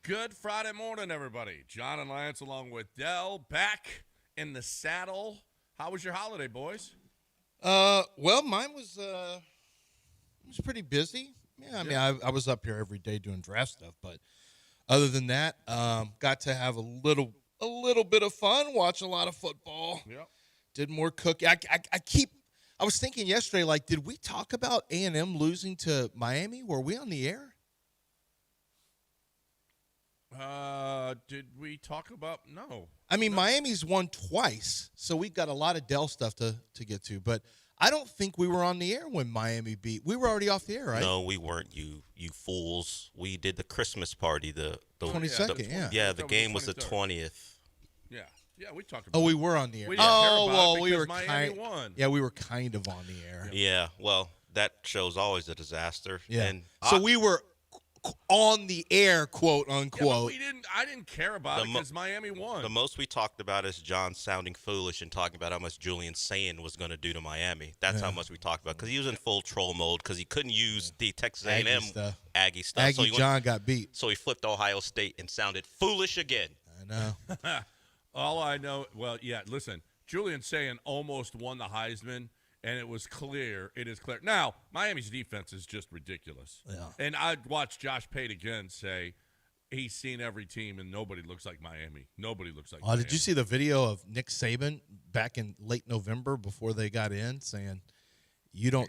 Good Friday morning, everybody. John and Lance along with Dell back in the saddle. How was your holiday, boys? Well, mine was pretty busy. Yeah, I mean, I was up here every day doing draft stuff, but other than that, got to have a little bit of fun, watch a lot of football. Yep. Did more cooking. I was thinking yesterday, like, did we talk about A&M losing to Miami? Were we on the air? Did we talk about? No. I mean, Miami's won twice, so we've got a lot of Dell stuff to get to. But I don't think we were on the air when Miami beat. We were already off the air, right? No, we weren't. You fools. We did the Christmas party. The 22nd, yeah. Yeah, the game was the 20th. Yeah, we talked about. Oh, we were on the air. We didn't care about well, it we were Miami won. Yeah, we were kind of on the air. Yeah, well, that show's always a disaster. Yeah. And So we were on the air, quote unquote. Yeah, but I didn't care about it because Miami won. The most we talked about is John sounding foolish and talking about how much Julian Sand was going to do to Miami. That's how much we talked about because he was in full troll mode because he couldn't use the Texas A&M Aggie stuff. Aggie John got beat. So he flipped Ohio State and sounded foolish again. I know. All I know, well, yeah, listen, Julian Sand almost won the Heisman. And it is clear. Now, Miami's defense is just ridiculous. Yeah. And I watched Josh Pate again say he's seen every team, and nobody looks like Miami. Nobody looks like Miami. Did you see the video of Nick Saban back in late November before they got in saying,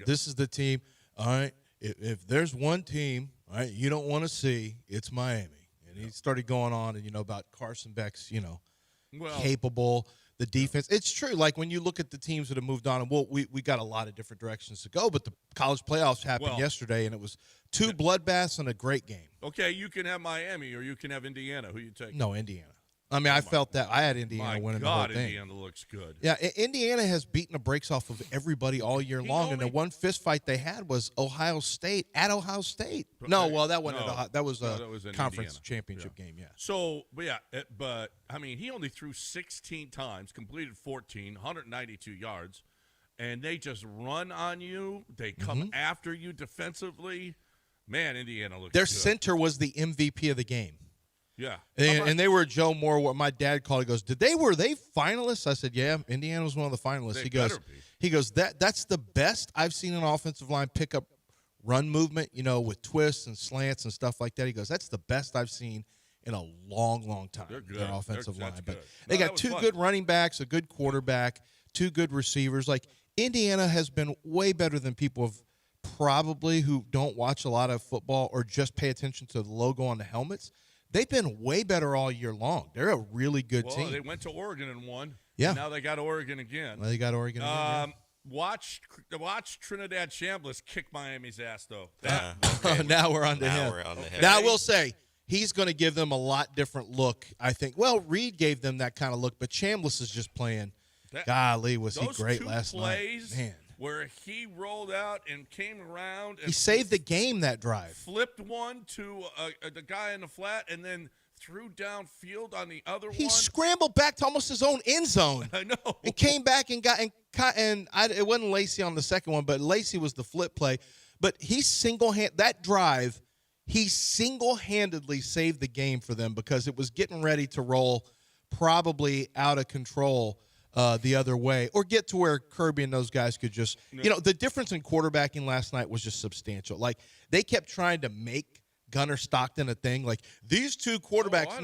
this is the team, all right, if there's one team, all right, you don't want to see, it's Miami. And he started going on, and, about Carson Beck's, capable – the defense. It's true. Like when you look at the teams that have moved on, and we got a lot of different directions to go, but the college playoffs happened yesterday, and it was two bloodbaths and a great game. Okay, you can have Miami or you can have Indiana. Who you take? No, Indiana. I mean, I felt that. I had Indiana winning the whole thing. Indiana looks good. Yeah, Indiana has beaten the brakes off of everybody all year long, and the one fist fight they had was Ohio State at Ohio State. No, well, that wasn't that was a conference championship game, yeah. So, but I mean, he only threw 16 times, completed 14, 192 yards, and they just run on you. They come after you defensively. Man, Indiana looks Their good. center was the MVP of the game. Yeah. And they were Joe Moore, what my dad called. He goes, were they finalists? I said, yeah, Indiana was one of the finalists. He goes, that's the best I've seen an offensive line pick up run movement, with twists and slants and stuff like that. He goes, that's the best I've seen in a long, long time. They're good. Their offensive line. But But they got two good running backs, a good quarterback, two good receivers. Like Indiana has been way better than people have probably who don't watch a lot of football or just pay attention to the logo on the helmets. They've been way better all year long. They're a really good team. They went to Oregon and won. Yeah. And now they got Oregon again. Well, they got Oregon again. Watch Trinidad Chambliss kick Miami's ass, though. Now we're on to him. Now, I will say, he's going to give them a lot different look, I think. Well, Reed gave them that kind of look, but Chambliss is just playing. Golly, was he great last night. Man. Where he rolled out and came around. And he saved the game that drive. Flipped one to the guy in the flat and then threw downfield on the other one. He scrambled back to almost his own end zone. I know. And came back and it wasn't Lacey on the second one, but Lacey was the flip play. But he that drive, he single-handedly saved the game for them because it was getting ready to roll probably out of control the other way, or get to where Kirby and those guys could just, the difference in quarterbacking last night was just substantial. Like, they kept trying to make Gunnar Stockton a thing. Like, these two quarterbacks,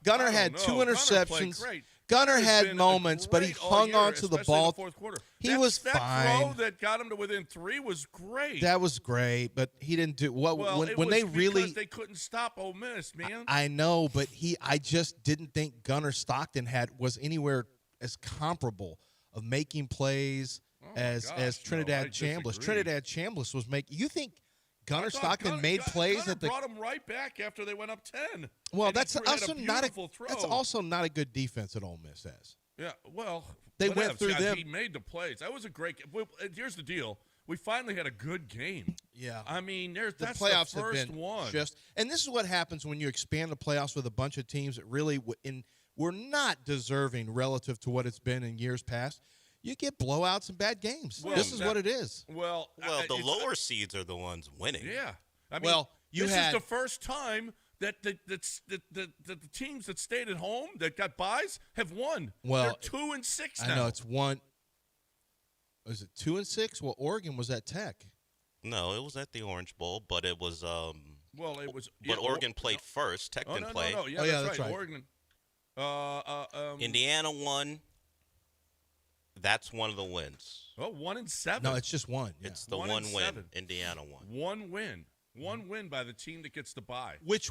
Gunnar had two interceptions. Gunnar had moments, but he hung on to the ball. The fourth quarter. He was fine. That throw that got him to within 3 was great. That was great, but he didn't do when they really. They couldn't stop Ole Miss, man. I know, but I just didn't think Gunnar Stockton was anywhere as comparable of making plays as Trinidad Chambliss. Trinidad Chambliss was making. You think Gunnar Stockton made plays Gunnar at the? Brought him right back after they went up 10. Well, that's also not a good defense at Ole Miss has. Yeah, well, they went through them. He made the plays. That was a great. Here's the deal: we finally had a good game. Yeah, I mean, that's playoffs the first have been one. And this is what happens when you expand the playoffs with a bunch of teams that really were not deserving relative to what it's been in years past. You get blowouts and bad games. This is what it is. Well, the lower seeds are the ones winning. Yeah. I mean, this is the first time that the teams that stayed at home that got buys have won. Well, they're 2-6 now. I know it's one. Is it 2-6? Well, Oregon was at Tech. No, it was at the Orange Bowl, but it was. Well, it was. But Oregon played first. Tech didn't play. No. Yeah, that's right. Oregon. Indiana won. That's one of the wins. Oh, 1-7. No, it's just one. Yeah. It's the one win. 1-7. Indiana won. One win by the team that gets the bye. Which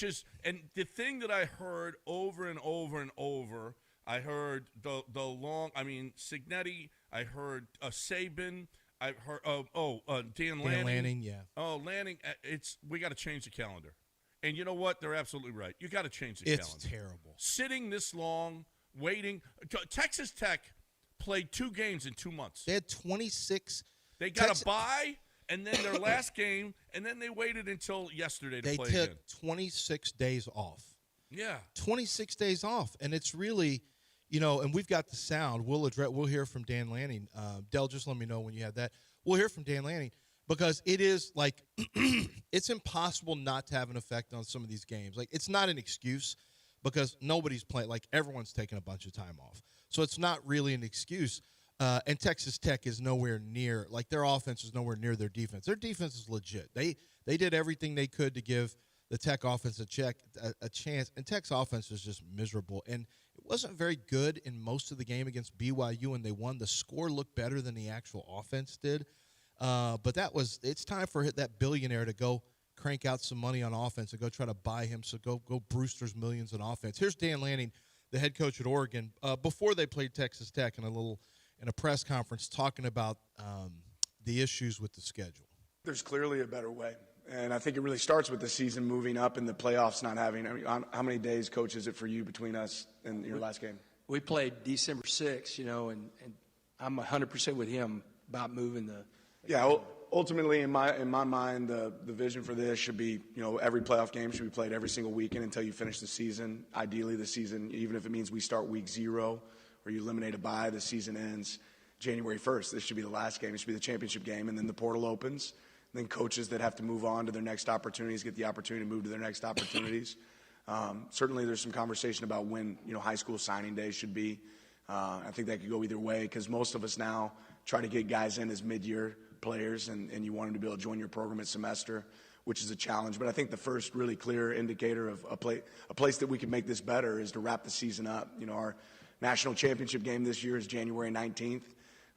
is, and the thing that I heard over and over and over, I heard Signetti, I heard Saban, I heard Dan Lanning. Yeah. Oh, Lanning, we got to change the calendar. And you know what? They're absolutely right. You got to change the calendar. It's terrible. Sitting this long, waiting. Texas Tech played 2 games in 2 months. They had 26. They got a bye, and then their last game, and then they waited until yesterday to play again. They took 26 days off. Yeah. 26 days off, and it's really, and we've got the sound. We'll hear from Dan Lanning. Del, just let me know when you have that. We'll hear from Dan Lanning because it is like it's impossible not to have an effect on some of these games. Like, it's not an excuse because nobody's playing. Like, everyone's taking a bunch of time off. So it's not really an excuse. And Texas Tech is nowhere near, like, their offense is nowhere near their defense. Their defense is legit. They did everything they could to give the Tech offense a chance, and Tech's offense was just miserable. And it wasn't very good in most of the game against BYU, and they won. The score looked better than the actual offense did. But it's time for that billionaire to go crank out some money on offense and go try to buy him. So go Brewster's millions on offense. Here's Dan Lanning, the head coach at Oregon, before they played Texas Tech in a press conference talking about the issues with the schedule. There's clearly a better way. And I think it really starts with the season moving up and the playoffs not having. How many days, Coach, is it for you between us and your last game? We played December 6th, and I'm 100% with him about moving the. Yeah, ultimately, in my mind, the vision for this should be, every playoff game should be played every single weekend until you finish the season. Ideally, the season, even if it means we start week 0 or you eliminate a bye, the season ends January 1st. This should be the last game. It should be the championship game, and then the portal opens. And then coaches that have to move on to their next opportunities get the opportunity to move to their next opportunities. Certainly, there's some conversation about when high school signing day should be. I think that could go either way because most of us now try to get guys in as mid-year players, and you want them to be able to join your program at semester, which is a challenge. But I think the first really clear indicator of a place that we can make this better is to wrap the season up. Our national championship game this year is January 19th,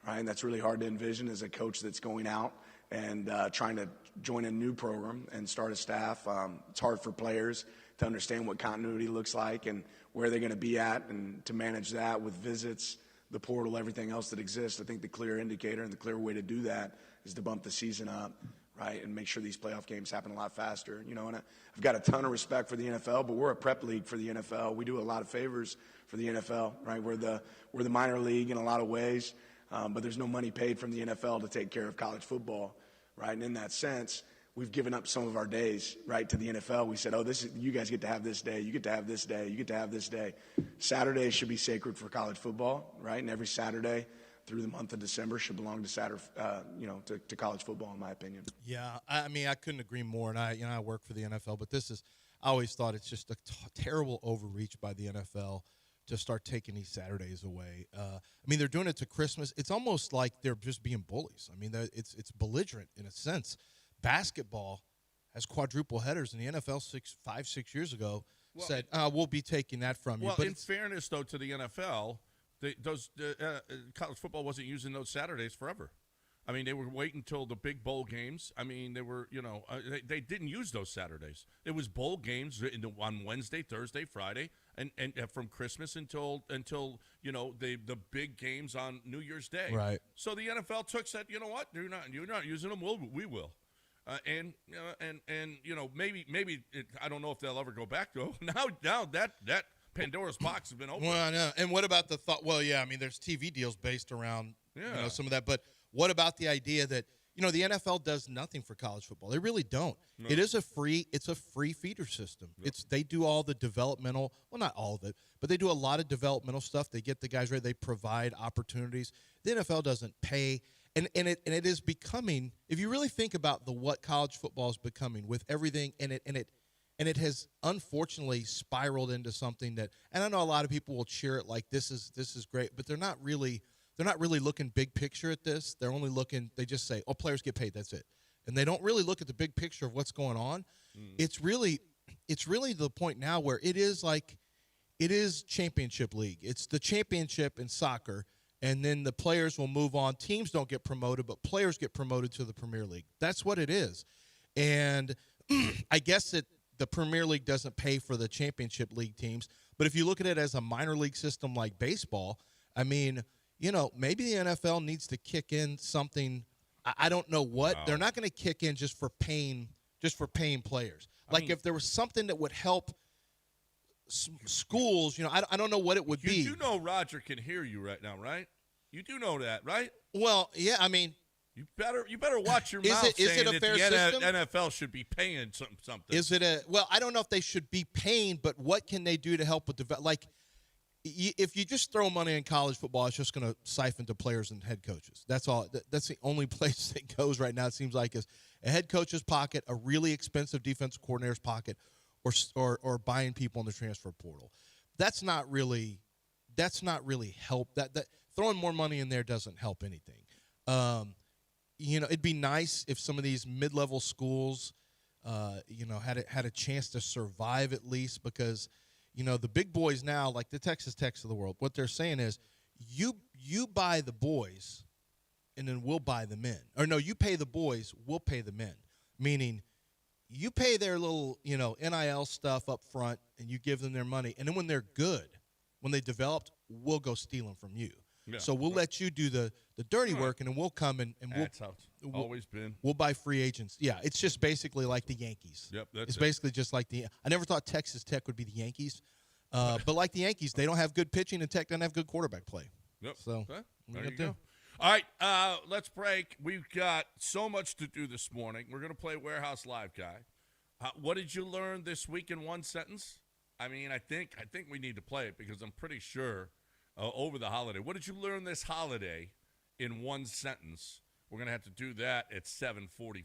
right? And that's really hard to envision as a coach that's going out and trying to join a new program and start a staff. It's hard for players to understand what continuity looks like and where they're going to be at, and to manage that with visits, the portal, everything else that exists. I think the clear indicator and the clear way to do that is to bump the season up, right, and make sure these playoff games happen a lot faster. And I've got a ton of respect for the NFL, but we're a prep league for the NFL. We do a lot of favors for the NFL, right? We're the minor league in a lot of ways, but there's no money paid from the NFL to take care of college football, right? And in that sense, we've given up some of our days, right, to the NFL. We said, you guys get to have this day, you get to have this day, you get to have this day. Saturdays should be sacred for college football, right? And every Saturday through the month of December should belong to to college football, in my opinion. Yeah, I mean, I couldn't agree more. And I work for the NFL, but I always thought it's just a terrible overreach by the NFL to start taking these Saturdays away. I mean, they're doing it to Christmas. It's almost like they're just being bullies. I mean, it's belligerent in a sense. Basketball has quadruple headers, and the NFL 5-6 years ago said, we'll be taking that from you. Well, but in fairness, though, to the NFL, college football wasn't using those Saturdays forever. I mean, they were waiting until the big bowl games. I mean, they were, they didn't use those Saturdays. It was bowl games on Wednesday, Thursday, Friday, and from Christmas until the big games on New Year's Day. Right. So the NFL said, you know what, you're not using them. We will. Maybe I don't know if they'll ever go back to it. Now that Pandora's box has been opened. Well, I know. And what about the thought? Well, yeah, I mean, there's TV deals based around some of that. But what about the idea that the NFL does nothing for college football? They really don't. No. It's a free feeder system. Yep. They do all the developmental. Well, not all of it, but they do a lot of developmental stuff. They get the guys ready. They provide opportunities. The NFL doesn't pay. And it is becoming, if you really think about what college football is becoming with everything and And it has unfortunately spiraled into something that, and I know a lot of people will cheer it like this is great, but they're not really looking big picture at this. They're only looking, they just say, oh, players get paid, that's it. And they don't really look at the big picture of what's going on. It's really the point now where it is championship league. It's the championship in soccer, and then the players will move on. Teams don't get promoted, but players get promoted to the Premier League. That's what it is. And I guess the Premier League doesn't pay for the championship league teams, but if you look at it as a minor league system like baseball, I mean, maybe the NFL needs to kick in something. I don't know what. No. They're not going to kick in just for paying players. If there was something that would help schools, I don't know what it would be. You do know Roger can hear you right now, right? You do know that, right? Well, yeah, I mean, you better watch your mouth. Is it a fair system? NFL should be paying something. Is it well, I don't know if they should be paying, but what can they do to help with if you just throw money in college football, it's just going to siphon to players and head coaches. That's all. That's the only place it goes right now, it seems like, is a head coach's pocket, a really expensive defensive coordinator's pocket, or buying people in the transfer portal. That's not really help. That throwing more money in there doesn't help anything. It'd be nice if some of these mid-level schools, had a chance to survive at least, because the big boys now, like the Texas Techs of the world, what they're saying is, you buy the boys, and then we'll buy the men. Or no, you pay the boys, we'll pay the men. Meaning, you pay their little, NIL stuff up front, and you give them their money, and then when they're good, when they developed, we'll go steal them from you. Yeah, so we'll let you do the dirty work, and then we'll come and that's how it's always been. We'll buy free agents. Yeah, it's just basically like the Yankees. Yep, it's basically just like I never thought Texas Tech would be the Yankees, but like the Yankees, they don't have good pitching, and Tech doesn't have good quarterback play. Yep. So there you go. All right, let's break. We've got so much to do this morning. We're going to play Warehouse Live Guy. What did you learn this week in one sentence? I mean, I think we need to play it because I'm pretty sure over the holiday. What did you learn this holiday in one sentence? We're going to have to do that at 7:45.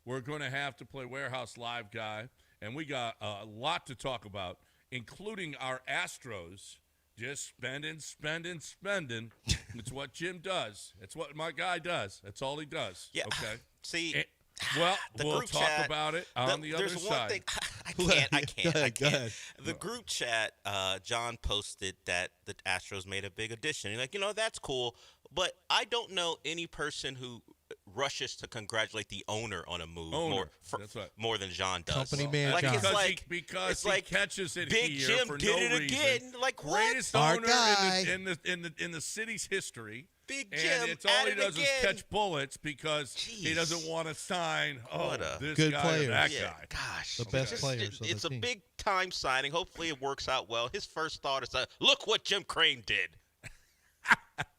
We're going to have to play Warehouse Live Guy, and we got a lot to talk about, including our Astros. Just spending. It's what Jim does. It's what my guy does. That's all he does. Yeah. Okay. See, we'll talk about it on the other side. There's one thing I can't. The group chat, John posted that the Astros made a big addition. You're like, that's cool, but I don't know any person who rushes to congratulate the owner on a move more than John does. Company man, John. Because he catches it Big here Jim for did no it again. reason. Like, greatest what? owner in the city's history. Big Jim, and it's all he does is catch bullets because he doesn't want to sign. This good guy player. Or that guy. Gosh, the best players. It's a big time signing. Hopefully, it works out well. His first thought is, "Look what Jim Crane did."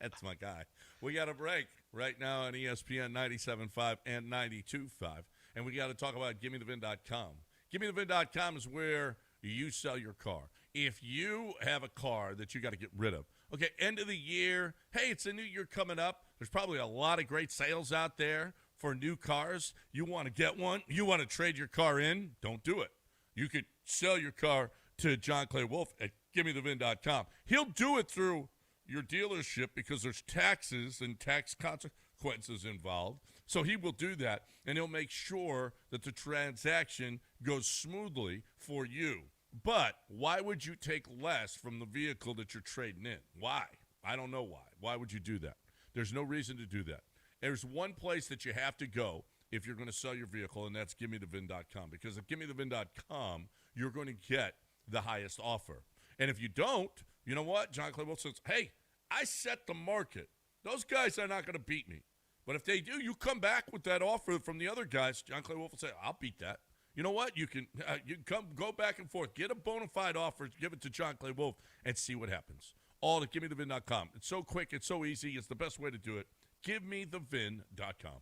That's my guy. We got a break right now on ESPN 97.5 and 92.5, and we got to talk about GimmeTheVin.com. GimmeTheVin.com is where you sell your car. If you have a car that you got to get rid of, okay, end of the year, hey, it's a new year coming up. There's probably a lot of great sales out there for new cars. You want to get one? You want to trade your car in? Don't do it. You could sell your car to John Clay Wolf at GimmeTheVin.com. He'll do it through your dealership because there's taxes and tax consequences involved. So he will do that, and he'll make sure that the transaction goes smoothly for you. But why would you take less from the vehicle that you're trading in? Why? I don't know why. Why would you do that? There's no reason to do that. There's one place that you have to go if you're going to sell your vehicle, and that's GimmeTheVin.com. Because at GimmeTheVin.com, you're going to get the highest offer. And if you don't, you know what? John Clay Wolf says, hey, I set the market. Those guys are not going to beat me. But if they do, you come back with that offer from the other guys. John Clay Wolf will say, I'll beat that. You know what? You can go back and forth. Get a bona fide offer, give it to John Clay Wolf, and see what happens. All at GimmeTheVin.com. It's so quick. It's so easy. It's the best way to do it. GimmeTheVin.com.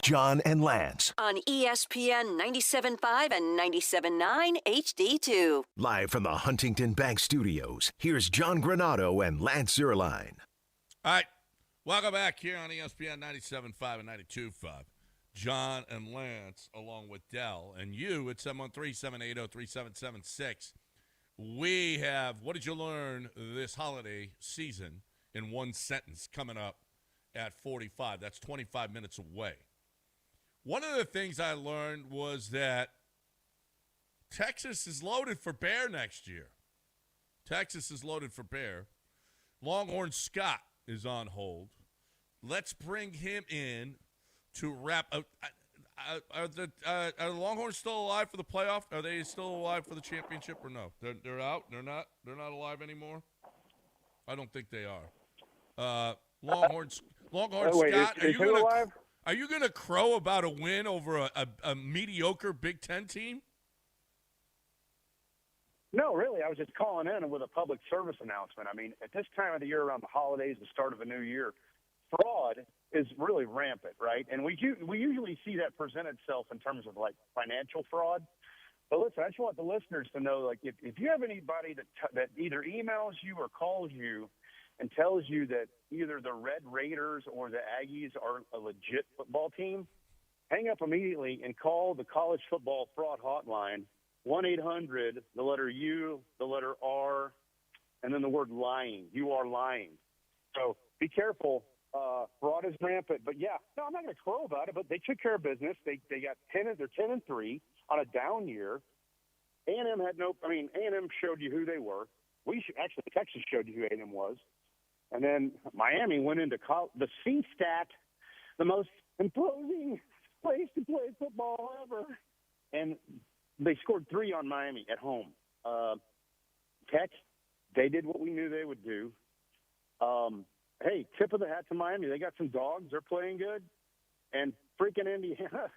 John and Lance. On ESPN 97.5 and 97.9 HD2. Live from the Huntington Bank Studios, here's John Granado and Lance Zierlein. All right, welcome back here on ESPN 97.5 and 92.5. John and Lance, along with Dell, and you at 713-780-3776. We have What Did You Learn This Holiday Season in one sentence coming up at 45. That's 25 minutes away. One of the things I learned was that Texas is loaded for bear next year. Texas is loaded for bear. Longhorn Scott is on hold. Let's bring him in to wrap up. Are the Longhorns still alive for the playoff? Are they still alive for the championship or no? They're out. They're not alive anymore. I don't think they are. Longhorn Scott. Are you gonna crow about a win over a mediocre Big Ten team? No, really. I was just calling in with a public service announcement. I mean, at this time of the year, around the holidays, the start of a new year, fraud is really rampant, right? And we usually see that present itself in terms of like financial fraud. But listen, I just want the listeners to know, like, if you have anybody that either emails you or calls you and tells you that either the Red Raiders or the Aggies are a legit football team, hang up immediately and call the college football fraud hotline, 1-800, the letter U, the letter R, and then the word lying. You are lying. So be careful. Fraud is rampant. But, yeah, no, I'm not going to crow about it, but they took care of business. They got 10-3 on a down year. A&M showed you who they were. Texas showed you who A&M was. And then Miami went into the C-Stat, the most imposing place to play football ever. And they scored 3 on Miami at home. Tech, they did what we knew they would do. Hey, tip of the hat to Miami. They got some dogs. They're playing good. And freaking Indiana,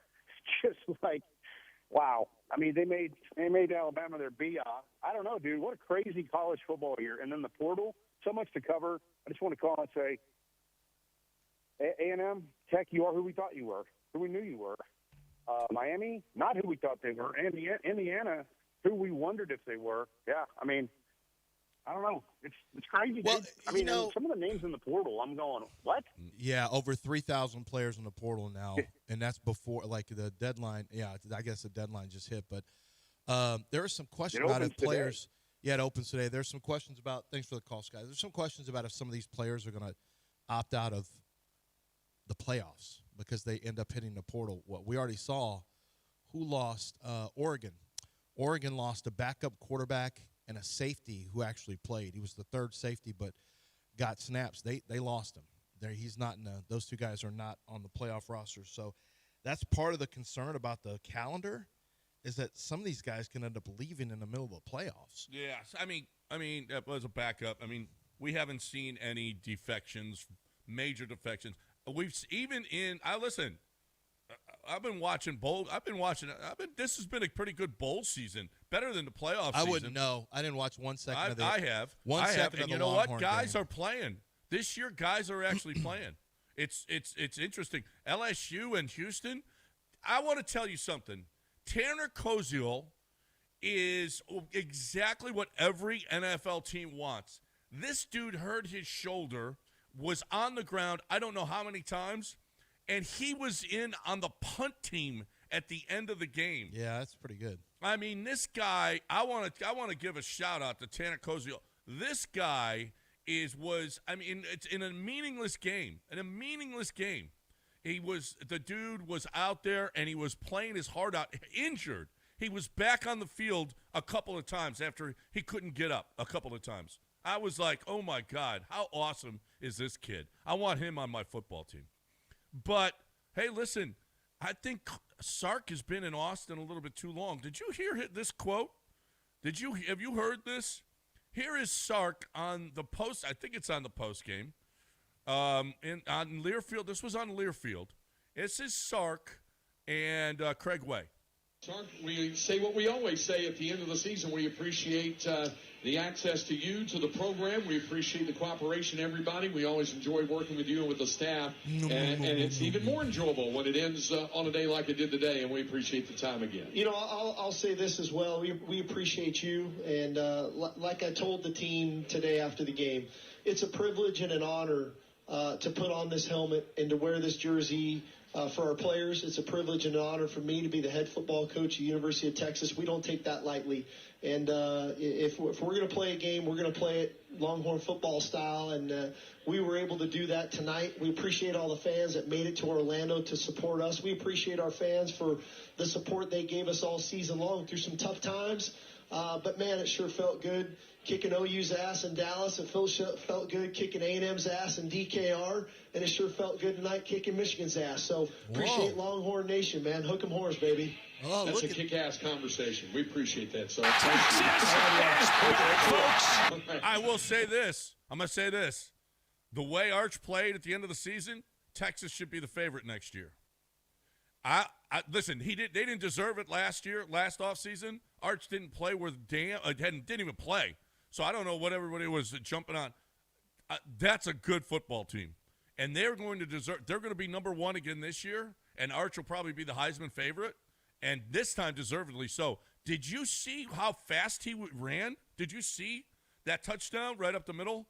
just like, wow. I mean, they made Alabama their B.I. I don't know, dude. What a crazy college football year. And then the portal, so much to cover. I just want to call and say, A&M, Tech, you are who we thought you were, who we knew you were. Miami, not who we thought they were. Indiana, who we wondered if they were. Yeah, I mean, I don't know. It's crazy. Well, dude. I mean, some of the names in the portal, I'm going, what? Yeah, over 3,000 players in the portal now, and that's before like the deadline. Yeah, I guess the deadline just hit, but there are some questions about if players. Yeah, it opens today. There's some questions about. Thanks for the call, Sky. There's some questions about if some of these players are going to opt out of the playoffs because they end up hitting the portal. What we already saw, who lost? Oregon. Oregon lost a backup quarterback and a safety who actually played. He was the third safety, but got snaps. They lost him. He's not in those two guys are not on the playoff roster. So that's part of the concern about the calendar is that some of these guys can end up leaving in the middle of the playoffs. Yes, I mean, that was a backup. I mean, we haven't seen any defections, major defections. I've been watching bowl. This has been a pretty good bowl season, better than the playoff season. I wouldn't know. I didn't watch 1 second of it. I have. And you know what? Guys are playing. This year, guys are actually playing. It's interesting. LSU and Houston, I want to tell you something. Tanner Koziel is exactly what every NFL team wants. This dude hurt his shoulder, was on the ground I don't know how many times, and he was in on the punt team at the end of the game. Yeah, that's pretty good. I mean, this guy, I want to give a shout-out to Tanner Koziel. This guy it's in a meaningless game. The dude was out there, and he was playing his heart out, injured. He was back on the field a couple of times after he couldn't get up a couple of times. I was like, oh, my God, how awesome is this kid? I want him on my football team. But, hey, listen, I think Sark has been in Austin a little bit too long. Did you hear this quote? Have you heard this? Here is Sark on the post. I think it's on the post game. On Learfield. This was on Learfield. This is Sark and Craig Way. We say what we always say at the end of the season. We appreciate the access to you, to the program. We appreciate the cooperation, everybody. We always enjoy working with you and with the staff. And it's even more enjoyable when it ends on a day like it did today, and we appreciate the time again. You know, I'll say this as well. We appreciate you. And like I told the team today after the game, it's a privilege and an honor to put on this helmet and to wear this jersey for our players. It's a privilege and an honor for me to be the head football coach at the University of Texas. We don't take that lightly. And if we're going to play a game, we're going to play it Longhorn football style. And we were able to do that tonight. We appreciate all the fans that made it to Orlando to support us. We appreciate our fans for the support they gave us all season long through some tough times. But, man, it sure felt good kicking OU's ass in Dallas. It felt good kicking A&M's ass in DKR. And it sure felt good tonight kicking Michigan's ass. So appreciate Longhorn Nation, man. Hook 'em horns, baby. Oh, that's a kick-ass conversation. We appreciate that. So I will say this. I'm going to say this. The way Arch played at the end of the season, Texas should be the favorite next year. Listen, they didn't deserve it last offseason. Arch didn't play didn't even play. So I don't know what everybody was jumping on. That's a good football team. And they're going to be number one again this year, and Arch will probably be the Heisman favorite, and this time deservedly so. Did you see how fast he ran? Did you see that touchdown right up the middle?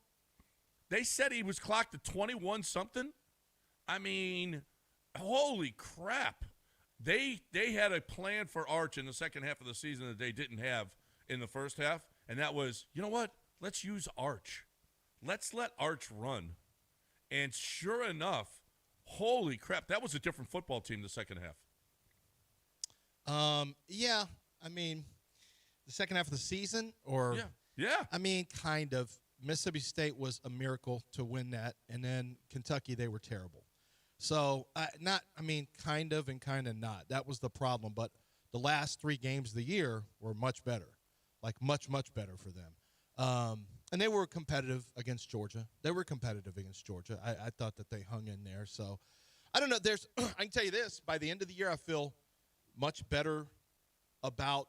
They said he was clocked at 21-something. I mean, holy crap. They had a plan for Arch in the second half of the season that they didn't have in the first half, and that was, you know what? Let's use Arch. Let's let Arch run. And sure enough, holy crap, that was a different football team the second half. Yeah, I mean, the second half of the season, or yeah. I mean, kind of. Mississippi State was a miracle to win that, and then Kentucky, they were terrible. So, kind of and kind of not. That was the problem. But the last 3 games of the year were much better, like much, much better for them. And they were competitive against Georgia. I thought that they hung in there. So, I don't know. I can tell you this. By the end of the year, I feel much better about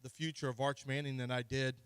the future of Arch Manning than I did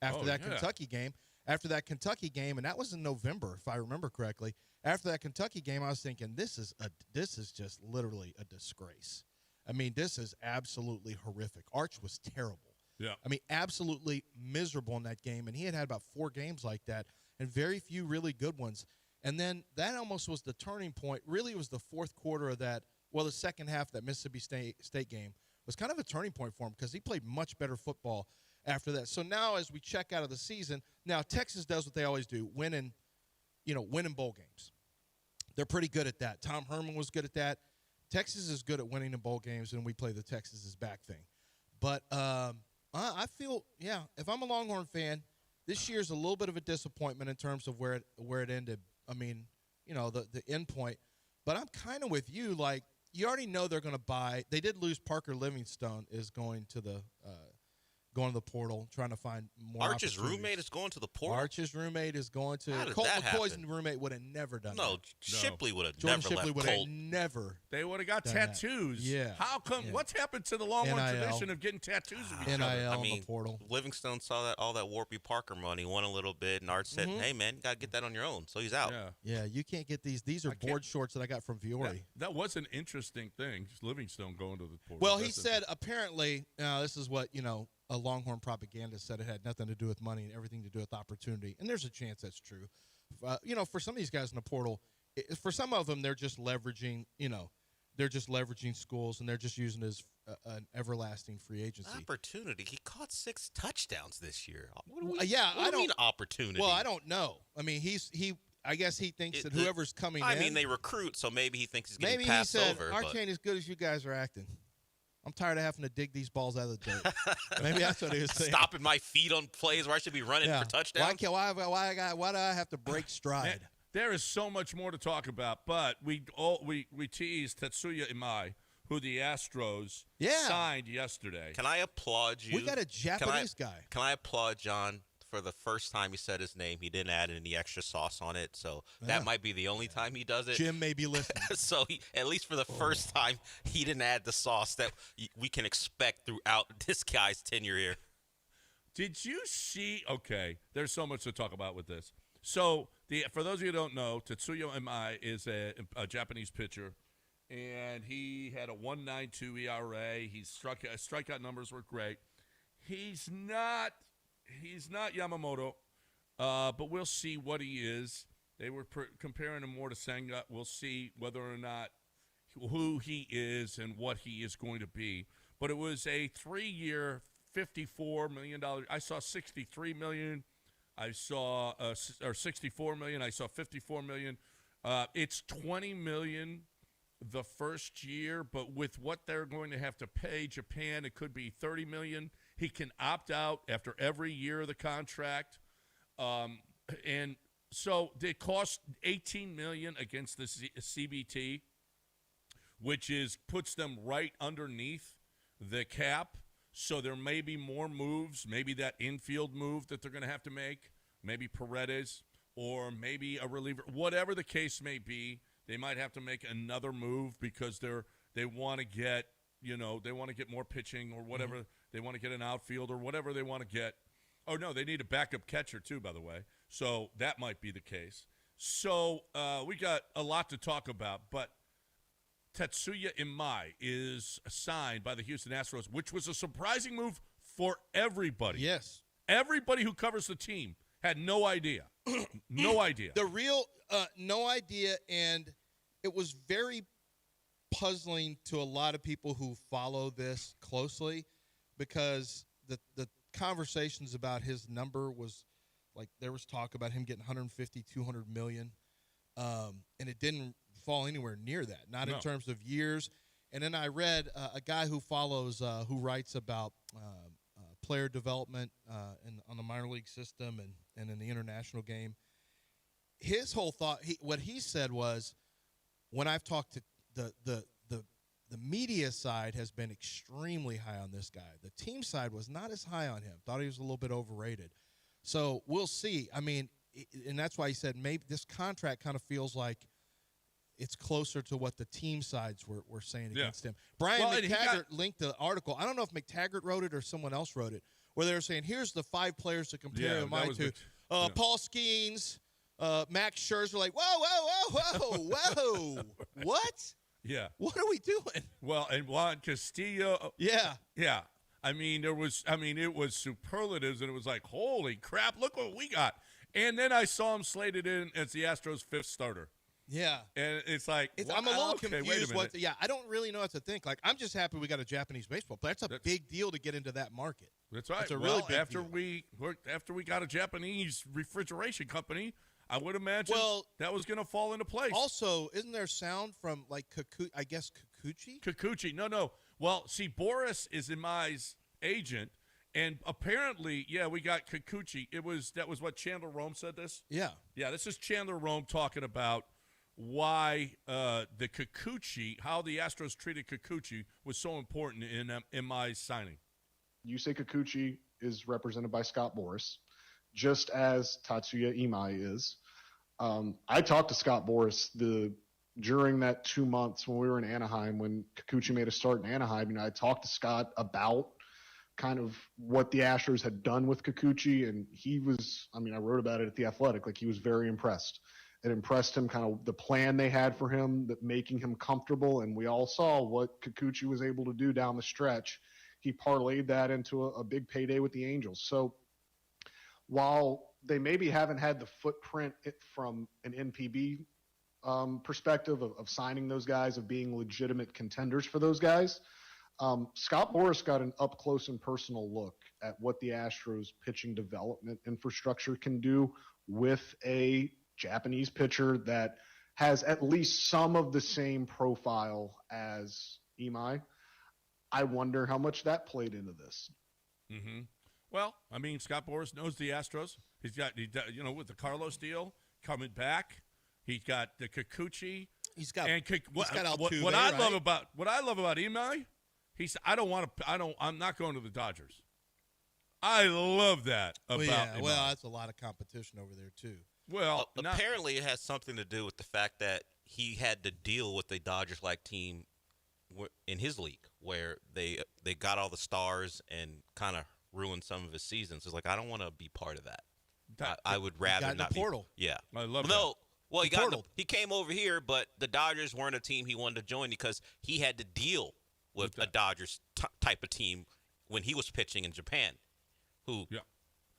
after Kentucky game. After that Kentucky game, and that was in November, if I remember correctly. After that Kentucky game, I was thinking, this is just literally a disgrace. I mean, this is absolutely horrific. Arch was terrible. Yeah. I mean, absolutely miserable in that game, and he had about 4 games like that, and very few really good ones. And then that almost was the turning point. Really, it was the fourth quarter of that. Well, the second half of that Mississippi State game was kind of a turning point for him because he played much better football after that. So now as we check out of the season, now Texas does what they always do, winning bowl games. They're pretty good at that. Tom Herman was good at that. Texas is good at winning in bowl games, and we play the Texas is back thing. But I feel, if I'm a Longhorn fan, this year's a little bit of a disappointment in terms of where it ended. I mean, the end point. But I'm kind of with you. Like, you already know they're going to buy. They did lose Parker Livingstone is going to the portal, trying to find more. Arch's roommate is going to the portal? Arch's roommate is going to. How did Colt that McCoy's happen? roommate would have never done that. No, Shipley would have Jordan never Shipley left would have Colt. never. They would have got tattoos. Yeah. How come? Yeah. What's happened to the Longhorn NIL. tradition of getting tattoos of each NIL other? I on mean, the portal. Livingstone saw that all that Warby Parker money, won a little bit, and Arch said, "Hey man, you gotta get that on your own." So he's out. Yeah, you can't get these. These are board shorts that I got from Viore. That was an interesting thing. Just Livingstone going to the portal. Well, he said apparently, this is what a Longhorn propagandist said. It had nothing to do with money and everything to do with opportunity. And there's a chance that's true. For some of these guys in the portal, for some of them, they're just leveraging. They're just leveraging schools, and they're just using it as an everlasting free agency. Opportunity. He caught 6 touchdowns this year. What do I you mean opportunity? Well, I don't know. I mean, I guess he thinks that whoever's coming in. I mean, they recruit, so maybe he thinks he's getting maybe passed he said, over. Arch ain't as good as you guys are acting. I'm tired of having to dig these balls out of the dirt. Maybe that's what he was saying. Stopping my feet on plays where I should be running for touchdowns. Why do I have to break stride? There is so much more to talk about, but we teased Tetsuya Imai, who the Astros signed yesterday. Can I applaud you? We got a Japanese guy. Can I applaud John for the first time he said his name, he didn't add any extra sauce on it. So that might be the only time he does it. Jim may be listening. So at least for the first time, he didn't add the sauce that we can expect throughout this guy's tenure here. Did you see? Okay, there's so much to talk about with this. So for those of you who don't know, Tetsuya Imai is a Japanese pitcher, and he had a 1.92 ERA. Strikeout numbers were great. He's not Yamamoto, but we'll see what he is. They were comparing him more to Senga. We'll see whether or not who he is and what he is going to be. But it was a 3-year, $54 million. I saw $63 million. I saw or $64 million. I saw $54 million. It's $20 million the first year, but with what they're going to have to pay Japan, it could be $30 million. He can opt out after every year of the contract, and so they cost $18 million against the CBT, which puts them right underneath the cap. So there may be more moves, maybe that infield move that they're going to have to make, maybe Paredes, or maybe a reliever, whatever the case may be. They might have to make another move because they want to get, they want to get more pitching or whatever. Mm-hmm. They want to get an outfield or whatever they want to get. Oh, no, they need a backup catcher too, by the way. So that might be the case. So we got a lot to talk about, but Tetsuya Imai is signed by the Houston Astros, which was a surprising move for everybody. Yes. Everybody who covers the team had no idea. No idea. The real no idea, and it was very puzzling to a lot of people who follow this closely because the conversations about his number was like there was talk about him getting 150, 200 million, and it didn't fall anywhere near that, not in terms of years. And then I read a guy who follows, who writes about player development on the minor league system and in the international game. His whole thought, what he said was, when I've talked to the media side has been extremely high on this guy. The team side was not as high on him. Thought he was a little bit overrated. So we'll see. I mean, and that's why he said maybe this contract kind of feels like it's closer to what the team sides were saying against him. Brian McTaggart linked the article. I don't know if McTaggart wrote it or someone else wrote it, where they were saying, here's the 5 players to compare him to. Paul Skeens, Max Scherzer, like, whoa. What? Yeah. What are we doing? Well, and Juan Castillo. Yeah. Yeah. it was superlatives, and it was like, holy crap, look what we got. And then I saw him slated in as the Astros' 5th starter. Yeah. And it's like, I'm a little confused. Wait a minute. I don't really know what to think. Like, I'm just happy we got a Japanese baseball player. That's a big deal to get into that market. That's right. It's a really big after deal. after we got a Japanese refrigeration company, I would imagine that was going to fall into place. Also, isn't there sound from, like, Kikuchi? Kikuchi. No. Well, see, Boris is Imai's agent, and apparently, we got Kikuchi. That was what Chandler Rome said this? Yeah. Yeah, this is Chandler Rome talking about why the Kikuchi, how the Astros treated Kikuchi was so important in Imai's signing. You say Kikuchi is represented by Scott Boras, just as Tatsuya Imai is. I talked to Scott Boras during that 2 months when we were in Anaheim, when Kikuchi made a start in Anaheim. I talked to Scott about kind of what the Astros had done with Kikuchi, and he was, I wrote about it at The Athletic, like he was very impressed. It impressed him, kind of the plan they had for him, that making him comfortable, and we all saw what Kikuchi was able to do down the stretch. He parlayed that into a big payday with the Angels. So while they maybe haven't had the footprint from an NPB perspective of signing those guys, of being legitimate contenders for those guys, Scott Boras got an up-close and personal look at what the Astros pitching development infrastructure can do with a Japanese pitcher that has at least some of the same profile as Imai. I wonder how much that played into this. Mm-hmm. Well, Scott Boras knows the Astros. He's got, with the Carlos deal coming back, he's got the Kikuchi. He's got Altuve. What I love about Imai, he said, I'm not going to the Dodgers. I love that about Imai. Well, that's a lot of competition over there too. Well, apparently it has something to do with the fact that he had to deal with a Dodgers-like team in his league, where they got all the stars and kind of ruined some of his seasons. It's like, I don't want to be part of that. I would rather not be. Portal. Yeah, I love that. Well, he came over here, but the Dodgers weren't a team he wanted to join because he had to deal with a Dodgers type of team when he was pitching in Japan, who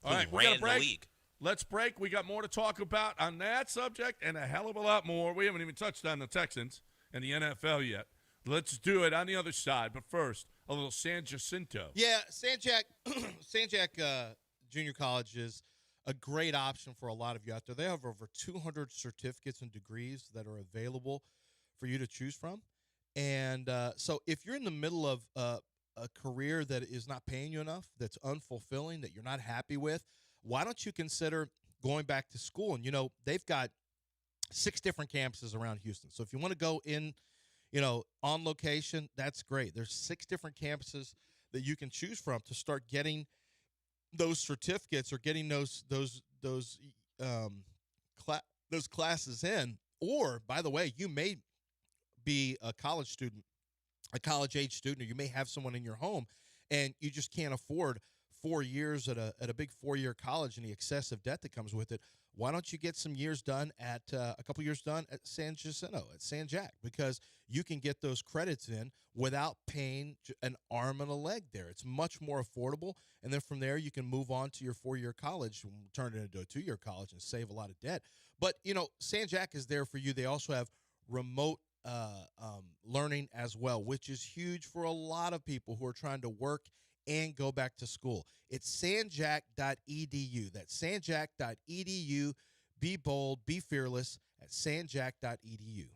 ran the league. Let's break. We got more to talk about on that subject and a hell of a lot more. We haven't even touched on the Texans and the NFL yet. Let's do it on the other side. But first, a little San Jacinto. Yeah, San Jac Junior College is a great option for a lot of you out there. They have over 200 certificates and degrees that are available for you to choose from. And so if you're in the middle of a career that is not paying you enough, that's unfulfilling, that you're not happy with, why don't you consider going back to school? And, they've got 6 different campuses around Houston. So if you want to go in, on location, that's great. There's 6 different campuses that you can choose from to start getting those certificates or getting those classes in. Or, by the way, you may be a college student, a college-age student, or you may have someone in your home, and you just can't afford 4 years at a big 4-year college and the excessive debt that comes with it. Why don't you get some years done at a couple years done at San Jacinto, at San Jac, because you can get those credits in without paying an arm and a leg there. It's much more affordable, and then from there you can move on to your 4-year college and turn it into a 2-year college and save a lot of debt. But, San Jac is there for you. They also have remote learning as well, which is huge for a lot of people who are trying to work and go back to school. It's sanjac.edu. That's sanjac.edu. Be bold, be fearless at sanjac.edu.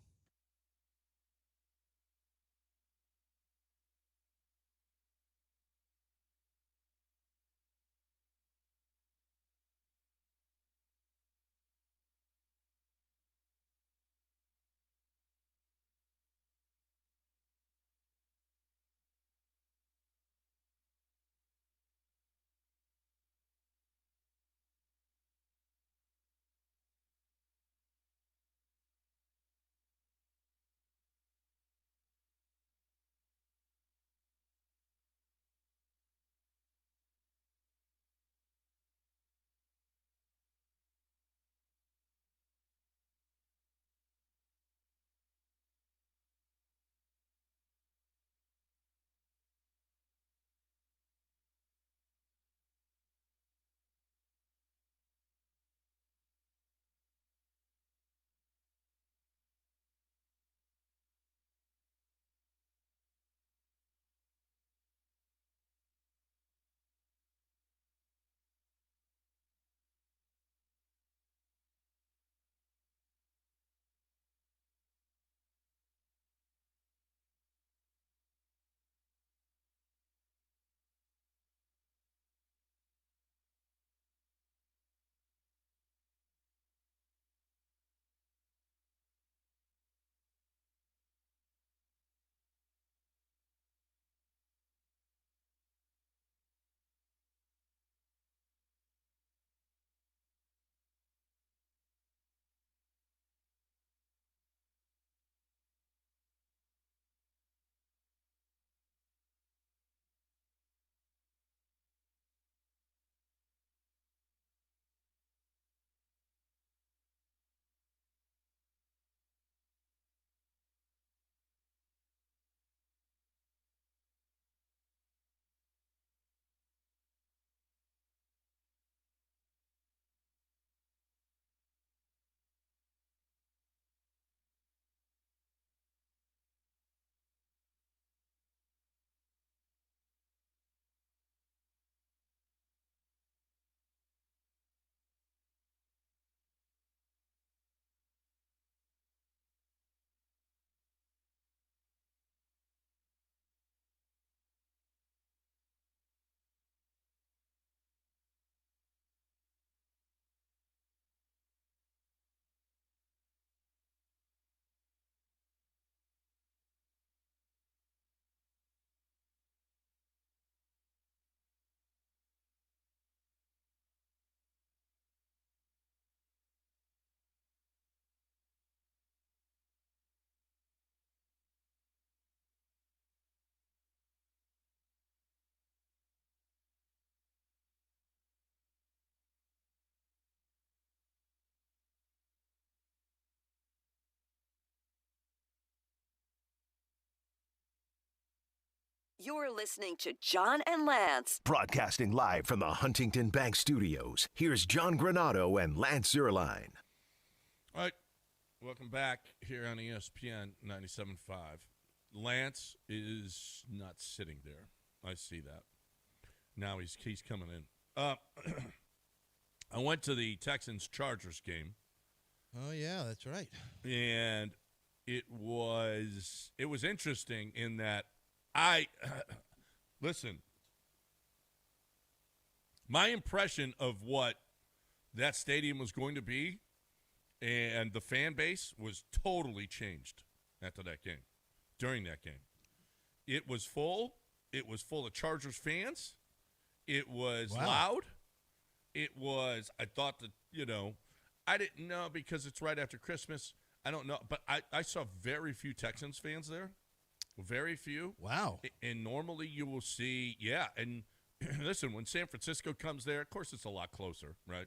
You're listening to John and Lance. Broadcasting live from the Huntington Bank Studios, here's John Granado and Lance Zierlein. All right, welcome back here on ESPN 97.5. Lance is not sitting there. I see that. Now he's coming in. I went to the Texans-Chargers game. Oh, yeah, that's right. And it was interesting in that listen, my impression of what that stadium was going to be and the fan base was totally changed after that game, during that game. It was full. It was full of Chargers fans. It was loud. It was, I thought that, I didn't know because it's right after Christmas. I don't know, but I saw very few Texans fans there. Very few. Wow. And normally you will see, and listen, when San Francisco comes there, of course it's a lot closer, right?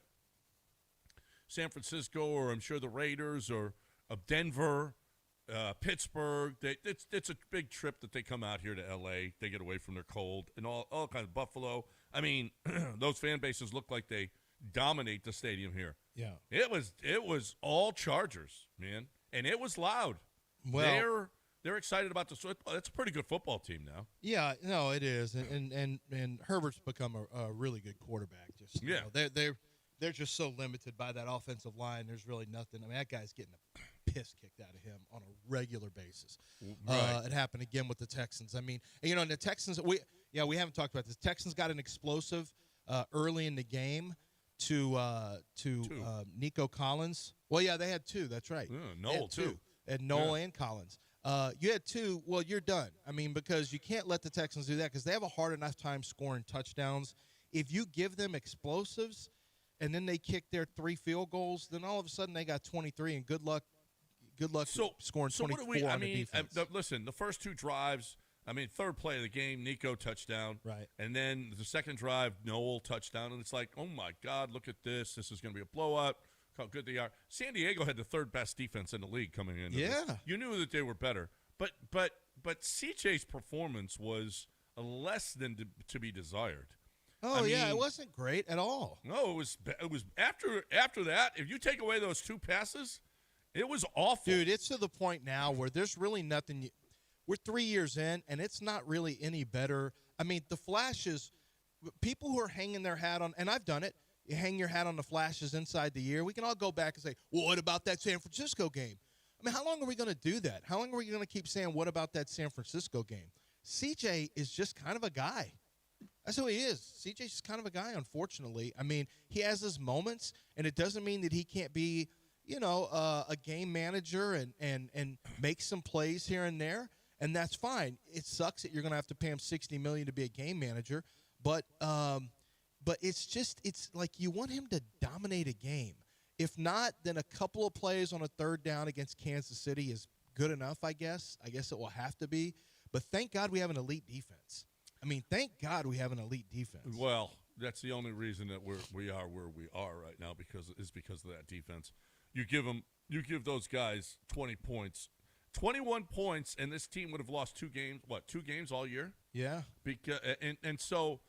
San Francisco, or I'm sure the Raiders, or Denver, Pittsburgh, it's a big trip that they come out here to L.A. They get away from their cold and all kinds of Buffalo. I mean, those fan bases look like they dominate the stadium here. Yeah. It was all Chargers, man, and it was loud. Well, they're excited about this. That's a pretty good football team now. Yeah, no, it is, and Herbert's become a really good quarterback. Just they're just so limited by that offensive line. There's really nothing. I mean, that guy's getting a piss kicked out of him on a regular basis. Right. It happened again with the Texans. I mean, and the Texans. We haven't talked about this. Texans got an explosive early in the game to Nico Collins. Well, yeah, they had two. That's right. Noel too. And Noel and Collins. You had two. Well, you're done. I mean, because you can't let the Texans do that because they have a hard enough time scoring touchdowns. If you give them explosives and then they kick their 3 field goals, then all of a sudden they got 23, and good luck scoring 24 on the defense. Listen, the first 2 drives, third play of the game, Nico touchdown. Right. And then the second drive, Noel touchdown. And it's like, oh, my God, look at this. This is going to be a blowout. How good they are. San Diego had the 3rd best defense in the league coming in. Yeah. You knew that they were better. But CJ's performance was less than to be desired. Oh, it wasn't great at all. No, it was after that, if you take away those 2 passes, it was awful. Dude, it's to the point now where there's really nothing. We're 3 years in, and it's not really any better. I mean, the flashes, people who are hanging their hat on, and I've done it, you hang your hat on the flashes inside the year. We can all go back and say, well, what about that San Francisco game? I mean, how long are we going to do that? How long are we going to keep saying, what about that San Francisco game? CJ is just kind of a guy. That's who he is. CJ's just kind of a guy, unfortunately. I mean, he has his moments, and it doesn't mean that he can't be, a game manager and make some plays here and there, and that's fine. It sucks that you're going to have to pay him $60 million to be a game manager, but it's like you want him to dominate a game. If not, then a couple of plays on a 3rd down against Kansas City is good enough, I guess. I guess it will have to be. But thank God we have an elite defense. I mean, thank God we have an elite defense. Well, that's the only reason that we are where we are right now because of that defense. You give those guys 20 points, 21 points, and this team would have lost 2 games. What, 2 games all year? Yeah. Because and so,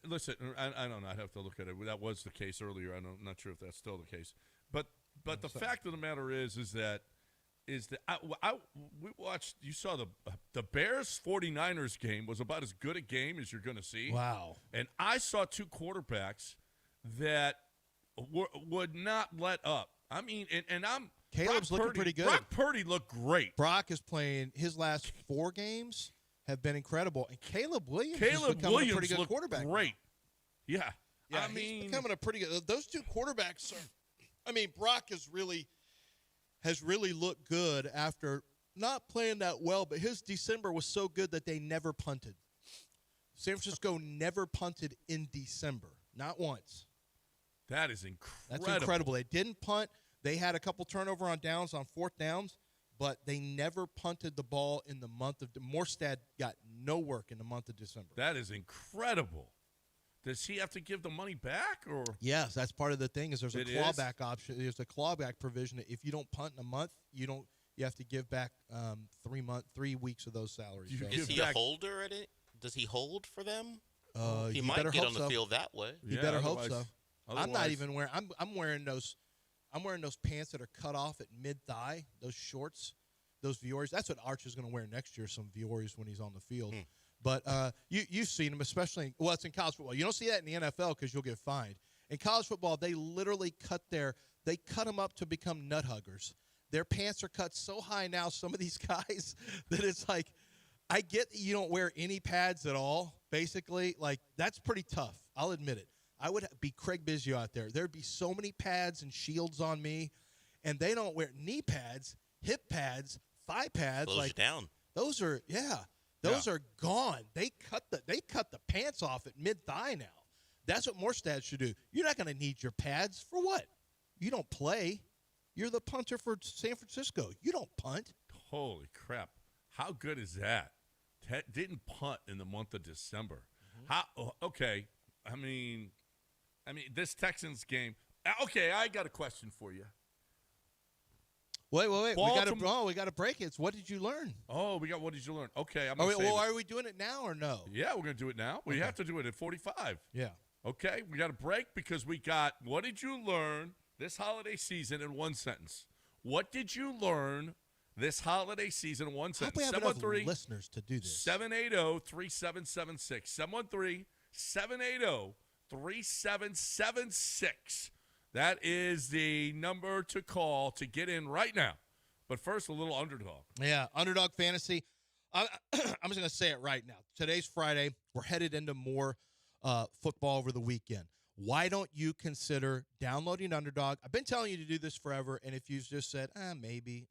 listen, I don't know. I'd have to look at it. That was the case earlier. I'm not sure if that's still the case. But the fact of the matter is that we watched. You saw the Bears 49ers game was about as good a game as you're going to see. Wow. And I saw 2 quarterbacks that would not let up. I mean, and Caleb's looking pretty good. Brock Purdy looked great. Brock is playing his last 4 games have been incredible, and Caleb Williams is becoming a pretty good quarterback. Great. Yeah. I mean, he's becoming a pretty good. Those 2 quarterbacks are. I mean, Brock has really looked good after not playing that well, but his December was so good that they never punted. San Francisco never punted in December, not once. That is incredible. That's incredible. They didn't punt. They had a couple turnover on downs on 4th downs, but they never punted the ball in the month of Morstad got no work in the month of December. That is incredible. Does he have to give the money back, or? Yes, that's part of the thing. Is there's a clawback option. There's a clawback provision that if you don't punt in a month, you have to give back 3 weeks of those salaries. Is he a holder at it? Does he hold for them? He You might better get hope on the so. field that way. You better hope so. I'm not even wearing. I'm wearing those. I'm wearing those pants that are cut off at mid thigh. Those shorts, those Vioris. That's what Arch is going to wear next year. Some Vioris when he's on the field. But you've seen them, especially it's in college football. You don't see that in the NFL because you'll get fined. In college football, they literally cut them up to become nut huggers. Their pants are cut so high now, some of these guys, that it's like, I get that you don't wear any pads at all, basically. Like, that's pretty tough. I'll admit it. I would be Craig Biggio out there. There'd be so many pads and shields on me, and they don't wear knee pads, hip pads, thigh pads. Slows you down. Those are, those are gone. They cut the pants off at mid-thigh now. That's what more stats should do. You're not going to need your pads for what? You don't play. You're the punter for San Francisco. You don't punt. Holy crap. How good is that? Didn't punt in the month of December. Okay. I mean, this Texans game. Okay, I got a question for you. Wait. We got to break it. It's what did you learn? Oh, what did you learn? Okay, I'm are we doing it now or no? Yeah, we're going to do it now. We have to do it at 45. Yeah. Okay, we got a break because we got what did you learn this holiday season in one sentence? What did you learn this holiday season in one sentence? I hope we have enough listeners to do this. 780-3776. 780-3776. That is the number to call to get in right now. But first, a little underdog. Yeah, underdog fantasy. I'm just going to say it right now. Today's Friday. We're headed into more football over the weekend. Why don't you consider downloading Underdog? I've been telling you to do this forever, and if you've just said, maybe.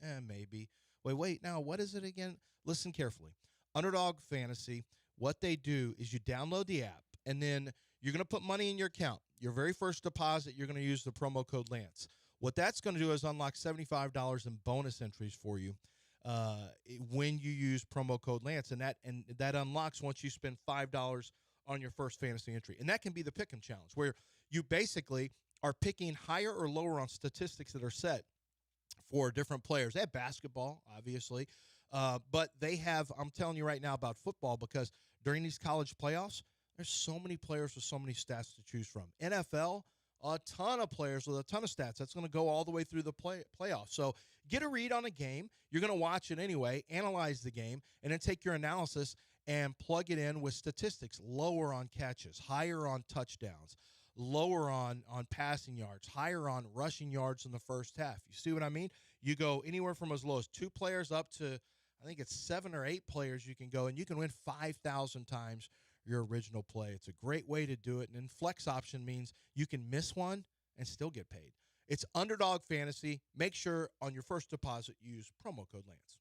Wait, now, what is it again? Listen carefully. Underdog Fantasy, what they do is you download the app, and then you're going to put money in your account. Your very first deposit, you're going to use the promo code Lance. What that's going to do is unlock $75 in bonus entries for you when you use promo code Lance, and that unlocks once you spend $5 on your first fantasy entry. And that can be the pick'em challenge, where you basically are picking higher or lower on statistics that are set for different players. They have basketball, obviously, but they have, I'm telling you right now about football, because during these college playoffs, there's so many players with so many stats to choose from. NFL, a ton of players with a ton of stats. That's going to go all the way through the playoffs. So get a read on a game. You're going to watch it anyway, analyze the game, and then take your analysis and plug it in with statistics. Lower on catches, higher on touchdowns, lower on passing yards, higher on rushing yards in the first half. You see what I mean? You go anywhere from as low as 2 players up to, I think it's 7 or 8 players you can go, and you can win 5,000 times your original play. It's a great way to do it. And then flex option means you can miss one and still get paid. It's Underdog Fantasy. Make sure on your first deposit, use promo code Lance.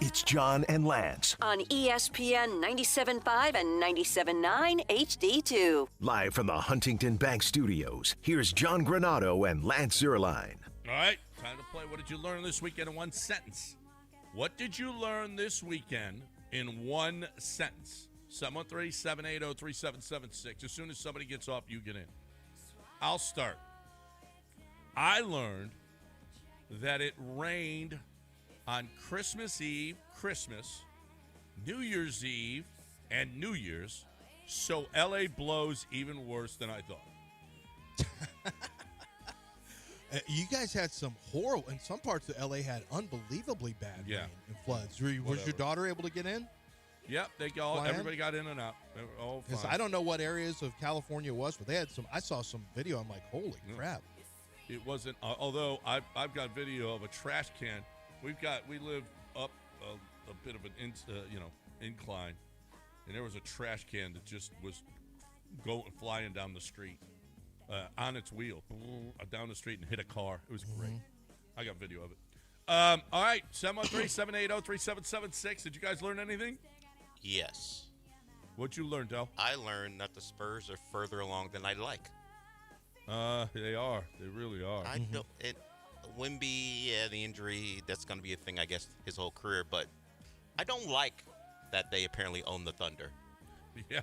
It's John and Lance. On ESPN 97.5 and 97.9 HD2. Live from the Huntington Bank Studios, here's John Granado and Lance Zierlein. All right, time to play. What did you learn this weekend in one sentence? What did you learn this weekend in one sentence? 713-780-3776. As soon as somebody gets off, you get in. I'll start. I learned that it rained on Christmas Eve, Christmas, New Year's Eve, and New Year's, so L.A. blows even worse than I thought. You guys had some horrible, in some parts of L.A. had unbelievably bad rain and floods. Was your daughter able to get in? Yep, everybody got in and out. Oh, fine. I don't know what areas of California it was, but they had some. I saw some video. I'm like, holy crap! It wasn't. Although I've got video of a trash can. We live up a bit of an incline, and there was a trash can that just was flying down the street on its wheel down the street and hit a car. It was great. I got video of it. All right, 713-780-3776. Did you guys learn anything? Yes. What'd you learn, Del? I learned that the Spurs are further along than I'd like. They are. They really are. I don't. Wemby, the injury, that's going to be a thing, I guess, his whole career. But I don't like that they apparently own the Thunder. Yeah.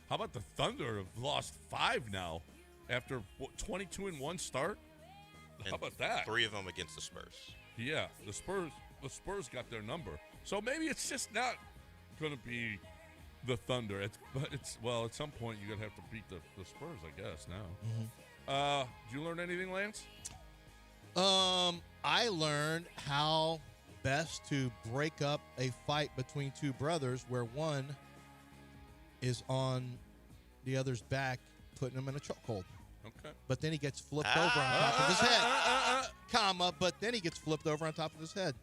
How about the Thunder have lost 5 now after 22-1 start? How about that? 3 of them against the Spurs. Yeah, the Spurs got their number. So maybe it's just not going to be the Thunder. At some point you're going to have to beat the Spurs, I guess, now. Did you learn anything, Lance? I learned how best to break up a fight between two brothers where one is on the other's back, putting him in a chokehold. Okay. But then he gets flipped over on top of his head. But then he gets flipped over on top of his head.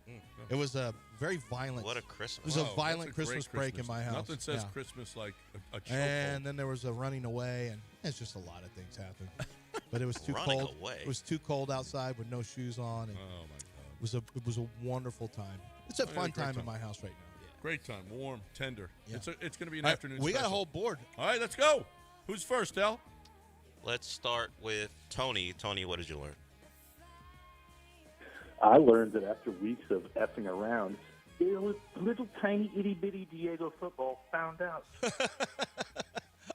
It was a very violent. What a Christmas. It was a violent Christmas break in my house. Nothing says Christmas like a chokehold. And then there was a running away, and it's just a lot of things happened. But it was too cold. Away. It was too cold outside with no shoes on. And oh my God! It was a wonderful time. It's a fun time in my house right now. Yeah. Great time, warm, tender. Yeah. It's going to be an afternoon. We special. got a whole board. All right, let's go. Who's first, Del? Let's start with Tony. Tony, what did you learn? I learned that after weeks of effing around, little tiny itty-bitty Diego football found out.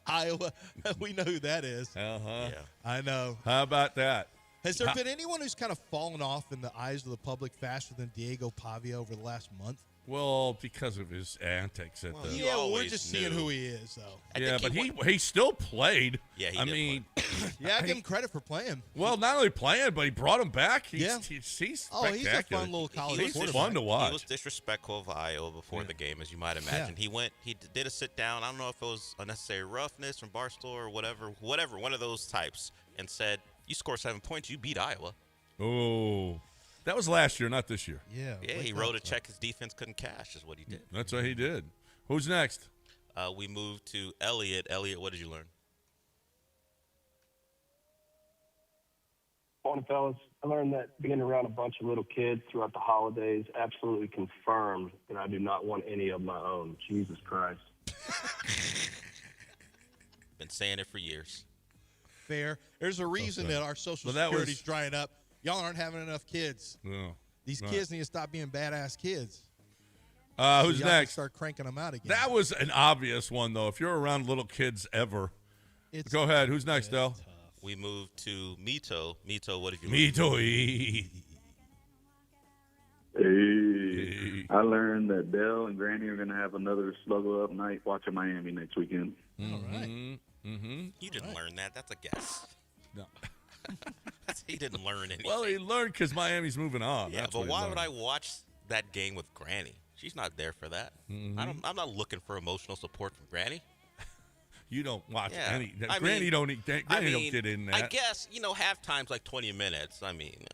Iowa, we know who that is. Yeah. I know. How about that? Has there been anyone who's kind of fallen off in the eyes of the public faster than Diego Pavia over the last month? Well, because of his antics at the. Yeah, we're just seeing who he is, though. Yeah, but he still played. Yeah, he I did mean, yeah, I give him credit for playing. Well, not only playing, but he brought him back. He's he's spectacular. a fun little college quarterback. He's fun to watch. He was disrespectful of Iowa before the game, as you might imagine. Yeah. He did a sit down. I don't know if it was unnecessary roughness from Barstool or whatever, one of those types, and said, "You score 7 points, you beat Iowa." Oh. That was last year, not this year. Yeah, he wrote a check his defense couldn't cash, is what he did. That's what he did. Who's next? We moved to Elliot. Elliot, what did you learn? Morning, fellas. I learned that being around a bunch of little kids throughout the holidays absolutely confirmed that I do not want any of my own. Jesus Christ. Been saying it for years. Fair. There's a reason that our Social Security's drying up. Y'all aren't having enough kids. No. These kids need to stop being badass kids. Who's y'all next? Start cranking them out again. That was an obvious one, though. If you're around little kids ever, go ahead. Who's next, Del? We moved to Mito. Mito, what did you Mito. Hey. I learned that Dell and Granny are going to have another sluggo up night watching Miami next weekend. All right. Mm-hmm. You didn't learn that. That's a guess. No. He didn't learn anything. Well, he learned because Miami's moving on. Yeah, That's but why would I watch that game with Granny? She's not there for that. Mm-hmm. I'm not looking for emotional support from Granny. You don't watch any. I Granny mean, don't get in that. I guess halftime's like 20 minutes. I mean.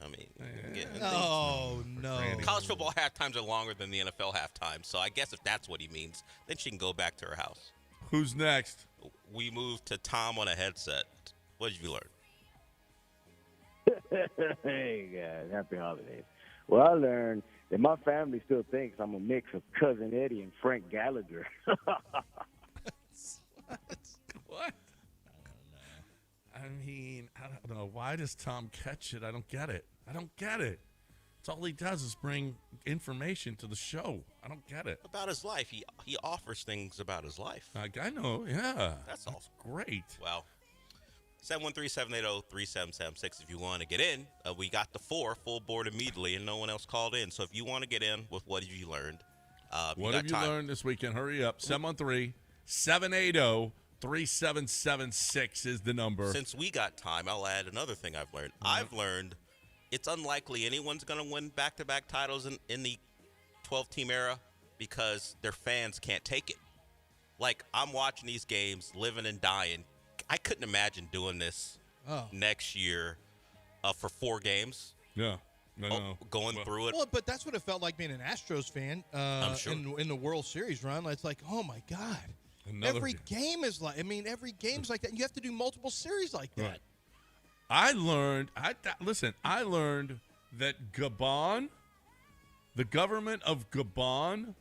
Oh no. College football halftimes are longer than the NFL halftime. So I guess if that's what he means, then she can go back to her house. Who's next? We moved to Tom on a headset. What did you learn? Hey guys, happy holidays. Well, I learned And my family still thinks I'm a mix of Cousin Eddie and Frank Gallagher. What? I mean, I don't know. Why does Tom catch it? I don't get it. It's all he does is bring information to the show. I don't get it. About his life. He offers things about his life. I know, yeah. That's all. Great. Well, 713-780-3776 if you want to get in. We got the 4 full board immediately, and no one else called in. So if you want to get in with what have you learned, what have you learned this weekend? Hurry up. 713-780-3776 is the number. Since we got time, I'll add another thing I've learned. I've learned it's unlikely anyone's going to win back-to-back titles in the 12-team era because their fans can't take it. Like, I'm watching these games, living and dying. I couldn't imagine doing this next year for 4 games. Yeah. No. Going through it. Well, but that's what it felt like being an Astros fan I'm sure. in the World Series run. It's like, oh, my God. Every game's like that. You have to do multiple series like that. Right. I learned that Gabon, the government of Gabon,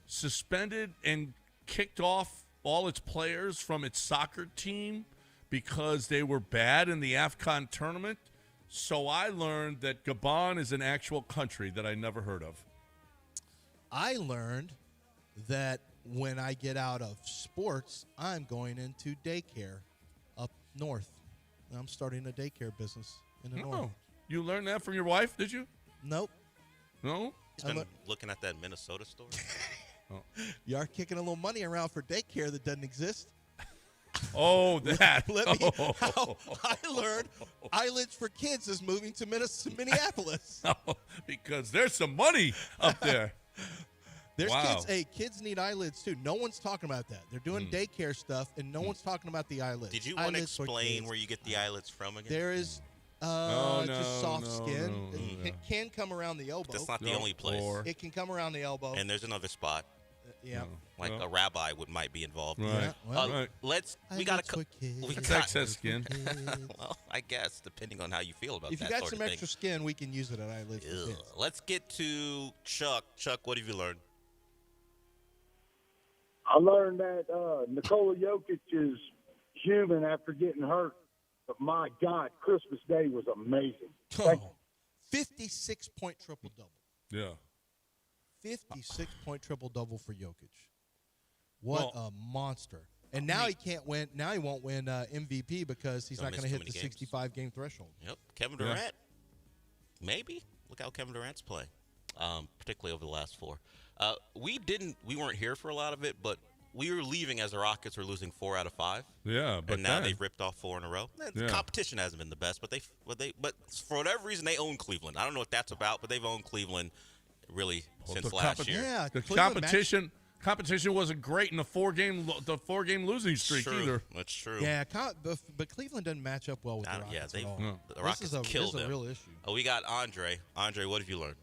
suspended and kicked off all its players from its soccer team because they were bad in the AFCON tournament. So I learned that Gabon is an actual country that I never heard of. I learned that when I get out of sports, I'm going into daycare up north. I'm starting a daycare business in the north. You learned that from your wife, did you? Nope. No? He's been looking at that Minnesota store. You are kicking a little money around for daycare that doesn't exist. Oh, that. I learned Eyelids for Kids is moving to Minneapolis. Because there's some money up there. There's kids. Hey, kids need eyelids too. No one's talking about that. They're doing daycare stuff, and no one's talking about the eyelids. Did you want to explain where you get the eyelids from again? There is just soft skin. It can come around the elbow. That's not the only place. It can come around the elbow. And there's another spot. Yeah. Like a rabbi might be involved. Right. We got excess skin. Well, I guess depending on how you feel about if that you got sort some of extra skin, we can use it at eyelids for kids. Let's get to Chuck. Chuck, what have you learned? I learned that Nikola Jokic is human after getting hurt. But, my God, Christmas Day was amazing. 56-point triple-double. Yeah. 56-point triple-double for Jokic. What a monster. And now he can't win. Now he won't win MVP because he's not going to hit the 65-game threshold. Yep. Kevin Durant, maybe. Look how Kevin Durant's playing, particularly over the last 4. We weren't here for a lot of it, but we were leaving as the Rockets were losing 4 out of 5. Yeah, but and now they've ripped off 4 in a row. The competition hasn't been the best, but for whatever reason they own Cleveland. I don't know what that's about, but they've owned Cleveland really since last year. Yeah, the competition wasn't great in the 4-game losing streak either. That's true. Yeah, but Cleveland doesn't match up well with the Rockets at all. The Rockets killed them. This is a real issue. We got Andre. Andre, what have you learned?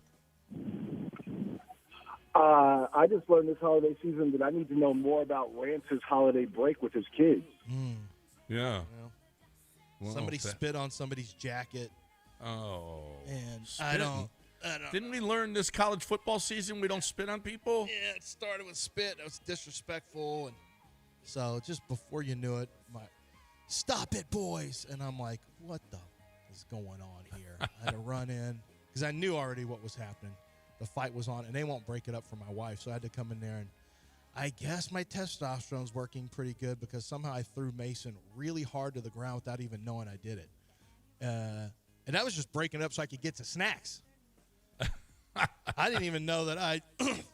I just learned this holiday season that I need to know more about Lance's holiday break with his kids. Yeah. Somebody spit on somebody's jacket. Oh. And spitting. I don't. Didn't we learn this college football season we don't spit on people? Yeah, it started with spit. It was disrespectful. And so just before you knew it, stop it, boys. And I'm like, what the is going on here? I had to run in because I knew already what was happening. The fight was on, and they won't break it up for my wife. So I had to come in there, and I guess my testosterone's working pretty good because somehow I threw Mason really hard to the ground without even knowing I did it. And that was just breaking it up so I could get to snacks. I didn't even know that I'd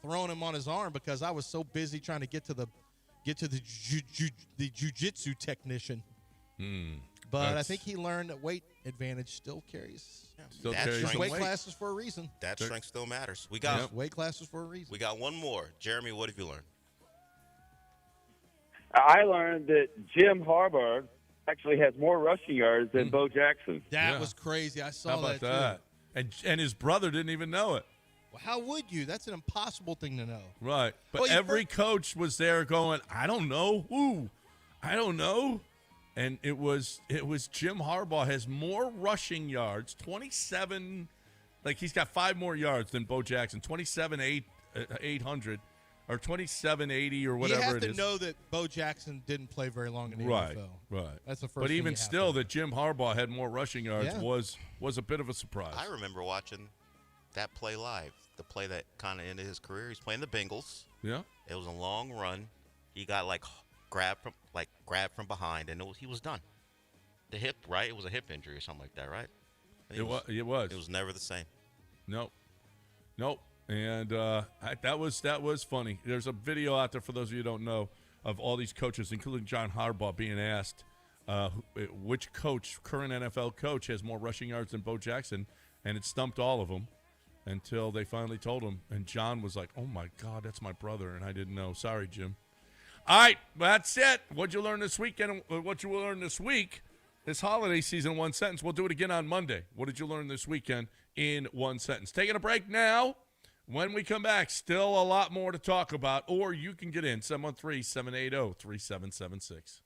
thrown him on his arm because I was so busy trying to get to the jiu-jitsu technician. But I think he learned that weight advantage still carries. Weight classes for a reason. That strength still matters. We got weight classes for a reason. We got one more. Jeremy, what have you learned? I learned that Jim Harbaugh actually has more rushing yards than Bo Jackson. That was crazy. I saw How about that. And his brother didn't even know it. Well, how would you? That's an impossible thing to know. Right. But every coach was there going, I don't know. Ooh, I don't know. And it was Jim Harbaugh has more rushing yards, 27 Like, he's got 5 more yards than Bo Jackson, 27,800 or 2780 or whatever it is. You have to know that Bo Jackson didn't play very long in the NFL. Right. That's the first But thing even you have still, to that Jim Harbaugh had more rushing yards was a bit of a surprise. I remember watching that play live, the play that kind of ended his career. He's playing the Bengals. Yeah. It was a long run. He got grabbed from behind, and he was done. The hip, right? It was a hip injury or something like that, right? It was. It was never the same. Nope. And that was funny. There's a video out there, for those of you who don't know, of all these coaches, including John Harbaugh, being asked which current NFL coach, has more rushing yards than Bo Jackson, and it stumped all of them until they finally told him. And John was like, "Oh, my God, that's my brother," and I didn't know. Sorry, Jim. All right, that's it. What'd you learn this weekend? What you will learn this week, this holiday season, in one sentence. We'll do it again on Monday. What did you learn this weekend in one sentence? Taking a break now. When we come back, still a lot more to talk about, or you can get in 713-780-3776.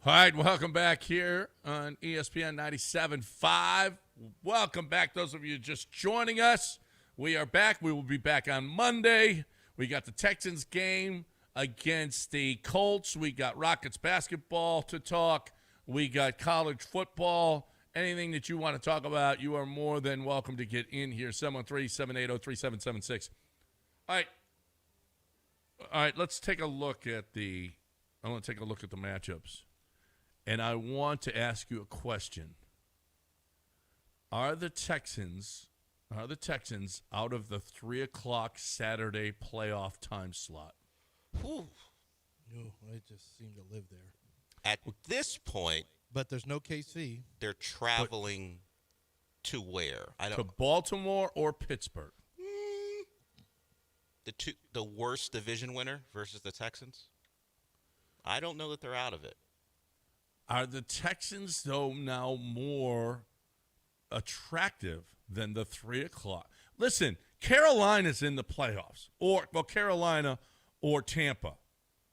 All right, welcome back here on ESPN 97.5. Welcome back, those of you just joining us. We are back. We will be back on Monday. We got the Texans game against the Colts. We got Rockets basketball to talk. We got college football. anything that you want to talk about, you are more than welcome to get in here. 713-780-3776. All right, let's take a look at I want to take a look at the matchups. And I want to ask you a question. Are the Texans out of the 3 o'clock Saturday playoff time slot? Whew. No, they just seem to live there. At this point, but there's no KC. They're traveling to where? To Baltimore or Pittsburgh? The worst division winner versus the Texans? I don't know that they're out of it. Are the Texans, though, now more attractive than the 3 o'clock? Listen, Carolina's in the playoffs. Carolina or Tampa,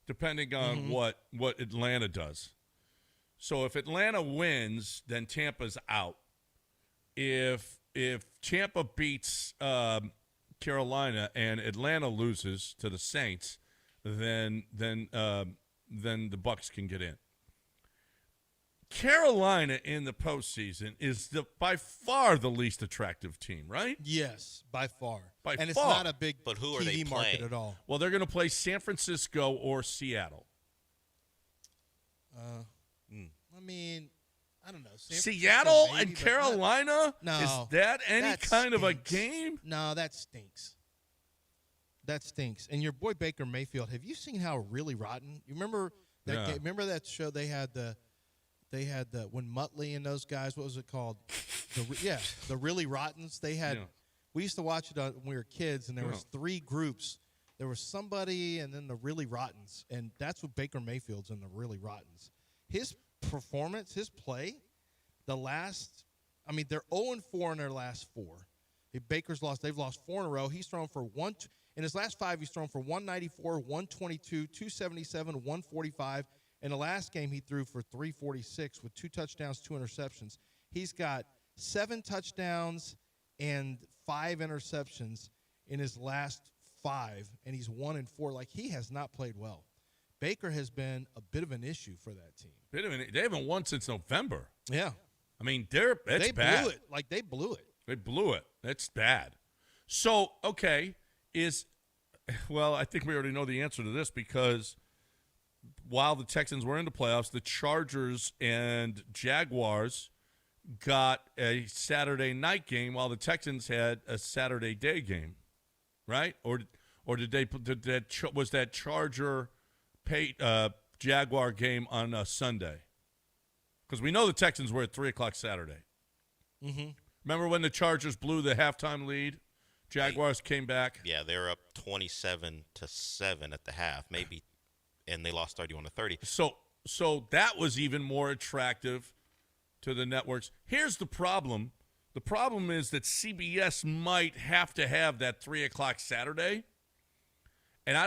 depending on what Atlanta does. So if Atlanta wins, then Tampa's out. If Tampa beats Carolina and Atlanta loses to the Saints, then the Bucks can get in. Carolina in the postseason is by far the least attractive team, right? Yes, by far. It's not a big but who are TV they market playing? at all. Well, they're going to play San Francisco or Seattle. I mean, I don't know. Seattle maybe, and Carolina? No. Is that any kind of a game? No, that stinks. That stinks. And your boy Baker Mayfield, have you seen how really rotten? You remember that game? Remember that show they had when Muttley and those guys, what was it called? The Really Rottens. They had we used to watch it when we were kids, and there was 3 groups. There was somebody and then the Really Rottens, and that's what Baker Mayfield's in, the Really Rottens. His performance, his play, they're 0-4 in their last 4. They've lost 4 in a row. He's thrown for in his last 5, he's thrown for 194, 122, 277, 145. In the last game, he threw for 346 with 2 touchdowns, 2 interceptions. He's got 7 touchdowns and 5 interceptions in his last 5, and he's 1-4. Like, he has not played well. Baker has been a bit of an issue for that team. They haven't won since November. Yeah. I mean, they bad. blew it. Like, they blew it. They blew it. That's bad. So, okay, I think we already know the answer to this, because while the Texans were in the playoffs, the Chargers and Jaguars got a Saturday night game while the Texans had a Saturday day game, right? Or was that Charger Jaguar game on a Sunday? Because we know the Texans were at 3 o'clock Saturday. Mm-hmm. Remember when the Chargers blew the halftime lead? Jaguars came back. Yeah, they were up 27-7 at the half, maybe, and they lost 31-30. So that was even more attractive to the networks. Here's the problem. The problem is that CBS might have to have that 3 o'clock Saturday. And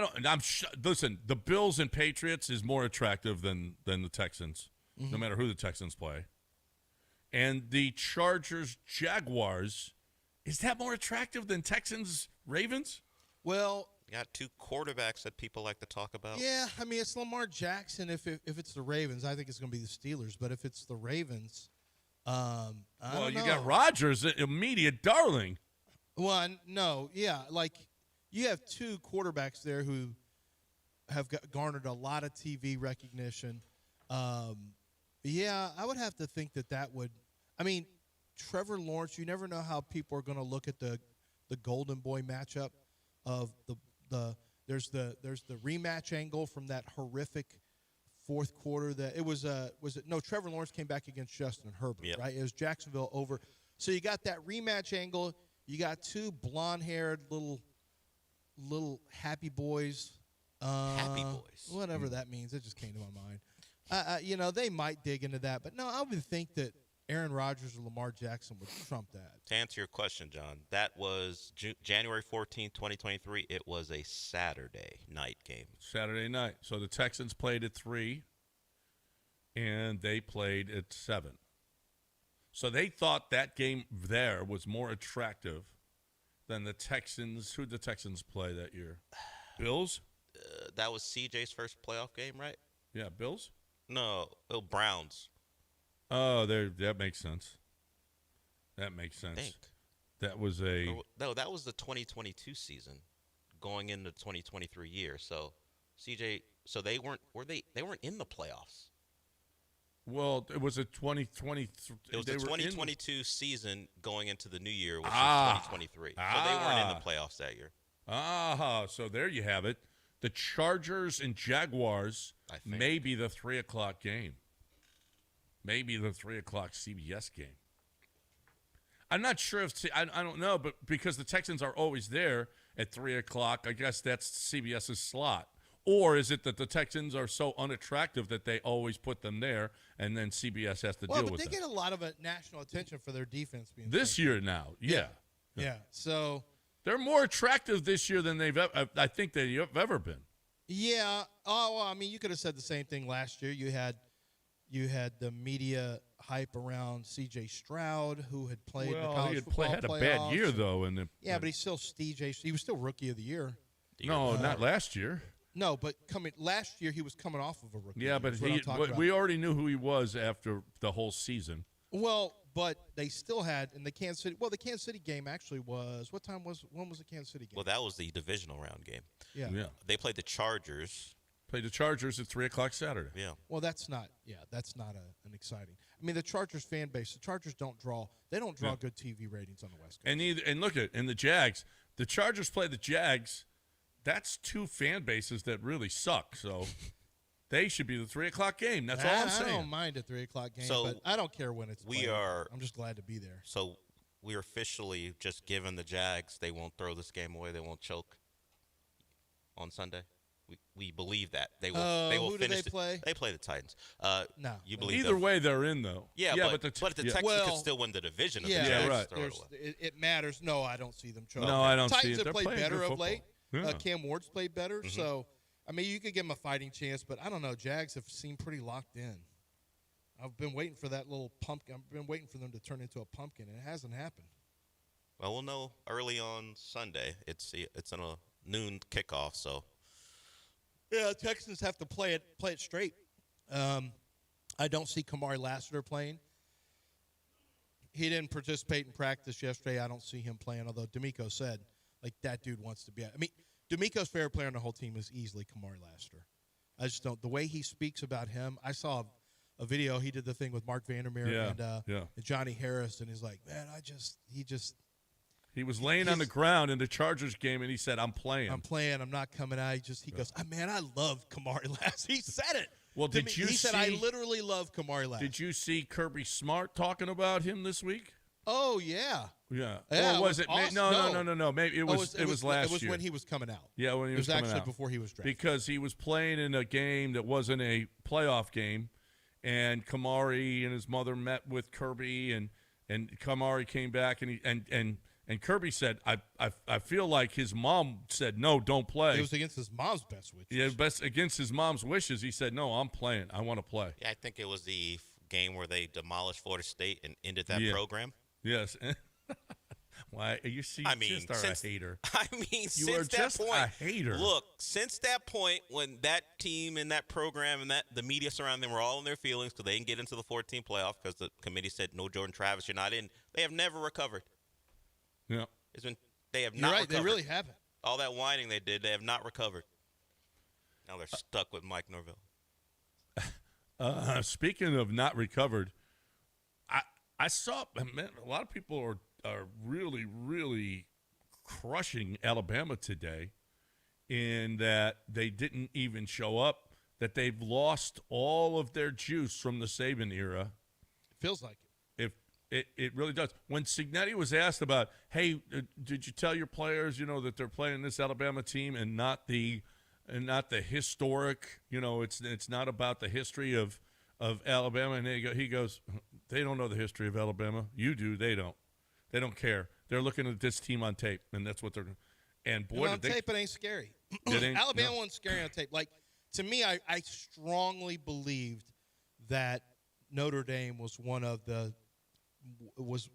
listen, the Bills and Patriots is more attractive than the Texans, no matter who the Texans play. And the Chargers Jaguars, is that more attractive than Texans Ravens? Well, you got 2 quarterbacks that people like to talk about. Yeah, I mean, it's Lamar Jackson. If it's the Ravens, I think it's going to be the Steelers. But if it's the Ravens, I don't know. You got Rodgers, immediate darling. Well, no, yeah, like you have 2 quarterbacks there who have garnered a lot of TV recognition. Yeah, I would have to think that would. I mean, Trevor Lawrence. You never know how people are going to look at the Golden Boy matchup of there's the rematch angle from that horrific fourth quarter that it was Trevor Lawrence came back against Justin Herbert, right? It was Jacksonville over. So you got that rematch angle. You got 2 blonde-haired little happy boys. Happy boys. Whatever that means. It just came to my mind. They might dig into that. But no, I would think that Aaron Rodgers or Lamar Jackson would trump that. To answer your question, John, that was January 14th, 2023. It was a Saturday night game. Saturday night. So the Texans played at 3, and they played at 7. So they thought that game there was more attractive than the Texans. Who did the Texans play that year? Bills? That was CJ's first playoff game, right? Yeah, Bills? No, Browns. Oh, that makes sense. That makes sense. I think. That was a No, that was the 2022 season, going into the 2023 year. So, CJ, so they weren't in the playoffs. Well, it was a 2020. It was the 2022 season going into the new year, which is 2023. So Ah. they weren't in the playoffs that year. So there you have it. The Chargers and Jaguars may be the 3 o'clock game. Maybe the 3 o'clock CBS game. I'm not sure if I don't know, but because the Texans are always there at 3 o'clock, I guess that's CBS's slot. Or is it that the Texans are so unattractive that they always put them there, and then CBS has to deal with them? Well, but they get a lot of national attention for their defense being this year now. Yeah. So they're more attractive this year than I think they've ever been. Yeah. Oh, well, I mean, you could have said the same thing last year. You had the media hype around C.J. Stroud, who had played in the college football had a playoffs. bad year, though. But he's still He was still Rookie of the Year. No, not last year. No, but last year he was coming off of a rookie. Yeah, but we already knew who he was after the whole season. Well, but they still had in the Kansas City. Well, the Kansas City game actually was. When was the Kansas City game? Well, that was the divisional round game. Yeah. They played the Chargers. Played the Chargers at 3 o'clock Saturday. Yeah. Well, that's not an exciting. I mean, the Chargers fan base. The Chargers don't draw good TV ratings on the West Coast. And look at the Jags. The Chargers play the Jags. That's two fan bases that really suck. So they should be the 3 o'clock game. That's all I'm saying. I don't mind a 3 o'clock game, but I don't care when it's played. I'm just glad to be there. So we're officially just giving the Jags they won't throw this game away. They won't choke on Sunday. We believe that they will. They will who finish. Do they play? They play the Titans. No, you believe either way they're in though. Yeah, but the Texans could still win the division. If the Jags right. throw it away. It matters. No, I don't see them choke. No, I don't Titans see it. have They're played better of late. Yeah. Cam Ward's played better, so I mean you could give them a fighting chance, but I don't know. Jags have seemed pretty locked in. I've been waiting for that little pumpkin. I've been waiting for them to turn into a pumpkin, and it hasn't happened. Well, we'll know early on Sunday. It's on a noon kickoff, so. Yeah, Texans have to play it straight. I don't see Kamari Lassiter playing. He didn't participate in practice yesterday. I don't see him playing, although D'Amico said, that dude wants to be. I mean, D'Amico's favorite player on the whole team is easily Kamari Lassiter. I just don't. The way he speaks about him, I saw a video. He did the thing with Mark Vandermeer and Johnny Harris, and he's like, man, He was laying on the ground in the Chargers game, and he said, I'm playing. I'm not coming out. He goes, man, I love Kamari Lassiter. He said it. Well, He said, I literally love Kamari Lassiter. Did you see Kirby Smart talking about him this week? Oh, yeah. Yeah. Yeah, or was it? awesome. No. Maybe it was last year. It was when he was coming out. Yeah, when he was coming out. It was actually before he was drafted. Because he was playing in a game that wasn't a playoff game, and Kamari and his mother met with Kirby, and Kamari came back, and Kirby said, I feel like his mom said, no, don't play. It was against his mom's best wishes. Yeah, against his mom's wishes. He said, no, I'm playing. I want to play. Yeah, I think it was the game where they demolished Florida State and ended that program. Yes. Why? You see, I mean, just are a hater. I mean, you since are that just point, a hater. Look, since that point when that team and that program and the media surrounding them were all in their feelings because they didn't get into the 14 playoff because the committee said, no, Jordan Travis, you're not in, they have never recovered. Yeah. They have You're not right, recovered. they really haven't. All that whining they did, they have not recovered. Now they're stuck with Mike Norvell. Speaking of not recovered, I saw, man, a lot of people are really, really crushing Alabama today in that they didn't even show up, that they've lost all of their juice from the Saban era. It feels like it. It really does. When Cignetti was asked about, hey, did you tell your players, that they're playing this Alabama team and not the historic, it's not about the history of Alabama, and he goes, they don't know the history of Alabama. You do. They don't. They don't care. They're looking at this team on tape, and that's what they're. And boy, on tape it ain't scary. Alabama wasn't scary on tape. Like to me, I strongly believed that Notre Dame was one of the was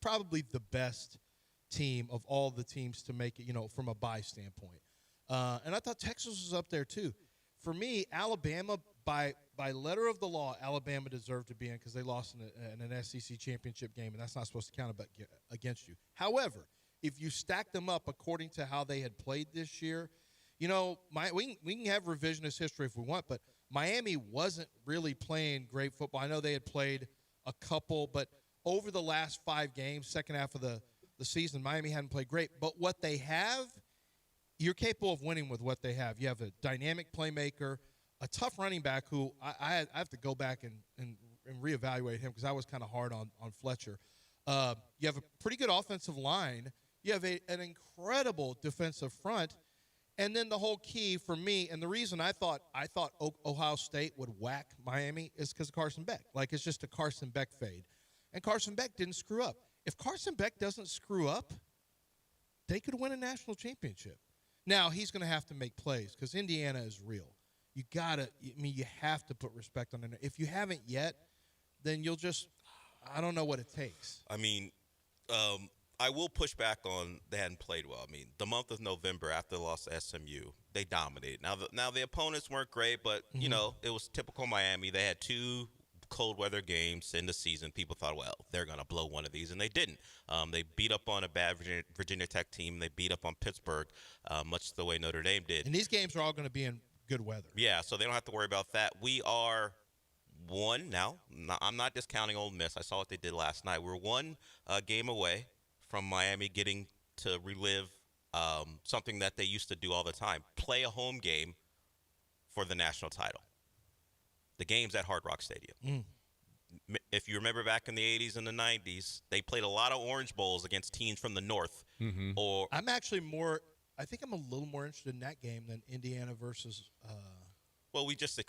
probably the best team of all the teams to make it. From a bye standpoint, and I thought Texas was up there too. For me, Alabama by letter of the law, Alabama deserved to be in because they lost in an SEC championship game, and that's not supposed to count against you. However, if you stack them up according to how they had played this year, we can have revisionist history if we want, but Miami wasn't really playing great football. I know they had played a couple, but over the last 5 games, second half of the season, Miami hadn't played great. But what they have, you're capable of winning with what they have. You have a dynamic playmaker, a tough running back who I have to go back and reevaluate him because I was kind of hard on Fletcher. You have a pretty good offensive line. You have an incredible defensive front. And then the whole key for me, and the reason I thought Ohio State would whack Miami is because of Carson Beck. Like, it's just a Carson Beck fade. And Carson Beck didn't screw up. If Carson Beck doesn't screw up, they could win a national championship. Now, he's going to have to make plays because Indiana is real. You have to put respect on it. If you haven't yet, then you'll just, I don't know what it takes. I mean, I will push back on they hadn't played well. I mean, the month of November after the loss to SMU, they dominated. Now the opponents weren't great, but, it was typical Miami. They had 2 cold weather games in the season. People thought, well, they're going to blow one of these, and they didn't. They beat up on a bad Virginia Tech team. They beat up on Pittsburgh, much the way Notre Dame did. And these games are all going to be in good weather. Yeah, so they don't have to worry about that. We are 1 now. I'm not discounting Ole Miss. I saw what they did last night. We're 1 game away from Miami getting to relive something that they used to do all the time, play a home game for the national title. The game's at Hard Rock Stadium. If you remember back in the 80s and the 90s, they played a lot of Orange Bowls against teams from the North. Or I'm actually I think I'm a little more interested in that game than Indiana versus well, we just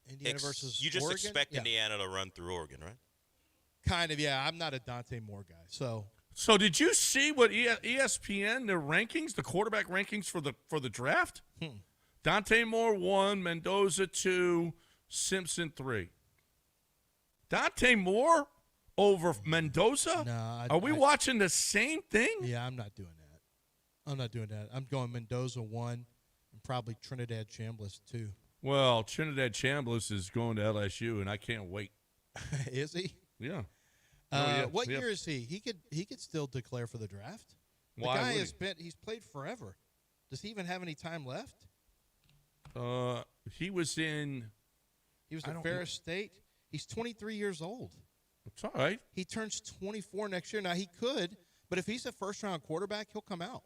Indiana versus you just Oregon? expect Indiana to run through Oregon, right? Kind of, yeah. I'm not a Dante Moore guy, so. So did you see what ESPN, their rankings, the quarterback rankings for the draft? Dante Moore 1, Mendoza 2, Simpson 3. Dante Moore over Mendoza? No. Are we watching the same thing? Yeah, I'm not doing that. I'm going Mendoza 1 and probably Trinidad Chambliss 2. Well, Trinidad Chambliss is going to LSU, and I can't wait. Is he? Yeah. What year is he? He could still declare for the draft. The guy he's played forever. Does he even have any time left? He was at Ferris State. He's 23 years old. It's all right. He turns 24 next year. Now he could, but if he's a first-round quarterback, he'll come out.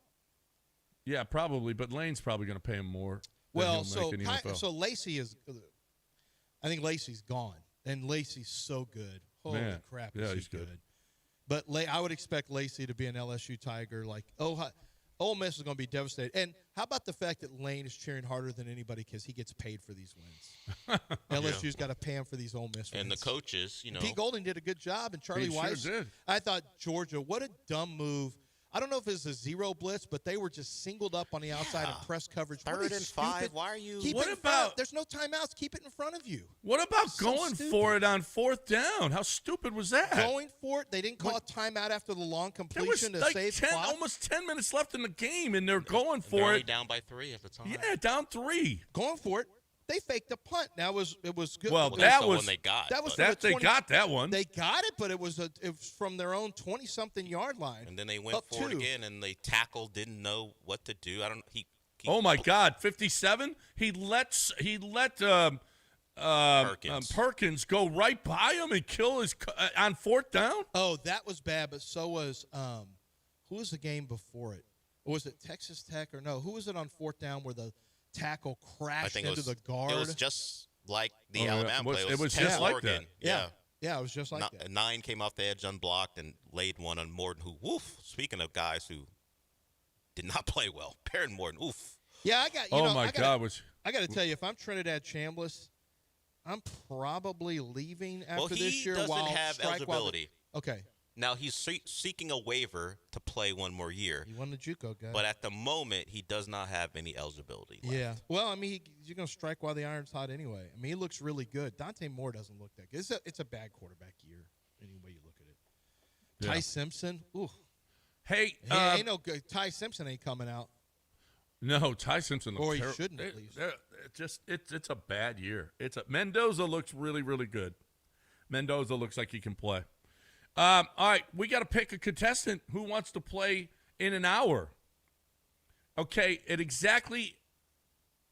Yeah, probably, but Lane's probably going to pay him more. Well, so Lacey is. I think Lacey's gone, and Lacey's so good. Holy crap, he's good. But I would expect Lacey to be an LSU Tiger. Like, Ole Miss is going to be devastated. And how about the fact that Lane is cheering harder than anybody because he gets paid for these wins? LSU's got to pay him for these Ole Miss wins. And the coaches, Pete Golding did a good job, and Charlie Weiss. Sure did. I thought Georgia, what a dumb move. I don't know if it was a zero blitz, but they were just singled up on the outside in press coverage. 3rd and 5. Why are you? There's no timeouts. Keep it in front of you. What about going for it on 4th down? How stupid was that? Going for it. They didn't call a timeout after the long completion to save clock. Almost 10 minutes left in the game, and they're going for it. Down by 3 at the time. Yeah, down 3. Going for it. They faked a punt. It was good. Well, that's the one they got. They got that one. They got it, but it was from their own 20-something yard line. And then they went for it again, and they tackled, didn't know what to do. Oh my God, 57. He let Perkins go right by him and kill his on 4th down. Oh, that was bad. But so was who was the game before it? Or was it Texas Tech or no? Who was it on 4th down where the tackle crashed into the guard? It was just like the Alabama play. It was just like Oregon. that. Yeah, it was just like that. 9 came off the edge unblocked and laid one on Morton, who, speaking of guys who did not play well, Perrin Morton, Yeah, I got. I got to tell you, if I'm Trinidad Chambliss, I'm probably leaving after this year. He doesn't have eligibility. Okay. Now, he's seeking a waiver to play one more year. He won the JUCO guy. But at the moment, he does not have any eligibility left. Yeah. Well, I mean, you're going to strike while the iron's hot anyway. I mean, he looks really good. Dante Moore doesn't look that good. It's a bad quarterback year any way you look at it. Ty Simpson, ooh. Hey. Ain't no good. Ty Simpson ain't coming out. No, Ty Simpson looks Or he terrible. shouldn't at least. It's a bad year. Mendoza looks really, really good. Mendoza looks like he can play. All right, we got to pick a contestant who wants to play in an hour. Okay, at exactly,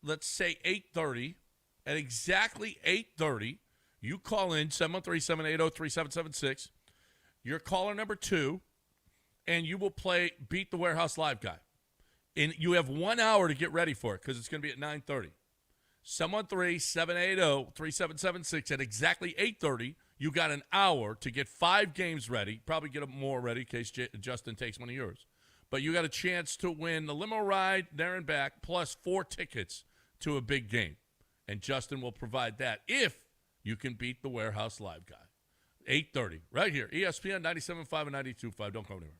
let's say 8:30. At exactly 8:30, you call in 713-780-3776. You're caller number 2, and you will play Beat the Warehouse Live Guy. And you have 1 hour to get ready for it because it's going to be at 9:30. 713-780-3776. At exactly 8:30, you got an hour to get 5 games ready. Probably get more ready in case Justin takes one of yours. But you got a chance to win the limo ride there and back plus 4 tickets to a big game. And Justin will provide that if you can beat the Warehouse Live Guy. 8:30, right here. ESPN 97.5 and 92.5. Don't go anywhere.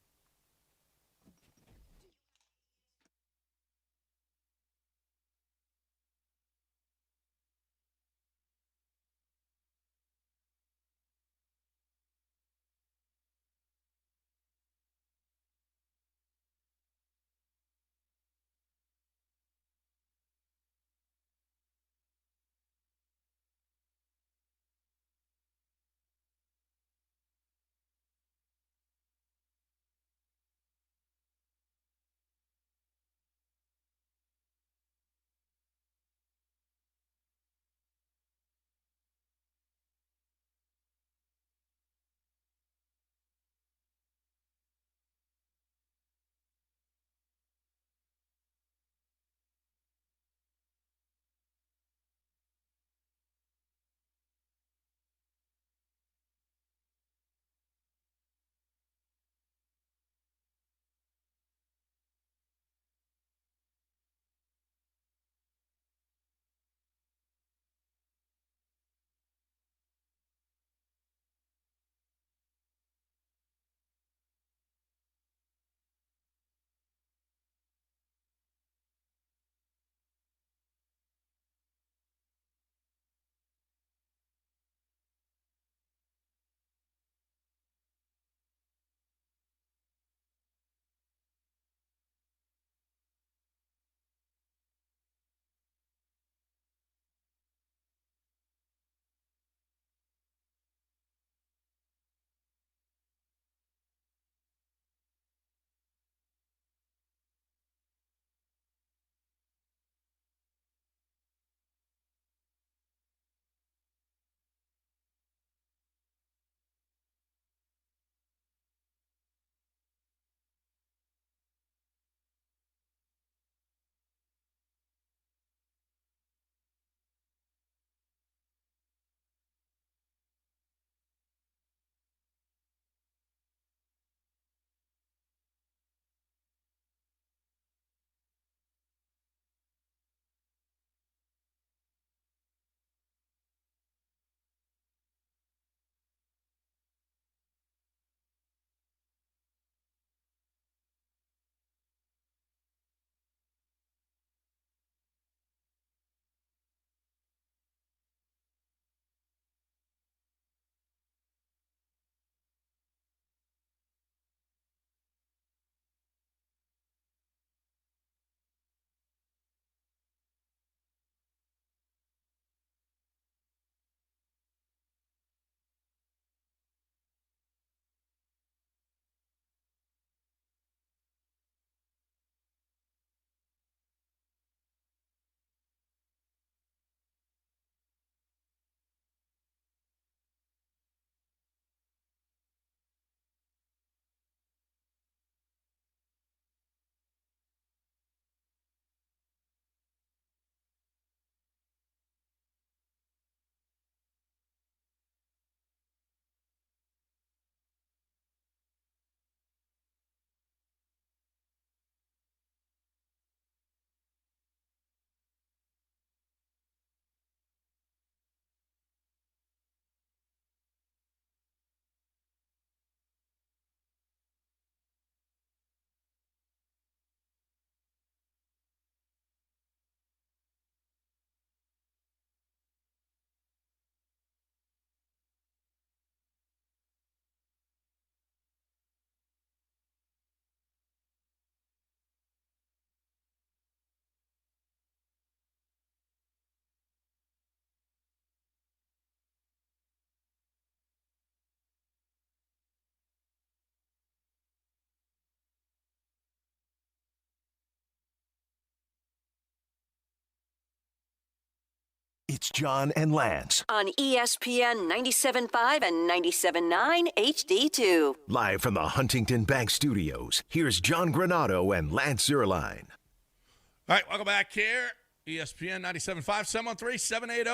It's John and Lance. On ESPN 97.5 and 97.9 HD2. Live from the Huntington Bank Studios, here's John Granado and Lance Zierlein. All right, welcome back here. ESPN 97.5,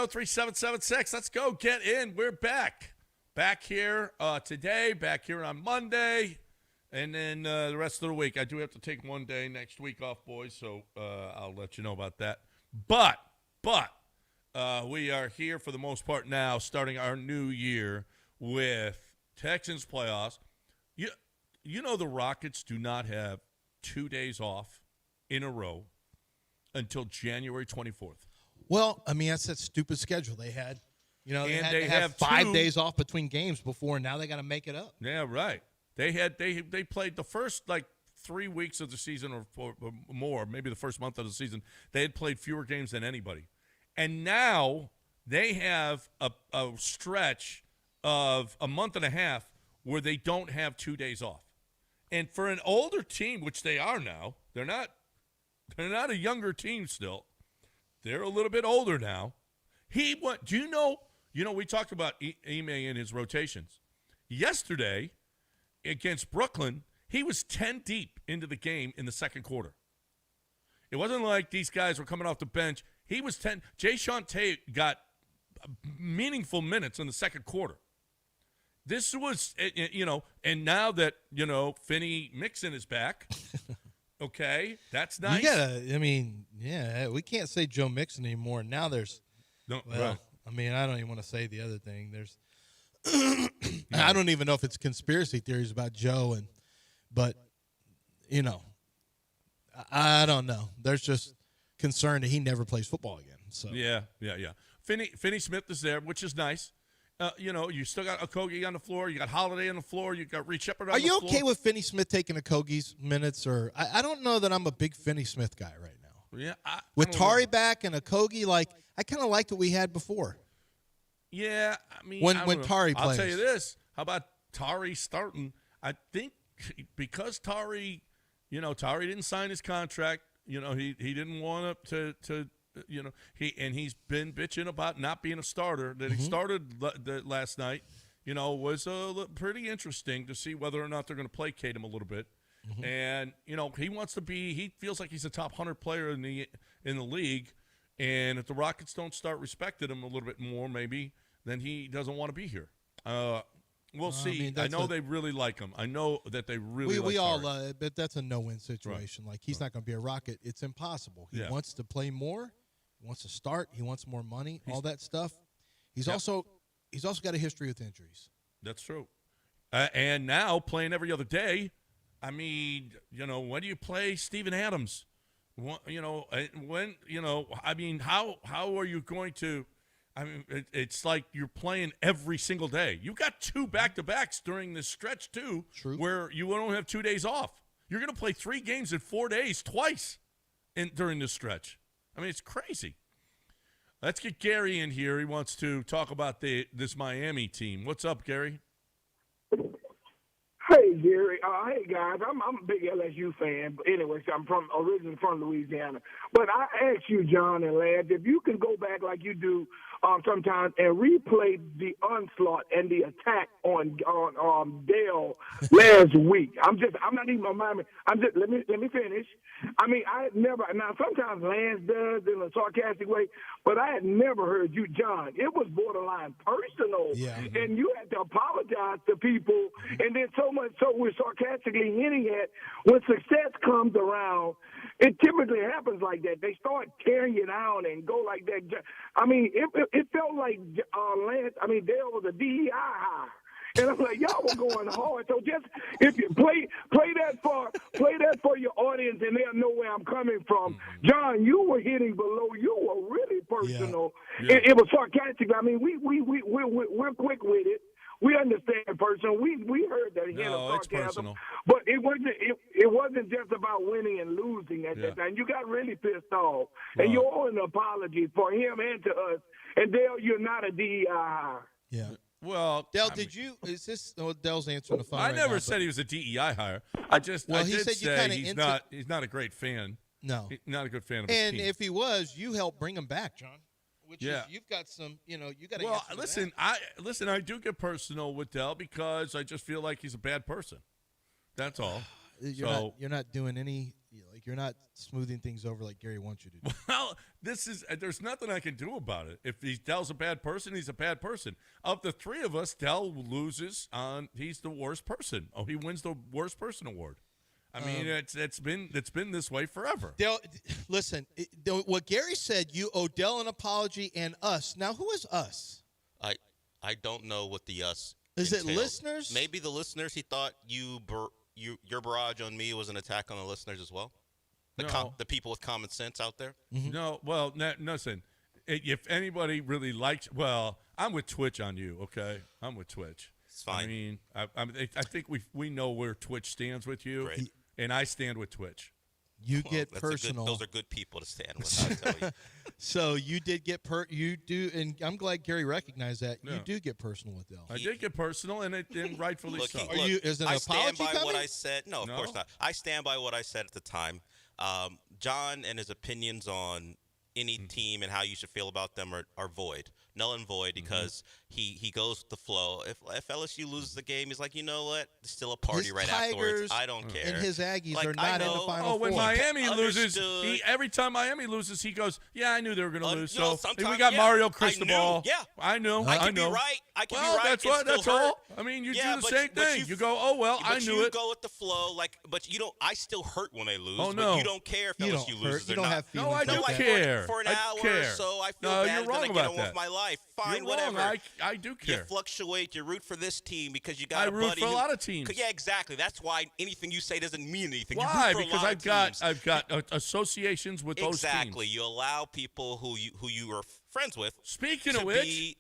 713-780-3776. Let's go get in. We're back. Back here today, back here on Monday, and then the rest of the week. I do have to take one day next week off, boys, so I'll let you know about that. But we are here for the most part now, starting our new year with Texans playoffs. You know the Rockets do not have 2 days off in a row until January 24th. Well, I mean, that's that stupid schedule they had. You know, they have 5 days off between games before, and now they got to make it up. Yeah, right. They played the first, 3 weeks of the season or more, maybe the first month of the season. They had played fewer games than anybody. And now they have a stretch of a month and a half where they don't have 2 days off. And for an older team, which they are now, they're not a younger team still. They're a little bit older now. Do you know, we talked about Ime in his rotations. Yesterday against Brooklyn, he was 10 deep into the game in the second quarter. It wasn't like these guys were coming off the bench. He was 10. Jayshawn Tate got meaningful minutes in the second quarter. This was, and now that, Finney Mixon is back, okay, that's nice. We can't say Joe Mixon anymore. Now there's, right. I mean, I don't even want to say the other thing. There's, I don't even know if it's conspiracy theories about Joe, but I don't know. There's just concern that he never plays football again. So yeah. Finney Smith is there, which is nice. You still got Okogie on the floor. You got Holiday on the floor. You got Reed Shepard on the floor. Are you okay with Finney Smith taking Okogie's minutes? Or I don't know that I'm a big Finney Smith guy right now. Yeah, with Tari back and Okogie, I kind of liked what we had before. Yeah, I mean, when Tari plays. I'll tell you this. How about Tari starting? I think because Tari didn't sign his contract. He didn't want to he's been bitching about not being a starter. That he started last night, was pretty interesting to see whether or not they're going to placate him a little bit. Mm-hmm. And he feels like he's a top 100 player in the league. And if the Rockets don't start respecting him a little bit more, maybe, then he doesn't want to be here. We'll see. I know they really like him. I know that they really like him. We all, but that's a no-win situation. Right. He's not going to be a Rocket. It's impossible. He wants to play more. He wants to start. He wants more money. All that stuff. He's also got a history with injuries. That's true. And now playing every other day. I mean, when do you play Steven Adams? How are you going to? I mean, it's like you're playing every single day. You got 2 back-to-backs during this stretch too, where you don't have 2 days off. You're going to play 3 games in 4 days twice during this stretch. I mean, it's crazy. Let's get Gary in here. He wants to talk about this Miami team. What's up, Gary? Hey, Gary. Hey, guys. I'm a big LSU fan. But anyway, so I'm originally from Louisiana. But I ask you, John and Lance, if you can go back like you do sometimes and replay the onslaught and the attack on Dale last week. I'm not even reminding. Let me finish. I mean, I had never. Now sometimes Lance does in a sarcastic way, but I had never heard you, John. It was borderline personal, and you had to apologize to people, and then so much so we're sarcastically hinting at when success comes around. It typically happens like that. They start tearing you down and go like that. I mean, it felt like Dale was a DEI hire. And I'm like, y'all were going hard. So just if you play that for your audience, and they'll know where I'm coming from. John, you were hitting below. You were really personal. Yeah. It was sarcastic. I mean, we're quick with it. We understand personal. We heard that hint of sarcasm, but it wasn't just about winning and losing at that time. You got really pissed off, and you owe an apology for him and to us. And Dale, you're not a DEI hire. Yeah. Well, Dale, is this Dale's answering the phone? I never said he was a DEI hire. I did say he's not a great fan. No, not a good fan of his team. And if he was, you helped bring him back, John. which is you've got some, you got to. Well, listen, I do get personal with Dell because I just feel like he's a bad person. That's all. You're not doing any, you're not smoothing things over like Gary wants you to do. Well, there's nothing I can do about it. If Dell's a bad person, he's a bad person. Of the three of us, Dell loses he's the worst person. Oh, he wins the worst person award. I mean, it's been this way forever. Dell, listen, what Gary said, you owe Dell an apology and us. Now, who is us? I don't know what the us is. Entailed. It listeners? Maybe the listeners. He thought your barrage on me was an attack on the listeners as well. The people with common sense out there. Mm-hmm. No, well, listen. If anybody really likes, I'm with Twitch on you. Okay, I'm with Twitch. It's fine. I mean, I think we know where Twitch stands with you. Great. And I stand with Twitch. You get personal. Those are good people to stand with, I tell you. So you did get you do, and I'm glad Gary recognized that. Yeah. You do get personal with Dell. I did get personal, and rightfully so. Is an I apology stand by coming? what I said. No, of course not. I stand by what I said at the time. John and his opinions on any team and how you should feel about them are void. Null and void because he goes with the flow. If LSU loses the game, he's like, you know what? It's still a party his right Tigers afterwards. I don't care. And his Aggies are not in the Final Four. When Miami loses, every time Miami loses, he goes, yeah, I knew they were going to lose. So we got Mario Cristobal. I knew. I can be right. I can be right. That's all. I mean, you do the same thing. You go, oh, well, I knew it. You go with the flow, but you don't. I still hurt when they lose. Oh, no. But you don't care if LSU loses or not. Have no, I do care. For an hour or so, I feel bad that I get on with my life. Fine, whatever. I do care. You fluctuate. You root for this team because you got a buddy. I root for a lot of teams. Yeah, exactly. That's why anything you say doesn't mean anything. Why? Because I've got associations with those teams. Exactly. You allow people who you are friends with. Speaking of which,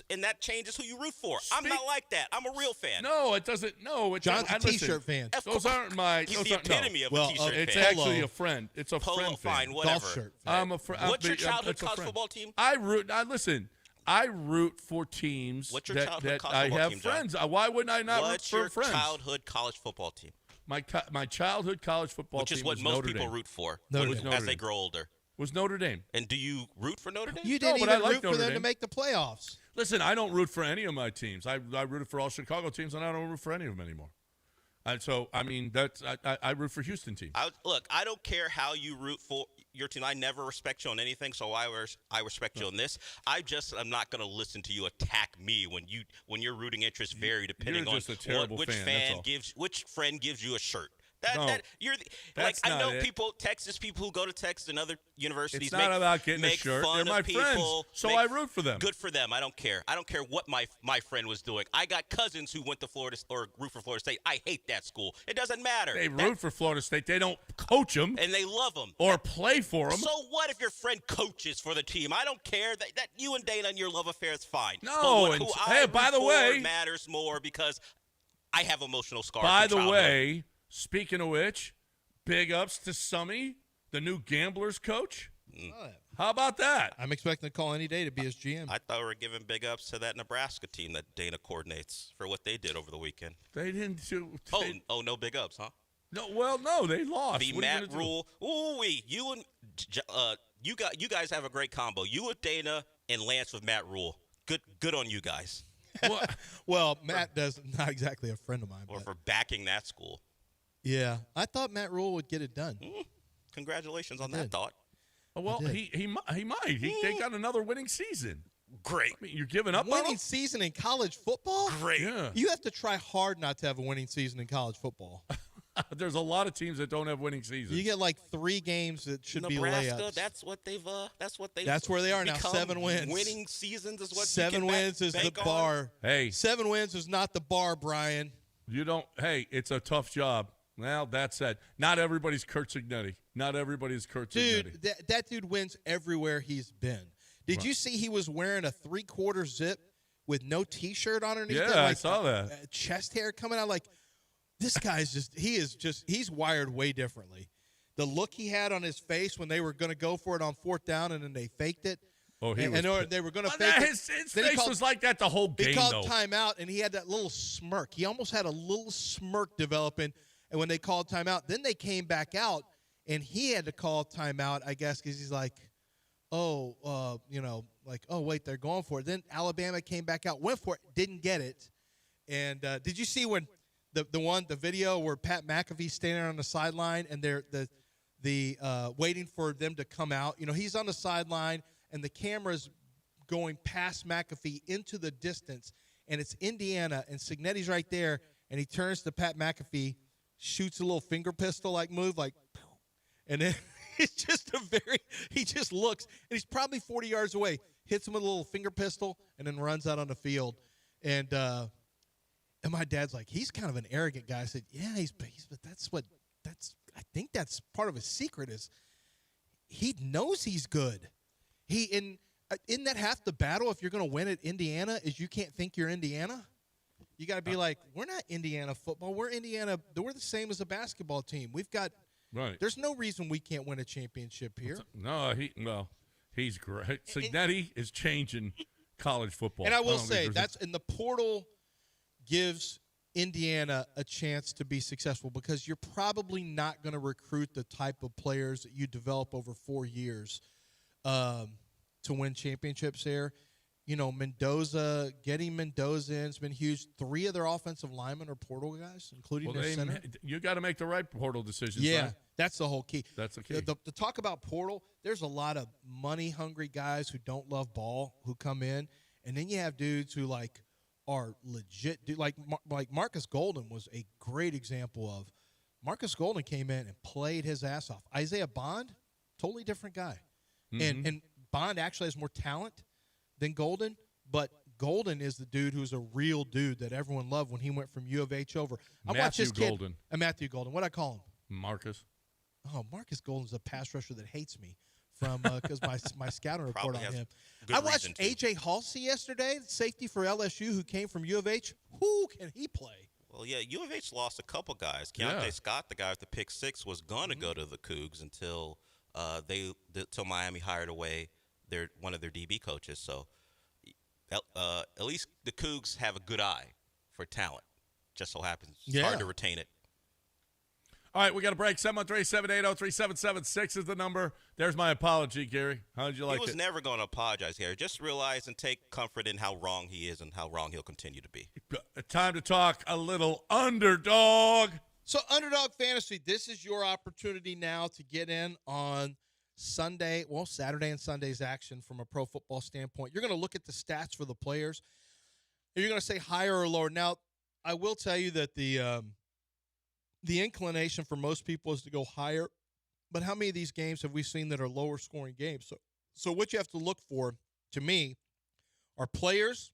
and that changes who you root for. I'm not like that. I'm a real fan. No, it doesn't. No, it John's a T-shirt fan. Those aren't my. He's the epitome of a T-shirt fan. It's actually a friend. It's a friend fan. Fine, whatever. Golf shirt fan. I'm a friend. What's your childhood college football team? Listen. I root for teams What's your childhood that I have team, friends. Why wouldn't I not root for friends? What's your childhood college football team? My childhood college football team Which is what most people root for as they grow older. Was Notre Dame. And do you root for Notre Dame? You didn't even root for them to make the playoffs. Listen, I don't root for any of my teams. I rooted for all Chicago teams, and I don't root for any of them anymore. And so, I mean, I root for Houston teams. Look, I don't care how you root for your team. I never respect you on anything, so I respect you on this. I'm not going to listen to you attack me when your rooting interests vary depending on which friend gives you a shirt. I know people, Texas people who go to Texas and other universities. It's not about getting a shirt. They're my friends, so I root for them. Good for them. I don't care. I don't care what my friend was doing. I got cousins who went to Florida or root for Florida State. I hate that school. It doesn't matter. They root for Florida State. They don't coach them, and they love them or play for them. So what if your friend coaches for the team? I don't care. That you and Dana and your love affair is fine. No, by the way, matters more because I have emotional scars. By the way. Speaking of which, big ups to Summy, the new Gamblers coach. How about that? I'm expecting to call any day to be his GM. I thought we were giving big ups to that Nebraska team that Dana coordinates for what they did over the weekend. They didn't do. No big ups, huh? No, they lost. The Matt Rule. You guys have a great combo. You with Dana and Lance with Matt Rule. Good on you guys. Well, Matt does not exactly a friend of mine. Or for backing that school. Yeah, I thought Matt Rule would get it done. Congratulations on that thought. Well, he might. They got another winning season. Great. I mean, you're giving up on winning season in college football? Great. Yeah. You have to try hard not to have a winning season in college football. There's a lot of teams that don't have winning seasons. You get like 3 games that should Nebraska, be layups. That's where they are now. 7 wins. Winning seasons is what 7 wins is the bar. Hey, 7 wins is not the bar, Brian. You don't. Hey, it's a tough job. Well, that said, not everybody's Kurt Cignetti. Not everybody's Kurt Cignetti. Dude, that dude wins everywhere he's been. Did you see he was wearing a 3/4 zip with no T-shirt underneath? Yeah, I saw that. Chest hair coming out. Like, this guy's he's wired way differently. The look he had on his face when they were going to go for it on 4th down and then they faked it. Oh, they were going to fake it. His face was like that the whole game, He called timeout, and he had that little smirk. He almost had a little smirk developing. And when they called timeout, then they came back out, and he had to call timeout, I guess, because he's like, like, oh, wait, they're going for it. Then Alabama came back out, went for it, didn't get it. And did you see when the video where Pat McAfee's standing on the sideline and they're waiting for them to come out? He's on the sideline and the camera's going past McAfee into the distance, and it's Indiana, and Signetti's right there, and he turns to Pat McAfee, shoots a little finger pistol-like move, like, and then it's just he just looks, and he's probably 40 yards away, hits him with a little finger pistol, and then runs out on the field. And my dad's like, he's kind of an arrogant guy. I said, yeah, but I think that's part of his secret is he knows he's good. Isn't that half the battle if you're going to win at Indiana is you can't think you're Indiana? You got to be like, we're not Indiana football. We're Indiana. We're the same as a basketball team. We've got right. There's no reason we can't win a championship here. No, he's great. Signetti is changing college football. And I will say and the portal gives Indiana a chance to be successful because you're probably not going to recruit the type of players that you develop over 4 years to win championships there. Mendoza, getting Mendoza in has been huge. 3 of their offensive linemen are portal guys, including their center. You got to make the right portal decisions. Yeah, right? That's the whole key. That's the key. To talk about portal, there's a lot of money-hungry guys who don't love ball who come in, and then you have dudes who are legit. Like Marcus Golden was a great example of. Marcus Golden came in and played his ass off. Isaiah Bond, totally different guy, and Bond actually has more talent than Golden, but Golden is the dude who's a real dude that everyone loved when he went from U of H over. I watched this kid, Matthew Golden. What'd I call him? Marcus. Oh, Marcus Golden's a pass rusher that hates me from because my scouting report on him. I watched A.J. Halsey yesterday, safety for LSU, who came from U of H. Who can he play? Well, yeah, U of H lost a couple guys. Keontae Scott, the guy with the pick 6, was going to go to the Cougs until Miami hired away one of their DB coaches. So at least the Cougs have a good eye for talent. Just so happens it's hard to retain it. All right, we got a break. 713-780-3776 is the number. There's my apology, Gary. How did you like it? He was never going to apologize, Gary. Just realize and take comfort in how wrong he is and how wrong he'll continue to be. Time to talk a little underdog. So, Underdog Fantasy, this is your opportunity now to get in on Saturday and Sunday's action from a pro football standpoint. You're going to look at the stats for the players. And you're going to say higher or lower. Now, I will tell you that the inclination for most people is to go higher, but how many of these games have we seen that are lower scoring games? So what you have to look for, to me, are players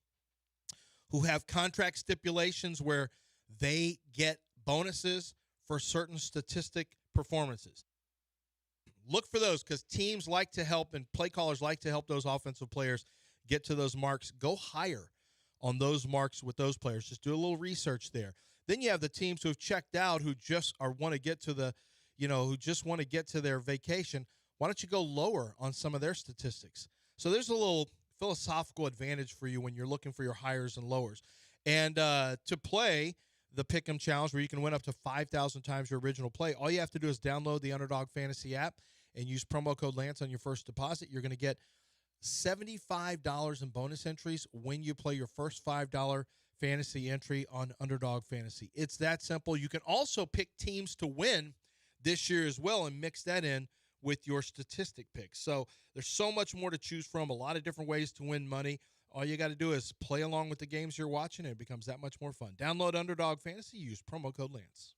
who have contract stipulations where they get bonuses for certain statistic performances. Look for those because teams like to help and play callers like to help those offensive players get to those marks. Go higher on those marks with those players. Just do a little research there. Then you have the teams who have checked out who just want to get to who just want to get to their vacation. Why don't you go lower on some of their statistics? So there's a little philosophical advantage for you when you're looking for your higher and lowers. And to play the Pick'em Challenge where you can win up to 5,000 times your original play, all you have to do is download the Underdog Fantasy app and use promo code Lance on your first deposit. You're going to get $75 in bonus entries when you play your first $5 fantasy entry on Underdog Fantasy. It's that simple. You can also pick teams to win this year as well and mix that in with your statistic picks. So there's so much more to choose from, a lot of different ways to win money. All you got to do is play along with the games you're watching, and it becomes that much more fun. Download Underdog Fantasy. Use promo code Lance.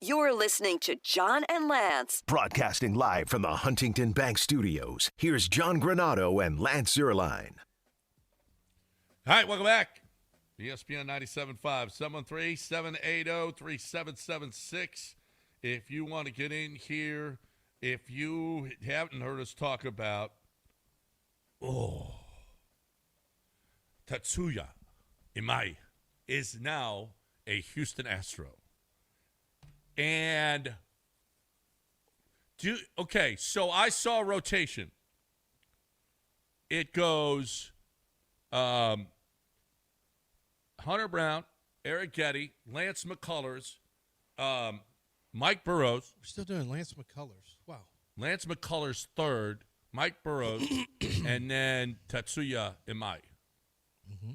You're listening to John and Lance. Broadcasting live from the Huntington Bank Studios, here's John Granado and Lance Zierlein. All right, welcome back. ESPN 97.5, 713-780-3776. If you want to get in here, if you haven't heard us talk about, Tatsuya Imai is now a Houston Astro. And, so I saw rotation. It goes Hunter Brown, Eric Getty, Lance McCullers, Mike Burrows. We're still doing Lance McCullers. Wow. Lance McCullers third, Mike Burrows, and then Tatsuya Imai. Mm-hmm.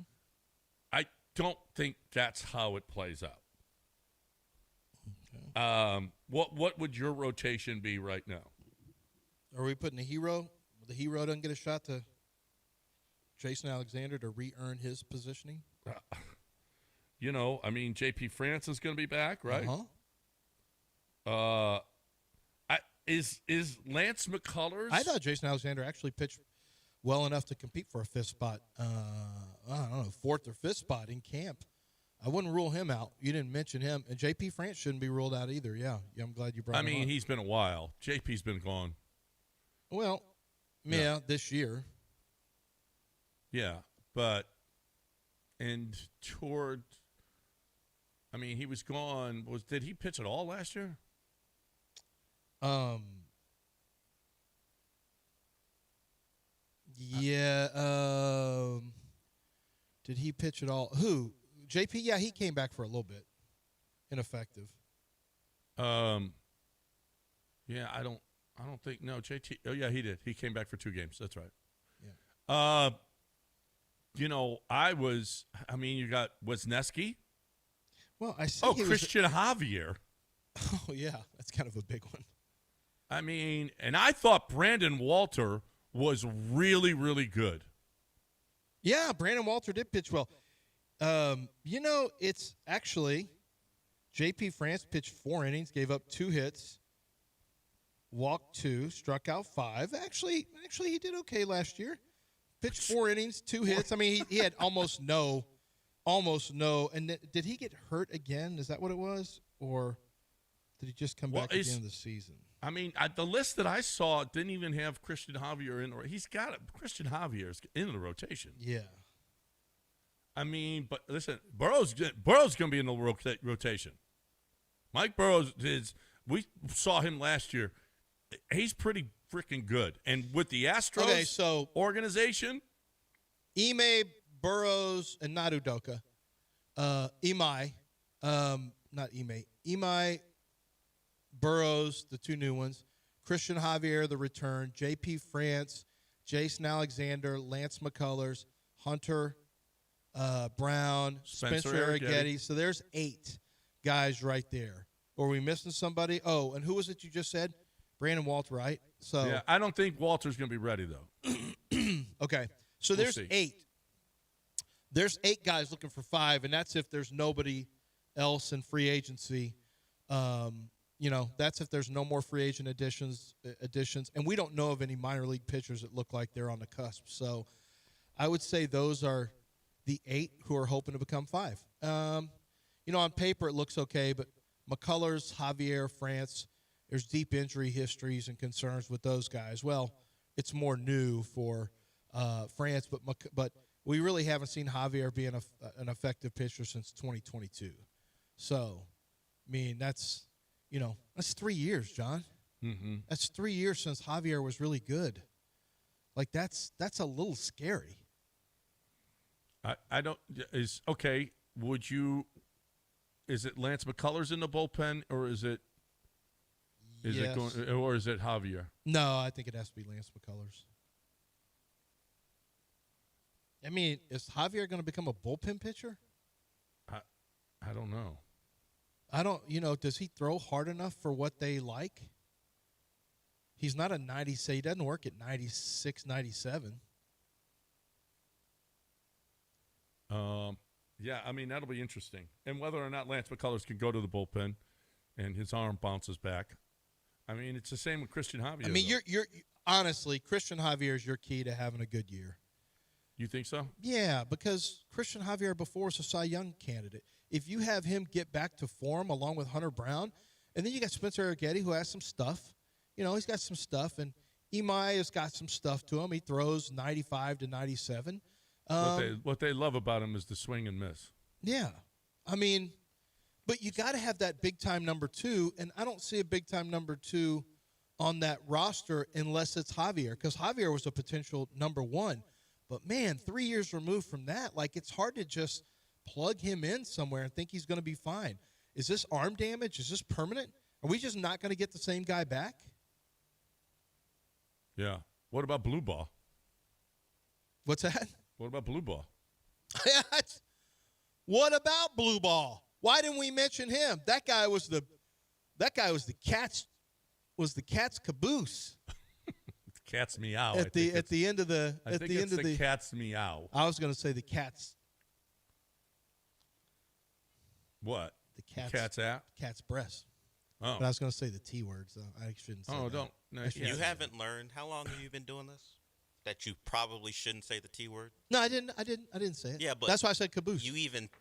I don't think that's how it plays out. Okay. What would your rotation be right now? Are we putting a hero? The hero doesn't get a shot to Jason Alexander to re-earn his positioning? JP France is going to be back, right? Uh-huh. Is Lance McCullers? I thought Jason Alexander actually pitched well enough to compete for a fifth spot. I don't know, fourth or fifth spot in camp. I wouldn't rule him out. You didn't mention him. And JP France shouldn't be ruled out either. Yeah, I'm glad you brought him up. He's been a while. JP's been gone. Well, yeah, this year. Yeah, but he was gone. Did he pitch at all last year? Yeah. Did he pitch at all? Who? JP? Yeah, he came back for a little bit. Ineffective. Yeah, I don't think no. JT. Oh yeah, he did. He came back for 2 games. That's right. Yeah. You got Wisniewski. Well, I see. Christian Javier. Oh yeah, that's kind of a big one. And I thought Brandon Walter was really, really good. Yeah, Brandon Walter did pitch well. It's actually JP France pitched 4 innings, gave up 2 hits, walked 2, struck out 5. Actually, he did okay last year. Pitched 4 innings, 2 hits. He had almost no. And did he get hurt again? Is that what it was? Or did he just come back at the end of the season? The list that I saw didn't even have Christian Javier in the. He's got Christian Javier's in the rotation. Yeah. But listen, Burrow's going to be in the rotation. Mike Burrows is. We saw him last year. He's pretty freaking good. And with the Astros organization, Ime, Burrows, and not Udoka. Imai, not Ime. Imai, Burrows, the 2 new ones. Christian Javier, the return. JP France, Jason Alexander, Lance McCullers, Hunter Brown, Spencer Arrighetti. So there's 8 guys right there. Or are we missing somebody? Oh, and who was it you just said? Brandon Walter, right? So yeah, I don't think Walter's going to be ready, though. Okay. So there's 8. There's 8 guys looking for 5, and that's if there's nobody else in free agency. That's if there's no more free agent additions, and we don't know of any minor league pitchers that look like they're on the cusp. So I would say those are the 8 who are hoping to become 5. On paper it looks okay, but McCullers, Javier, France, there's deep injury histories and concerns with those guys. Well, it's more new for France, but we really haven't seen Javier be an effective pitcher since 2022. So, that's 3 years, John. Mm-hmm. That's 3 years since Javier was really good. That's a little scary. I don't is it Lance McCullers in the bullpen or is it Javier? No, I think it has to be Lance McCullers. Is Javier going to become a bullpen pitcher? I don't know. Does he throw hard enough for what they like? He's not a 90, say he doesn't work at 96, 97. Yeah, that'll be interesting. And whether or not Lance McCullers can go to the bullpen and his arm bounces back. I mean, it's the same with Christian Javier. I mean, you're honestly, Christian Javier is your key to having a good year. You think so? Yeah, because Christian Javier before was a Cy Young candidate. If you have him get back to form along with Hunter Brown, and then you got Spencer Arrighetti who has some stuff. You know, he's got some stuff, and Imai has got some stuff to him. He throws 95 to 97. What they love about him is the swing and miss. Yeah. I mean, but you got to have that big-time number 2, and I don't see a big-time number 2 on that roster unless it's Javier, because Javier was a potential number 1. But, man, 3 years removed from that, like, it's hard to just plug him in somewhere and think he's going to be fine. Is this arm damage? Is this permanent? Are we just not going to get the same guy back? Yeah. What about Blue Ball? What's that? What about Blue Ball? What about Blue Ball? Why didn't we mention him? That guy was the cat's caboose. Cat's meow. At the end of the cat's meow. I was going to say the cat's. What? The cat's at? Cat's breast. Oh. But I was going to say the T word, so I shouldn't say that. Don't. No, you haven't learned. How long have you been doing this? That you probably shouldn't say the T word? No, I didn't say it. Yeah, but that's why I said caboose.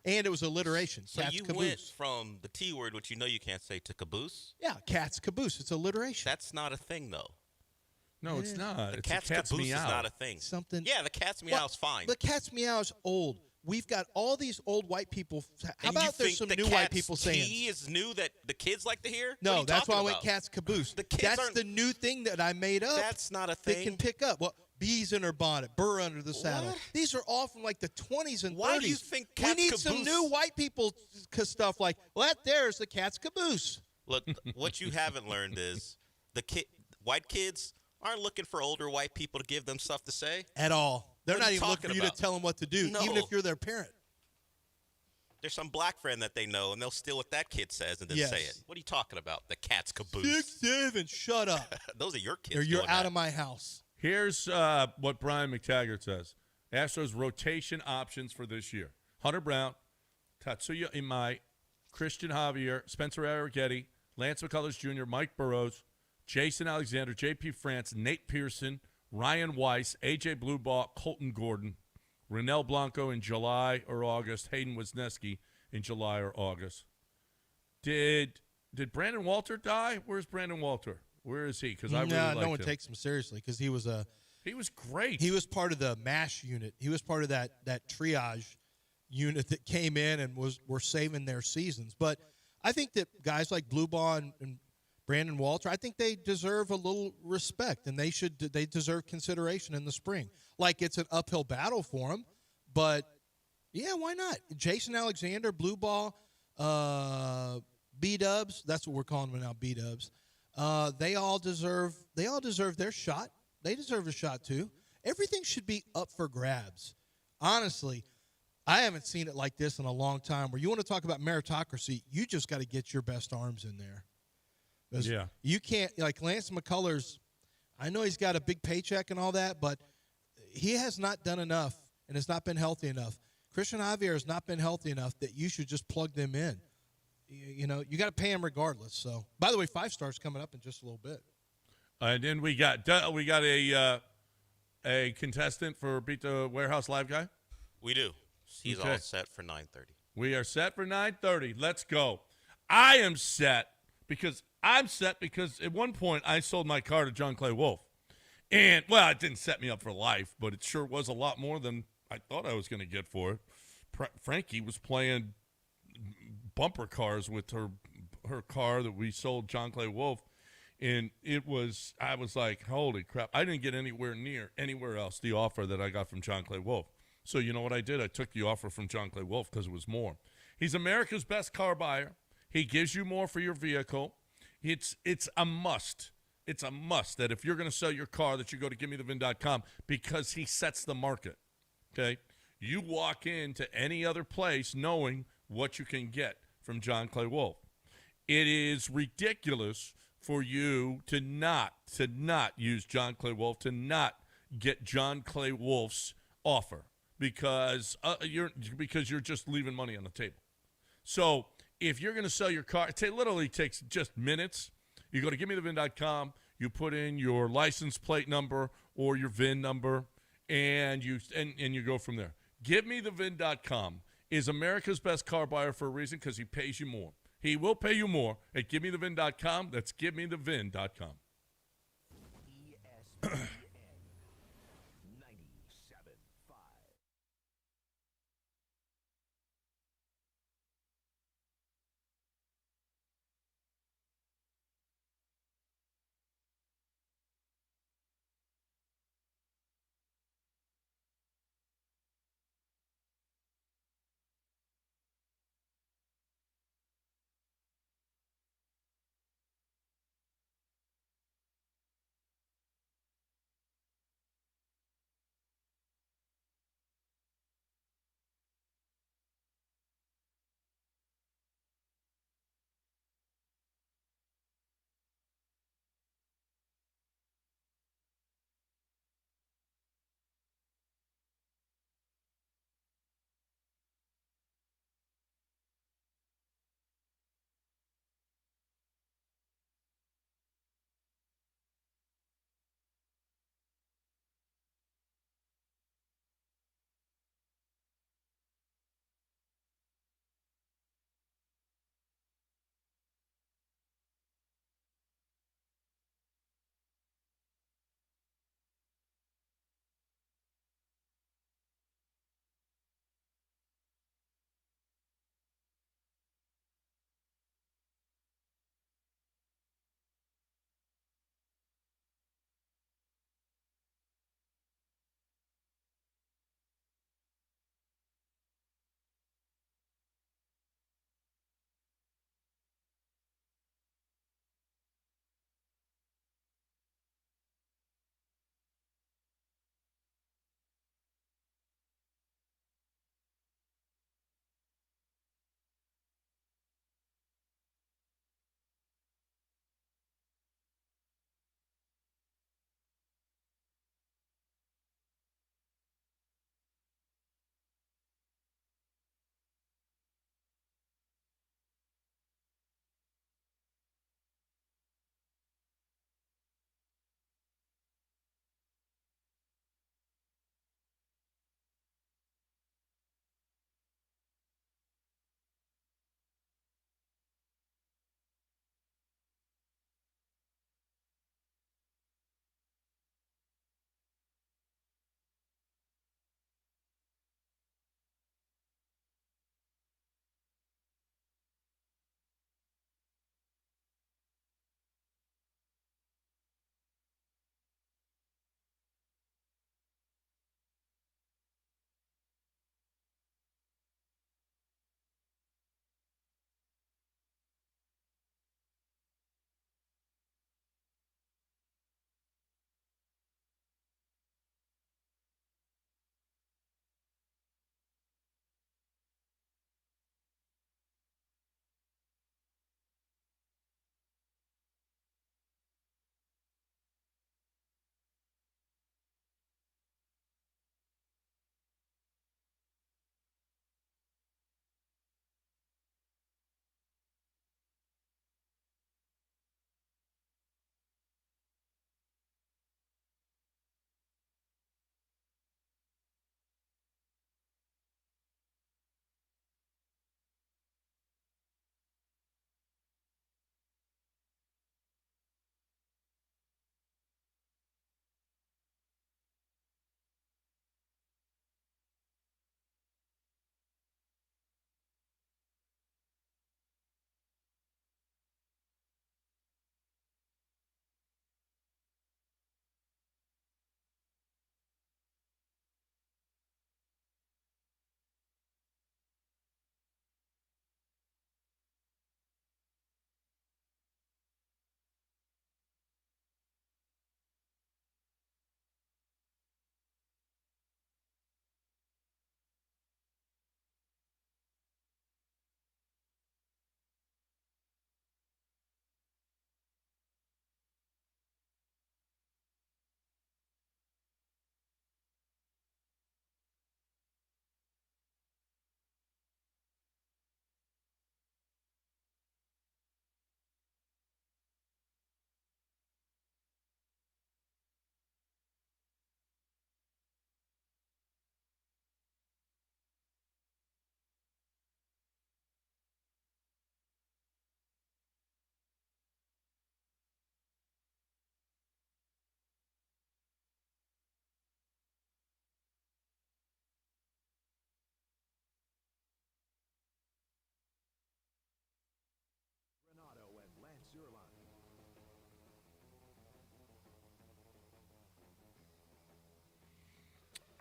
And it was alliteration. So cat's you caboose. went from the T word, which you know you can't say, to caboose? Yeah, cat's caboose. It's alliteration. That's not a thing, though. No, it's not. The cat's caboose meow. is not a thing. Something. Yeah, the cat's meow is fine. The cat's meow is old. We've got all these old white people. How about there's some new white people saying? Tea is new that the kids like to hear? No, that's why I went cat's caboose. That's the new thing that I made up. That's not a thing. They can pick up. Well, bees in her bonnet, burr under the saddle. What? These are all from like the 20s and 30s. Why do you think cat's we need caboose? some new white people stuff like, well, there's the cat's caboose. Look, what you haven't learned is white kids aren't looking for older white people to give them stuff to say. At all. They're What are not you even looking for you talking to tell them what to do, No. even if you're their parent. There's some black friend that they know, and they'll steal what that kid says and then Yes. say it. What are you talking about? The cat's caboose. 6, 7, shut up. Those are your kids. Or you're doing out that. of my house. Here's what Brian McTaggart says. Astros rotation options for this year. Hunter Brown, Tatsuya Imai, Christian Javier, Spencer Arrighetti, Lance McCullers Jr., Mike Burrows, Jason Alexander, J.P. France, Nate Pearson, Ryan Weiss, A.J. Blueball, Colton Gordon, Renell Blanco in July or August, Hayden Wisniewski in July or August. Did Brandon Walter die? Where's Brandon Walter? Where is he? Because I really liked no one him. takes him seriously because he was great. He was part of the MASH unit. He was part of that triage unit that came in and were saving their seasons. But I think that guys like Blueball and Brandon Walter, I think they deserve a little respect, and they deserve consideration in the spring. Like, it's an uphill battle for them, but yeah, why not? Jason Alexander, Blueball, B-Dubs, that's what we're calling them now, B-Dubs. They all deserve their shot. They deserve a shot too. Everything should be up for grabs. Honestly, I haven't seen it like this in a long time. Where you want to talk about meritocracy, you just got to get your best arms in there. Yeah. You can't, like Lance McCullers, I know he's got a big paycheck and all that, but he has not done enough and has not been healthy enough. Christian Javier has not been healthy enough that you should just plug them in. You know, you got to pay him regardless. So, by the way, 5-star's coming up in just a little bit. And then we got a contestant for Beat the Warehouse Live guy. We do. He's Okay. all set for 9:30. We are set for 9:30. Let's go. I am set because at one point I sold my car to John Clay Wolf. And, well, it didn't set me up for life, but it sure was a lot more than I thought I was going to get for it. Frankie was playing bumper cars with her car that we sold John Clay Wolf. And I was like, holy crap. I didn't get anywhere else the offer that I got from John Clay Wolf. So you know what I did? I took the offer from John Clay Wolf because it was more. He's America's best car buyer. He gives you more for your vehicle. It's a must. It's a must that if you're going to sell your car that you go to GiveMeTheVin.com because he sets the market, okay? You walk into any other place knowing what you can get from John Clay Wolf. It is ridiculous for you to not use John Clay Wolf, to not get John Clay Wolf's offer because you're just leaving money on the table. So if you're going to sell your car, it literally takes just minutes. You go to givemethevin.com, you put in your license plate number or your VIN number, and you go from there. Givemethevin.com is America's best car buyer for a reason, because he pays you more. He will pay you more at givemethevin.com. That's givemethevin.com.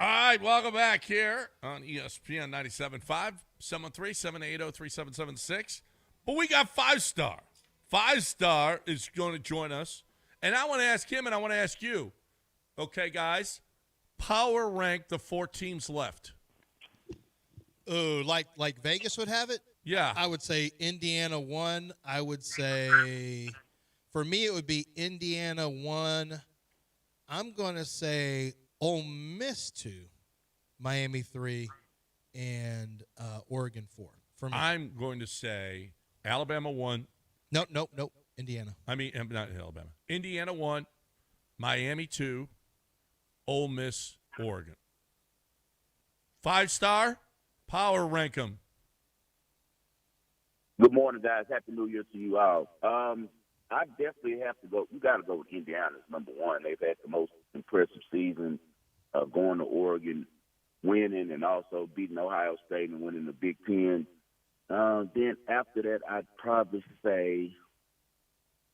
All right, welcome back here on ESPN 97.5, 713-780-3776. But we got 5-Star. 5-Star is going to join us. And I want to ask him and I want to ask you, okay, guys, power rank the 4 teams left. Oh, like Vegas would have it? Yeah. I would say Indiana 1. I would say, for me, it would be Indiana 1. I'm going to say Ole Miss 2, Miami 3, and Oregon 4. For me. I'm going to say Alabama 1. Nope. Indiana. I mean, not Alabama. Indiana 1, Miami 2, Ole Miss, Oregon. 5-Star, power rank them. Good morning, guys. Happy New Year to you all. I definitely have to go. You got to go with Indiana as number 1. They've had the most impressive season, going to Oregon, winning, and also beating Ohio State and winning the Big Ten. Then after that, I'd probably say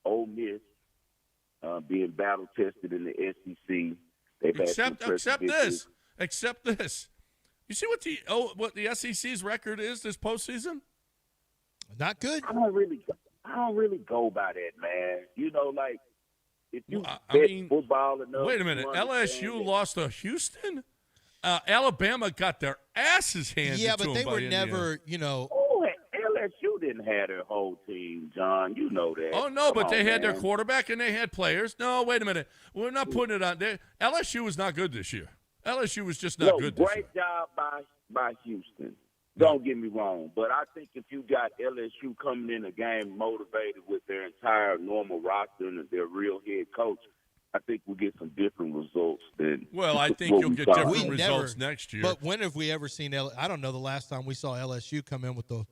Ole Miss, being battle tested in the SEC. They've had some Except victories. this. You see what the SEC's record is this postseason? Not good. I don't really go by that, man. You know, like if you football enough. Wait a minute. LSU lost to Houston. Alabama got their asses handed to them. Yeah, but they were never, Oh, LSU didn't have their whole team, John. You know that. Oh, no, but they had their man. quarterback and they had players. No, wait a minute. We're not putting it on there. LSU was not good this year. LSU was just not good this year. Great job by Houston. Don't get me wrong, but I think if you got LSU coming in the game motivated with their entire normal roster and their real head coach, I think we'll get some different results than. Well, I think you'll get different results next year. But when have we ever seen I don't know the last time we saw LSU come in with a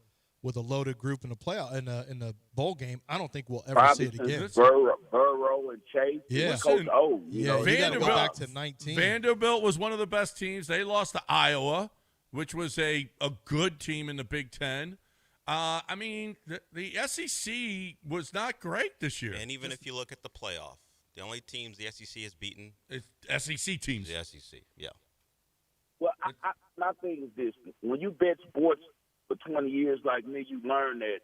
loaded group in the playoff in the bowl game. I don't think we'll ever see it again. Burrow and Chase. Yeah. Coach O. You got to go back to 19. Vanderbilt was one of the best teams. They lost to Iowa, which was a good team in the Big Ten. I mean, the SEC was not great this year. And even if you look at the playoff, the only teams the SEC has beaten is SEC teams. The SEC, yeah. Well, my thing is this. When you bet sports for 20 years like me, you learn that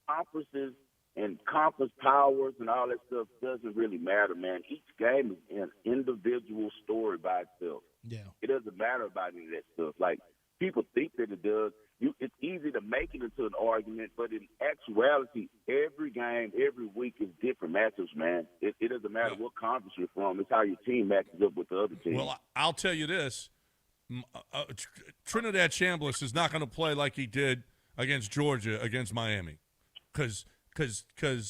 conferences and conference powers and all that stuff doesn't really matter, man. Each game is an individual story by itself. Yeah. It doesn't matter about any of that stuff. Like, people think that it does. It's easy to make it into an argument, but in actuality, every game, every week is different matchups, man. It doesn't matter what conference you're from. It's how your team matches up with the other team. Well, I'll tell you this. Trinidad Chambliss is not going to play like he did against Georgia, against Miami, because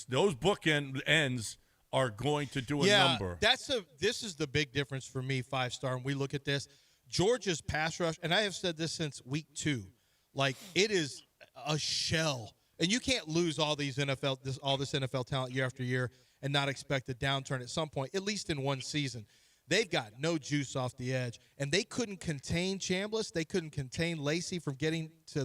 those bookend ends are going to do a number. This is the big difference for me, 5-Star, and we look at this. Georgia's pass rush, and I have said this since week 2, like it is a shell. And you can't lose all this NFL talent year after year and not expect a downturn at some point, at least in one season. They've got no juice off the edge, and they couldn't contain Chambliss. They couldn't contain Lacey from getting to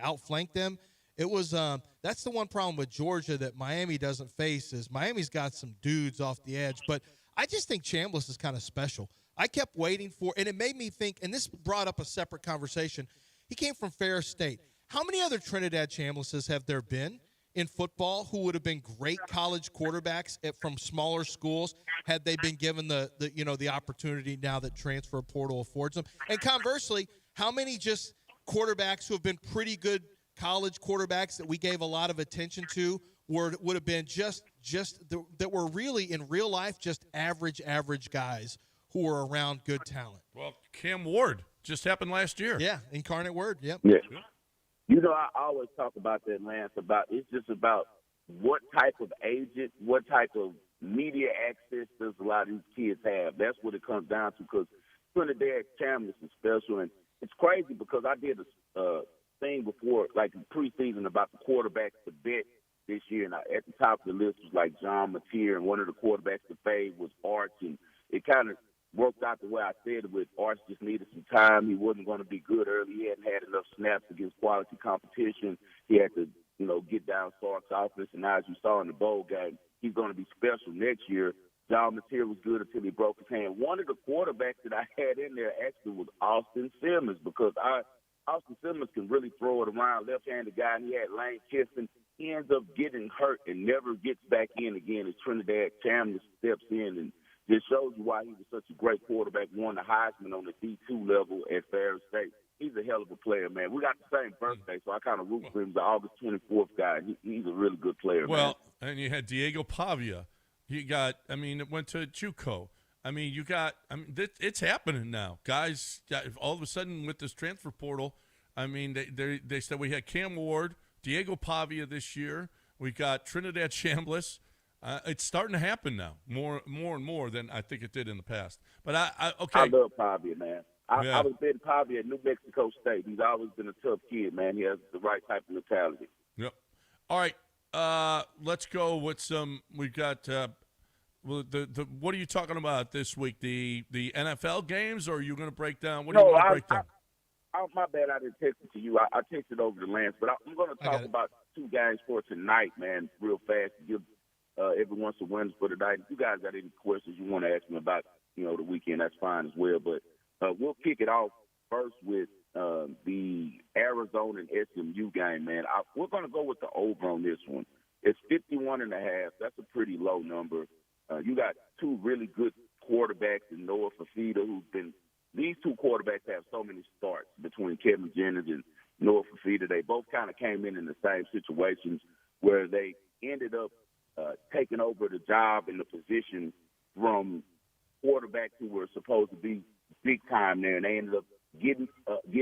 outflank them. It was that's the one problem with Georgia that Miami doesn't face is Miami's got some dudes off the edge, but I just think Chambliss is kind of special. I kept waiting for, and it made me think, and this brought up a separate conversation. He came from Ferris State. How many other Trinidad Chamblisses have there been in football who would have been great college quarterbacks from smaller schools had they been given the opportunity now that transfer portal affords them? And conversely, how many just quarterbacks who have been pretty good college quarterbacks that we gave a lot of attention to would have been that were really in real life just average guys who were around good talent? Well, Cam Ward just happened last year. Yeah, Incarnate Word. Yep. Yeah. You know, I always talk about that, Lance. It's just about what type of agent, what type of media access does a lot of these kids have. That's what it comes down to. Because Trinidad Chambliss is special, and it's crazy because I did a thing before, like in preseason, about the quarterbacks to bet this year, and at the top of the list was like John Mateer, and one of the quarterbacks to fade was Arch, and it kind of worked out the way I said it. With Arch just needed some time. He wasn't going to be good early. He hadn't had enough snaps against quality competition. He had to, get down Sark's offense, and now as you saw in the bowl game, he's going to be special next year. John Mateer was good until he broke his hand. One of the quarterbacks that I had in there actually was Austin Simmons because Austin Simmons can really throw it around, left-handed guy, and he had Lane Kiffin. He ends up getting hurt and never gets back in again as Trinidad Chandler steps in, and just shows you why he was such a great quarterback, won the Heisman on the D2 level at Ferris State. He's a hell of a player, man. We got the same birthday, so I kind of root for him. The August 24th guy. He's a really good player, man. And you had Diego Pavia. You got, it went to JUCO. It's happening now. Guys, all of a sudden with this transfer portal, they said we had Cam Ward, Diego Pavia this year. We got Trinidad Chambliss. It's starting to happen now, more and more than I think it did in the past. But I love Pavia, man. I was betting Pavia at New Mexico State. He's always been a tough kid, man. He has the right type of mentality. Yep. All right. Let's go with some. We got what are you talking about this week? The NFL games, or are you going to break down? What do you want to break down? My bad, I didn't text it to you. I texted over to Lance, but I'm going to talk about two games for tonight, man, real fast to give everyone some wins for tonight. If you guys got any questions you want to ask me about, the weekend, that's fine as well. But we'll kick it off first with the Arizona and SMU game, man. We're going to go with the over on this one. It's 51.5. That's a pretty low number. You got two really good quarterbacks in Noah Fafita, these two quarterbacks have so many starts between Kevin Jennings and Noah Fafita. They both kind of came in the same situations where they ended up taking over the job and the position from quarterbacks who were supposed to be big time there, and they ended up getting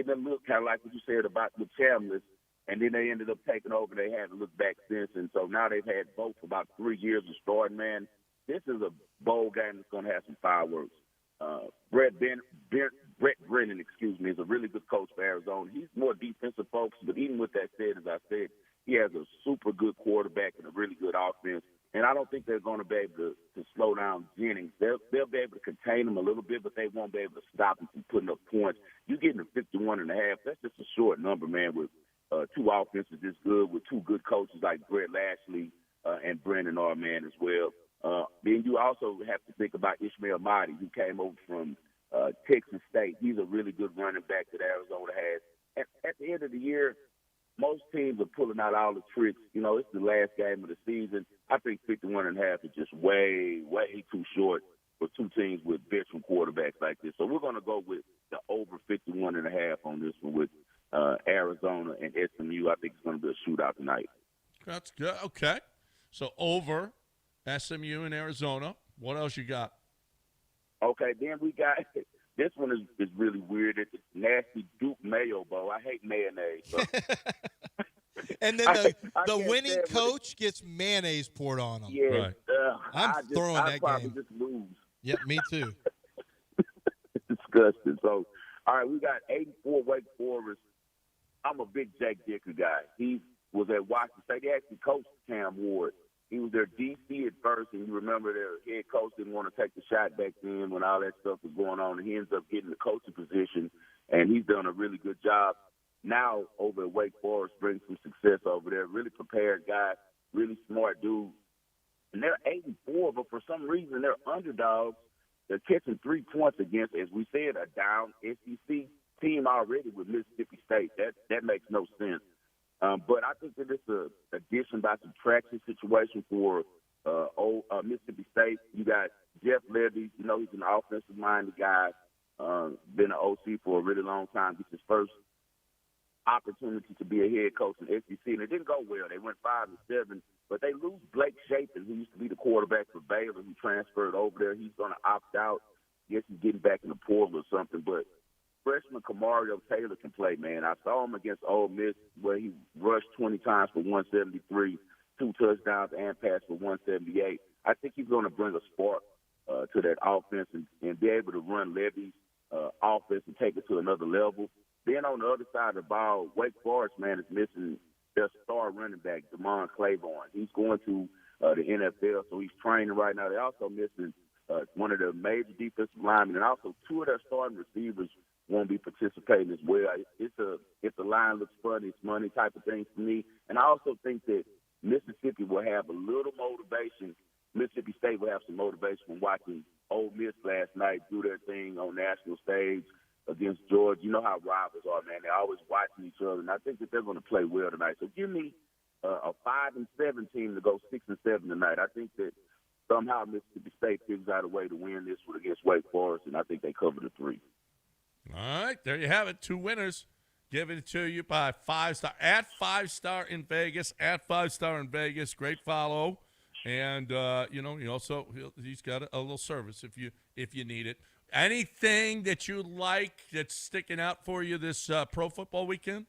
them look kind of like what you said about the Chambliss, and then they ended up taking over. They hadn't looked back since, and so now they've had both for about 3 years of starting, man. This is a bowl game that's going to have some fireworks. Brett Brennan, is a really good coach for Arizona. He's more defensive focused, but even with that said, as I said, he has a super good quarterback and a really good offense. And I don't think they're going to be able to slow down Jennings. They'll be able to contain him a little bit, but they won't be able to stop him from putting up points. You getting to 51.5, that's just a short number, man, with two offenses this good, with two good coaches like Brett Lashley and Brandon Arman as well. Then you also have to think about Ishmael Mahdi, who came over from Texas State. He's a really good running back that Arizona has. At the end of the year, most teams are pulling out all the tricks. It's the last game of the season. I think 51.5 is just way, way too short for two teams with veteran quarterbacks like this. So we're going to go with the over 51.5 on this one with Arizona and SMU. I think it's going to be a shootout tonight. That's good. Okay. So over SMU and Arizona. What else you got? Okay, then we got this one is really weird. It's a nasty Duke Mayo Bowl. I hate mayonnaise. So. And then the winning coach gets mayonnaise poured on them. Yeah, right. I'm throwing that probably game. Just lose. Yep, me too. It's disgusting. So, all right, we got 84 Wake Forest. I'm a big Jake Dicker guy. He was at Washington State. He actually coached Cam Ward. He was their DC at first, and you remember their head coach didn't want to take the shot back then when all that stuff was going on, and he ends up getting the coaching position, and he's done a really good job. Now over at Wake Forest, brings some success over there. Really prepared guy, really smart dude. And they're 84, but for some reason they're underdogs. They're catching 3 points against, as we said, a down SEC team already with Mississippi State. That makes no sense. But I think that it's an addition by subtraction situation for Mississippi State. You got Jeff Levy. He's an offensive-minded guy, been an OC for a really long time. It's his first opportunity to be a head coach in SEC, and it didn't go well. They went 5-7, but they lose Blake Shapen, who used to be the quarterback for Baylor, who transferred over there. He's going to opt out. I guess he's getting back in the portal or something, but freshman Kamario Taylor can play, man. I saw him against Ole Miss where he rushed 20 times for 173, 2 touchdowns and passed for 178. I think he's going to bring a spark to that offense and be able to run Levy's offense and take it to another level. Then on the other side of the ball, Wake Forest, man, is missing their star running back, Damon Claiborne. He's going to the NFL, so he's training right now. They're also missing one of their major defensive linemen, and also 2 of their starting receivers won't be participating as well. If the line looks funny, it's money type of thing for me. And I also think that Mississippi will have a little motivation Mississippi State will have some motivation from watching Ole Miss last night do their thing on national stage against Georgia. You know how rivals are, man. They're always watching each other, and I think that they're going to play well tonight. So give me a 5-7 team to go 6-7 tonight. I think that somehow Mississippi State figures out a way to win this one against Wake Forest, and I think they cover the 3. All right, there you have it. 2 winners. Giving it to you by 5-star at 5-star in Vegas. At 5-star in Vegas. Great follow, and he also he's got a little service if you need it. Anything that you like that's sticking out for you this pro football weekend?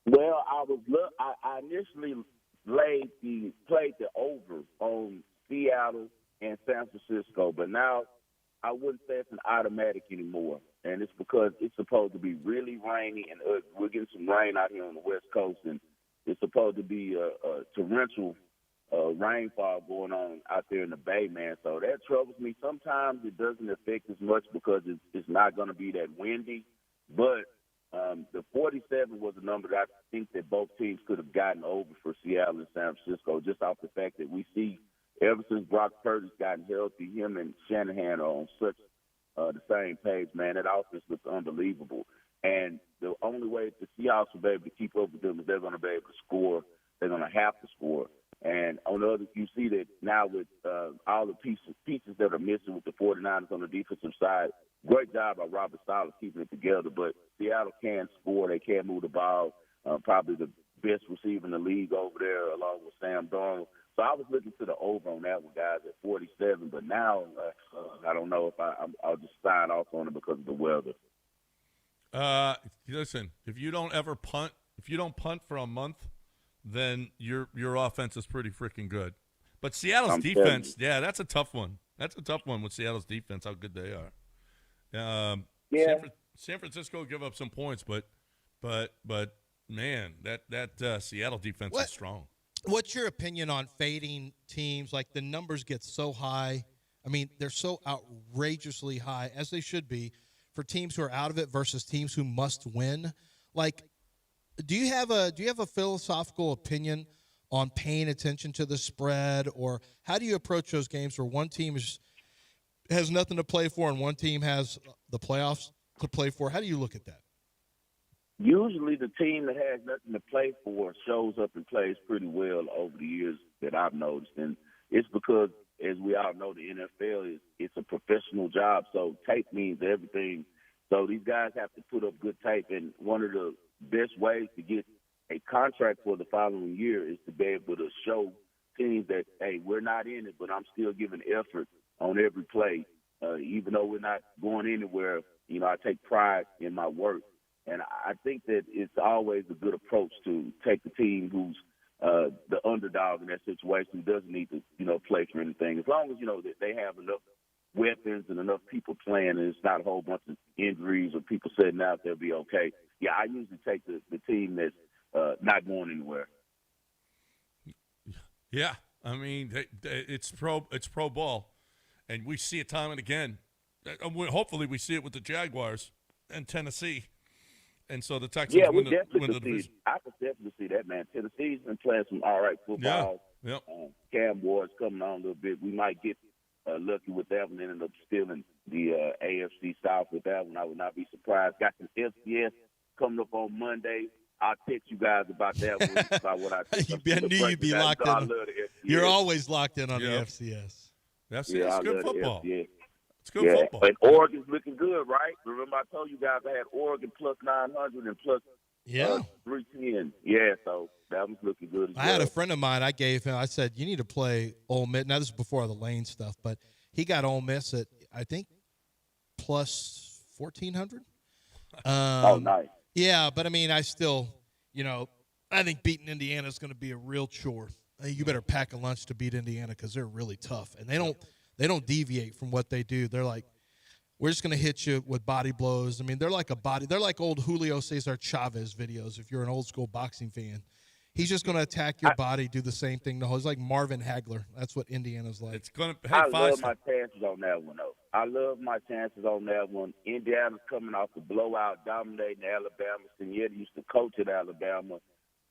Well, I initially played the over on Seattle and San Francisco, but now I wouldn't say it's an automatic anymore, and it's because it's supposed to be really rainy, and we're getting some rain out here on the West Coast, and it's supposed to be a torrential rainfall going on out there in the Bay, man. So that troubles me. Sometimes it doesn't affect as much because it's not going to be that windy, but the 47 was a number that I think that both teams could have gotten over for Seattle and San Francisco, just off the fact that we see ever since Brock Purdy's gotten healthy, him and Shanahan are on such the same page, man. That offense looks unbelievable. And the only way the Seahawks will be able to keep up with them is they're going to be able to score. They're going to have to score. And on the other, you see that now with all the pieces that are missing with the 49ers on the defensive side, great job by Robert Saleh keeping it together. But Seattle can score. They can move the ball. Probably the best receiver in the league over there, along with Sam Darnold. So I was looking to the over on that one, guys, at 47. But now I don't know if I'll just sign off on it because of the weather. Listen, if you don't punt for a month, then your offense is pretty freaking good. But Seattle's defense, yeah, that's a tough one. That's a tough one with Seattle's defense, how good they are. San Francisco give up some points, but man, that Seattle defense is strong. What's your opinion on fading teams? Like, the numbers get so high. I mean, they're so outrageously high, as they should be, for teams who are out of it versus teams who must win. Like, do you have a philosophical opinion on paying attention to the spread, or how do you approach those games where one team has nothing to play for and one team has the playoffs to play for? How do you look at that? Usually the team that has nothing to play for shows up and plays pretty well over the years that I've noticed. And it's because, as we all know, the NFL it's a professional job, so tape means everything. So these guys have to put up good tape, and one of the best ways to get a contract for the following year is to be able to show teams that, hey, we're not in it, but I'm still giving effort on every play. Even though we're not going anywhere, I take pride in my work. And I think that it's always a good approach to take the team who's the underdog in that situation, who doesn't need to, play for anything. As long as, that they have enough weapons and enough people playing and it's not a whole bunch of injuries or people sitting out, they'll be okay. Yeah, I usually take the team that's not going anywhere. Yeah, I mean, it's pro ball, and we see it time and again. Hopefully we see it with the Jaguars and Tennessee. And so the Texans win the division. I could definitely see that, man. Tennessee's been playing some all right football. Yeah. Cam Ward's coming on a little bit. We might get lucky with that one and end up stealing the AFC South with that one. I would not be surprised. Got some FCS coming up on Monday. I'll text you guys about that one, about what I think. I knew you'd be locked in. You're always locked in on the FCS. FCS is good football. It's good football. And Oregon's looking good, right? Remember I told you guys I had Oregon plus 900 and plus 310. Yeah, so that was looking good as well. I had a friend of mine, I said, you need to play Ole Miss. Now, this is before the Lane stuff, but he got Ole Miss at, I think, plus 1,400. Oh, nice. Yeah, but, I mean, I still, I think beating Indiana is going to be a real chore. You better pack a lunch to beat Indiana because they're really tough. And they don't deviate from what they do. They're like, we're just going to hit you with body blows. I mean, they're like old Julio Cesar Chavez videos if you're an old school boxing fan. He's just going to attack your body, do the same thing. He's like Marvin Hagler. That's what Indiana's like. It's going to. I love my chances on that one, though. I love my chances on that one. Indiana's coming off the blowout, dominating Alabama. Senior used to coach at Alabama.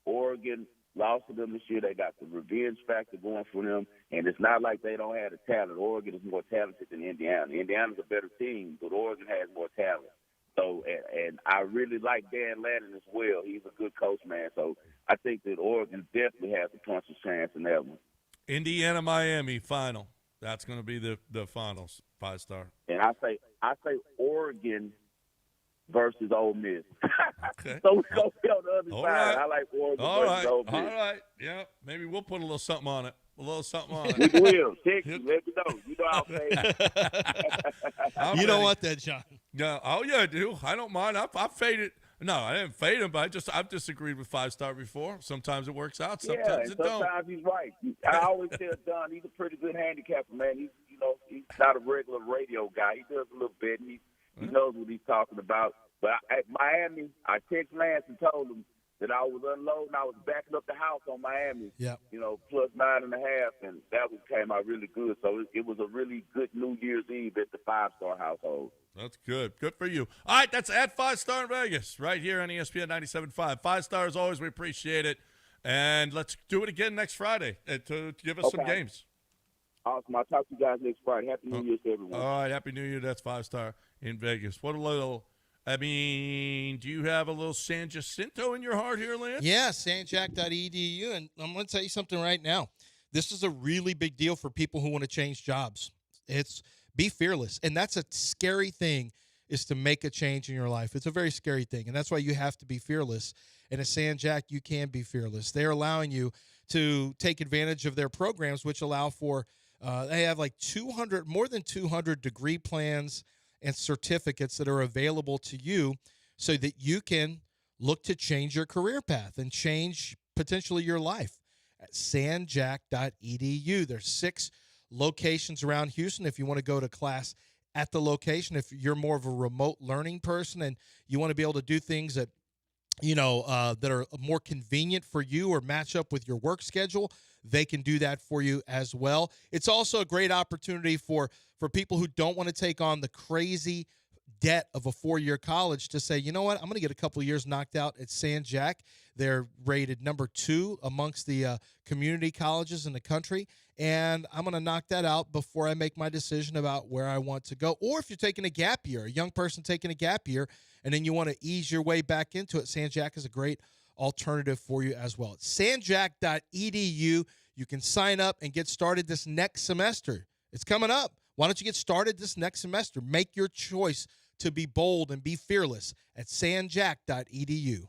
Oregon, lost to them this year. They got the revenge factor going for them, and it's not like they don't have the talent. Oregon is more talented than Indiana. Indiana's a better team, but Oregon has more talent. So, and I really like Dan Lanning as well. He's a good coach, man. So I think that Oregon definitely has a punch of chance in that one. Indiana-Miami final. That's going to be the finals, 5-star. And I say Oregon versus Ole Miss. Okay. So we're going to be on the other All side. right. I like Oregon All versus right. Ole Miss. All right. Yeah. Maybe we'll put a little something on it. A little something on We it. will. Text me. Let me know. You know I'll pay. You don't want that, John. No. Oh, yeah, I do. I don't mind. I faded. No, I didn't fade him, but I've disagreed with 5-star before. Sometimes it works out. Sometimes it don't. Sometimes he's right. I always tell Don he's a pretty good handicapper, man. He's not a regular radio guy. He does a little bit. And he knows what he's talking about. But at Miami, I texted Lance and told him that I was unloading. I was backing up the house on Miami. Yeah. Plus 9.5, and that came out really good. So it was a really good New Year's Eve at the 5-star household. That's good. Good for you. All right, that's at 5-star in Vegas, right here on ESPN 97.5. 5 stars, always, we appreciate it. And let's do it again next Friday to give us some games. Awesome. I'll talk to you guys next Friday. Happy New Year to everyone. All right, Happy New Year. That's 5-star in Vegas. What a little, do you have a little San Jacinto in your heart here, Lance? Yeah, sanjack.edu. And I'm going to tell you something right now. This is a really big deal for people who want to change jobs. It's be fearless. And that's a scary thing, is to make a change in your life. It's a very scary thing. And that's why you have to be fearless. And at Sanjack, you can be fearless. They're allowing you to take advantage of their programs, which allow for, they have like more than 200 degree plans and certificates that are available to you so that you can look to change your career path and change potentially your life at sanjack.edu. There's 6 locations around Houston if you want to go to class at the location. If you're more of a remote learning person and you want to be able to do things that that are more convenient for you or match up with your work schedule, they can do that for you as well. It's also a great opportunity for people who don't want to take on the crazy debt of a 4-year college to say, you know what, I'm going to get a couple of years knocked out at Sanjack. They're rated number 2 amongst the community colleges in the country, and I'm going to knock that out before I make my decision about where I want to go. Or if you're taking a gap year, a young person taking a gap year, and then you want to ease your way back into it, Sanjack is a great alternative for you as well. It's sanjack.edu. You can sign up and get started this next semester. It's coming up. Why don't you get started this next semester? Make your choice to be bold and be fearless at sanjack.edu.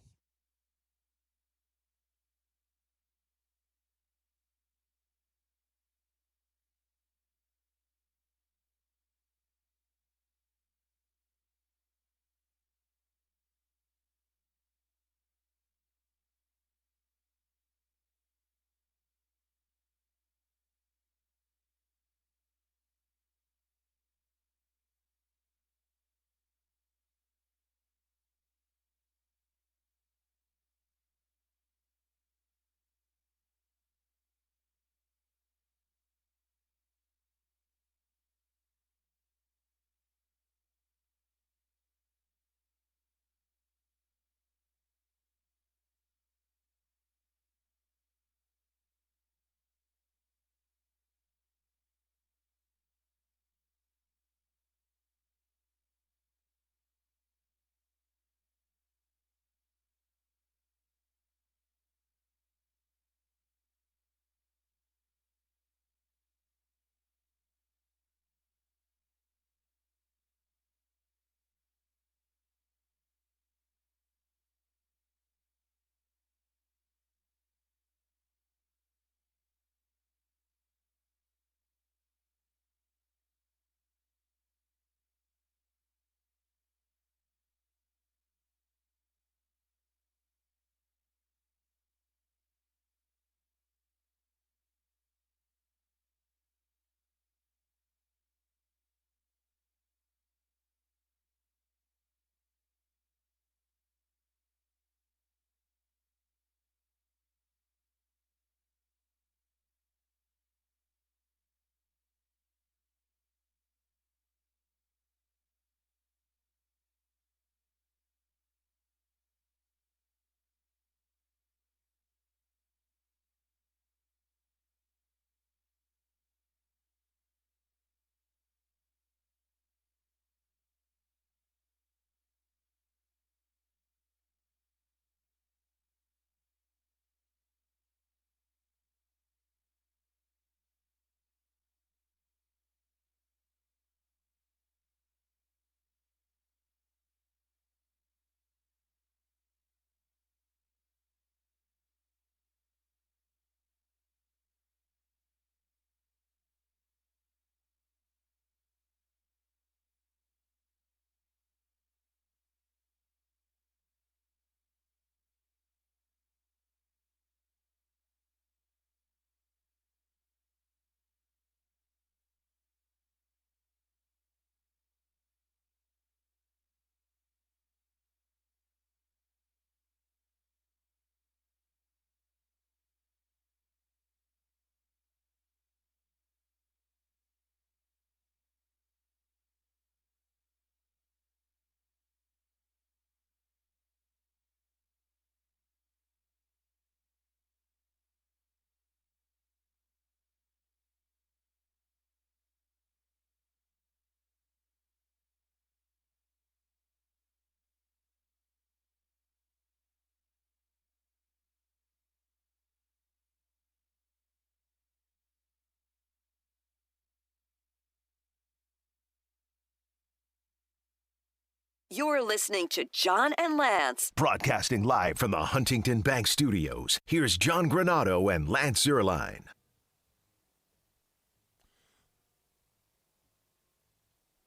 You're listening to John and Lance. Broadcasting live from the Huntington Bank Studios, here's John Granado and Lance Zierlein.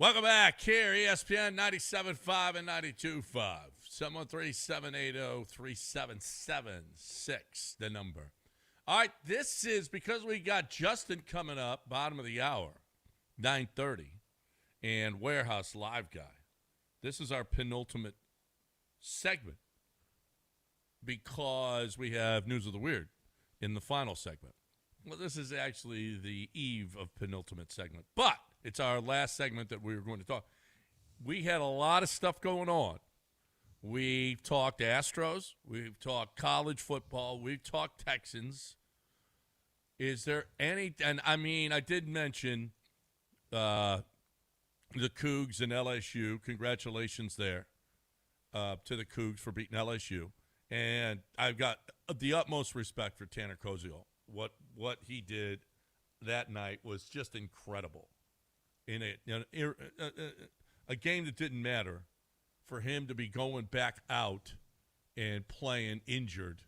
Welcome back here, ESPN 97.5 and 92.5. 713-780-3776, the number. All right, this is because we got Justin coming up, bottom of the hour, 9:30, and Warehouse Live Guy. This is our penultimate segment because we have News of the Weird in the final segment. Well, this is actually the eve of penultimate segment, but it's our last segment that we were going to talk. We had a lot of stuff going on. We've talked Astros. We've talked college football. We've talked Texans. Is there any – and, I mean, I did mention the Cougs and LSU. Congratulations there to the Cougs for beating LSU. And I've got the utmost respect for Tanner Koziol. What he did that night was just incredible. In a game that didn't matter, for him to be going back out and playing injured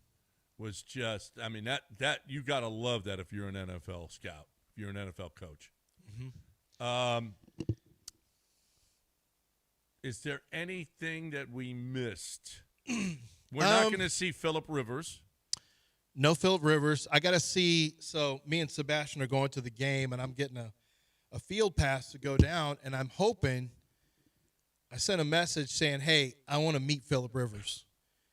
was just, I mean, that you got to love that if you're an NFL scout, if you're an NFL coach. Mm-hmm. Is there anything that we missed? We're not going to see Phillip Rivers. No Phillip Rivers. I got to see, so me and Sebastian are going to the game, and I'm getting a field pass to go down, and I'm hoping – I sent a message saying, hey, I want to meet Phillip Rivers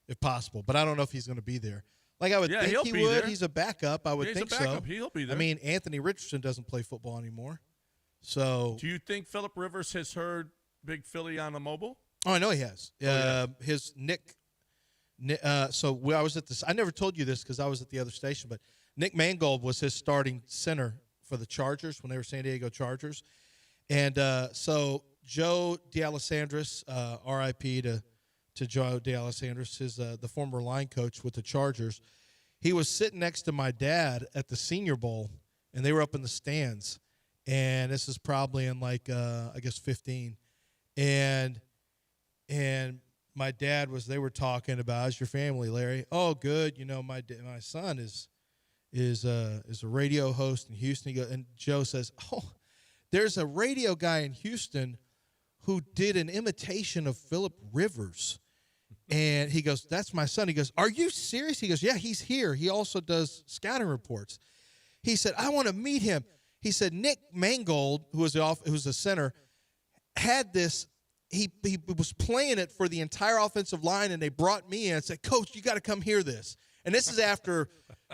if possible, but I don't know if he's going to be there. Like I would think he would. There. He's a backup. I would think so. He'll be there. I mean, Anthony Richardson doesn't play football anymore. So do you think Phillip Rivers has heard Big Philly on the mobile? Oh, I know he has. His Nick so I was at this. I never told you this because I was at the other station, but Nick Mangold was his starting center for the Chargers when they were San Diego Chargers. And so Joe D'Alessandris, R.I.P. to Joe D'Alessandris, is the former line coach with the Chargers. He was sitting next to my dad at the Senior Bowl, and they were up in the stands. And this is probably in like I guess 15. And my dad they were talking about, how's your family, Larry? Oh, good. You know, my son is a radio host in Houston. And Joe says, oh, there's a radio guy in Houston who did an imitation of Phillip Rivers. And he goes, that's my son. He goes, are you serious? He goes, yeah, he's here. He also does scouting reports. He said, I want to meet him. He said, Nick Mangold, who's a center, had this. He was playing it for the entire offensive line, and they brought me in and said, Coach, you got to come hear this. And this is after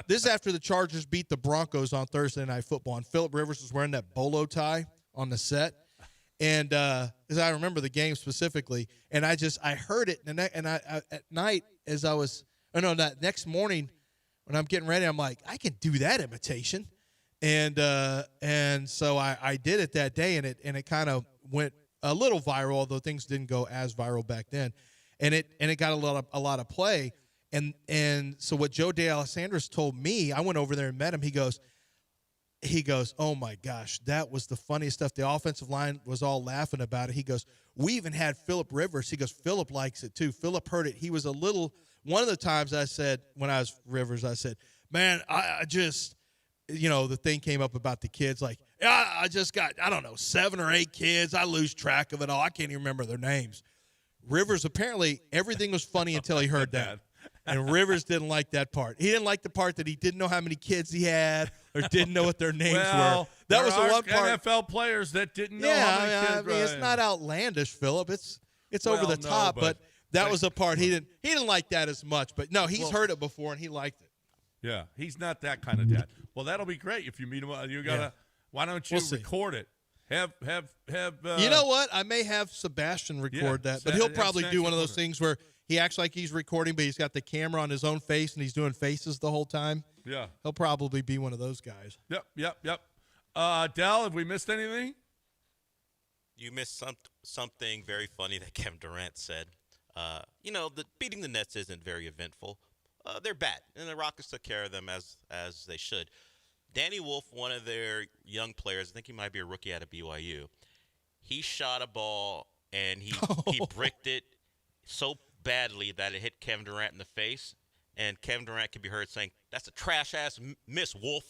the Chargers beat the Broncos on Thursday Night Football, and Phillip Rivers was wearing that bolo tie on the set. And as I remember the game specifically, and I heard it, and I at night that next morning when I'm getting ready, I'm like, I can do that imitation, and so I did it that day, and it kind of went a little viral, although things didn't go as viral back then, and it got a lot of play, and so what Joe D'Alessandris told me, I went over there and met him. He goes, oh, my gosh, that was the funniest stuff. The offensive line was all laughing about it. He goes, we even had Phillip Rivers. He goes, Phillip likes it, too. Phillip heard it. He was one of the times I said, when I was Rivers, I said, man, I just, the thing came up about the kids. Like, yeah, I just got, 7 or 8 kids. I lose track of it all. I can't even remember their names. Rivers, apparently, everything was funny until he heard that. And Rivers didn't like that part. He didn't like the part that he didn't know how many kids he had or didn't know what their names were. That was the one part. NFL players that didn't know how many kids. I mean, it's not outlandish, Phillip. It's over the top, but that was a part he didn't like that as much. But no, he's heard it before and he liked it. Yeah, he's not that kind of dad. Well, that'll be great if you meet him. You gotta. Yeah. Why don't you record it? Have. You know what? I may have Sebastian record that, but he'll probably do one of those things where he acts like he's recording, but he's got the camera on his own face and he's doing faces the whole time. Yeah, he'll probably be one of those guys. Yep. Dell, have we missed anything? You missed something very funny that Kevin Durant said. Beating the Nets isn't very eventful. They're bad, and the Rockets took care of them as they should. Danny Wolf, one of their young players, I think he might be a rookie out of BYU, he shot a ball and he bricked it so badly that it hit Kevin Durant in the face, and Kevin Durant could be heard saying, "That's a trash-ass miss, Wolf."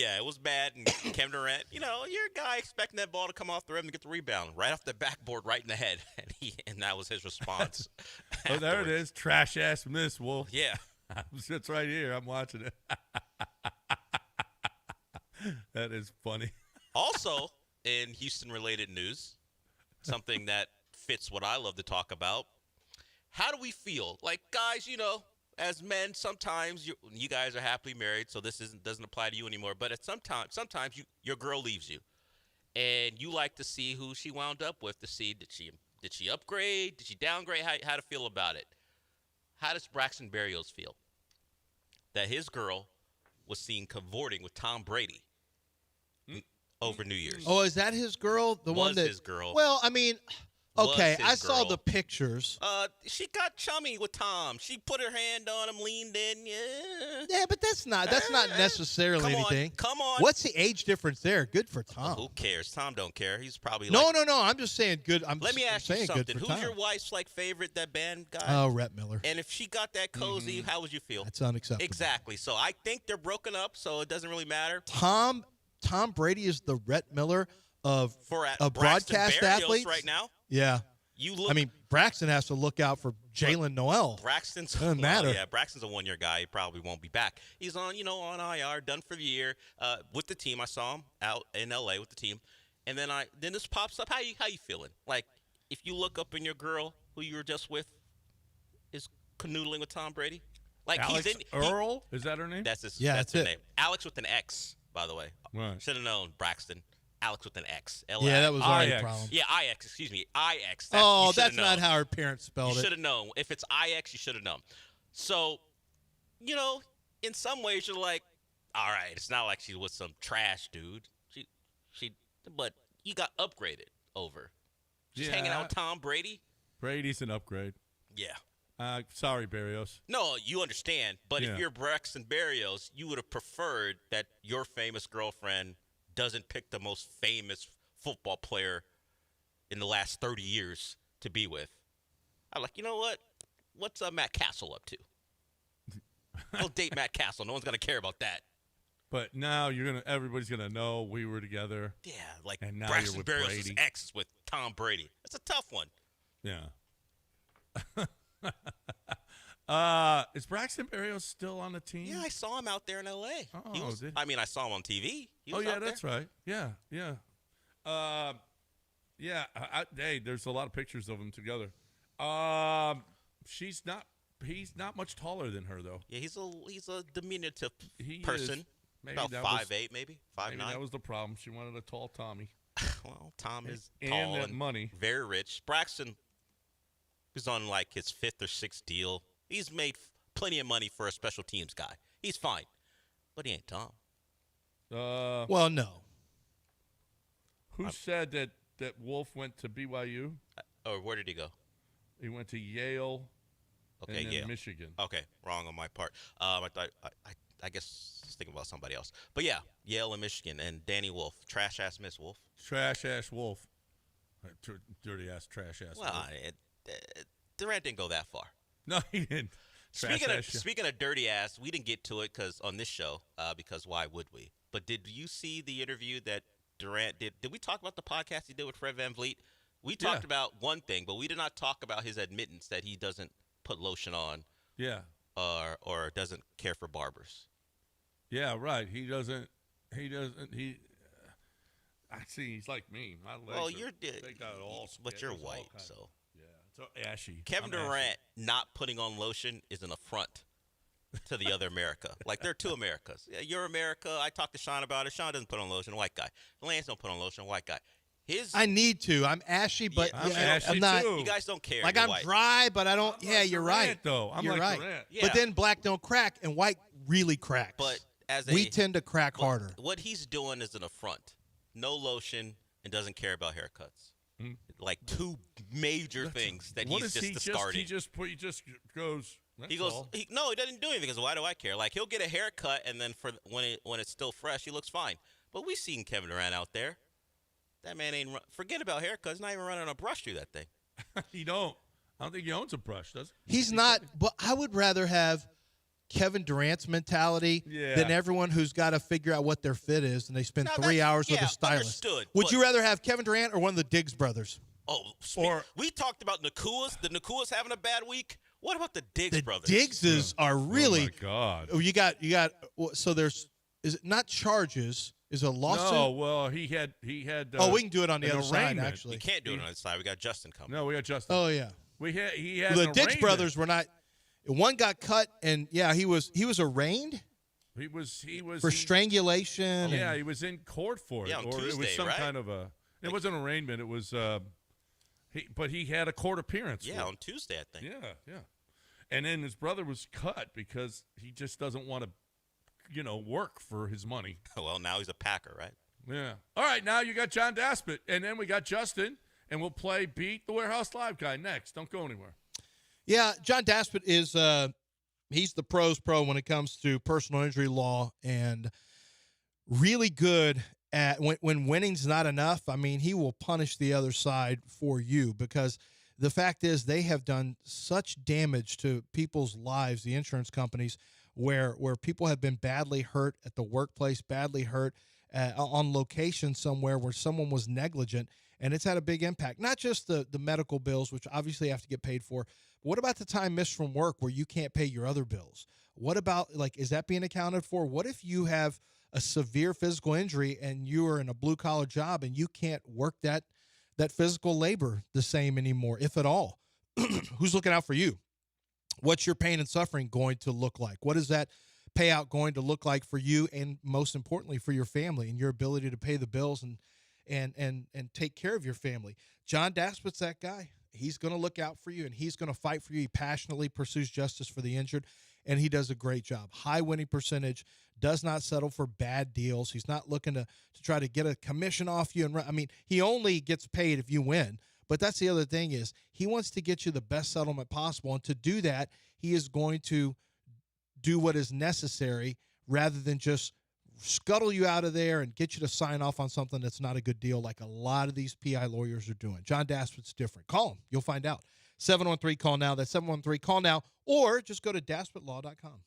It was bad, and Kevin Durant, you're a guy expecting that ball to come off the rim and get the rebound right off the backboard, right in the head, and that was his response. Oh, there it is, trash-ass miss, Wolf. Yeah. It's right here. I'm watching it. That is funny. Also, in Houston-related news, something that fits what I love to talk about, how do we feel? Like, guys, as men, sometimes you guys are happily married, so this doesn't apply to you anymore. But sometimes your girl leaves you, and you like to see who she wound up with to see did she upgrade, did she downgrade, how to feel about it. How does Braxton Berrios feel that his girl was seen cavorting with Tom Brady over New Year's? Oh, is that his girl? The one that his girl? Well, I mean. Okay, I saw the pictures. She got chummy with Tom. She put her hand on him, leaned in. Yeah, but that's not necessarily anything. Come on. What's the age difference there? Good for Tom. Who cares? Tom don't care. He's probably No. I'm just saying good. Let me ask you something. Who's Tom. your wife's favorite? That band guy? Oh, Rhett Miller. And if she got that cozy, how would you feel? That's unacceptable. Exactly. So I think they're broken up, so it doesn't really matter. Tom Brady is the Rhett Miller of broadcast Berrios athletes right now. Yeah. Braxton has to look out for Jalen Noel. Doesn't matter. Yeah, Braxton's a one-year guy. He probably won't be back. He's on IR, done for the year with the team. I saw him out in L.A. with the team, and then this pops up. How you feeling? Like, if you look up and your girl who you were just with is canoodling with Tom Brady, like Alex Earl, is that her name? That's his. Yeah, that's that's his name. Alex with an X, by the way. Right. Should have known Braxton. Alex with an X. Yeah, that was already a problem. Yeah, IX, excuse me. IX. That's not how her parents spelled it. You should have known. If it's IX, you should have known. So, in some ways you're like, all right, it's not like she's with some trash dude. But you got upgraded over. She's hanging out with Tom Brady. Brady's an upgrade. Yeah. Sorry, Berrios. No, you understand. But if you're Braxton Berrios, you would have preferred that your famous girlfriend doesn't pick the most famous football player in the last 30 years to be with. I'm like, you know what? What's Matt Castle up to? I'll date Matt Castle. No one's going to care about that. But now everybody's going to know we were together. Yeah, like and now Braxton you're with Berrios' Brady. ex is with Tom Brady. That's a tough one. Yeah. Is Braxton Berrios still on the team? Yeah, I saw him out there in L.A. Oh, I saw him on TV. He was out that's there. right. Yeah. Hey, there's a lot of pictures of them together. He's not much taller than her, though. Yeah, he's a diminutive He person. is. Maybe About that was- 5'8", maybe 5'9". Maybe that was the problem. She wanted a tall Tommy. Well, Tom is And tall that and money. very rich. Braxton is on like his 5th or 6th deal. He's made plenty of money for a special teams guy. He's fine, but he ain't Tom. Well, no. Who said that Wolf went to BYU? Or where did he go? He went to Yale. Okay, and then Yale. Michigan. Okay, wrong on my part. I guess I was thinking about somebody else. But yeah, Yale and Michigan and Danny Wolf, trash ass Miss Wolf. Trash ass Wolf. Dirty ass, trash ass. Well, Wolf. Durant didn't go that far. No, he didn't. Speaking of dirty ass, we didn't get to it on this show because why would we? But did you see the interview that Durant did? Did we talk about the podcast he did with Fred VanVleet? We talked about one thing, but we did not talk about his admittance that he doesn't put lotion on. Yeah. Or doesn't care for barbers. Yeah, right. He doesn't. I see. He's like me. My legs. They got it all. But you're white, so. So ashy. Kevin Durant not putting on lotion is an affront to the other America. Like, there are two Americas. Yeah, you're America. I talked to Sean about it. Sean doesn't put on lotion, white guy. Lance don't put on lotion, white guy. I need to. I'm ashy, but I'm not. You guys don't care. Like, you're I'm white. dry, but I don't. You're Durant, right. though. I'm you're like right. Durant. Yeah. But then black don't crack, and white really cracks. But we tend to crack harder. What he's doing is an affront. No lotion and doesn't care about haircuts. Like two major things that he's just discarding. He just goes. He goes. He doesn't do anything because why do I care? Like, he'll get a haircut and then when it's still fresh, he looks fine. But we seen Kevin Durant out there. That man ain't forget about haircuts. Not even running a brush through that thing. He don't. I don't think he owns a brush, does he? He's not. But I would rather have Kevin Durant's mentality than everyone who's got to figure out what their fit is, and they spend 3 hours with a stylist. Would you rather have Kevin Durant or one of the Diggs brothers? Oh, we talked about Nakua's. The Nakua's having a bad week. What about the Diggs brothers? Diggses are really. Oh my God. You got. So there's. Is it not charges? Is it a lawsuit? No. Well, he had. We can do it on the other side. Actually, you can't do it on the side. We got Justin coming. No, we got Justin. Oh yeah. He had the an Diggs brothers were not. One got cut, and he was arraigned. He was for strangulation. Yeah, he was in court for it, on or Tuesday, it was some right? kind of a. It wasn't an arraignment. It was. But he had a court appearance. Yeah, on Tuesday, I think. Yeah. And then his brother was cut because he just doesn't want to, work for his money. Well, now he's a Packer, right? Yeah. All right, now you got John Daspit, and then we got Justin, and we'll play Beat the Warehouse Live guy next. Don't go anywhere. Yeah, John Daspit is he's the pros pro when it comes to personal injury law, and really good at when winning's not enough. I mean, he will punish the other side for you, because the fact is they have done such damage to people's lives, the insurance companies, where people have been badly hurt at the workplace, badly hurt on location somewhere where someone was negligent, and it's had a big impact. Not just the medical bills, which obviously have to get paid for, but what about the time missed from work where you can't pay your other bills? What about, is that being accounted for? What if you have a severe physical injury and you are in a blue-collar job and you can't work that physical labor the same anymore, if at all? Who's looking out for you? What's your pain and suffering going to look like? What is that payout going to look like for you, and most importantly for your family and your ability to pay the bills and take care of your family? John Daspit's that guy. He's going to look out for you, and he's going to fight for you. He passionately pursues justice for the injured, and he does a great job. High winning percentage, does not settle for bad deals. He's not looking to try to get a commission off you. He only gets paid if you win. But that's the other thing, is he wants to get you the best settlement possible. And to do that, he is going to do what is necessary rather than just scuttle you out of there and get you to sign off on something that's not a good deal, like a lot of these PI lawyers are doing. John Daspit's different. Call him. You'll find out. 713-CALL-NOW. That's 713-CALL-NOW. Or just go to DaspitLaw.com.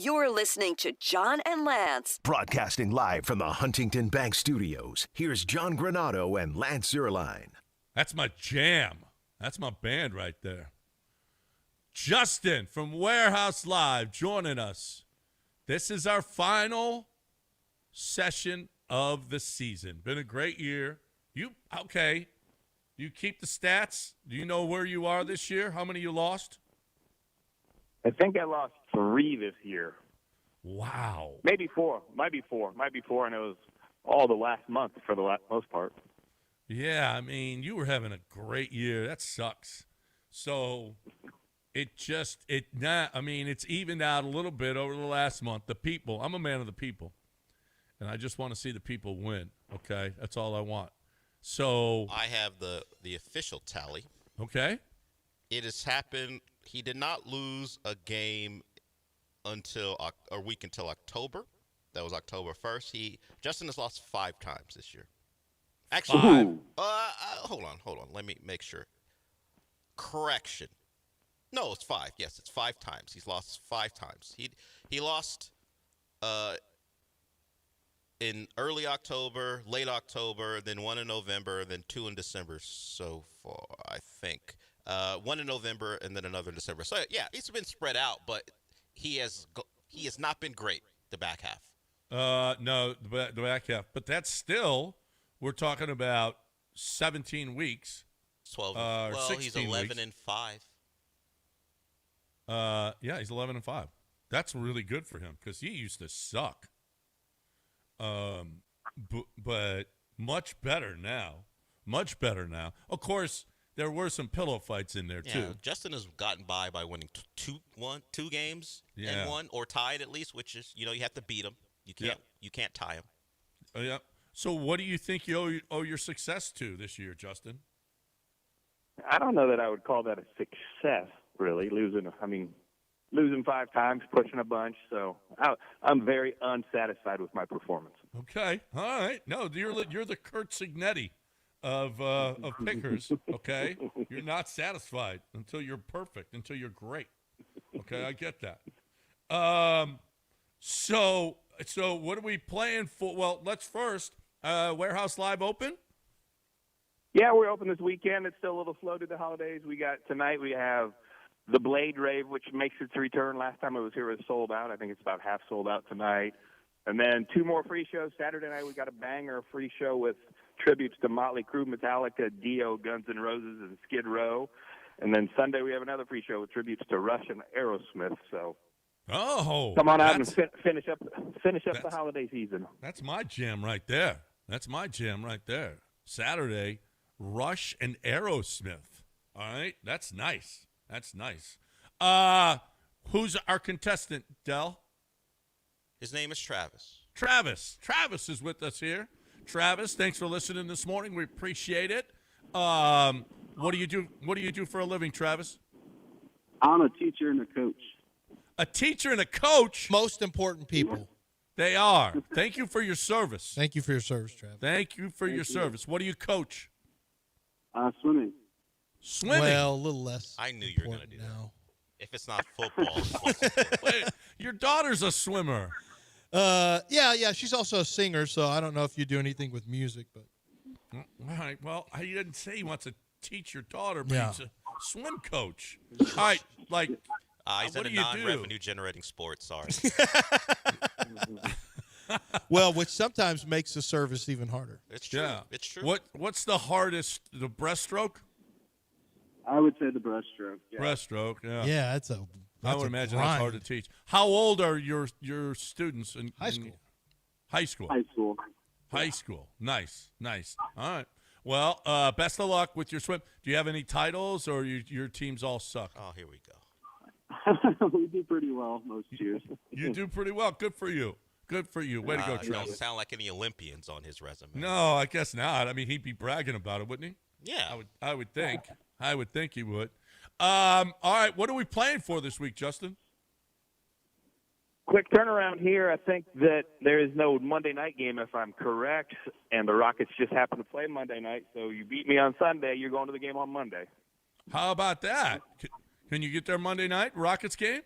You're listening to John and Lance. Broadcasting live from the Huntington Bank Studios, here's John Granado and Lance Zierlein. That's my jam. That's my band right there. Justin from Warehouse Live joining us. This is our final session of the season. Been a great year. You keep the stats? Do you know where you are this year? How many you lost? I think I lost 3 this year. Wow. Maybe 4. Might be 4, and it was all the last month for the most part. Yeah, I mean, you were having a great year. That sucks. So it's evened out a little bit over the last month. The people, I'm a man of the people, and I just want to see the people win, okay? That's all I want. So I have the official tally. Okay. It has happened. He did not lose a game until October. That was October 1st. Justin has lost 5 times this year. Actually, 5. Hold on. Let me make sure. Correction. No, it's 5. Yes, it's 5 times. He's lost 5 times. He lost in early October, late October, then 1 in November, then 2 in December so far, I think. 1 in November and then another in December. So yeah, it's been spread out, but he has not been great the back half. No, the back half, but that's still, we're talking about 17 weeks. 12. Well, he's 11 and 5. Yeah, he's 11 and 5. That's really good for him because he used to suck. But much better now. Much better now. Of course, there were some pillow fights in there too. Justin has gotten by winning two games and 1 or tied at least, which is you have to beat him. You can't tie him. Yeah. So what do you think you owe your success to this year, Justin? I don't know that I would call that a success, really. Losing 5 times, pushing a bunch. So I'm very unsatisfied with my performance. Okay. All right. No, you're the Kurt Signetti of pickers, okay? You're not satisfied until you're perfect, until you're great. Okay, I get that. So what are we playing for? Well, let's first, Warehouse Live open? Yeah, we're open this weekend. It's still a little slow to the holidays. Tonight we have the Blade Rave, which makes its return. Last time it was here, it was sold out. I think it's about half sold out tonight. And then 2 more free shows. Saturday night we got a banger free show with tributes to Motley Crue, Metallica, Dio, Guns N' Roses, and Skid Row. And then Sunday we have another free show with tributes to Rush and Aerosmith. So come on out and finish up the holiday season. That's my jam right there. Saturday, Rush and Aerosmith. All right, that's nice. Who's our contestant, Del? His name is Travis. Travis is with us here. Travis, thanks for listening this morning. We appreciate it. What do you do for a living, Travis? I'm a teacher and a coach. A teacher and a coach? Most important people. They are. Thank you for your service. Thank you for your service, Travis. Thank you for your service. What do you coach? Swimming. Well, a little less. I knew you were going to do that. If it's not football. Wait, your daughter's a swimmer. Yeah. She's also a singer, so I don't know if you do anything with music, but. All right. Well, he didn't say he wants to teach your daughter, but he's a swim coach. All right. He's in a non-revenue generating sport. Sorry. Well, which sometimes makes the service even harder. It's true. Yeah. It's true. What's the hardest? The breaststroke? I would say the breaststroke. Yeah. Breaststroke. Yeah. Yeah, I would imagine that's hard to teach. How old are your students in high school? High school. High school. High school. Nice. All right. Well, best of luck with your swim. Do you have any titles, or your teams all suck? Oh, here we go. We do pretty well most years. You do pretty well. Good for you. Way to go, Travis. Don't sound like any Olympians on his resume. No, I guess not. I mean, he'd be bragging about it, wouldn't he? Yeah. I would think. I would think he would. All right. What are we playing for this week, Justin? Quick turnaround here. I think that there is no Monday night game, if I'm correct, and the Rockets just happen to play Monday night. So you beat me on Sunday, you're going to the game on Monday. How about that? Can you get there Monday night, Rockets game?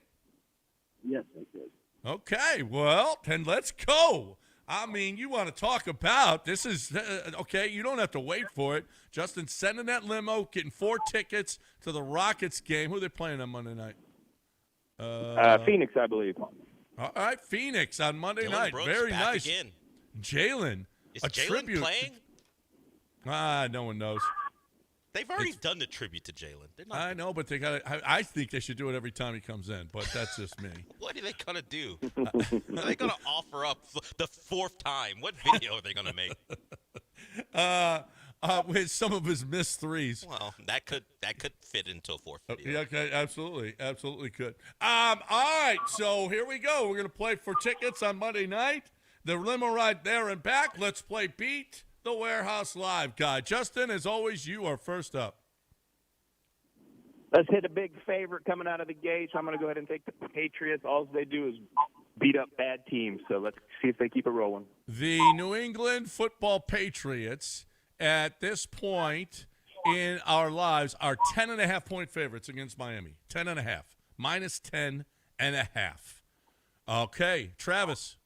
Yes, I could. Okay, well, then let's go. I mean, you want to talk about this is okay. You don't have to wait for it. Justin sending that limo, getting 4 tickets to the Rockets game. Who are they playing on Monday night? Phoenix, I believe. All right, Phoenix on Monday Dylan night. Brooks Very back nice. again. Jalen. Is a Jalen tribute. playing? No one knows. They've already done the tribute to Jalen. I know, but they got. I think they should do it every time he comes in, but that's just me. What are they gonna do? Are they gonna offer up the 4th time? What video are they gonna make? With some of his missed threes. Well, that could fit into a 4th video. Yeah, okay, absolutely could. All right, so here we go. We're gonna play for tickets on Monday night. The limo ride there and back. Let's play Beat the Warehouse Live, guy. Justin, as always, you are first up. Let's hit a big favorite coming out of the gate. I'm going to go ahead and take the Patriots. All they do is beat up bad teams, so let's see if they keep it rolling. The New England Football Patriots, at this point in our lives, are 10.5-point favorites against Miami. 10.5. Minus 10.5. Okay, Travis.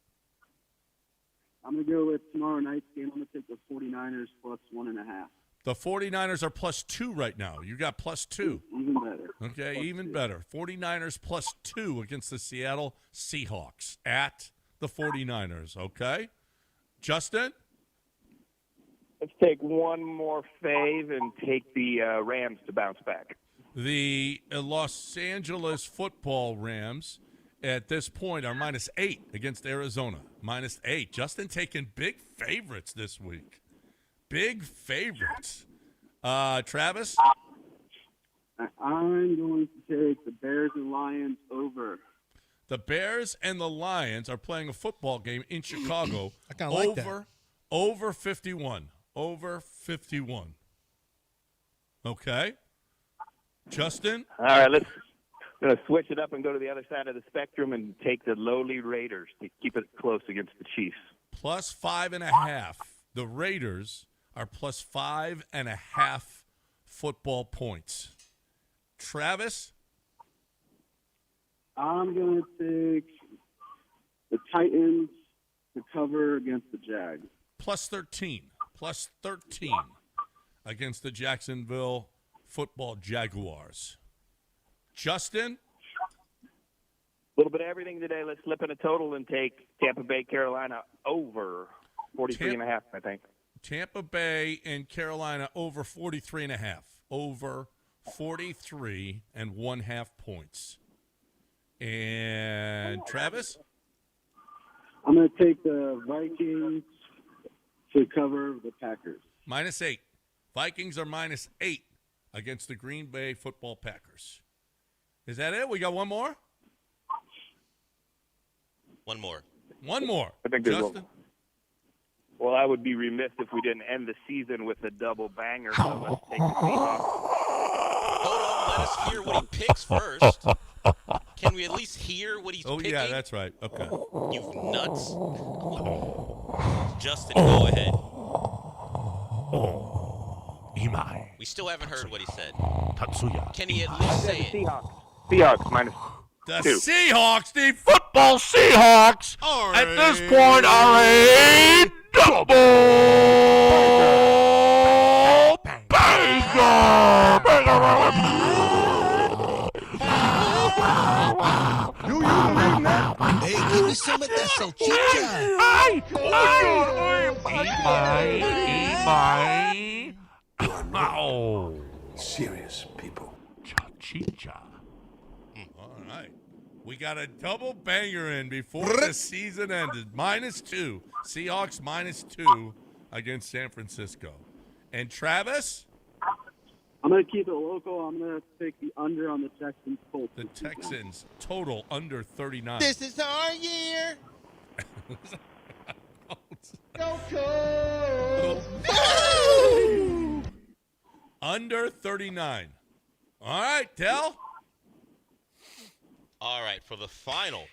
I'm going to go with tomorrow night's game. I'm going to take the 49ers plus 1.5. The 49ers are +2 right now. You got +2. Even better. Okay, Plus even 2. better. 49ers +2 against the Seattle Seahawks at the 49ers. Okay? Justin? Let's take one more fave and take the Rams to bounce back. The Los Angeles football Rams at this point are -8 against Arizona. -8. Justin taking big favorites this week. Big favorites. Travis? I'm going to take the Bears and Lions over. The Bears and the Lions are playing a football game in Chicago. I kind of like that. Over 51. Over 51. Okay. Justin? All right, I'm going to switch it up and go to the other side of the spectrum and take the lowly Raiders to keep it close against the Chiefs. +5.5. The Raiders are +5.5 football points. Travis? I'm going to take the Titans to cover against the Jags. +13. +13 against the Jacksonville Football Jaguars. Justin? A little bit of everything today. Let's flip in a total and take Tampa Bay, Carolina over 43.5, I think. Tampa Bay and Carolina over 43.5. Over 43.5 points. And Travis? I'm going to take the Vikings to cover the Packers. -8. Vikings are -8 against the Green Bay Football Packers. Is that it? We got one more? One more. One more. I think there's Justin? Well, I would be remiss if we didn't end the season with a double banger. So let's take the Seahawks. Hold on, let us hear what he picks first. Can we at least hear what he's picking? Yeah, that's right. Okay. You nuts. Justin, go ahead. Imai. We still haven't heard what he said. Tatsuya. Can he at least say it? Seahawks. Seahawks -2. The Seahawks, the football Seahawks, All at right. this point are a double Hey, give me some of that salchicha. Oh. Serious people. Chicha. All right. We got a double banger in before the season ended. -2. Seahawks -2 against San Francisco. And Travis? I'm going to keep it local. I'm going to take the under on the Texans. Colts. The Texans total under 39. This is our year. Go Colts! Under 39. All right, Del. All right, for the final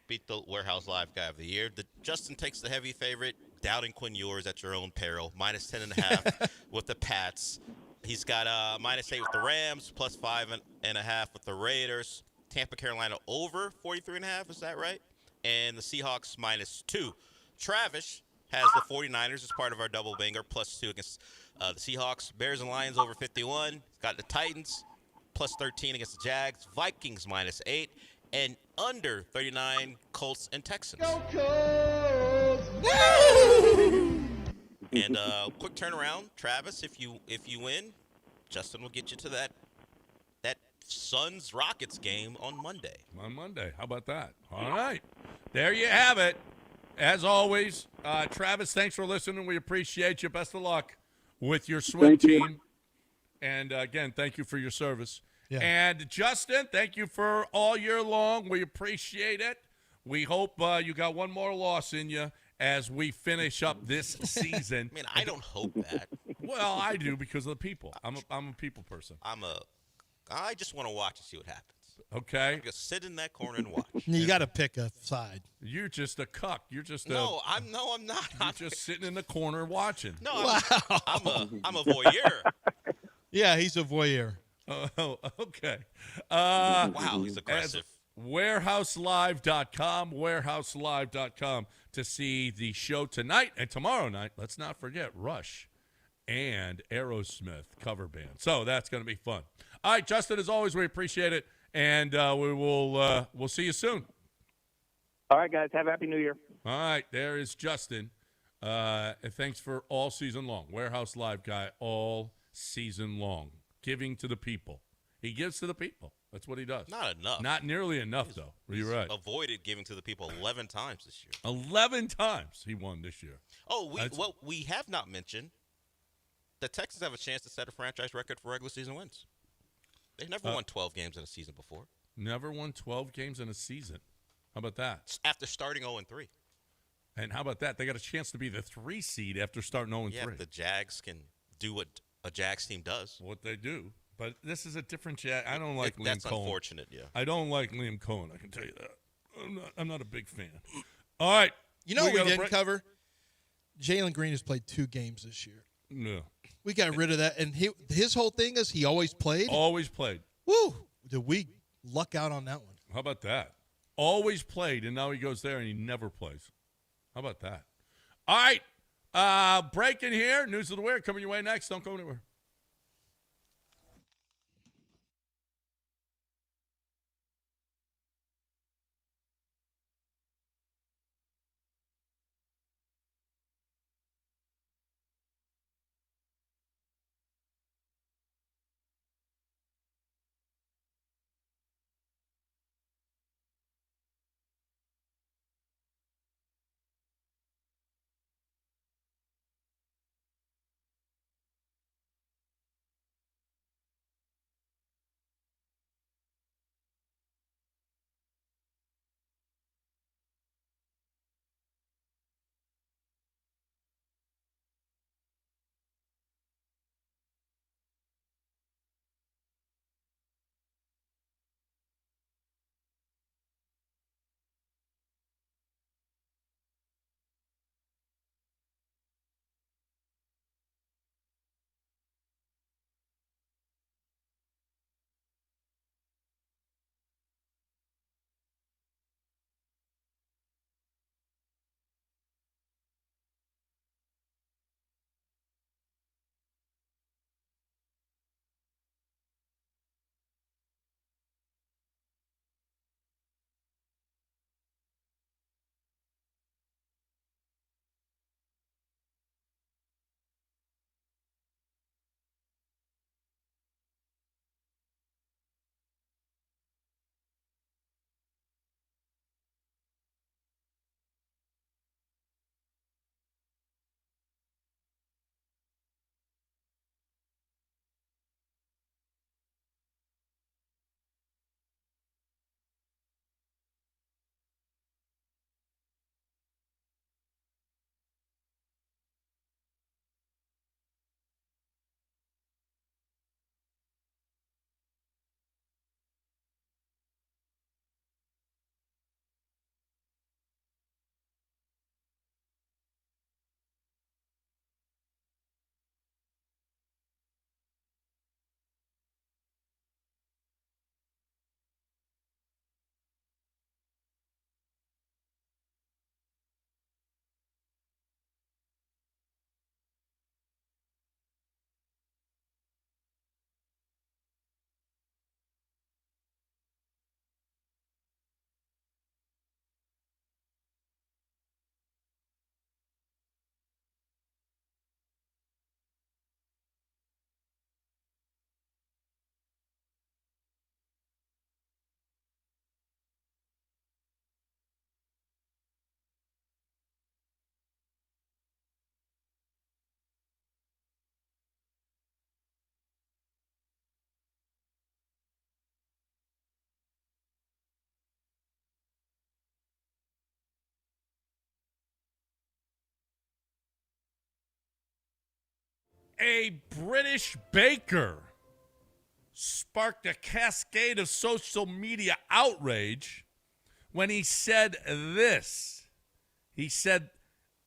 Beat the Warehouse Live Guy of the Year, Justin takes the heavy favorite, doubting Quinn Ewers at your own peril, -10.5 with the Pats. He's got -8 with the Rams, +5.5 with the Raiders. Tampa, Carolina over 43.5. Is that right? and the Seahawks -2. Travis has the 49ers as part of our double banger, +2 against the Seahawks. Bears and Lions over 51. Got the Titans +13 against the Jags. Vikings -8. And under 39, Colts and Texans. Go Colts! And quick turnaround, Travis. If you win, Justin will get you to that Suns Rockets game on Monday. On Monday, how about that? All right, there you have it. As always, Travis, thanks for listening. We appreciate you. Best of luck with your swim team. And again, thank you for your service. Yeah. And Justin, thank you for all year long. We appreciate it. We hope you got one more loss in you as we finish up this season. I mean, I don't hope that. Well, I do because of the people. I'm a people person. I just want to watch and see what happens. Okay. Just sit in that corner and watch. You got to pick a side. You're just a cuck. You're just I'm not. You're just sitting in the corner watching. No, I'm a voyeur. Yeah, he's a voyeur. Oh, okay. Wow, he's aggressive. Warehouselive.com to see the show tonight and tomorrow night. Let's not forget Rush and Aerosmith cover band. So that's going to be fun. All right, Justin, as always, we appreciate it, and we'll see you soon. All right, guys. Have a happy New Year. All right, there is Justin. And thanks for all season long. Warehouse Live guy all season long. Giving to the people. He gives to the people. That's what he does. Not enough. Not nearly enough, though. You're right. Avoided giving to the people 11 times this year. 11 times he won this year. Oh, what we have not mentioned, the Texans have a chance to set a franchise record for regular season wins. They've never won 12 games in a season before. Never won 12 games in a season. How about that? After starting 0-3. And how about that? They got a chance to be the 3 seed after starting 0-3. Yeah, the Jags can do what a Jags team does. What they do. But this is a different Jag. I don't like Liam Cohen. That's unfortunate, yeah. I don't like Liam Cohen, I can tell you that. I'm not a big fan. All right. You know what we didn't cover? Jalen Green has played 2 games this year. No. We got rid of that. And his whole thing is he always played. Always played. Woo. Did we luck out on that one? How about that? Always played, and now he goes there and he never plays. How about that? All right. Breaking here. News of the Weird coming your way next. Don't go anywhere. A British baker sparked a cascade of social media outrage when he said this. He said,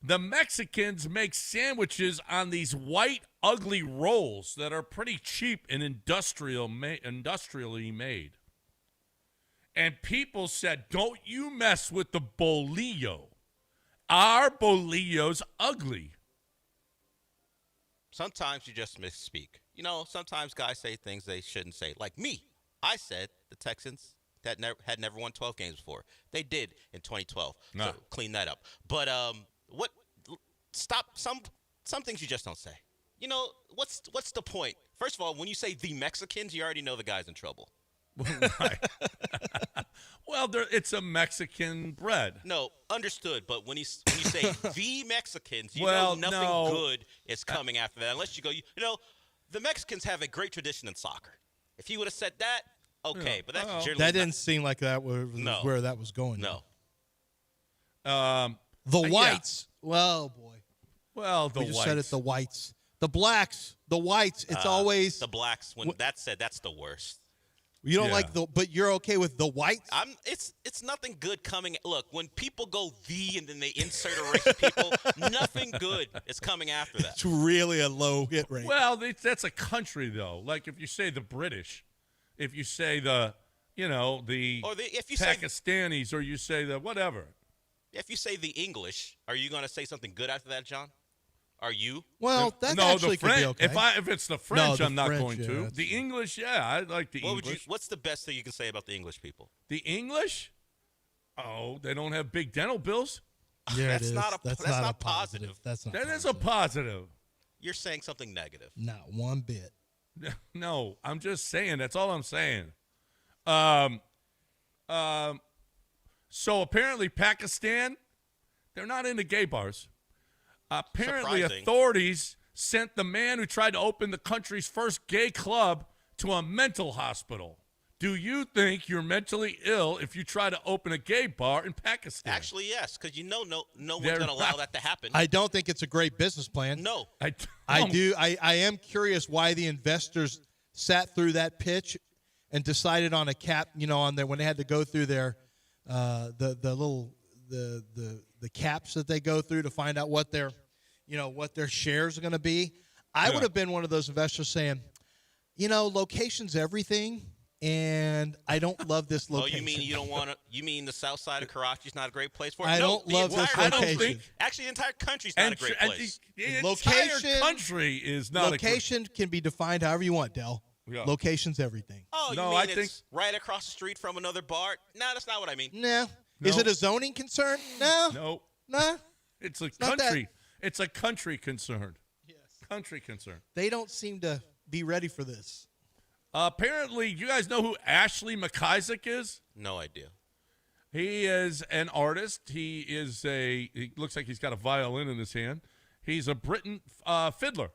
the Mexicans make sandwiches on these white, ugly rolls that are pretty cheap and industrially made. And people said, don't you mess with the bolillo. Our bolillo's ugly. Sometimes you just misspeak. You know, sometimes guys say things they shouldn't say. Like me. I said the Texans had never won 12 games before. They did in 2012. No. So clean that up. But stop some things you just don't say. You know, what's the point? First of all, when you say the Mexicans, you already know the guy's in trouble. Right. Well, it's a Mexican bread. No, understood. But when you say the Mexicans, you Well, know nothing no. good is coming after that. Unless you go, you know, the Mexicans have a great tradition in soccer. If he would have said that, okay. But that's generally that didn't seem like that was where that was going. No. The whites. Yeah. Well, boy. Well, the we just whites. said it. The whites. The blacks. The whites. It's always the blacks. When that's said, that's the worst. You don't like but you're okay with the whites? It's nothing good coming. Look, when people go and then they insert a race of people, nothing good is coming after that. It's really a low hit rate. Well, that's a country, though. Like if you say the British, if you say the if you Pakistanis, or you say the whatever. If you say the English, are you going to say something good after that, John? Are you? Well, that actually could be okay. If it's the French, I'm not French, going to. The English, I like the English. What's the best thing you can say about the English people? The English? Oh, they don't have big dental bills. Yeah, that's not a positive. That's not. That is a positive. You're saying something negative. Not one bit. No, I'm just saying. That's all I'm saying. So apparently Pakistan, they're not into gay bars. Apparently authorities sent the man who tried to open the country's first gay club to a mental hospital. Do you think you're mentally ill if you try to open a gay bar in Pakistan? Actually, yes, because no one's going to allow that to happen. I don't think it's a great business plan. No. I do. I am curious why the investors sat through that pitch and decided on a cap, on there when they had to go through their the caps that they go through to find out what their shares are going to be. I would have been one of those investors saying, location's everything, and I don't love this location. Oh, you mean you don't want to? You mean the south side of Karachi's not a great place for it? I don't love this location. Actually, the entire country's not a great place. The entire country is not. Location can be defined however you want, Del. Yeah. Location's everything. Oh, you mean it's right across the street from another bar? No, that's not what I mean. No. Is it a zoning concern? No. No. It's a country. It's a country concern. Yes. Country concern. They don't seem to be ready for this. Apparently, you guys know who Ashley McIsaac is? No idea. He is an artist. He looks like he's got a violin in his hand. He's a Britain fiddler.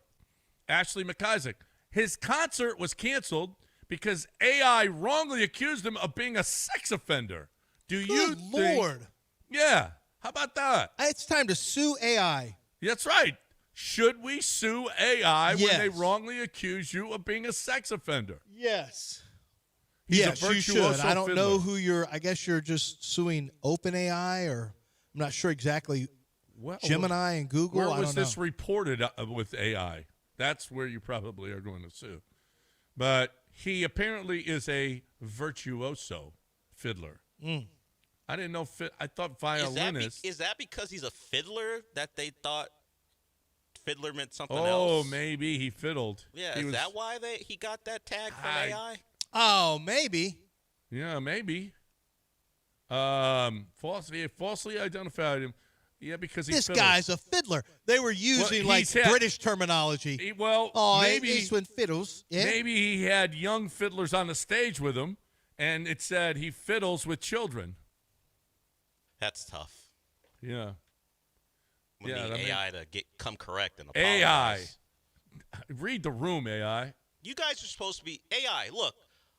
Ashley McIsaac. His concert was canceled because AI wrongly accused him of being a sex offender. Good Lord. Yeah. How about that? It's time to sue AI. That's right. Should we sue AI when they wrongly accuse you of being a sex offender? Yes. He's you should. I don't know who I guess you're just suing OpenAI, or I'm not sure exactly. Gemini and Google. Where I don't was know. this reported with AI? That's where you probably are going to sue. But he apparently is a virtuoso fiddler. I didn't know. I thought violinist. Is that because he's a fiddler that they thought fiddler meant something else? Oh, maybe he fiddled. Yeah, is that why he got that tag from AI? Oh, maybe. Yeah, maybe. Falsely identified him. Yeah, because this guy's a fiddler. They were using British terminology. Maybe he's with fiddles. Yeah? Maybe he had young fiddlers on the stage with him, and it said he fiddles with children. That's tough. Yeah. We need AI to come correct and apologize. AI. Read the room, AI. You guys are supposed to be AI. Look,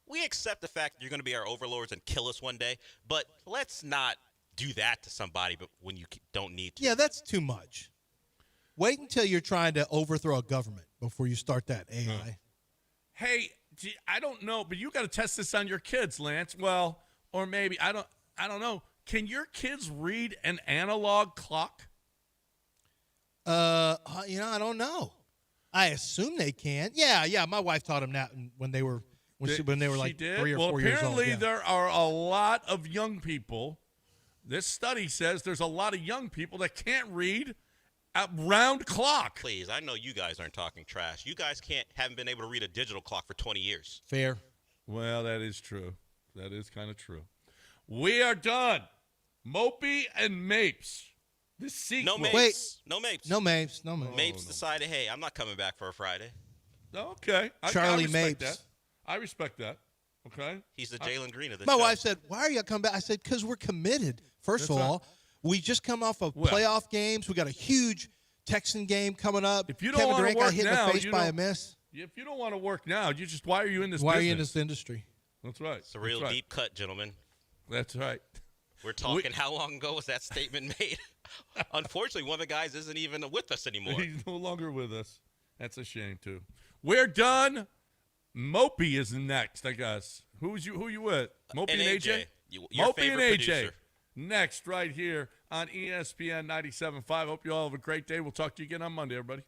we accept the fact that you're going to be our overlords and kill us one day, but let's not do that to somebody but when you don't need to. Yeah, that's too much. Wait until you're trying to overthrow a government. before you start that AI. Hey, I don't know, but you got to test this on your kids, Lance. Well, or maybe I don't know. Can your kids read an analog clock? I don't know. I assume they can. Yeah. My wife taught them that when they were like 3 or 4 years old. Apparently there are a lot of young people. This study says there's a lot of young people that can't read a round clock. Please, I know you guys aren't talking trash. You guys haven't been able to read a digital clock for 20 years. Fair. Well, that is true. That is kind of true. We are done. Mopey and Mapes. The sequel. No Mapes. Wait. No Mapes. No Mapes. No Mapes. Mapes decided, hey, I'm not coming back for a Friday. Okay. Charlie I respect Mapes. that. I respect that. Okay. He's the Jalen Green of this My show. wife said, "Why are you coming back?" I said, "Because we're committed. First That's of all, we just come off of playoff games. We got a huge Texan game coming up. If you don't Kevin want Durant to work got hit now, in the face by a miss. If you don't want to work now, you just why are you in this Why business? are you in this industry? That's right. It's a real deep cut, gentlemen. That's right. We're talking how long ago was that statement made? Unfortunately, one of the guys isn't even with us anymore. He's no longer with us. That's a shame, too. We're done. Mopey is next, I guess. Who you with? Mopey and AJ? Your Mopey and favorite AJ. producer. Next, right here on ESPN 97.5. Hope you all have a great day. We'll talk to you again on Monday, everybody.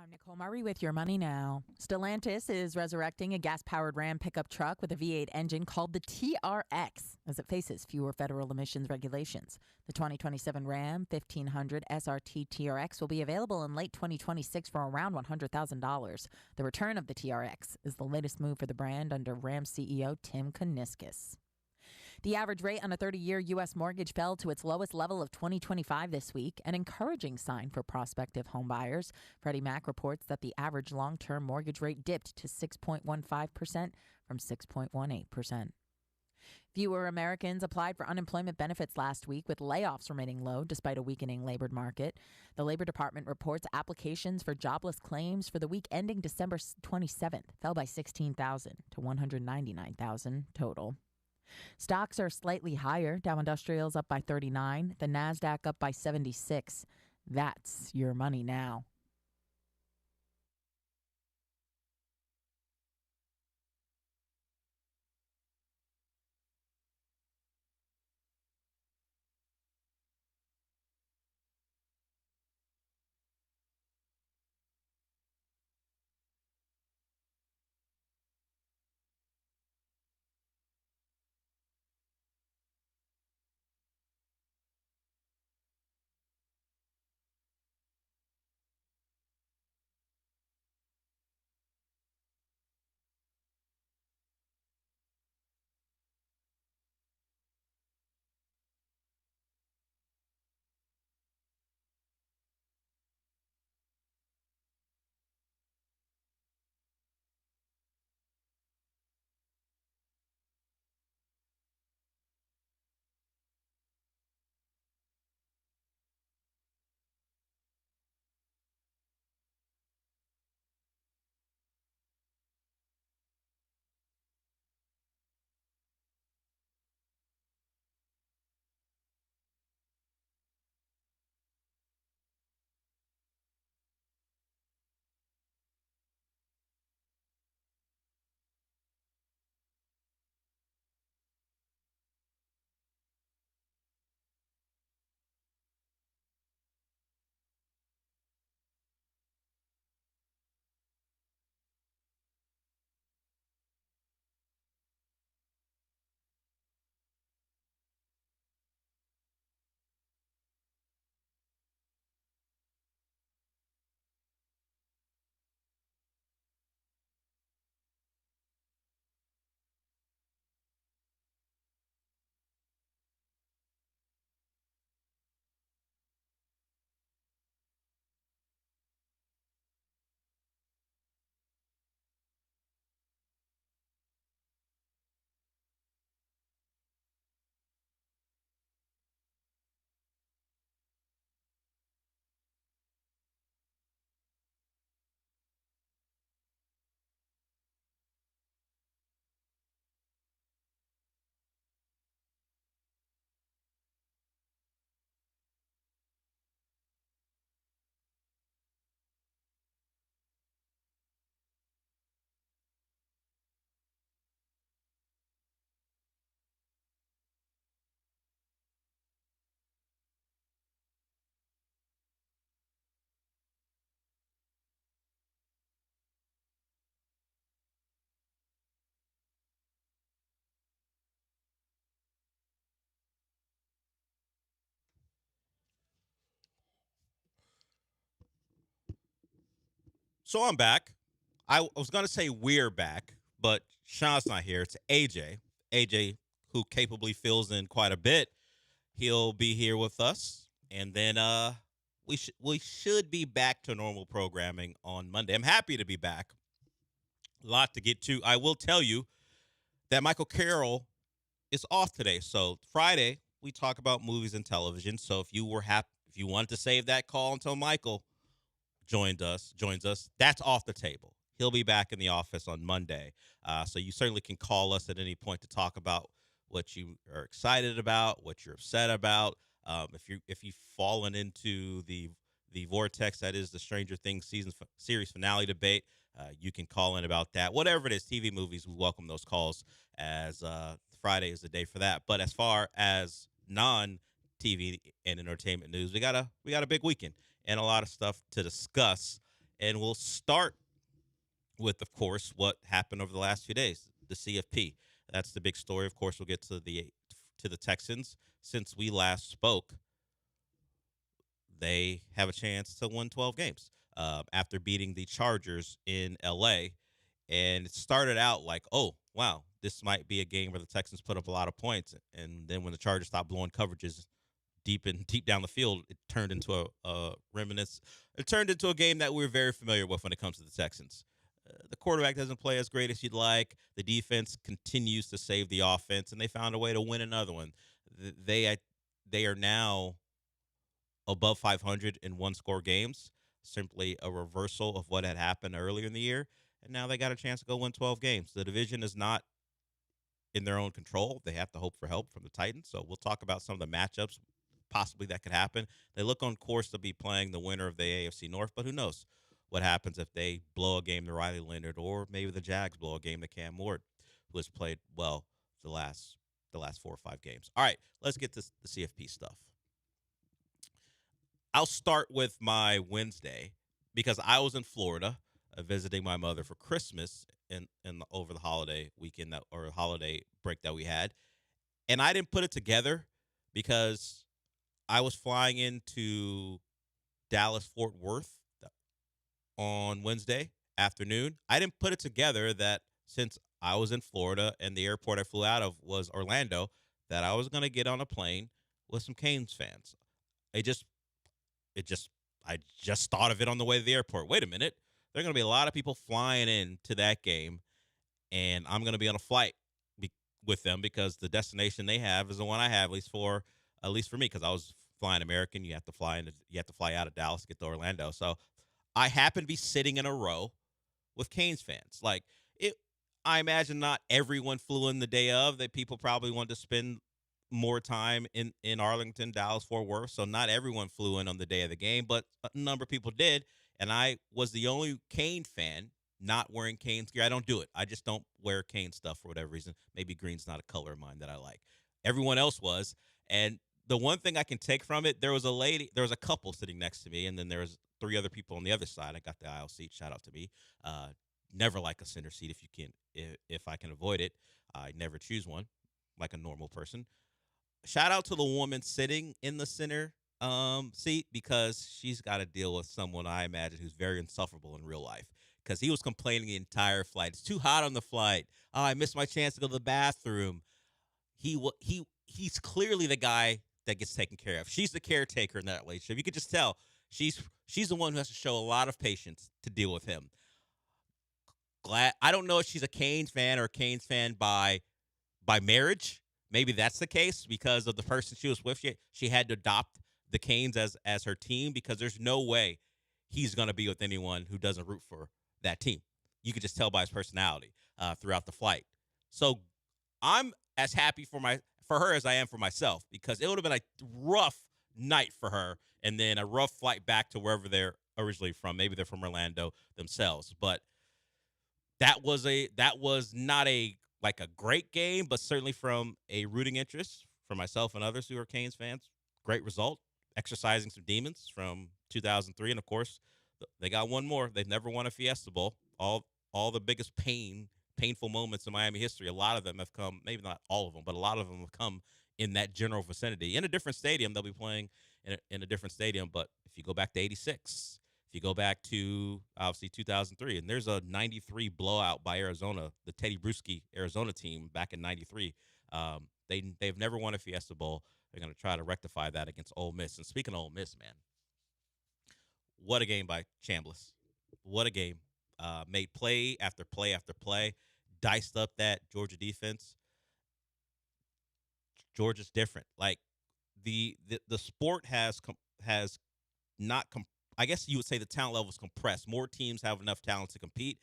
I'm Nicole Murray with Your Money Now. Stellantis is resurrecting a gas-powered Ram pickup truck with a V8 engine called the TRX as it faces fewer federal emissions regulations. The 2027 Ram 1500 SRT TRX will be available in late 2026 for around $100,000. The return of the TRX is the latest move for the brand under Ram CEO Tim Kuniskis. The average rate on a 30-year U.S. mortgage fell to its lowest level of 2025 this week, an encouraging sign for prospective homebuyers. Freddie Mac reports that the average long-term mortgage rate dipped to 6.15% from 6.18%. Fewer Americans applied for unemployment benefits last week, with layoffs remaining low despite a weakening labor market. The Labor Department reports applications for jobless claims for the week ending December 27th fell by 16,000 to 199,000 total. Stocks are slightly higher. Dow Industrials up by 39, the NASDAQ up by 76. That's your money now. So I'm back. I was going to say we're back, but Sean's not here. It's AJ. AJ, who capably fills in quite a bit. He'll be here with us. And then we should be back to normal programming on Monday. I'm happy to be back. A lot to get to. I will tell you that Michael Carroll is off today. So Friday, we talk about movies and television. So if you wanted to save that call until Michael joins us, that's off the table. He'll be back in the office on Monday. So you certainly can call us at any point to talk about what you are excited about, what you're upset about. If you've fallen into the vortex that is the Stranger Things series finale debate, you can call in about that. Whatever it is, TV, movies, we welcome those calls, as Friday is the day for that. But as far as non-TV and entertainment news, we got a big weekend and a lot of stuff to discuss. And we'll start with, of course, what happened over the last few days, the CFP. That's the big story. Of course, we'll get to the Texans. Since we last spoke, they have a chance to win 12 games after beating the Chargers in L.A. And it started out like, oh, wow, this might be a game where the Texans put up a lot of points. And then when the Chargers stopped blowing coverages deep down the field, it turned into a remnants. It turned into a game that we're very familiar with when it comes to the Texans. The quarterback doesn't play as great as you'd like. The defense continues to save the offense, and they found a way to win another one. They are now above 500 in one-score games, simply a reversal of what had happened earlier in the year, and now they got a chance to go win 12 games. The division is not in their own control. They have to hope for help from the Titans, so we'll talk about some of the matchups possibly that could happen. They look on course to be playing the winner of the AFC North, but who knows what happens if they blow a game to Riley Leonard, or maybe the Jags blow a game to Cam Ward, who has played well the last 4 or 5 games. All right, let's get to the CFP stuff. I'll start with my Wednesday because I was in Florida visiting my mother for Christmas over the holiday weekend or holiday break that we had, and I didn't put it together because I was flying into Dallas-Fort Worth on Wednesday afternoon. I didn't put it together that since I was in Florida and the airport I flew out of was Orlando, that I was going to get on a plane with some Canes fans. I just thought of it on the way to the airport. Wait a minute. There are going to be a lot of people flying in to that game, and I'm going to be on a flight with them because the destination they have is the one I have, at least for me, because I was flying American. You have to fly out of Dallas to get to Orlando. So I happen to be sitting in a row with Canes fans. I imagine not everyone flew in the day of. That people probably wanted to spend more time in Arlington, Dallas, Fort Worth. So not everyone flew in on the day of the game, but a number of people did. And I was the only Cane fan not wearing Canes gear. I don't do it. I just don't wear Cane stuff for whatever reason. Maybe green's not a color of mine that I like. Everyone else was. And the one thing I can take from it, there was a couple sitting next to me, and then there was 3 other people on the other side. I got the aisle seat. Shout out to me. Never like a center seat if I can avoid it. I never choose one like a normal person. Shout out to the woman sitting in the center seat because she's got to deal with someone I imagine who's very insufferable in real life because he was complaining the entire flight. It's too hot on the flight. Oh, I missed my chance to go to the bathroom. He's clearly the guy that gets taken care of. She's the caretaker in that relationship. You could just tell she's the one who has to show a lot of patience to deal with him. I don't know if she's a Canes fan or a Canes fan by marriage. Maybe that's the case because of the person she was with. She had to adopt the Canes as her team because there's no way he's going to be with anyone who doesn't root for that team. You could just tell by his personality throughout the flight. So I'm as happy for her as I am for myself because it would have been a rough night for her and then a rough flight back to wherever they're originally from. Maybe they're from Orlando themselves, but that was not a great game, but certainly from a rooting interest for myself and others who are Canes fans, great result, exercising some demons from 2003. And, of course, they got one more. They've never won a Fiesta Bowl. All the biggest painful moments in Miami history, a lot of them have come, maybe not all of them, but a lot of them have come in that general vicinity. In a different stadium, they'll be playing in a different stadium. But if you go back to 86, if you go back to, obviously, 2003, and there's a 93 blowout by Arizona, the Teddy Bruschi Arizona team back in 93. They've never won a Fiesta Bowl. They're going to try to rectify that against Ole Miss. And speaking of Ole Miss, man, what a game by Chambliss. What a game. Made play after play after play, diced up that Georgia defense. Georgia's different. Like, the sport has not I guess you would say the talent level is compressed. More teams have enough talent to compete.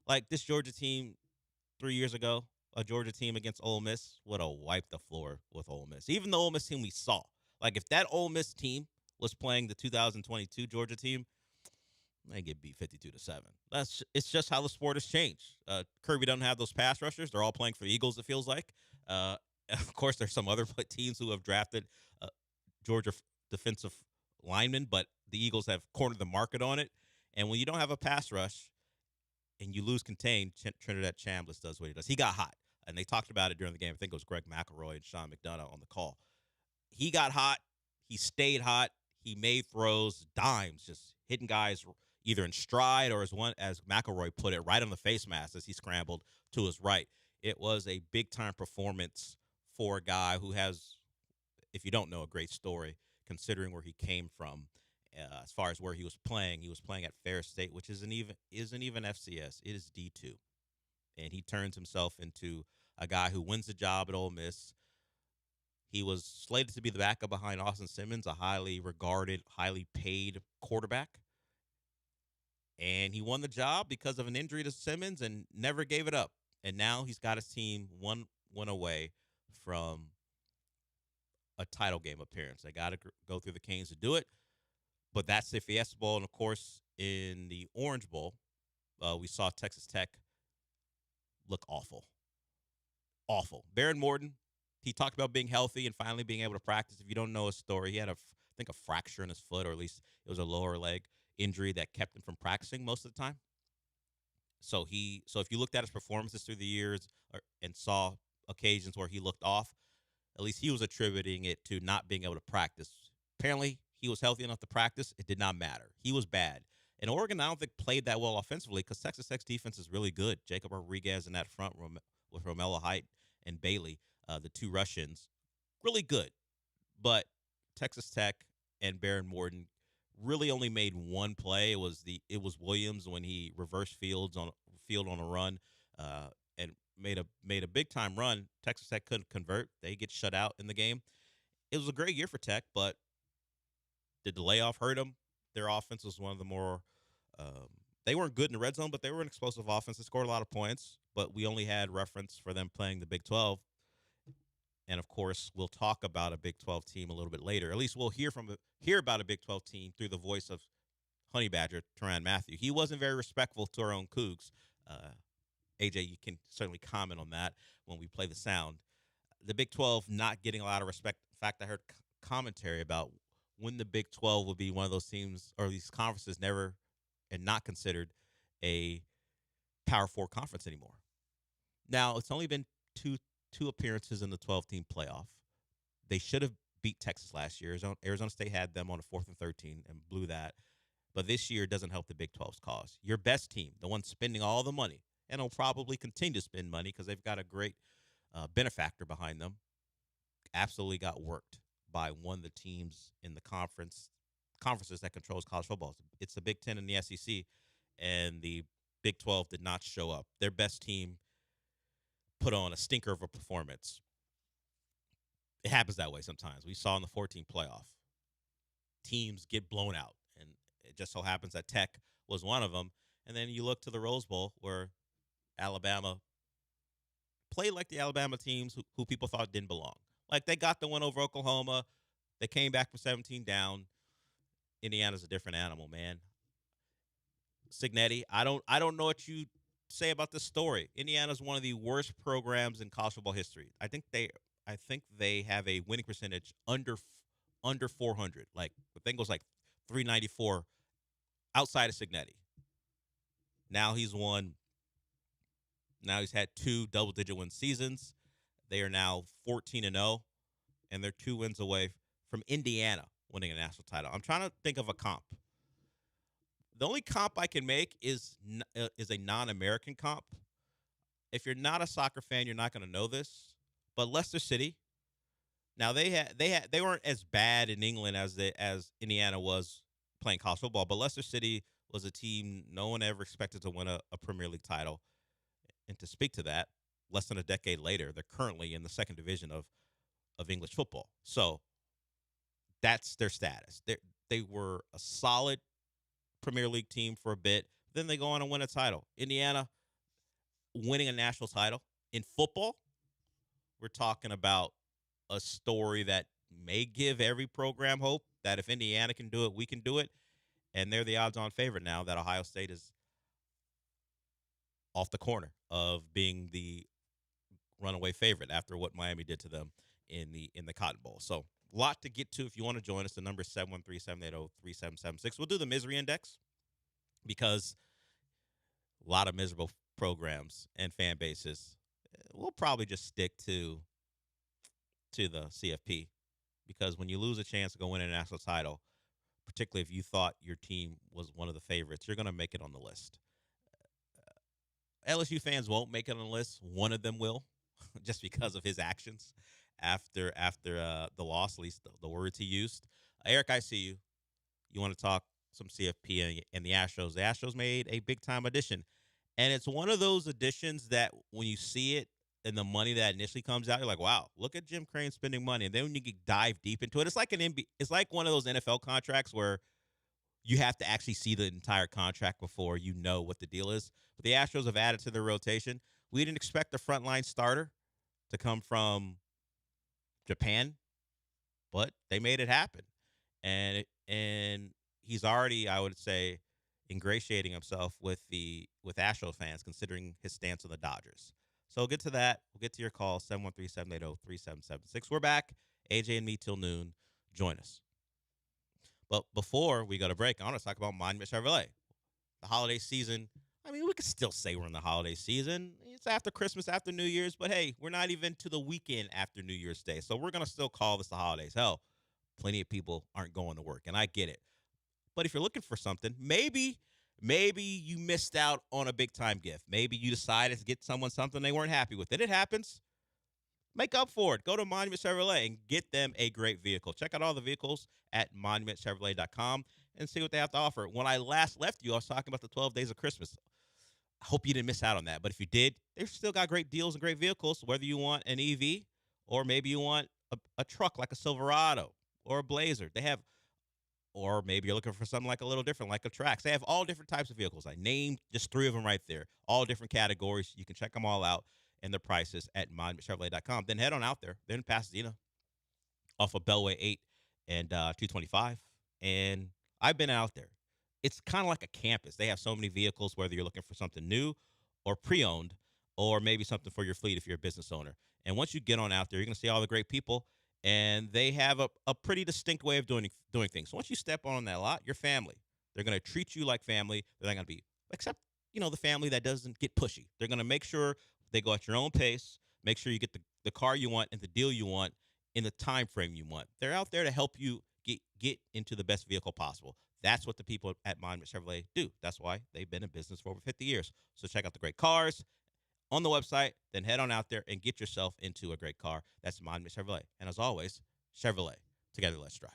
Like this Georgia team 3 years ago, a Georgia team against Ole Miss would have wiped the floor with Ole Miss. Even the Ole Miss team we saw. Like if that Ole Miss team was playing the 2022 Georgia team, they get beat 52-7. It's just how the sport has changed. Kirby doesn't have those pass rushers. They're all playing for the Eagles, it feels like. Of course, there's some other teams who have drafted Georgia defensive linemen, but the Eagles have cornered the market on it. And when you don't have a pass rush and you lose contained, Trinidad Chambliss does what he does. He got hot, and they talked about it during the game. I think it was Greg McElroy and Sean McDonough on the call. He got hot. He stayed hot. He made throws, dimes, just hitting guys either in stride or as McElroy put it, right on the face mask as he scrambled to his right. It was a big-time performance for a guy who has, if you don't know, a great story considering where he came from. As far as where he was playing at Ferris State, which isn't even FCS. It is D2, and he turns himself into a guy who wins the job at Ole Miss. He was slated to be the backup behind Austin Simmons, a highly regarded, highly paid quarterback. And he won the job because of an injury to Simmons and never gave it up. And now he's got his team one away from a title game appearance. They got to go through the Canes to do it. But that's the Fiesta Bowl. And, of course, in the Orange Bowl, we saw Texas Tech look awful. Awful. Baron Morton, he talked about being healthy and finally being able to practice. If you don't know his story, he had, I think, a fracture in his foot, or at least it was a lower leg injury that kept him from practicing most of the time. So if you looked at his performances through the years and saw occasions where he looked off, at least he was attributing it to not being able to practice. Apparently, he was healthy enough to practice. It did not matter. He was bad. And Oregon, I don't think, played that well offensively because Texas Tech's defense is really good. Jacob Rodriguez in that front with Romello Height and Bailey, the two Russians, really good. But Texas Tech and Baron Morton really only made one play. It was Williams when he reversed field on a run and made a big time run. Texas Tech couldn't convert. They get shut out in the game. It was a great year for Tech, but did the layoff hurt them? Their offense was one of the more they weren't good in the red zone, but they were an explosive offense. They scored a lot of points, but we only had reference for them playing the Big 12. And, of course, we'll talk about a Big 12 team a little bit later. At least we'll hear about a Big 12 team through the voice of Honey Badger, Tyrann Mathieu. He wasn't very respectful to our own Cougs. AJ, you can certainly comment on that when we play the sound. The Big 12 not getting a lot of respect. In fact, I heard commentary about when the Big 12 would be one of those teams or these conferences never and not considered a Power 4 conference anymore. Now, it's only been two appearances in the 12-team playoff. They should have beat Texas last year. Arizona State had them on a 4th and 13 and blew that. But this year doesn't help the Big 12's cause. Your best team, the one spending all the money, and will probably continue to spend money because they've got a great benefactor behind them, absolutely got worked by one of the teams in the conferences that controls college football. It's the Big Ten and the SEC, and the Big 12 did not show up. Their best team put on a stinker of a performance. It happens that way sometimes. We saw in the 14 playoff. Teams get blown out, and it just so happens that Tech was one of them. And then you look to the Rose Bowl where Alabama played like the Alabama teams who people thought didn't belong. Like, they got the win over Oklahoma. They came back from 17 down. Indiana's a different animal, man. Cignetti, I don't know what you say about this story. Indiana's one of the worst programs in college football history. I think they have a winning percentage under 400. Like, I think it was like 394 outside of Cignetti. Now he's had 2 double-digit win seasons. They are now 14-0, and they're 2 wins away from Indiana winning a national title. I'm trying to think of a comp. The only comp I can make is a non-American comp. If you're not a soccer fan, you're not going to know this. But Leicester City, now they weren't as bad in England as Indiana was playing college football. But Leicester City was a team no one ever expected to win a Premier League title. And to speak to that, less than a decade later, they're currently in the 2nd division of English football. So that's their status. They were a solid Premier League team for a bit. Then they go on and win a title. Indiana winning a national title in football. We're talking about a story that may give every program hope that if Indiana can do it, we can do it. And they're the odds-on favorite now that Ohio State is off the corner of being the runaway favorite after what Miami did to them in the Cotton Bowl. So a lot to get to. If you want to join us, the number is 713-780-3776. We'll do the misery index because a lot of miserable programs and fan bases. We'll probably just stick to the CFP because when you lose a chance to go win a national title, particularly if you thought your team was one of the favorites, you're going to make it on the list. LSU fans won't make it on the list. One of them will, just because of his actions after the loss, at least the words he used. Eric, I see you. you want to talk some CFP and the Astros. The Astros made a big-time addition. And it's one of those additions that when you see it and the money that initially comes out, you're like, wow, look at Jim Crane spending money. And then when you dive deep into it, it's like it's like one of those NFL contracts where you have to actually see the entire contract before you know what the deal is. But the Astros have added to their rotation. We didn't expect the frontline starter to come from Japan, but they made it happen. And he's already, I would say, ingratiating himself with Astros fans, considering his stance on the Dodgers. So we'll get to that. We'll get to your call, 713-780-3776. We're back, AJ and me till noon. Join us. But before we go to break, I want to talk about Monument Chevrolet. The holiday season, I mean, we could still say we're in the holiday season. It's after Christmas, after New Year's, but hey, we're not even to the weekend after New Year's Day. So we're going to still call this the holidays. Hell, plenty of people aren't going to work, and I get it. But if you're looking for something, maybe you missed out on a big-time gift. Maybe you decided to get someone something they weren't happy with. It happens. Make up for it. Go to Monument Chevrolet and get them a great vehicle. Check out all the vehicles at monumentchevrolet.com and see what they have to offer. When I last left you, I was talking about the 12 days of Christmas. I hope you didn't miss out on that. But if you did, they've still got great deals and great vehicles, whether you want an EV or maybe you want a truck like a Silverado or a Blazer. They have, or maybe you're looking for something like a little different, like a Trax. They have all different types of vehicles. I named just 3 of them right there, all different categories. You can check them all out and the prices at monumentchevrolet.com. Then head on out there. They're in Pasadena off of Bellway 8 and 225. And I've been out there. It's kind of like a campus. They have so many vehicles, whether you're looking for something new or pre-owned or maybe something for your fleet if you're a business owner. And once you get on out there, you're going to see all the great people, and they have a pretty distinct way of doing things. So once you step on that lot, your family. They're going to treat you like family. They're not going to be, except, the family that doesn't get pushy. They're going to make sure they go at your own pace, make sure you get the car you want and the deal you want in the time frame you want. They're out there to help you get into the best vehicle possible. That's what the people at Monument Chevrolet do. That's why they've been in business for over 50 years. So check out the great cars on the website, then head on out there and get yourself into a great car. That's Monument Chevrolet. And as always, Chevrolet. Together, let's drive.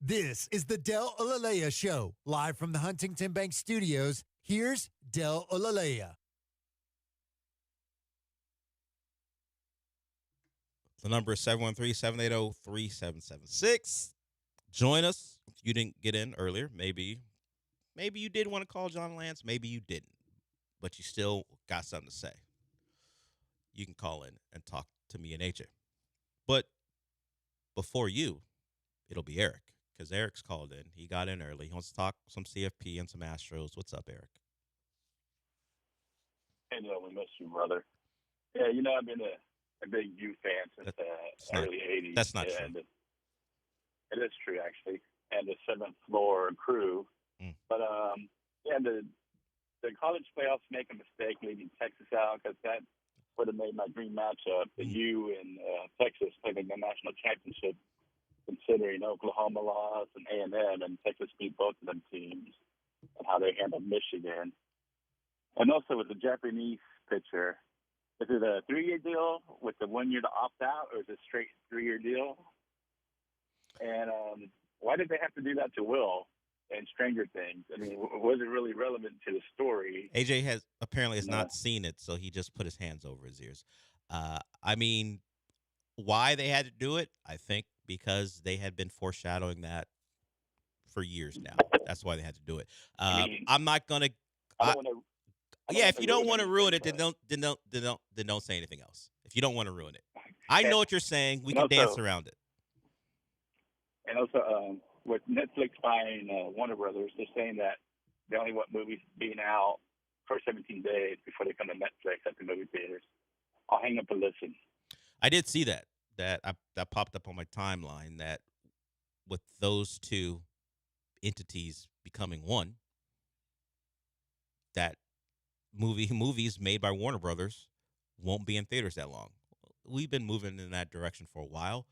This is the Del Olalea Show, live from the Huntington Bank Studios. Here's Del Olalea. The number is 713-780-3776. Join us. If you didn't get in earlier, maybe you did want to call John Lance. Maybe you didn't, but you still got something to say. You can call in and talk to me and AJ. But before you, it'll be Eric, because Eric's called in. He got in early. He wants to talk some CFP and some Astros. What's up, Eric? Hey, we miss you, brother. Yeah, I've been a big U fan since the early 80s. That's not true. It is true, actually. And the seventh floor crew. But, the college playoffs make a mistake leaving Texas out, because that would have made my dream matchup. The U and Texas playing the national championship, considering Oklahoma lost and A&M, and Texas beat both of them teams, and how they handled Michigan. And also with the Japanese pitcher, is it a 3-year deal with the 1 year to opt out, or is it a straight 3-year deal? And why did they have to do that to Will and Stranger Things? I mean, was it really relevant to the story? AJ has not seen it, so he just put his hands over his ears. I mean, why they had to do it, I think because they had been foreshadowing that for years now. That's why they had to do it. I'm not going to. If you don't want to ruin it, then don't say anything else. If you don't want to ruin it, I know what you're saying. We can dance around it. And also, with Netflix buying Warner Brothers, they're saying that they only want movies being out for 17 days before they come to Netflix at the movie theaters. I'll hang up and listen. I did see that popped up on my timeline, that with those two entities becoming one, that movies made by Warner Brothers won't be in theaters that long. We've been moving in that direction for a while.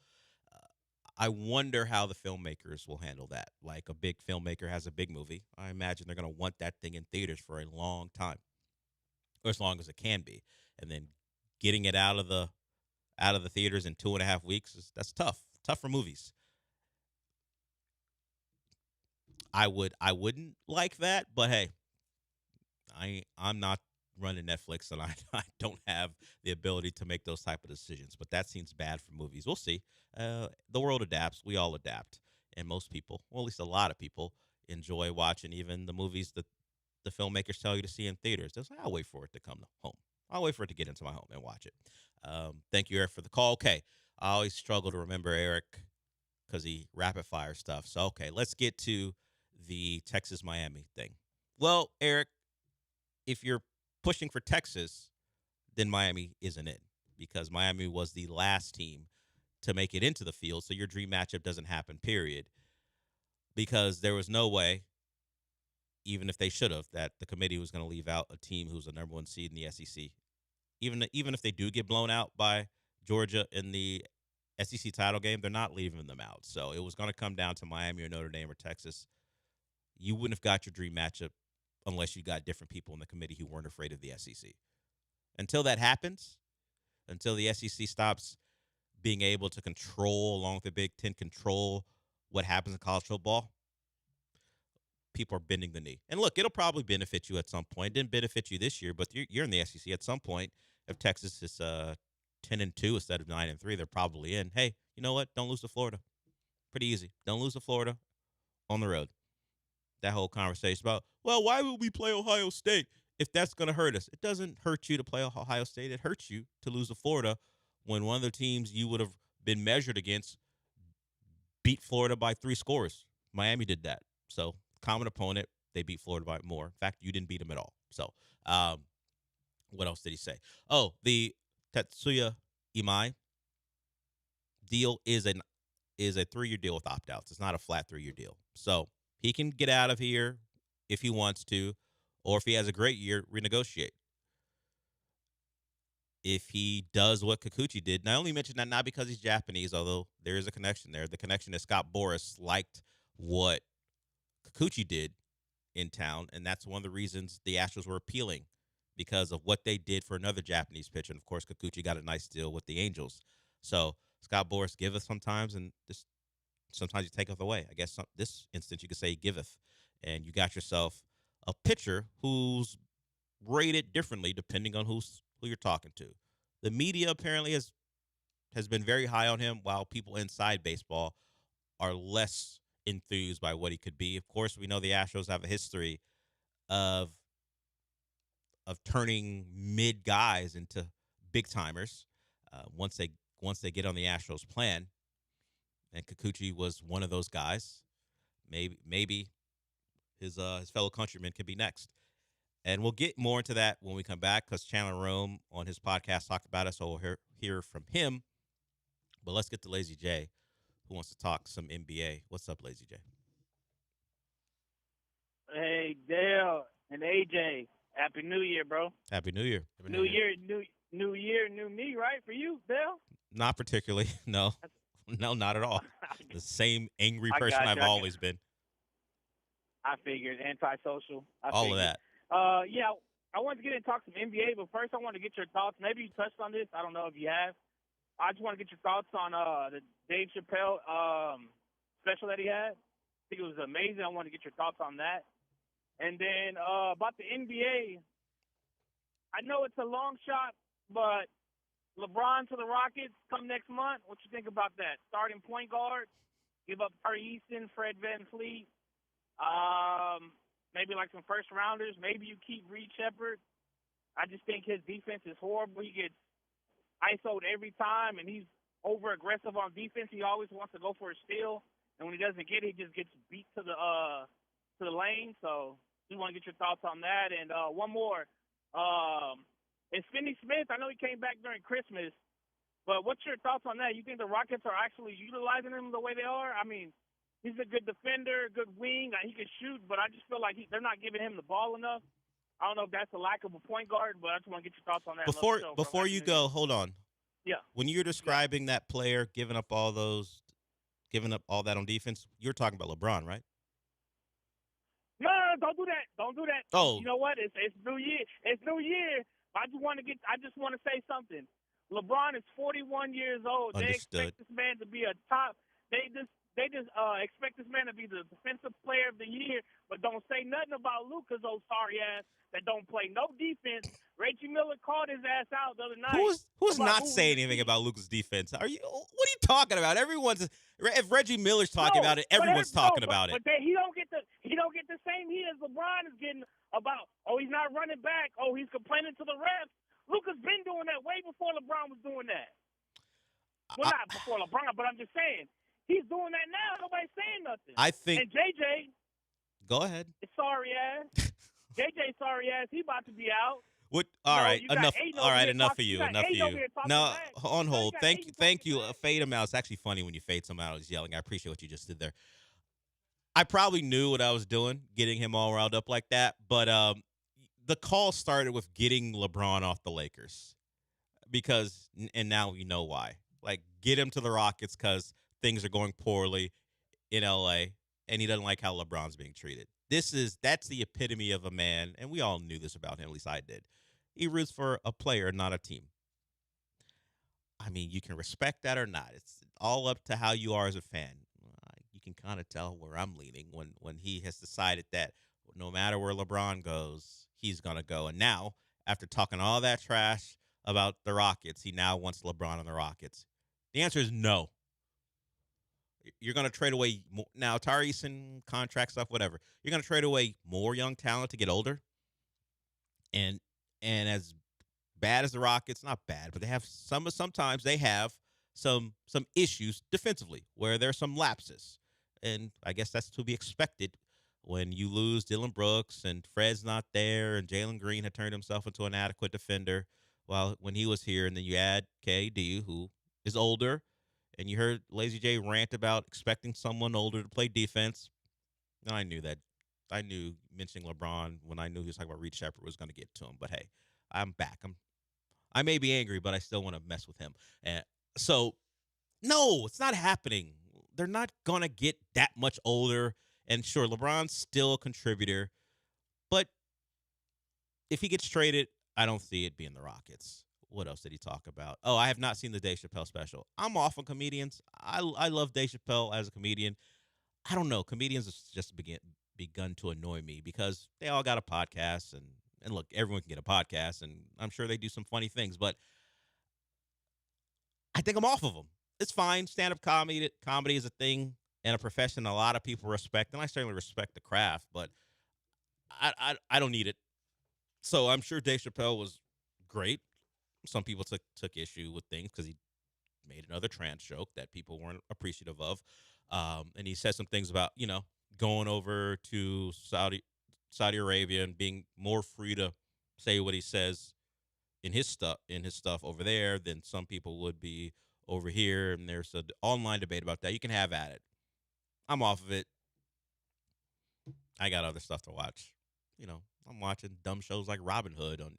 I wonder how the filmmakers will handle that. Like, a big filmmaker has a big movie. I imagine they're going to want that thing in theaters for a long time, or as long as it can be. And then getting it out of the theaters in 2.5 weeks, that's tough. Tough for movies. I wouldn't like that, but hey, I'm not running Netflix, and I don't have the ability to make those type of decisions. But that seems bad for movies. We'll see. The world adapts. We all adapt. And most people, well, at least a lot of people, enjoy watching even the movies that the filmmakers tell you to see in theaters. They'll say, I'll wait for it to come home. I'll wait for it to get into my home and watch it. Thank you, Eric, for the call. Okay. I always struggle to remember Eric because he rapid fire stuff. So, okay, let's get to the Texas-Miami thing. Well, Eric, if you're pushing for Texas, then Miami isn't in, because Miami was the last team to make it into the field. So your dream matchup doesn't happen, period, because there was no way, even if they should have, that the committee was going to leave out a team who's the number one seed in the SEC. Even if they do get blown out by Georgia in the SEC title game, they're not leaving them out. So it was going to come down to Miami or Notre Dame or Texas. You wouldn't have got your dream matchup unless you got different people in the committee who weren't afraid of the SEC. Until that happens, until the SEC stops being able to control, along with the Big Ten, control what happens in college football, people are bending the knee. And look, it'll probably benefit you at some point. It didn't benefit you this year, but you're in the SEC at some point. If Texas is 10-2 instead of 9-3, they're probably in. Hey, you know what? Don't lose to Florida. Pretty easy. Don't lose to Florida on the road. That whole conversation about, well, why would we play Ohio State if that's going to hurt us? It doesn't hurt you to play Ohio State. It hurts you to lose to Florida when one of the teams you would have been measured against beat Florida by 3 scores. Miami did that. So, common opponent, they beat Florida by more. In fact, you didn't beat them at all. So, what else did he say? Oh, the Tatsuya Imai deal is a 3-year deal with opt-outs. It's not a flat 3-year deal. So, he can get out of here if he wants to, or if he has a great year, renegotiate. If he does what Kikuchi did, and I only mention that not because he's Japanese, although there is a connection there. The connection is Scott Boras liked what Kikuchi did in town, and that's one of the reasons the Astros were appealing, because of what they did for another Japanese pitcher. And, of course, Kikuchi got a nice deal with the Angels. So, Scott Boras give us sometimes and just sometimes you take away. I guess this instance you could say giveth, and you got yourself a pitcher who's rated differently depending on who you're talking to. The media apparently has been very high on him, while people inside baseball are less enthused by what he could be. Of course, we know the Astros have a history of turning mid guys into big timers once they get on the Astros plan. And Kikuchi was one of those guys. Maybe his fellow countrymen could be next. And we'll get more into that when we come back, because Chandler Rome on his podcast talked about it, so we'll hear from him. But let's get to Lazy J, who wants to talk some NBA. What's up, Lazy J? Hey, Dale and AJ, Happy New Year, bro. Happy New Year. New Year, new me, right? For you, Dale? Not particularly, no. No, not at all. The same angry I person got I've you. always been. I figured. Antisocial. All of that. Yeah, I wanted to get in and talk some NBA, but first I want to get your thoughts. Maybe you touched on this. I don't know if you have. I just want to get your thoughts on the Dave Chappelle special that he had. I think it was amazing. I want to get your thoughts on that. And then about the NBA, I know it's a long shot, but LeBron to the Rockets come next month. What you think about that? Starting point guard, give up Eisen, Fred VanVleet, maybe like some first rounders. Maybe you keep Reed Shepherd. I just think his defense is horrible. He gets ISO'd every time, and he's over aggressive on defense. He always wants to go for a steal, and when he doesn't get it, he just gets beat to the lane. So just want to get your thoughts on that. And one more. It's Finney Smith. I know he came back during Christmas, but what's your thoughts on that? You think the Rockets are actually utilizing him the way they are? I mean, he's a good defender, good wing. He can shoot, but I just feel like they're not giving him the ball enough. I don't know if that's a lack of a point guard, but I just want to get your thoughts on that. Before you go, hold on. Yeah. When you're describing that player giving up all that on defense, you're talking about LeBron, right? No, don't do that. Don't do that. Oh. You know what? It's New Year. It's New Year. I just want to say something. LeBron is 41 years old. Understood. They expect this man to be a top. They just expect this man to be the defensive player of the year, but don't say nothing about Luka's old sorry ass that don't play no defense. Reggie Miller called his ass out the other night. Who's not saying anything about Luka's defense? What are you talking about? If Reggie Miller's talking about it, everyone's talking about it. But he don't get the same heat as LeBron is getting about. Oh, he's not running back. Oh, he's complaining to the refs. Luka's been doing that way before LeBron was doing that. Well, not before LeBron, but I'm just saying he's doing that now. Nobody's saying nothing. I think. And JJ. Go ahead. Sorry ass. JJ sorry ass. He about to be out. What? All right, enough. All right, enough of you. Enough of you. No, on hold. Thank you. Fade him out. It's actually funny when you fade someone out. He's yelling. I appreciate what you just did there. I probably knew what I was doing, getting him all riled up like that. But the call started with getting LeBron off the Lakers, and now you know why. Like, get him to the Rockets because things are going poorly in LA, and he doesn't like how LeBron's being treated. That's the epitome of a man, and we all knew this about him, at least I did. He roots for a player, not a team. I mean, you can respect that or not. It's all up to how you are as a fan. You can kind of tell where I'm leaning when he has decided that no matter where LeBron goes, he's going to go. And now, after talking all that trash about the Rockets, he now wants LeBron on the Rockets. The answer is no. You're going to trade away more. Now, Eisen, contract stuff, whatever. You're going to trade away more young talent to get older. And as bad as the Rockets, not bad, but they have sometimes they have some issues defensively where there's some lapses. And I guess that's to be expected when you lose Dylan Brooks and Fred's not there and Jalen Green had turned himself into an adequate defender when he was here. And then you add KD, who is older. And you heard Lazy J rant about expecting someone older to play defense. And I knew that. I knew mentioning LeBron when I knew he was talking about Reed Shepherd was going to get to him. But, hey, I'm back. I may be angry, but I still want to mess with him. So, no, it's not happening. They're not going to get that much older. And, sure, LeBron's still a contributor. But if he gets traded, I don't see it being the Rockets. What else did he talk about? Oh, I have not seen the Dave Chappelle special. I'm off on comedians. I love Dave Chappelle as a comedian. I don't know. Comedians have just begun to annoy me because they all got a podcast, and look, everyone can get a podcast, and I'm sure they do some funny things, but I think I'm off of them. It's fine. Stand-up comedy is a thing and a profession a lot of people respect, and I certainly respect the craft, but I don't need it. So I'm sure Dave Chappelle was great. Some people took issue with things because he made another trans joke that people weren't appreciative of. And he said some things about, going over to Saudi Arabia and being more free to say what he says in his stuff over there than some people would be over here. And there's an online debate about that. You can have at it. I'm off of it. I got other stuff to watch. I'm watching dumb shows like Robin Hood on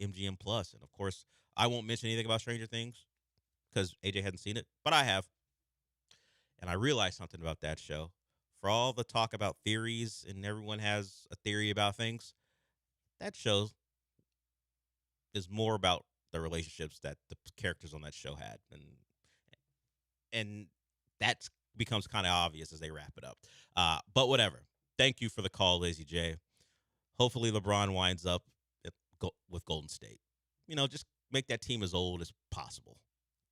MGM Plus, and of course, I won't mention anything about Stranger Things because AJ hadn't seen it, but I have. And I realized something about that show. For all the talk about theories and everyone has a theory about things, that show is more about the relationships that the characters on that show had. And that becomes kind of obvious as they wrap it up. But whatever. Thank you for the call, Lazy J. Hopefully LeBron winds up with Golden State. Just make that team as old as possible.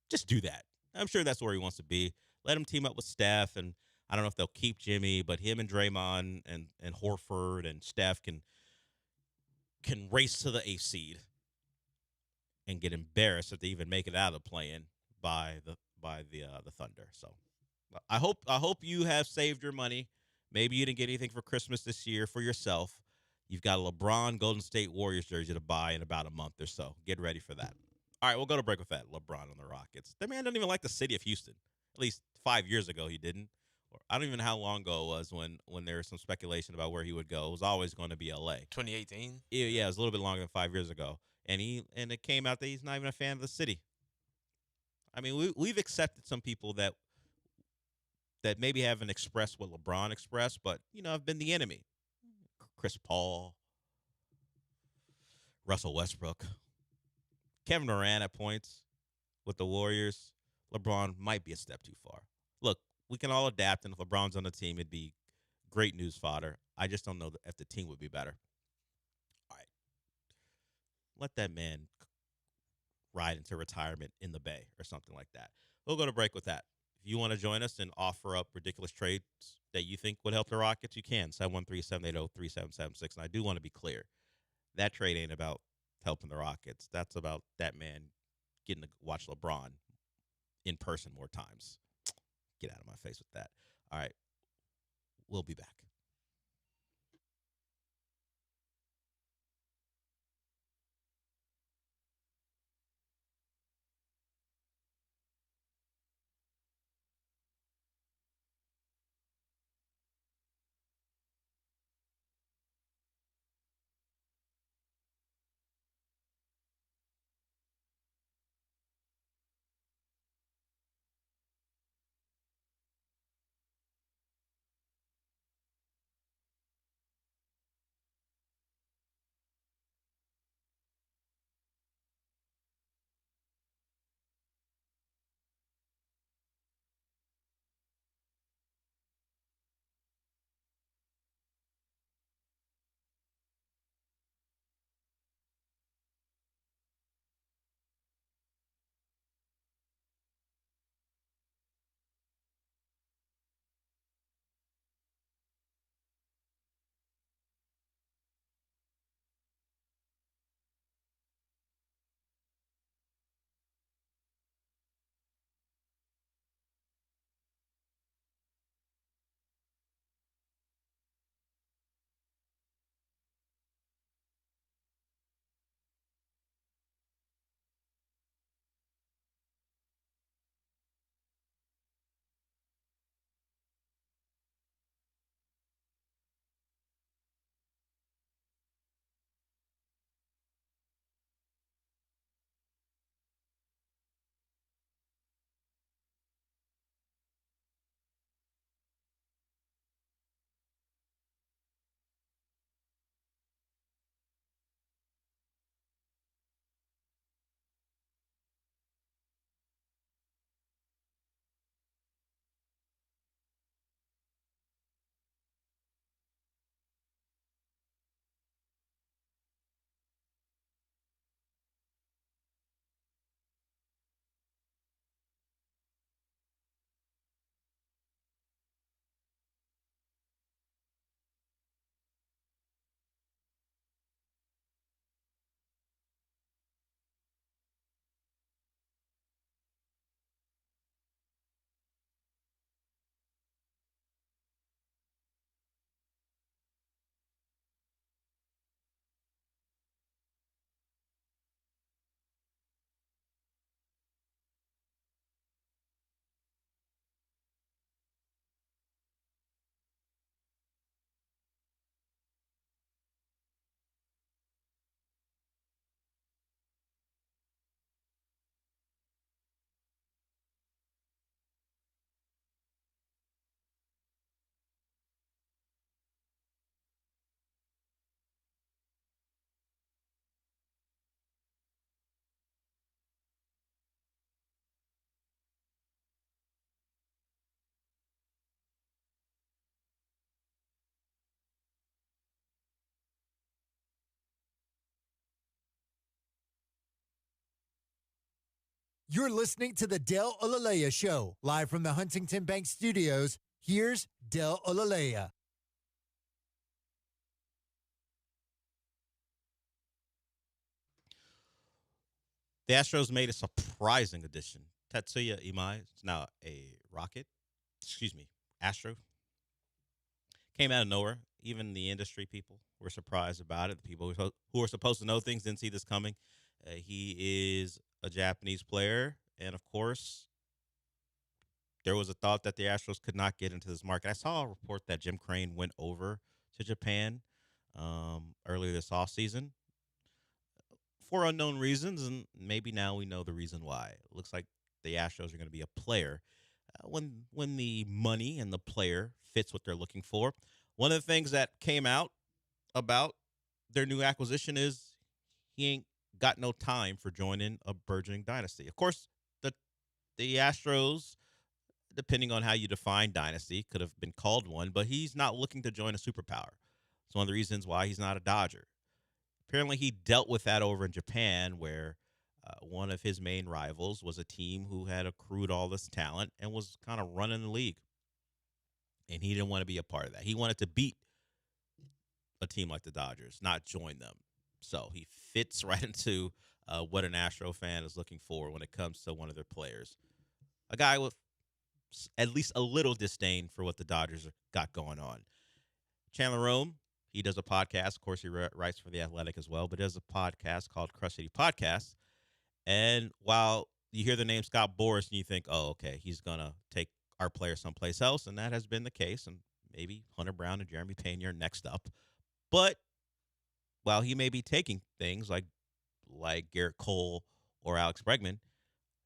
Just do that. I'm sure that's where he wants to be. Let him team up with Steph, and I don't know if they'll keep Jimmy, but him and Draymond and Horford and Steph can race to the 8th seed and get embarrassed if they even make it out of the play-in by the Thunder. So I hope you have saved your money. Maybe you didn't get anything for Christmas this year for yourself. You've got a LeBron Golden State Warriors jersey to buy in about a month or so. Get ready for that. All right, we'll go to break with that. LeBron on the Rockets. The man doesn't even like the city of Houston. At least 5 years ago he didn't. Or I don't even know how long ago it was when there was some speculation about where he would go. It was always going to be L.A. 2018? Yeah, it was a little bit longer than 5 years ago. And it came out that he's not even a fan of the city. I mean, we've accepted some people that maybe haven't expressed what LeBron expressed, but, have been the enemy. Chris Paul, Russell Westbrook, Kevin Durant at points with the Warriors. LeBron might be a step too far. Look, we can all adapt, and if LeBron's on the team, it'd be great news fodder. I just don't know if the team would be better. All right. Let that man ride into retirement in the Bay or something like that. We'll go to break with that. If you want to join us and offer up ridiculous trades that you think would help the Rockets, you can. 713-780-3776. And I do want to be clear. That trade ain't about helping the Rockets. That's about that man getting to watch LeBron in person more times. Get out of my face with that. All right. We'll be back. You're listening to the Del Olalea Show, live from the Huntington Bank Studios. Here's Del Olalea. The Astros made a surprising addition. Tatsuya Imai is now a Astro. Came out of nowhere. Even the industry people were surprised about it. The people who are supposed to know things didn't see this coming. He is a Japanese player, and of course, there was a thought that the Astros could not get into this market. I saw a report that Jim Crane went over to Japan earlier this offseason for unknown reasons, and maybe now we know the reason why. It looks like the Astros are going to be a player when the money and the player fits what they're looking for. One of the things that came out about their new acquisition is he ain't got no time for joining a burgeoning dynasty. Of course, the Astros, depending on how you define dynasty, could have been called one, but he's not looking to join a superpower. It's one of the reasons why he's not a Dodger. Apparently, he dealt with that over in Japan, where one of his main rivals was a team who had accrued all this talent and was kind of running the league. And he didn't want to be a part of that. He wanted to beat a team like the Dodgers, not join them. So he fits right into what an Astro fan is looking for when it comes to one of their players. A guy with at least a little disdain for what the Dodgers got going on. Chandler Rome, he does a podcast. Of course, he writes for The Athletic as well, but does a podcast called Crush City Podcast. And while you hear the name Scott Boras and you think, oh, okay, he's going to take our player someplace else, and that has been the case, and maybe Hunter Brown and Jeremy Pena are next up. But while he may be taking things like Garrett Cole or Alex Bregman,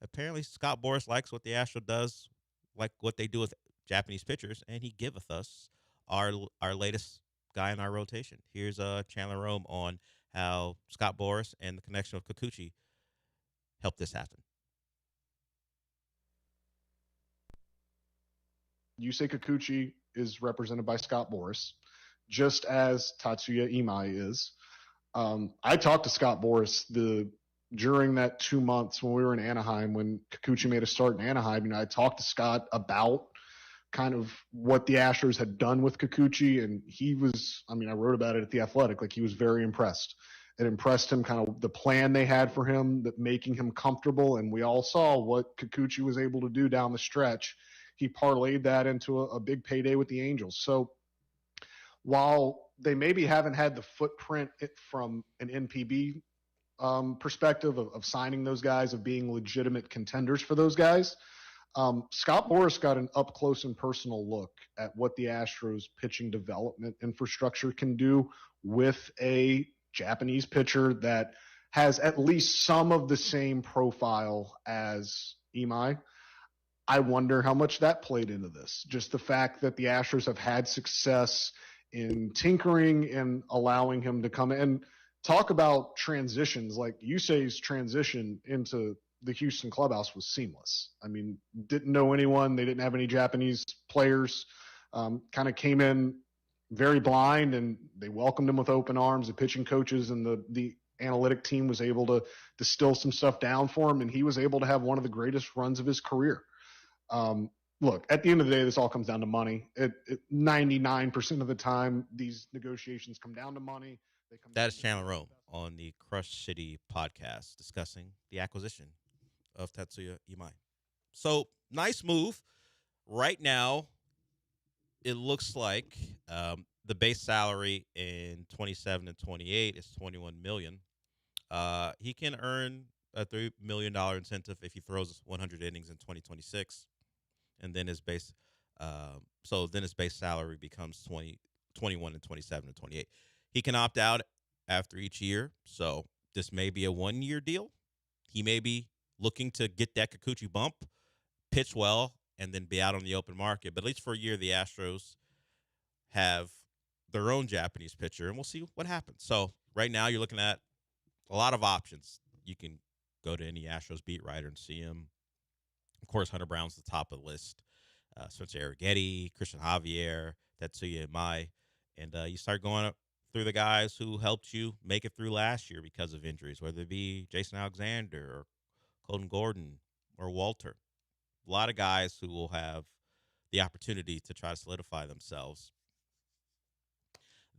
apparently Scott Boras likes what the Astro does, like what they do with Japanese pitchers, and he giveth us our latest guy in our rotation. Here's Chandler Rome on how Scott Boras and the connection with Kikuchi helped this happen. Yusei Kikuchi is represented by Scott Boras, just as Tatsuya Imai is. I talked to Scott Boras during that 2 months when we were in Anaheim, when Kikuchi made a start in Anaheim. I talked to Scott about kind of what the Astros had done with Kikuchi, and he was, I wrote about it at The Athletic, like he was very impressed. It impressed him kind of the plan they had for him, that making him comfortable, and we all saw what Kikuchi was able to do down the stretch. He parlayed that into a big payday with the Angels. So while they maybe haven't had the footprint from an NPB perspective of signing those guys, of being legitimate contenders for those guys, Scott Boras got an up close and personal look at what the Astros pitching development infrastructure can do with a Japanese pitcher that has at least some of the same profile as Imai. I wonder how much that played into this. Just the fact that the Astros have had success in tinkering and allowing him to come in. And talk about transitions, like Yusei's transition into the Houston clubhouse was seamless. Didn't know anyone. They didn't have any Japanese players. Kind of came in very blind, and they welcomed him with open arms. The pitching coaches and the analytic team was able to distill some stuff down for him, and he was able to have one of the greatest runs of his career. Look, at the end of the day, this all comes down to money. 99% of the time, these negotiations come down to money. That is Chandler Rome on the Crush City podcast discussing the acquisition of Tatsuya Imai. So, nice move. Right now, it looks like the base salary in 27 and 28 is $21 million. He can earn a $3 million incentive if he throws 100 innings in 2026, and then his base salary becomes 21 and 27 and 28. He can opt out after each year, so this may be a one-year deal. He may be looking to get that Kikuchi bump, pitch well, and then be out on the open market. But at least for a year, the Astros have their own Japanese pitcher, and we'll see what happens. So right now you're looking at a lot of options. You can go to any Astros beat writer and see him. Of course, Hunter Brown's the top of the list. Spencer Arrighetti, Christian Javier, Tetsuya Imai. And you start going up through the guys who helped you make it through last year because of injuries, whether it be Jason Alexander or Colton Gordon, or Walter. A lot of guys who will have the opportunity to try to solidify themselves.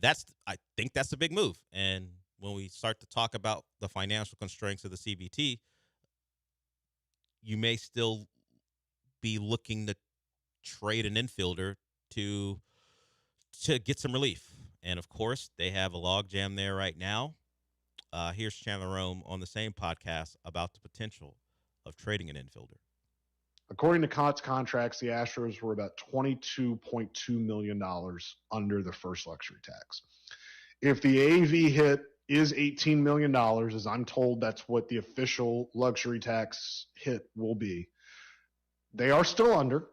I think that's a big move. And when we start to talk about the financial constraints of the CBT, you may still be looking to trade an infielder to get some relief. And, of course, they have a logjam there right now. Here's Chandler Rome on the same podcast about the potential of trading an infielder. According to Cott's contracts, the Astros were about $22.2 million under the first luxury tax. If the AV hit is $18 million, as I'm told that's what the official luxury tax hit will be, they are still under,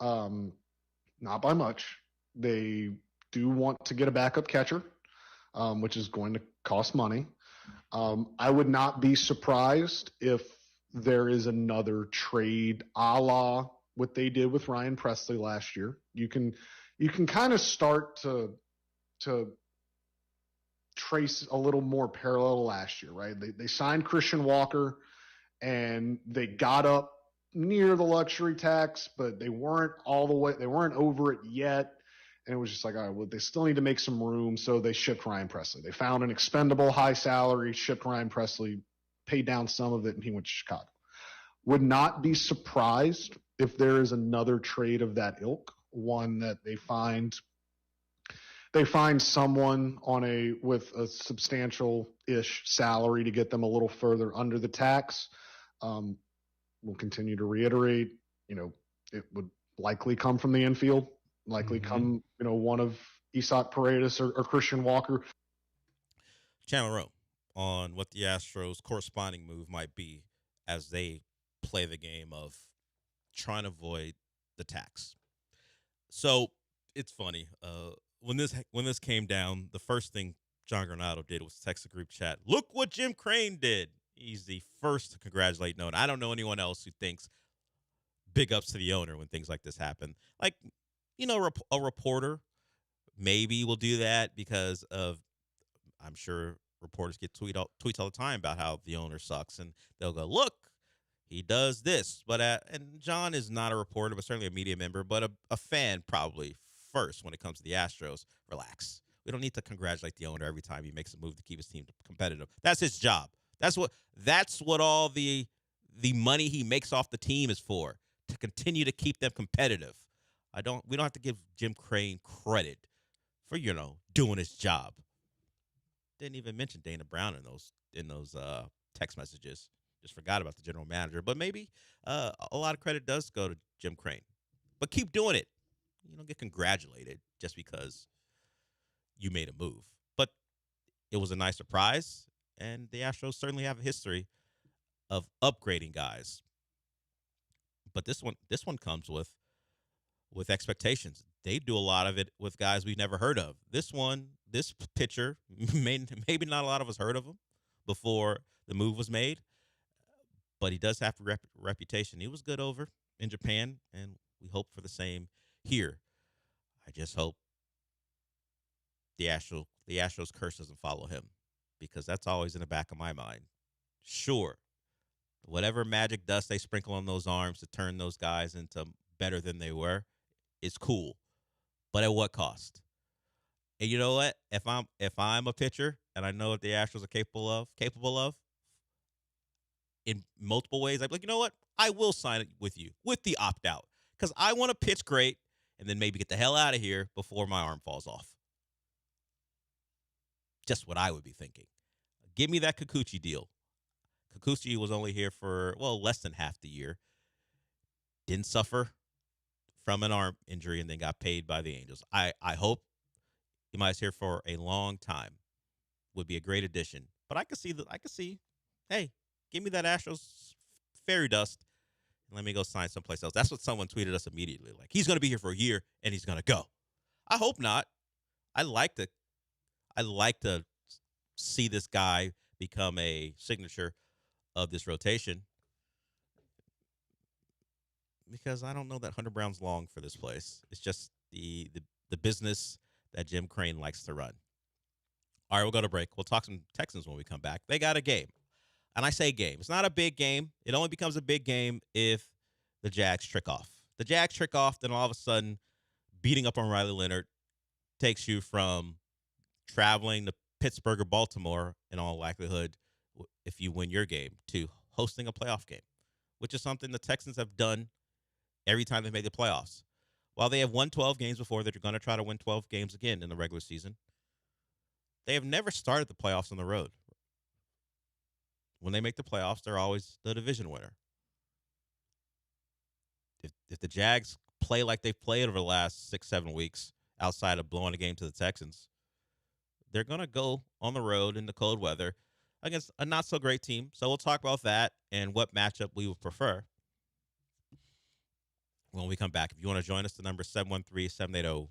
not by much. They do want to get a backup catcher, which is going to cost money. I would not be surprised if there is another trade a la what they did with Ryan Presley last year. You can kind of start to trace a little more parallel last year, right? They signed Christian Walker and they got up near the luxury tax, but they weren't all the way, they weren't over it yet. And it was just like, all right, well, they still need to make some room. So they shipped Ryan Presley. They found an expendable high salary, shipped Ryan Presley, paid down some of it, and he went to Chicago. Would not be surprised if there is another trade of that ilk, one that they find someone with a substantial-ish salary to get them a little further under the tax. We'll continue to reiterate, it would likely come from the infield, come, one of Isak Paredes or Christian Walker. Chandler Rome on what the Astros' corresponding move might be as they play the game of trying to avoid the tax. So it's funny. When this came down, the first thing John Granado did was text the group chat, "Look what Jim Crane did." He's the first to congratulate Nona. I don't know anyone else who thinks big ups to the owner when things like this happen. Like, a reporter maybe will do that because of, I'm sure reporters get tweets all the time about how the owner sucks, and they'll go, "Look, he does this." But and John is not a reporter, but certainly a media member, but a fan probably first when it comes to the Astros. Relax. We don't need to congratulate the owner every time he makes a move to keep his team competitive. That's his job. That's what all the money he makes off the team is for, to continue to keep them competitive. We don't have to give Jim Crane credit for, doing his job. Didn't even mention Dana Brown in those text messages. Just forgot about the general manager. But maybe a lot of credit does go to Jim Crane. But keep doing it. You don't get congratulated just because you made a move. But it was a nice surprise, and the Astros certainly have a history of upgrading guys. But this one comes with expectations. They do a lot of it with guys we've never heard of. This pitcher, maybe not a lot of us heard of him before the move was made, but he does have a reputation. He was good over in Japan, and we hope for the same here. I just hope the Astros curse doesn't follow him, because that's always in the back of my mind. Sure, whatever magic dust they sprinkle on those arms to turn those guys into better than they were is cool, but at what cost? And you know what? If I'm a pitcher and I know what the Astros are capable of in multiple ways, I'd be like, you know what? I will sign it with you with the opt out, because I want to pitch great and then maybe get the hell out of here before my arm falls off. Just what I would be thinking. Give me that Kikuchi deal. Kikuchi was only here for, less than half the year. Didn't suffer from an arm injury and then got paid by the Angels. I hope he might be here for a long time. Would be a great addition. But I could see, hey, give me that Astros fairy dust and let me go sign someplace else. That's what someone tweeted us immediately. Like, he's going to be here for a year and he's going to go. I hope not. I like to see this guy become a signature of this rotation, because I don't know that Hunter Brown's long for this place. It's just the business that Jim Crane likes to run. All right, we'll go to break. We'll talk some Texans when we come back. They got a game. And I say game. It's not a big game. It only becomes a big game if the Jags trick off. The Jags trick off, then all of a sudden, beating up on Riley Leonard takes you from traveling to Pittsburgh or Baltimore, in all likelihood, if you win your game, to hosting a playoff game, which is something the Texans have done every time they made the playoffs. While they have won 12 games before, they're going to try to win 12 games again in the regular season. They have never started the playoffs on the road. When they make the playoffs, they're always the division winner. If the Jags play like they've played over the last 6-7 weeks, outside of blowing a game to the Texans, they're going to go on the road in the cold weather against a not-so-great team. So we'll talk about that and what matchup we would prefer when we come back. If you want to join us, the number is 713-780-3776.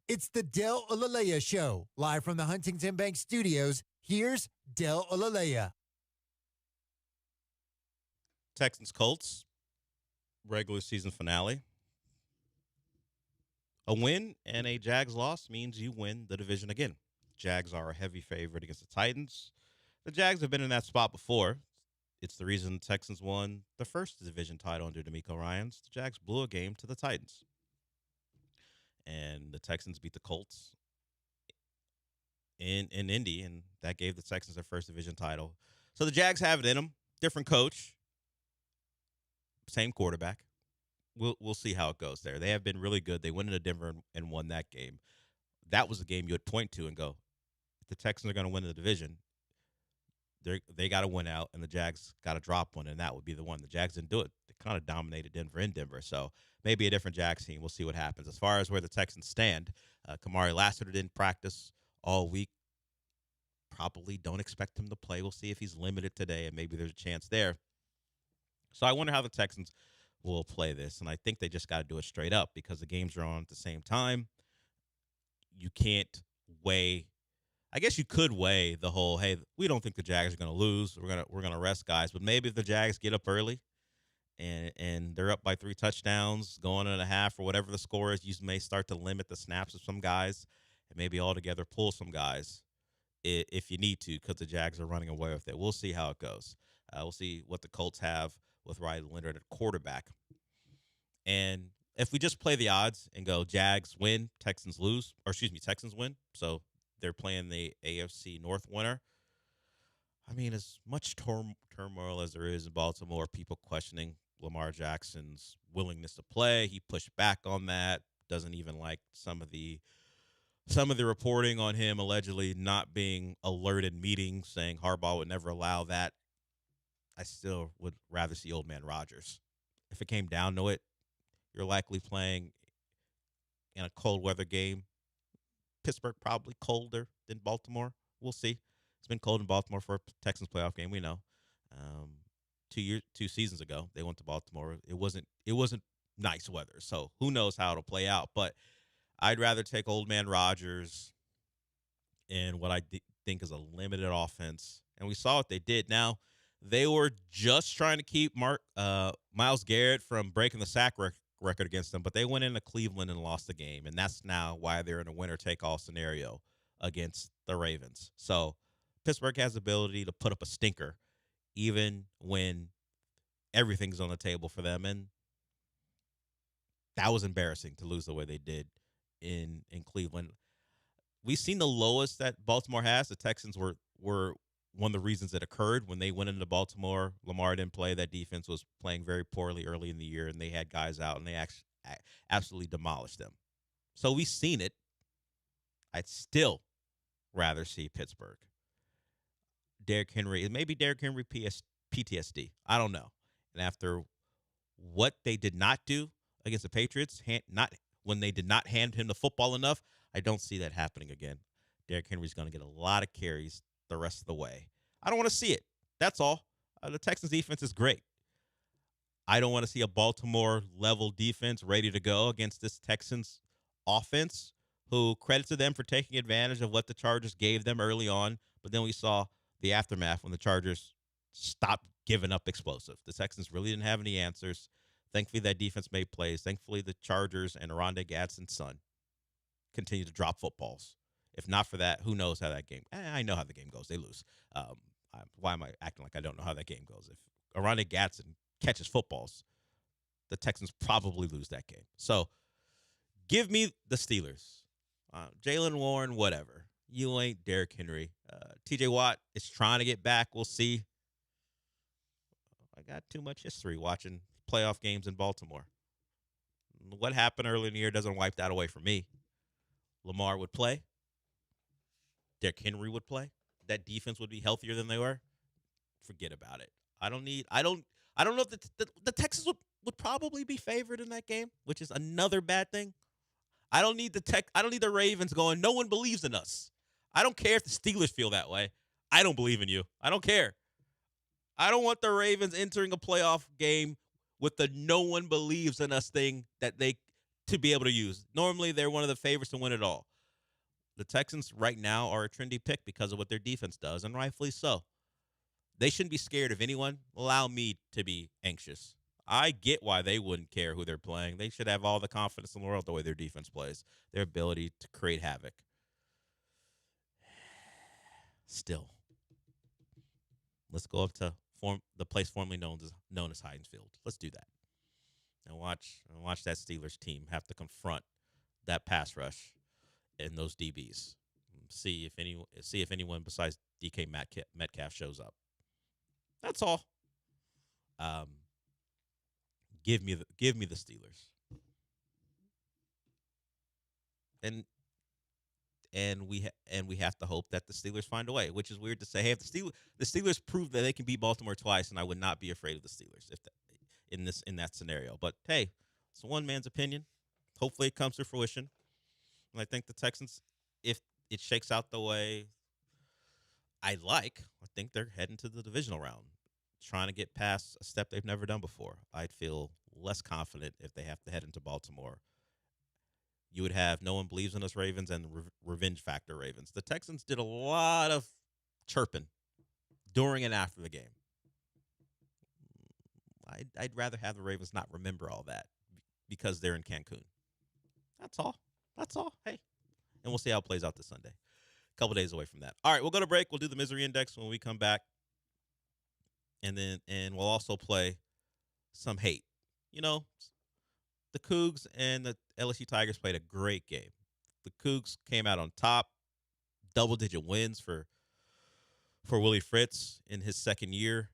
It's the Del Olalea Show, live from the Huntington Bank Studios. Here's Del Olalea. Texans Colts regular season finale. A win and a Jags loss means you win the division again. Jags are a heavy favorite against the Titans. The Jags have been in that spot before. It's the reason the Texans won the first division title under DeMeco Ryans. The Jags blew a game to the Titans. And the Texans beat the Colts in Indy, and that gave the Texans their first division title. So the Jags have it in them. Different coach, same quarterback. We'll see how it goes there. They have been really good. They went into Denver and won that game. That was a game you would point to and go, if the Texans are going to win the division, they got to win out, and the Jags got to drop one, and that would be the one. The Jags didn't do it. They kind of dominated Denver in Denver. So maybe a different Jags team. We'll see what happens. As far as where the Texans stand, Kamari Lassiter didn't practice all week. Probably don't expect him to play. We'll see if he's limited today, and maybe there's a chance there. So I wonder how the Texans will play this, and I think they just got to do it straight up because the games are on at the same time. You can't weigh. I guess you could weigh the whole, hey, we don't think the Jags are going to lose. We're gonna rest guys. But maybe if the Jags get up early and they're up by 3 touchdowns, going in a half or whatever the score is, you may start to limit the snaps of some guys and maybe altogether pull some guys if you need to because the Jags are running away with it. We'll see how it goes. We'll see what the Colts have with Riley Leonard at quarterback. And if we just play the odds and go Jags win, Texans lose, or Texans win, so they're playing the AFC North winner. I mean, as much turmoil as there is in Baltimore, people questioning Lamar Jackson's willingness to play. He pushed back on that. Doesn't even like some of the reporting on him allegedly not being alert in meetings, saying Harbaugh would never allow that. I still would rather see old man Rodgers. If it came down to it, you're likely playing in a cold weather game. Pittsburgh probably colder than Baltimore. We'll see. It's been cold in Baltimore for a Texans playoff game. We know. 2 seasons ago, they went to Baltimore. It wasn't nice weather. So who knows how it'll play out. But I'd rather take old man Rodgers in what I think is a limited offense. And we saw what they did. Now, they were just trying to keep Myles Garrett from breaking the sack record against them, but they went into Cleveland and lost the game, and that's now why they're in a winner-take-all scenario against the Ravens. So Pittsburgh has the ability to put up a stinker even when everything's on the table for them, and that was embarrassing to lose the way they did in Cleveland. We've seen the lowest that Baltimore has. The Texans were one of the reasons it occurred when they went into Baltimore. Lamar didn't play. That defense was playing very poorly early in the year, and they had guys out, and they absolutely demolished them. So we've seen it. I'd still rather see Pittsburgh. Derrick Henry, maybe Derrick Henry PTSD. I don't know. And after what they did not do against the Patriots, when they did not hand him the football enough, I don't see that happening again. Derrick Henry's going to get a lot of carries the rest of the way. I don't want to see it. That's all. The Texans defense is great. I don't want to see a Baltimore-level defense ready to go against this Texans offense, who credit to them for taking advantage of what the Chargers gave them early on, but then we saw the aftermath when the Chargers stopped giving up explosive. The Texans really didn't have any answers. Thankfully, that defense made plays. Thankfully, the Chargers and Rondé Gadsden's son continue to drop footballs. If not for that, who knows how that game? I know how the game goes. They lose. Why am I acting like I don't know how that game goes? If Rondé Gadsden catches footballs, the Texans probably lose that game. So give me the Steelers. Jalen Warren, whatever. You ain't Derrick Henry. TJ Watt is trying to get back. We'll see. I got too much history watching playoff games in Baltimore. What happened early in the year doesn't wipe that away from me. Lamar would play. Derrick Henry would play. That defense would be healthier than they were. Forget about it. I don't know if the Texans would probably be favored in that game, which is another bad thing. I don't need the Ravens going, no one believes in us. I don't care if the Steelers feel that way. I don't believe in you. I don't care. I don't want the Ravens entering a playoff game with the no one believes in us thing that they to be able to use. Normally, they're one of the favorites to win it all. The Texans right now are a trendy pick because of what their defense does, and rightfully so. They shouldn't be scared of anyone. Allow me to be anxious. I get why they wouldn't care who they're playing. They should have all the confidence in the world the way their defense plays, their ability to create havoc. Still, let's go up to the place formerly known as Heinz Field. Let's do that, and watch that Steelers team have to confront that pass rush and those DBs. See if anyone besides DK Metcalf shows up. That's all. Give me the Steelers. And we have to hope that the Steelers find a way, which is weird to say. Hey, if the Steelers prove that they can beat Baltimore twice, and I would not be afraid of the Steelers in that scenario. But hey, it's one man's opinion. Hopefully, it comes to fruition. And I think the Texans, if it shakes out the way I think they're heading to the divisional round, trying to get past a step they've never done before. I'd feel less confident if they have to head into Baltimore. You would have no one believes in us Ravens and revenge factor Ravens. The Texans did a lot of chirping during and after the game. I'd rather have the Ravens not remember all that because they're in Cancun. That's all. Hey. And we'll see how it plays out this Sunday. A couple days away from that. All right, we'll go to break. We'll do the misery index when we come back. And we'll also play some hate. You know, the Cougs and the LSU Tigers played a great game. The Cougs came out on top, double-digit wins for Willie Fritz in his second year.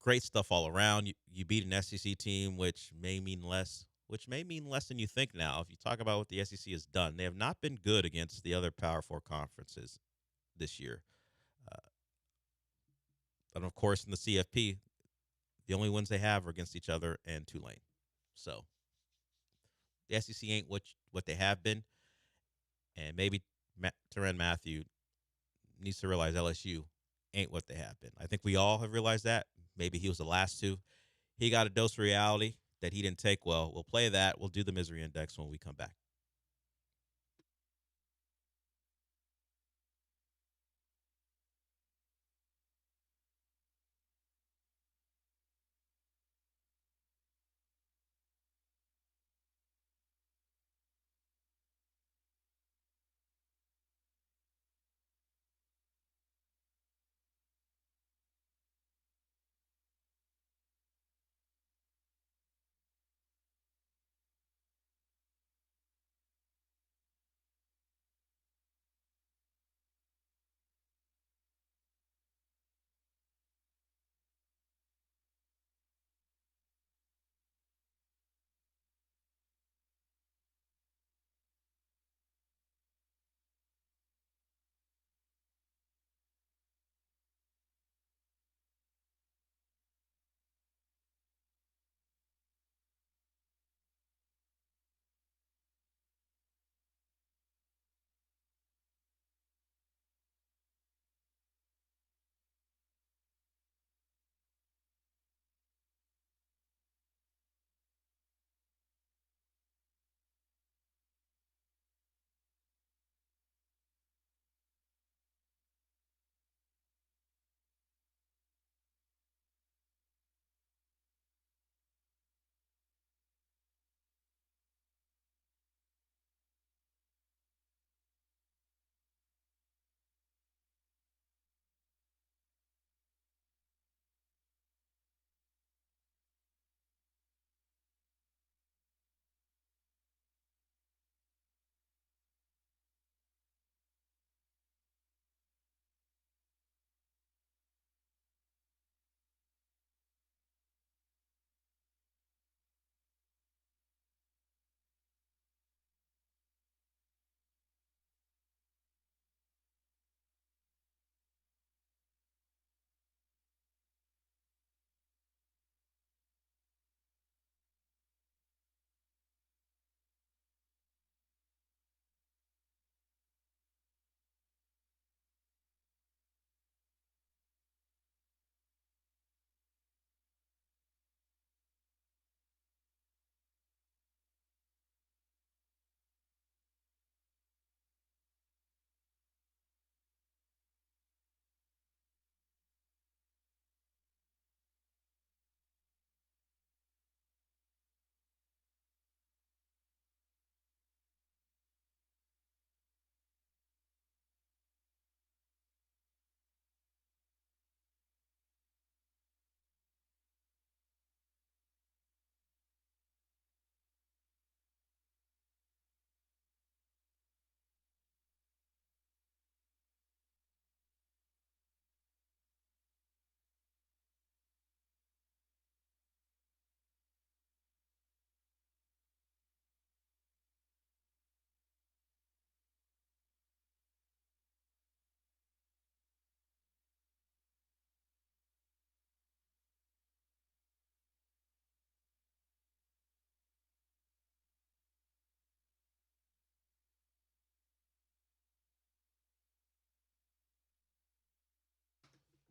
Great stuff all around. You beat an SEC team, which may mean less than you think now. If you talk about what the SEC has done, they have not been good against the other Power 4 conferences this year. And, of course, in the CFP, the only wins they have are against each other and Tulane. So the SEC ain't what they have been. And maybe Tyrann Mathieu needs to realize LSU ain't what they have been. I think we all have realized that. Maybe he was the last to. He got a dose of reality that he didn't take well. We'll play that. We'll do the misery index when we come back.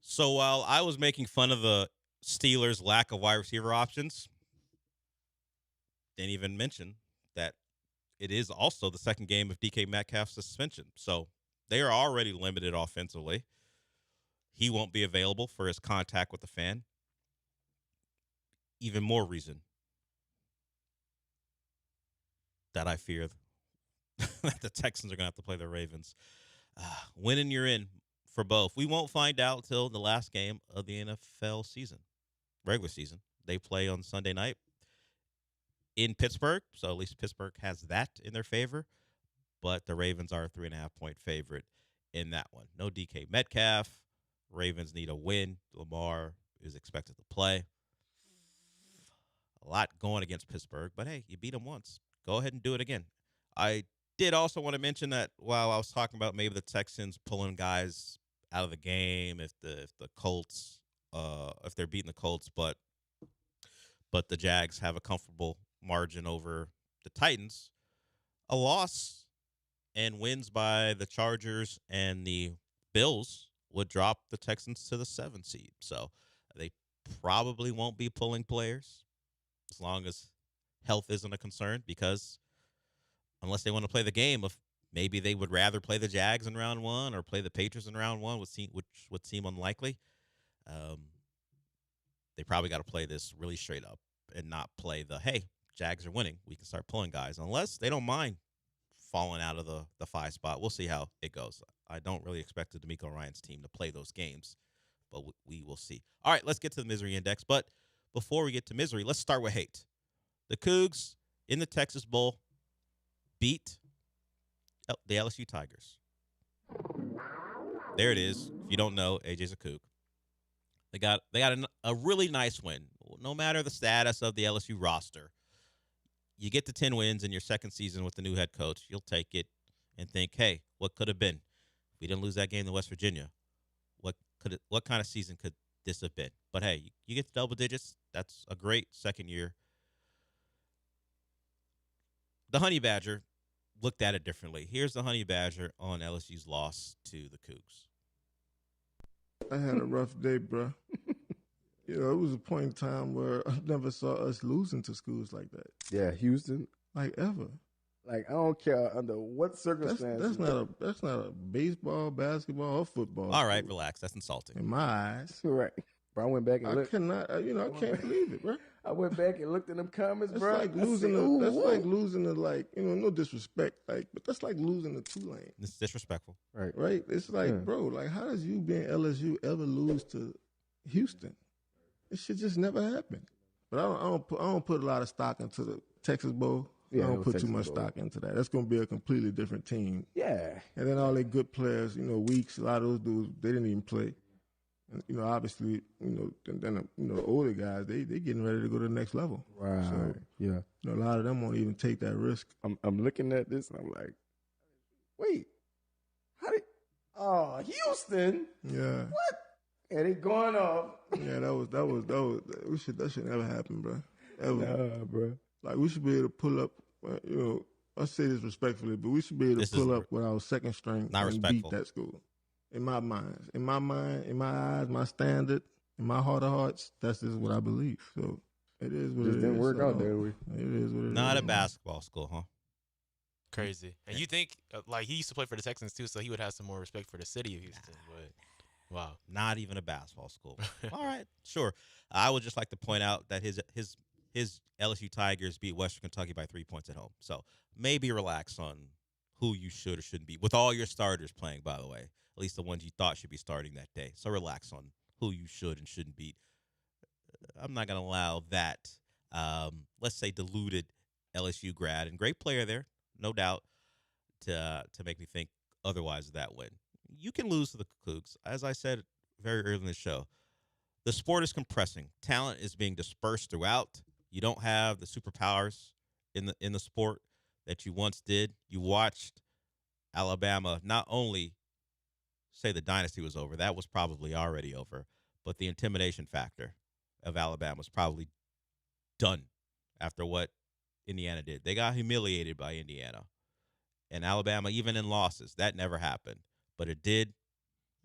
So while I was making fun of the Steelers' lack of wide receiver options, didn't even mention that it is also the second game of DK Metcalf's suspension. So they are already limited offensively. He won't be available for his contact with the fan. Even more reason that I fear that the Texans are going to have to play the Ravens. Winning, you're in for both. We won't find out till the last game of the NFL season, regular season. They play on Sunday night in Pittsburgh, so at least Pittsburgh has that in their favor. But the Ravens are a 3.5-point favorite in that one. No DK Metcalf. Ravens need a win. Lamar is expected to play. A lot going against Pittsburgh, but hey, you beat them once. Go ahead and do it again. I did also want to mention that while I was talking about maybe the Texans pulling guys out of the game if the Colts if they're beating the Colts, but the Jags have a comfortable margin over the Titans. A loss and wins by the Chargers and the Bills would drop the Texans to the 7 seed. So they probably won't be pulling players as long as health isn't a concern, because unless they want to play the game of maybe they would rather play the Jags in round 1 or play the Patriots in round 1, which would seem unlikely. They probably got to play this really straight up and not play the, hey, Jags are winning, we can start pulling guys, unless they don't mind falling out of the 5 spot. We'll see how it goes. I don't really expect the D'Amico Ryans team to play those games, but we will see. All right, let's get to the misery index. But before we get to misery, let's start with hate. The Cougs in the Texas Bowl beat the LSU Tigers. There it is. If you don't know, AJ's a Coug. They got a really nice win. No matter the status of the LSU roster, you get to 10 wins in your second season with the new head coach. You'll take it and think, hey, what could have been? If we didn't lose that game to West Virginia, what kind of season could this have been? But hey, you get to double digits. That's a great second year. The Honey Badger looked at it differently. Here's the Honey Badger on LSU's loss to the Cougs. I had a rough day, bro. It was a point in time where I never saw us losing to schools like that. Yeah, Houston. Like ever. Like I don't care under what circumstances. That's not a baseball, basketball, or football. All right, relax. That's insulting. In my eyes. Right. Bro, I went back and looked. I cannot. I can't believe it, bro. I went back and looked in them comments, That's bro. like losing. That's like losing the no disrespect, but that's like losing the Tulane. It's disrespectful, right? It's like, bro, like how does you being LSU ever lose to Houston? It should just never happen. But I don't put a lot of stock into the Texas Bowl. Yeah, I don't put Texas too much Bowl. stock into that. That's going to be a completely different team. Yeah. And then all their good players, Weeks, a lot of those dudes, they didn't even play. And, obviously, then the older guys, they getting ready to go to the next level. Right. So, yeah. A lot of them won't even take that risk. I'm looking at this and I'm like, wait, Houston? Yeah. What? And it going off. Yeah, that should never happen, bro. Ever. Nah, bro. Like, we should be able to pull up, I say this respectfully, but we should be able to pull up with our second string and beat that school. In my mind, in my eyes, my standard, in my heart of hearts, that's just what I believe. So it is what it is. Didn't work out there. It is what it is. Not a basketball school, huh? Crazy. And you think, he used to play for the Texans too, so he would have some more respect for the city of Houston. But wow. Not even a basketball school. All right, sure. I would just like to point out that his LSU Tigers beat Western Kentucky by 3 points at home. So maybe relax on who you should or shouldn't beat, with all your starters playing, by the way. At least the ones you thought should be starting that day. So relax on who you should and shouldn't beat. I'm not going to allow that, let's say, deluded LSU grad, and great player there, no doubt, to make me think otherwise of that win. You can lose to the Cougs. As I said very early in the show, the sport is compressing. Talent is being dispersed throughout. You don't have the superpowers in the sport that you once did. You watched Alabama not only say the dynasty was over, that was probably already over, but the intimidation factor of Alabama was probably done after what Indiana did. They got humiliated by Indiana. And Alabama, even in losses, that never happened. But it did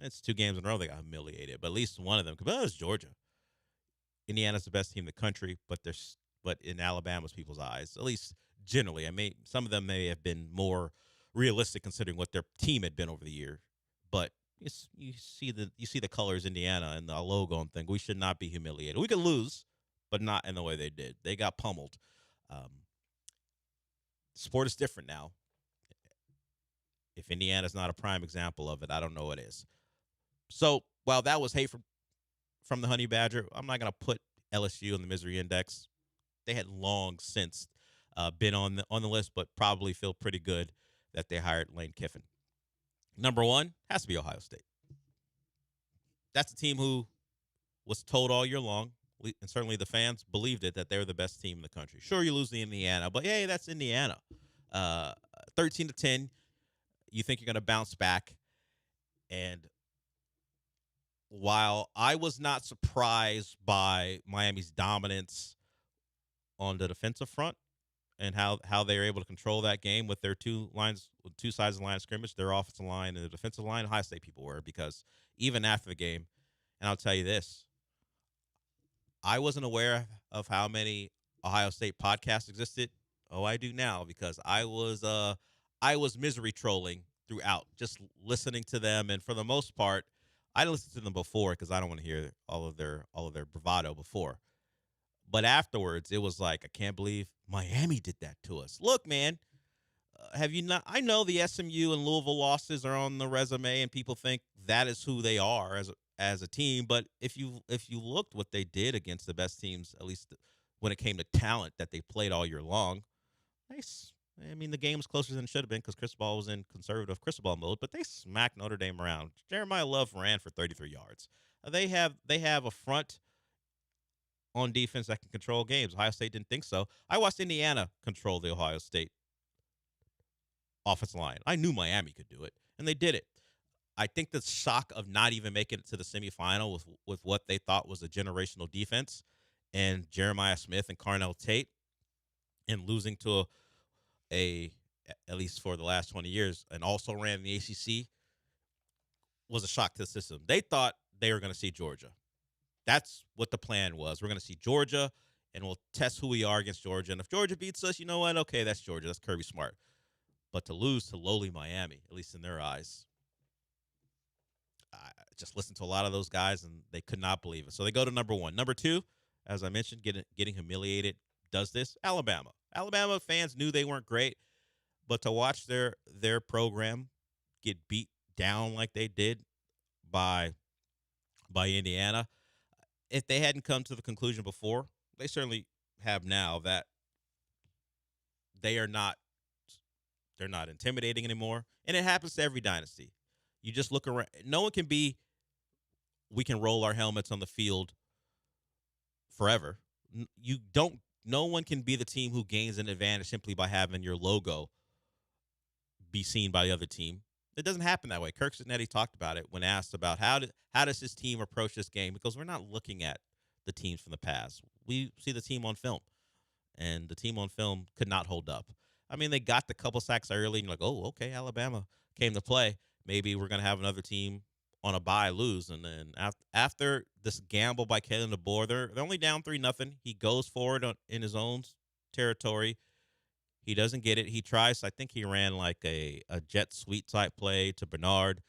It's 2 games in a row they got humiliated, but at least one of them. But it was Georgia. Indiana's the best team in the country, but in Alabama's people's eyes, at least generally, some of them may have been more realistic considering what their team had been over the year. But you see the colors, Indiana, and the logo, and think we should not be humiliated. We could lose, but not in the way they did. They got pummeled. Sport is different now. If Indiana's not a prime example of it, I don't know what is. So while that was hate from the Honey Badger, I'm not going to put LSU in the misery index. They had long since been on the list, but probably feel pretty good that they hired Lane Kiffin. Number 1 has to be Ohio State. That's a team who was told all year long, and certainly the fans believed it, that they were the best team in the country. Sure, you lose to Indiana, but hey, that's Indiana. 13-10, you think you're going to bounce back. And while I was not surprised by Miami's dominance on the defensive front and how they were able to control that game with their two sides of the line of scrimmage, their offensive line and the defensive line, Ohio State people were, because even after the game, and I'll tell you this, I wasn't aware of how many Ohio State podcasts existed. Oh, I do now, because I was misery trolling throughout, just listening to them, and for the most part, I listened to them before because I don't want to hear all of their bravado before. But afterwards, it was like, I can't believe Miami did that to us. Look, man, have you not? I know the SMU and Louisville losses are on the resume, and people think that is who they are as a team. But if you looked what they did against the best teams, at least when it came to talent that they played all year long, the game was closer than it should have been because Cristobal was in conservative Cristobal mode, but they smacked Notre Dame around. Jeremiah Love ran for 33 yards. They have a front on defense that can control games. Ohio State didn't think so. I watched Indiana control the Ohio State offensive line. I knew Miami could do it, and they did it. I think the shock of not even making it to the semifinal with what they thought was a generational defense and Jeremiah Smith and Carnell Tate, and losing to at least for the last 20 years, and also ran in the ACC, was a shock to the system. They thought they were going to see Georgia. That's what the plan was. We're going to see Georgia, and we'll test who we are against Georgia. And if Georgia beats us, you know what? Okay, that's Georgia. That's Kirby Smart. But to lose to lowly Miami, at least in their eyes, I just listened to a lot of those guys, and they could not believe it. So they go to number 1. Number 2, as I mentioned, getting humiliated, does this, Alabama. Alabama fans knew they weren't great, but to watch their program get beat down like they did by Indiana, if they hadn't come to the conclusion before, they certainly have now, that they're not intimidating anymore. And it happens to every dynasty. You just look around. No one can be, we can roll our helmets on the field forever. No one can be the team who gains an advantage simply by having your logo be seen by the other team. It doesn't happen that way. Kirk Cincinnati talked about it when asked about how does his team approach this game, because we're not looking at the teams from the past. We see the team on film, and the team on film could not hold up. They got the couple sacks early, and you're like, oh, okay, Alabama came to play. Maybe we're going to have another team on a bye lose. And then after this gamble by Kalen DeBoer, they're only down 3-0. He goes forward in his own territory. He doesn't get it. He tries. I think he ran like a jet sweep type play to Bernard.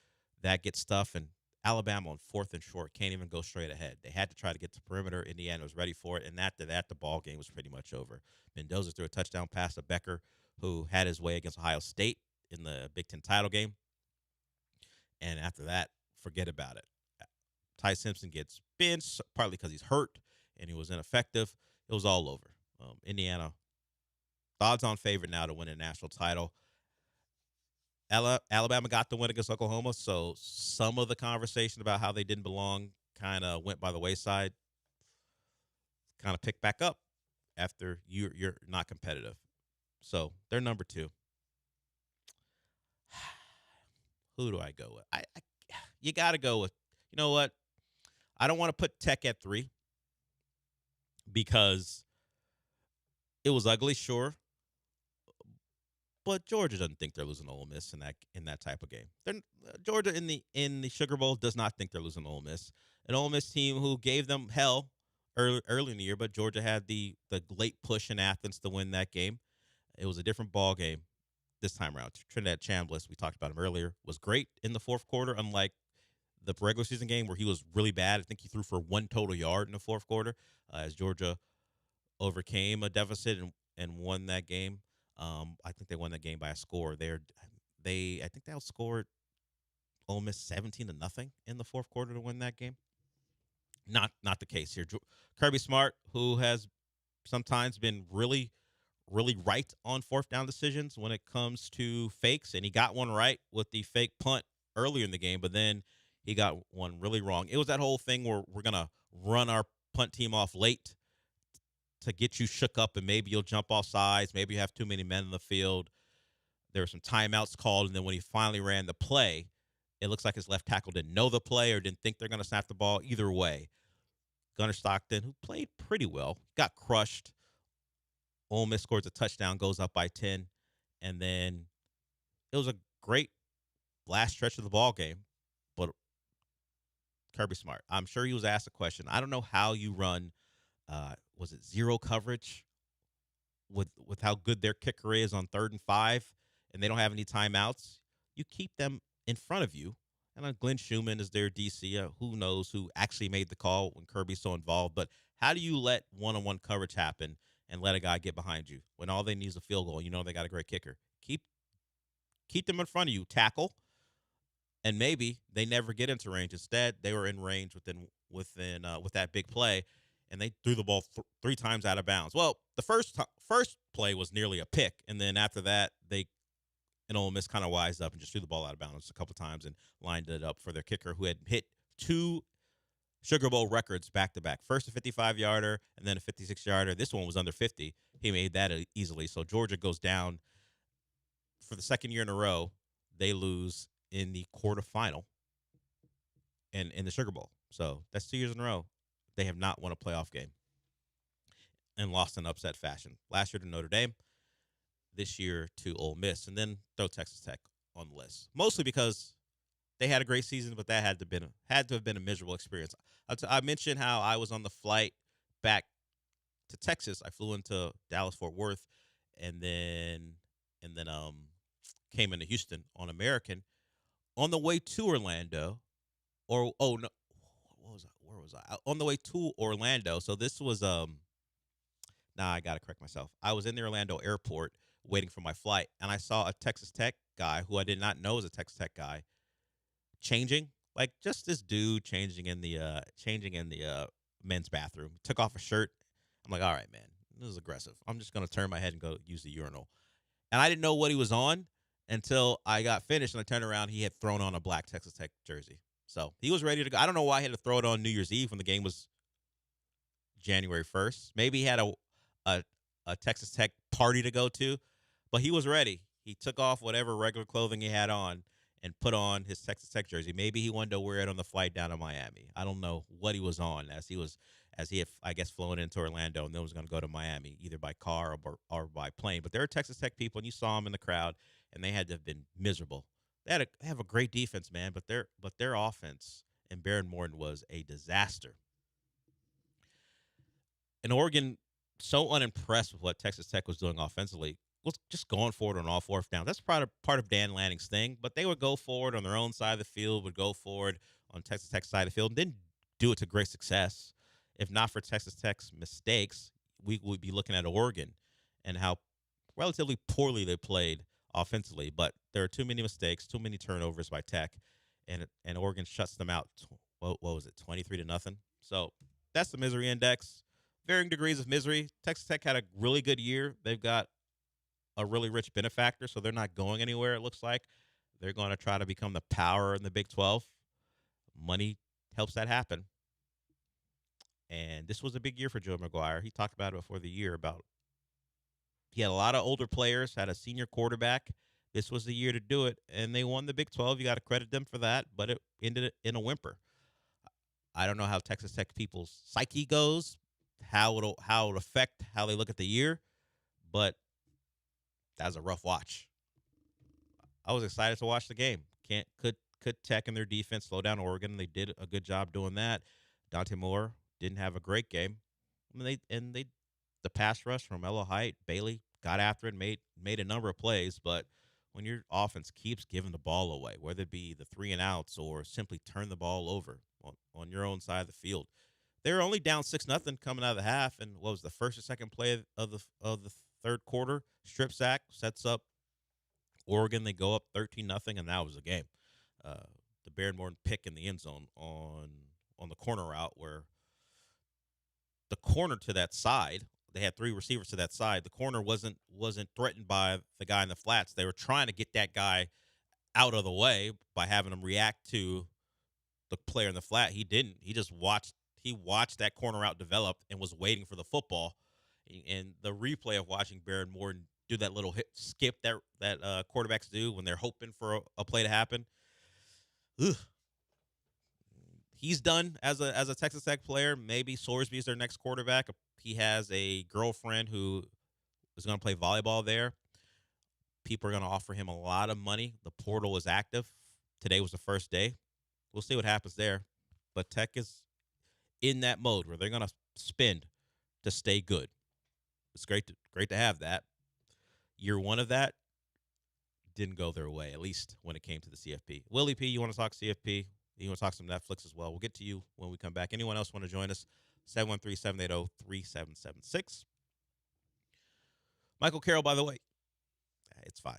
That gets stuff, and Alabama on 4th and short can't even go straight ahead. They had to try to get to perimeter. Indiana was ready for it, and after that, the ball game was pretty much over. Mendoza threw a touchdown pass to Becker, who had his way against Ohio State in the Big Ten title game. And after that, forget about it. Ty Simpson gets benched, partly because he's hurt and he was ineffective. It was all over. Indiana, odds-on favorite now to win a national title. Alabama got the win against Oklahoma, so some of the conversation about how they didn't belong kind of went by the wayside. Kind of picked back up after you're not competitive. So they're number 2. Who do I go with? You got to go with, you know what? I don't want to put Tech at 3 because it was ugly, sure. But Georgia doesn't think they're losing to Ole Miss in that type of game. Georgia in the Sugar Bowl does not think they're losing to Ole Miss. An Ole Miss team who gave them hell early in the year, but Georgia had the late push in Athens to win that game. It was a different ball game this time around. Trinidad Chambliss, we talked about him earlier, was great in the fourth quarter, unlike the regular season game where he was really bad. I think he threw for 1 total yard in the fourth quarter as Georgia overcame a deficit and won that game. I think they won that game by a score. I think they outscored Ole Miss 17-0 in the fourth quarter to win that game. Not the case here. Kirby Smart, who has sometimes been really, really right on fourth down decisions when it comes to fakes, and he got one right with the fake punt earlier in the game, but then he got one really wrong. It was that whole thing where we're going to run our punt team off late to get you shook up, and maybe you'll jump off sides. Maybe you have too many men in the field. There were some timeouts called, and then when he finally ran the play, it looks like his left tackle didn't know the play or didn't think they're going to snap the ball. Either way, Gunnar Stockton, who played pretty well, got crushed. Ole Miss scores a touchdown, goes up by 10, and then it was a great last stretch of the ball game. But Kirby Smart, I'm sure he was asked a question. I don't know how you run, was it zero coverage with how good their kicker is on 3rd and 5, and they don't have any timeouts. You keep them in front of you. And Glenn Schumann is their DC. Who knows who actually made the call when Kirby's so involved. But how do you let one-on-one coverage happen and let a guy get behind you when all they need is a field goal? You know they got a great kicker. Keep them in front of you. Tackle. And maybe they never get into range. Instead, they were in range with that big play, and they threw the ball 3 times out of bounds. Well, the first play was nearly a pick, and then after that, and Ole Miss kind of wised up and just threw the ball out of bounds a couple times and lined it up for their kicker, who had hit 2 Sugar Bowl records back-to-back. First a 55-yarder and then a 56-yarder. This one was under 50. He made that easily. So Georgia goes down for the second year in a row. They lose in the quarterfinal and in the Sugar Bowl. So that's 2 years in a row. They have not won a playoff game and lost in upset fashion. Last year to Notre Dame, this year to Ole Miss, and then throw Texas Tech on the list. Mostly because they had a great season, but that had to have been a miserable experience. I mentioned how I was on the flight back to Texas. I flew into Dallas Fort Worth, and then came into Houston on American. On the way to Orlando, where was I? On the way to Orlando. So this was I gotta correct myself. I was in the Orlando airport waiting for my flight, and I saw a Texas Tech guy who I did not know was a Texas Tech guy changing, like just this dude changing in the men's bathroom. Took off a shirt. I'm like, all right, man, this is aggressive. I'm just gonna turn my head and go use the urinal. And I didn't know what he was on until I got finished, and I turned around. He had thrown on a black Texas Tech jersey, so he was ready to go. I don't know why he had to throw it on New Year's Eve when the game was January 1st. Maybe he had a Texas Tech party to go to, but he was ready. He took off whatever regular clothing he had on and put on his Texas Tech jersey. Maybe he wanted to wear it on the flight down to Miami. I don't know what he was on as he had, I guess, flown into Orlando and then was going to go to Miami, either by car or by plane. But there are Texas Tech people, and you saw them in the crowd, and they had to have been miserable. They have a great defense, man, but their offense and Baron Morton was a disaster. And Oregon, so unimpressed with what Texas Tech was doing offensively, was just going forward on all fourth downs. That's part of Dan Lanning's thing, but they would go forward on their own side of the field, would go forward on Texas Tech's side of the field, and didn't do it to great success. If not for Texas Tech's mistakes, we would be looking at Oregon and how relatively poorly they played offensively. But there are too many mistakes, too many turnovers by Tech, and Oregon shuts them out. What was it, 23-0? So that's the misery index. Varying degrees of misery. Texas Tech had a really good year. They've got a really rich benefactor, so they're not going anywhere, it looks like. They're going to try to become the power in the Big 12. Money helps that happen. And this was a big year for Joe McGuire. He talked about it before the year about he had a lot of older players, had a senior quarterback. This was the year to do it, and they won the Big 12. You got to credit them for that, but it ended in a whimper. I don't know how Texas Tech people's psyche goes, how it'll affect how they look at the year, but that was a rough watch. I was excited to watch the game. Could Tech and their defense slow down Oregon? They did a good job doing that. Dante Moore didn't have a great game. The pass rush from Elo Height, Bailey got after it, made a number of plays, but when your offense keeps giving the ball away, whether it be the 3 and outs or simply turn the ball over on your own side of the field, they were only down 6-0 coming out of the half, and what was the first or second play of the third quarter? Strip sack sets up Oregon. They go up 13-0, and that was the game. The Baron Morton pick in the end zone on the corner route where the corner to that side, they had 3 receivers to that side. The corner wasn't threatened by the guy in the flats. They were trying to get that guy out of the way by having him react to the player in the flat. He didn't. He just watched that corner route develop and was waiting for the football. And the replay of watching Baron Morton do that little skip that quarterbacks do when they're hoping for a play to happen. Ugh. He's done as a Texas Tech player. Maybe Sorsby is their next quarterback. He has a girlfriend who is going to play volleyball there. People are going to offer him a lot of money. The portal is active. Today was the first day. We'll see what happens there. But Tech is in that mode where they're going to spend to stay good. It's great to have that. Year 1 of that didn't go their way, at least when it came to the CFP. Willie P, you want to talk CFP? You want to talk some Netflix as well? We'll get to you when we come back. Anyone else want to join us? 713-780-3776. Michael Carroll, by the way, it's fine.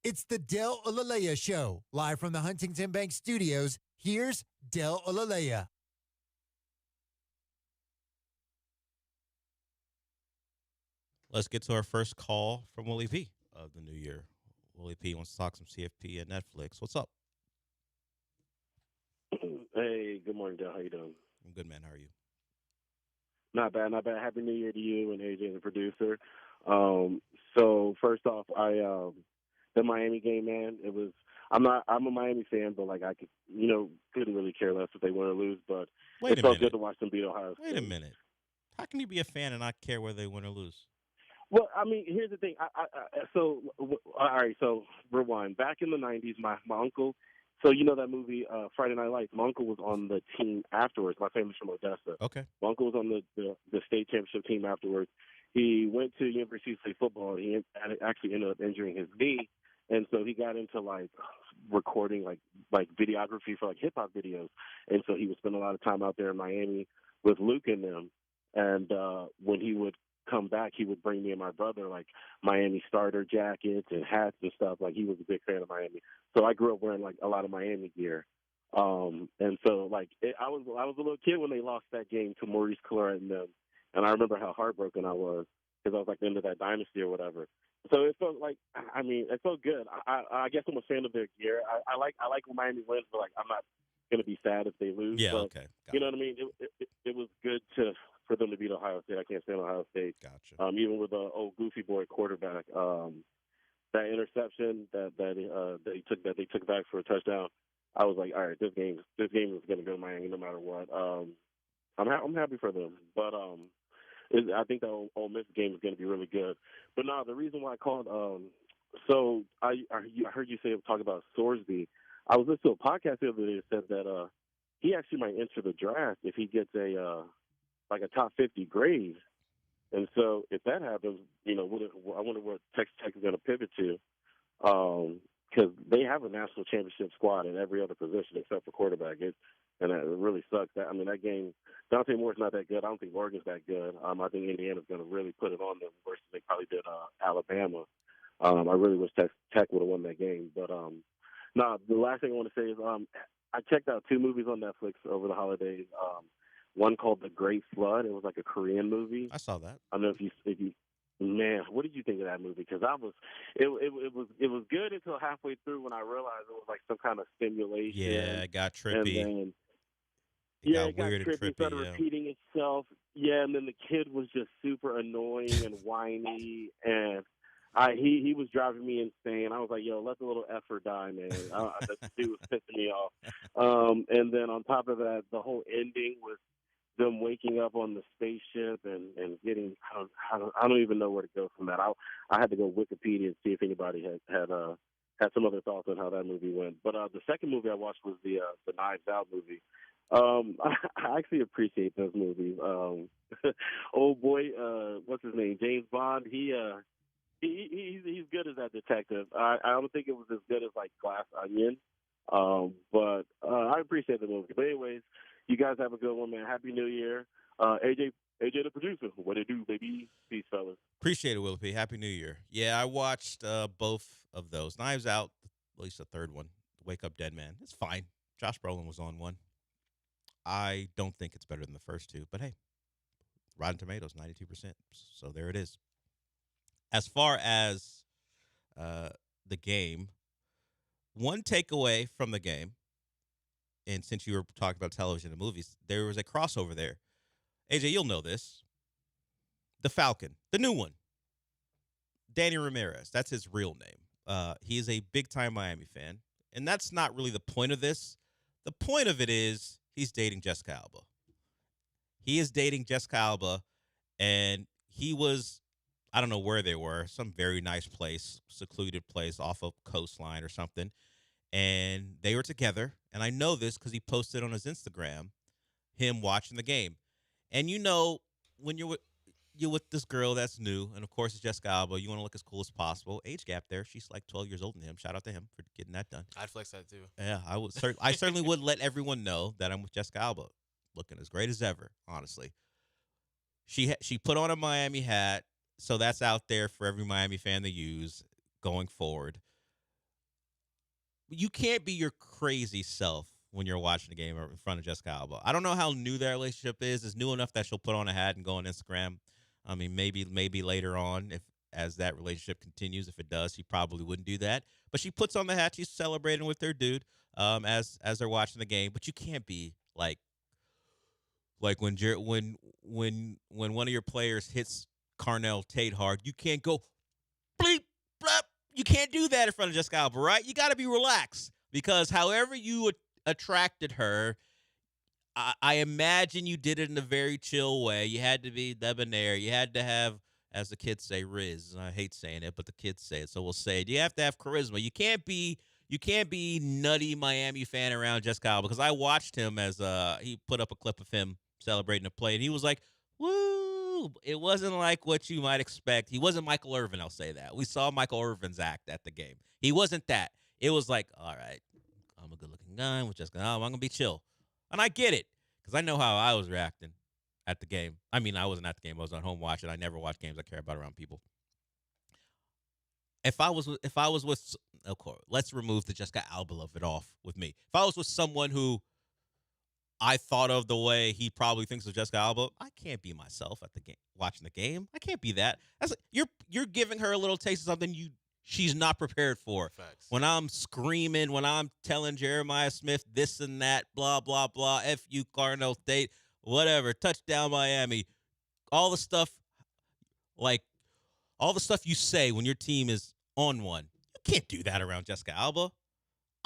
It's the Del Olalea Show, live from the Huntington Bank Studios. Here's Del Olalea. Let's get to our first call from Willie P of the new year. Willie P wants to talk some CFP and Netflix. What's up? Hey, good morning, Del. How you doing? I'm good, man. How are you? Not bad, not bad. Happy New Year to you and AJ, the producer. So first off, the Miami game, man. I'm a Miami fan, but like couldn't really care less if they win or lose. But it felt good to watch them beat Ohio State. Wait a minute. How can you be a fan and not care whether they win or lose? Well, I mean, here's the thing. All right. So rewind. Back in the '90s, my uncle. So you know that movie Friday Night Lights. My uncle was on the team afterwards. My family's from Odessa. Okay. My uncle was on the state championship team afterwards. He went to University to play football. He actually ended up injuring his knee, and so he got into like recording like videography for like hip hop videos. And so he would spend a lot of time out there in Miami with Luke and them. And when he would come back, he would bring me and my brother like Miami starter jackets and hats and stuff. Like he was a big fan of Miami. So I grew up wearing like a lot of Miami gear. And so like I was a little kid when they lost that game to Maurice Clarett and them. And I remember how heartbroken I was because I was like into that dynasty or whatever. So it felt like, I mean, it felt good. I guess I'm a fan of their gear. I like when Miami wins, but like I'm not going to be sad if they lose. Yeah, but, okay. You know what I mean? It was good for them to beat Ohio State. I can't stand Ohio State. Gotcha. Even with the old goofy boy quarterback, that interception that they took back for a touchdown, I was like, all right, this game is going to go to Miami no matter what. I'm happy for them, but I think the Ole Miss game is going to be really good. But no, the reason why I called, so I heard you talk about Sorsby. I was listening to a podcast the other day that said that he actually might enter the draft if he gets a top 50 grade. And so if that happens, I wonder what Texas Tech is going to pivot to, because they have a national championship squad at every other position except for quarterback. And it really sucks. That game, Dante Moore's not that good. I don't think Oregon's that good. I think Indiana's going to really put it on them versus they probably did Alabama. I really wish Tech would have won that game. But the last thing I want to say is I checked out 2 movies on Netflix over the holidays. One called The Great Flood. It was like a Korean movie. I saw that. I don't know if you man, what did you think of that movie? Because it was good until halfway through when I realized it was like some kind of stimulation. Yeah, it got trippy. And then, it got weird and trippy. It started repeating itself. Yeah, and then the kid was just super annoying and whiny, and he was driving me insane. I was like, yo, let the little effer die, man. That dude was pissing me off. And then on top of that, the whole ending was them waking up on the spaceship and getting I don't even know where to go from that. I had to go Wikipedia and see if anybody had some other thoughts on how that movie went. But the second movie I watched was the Knives Out movie. I actually appreciate those movies. Old boy, what's his name? James Bond. He's good as that detective. I don't think it was as good as like Glass Onion, but I appreciate the movie. But anyways, you guys have a good one, man. Happy New Year. AJ the producer. What it do, baby? Peace, fellas. Appreciate it, Will P. Happy New Year. Yeah, I watched both of those. Knives Out, at least the third one. Wake Up Dead Man. It's fine. Josh Brolin was on one. I don't think it's better than the first 2, but hey, Rotten Tomatoes, 92%. So there it is. As far as the game, one takeaway from the game, and since you were talking about television and movies, there was a crossover there. AJ, you'll know this. The Falcon, the new one. Danny Ramirez, that's his real name. He is a big-time Miami fan, and that's not really the point of this. The point of it is he's dating Jessica Alba. He is dating Jessica Alba, and he was, I don't know where they were, some very nice place, secluded place off of coastline or something. And they were together. And I know this because he posted on his Instagram him watching the game. And when you're with this girl that's new, and of course it's Jessica Alba, you want to look as cool as possible. Age gap there. She's like 12 years older than him. Shout out to him for getting that done. I'd flex that too. Yeah, I would. I certainly would let everyone know that I'm with Jessica Alba, looking as great as ever. Honestly, she put on a Miami hat, so that's out there for every Miami fan to use going forward. you can't be your crazy self when you're watching the game in front of Jessica Alba. I don't know how new their relationship is. It's new enough that she'll put on a hat and go on Instagram. I mean, maybe later on, if as that relationship continues, if it does, she probably wouldn't do that. But she puts on the hat. She's celebrating with her dude as they're watching the game. But you can't be like when one of your players hits Carnell Tate hard, you can't go bleep blap. You can't do that in front of Jessica Alba, right? You got to be relaxed because however you attracted her, I imagine you did it in a very chill way. You had to be debonair. You had to have, as the kids say, riz. I hate saying it, but the kids say it, so we'll say it. You have to have charisma. You can't be nutty Miami fan around Jessica Alba because I watched him as he put up a clip of him celebrating a play, and he was like, woo. It wasn't like what you might expect. He wasn't Michael Irvin, I'll say that. We saw Michael Irvin's act at the game. He wasn't that. It was like, all right, I'm a good-looking guy. We're just I'm going to be chill. And I get it because I know how I was reacting at the game. I mean, I wasn't at the game. I was at home watching. I never watch games I care about around people. If I was with, of course, let's remove the Jessica Alba of it off with me. If I was with someone who I thought of the way he probably thinks of Jessica Alba, I can't be myself at the game, watching the game. I can't be that. That's you're giving her a little taste of something she's not prepared for. Facts. When I'm screaming, when I'm telling Jeremiah Smith this and that, blah, blah, blah, F you, Cardinal State, whatever, touchdown Miami, all the stuff you say when your team is on one. You can't do that around Jessica Alba.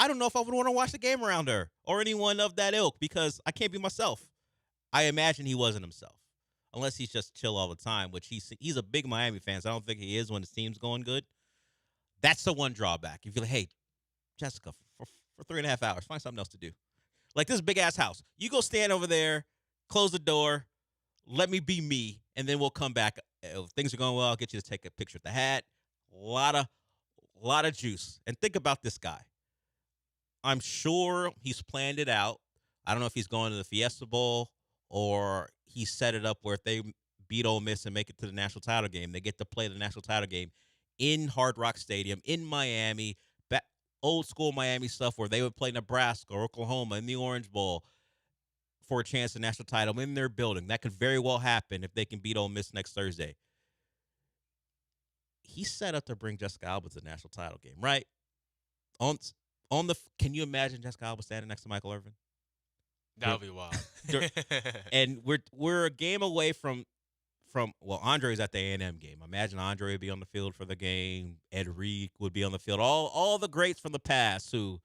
I don't know if I would want to watch the game around her or anyone of that ilk because I can't be myself. I imagine he wasn't himself. Unless he's just chill all the time, which he's a big Miami fan, so I don't think he is when his team's going good. That's the one drawback. If you're like, hey, Jessica, for 3.5 hours, find something else to do. Like this big-ass house. You go stand over there, close the door, let me be me, and then we'll come back. If things are going well, I'll get you to take a picture with the hat. A lot of juice. And think about this guy. I'm sure he's planned it out. I don't know if he's going to the Fiesta Bowl or he set it up where if they beat Ole Miss and make it to the national title game, they get to play the national title game in Hard Rock Stadium in Miami, old school Miami stuff where they would play Nebraska or Oklahoma in the Orange Bowl for a chance at national title in their building. That could very well happen if they can beat Ole Miss next Thursday. He's set up to bring Jessica Alba to the national title game, right? Can you imagine Jessica Alba standing next to Michael Irvin? That would be wild. And we're a game away from Andre's at the A&M game. Imagine Andre would be on the field for the game. Ed Reed would be on the field. All the greats from the past who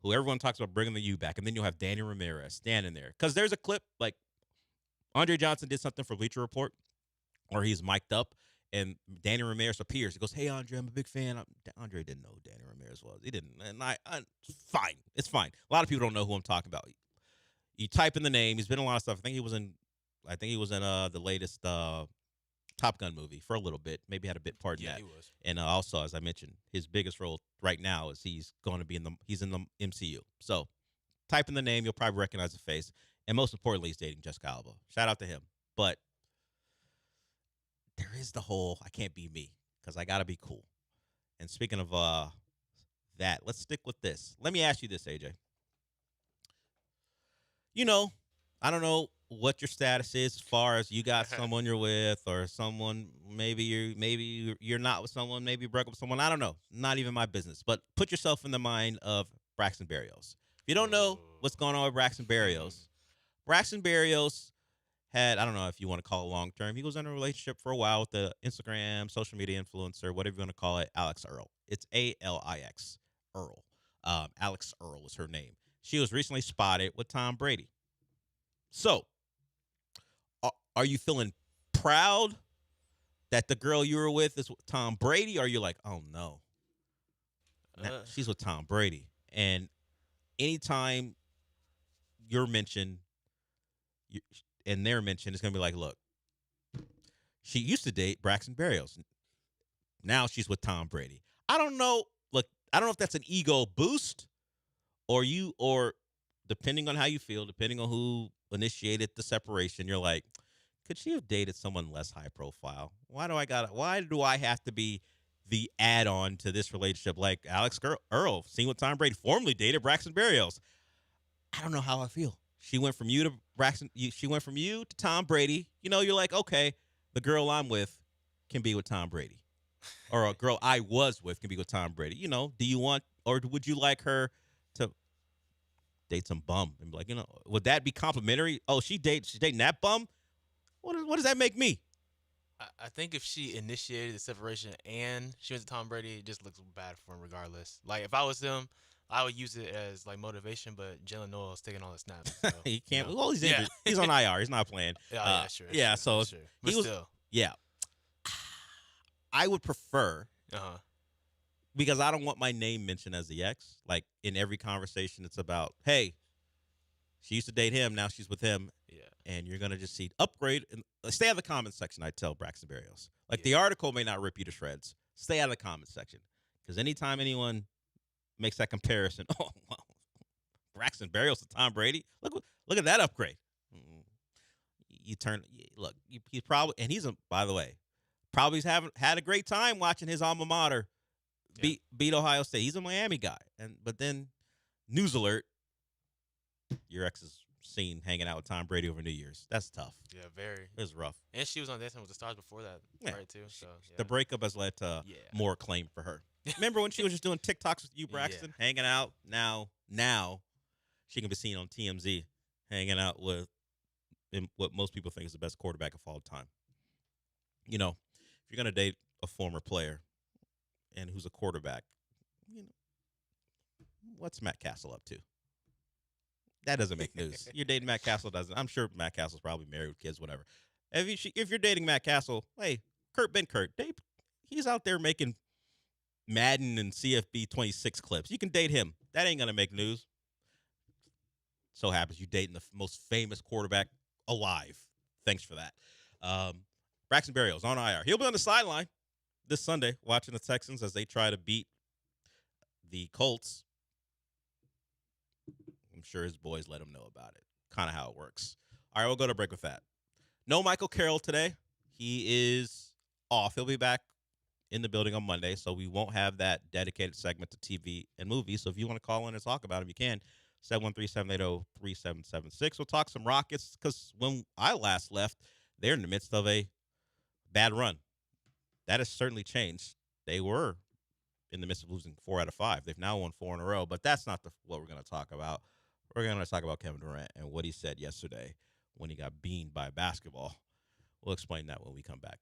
everyone talks about bringing the U back. And then you'll have Danny Ramirez standing there. Because there's a clip, like Andre Johnson did something for Bleacher Report where he's mic'd up and Danny Ramirez appears. He goes, hey, Andre, I'm a big fan. Andre didn't know who Danny Ramirez was. He didn't. And fine. It's fine. A lot of people don't know who I'm talking about. You type in the name. He's been in a lot of stuff. I think he was in the latest Top Gun movie for a little bit. Maybe had a bit part in that. He was. And also, as I mentioned, his biggest role right now is he's in the MCU. So type in the name, you'll probably recognize the face. And most importantly, he's dating Jessica Alba. Shout out to him. But there is the whole I can't be me because I got to be cool. And speaking of that, let's stick with this. Let me ask you this, AJ. I don't know what your status is as far as you got someone you're with or someone maybe you're not with someone, maybe you broke up with someone. I don't know. Not even my business. But put yourself in the mind of Braxton Berrios. If you don't know what's going on with Braxton Berrios had, I don't know if you want to call it long term. He was in a relationship for a while with the Instagram, social media influencer, whatever you want to call it, Alex Earl. It's ALIX Earl. Alex Earl is her name. She was recently spotted with Tom Brady. So, are you feeling proud that the girl you were with is with Tom Brady? Or are you like, oh no, she's with Tom Brady? And anytime you're mentioned and they're mentioned, it's going to be like, look, she used to date Braxton Berrios. Now she's with Tom Brady. I don't know. Look, I don't know if that's an ego boost or depending on how you feel, depending on who initiated the separation, you're like, could she have dated someone less high profile? Why do I have to be the add-on to this relationship, like Alex Earl, seen with Tom Brady, formerly dated Braxton Berrios. I don't know how I feel. She went from you to Braxton. She went from you to Tom Brady. You know, you're like, okay, the girl I'm with can be with Tom Brady, or a girl I was with can be with Tom Brady. You know, do you want, or would you like her to date some bum and be like, you know, would that be complimentary? Oh, she's dating that bum. What does that make me? I think if she initiated the separation and she went to Tom Brady, it just looks bad for him regardless. Like, if I was him, I would use it as, like, motivation, but Jalen Noel's taking all the snaps. So, He can't. you know. Well, he's injured. He's on IR. He's not playing. Yeah, that's true. Yeah, so That's true. But he was. still. Yeah. I would prefer, because I don't want my name mentioned as the ex. Like, in every conversation, it's about, hey, she used to date him, now she's with him. Yeah. And you're going to just see upgrade. And stay out of the comments section, I tell Braxton Berrios. Like, the article may not rip you to shreds. Stay out of the comments section. Because anytime anyone makes that comparison, oh, well, Braxton Berrios to Tom Brady, look at that upgrade. You turn, look, he's probably, and by the way, probably had a great time watching his alma mater beat Ohio State. He's a Miami guy. But then, news alert, your ex is seen hanging out with Tom Brady over New Year's. That's tough. Yeah, very. It was rough. And she was on Dancing with the Stars before that, right, too. So The breakup has led to more acclaim for her. Remember when she was just doing TikToks with you, Braxton, hanging out? Now she can be seen on TMZ hanging out with what most people think is the best quarterback of all time. You know, if you're going to date a former player and who's a quarterback, you know, what's Matt Castle up to? That doesn't make news. You're dating Matt Castle doesn't. I'm sure Matt Castle's probably married with kids, whatever. If you're dating Matt Castle, hey, Kurt, he's out there making Madden and CFB 26 clips. You can date him. That ain't going to make news. So happens you dating the most famous quarterback alive. Thanks for that. Braxton Berrios on IR. He'll be on the sideline this Sunday watching the Texans as they try to beat the Colts. I'm sure his boys let him know about it. Kind of how it works. All right, we'll go to break with that. No Michael Carroll today. He is off. He'll be back in the building on Monday, so we won't have that dedicated segment to TV and movies. So if you want to call in and talk about him, you can. 713-780-3776. We'll talk some Rockets because when I last left, they're in the midst of a bad run. That has certainly changed. They were in the midst of losing 4 out of 5. They've now won 4 in a row, but that's not what we're going to talk about. We're going to talk about Kevin Durant and what he said yesterday when he got beamed by a basketball. We'll explain that when we come back.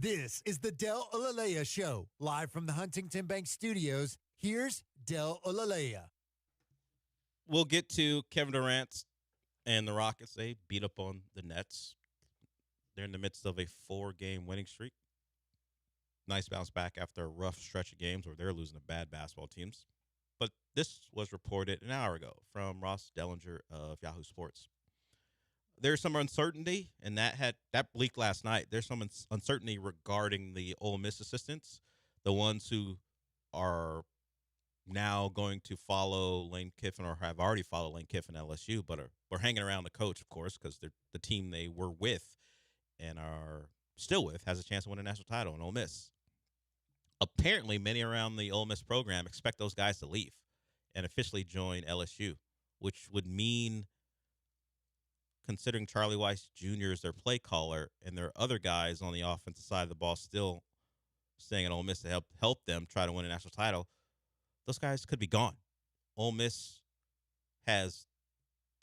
This is the Del Olalea Show, live from the Huntington Bank Studios. Here's Del Olalea. We'll get to Kevin Durant and the Rockets. They beat up on the Nets. They're in the midst of a 4-game winning streak. Nice bounce back after a rough stretch of games where they're losing to bad basketball teams. But this was reported an hour ago from Ross Dellinger of Yahoo Sports. There's some uncertainty, and that leaked last night. There's some uncertainty regarding the Ole Miss assistants, the ones who are now going to follow Lane Kiffin or have already followed Lane Kiffin at LSU, but are hanging around the coach, of course, because they're the team they were with and are still with has a chance to win a national title in Ole Miss. Apparently, many around the Ole Miss program expect those guys to leave and officially join LSU, which would mean, considering Charlie Weiss Jr. is their play caller and there are other guys on the offensive side of the ball still staying at Ole Miss to help them try to win a national title, those guys could be gone. Ole Miss has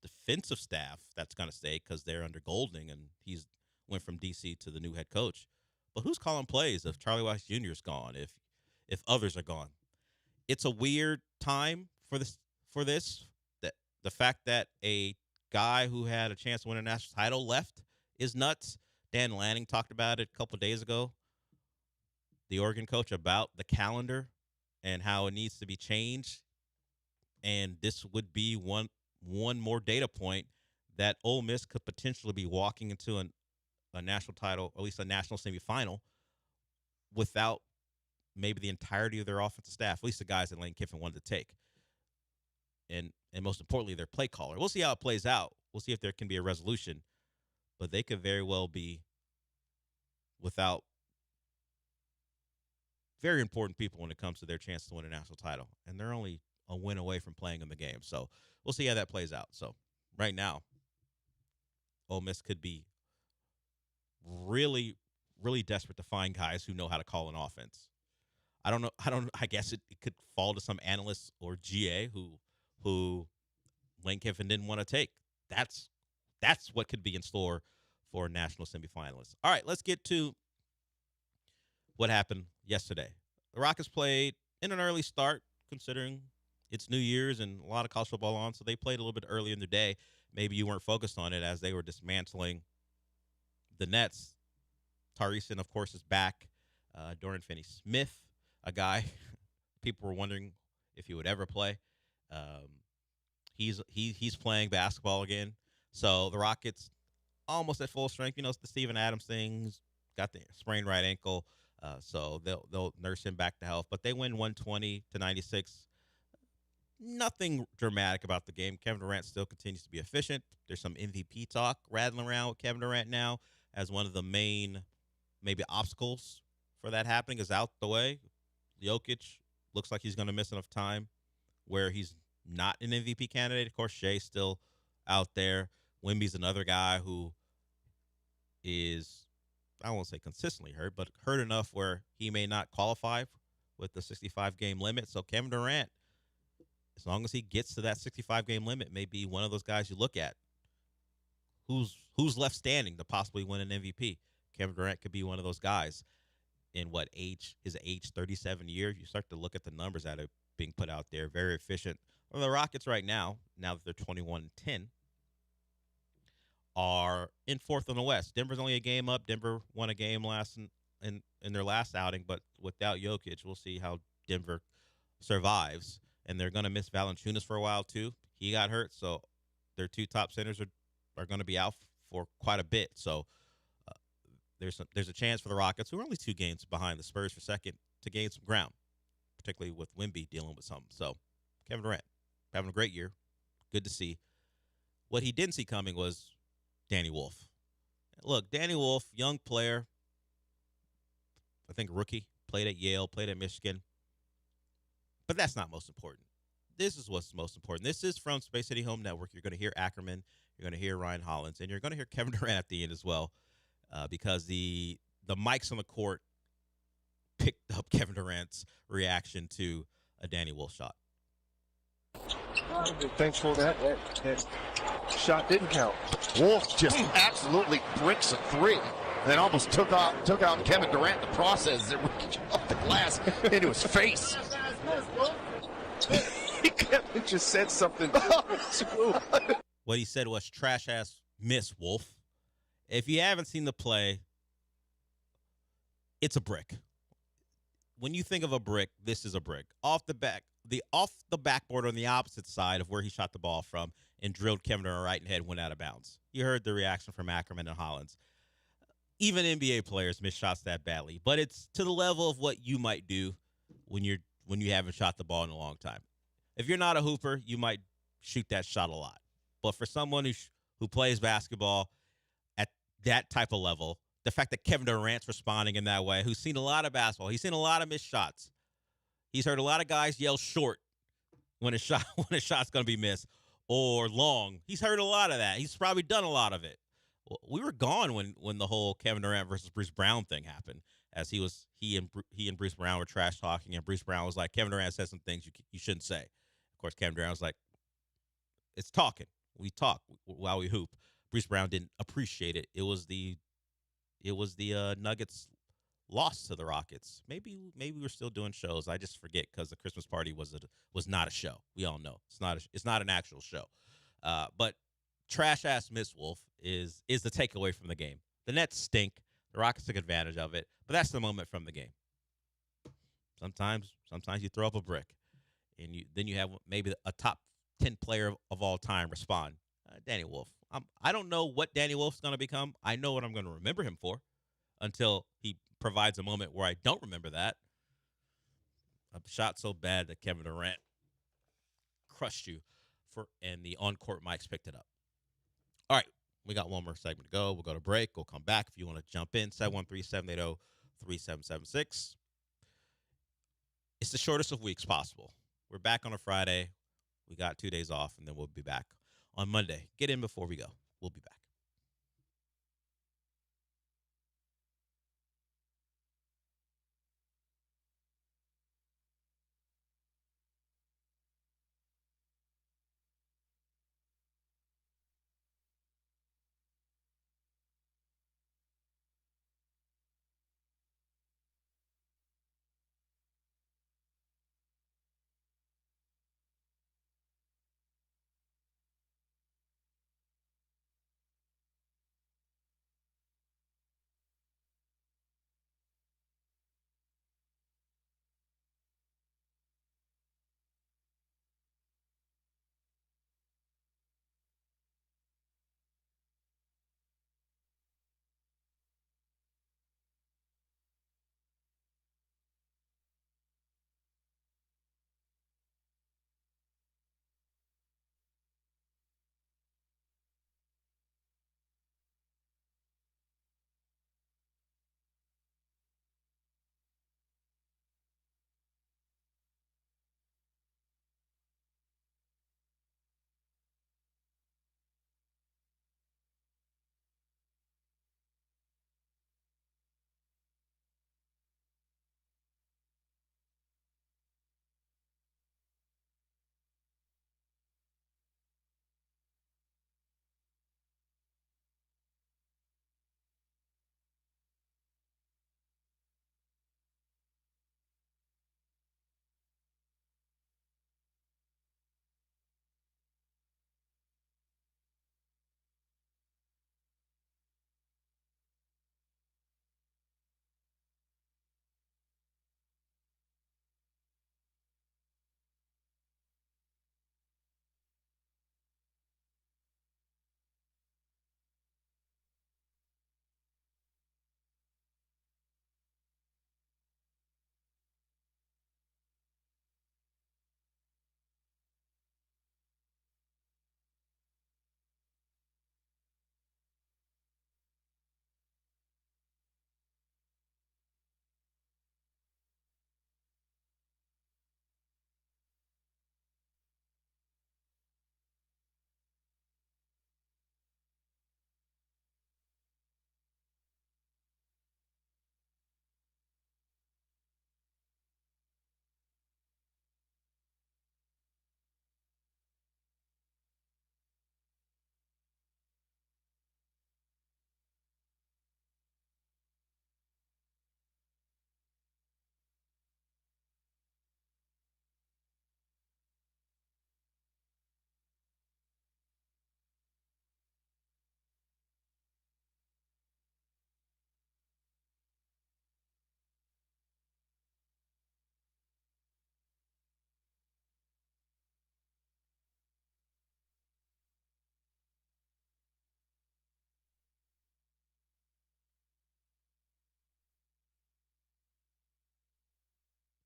defensive staff that's going to stay because they're under Golding, and he's went from D.C. to the new head coach. But who's calling plays if Charlie Weiss Jr. is gone, if others are gone? It's a weird time for this. That the fact that a guy who had a chance to win a national title left is nuts. Dan Lanning talked about it a couple of days ago, the Oregon coach, about the calendar and how it needs to be changed. And this would be one more data point that Ole Miss could potentially be walking into a national title, or at least a national semifinal, without maybe the entirety of their offensive staff, at least the guys that Lane Kiffin wanted to take. And most importantly, their play caller. We'll see how it plays out. We'll see if there can be a resolution. But they could very well be without very important people when it comes to their chance to win a national title. And they're only a win away from playing in the game. So we'll see how that plays out. So right now, Ole Miss could be really, really desperate to find guys who know how to call an offense. I guess it could fall to some analysts or GA who Lane Kiffin didn't want to take. That's what could be in store for national semifinalists. All right, let's get to what happened yesterday. The Rockets played in an early start, considering it's New Year's and a lot of college football on, so they played a little bit earlier in the day. Maybe you weren't focused on it as they were dismantling the Nets. Eisen, of course, is back. Dorian Finney-Smith, a guy people were wondering if he would ever play. He's playing basketball again. So the Rockets almost at full strength. You know, it's the Steven Adams thing. He's got the sprained right ankle. So they'll nurse him back to health. But they win 120-96. Nothing dramatic about the game. Kevin Durant still continues to be efficient. There's some MVP talk rattling around with Kevin Durant now as one of the main maybe obstacles for that happening is out the way. Jokic looks like he's going to miss enough time where he's not an MVP candidate. Of course, Shea's still out there. Wemby's another guy who is, I won't say consistently hurt, but hurt enough where he may not qualify with the 65-game limit. So Kevin Durant, as long as he gets to that 65-game limit, may be one of those guys you look at. Who's left standing to possibly win an MVP? Kevin Durant could be one of those guys. In his age 37 years, you start to look at the numbers that are being put out there. Very efficient. Well, the Rockets right now that they're 21-10, are in fourth in the West. Denver's only a game up. Denver won a game in their last outing, but without Jokic, we'll see how Denver survives. And they're going to miss Valanciunas for a while too. He got hurt, so their two top centers are going to be out for quite a bit. So there's a chance for the Rockets, who are only 2 games behind the Spurs for second, to gain some ground, particularly with Wemby dealing with something. So Kevin Durant having a great year. Good to see. What he didn't see coming was Danny Wolf. Look, Danny Wolf, young player, I think rookie, played at Yale, played at Michigan. But that's not most important. This is what's most important. This is from Space City Home Network. You're going to hear Ackerman. You're going to hear Ryan Hollins. And you're going to hear Kevin Durant at the end as well, because the mics on the court picked up Kevin Durant's reaction to a Danny Wolf shot. Thanks for that. That shot didn't count. Wolf just absolutely bricks a 3. and then almost took out Kevin Durant in the process as it reached off the glass into his face. Kevin just said something. What he said was trash-ass miss, Wolf. If you haven't seen the play, it's a brick. When you think of a brick, this is a brick. Off the backboard on the opposite side of where he shot the ball from and drilled Kevin Durant right in the head, went out of bounds. You heard the reaction from Ackerman and Hollins. Even NBA players miss shots that badly, but it's to the level of what you might do when you haven't shot the ball in a long time. If you're not a hooper, you might shoot that shot a lot. But for someone who plays basketball at that type of level, the fact that Kevin Durant's responding in that way, who's seen a lot of basketball, he's seen a lot of missed shots. He's heard a lot of guys yell short when a shot's going to be missed or long. He's heard a lot of that. He's probably done a lot of it. We were gone when the whole Kevin Durant versus Bruce Brown thing happened, as he and Bruce Brown were trash talking, and Bruce Brown was like, Kevin Durant said some things you shouldn't say. Of course, Kevin Durant was like, it's talking. We talk while we hoop. Bruce Brown didn't appreciate it. It was the Nuggets' loss to the Rockets. Maybe we're still doing shows. I just forget because the Christmas party was not a show. We all know it's not an actual show. But trash ass miss, Wolf, is the takeaway from the game. The Nets stink. The Rockets took advantage of it, but that's the moment from the game. Sometimes you throw up a brick, and then you have maybe a top 10 player of all time respond. Danny Wolf. I don't know what Danny Wolf's going to become. I know what I'm going to remember him for until he provides a moment where I don't remember that. A shot so bad that Kevin Durant crushed you, and the on-court mics picked it up. All right, we got one more segment to go. We'll go to break. We'll come back if you want to jump in. 713-780-3776. It's the shortest of weeks possible. We're back on a Friday. We got 2 days off, and then we'll be back on Monday. Get in before we go. We'll be back.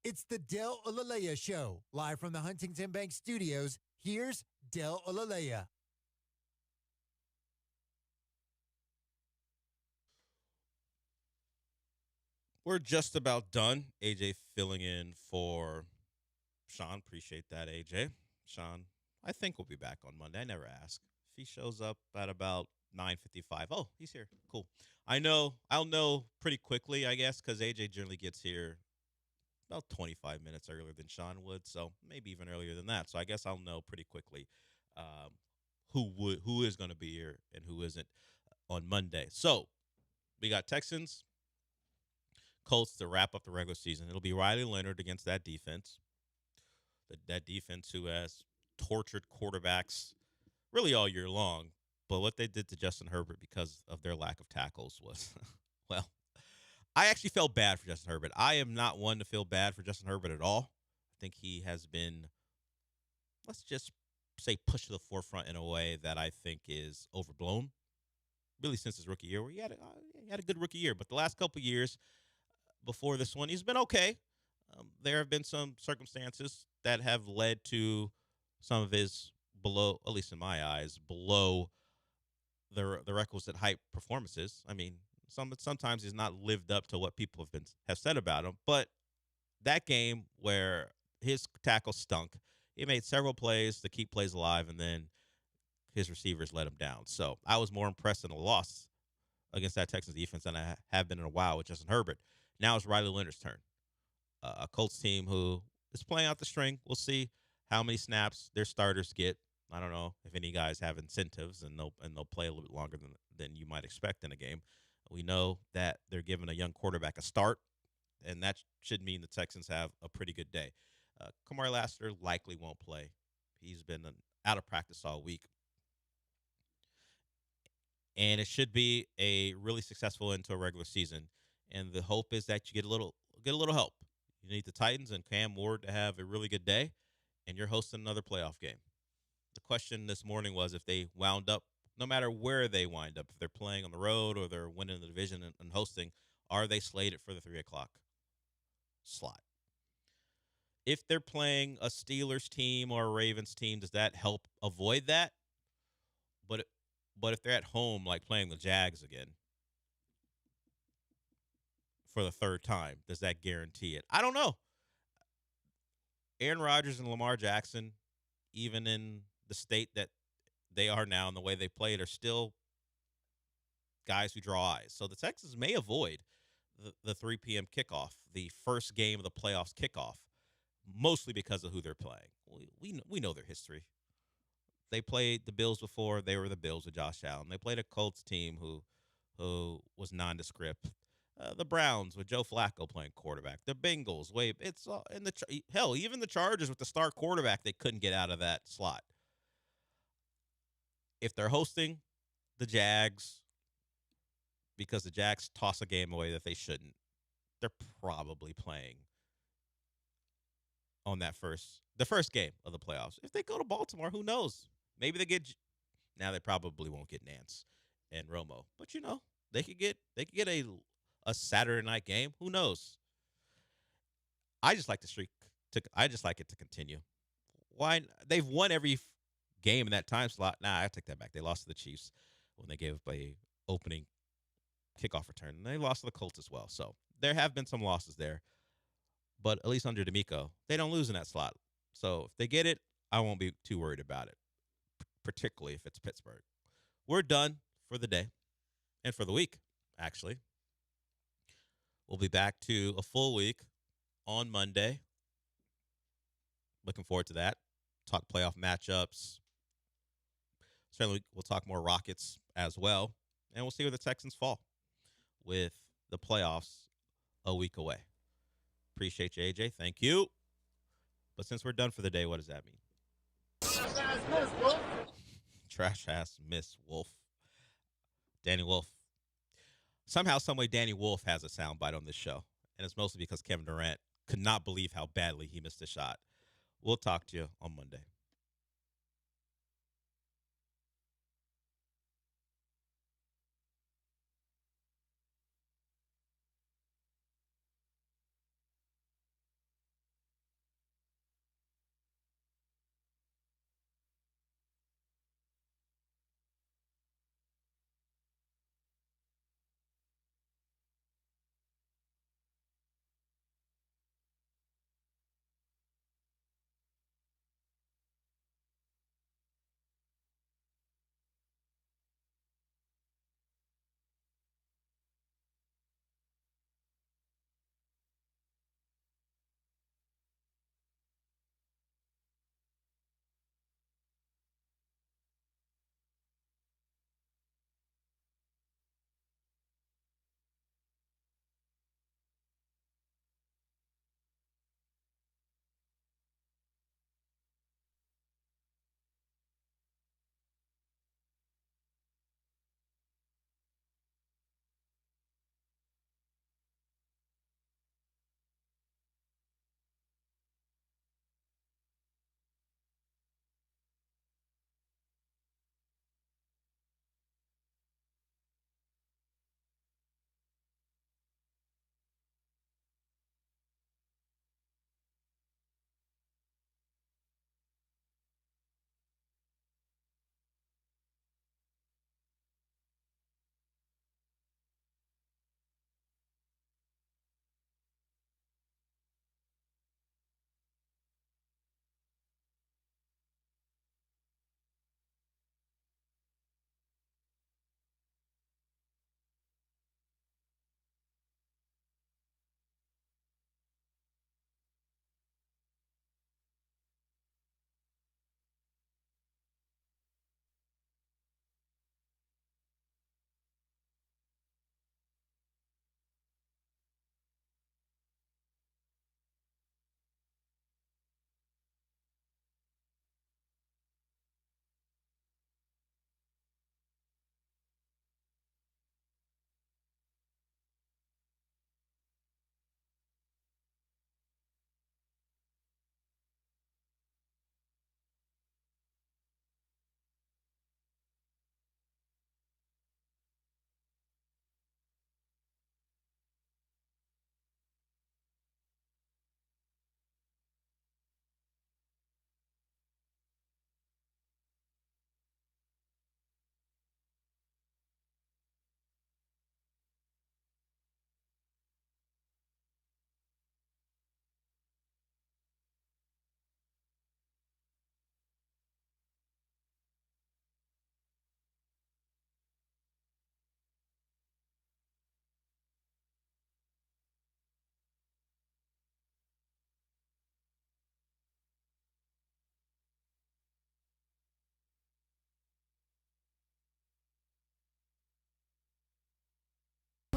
It's the Del Olalea Show, live from the Huntington Bank Studios. Here's Del Olalea. We're just about done. AJ filling in for Sean. Appreciate that, AJ. Sean, I think we'll be back on Monday. I never ask. If he shows up at about 9:55. Oh, he's here. Cool. I'll know pretty quickly, I guess, because AJ generally gets here about 25 minutes earlier than Sean would, so maybe even earlier than that. So I guess I'll know pretty quickly who is going to be here and who isn't on Monday. So we got Texans, Colts to wrap up the regular season. It'll be Riley Leonard against that defense. That defense who has tortured quarterbacks really all year long. But what they did to Justin Herbert because of their lack of tackles was, well, I actually felt bad for Justin Herbert. I am not one to feel bad for Justin Herbert at all. I think he has been, let's just say, pushed to the forefront in a way that I think is overblown. Really since his rookie year, where he had a good rookie year. But the last couple of years before this one, he's been okay. There have been some circumstances that have led to some of his below, at least in my eyes, below the requisite hype performances. I mean, sometimes he's not lived up to what people have said about him. But that game where his tackle stunk, he made several plays to keep plays alive, and then his receivers let him down. So I was more impressed in a loss against that Texans defense than I have been in a while with Justin Herbert. Now it's Riley Leonard's turn. A Colts team who is playing out the string. We'll see how many snaps their starters get. I don't know if any guys have incentives and they'll play a little bit longer than you might expect in a game. We know that they're giving a young quarterback a start, and that should mean the Texans have a pretty good day. Kamari Lassiter likely won't play. He's been out of practice all week. And it should be a really successful into a regular season. And the hope is that you get a little help. You need the Titans and Cam Ward to have a really good day, and you're hosting another playoff game. The question this morning was if they wound up, no matter where they wind up, if they're playing on the road or they're winning the division and hosting, are they slated for the 3 o'clock slot? If they're playing a Steelers team or a Ravens team, does that help avoid that? But if they're at home, like playing the Jags again for the third time, does that guarantee it? I don't know. Aaron Rodgers and Lamar Jackson, even in the state that they are now and the way they played, are still guys who draw eyes. So the Texans may avoid the 3 p.m. kickoff, the first game of the playoffs kickoff, mostly because of who they're playing. We know their history. They played the Bills before. They were the Bills with Josh Allen. They played a Colts team who was nondescript. The Browns with Joe Flacco playing quarterback. The Bengals, it's in hell, even the Chargers with the star quarterback, they couldn't get out of that slot. If they're hosting the Jags, because the Jags toss a game away that they shouldn't, they're probably playing on the first game of the playoffs. If they go to Baltimore, who knows? Maybe they get. Now they probably won't get Nance and Romo, but they could get a Saturday night game. Who knows? I just like the streak. I just like it to continue. Why? They've won every game in that time slot. Nah, I take that back. They lost to the Chiefs when they gave up a opening kickoff return. And they lost to the Colts as well. So there have been some losses there. But at least under D'Amico, they don't lose in that slot. So if they get it, I won't be too worried about it, particularly if it's Pittsburgh. We're done for the day and for the week, actually. We'll be back to a full week on Monday. Looking forward to that. Talk playoff matchups. Certainly, we'll talk more Rockets as well. And we'll see where the Texans fall with the playoffs a week away. Appreciate you, AJ. Thank you. But since we're done for the day, what does that mean? Trash ass Miss Wolf. Danny Wolf. Somehow, someway, Danny Wolf has a soundbite on this show. And it's mostly because Kevin Durant could not believe how badly he missed the shot. We'll talk to you on Monday.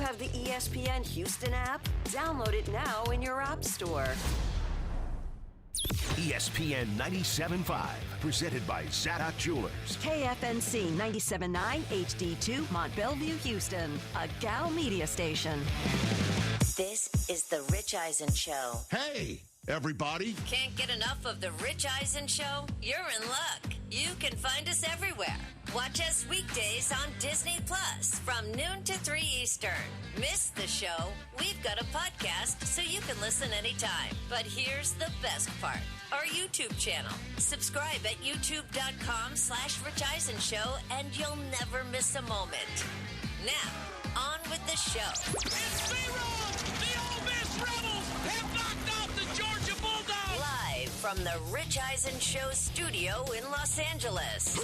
have the ESPN Houston app? Download it now in your app store. ESPN 97.5, presented by Zadok Jewelers. KFNC 97.9 HD2 Mont Bellevue, Houston, a Gal media station. This is the Rich Eisen Show. Hey, everybody. Can't get enough of the Rich Eisen Show? You're in luck. You can find us everywhere. Watch us weekdays on Disney Plus from noon to 3 Eastern. Miss the show? We've got a podcast so you can listen anytime. But here's the best part. Our YouTube channel. Subscribe at youtube.com/Rich Eisen Show and you'll never miss a moment. Now, on with the show. It's B-Roll! The Ole Miss Rebels have knocked off the Georgia Bulldogs! Live from the Rich Eisen Show studio in Los Angeles.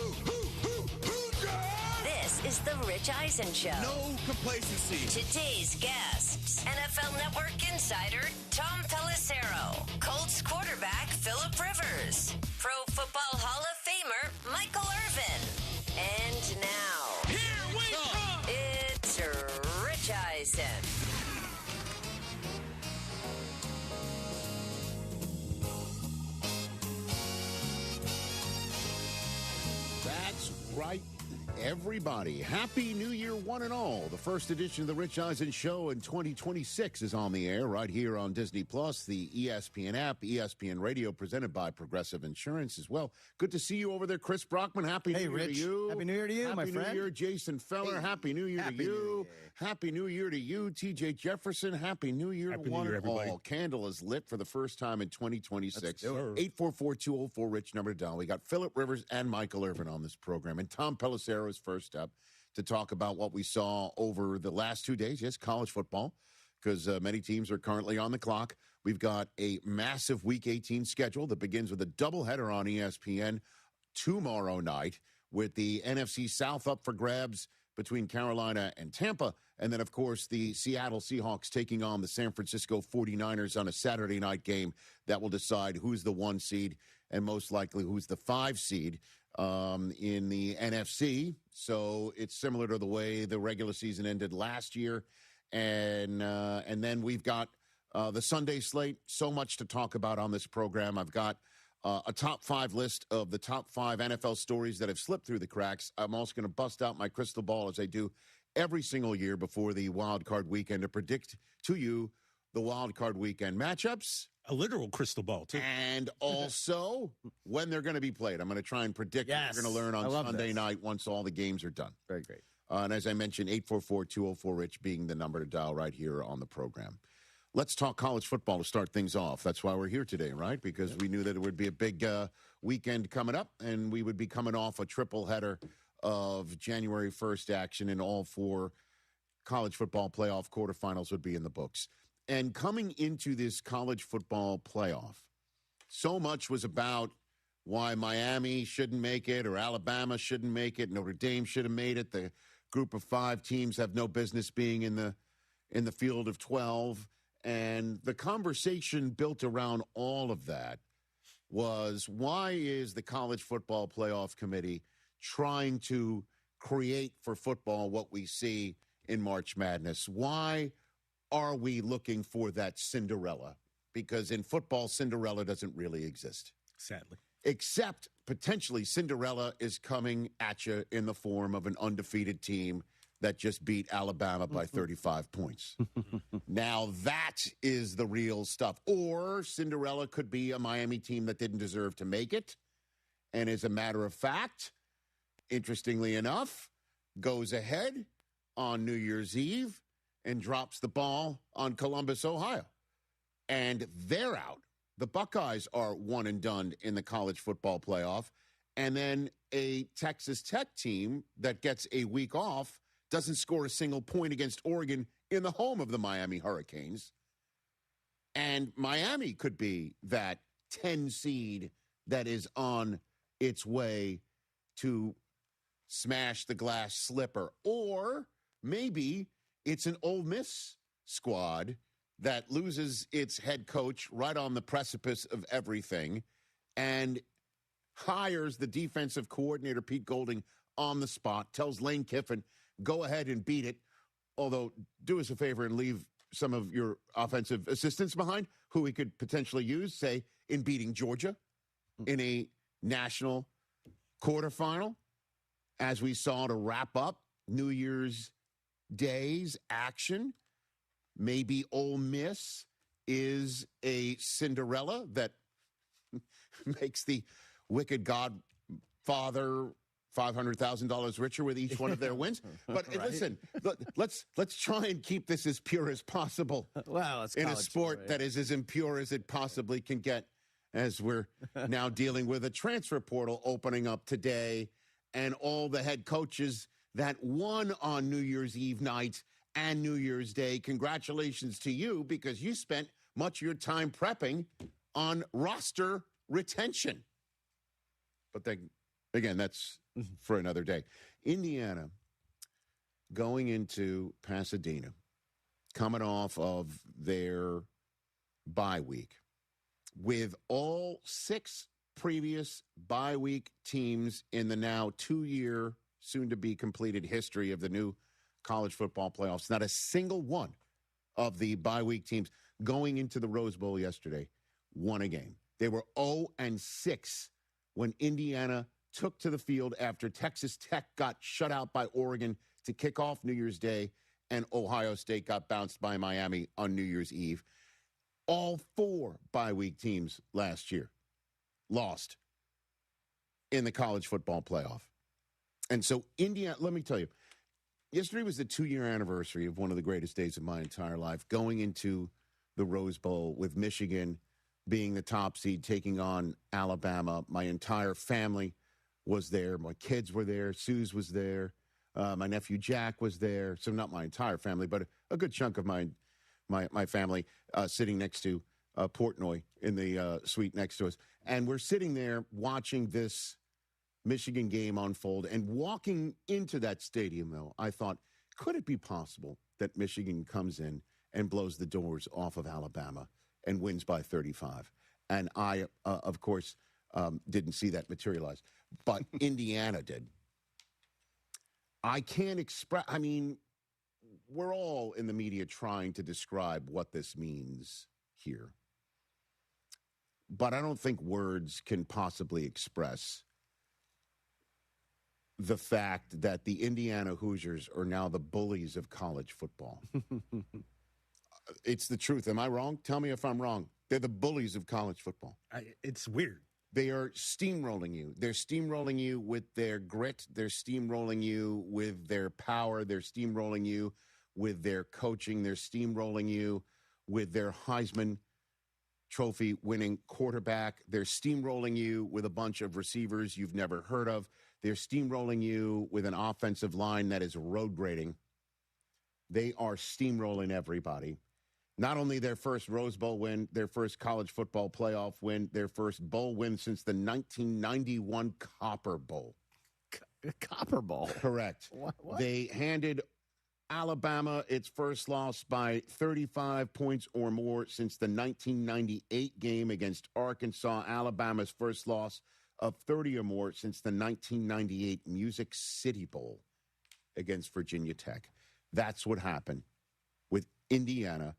This is the Rich Eisen Show. No complacency. Today's guests: NFL Network insider Tom Pelissero, Colts quarterback Philip Rivers, Pro Football Hall of Famer Michael Irvin, and now here we come. It's Rich Eisen. That's right, everybody. Happy New Year, one and all. The first edition of the Rich Eisen Show in 2026 is on the air right here on Disney Plus, the ESPN app, ESPN Radio, presented by Progressive Insurance as well. Good to see you over there, Chris Brockman. Happy New Year Rich. to you. Happy New Year to you, my friend. Happy New Year, Jason Feller. Hey. Happy New Year to you. Happy New Year to you, TJ Jefferson. Happy New Year to one and all. Candle is lit for the first time in 2026. 844-204-RICH, number to dial. We got Philip Rivers and Michael Irvin on this program. And Tom Pelissero is first up to talk about what we saw over the last 2 days. Yes, college football, because many teams are currently on the clock. We've got a massive Week 18 schedule that begins with a doubleheader on ESPN tomorrow night with the NFC South up for grabs between Carolina and Tampa. And then, of course, the Seattle Seahawks taking on the San Francisco 49ers on a Saturday night game that will decide who's the 1 seed and most likely who's the 5 seed in the NFC. So it's similar to the way the regular season ended last year. And then we've got the Sunday slate. So much to talk about on this program. I've got a top 5 list of the top 5 NFL stories that have slipped through the cracks. I'm also going to bust out my crystal ball as I do every single year before the wild card weekend to predict to you the wild card weekend matchups. A literal crystal ball, too. And also when they're going to be played. I'm going to try and predict what we're going to learn on Sunday night once all the games are done. Very great. And as I mentioned, 844-204-RICH being the number to dial right here on the program. Let's talk college football to start things off. That's why we're here today, right? Because we knew that it would be a big weekend coming up, and we would be coming off a triple header of January 1st action, and all 4 college football playoff quarterfinals would be in the books. And coming into this college football playoff, so much was about why Miami shouldn't make it or Alabama shouldn't make it. Notre Dame should have made it. The group of 5 teams have no business being in the field of 12. And the conversation built around all of that was, why is the College Football Playoff Committee trying to create for football what we see in March Madness? Why are we looking for that Cinderella? Because in football, Cinderella doesn't really exist. Sadly. Except potentially Cinderella is coming at you in the form of an undefeated team that just beat Alabama by 35 points. Now that is the real stuff. Or Cinderella could be a Miami team that didn't deserve to make it. And as a matter of fact, interestingly enough, goes ahead on New Year's Eve and drops the ball on Columbus, Ohio. And they're out. The Buckeyes are one and done in the college football playoff. And then a Texas Tech team that gets a week off doesn't score a single point against Oregon in the home of the Miami Hurricanes. And Miami could be that 10 seed that is on its way to smash the glass slipper. Or maybe it's an Ole Miss squad that loses its head coach right on the precipice of everything and hires the defensive coordinator, Pete Golding, on the spot, tells Lane Kiffin, go ahead and beat it. although do us a favor and leave some of your offensive assistants behind who we could potentially use, say, in beating Georgia in a national quarterfinal, as we saw to wrap up New Year's Day's action. Maybe Ole Miss is a Cinderella that makes the wicked godfather $500,000 richer with each one of their wins. But Right. listen, let's try and keep this as pure as possible. Well, it's in a college sport sport, that is as impure as it possibly can get, as we're now dealing with a transfer portal opening up today, and all the head coaches that won on New Year's Eve night and New Year's Day. Congratulations to you, because you spent much of your time prepping on roster retention. But then, again, that's for another day. Indiana going into Pasadena, coming off of their bye week, with all 6 previous bye week teams in the now 2-year, soon-to-be completed history of the new college football playoffs. Not a single one of the bye week teams going into the Rose Bowl yesterday won a game. They were 0-6 when Indiana took to the field after Texas Tech got shut out by Oregon to kick off New Year's Day, and Ohio State got bounced by Miami on New Year's Eve. All 4 bye-week teams last year lost in the college football playoff. And so Indiana, let me tell you, yesterday was the 2-year anniversary of one of the greatest days of my entire life, going into the Rose Bowl with Michigan being the top seed, taking on Alabama. My entire family was there. My kids were there. Suze was there. My nephew Jack was there. So not my entire family, but a good chunk of my family sitting next to Portnoy in the suite next to us. And we're sitting there watching this Michigan game unfold. And walking into that stadium, though, I thought, could it be possible that Michigan comes in and blows the doors off of Alabama and wins by 35? And I, of course, didn't see that materialize. But Indiana did. I can't express, I mean, we're all in the media trying to describe what this means here. But I don't think words can possibly express the fact that the Indiana Hoosiers are now the bullies of college football. It's the truth. Am I wrong? Tell me if I'm wrong. They're the bullies of college football. It's weird. They are steamrolling you. They're steamrolling you with their grit. They're steamrolling you with their power. They're steamrolling you with their coaching. They're steamrolling you with their Heisman Trophy winning quarterback. They're steamrolling you with a bunch of receivers you've never heard of. They're steamrolling you with an offensive line that is road grading. They are steamrolling everybody. Not only their first Rose Bowl win, their first college football playoff win, their first bowl win since the 1991 Copper Bowl. Copper Bowl? Correct. What? They handed Alabama its first loss by 35 points or more since the 1998 game against Arkansas. Alabama's first loss of 30 or more since the 1998 Music City Bowl against Virginia Tech. That's what happened with Indiana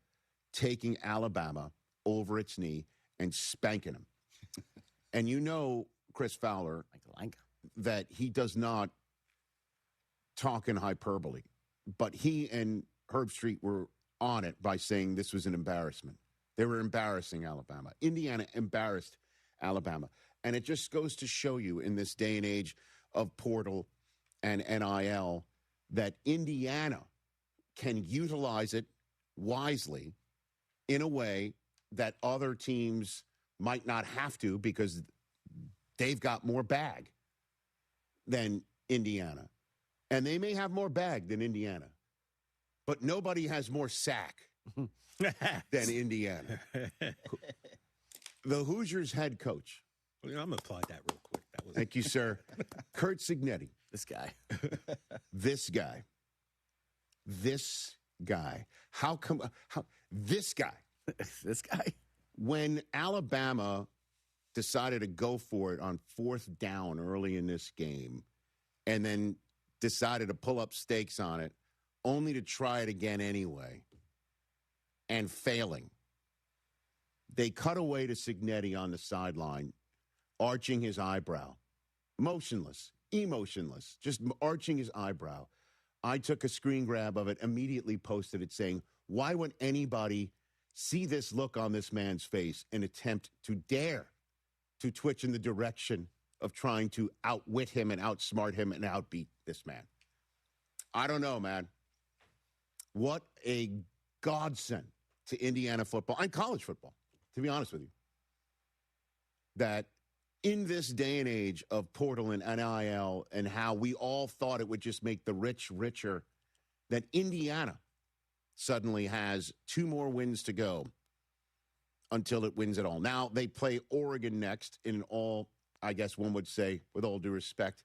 taking Alabama over its knee and spanking them. And you know, Chris Fowler, that he does not talk in hyperbole, but he and Herb Street were on it by saying this was an embarrassment. They were embarrassing Alabama. Indiana embarrassed Alabama. And it just goes to show you in this day and age of portal and NIL that Indiana can utilize it wisely in a way that other teams might not have to, because they've got more bag than Indiana. And they may have more bag than Indiana, but nobody has more sack than Indiana. The Hoosiers head coach. I'm going to apply that real quick. Thank you, sir. Kurt Signetti. This guy. This guy. How come this guy? This guy. When Alabama decided to go for it on 4th down early in this game, and then decided to pull up stakes on it only to try it again anyway and failing. They cut away to Cignetti on the sideline, arching his eyebrow. Motionless, emotionless, just arching his eyebrow. I took a screen grab of it, immediately posted it saying, why would anybody see this look on this man's face and attempt to dare to twitch in the direction of trying to outwit him and outsmart him and outbeat this man? I don't know, man. What a godsend to Indiana football and college football, to be honest with you, that in this day and age of portal and NIL and how we all thought it would just make the rich richer, that Indiana suddenly has 2 more wins to go until it wins it all. Now, they play Oregon next in all, I guess one would say, with all due respect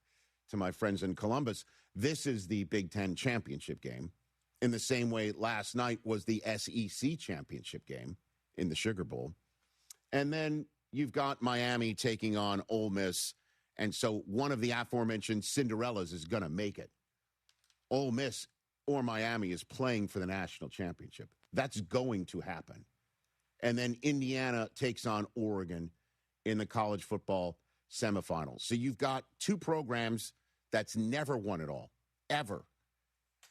to my friends in Columbus, this is the Big Ten championship game. In the same way last night was the SEC championship game in the Sugar Bowl. And then you've got Miami taking on Ole Miss. And so one of the aforementioned Cinderellas is going to make it. Ole Miss or Miami is playing for the national championship. That's going to happen. And then Indiana takes on Oregon in the college football semifinals. So you've got 2 programs that's never won it all, ever,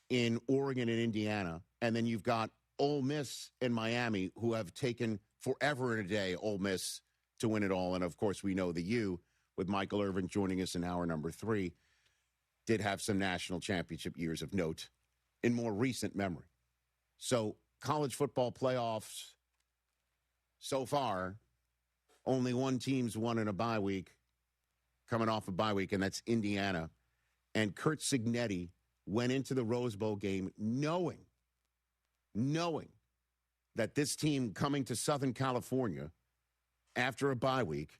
in Oregon and Indiana. And then you've got Ole Miss and Miami, who have taken forever and a day, Ole Miss, to win it all. And, of course, we know the U, with Michael Irvin joining us in hour number 3, did have some national championship years of note in more recent memory. So college football playoffs so far, only one team's won in a bye week, coming off a bye week, and that's Indiana. And Curt Cignetti went into the Rose Bowl game knowing that this team coming to Southern California after a bye week,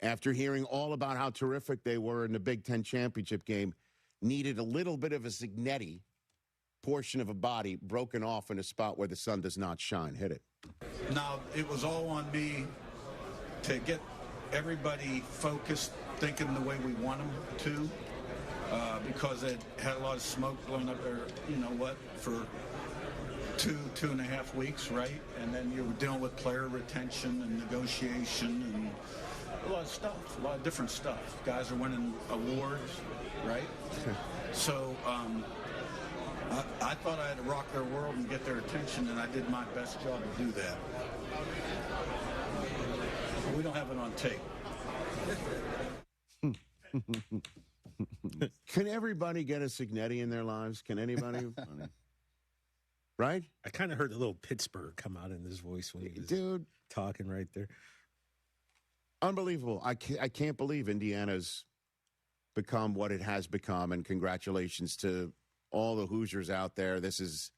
after hearing all about how terrific they were in the Big Ten championship game, needed a little bit of a Cignetti portion of a body broken off in a spot where the sun does not shine. Hit it. Now, it was all on me to get everybody focused, thinking the way we want them to, because it had a lot of smoke blowing up there, for 2.5 weeks, right? And then you were dealing with player retention and negotiation and a lot of stuff, a lot of different stuff. Guys are winning awards, right? So I thought I had to rock their world and get their attention, and I did my best job to do that. We don't have it on tape. Can everybody get a Cignetti in their lives? Can anybody? Right? I kind of heard a little Pittsburgh come out in his voice when he was talking right there. Unbelievable. I can't believe Indiana's become what it has become, and congratulations to all the Hoosiers out there. This is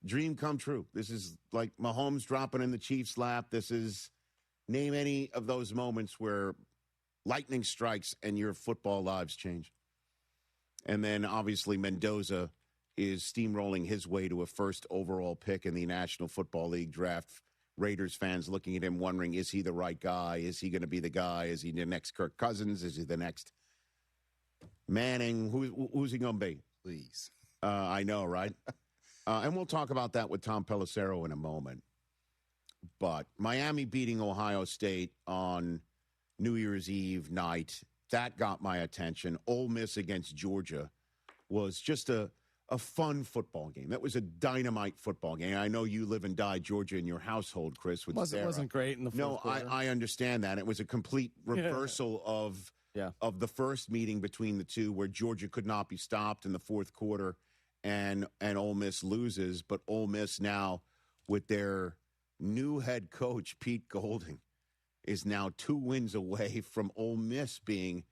dream come true. This is like Mahomes dropping in the Chiefs' lap. This is name any of those moments where lightning strikes and your football lives change. And then obviously Mendoza is steamrolling his way to a first overall pick in the National Football League draft. Raiders fans looking at him wondering, is he the right guy? Is he going to be the guy? Is he the next Kirk Cousins? Is he the next Manning? Who's he going to be? Please. I know, right? And we'll talk about that with Tom Pelissero in a moment. But Miami beating Ohio State on New Year's Eve night, that got my attention. Ole Miss against Georgia was just a fun football game. That was a dynamite football game. I know you live and die Georgia in your household, Chris. It wasn't great in the fourth quarter. I understand that. It was a complete reversal of the first meeting between the two, where Georgia could not be stopped in the fourth quarter, and Ole Miss loses. But Ole Miss now, with their new head coach, Pete Golding, is now 2 wins away from Ole Miss being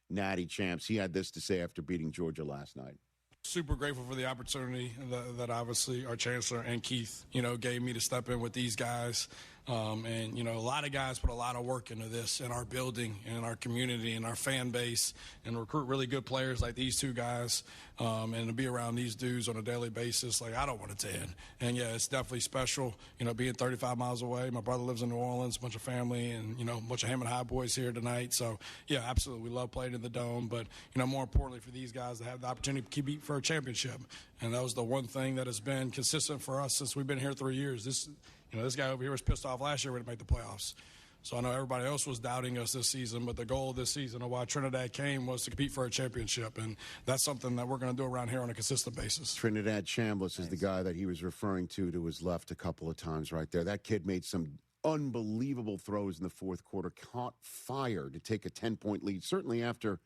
natty champs. He had this to say after beating Georgia last night. Super grateful for the opportunity that obviously our chancellor and Keith, gave me to step in with these guys. And, you know, a lot of guys put a lot of work into this in our building and in our community and our fan base and recruit really good players like these two guys. And to be around these dudes on a daily basis, like, I don't want it to end. And, yeah, it's definitely special, you know, being 35 miles away. My brother lives in New Orleans, a bunch of family, and, you know, a bunch of Hammond High boys here tonight. So, yeah, absolutely. We love playing in the Dome. But, you know, more importantly for these guys to have the opportunity to compete for a championship. And that was the one thing that has been consistent for us since we've been here 3 years. This guy over here was pissed off last year we didn't make the playoffs. So I know everybody else was doubting us this season, but the goal of this season of why Trinidad came was to compete for a championship, and that's something that we're going to do around here on a consistent basis. Trinidad Chambliss is the guy that he was referring to his left a couple of times right there. That kid made some unbelievable throws in the fourth quarter, caught fire to take a 10-point lead, certainly after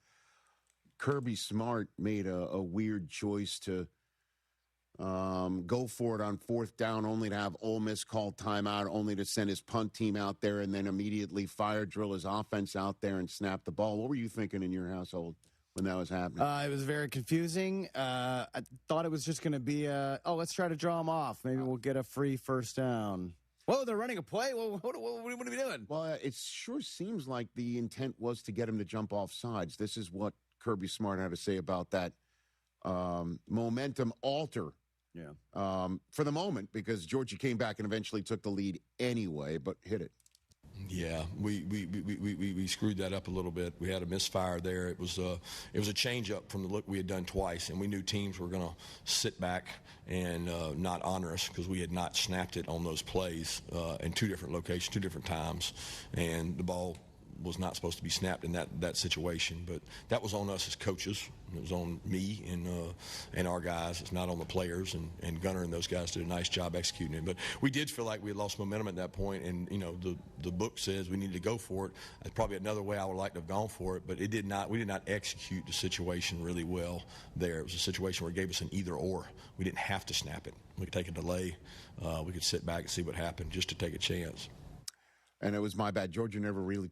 Kirby Smart made a weird choice to go for it on fourth down, only to have Ole Miss call timeout, only to send his punt team out there and then immediately fire drill his offense out there and snap the ball. What were you thinking in your household when that was happening? It was very confusing. I thought it was just going to be, let's try to draw him off. Maybe we'll get a free first down. Whoa, they're running a play? Well, what are we doing? Well, it sure seems like the intent was to get him to jump off sides. This is what Kirby Smart had to say about that momentum alter. Yeah. For the moment, because Georgia came back and eventually took the lead anyway, but hit it. Yeah, we screwed that up a little bit. We had a misfire there. It was a change up from the look we had done twice, and we knew teams were going to sit back and not honor us because we had not snapped it on those plays in two different locations, two different times, and the ball was not supposed to be snapped in that situation. But that was on us as coaches. It was on me and our guys. It's not on the players. And Gunner and those guys did a nice job executing it. But we did feel like we had lost momentum at that point. And, you know, the book says we needed to go for it. That's probably another way I would like to have gone for it. But we did not execute the situation really well there. It was a situation where it gave us an either or. We didn't have to snap it. We could take a delay. We could sit back and see what happened just to take a chance. And it was my bad. Georgia never really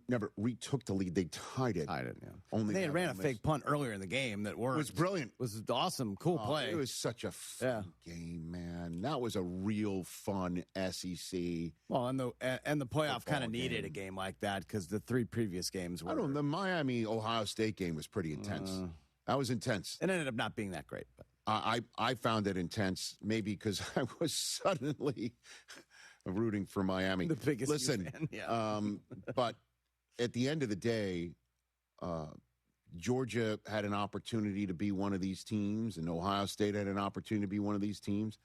never retook the lead. They tied it. Yeah. Only they had ran a fake punt earlier in the game that worked. It was brilliant. It was awesome, cool play. It was such a fun game, man. That was a real fun SEC. Well, and the playoff kind of needed a game like that because the three previous games were. The Miami-Ohio State game was pretty intense. That was intense. It ended up not being that great. But I found it intense, maybe because I was suddenly rooting for Miami. The biggest fan, yeah. But at the end of the day, Georgia had an opportunity to be one of these teams, and Ohio State had an opportunity to be one of these teams.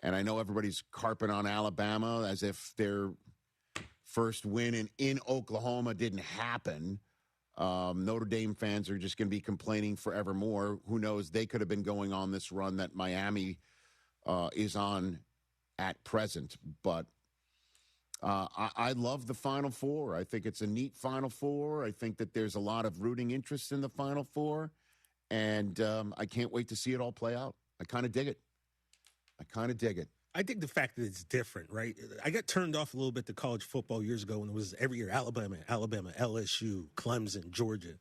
And I know everybody's carping on Alabama as if their first win in Oklahoma didn't happen. Notre Dame fans are just going to be complaining forevermore. Who knows? They could have been going on this run that Miami is on at present. But I love the Final Four. I think it's a neat Final Four. I think that there's a lot of rooting interest in the Final Four. And I can't wait to see it all play out. I kind of dig it. I think the fact that it's different, right? I got turned off a little bit to college football years ago when it was every year Alabama, LSU, Clemson, Georgia.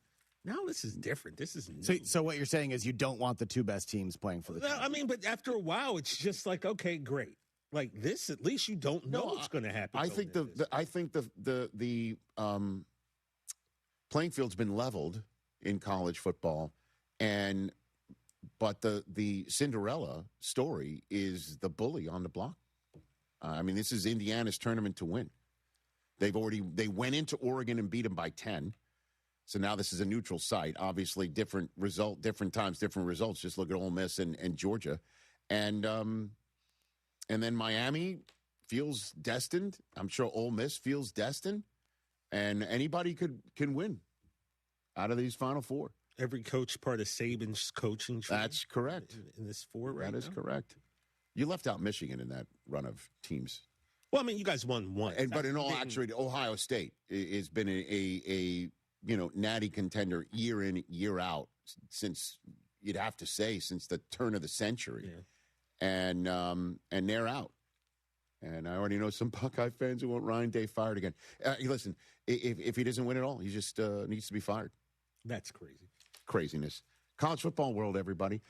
Now this is different. This is new. So what you're saying is you don't want the two best teams playing for the championship. I mean, but after a while, it's just like, okay, great. Like this, at least you don't know what's going to happen. I think the playing field's been leveled in college football, but the Cinderella story is the bully on the block. I mean, this is Indiana's tournament to win. They went into Oregon and beat them by 10. So now this is a neutral site. Obviously, different result, different times, different results. Just look at Ole Miss and Georgia, and then Miami feels destined. I'm sure Ole Miss feels destined, and anybody can win out of these Final Four. Every coach part of Saban's coaching tree. That's correct. In this four right now. That is correct. You left out Michigan in that run of teams. Well, I mean, you guys won once. But in all actuality, Ohio State has been a natty contender year in, year out since, you'd have to say, since the turn of the century. Yeah. And they're out. And I already know some Buckeye fans who want Ryan Day fired again. Listen, if he doesn't win it all, he just needs to be fired. That's crazy. Craziness. College football world, everybody.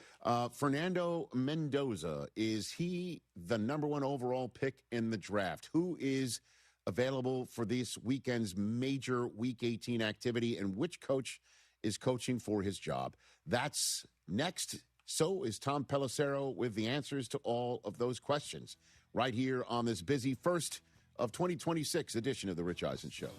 Fernando Mendoza, is he the number one overall pick in the draft? Who is available for this weekend's major Week 18 activity, and which coach is coaching for his job? That's next. So is Tom Pelissero with the answers to all of those questions right here on this busy first of 2026 edition of The Rich Eisen Show.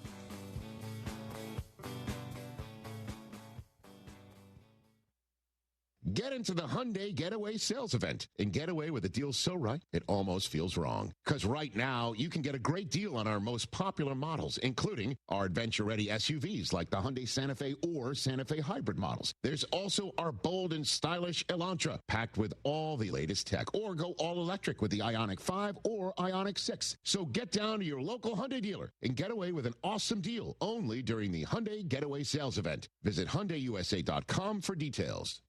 Get into the Hyundai Getaway sales event and get away with a deal so right, it almost feels wrong. Because right now, you can get a great deal on our most popular models, including our adventure-ready SUVs like the Hyundai Santa Fe or Santa Fe hybrid models. There's also our bold and stylish Elantra, packed with all the latest tech. Or go all-electric with the Ioniq 5 or Ioniq 6. So get down to your local Hyundai dealer and get away with an awesome deal only during the Hyundai Getaway sales event. Visit HyundaiUSA.com for details.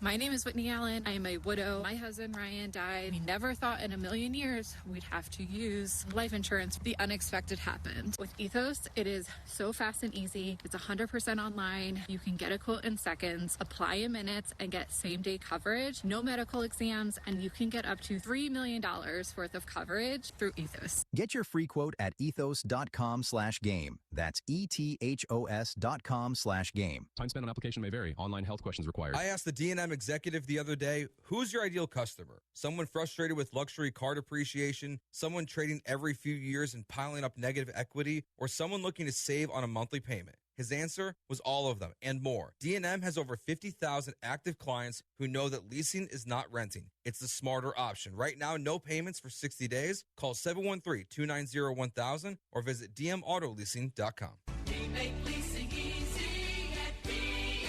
My name is Whitney Allen. I am a widow. My husband, Ryan, died. We never thought in a million years we'd have to use life insurance. The unexpected happened. With Ethos, it is so fast and easy. It's 100% online. You can get a quote in seconds, apply in minutes, and get same-day coverage. No medical exams, and you can get up to $3 million worth of coverage through Ethos. Get your free quote at ethos.com/game. That's ethos.com/game. Time spent on application may vary. Online health questions required. I asked the D&M executive the other day, who's your ideal customer? Someone frustrated with luxury car depreciation, someone trading every few years and piling up negative equity, or someone looking to save on a monthly payment? His answer was all of them and more. D&M has over 50,000 active clients who know that leasing is not renting. It's the smarter option. Right now, no payments for 60 days. Call 713-290-1000 or visit dmautoleasing.com. We make leasing easy at B&M.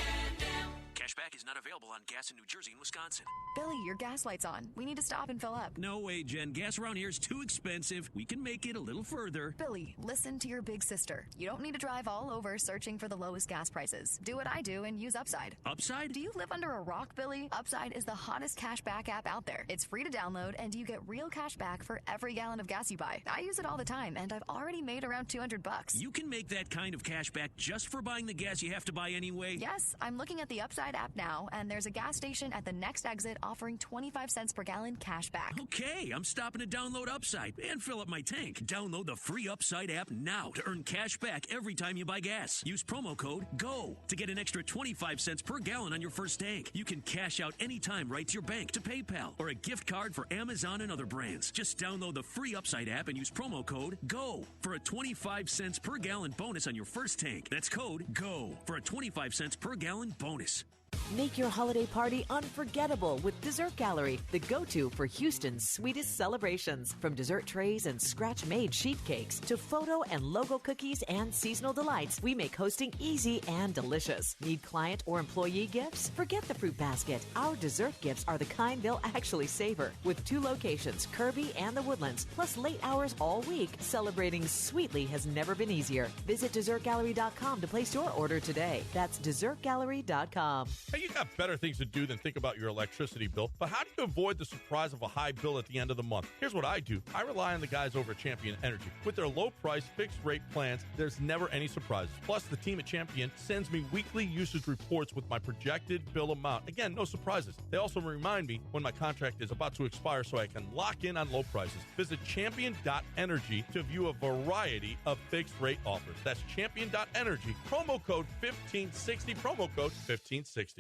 Cashback is not available on gas in New Jersey and Wisconsin. Billy, your gas light's on. We need to stop and fill up. No way, Jen. Gas around here is too expensive. We can make it a little further. Billy, listen to your big sister. You don't need to drive all over searching for the lowest gas prices. Do what I do and use Upside. Upside? Do you live under a rock, Billy? Upside is the hottest cashback app out there. It's free to download, and you get real cash back for every gallon of gas you buy. I use it all the time, and I've already made around $200. You can make that kind of cash back just for buying the gas you have to buy anyway? Yes, I'm looking at the Upside app now, and there's a gas station at the next exit offering 25 cents per gallon cash back. Okay, I'm stopping to download Upside and fill up my tank. Download the free Upside app now to earn cash back every time you buy gas. Use promo code GO to get an extra 25 cents per gallon on your first tank. You can cash out anytime right to your bank, to PayPal, or a gift card for Amazon and other brands. Just download the free Upside app and use promo code GO for a 25 cents per gallon bonus on your first tank. That's code GO for a 25 cents per gallon bonus. Make your holiday party unforgettable with Dessert Gallery, the go-to for Houston's sweetest celebrations. From dessert trays and scratch-made sheet cakes to photo and logo cookies and seasonal delights, we make hosting easy and delicious. Need client or employee gifts? Forget the fruit basket. Our dessert gifts are the kind they'll actually savor. With 2 locations, Kirby and the Woodlands, plus late hours all week, celebrating sweetly has never been easier. Visit DessertGallery.com to place your order today. That's DessertGallery.com. Hey, you got better things to do than think about your electricity bill, but how do you avoid the surprise of a high bill at the end of the month? Here's what I do. I rely on the guys over at Champion Energy. With their low-price, fixed-rate plans, there's never any surprises. Plus, the team at Champion sends me weekly usage reports with my projected bill amount. Again, no surprises. They also remind me when my contract is about to expire so I can lock in on low prices. Visit champion.energy to view a variety of fixed-rate offers. That's champion.energy. Promo code 1560. Promo code 1560.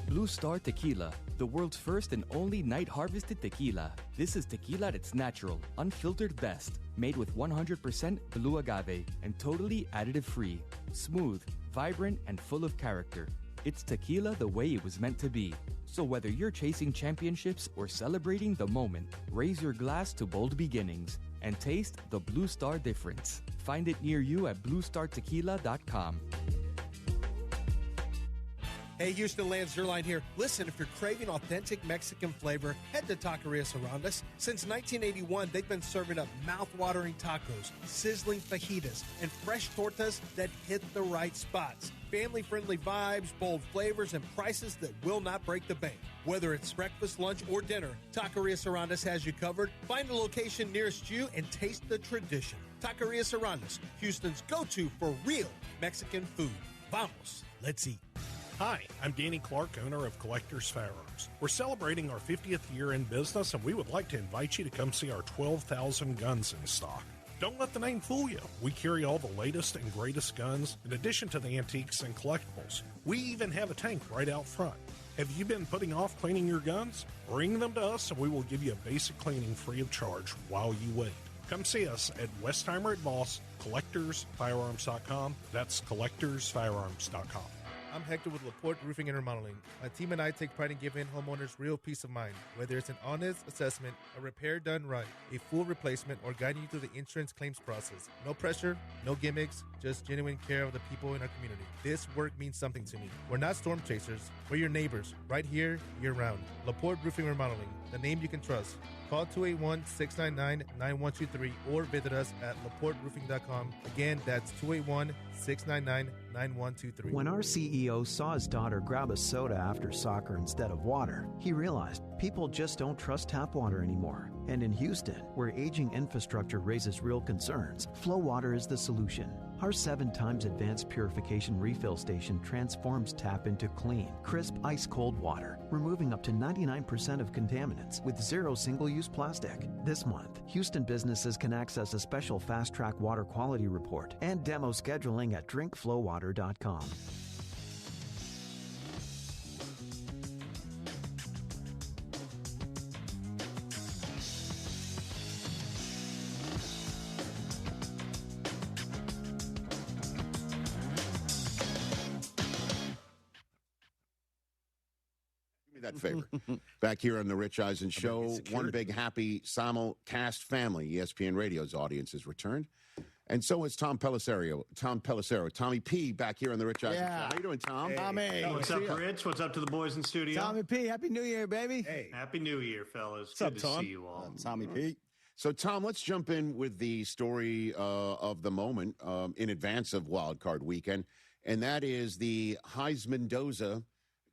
Blue Star Tequila, the world's first and only night-harvested tequila. This is tequila that's natural, unfiltered best, made with 100% blue agave and totally additive-free. Smooth, vibrant, and full of character. It's tequila the way it was meant to be. So whether you're chasing championships or celebrating the moment, raise your glass to bold beginnings and taste the Blue Star difference. Find it near you at bluestartequila.com. Hey, Houston, Lance Zerline here. Listen, if you're craving authentic Mexican flavor, head to Taqueria Surroundus. Since 1981, they've been serving up mouth-watering tacos, sizzling fajitas, and fresh tortas that hit the right spots. Family-friendly vibes, bold flavors, and prices that will not break the bank. Whether it's breakfast, lunch, or dinner, Taqueria Surroundus has you covered. Find a location nearest you and taste the tradition. Taqueria Surroundus, Houston's go-to for real Mexican food. Vamos, let's eat. Hi, I'm Danny Clark, owner of Collector's Firearms. We're celebrating our 50th year in business, and we would like to invite you to come see our 12,000 guns in stock. Don't let the name fool you. We carry all the latest and greatest guns, in addition to the antiques and collectibles. We even have a tank right out front. Have you been putting off cleaning your guns? Bring them to us and we will give you a basic cleaning free of charge while you wait. Come see us at Westheimer at Voss, CollectorsFirearms.com. That's CollectorsFirearms.com. I'm Hector with LaPorte Roofing and Remodeling. My team and I take pride in giving homeowners real peace of mind, whether it's an honest assessment, a repair done right, a full replacement, or guiding you through the insurance claims process. No pressure, no gimmicks, just genuine care of the people in our community. This work means something to me. We're not storm chasers. We're your neighbors, right here, year-round. LaPorte Roofing and Remodeling, the name you can trust. Call 281-699-9123 or visit us at laporteroofing.com. Again, that's 281-699-9123. When our CEO saw his daughter grab a soda after soccer instead of water, he realized people just don't trust tap water anymore. And in Houston, where aging infrastructure raises real concerns, Flow Water is the solution. Our 7 times advanced purification refill station transforms tap into clean, crisp, ice-cold water, removing up to 99% of contaminants with zero single-use plastic. This month, Houston businesses can access a special fast-track water quality report and demo scheduling at drinkflowwater.com. That favor. Back here on the Rich Eisen Show, one big happy simulcast family. ESPN Radio's audience has returned. And so is Tom Pelissero. Tommy P. back here on the Rich Eisen Show. How you doing, Tom? Hey. Tommy. What's up, Rich? What's up to the boys in studio? Tommy P. Happy New Year, baby. Hey. Happy New Year, fellas. What's up, Good Tom? to see you all. Tommy P. So, Tom, let's jump in with the story of the moment in advance of Wild Card Weekend, and that is the Mendoza,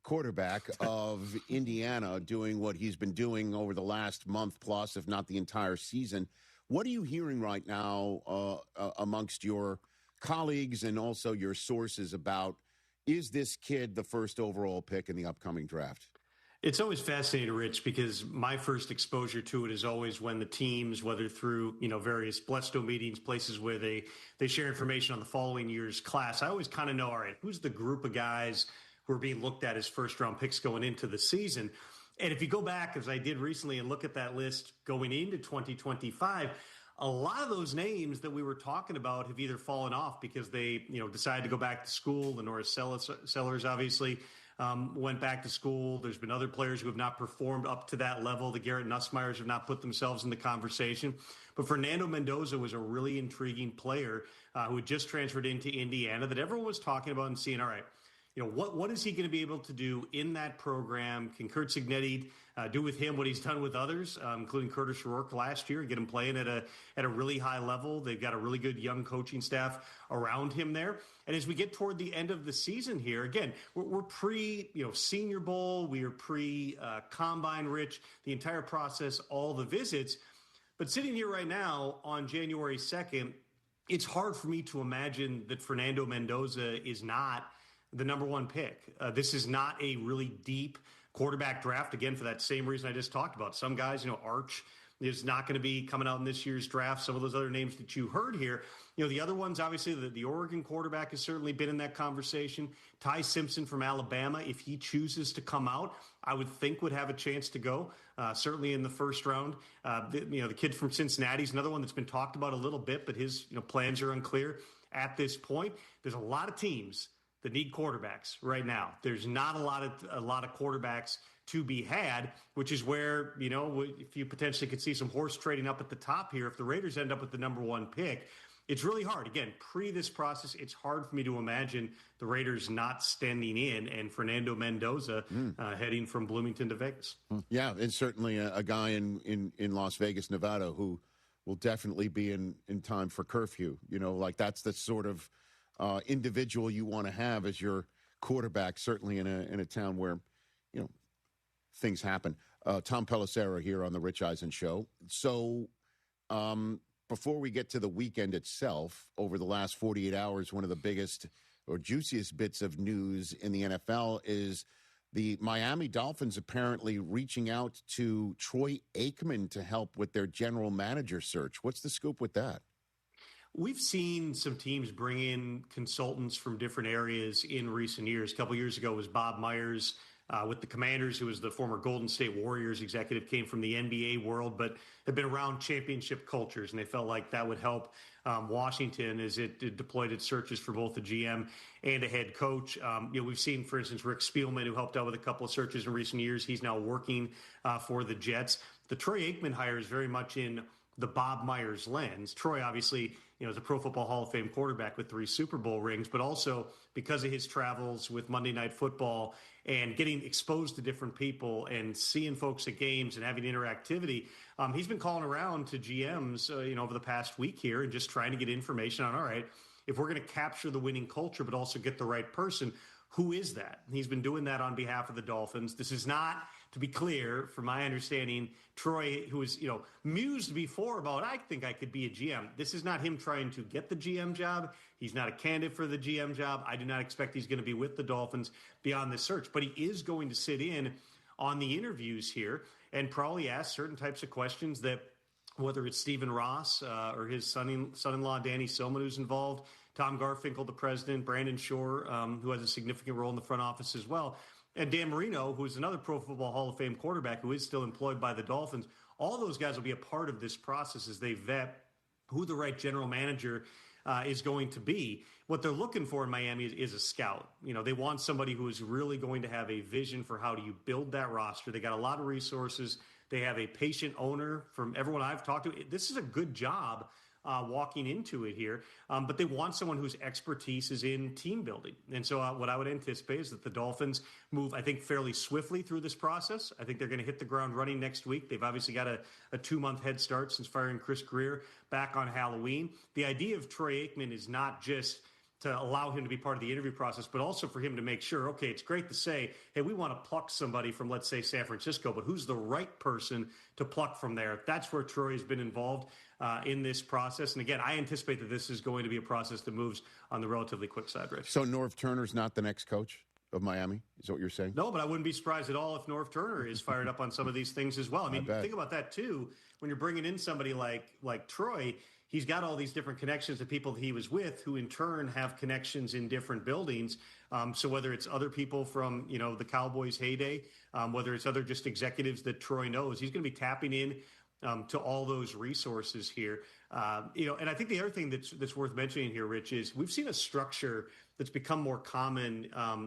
quarterback of Indiana, doing what he's been doing over the last month plus, if not the entire season. What are you hearing right now amongst your colleagues and also your sources about, is this kid the first overall pick in the upcoming draft? It's always fascinating, Rich, because my first exposure to it is always when the teams, whether through, various Blesto meetings, places where they share information on the following year's class, I always kind of know, all right, who's the group of guys who are being looked at as first-round picks going into the season. And if you go back, as I did recently, and look at that list going into 2025, a lot of those names that we were talking about have either fallen off because they, decided to go back to school. The Norris Sellers obviously went back to school. There's been other players who have not performed up to that level. The Garrett Nussmeyers have not put themselves in the conversation. But Fernando Mendoza was a really intriguing player who had just transferred into Indiana that everyone was talking about and seeing, all right, what is he going to be able to do in that program? Can Kurt Cignetti do with him what he's done with others, including Curtis Rourke last year, get him playing at a really high level? They've got a really good young coaching staff around him there. And as we get toward the end of the season here, again, we're pre, Senior Bowl, we are pre Combine, Rich, the entire process, all the visits. But sitting here right now on January 2nd, it's hard for me to imagine that Fernando Mendoza is not the number one pick. This is not a really deep quarterback draft, again, for that same reason I just talked about. Some guys, Arch is not going to be coming out in this year's draft. Some of those other names that you heard here, the other ones, obviously, the Oregon quarterback has certainly been in that conversation. Ty Simpson from Alabama, if he chooses to come out, I would think would have a chance to go, certainly in the first round. The kid from Cincinnati is another one that's been talked about a little bit, but his plans are unclear at this point. There's a lot of teams that need quarterbacks right now. There's not a lot of quarterbacks to be had, which is where, if you potentially could see some horse trading up at the top here, if the Raiders end up with the number one pick, it's really hard. Again, pre this process, it's hard for me to imagine the Raiders not standing in and Fernando Mendoza heading from Bloomington to Vegas. Yeah, and certainly a guy in Las Vegas, Nevada, who will definitely be in time for curfew. That's the sort of individual you want to have as your quarterback, certainly in a town where, things happen. Tom Pelissero here on the Rich Eisen Show. So before we get to the weekend itself, over the last 48 hours, one of the biggest or juiciest bits of news in the NFL is the Miami Dolphins apparently reaching out to Troy Aikman to help with their general manager search. What's the scoop with that? We've seen some teams bring in consultants from different areas in recent years. A couple years ago was Bob Myers with the Commanders, who was the former Golden State Warriors executive, came from the NBA world, but had been around championship cultures, and they felt like that would help Washington as it deployed its searches for both a GM and a head coach. We've seen, for instance, Rick Spielman, who helped out with a couple of searches in recent years. He's now working for the Jets. The Troy Aikman hire is very much in the Bob Myers lens. Troy, obviously, is a Pro Football Hall of Fame quarterback with 3 Super Bowl rings, but also because of his travels with Monday Night Football and getting exposed to different people and seeing folks at games and having interactivity, he's been calling around to GMs, over the past week here and just trying to get information on, all right, if we're going to capture the winning culture but also get the right person, who is that? And he's been doing that on behalf of the Dolphins. This is not, to be clear, from my understanding, Troy, who was, mused before about, I think I could be a GM. This is not him trying to get the GM job. He's not a candidate for the GM job. I do not expect he's going to be with the Dolphins beyond this search, but he is going to sit in on the interviews here and probably ask certain types of questions that, whether it's Stephen Ross or his son-in-law, Danny Silman, who's involved, Tom Garfinkel, the president, Brandon Shore, who has a significant role in the front office as well, and Dan Marino, who is another Pro Football Hall of Fame quarterback who is still employed by the Dolphins. All those guys will be a part of this process as they vet who the right general manager is going to be. What they're looking for in Miami is a scout. They want somebody who is really going to have a vision for how do you build that roster. They got a lot of resources. They have a patient owner. From everyone I've talked to, this is a good job walking into it here, but they want someone whose expertise is in team building. And so what I would anticipate is that the Dolphins move, I think, fairly swiftly through this process. I think they're going to hit the ground running next week. They've obviously got a 2-month head start since firing Chris Greer back on Halloween. The idea of Troy Aikman is not just to allow him to be part of the interview process, but also for him to make sure, okay, it's great to say, hey, we want to pluck somebody from, let's say, San Francisco, but who's the right person to pluck from there? That's where Troy has been involved in this process. And again, I anticipate that this is going to be a process that moves on the relatively quick side, Rich. So Norv Turner's not the next coach of Miami? Is that what you're saying? No, but I wouldn't be surprised at all if Norv Turner is fired up on some of these things as well. I mean, think about that too. When you're bringing in somebody like Troy, he's got all these different connections to people that he was with who in turn have connections in different buildings. So whether it's other people from, the Cowboys heyday, whether it's other just executives that Troy knows, he's going to be tapping in to all those resources here. And I think the other thing that's worth mentioning here, Rich, is we've seen a structure that's become more common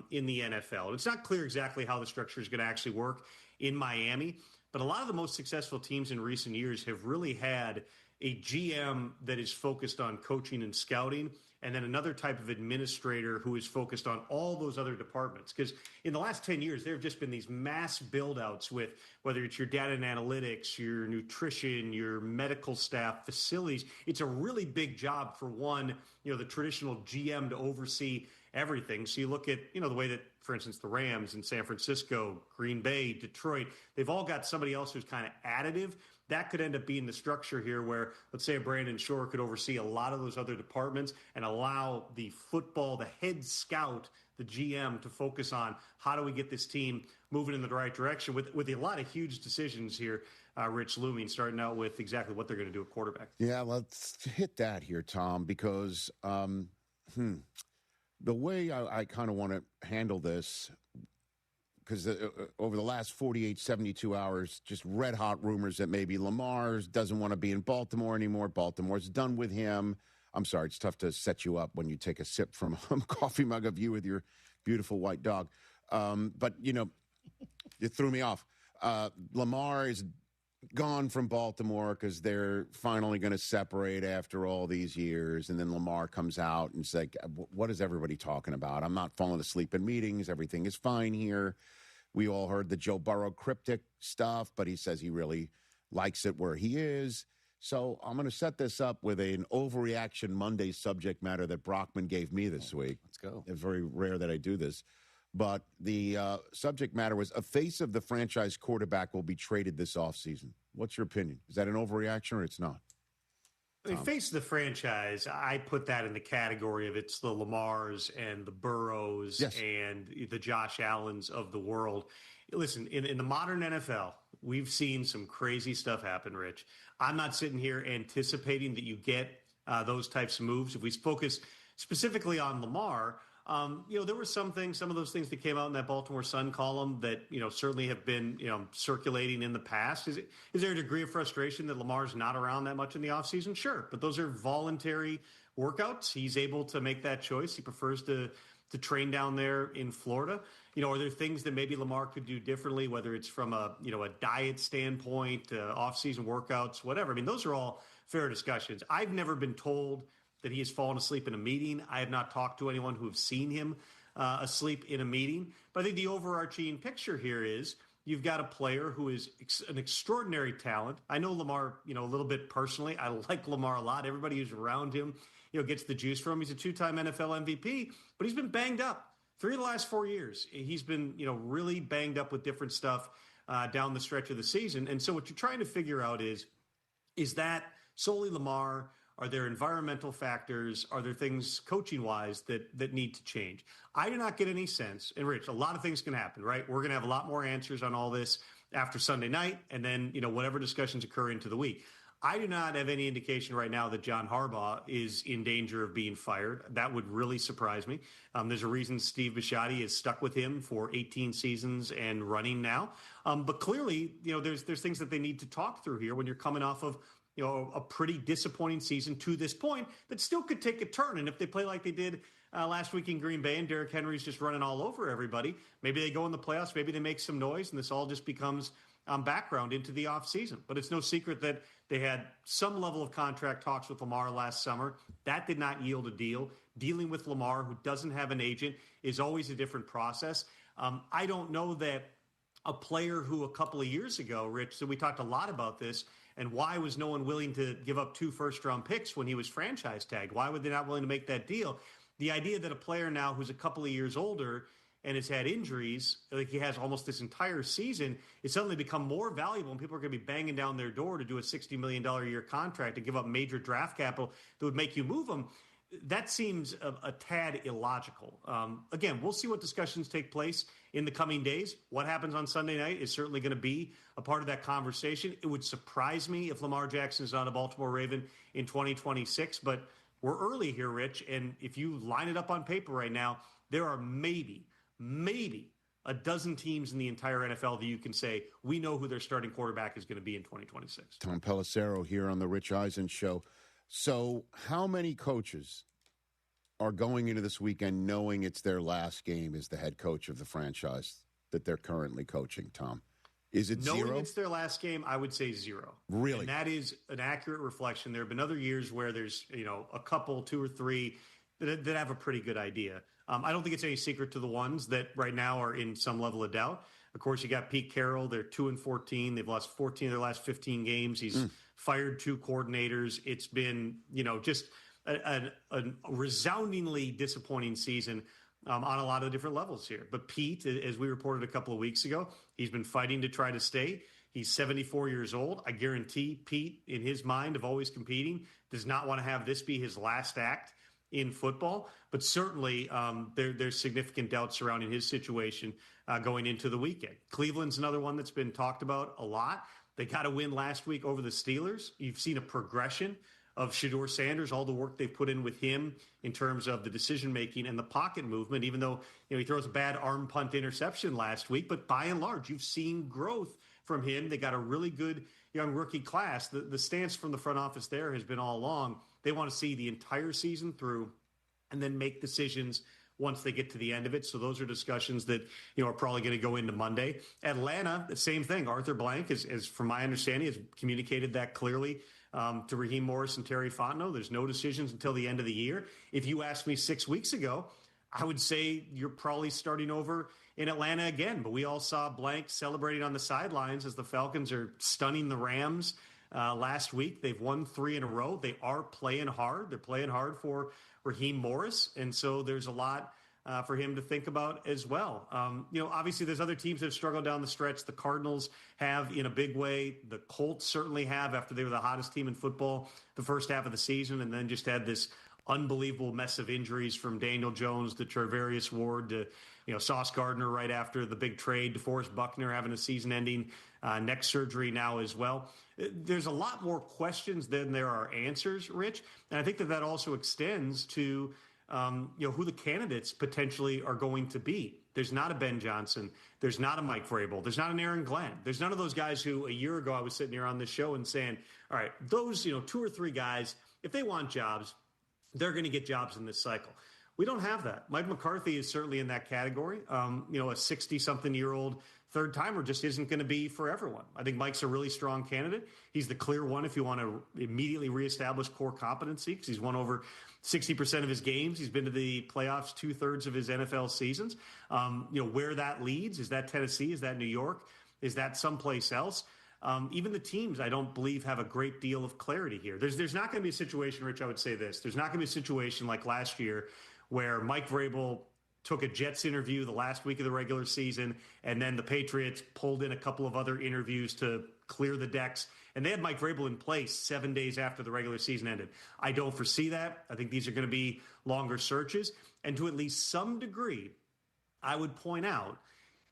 in the NFL. And it's not clear exactly how the structure is going to actually work in Miami, but a lot of the most successful teams in recent years have really had a GM that is focused on coaching and scouting, and then another type of administrator who is focused on all those other departments. Because in the last 10 years, there have just been these mass build-outs with whether it's your data and analytics, your nutrition, your medical staff, facilities. It's a really big job for one, the traditional GM to oversee everything. So you look at, the way that, for instance, the Rams in San Francisco, Green Bay, Detroit, they've all got somebody else who's kind of additive. That could end up being the structure here where, let's say, a Brandon Shore could oversee a lot of those other departments and allow the head scout, the GM, to focus on how do we get this team moving in the right direction with a lot of huge decisions here, Rich, looming, starting out with exactly what they're going to do at quarterback. Yeah, let's hit that here, Tom, because the way I kind of want to handle this, because over the last 48, 72 hours, just red-hot rumors that maybe Lamar doesn't want to be in Baltimore anymore. Baltimore's done with him. I'm sorry, it's tough to set you up when you take a sip from a coffee mug of you with your beautiful white dog. But, it threw me off. Lamar is gone from Baltimore because they're finally going to separate after all these years. And then Lamar comes out and says, what is everybody talking about? I'm not falling asleep in meetings. Everything is fine here. We all heard the Joe Burrow cryptic stuff, but he says he really likes it where he is. So I'm going to set this up with an overreaction Monday subject matter that Brockman gave me this week. Let's go. It's very rare that I do this. But the subject matter was a face of the franchise quarterback will be traded this offseason. What's your opinion? Is that an overreaction or it's not? I mean, face of the franchise, I put that in the category of it's the Lamars and the Burrows and the Josh Allens of the world. Listen, in the modern NFL, we've seen some crazy stuff happen, Rich. I'm not sitting here anticipating that you get those types of moves. If we focus specifically on Lamar, there were some of those things that came out in that Baltimore Sun column that, certainly have been, circulating in the past. Is there a degree of frustration that Lamar's not around that much in the offseason? Sure. But those are voluntary workouts. He's able to make that choice. He prefers to train down there in Florida. Are there things that maybe Lamar could do differently, whether it's from a diet standpoint, off-season workouts, whatever? I mean, those are all fair discussions. I've never been told that he has fallen asleep in a meeting. I have not talked to anyone who have seen him asleep in a meeting. But I think the overarching picture here is you've got a player who is an extraordinary talent. I know Lamar, a little bit personally. I like Lamar a lot. Everybody who's around him, gets the juice from him. He's a 2-time NFL MVP, but he's been banged up. 3 of the last 4 years, he's been, really banged up with different stuff down the stretch of the season. And so what you're trying to figure out is that solely Lamar? Are there environmental factors? Are there things coaching-wise that need to change? I do not get any sense. And, Rich, a lot of things can happen, right? We're going to have a lot more answers on all this after Sunday night and then, whatever discussions occur into the week. I do not have any indication right now that John Harbaugh is in danger of being fired. That would really surprise me. There's a reason Steve Bisciotti is stuck with him for 18 seasons and running now. But clearly, there's things that they need to talk through here when you're coming off of a pretty disappointing season to this point that still could take a turn. And if they play like they did last week in Green Bay and Derrick Henry's just running all over everybody, maybe they go in the playoffs, maybe they make some noise, and this all just becomes background into the offseason. But it's no secret that they had some level of contract talks with Lamar last summer. That did not yield a deal. Dealing with Lamar, who doesn't have an agent, is always a different process. I don't know that a player who a couple of years ago, Rich, so we talked a lot about this, and why was no one willing to give up 2 first-round picks when he was franchise tagged? Why were they not willing to make that deal? The idea that a player now who's a couple of years older and has had injuries, like he has almost this entire season, it's suddenly become more valuable, and people are going to be banging down their door to do a $60 million a year contract and give up major draft capital that would make you move them. That seems a tad illogical. Again, we'll see what discussions take place in the coming days. What happens on Sunday night is certainly going to be a part of that conversation. It would surprise me if Lamar Jackson is not a Baltimore Raven in 2026, but we're early here, Rich, and if you line it up on paper right now, there are maybe a dozen teams in the entire NFL that you can say, we know who their starting quarterback is going to be in 2026. Tom Pelissero here on the Rich Eisen Show. So how many coaches are going into this weekend knowing it's their last game as the head coach of the franchise that they're currently coaching, Tom? Is it knowing 0? Knowing it's their last game, I would say 0. Really? And that is an accurate reflection. There have been other years where there's, a couple, 2 or 3 that have a pretty good idea. I don't think it's any secret to the ones that right now are in some level of doubt. Of course, you got Pete Carroll. They're 2-14. They've lost 14 of their last 15 games. He's fired 2 coordinators. It's been, just a resoundingly disappointing season on a lot of different levels here. But Pete, as we reported a couple of weeks ago, he's been fighting to try to stay. He's 74 years old. I guarantee Pete, in his mind of always competing, does not want to have this be his last act in football, but certainly there's significant doubt surrounding his situation going into the weekend. Cleveland's another one that's been talked about a lot. They got a win last week over the Steelers. You've seen a progression of Shedeur Sanders, all the work they've put in with him in terms of the decision-making and the pocket movement, even though he throws a bad arm punt interception last week. But by and large, you've seen growth from him. They got a really good young rookie class. The stance from the front office there has been all along. They want to see the entire season through and then make decisions once they get to the end of it. So those are discussions that, are probably going to go into Monday. Atlanta, the same thing. Arthur Blank, as from my understanding, has communicated that clearly to Raheem Morris and Terry Fontenot. There's no decisions until the end of the year. If you asked me 6 weeks ago, I would say you're probably starting over in Atlanta again. But we all saw Blank celebrating on the sidelines as the Falcons are stunning the Rams last week. They've won 3 in a row. They are playing hard. They're playing hard for Raheem Morris. And so there's a lot for him to think about as well. Obviously there's other teams that have struggled down the stretch. The Cardinals have in a big way. The Colts certainly have after they were the hottest team in football the first half of the season and then just had this unbelievable mess of injuries from Daniel Jones to Charvarius Ward to, Sauce Gardner right after the big trade, DeForest Buckner having a season-ending neck surgery now as well. There's a lot more questions than there are answers, Rich. And I think that also extends to, who the candidates potentially are going to be. There's not a Ben Johnson. There's not a Mike Vrabel. There's not an Aaron Glenn. There's none of those guys who a year ago I was sitting here on this show and saying, all right, those, 2 or 3 guys, if they want jobs, they're going to get jobs in this cycle. We don't have that. Mike McCarthy is certainly in that category. A 60-something-year-old third-timer just isn't going to be for everyone. I think Mike's a really strong candidate. He's the clear one if you want to immediately reestablish core competency because he's won over 60% of his games. He's been to the playoffs 2/3 of his NFL seasons. Where that leads, is that Tennessee? Is that New York? Is that someplace else? Even the teams, I don't believe, have a great deal of clarity here. There's not going to be a situation, Rich, I would say this. There's not going to be a situation like last year where Mike Vrabel took a Jets interview the last week of the regular season, and then the Patriots pulled in a couple of other interviews to clear the decks, and they had Mike Vrabel in place 7 days after the regular season ended. I don't foresee that. I think these are going to be longer searches, and to at least some degree, I would point out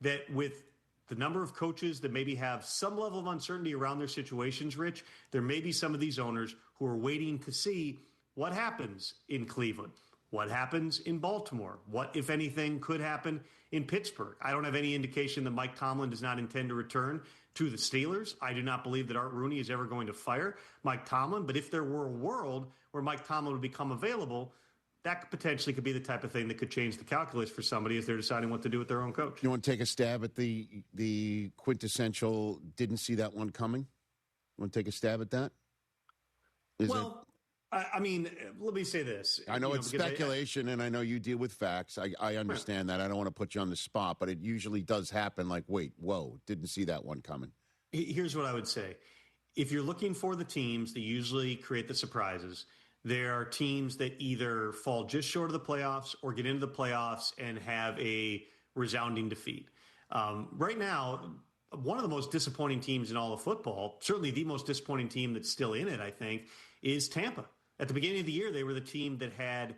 that with the number of coaches that maybe have some level of uncertainty around their situations, Rich, there may be some of these owners who are waiting to see what happens in Cleveland. What happens in Baltimore? What, if anything, could happen in Pittsburgh? I don't have any indication that Mike Tomlin does not intend to return to the Steelers. I do not believe that Art Rooney is ever going to fire Mike Tomlin. But if there were a world where Mike Tomlin would become available, that potentially could be the type of thing that could change the calculus for somebody as they're deciding what to do with their own coach. You want to take a stab at the quintessential didn't see that one coming? You want to take a stab at that? I mean, let me say this. I know it's speculation, and I know you deal with facts. I understand that. I don't want to put you on the spot, but it usually does happen like, wait, whoa, didn't see that one coming. Here's what I would say. If you're looking for the teams that usually create the surprises, there are teams that either fall just short of the playoffs or get into the playoffs and have a resounding defeat. Right now, one of the most disappointing teams in all of football, certainly the most disappointing team that's still in it, I think, is Tampa. At the beginning of the year, they were the team that had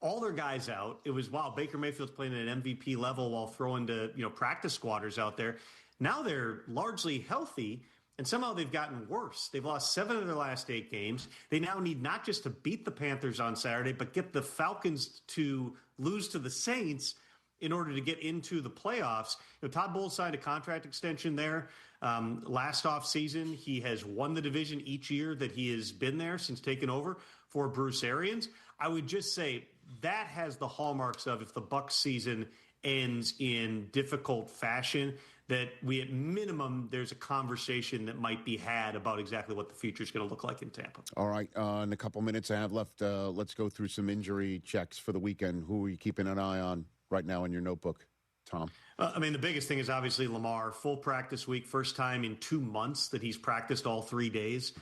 all their guys out. It was, wow, Baker Mayfield's playing at an MVP level while throwing to, practice squatters out there. Now they're largely healthy, and somehow they've gotten worse. They've lost 7 of their last 8 games. They now need not just to beat the Panthers on Saturday, but get the Falcons to lose to the Saints in order to get into the playoffs. Todd Bowles signed a contract extension there last offseason. He has won the division each year that he has been there since taking over for Bruce Arians. I would just say that has the hallmarks of, if the Bucs season ends in difficult fashion, that we, at minimum, there's a conversation that might be had about exactly what the future is going to look like in Tampa. All right. In a couple minutes I have left, let's go through some injury checks for the weekend. Who are you keeping an eye on right now in your notebook, Tom? The biggest thing is obviously Lamar. Full practice week, first time in 2 months that he's practiced all 3 days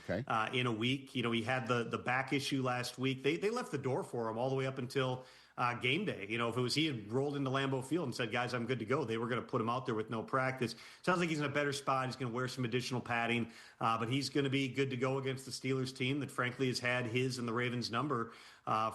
in a week. He had the back issue last week. They left the door for him all the way up until game day. If it was he had rolled into Lambeau Field and said, guys, I'm good to go, they were going to put him out there with no practice. Sounds like he's in a better spot. He's going to wear some additional padding, but he's going to be good to go against the Steelers team that frankly has had his and the Ravens number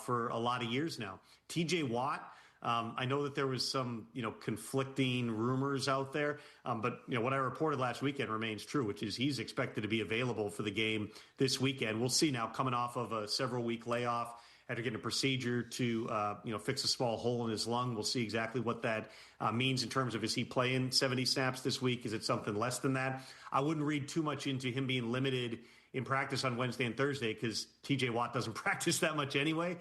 for a lot of years now. TJ Watt, I know that there was some, conflicting rumors out there, but what I reported last weekend remains true, which is he's expected to be available for the game this weekend. We'll see now, coming off of a several-week layoff after getting a procedure to, fix a small hole in his lung. We'll see exactly what that means in terms of, is he playing 70 snaps this week? Is it something less than that? I wouldn't read too much into him being limited in practice on Wednesday and Thursday because TJ Watt doesn't practice that much anyway.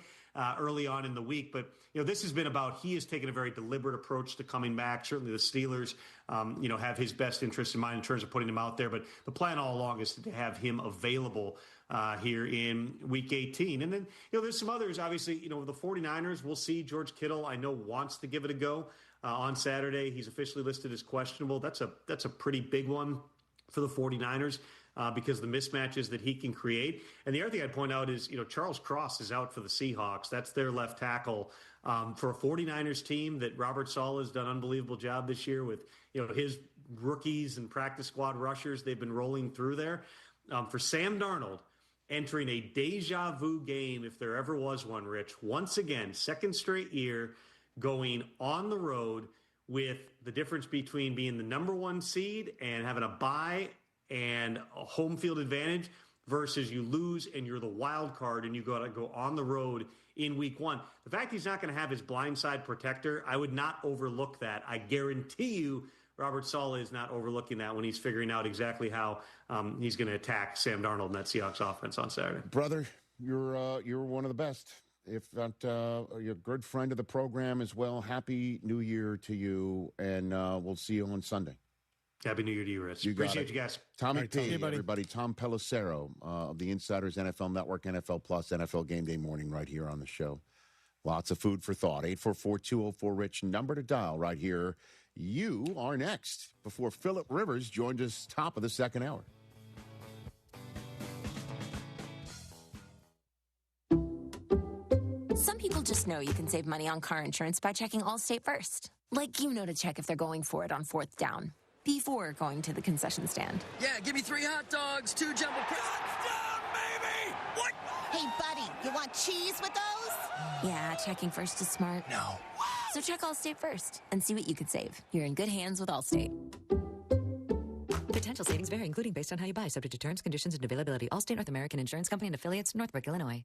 Early on in the week. But, this has been about, he has taken a very deliberate approach to coming back. Certainly the Steelers, have his best interest in mind in terms of putting him out there. But the plan all along is to have him available here in Week 18. And then, there's some others. Obviously, the 49ers, we'll see. George Kittle, I know, wants to give it a go on Saturday. He's officially listed as questionable. That's a pretty big one for the 49ers. Because of the mismatches that he can create. And the other thing I'd point out is, Charles Cross is out for the Seahawks. That's their left tackle. For a 49ers team that Robert Saleh has done an unbelievable job this year with, his rookies and practice squad rushers they've been rolling through there. For Sam Darnold, entering a deja vu game, if there ever was one, Rich. Once again, second straight year, going on the road, with the difference between being the number one seed and having a bye and a home field advantage versus you lose and you're the wild card and you got to go on the road in week one. The fact he's not going to have his blindside protector, I would not overlook that. I guarantee you Robert Saleh is not overlooking that when he's figuring out exactly how he's going to attack Sam Darnold in that Seahawks offense on Saturday. Brother, you're one of the best. If not, you're a good friend of the program as well. Happy New Year to you, and we'll see you on Sunday. Happy New Year to you, Rich. Appreciate you guys. Tommy P, everybody. Tom Pelissero of the Insiders NFL Network, NFL Plus, NFL Game Day Morning right here on the show. Lots of food for thought. 844-204-RICH, number to dial right here. You are next before Phillip Rivers joined us top of the second hour. Some people just know you can save money on car insurance by checking Allstate first. Like you know to check if they're going for it on 4th down before going to the concession stand. Yeah, give me 3 hot dogs, 2 jumbo touchdown, baby! What? Hey, buddy, you want cheese with those? Yeah, checking first is smart. No. So check Allstate first and see what you could save. You're in good hands with Allstate. Potential savings vary, including based on how you buy, subject to terms, conditions, and availability. Allstate North American Insurance Company and affiliates, Northbrook, Illinois.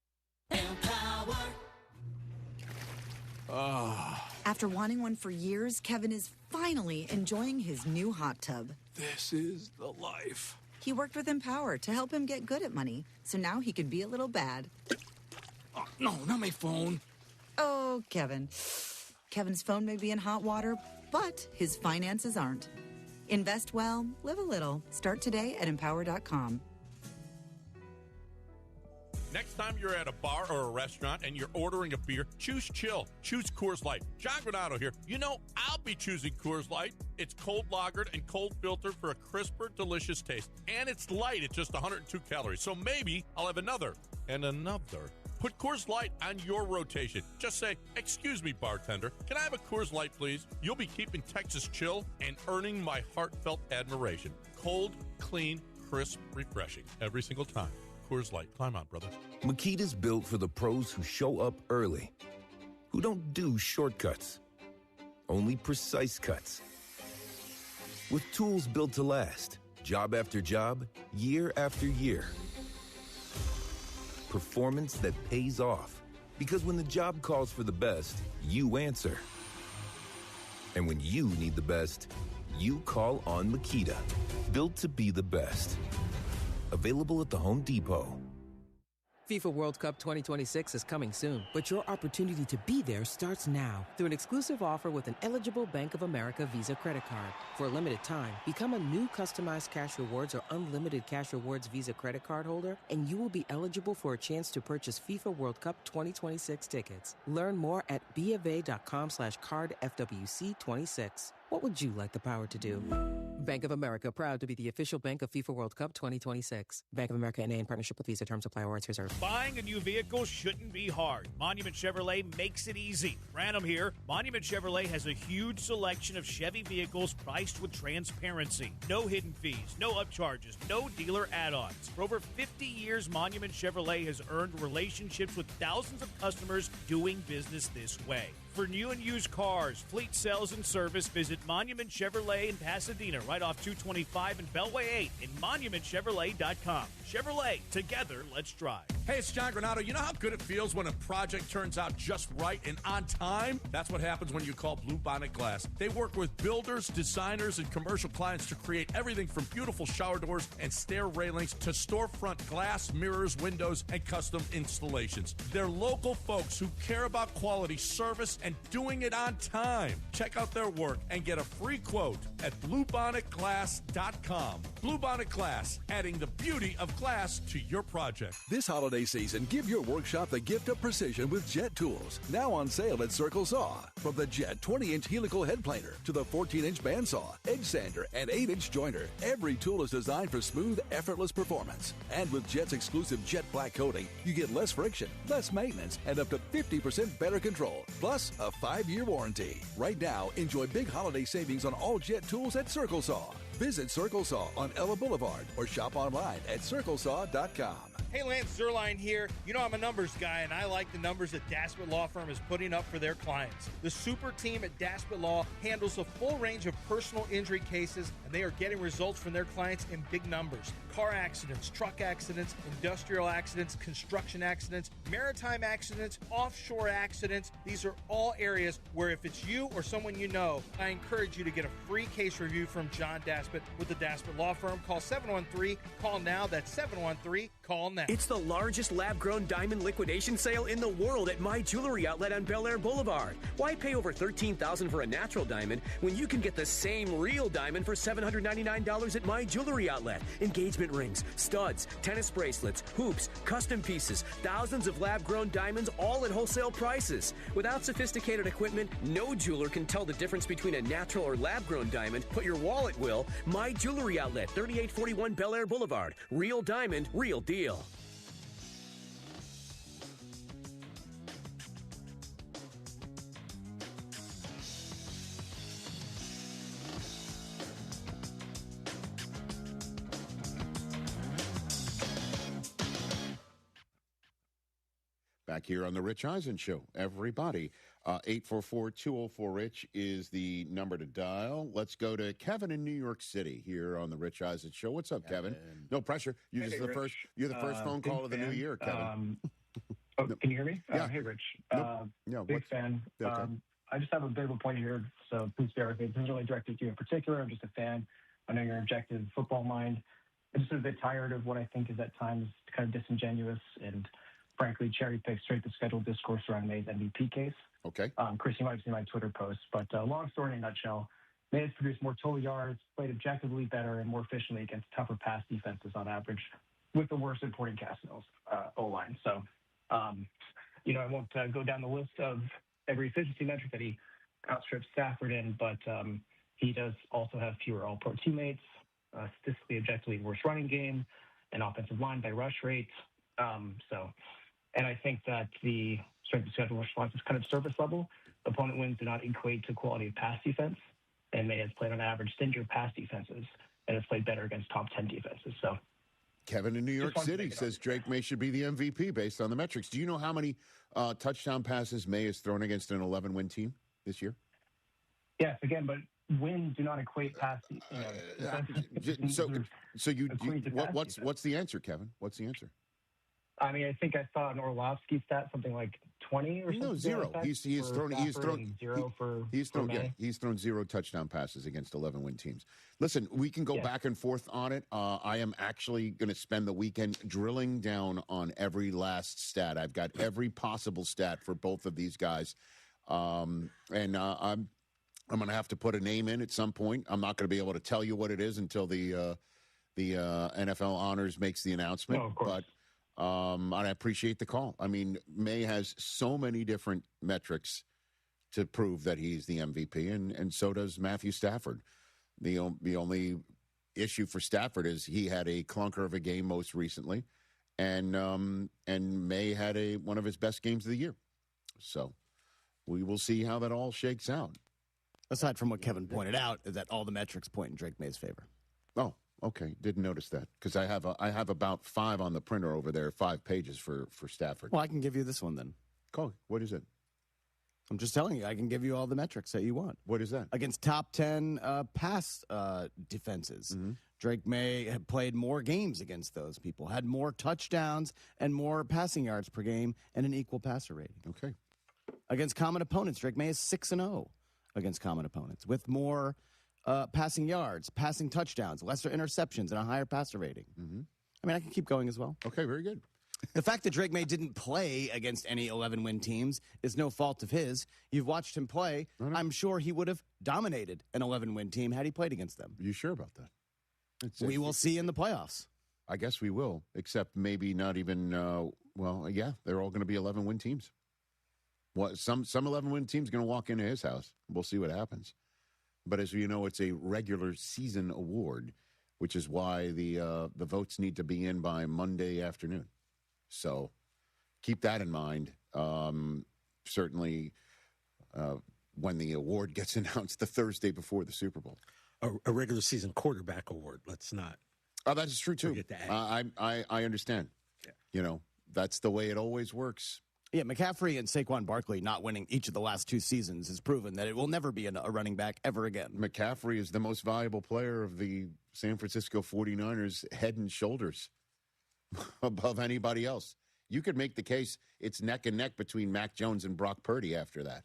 After wanting one for years, Kevin is finally enjoying his new hot tub. This is the life. He worked with Empower to help him get good at money, so now he can be a little bad. Oh, no, not my phone. Oh, Kevin. Kevin's phone may be in hot water, but his finances aren't. Invest well, live a little. Start today at Empower.com. Next time you're at a bar or a restaurant and you're ordering a beer, choose chill. Choose Coors Light. John Granato here. You know, I'll be choosing Coors Light. It's cold lagered and cold filtered for a crisper, delicious taste. And it's light. It's just 102 calories. So maybe I'll have another and another. Put Coors Light on your rotation. Just say, "Excuse me, bartender, can I have a Coors Light, please?" You'll be keeping Texas chill and earning my heartfelt admiration. Cold, clean, crisp, refreshing. Every single time. Coors Light. Climb on, brother. Makita's built for the pros who show up early, who don't do shortcuts, only precise cuts. With tools built to last, job after job, year after year. Performance that pays off, because when the job calls for the best, you answer. And when you need the best, you call on Makita. Built to be the best. Available at the Home Depot. FIFA World Cup 2026 is coming soon, but your opportunity to be there starts now through an exclusive offer with an eligible Bank of America Visa credit card. For a limited time, become a new customized cash rewards or unlimited cash rewards Visa credit card holder, and you will be eligible for a chance to purchase FIFA World Cup 2026 tickets. Learn more at BofA.com/cardFWC26. What would you like the power to do? Bank of America, proud to be the official bank of FIFA World Cup 2026. Bank of America NA in partnership with Visa. Terms apply. Awards reserved. Buying a new vehicle shouldn't be hard. Monument Chevrolet makes it easy. Branham here. Monument Chevrolet has a huge selection of Chevy vehicles priced with transparency. No hidden fees, no upcharges, no dealer add-ons. For over 50 years, Monument Chevrolet has earned relationships with thousands of customers doing business this way. For new and used cars, fleet sales, and service, visit Monument Chevrolet in Pasadena, right off 225 and Beltway 8, and monumentchevrolet.com. Chevrolet, together, let's drive. Hey, it's John Granato. You know how good it feels when a project turns out just right and on time? That's what happens when you call Blue Bonnet Glass. They work with builders, designers, and commercial clients to create everything from beautiful shower doors and stair railings to storefront glass, mirrors, windows, and custom installations. They're local folks who care about quality service and doing it on time. Check out their work and get a free quote at bluebonnetglass.com. Blue Bonnet Glass, adding the beauty of glass to your project. This holiday season, give your workshop the gift of precision with Jet Tools. Now on sale at Circle Saw. From the Jet 20-inch helical head planer to the 14-inch bandsaw, edge sander, and 8-inch joiner, every tool is designed for smooth, effortless performance. And with Jet's exclusive Jet Black coating, you get less friction, less maintenance, and up to 50% better control. Plus, a 5-year warranty. Right now, enjoy big holiday savings on all Jet tools at Circle Saw. Visit Circle Saw on Ella Boulevard or shop online at CircleSaw.com. Hey, Lance Zerline here. You know I'm a numbers guy, and I like the numbers that Daspit Law Firm is putting up for their clients. The super team at Daspit Law handles a full range of personal injury cases, and they are getting results from their clients in big numbers. Car accidents, truck accidents, industrial accidents, construction accidents, maritime accidents, offshore accidents. These are all areas where if it's you or someone you know, I encourage you to get a free case review from John Daspit with the Daspit Law Firm. Call 713-CALL-NOW. That's 713-CALL-NOW. It's the largest lab-grown diamond liquidation sale in the world at My Jewelry Outlet on Bel Air Boulevard. Why pay over $13,000 for a natural diamond when you can get the same real diamond for $799 at My Jewelry Outlet? Engagement rings, studs, tennis bracelets, hoops, custom pieces, thousands of lab-grown diamonds, all at wholesale prices. Without sophisticated equipment, no jeweler can tell the difference between a natural or lab-grown diamond, but your wallet will. My Jewelry Outlet, 3841 Bel Air Boulevard. Real diamond, real deal. Back here on the Rich Eisen Show, everybody. 844-204-RICH is the number to dial. Let's go to Kevin in New York City here on the Rich Eisen Show. What's up, Kevin? No pressure. You're the first phone call of the new year, Kevin. Can you hear me? Yeah. Hey, Rich. No, big fan. Okay. I just have a bit of a point here, so please bear with me. This isn't really directed to you in particular. I'm just a fan. I know you're an objective football mind. I'm just a bit tired of what I think is at times kind of disingenuous and frankly, cherry-picked straight to schedule discourse around May's MVP case. Okay. Chris, you might have seen my Twitter post, but long story in a nutshell, May has produced more total yards, played objectively better, and more efficiently against tougher pass defenses on average, with the worst supporting cast in O-line. So, I won't go down the list of every efficiency metric that he outstrips Stafford in, but he does also have fewer all-pro teammates, statistically objectively worse running game, an offensive line by rush rates. And I think that the strength of schedule response is kind of surface level. Opponent wins do not equate to quality of pass defense, and May has played on average stingier pass defenses and has played better against top 10 defenses. So, Kevin in New York City says Drake May should be the MVP based on the metrics. Do you know how many touchdown passes May has thrown against an 11-win team this year? Yes, again, but wins do not equate pass. What's the answer, Kevin? What's the answer? I mean, I think I saw an Orlovsky stat, something like 20 or something. No, zero. Like He's thrown zero touchdown passes against 11-win teams. Listen, we can go back and forth on it. I am actually going to spend the weekend drilling down on every last stat. I've got every possible stat for both of these guys, and I'm going to have to put a name in at some point. I'm not going to be able to tell you what it is until the NFL Honors makes the announcement. No, of course. But and I appreciate the call. I mean, May has so many different metrics to prove that he's the MVP, and so does Matthew Stafford. The only issue for Stafford is he had a clunker of a game most recently, and May had one of his best games of the year. So we will see how that all shakes out. Aside from what Kevin pointed out, is that all the metrics point in Drake May's favor. Oh, okay. Didn't notice that because I have about 5 on the printer over there, 5 pages for Stafford. Well, I can give you this one then. Cool. What is it? I'm just telling you, I can give you all the metrics that you want. What is that? Against top 10 pass defenses. Mm-hmm. Drake May had played more games against those people, had more touchdowns and more passing yards per game, and an equal passer rating. Okay. Against common opponents, Drake May is 6-0 against common opponents, with more passing yards, passing touchdowns, lesser interceptions, and a higher passer rating. Mm-hmm. I mean, I can keep going as well. Okay, very good. The fact that Drake May didn't play against any 11-win teams is no fault of his. You've watched him play. Mm-hmm. I'm sure he would have dominated an 11-win team had he played against them. You sure about that? We will see in the playoffs. I guess we will, except maybe not even, yeah, they're all going to be 11-win teams. Some 11-win team's going to walk into his house. We'll see what happens. But as you know, it's a regular season award, which is why the votes need to be in by Monday afternoon. So keep that in mind. Certainly when the award gets announced the Thursday before the Super Bowl. A regular season quarterback award. Let's not. Oh, that is true, too. I understand. You know, that's the way it always works. Yeah, McCaffrey and Saquon Barkley not winning each of the last 2 seasons has proven that it will never be a running back ever again. McCaffrey is the most valuable player of the San Francisco 49ers, head and shoulders above anybody else. You could make the case it's neck and neck between Mac Jones and Brock Purdy after that,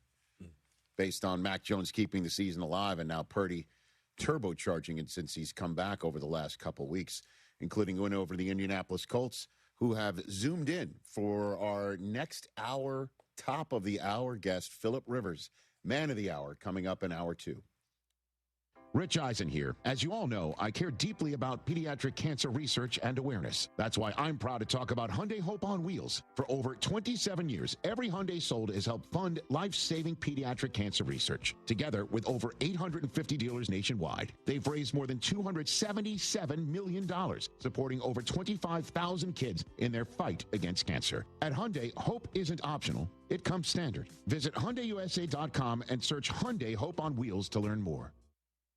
based on Mac Jones keeping the season alive and now Purdy turbocharging it since he's come back over the last couple weeks, including going over the Indianapolis Colts, who have zoomed in for our next hour, top of the hour guest, Philip Rivers, man of the hour, coming up in hour 2. Rich Eisen here. As you all know, I care deeply about pediatric cancer research and awareness. That's why I'm proud to talk about Hyundai Hope on Wheels. For over 27 years, every Hyundai sold has helped fund life-saving pediatric cancer research. Together with over 850 dealers nationwide, they've raised more than $277 million, supporting over 25,000 kids in their fight against cancer. At Hyundai, hope isn't optional. It comes standard. Visit HyundaiUSA.com and search Hyundai Hope on Wheels to learn more.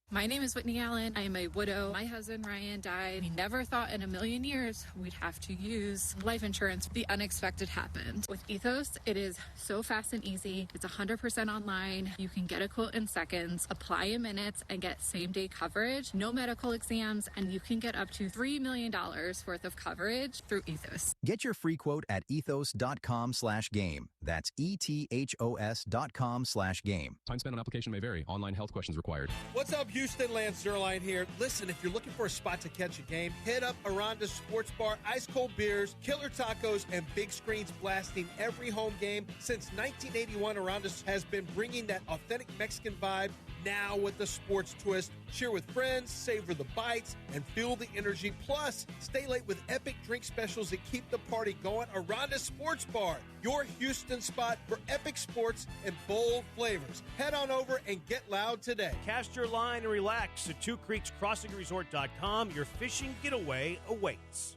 My name is Whitney Allen. I am a widow. My husband, Ryan, died. We never thought in a million years we'd have to use life insurance. The unexpected happened. With Ethos, it is so fast and easy. It's 100% online. You can get a quote in seconds, apply in minutes, and get same-day coverage. No medical exams, and you can get up to $3 million worth of coverage through Ethos. Get your free quote at ethos.com/game. That's ethos.com/game. Time spent on application may vary. Online health questions required. What's up, Houston? Lance Zierlein here. Listen, if you're looking for a spot to catch a game, hit up Aranda's Sports Bar, ice cold beers, killer tacos, and big screens blasting every home game. Since 1981, Aranda's has been bringing that authentic Mexican vibe, now with the sports twist. Cheer with friends, savor the bites, and feel the energy. Plus, stay late with epic drink specials that keep the party going. Aranda's Sports Bar, your Houston spot for epic sports and bold flavors. Head on over and get loud today. Cast your line and relax at twocreekscrossingresort.com. Your fishing getaway awaits.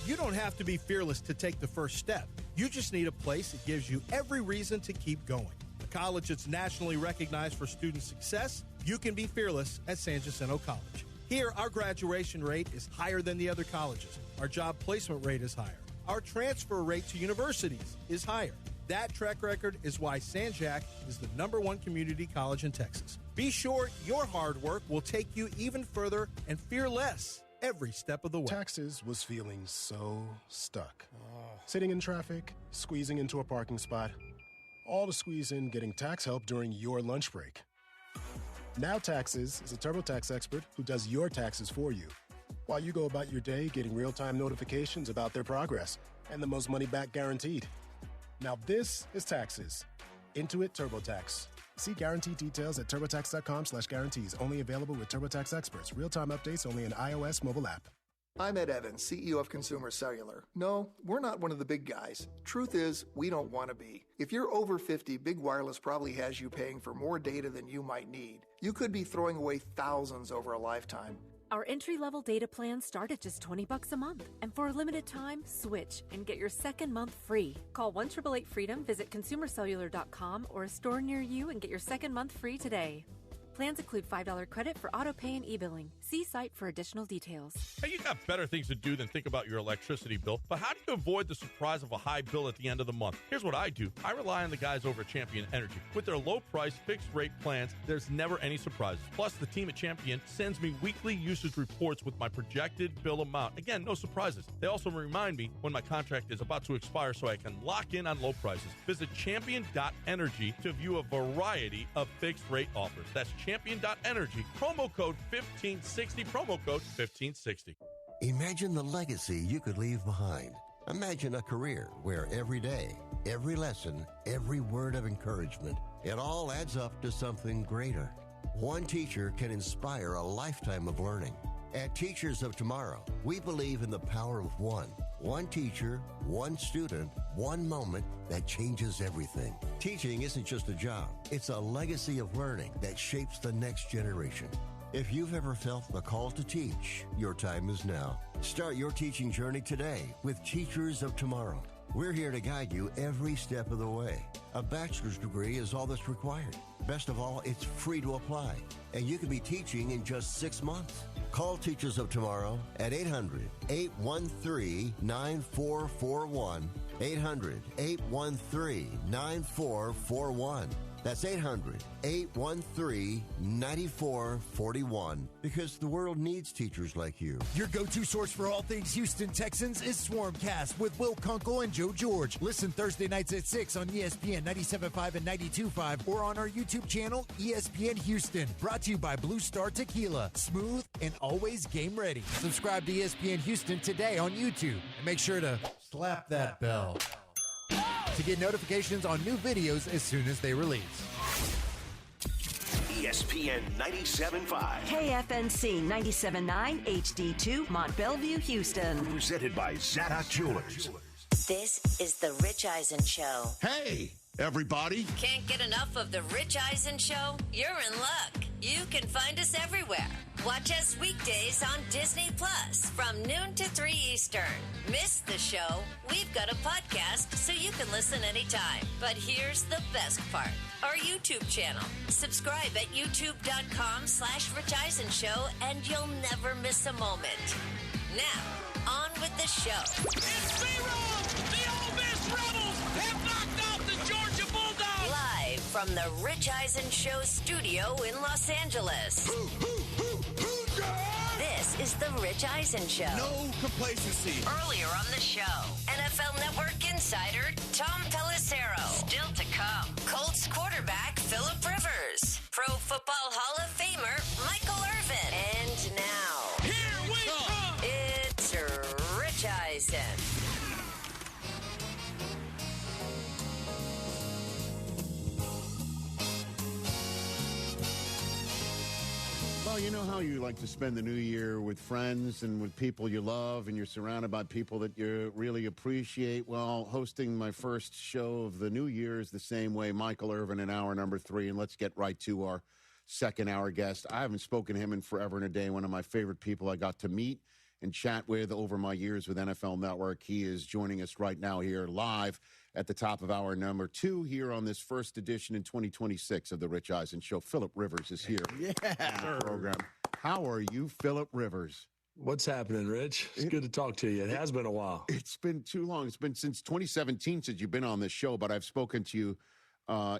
You don't have to be fearless to take the first step. You just need a place that gives you every reason to keep going. A college that's nationally recognized for student success, you can be fearless at San Jacinto College. Here, our graduation rate is higher than the other colleges. Our job placement rate is higher. Our transfer rate to universities is higher. That track record is why San Jac is the #1 community college in Texas. Be sure your hard work will take you even further and fear less every step of the way. Taxes was feeling so stuck. Sitting in traffic, squeezing into a parking spot, all to squeeze in getting tax help during your lunch break. Now Taxes is a TurboTax expert who does your taxes for you, while you go about your day getting real-time notifications about their progress and the most money back guaranteed. Now this is Taxes. Intuit TurboTax. See guarantee details at turbotax.com/guarantees. Only available with TurboTax experts. Real-time updates only in iOS mobile app. I'm Ed Evans, CEO of Consumer Cellular. No, we're not one of the big guys. Truth is, we don't want to be. If you're over 50, Big Wireless probably has you paying for more data than you might need. You could be throwing away thousands over a lifetime. Our entry-level data plans start at just $20 a month. And for a limited time, switch and get your second month free. Call 1-888-FREEDOM, visit consumercellular.com or a store near you and get your second month free today. Plans include $5 credit for auto pay and e-billing. See site for additional details. Hey, you got better things to do than think about your electricity bill, but how do you avoid the surprise of a high bill at the end of the month? Here's what I do. I rely on the guys over at Champion Energy. With their low-price, fixed-rate plans, there's never any surprises. Plus, the team at Champion sends me weekly usage reports with my projected bill amount. Again, no surprises. They also remind me when my contract is about to expire so I can lock in on low prices. Visit champion.energy to view a variety of fixed-rate offers. That's champion.energy, promo code 1560, promo code 1560. Imagine the legacy you could leave behind. Imagine a career where every day, every lesson, every word of encouragement, it all adds up to something greater. One teacher can inspire a lifetime of learning. At Teachers of Tomorrow, we believe in the power of one. One teacher, one student, one moment that changes everything. Teaching isn't just a job. It's a legacy of learning that shapes the next generation. If you've ever felt the call to teach, your time is now. Start your teaching journey today with Teachers of Tomorrow. We're here to guide you every step of the way. A bachelor's degree is all that's required. Best of all, it's free to apply, and you can be teaching in just 6 months. Call Teachers of Tomorrow at 800-813-9441. 800-813-9441. That's 800-813-9441. Because the world needs teachers like you. Your go-to source for all things Houston Texans is Swarmcast with Will Kunkel and Joe George. Listen Thursday nights at 6 on ESPN 97.5 and 92.5 or on our YouTube channel, ESPN Houston. Brought to you by Blue Star Tequila. Smooth and always game ready. Subscribe to ESPN Houston today on YouTube. And make sure to slap that bell to get notifications on new videos as soon as they release. ESPN 97.5. KFNC 97.9 HD2 Mont Bellevue, Houston. Presented by Zadok Jewelers. This is The Rich Eisen Show. Hey, everybody. Can't get enough of The Rich Eisen Show? You're in luck. You can find us everywhere. Watch us weekdays on Disney Plus from noon to 3 Eastern. Miss the show? We've got a podcast so you can listen anytime. But here's the best part. Our YouTube channel. Subscribe at youtube.com/Rich Eisen Show and you'll never miss a moment. Now, on with the show. It's B-Roll! The Ole Miss Rebels have knocked off the Georgia Bulldogs! Live from the Rich Eisen Show studio in Los Angeles. This is the Rich Eisen Show. No complacency. Earlier on the show, NFL Network insider Tom Pelissero. Still to come, Colts quarterback Philip Rivers. Pro Football Hall of Famer Michael Irvin. And now, here we come. It's Rich Eisen. Well, you know how you like to spend the new year with friends and with people you love, and you're surrounded by people that you really appreciate. Well, hosting my first show of the new year is the same way. Michael Irvin in hour number 3, and let's get right to our second hour guest. I haven't spoken to him in forever and a day. One of my favorite people I got to meet and chat with over my years with NFL Network. He is joining us right now here live at the top of hour number 2 here on this first edition in 2026 of the Rich Eisen Show. Philip Rivers is here. Yeah. On the program. How are you, Philip Rivers? What's happening, Rich? It's good to talk to you. It has been a while. It's been too long. It's been since 2017 since you've been on this show, but I've spoken to you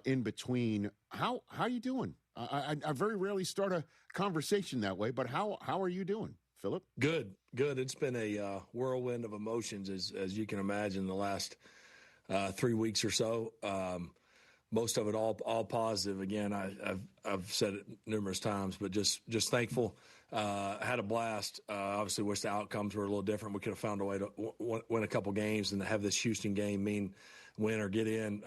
in between. How are you doing? I very rarely start a conversation that way, but how are you doing, Philip? Good. It's been a whirlwind of emotions, as you can imagine, the last 3 weeks or so. Most of it all positive. Again, I've said it numerous times, but just thankful. Had a blast. Obviously, wish the outcomes were a little different. We could have found a way to win a couple games and have this Houston game mean win or get in.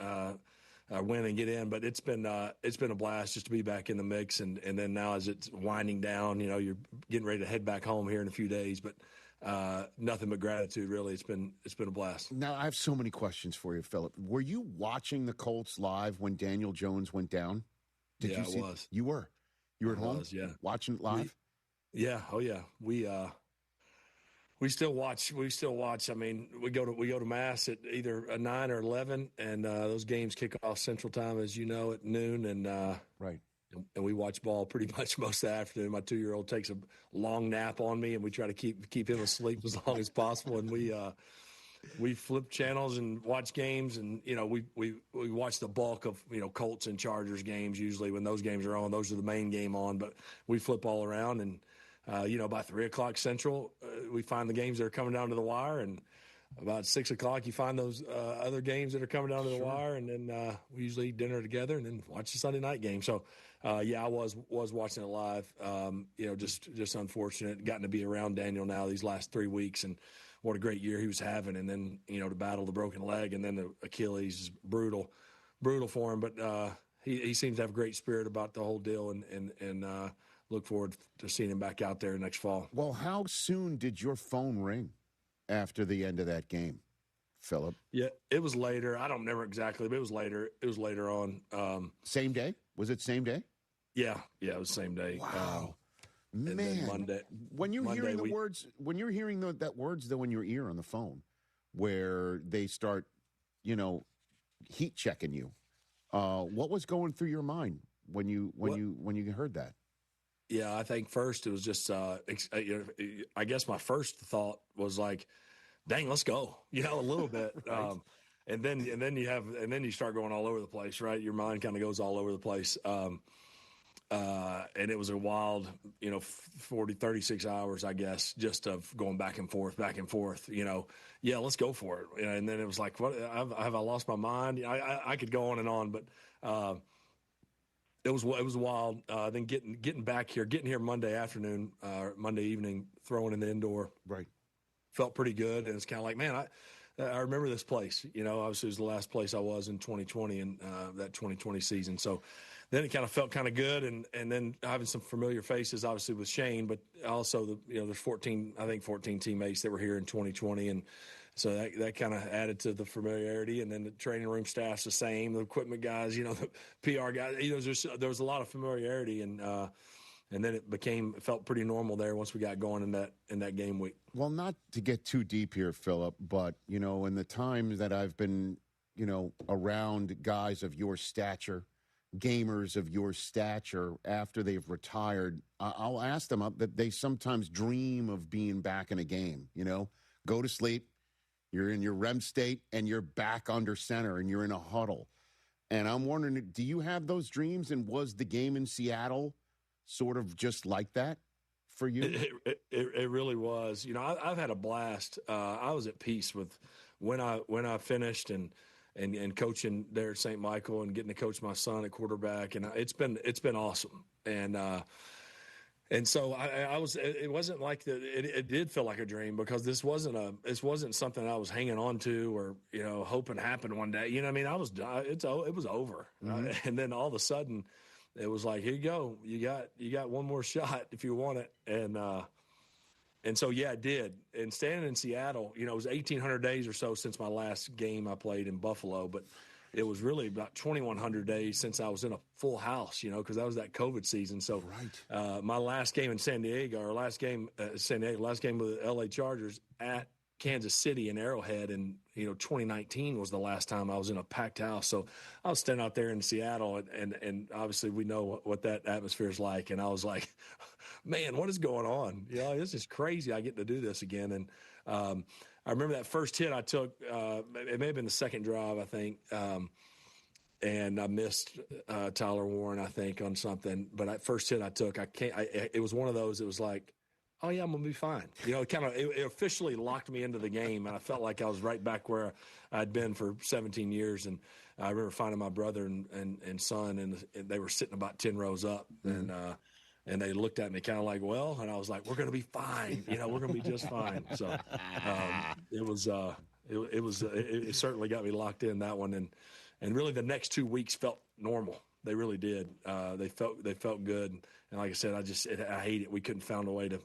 Win and get in, but it's been a blast just to be back in the mix, and then now as it's winding down, you're getting ready to head back home here in a few days, but nothing but gratitude, really. It's been a blast. Now I have so many questions for you, Philip. Were you watching the Colts live when Daniel Jones went down? I was. You were. You were at home. Yeah, watching it live. Oh yeah. We still watch. I mean, we go to mass at either 9 or 11, and those games kick off Central Time, as you know, at noon. And right. And we watch ball pretty much most of the afternoon. My 2-year-old takes a long nap on me, and we try to keep him asleep as long as possible. And we flip channels and watch games, and we watch the bulk of Colts and Chargers games. Usually when those games are on, those are the main game on. But we flip all around, and by 3 o'clock Central, we find the games that are coming down to the wire, and about 6 o'clock, you find those other games that are coming down to the wire, and then we usually eat dinner together and then watch the Sunday night game. So, I was watching it live. Just unfortunate, gotten to be around Daniel now these last 3 weeks, and what a great year he was having. And then to battle the broken leg, and then the Achilles is brutal for him. But he seems to have a great spirit about the whole deal, and look forward to seeing him back out there next fall. Well, how soon did your phone ring after the end of that game, Philip? Yeah, it was later. I don't remember exactly, but it was later. It was later on. Same day? Was it same day? Yeah, it was same day. Wow. Man, Monday, when you're hearing the we, words, when you're hearing that words though in your ear on the phone, where they start heat checking you. What was going through your mind when you heard that? Yeah, I think first it was just, I guess my first thought was like, dang, let's go, a little bit. Right. And then you start going all over the place, right? Your mind kind of goes all over the place. And it was a wild, 36 hours, I guess, just of going back and forth, yeah, let's go for it. And then it was like, what, have I lost my mind? I could go on, but, it was wild. Then getting back here, getting here Monday afternoon, Monday evening, throwing in the indoor. Right. Felt pretty good. And it's kind of like, man, I remember this place. Obviously it was the last place I was in 2020 and that 2020 season. So then it kind of felt kind of good. And then having some familiar faces, obviously with Shane, but also there's 14 teammates that were here in 2020. And so that kind of added to the familiarity, and then the training room staff's the same, the equipment guys, the PR guys. There was a lot of familiarity, and then it felt pretty normal there once we got going in that game week. Well, not to get too deep here, Philip, but in the time that I've been around guys of your stature, gamers of your stature after they've retired, I'll ask them that they sometimes dream of being back in a game. Go to sleep. You're in your REM state, and you're back under center, and you're in a huddle. And I'm wondering, do you have those dreams? And was the game in Seattle sort of just like that for you? It really was. I've had a blast. I was at peace with when I finished and coaching there at St. Michael and getting to coach my son at quarterback, and it's been awesome. And so I was. It wasn't like that. It did feel like a dream because this wasn't something I was hanging on to or hoping happened one day. It was over, Mm-hmm. And then all of a sudden, it was like, here you go. You got one more shot if you want it. And so yeah, it did. And standing in Seattle, it was 1,800 days or so since my last game I played in Buffalo, but it was really about 2,100 days since I was in a full house, because that was that COVID season. So my last game in San Diego, last game with the LA Chargers at Kansas City in Arrowhead in 2019 was the last time I was in a packed house. So I was standing out there in Seattle, and obviously we know what that atmosphere is like. And I was like, man, what is going on? This is crazy. I get to do this again. And I remember that first hit I took, it may have been the second drive, I think, and I missed Tyler Warren, I think, on something. But that first hit I took, it was one of those, it was like, oh, yeah, I'm going to be fine. It officially locked me into the game, and I felt like I was right back where I'd been for 17 years. And I remember finding my brother and son, and they were sitting about 10 rows up, and they looked at me kind of like, well, and I was like, we're going to be fine. We're going to be just fine. So it certainly got me locked in, that one. And really the next 2 weeks felt normal. They really did. They felt good. And like I said, I hate it. We couldn't find a way to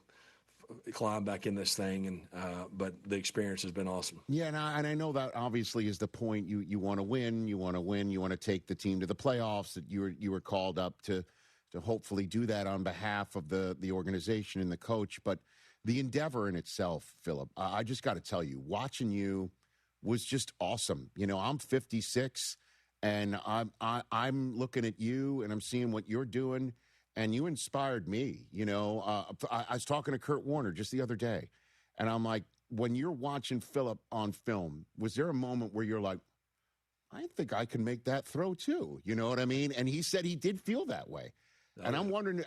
climb back in this thing. But the experience has been awesome. Yeah. And I know that obviously is the point. You want to win. You want to take the team to the playoffs. That you were called up to hopefully do that on behalf of the organization and the coach. But the endeavor in itself, Philip, I just got to tell you, watching you was just awesome. I'm 56, and I'm looking at you, and I'm seeing what you're doing, and you inspired me. I was talking to Kurt Warner just the other day, and I'm like, when you're watching Philip on film, was there a moment where you're like, I think I can make that throw too? You know what I mean? And he said he did feel that way. And I'm wondering,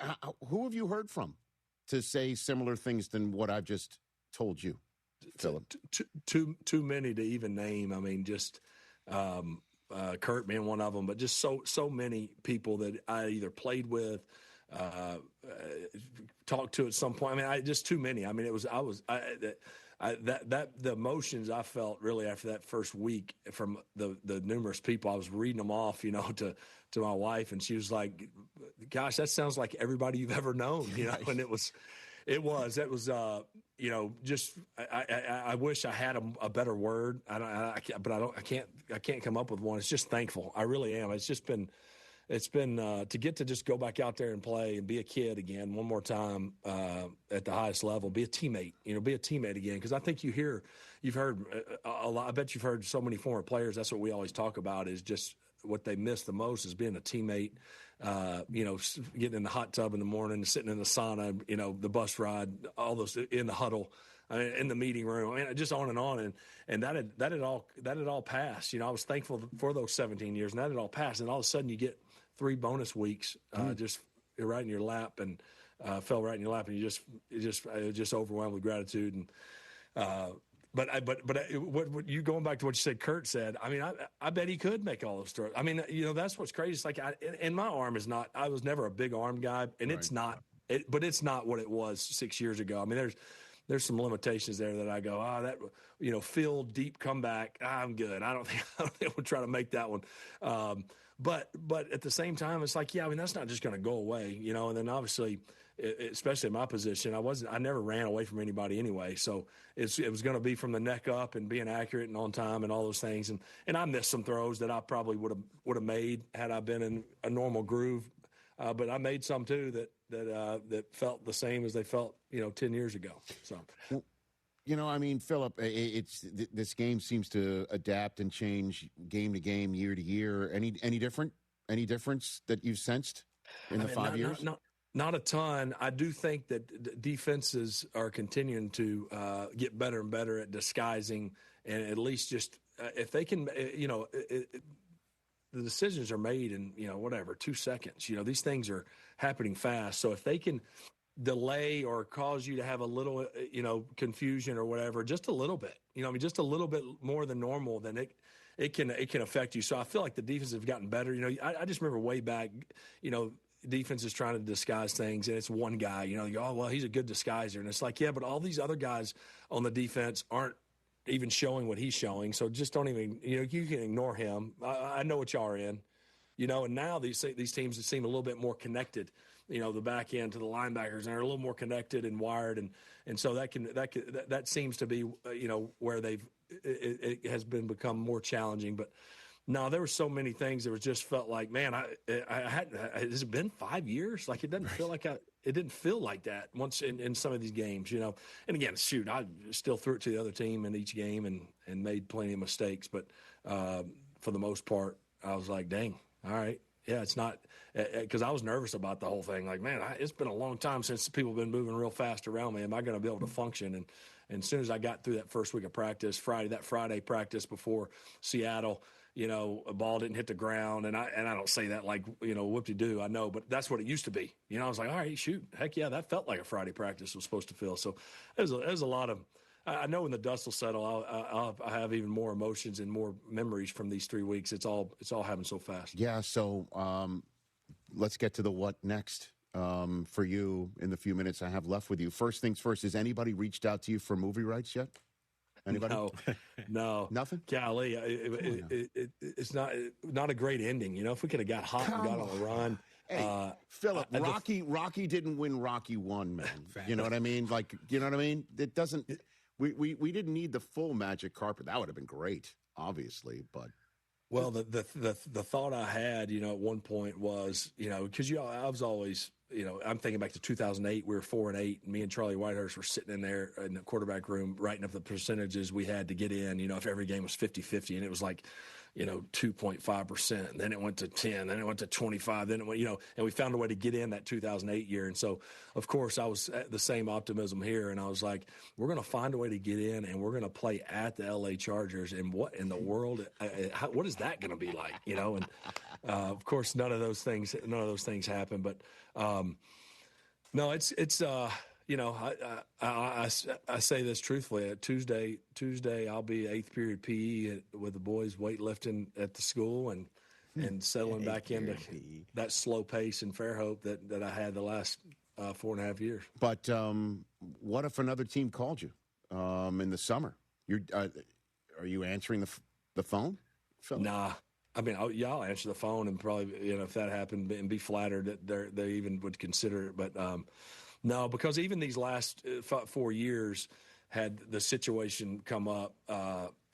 who have you heard from to say similar things than what I've just told you, Philip? Too many to even name. I mean, just Kurt being one of them, but just so many people that I either played with, talked to at some point. I mean, just too many. I mean, the emotions I felt really after that first week from the numerous people, I was reading them off, to my wife, and she was like, gosh, that sounds like everybody you've ever known, and it was, just, I wish I had a better word. I can't come up with one. It's just thankful. I really am. It's just been it's been to get to just go back out there and play and be a kid again one more time at the highest level, be a teammate, be a teammate again. Because I think you've heard a lot. I bet you've heard so many former players. That's what we always talk about, is just what they miss the most is being a teammate. Getting in the hot tub in the morning, sitting in the sauna, the bus ride, all those in the huddle, in the meeting room, just on, and that had all passed. I was thankful for those 17 years, and that had all passed. And all of a sudden, you get 3 bonus weeks just right in your lap, and fell right in your lap, and you just overwhelmed with gratitude. And But what you going back to what you said, Kurt said, I mean, I bet he could make all those throws. I mean, that's what's crazy. It's like, and my arm is not, I was never a big arm guy, and it's not, but it's not what it was 6 years ago. I mean, there's some limitations there that I go, field deep comeback, I'm good. I don't think we'll try to make that one. But at the same time, it's like, that's not just going to go away, and then obviously, especially in my position, I never ran away from anybody anyway. So it was going to be from the neck up and being accurate and on time and all those things. And I missed some throws that I probably would have made had I been in a normal groove. But I made some too that felt the same as they felt, 10 years ago. So, Philip, this game seems to adapt and change game to game, year to year. Any difference that you've sensed in the 5 years? Not a ton. I do think that defenses are continuing to get better and better at disguising, and at least just if they can, the decisions are made in 2 seconds. These things are happening fast. So if they can delay or cause you to have a little, confusion or whatever, just a little bit, just a little bit more than normal, then it can affect you. So I feel like the defenses have gotten better. I just remember way back, defense is trying to disguise things, and it's one guy, you go, oh, well, he's a good disguiser. And it's like, yeah, but all these other guys on the defense aren't even showing what he's showing. So just don't even, you can ignore him. I know what y'all are in, and now these teams seem a little bit more connected, the back end to the linebackers, and they're a little more connected and wired. And so that seems to be, where it has become more challenging. But no, there were so many things that was just felt like, man, has it been 5 years? Like, it doesn't feel like it didn't feel like that once in some of these games, And again, shoot, I still threw it to the other team in each game and made plenty of mistakes. But for the most part, I was like, dang, all right. Yeah, it's not because I was nervous about the whole thing. Like, man, it's been a long time since people have been moving real fast around me. Am I going to be able to function? And as soon as I got through that first week of practice, Friday practice before Seattle, a ball didn't hit the ground. And I don't say that like, whoop-de-doo, I know, but that's what it used to be. I was like, all right, shoot, heck yeah, that felt like a Friday practice was supposed to feel. So there's a lot of, I know when the dust will settle, I'll have even more emotions and more memories from these 3 weeks. It's all happened so fast. Yeah. So let's get to the what next for you in the few minutes I have left with you. First things first, has anybody reached out to you for movie rights yet? Anybody? No. Nothing? Golly, it's not a great ending. If we could have got hot and got on a run. Hey, Philip, Rocky didn't win Rocky 1, man. You know what I mean? Like, you know what I mean? It doesn't. We didn't need the full magic carpet. That would have been great, obviously, but. Well, the thought I had, at one point was, because I was always, I'm thinking back to 2008. We were 4-8, and me and Charlie Whitehurst were sitting in there in the quarterback room writing up the percentages we had to get in. If every game was 50-50, and it was like, 2.5%. Then it went to 10. Then it went to 25. Then it went, and we found a way to get in that 2008 year. And so, of course, I was at the same optimism here, and I was like, we're going to find a way to get in, and we're going to play at the LA Chargers. And what in the world? What is that going to be like? And of course, none of those things happen. But no, it's. I say this truthfully. Tuesday, I'll be 8th period PE with the boys weightlifting at the school and settling back into that slow pace and Fairhope that I had the last 4.5 years. But what if another team called you in the summer? Are you answering the phone? Philip? Nah. I mean, I'll answer the phone and probably, if that happened, and be flattered that they even would consider it. But no, because even these last 4 years had the situation come up,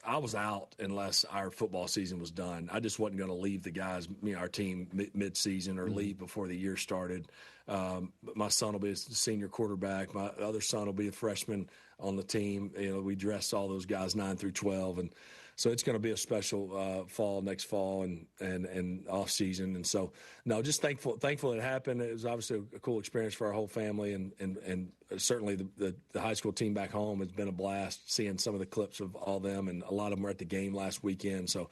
I was out unless our football season was done. I just wasn't going to leave the guys, our team mid-season or leave before the year started. My son will be a senior quarterback. My other son will be a freshman on the team. We dress all those guys 9 through 12, and so it's going to be a special next fall and off season. And so, no, just thankful it happened. It was obviously a cool experience for our whole family, and certainly the high school team back home has been a blast seeing some of the clips of all them, and a lot of them were at the game last weekend. So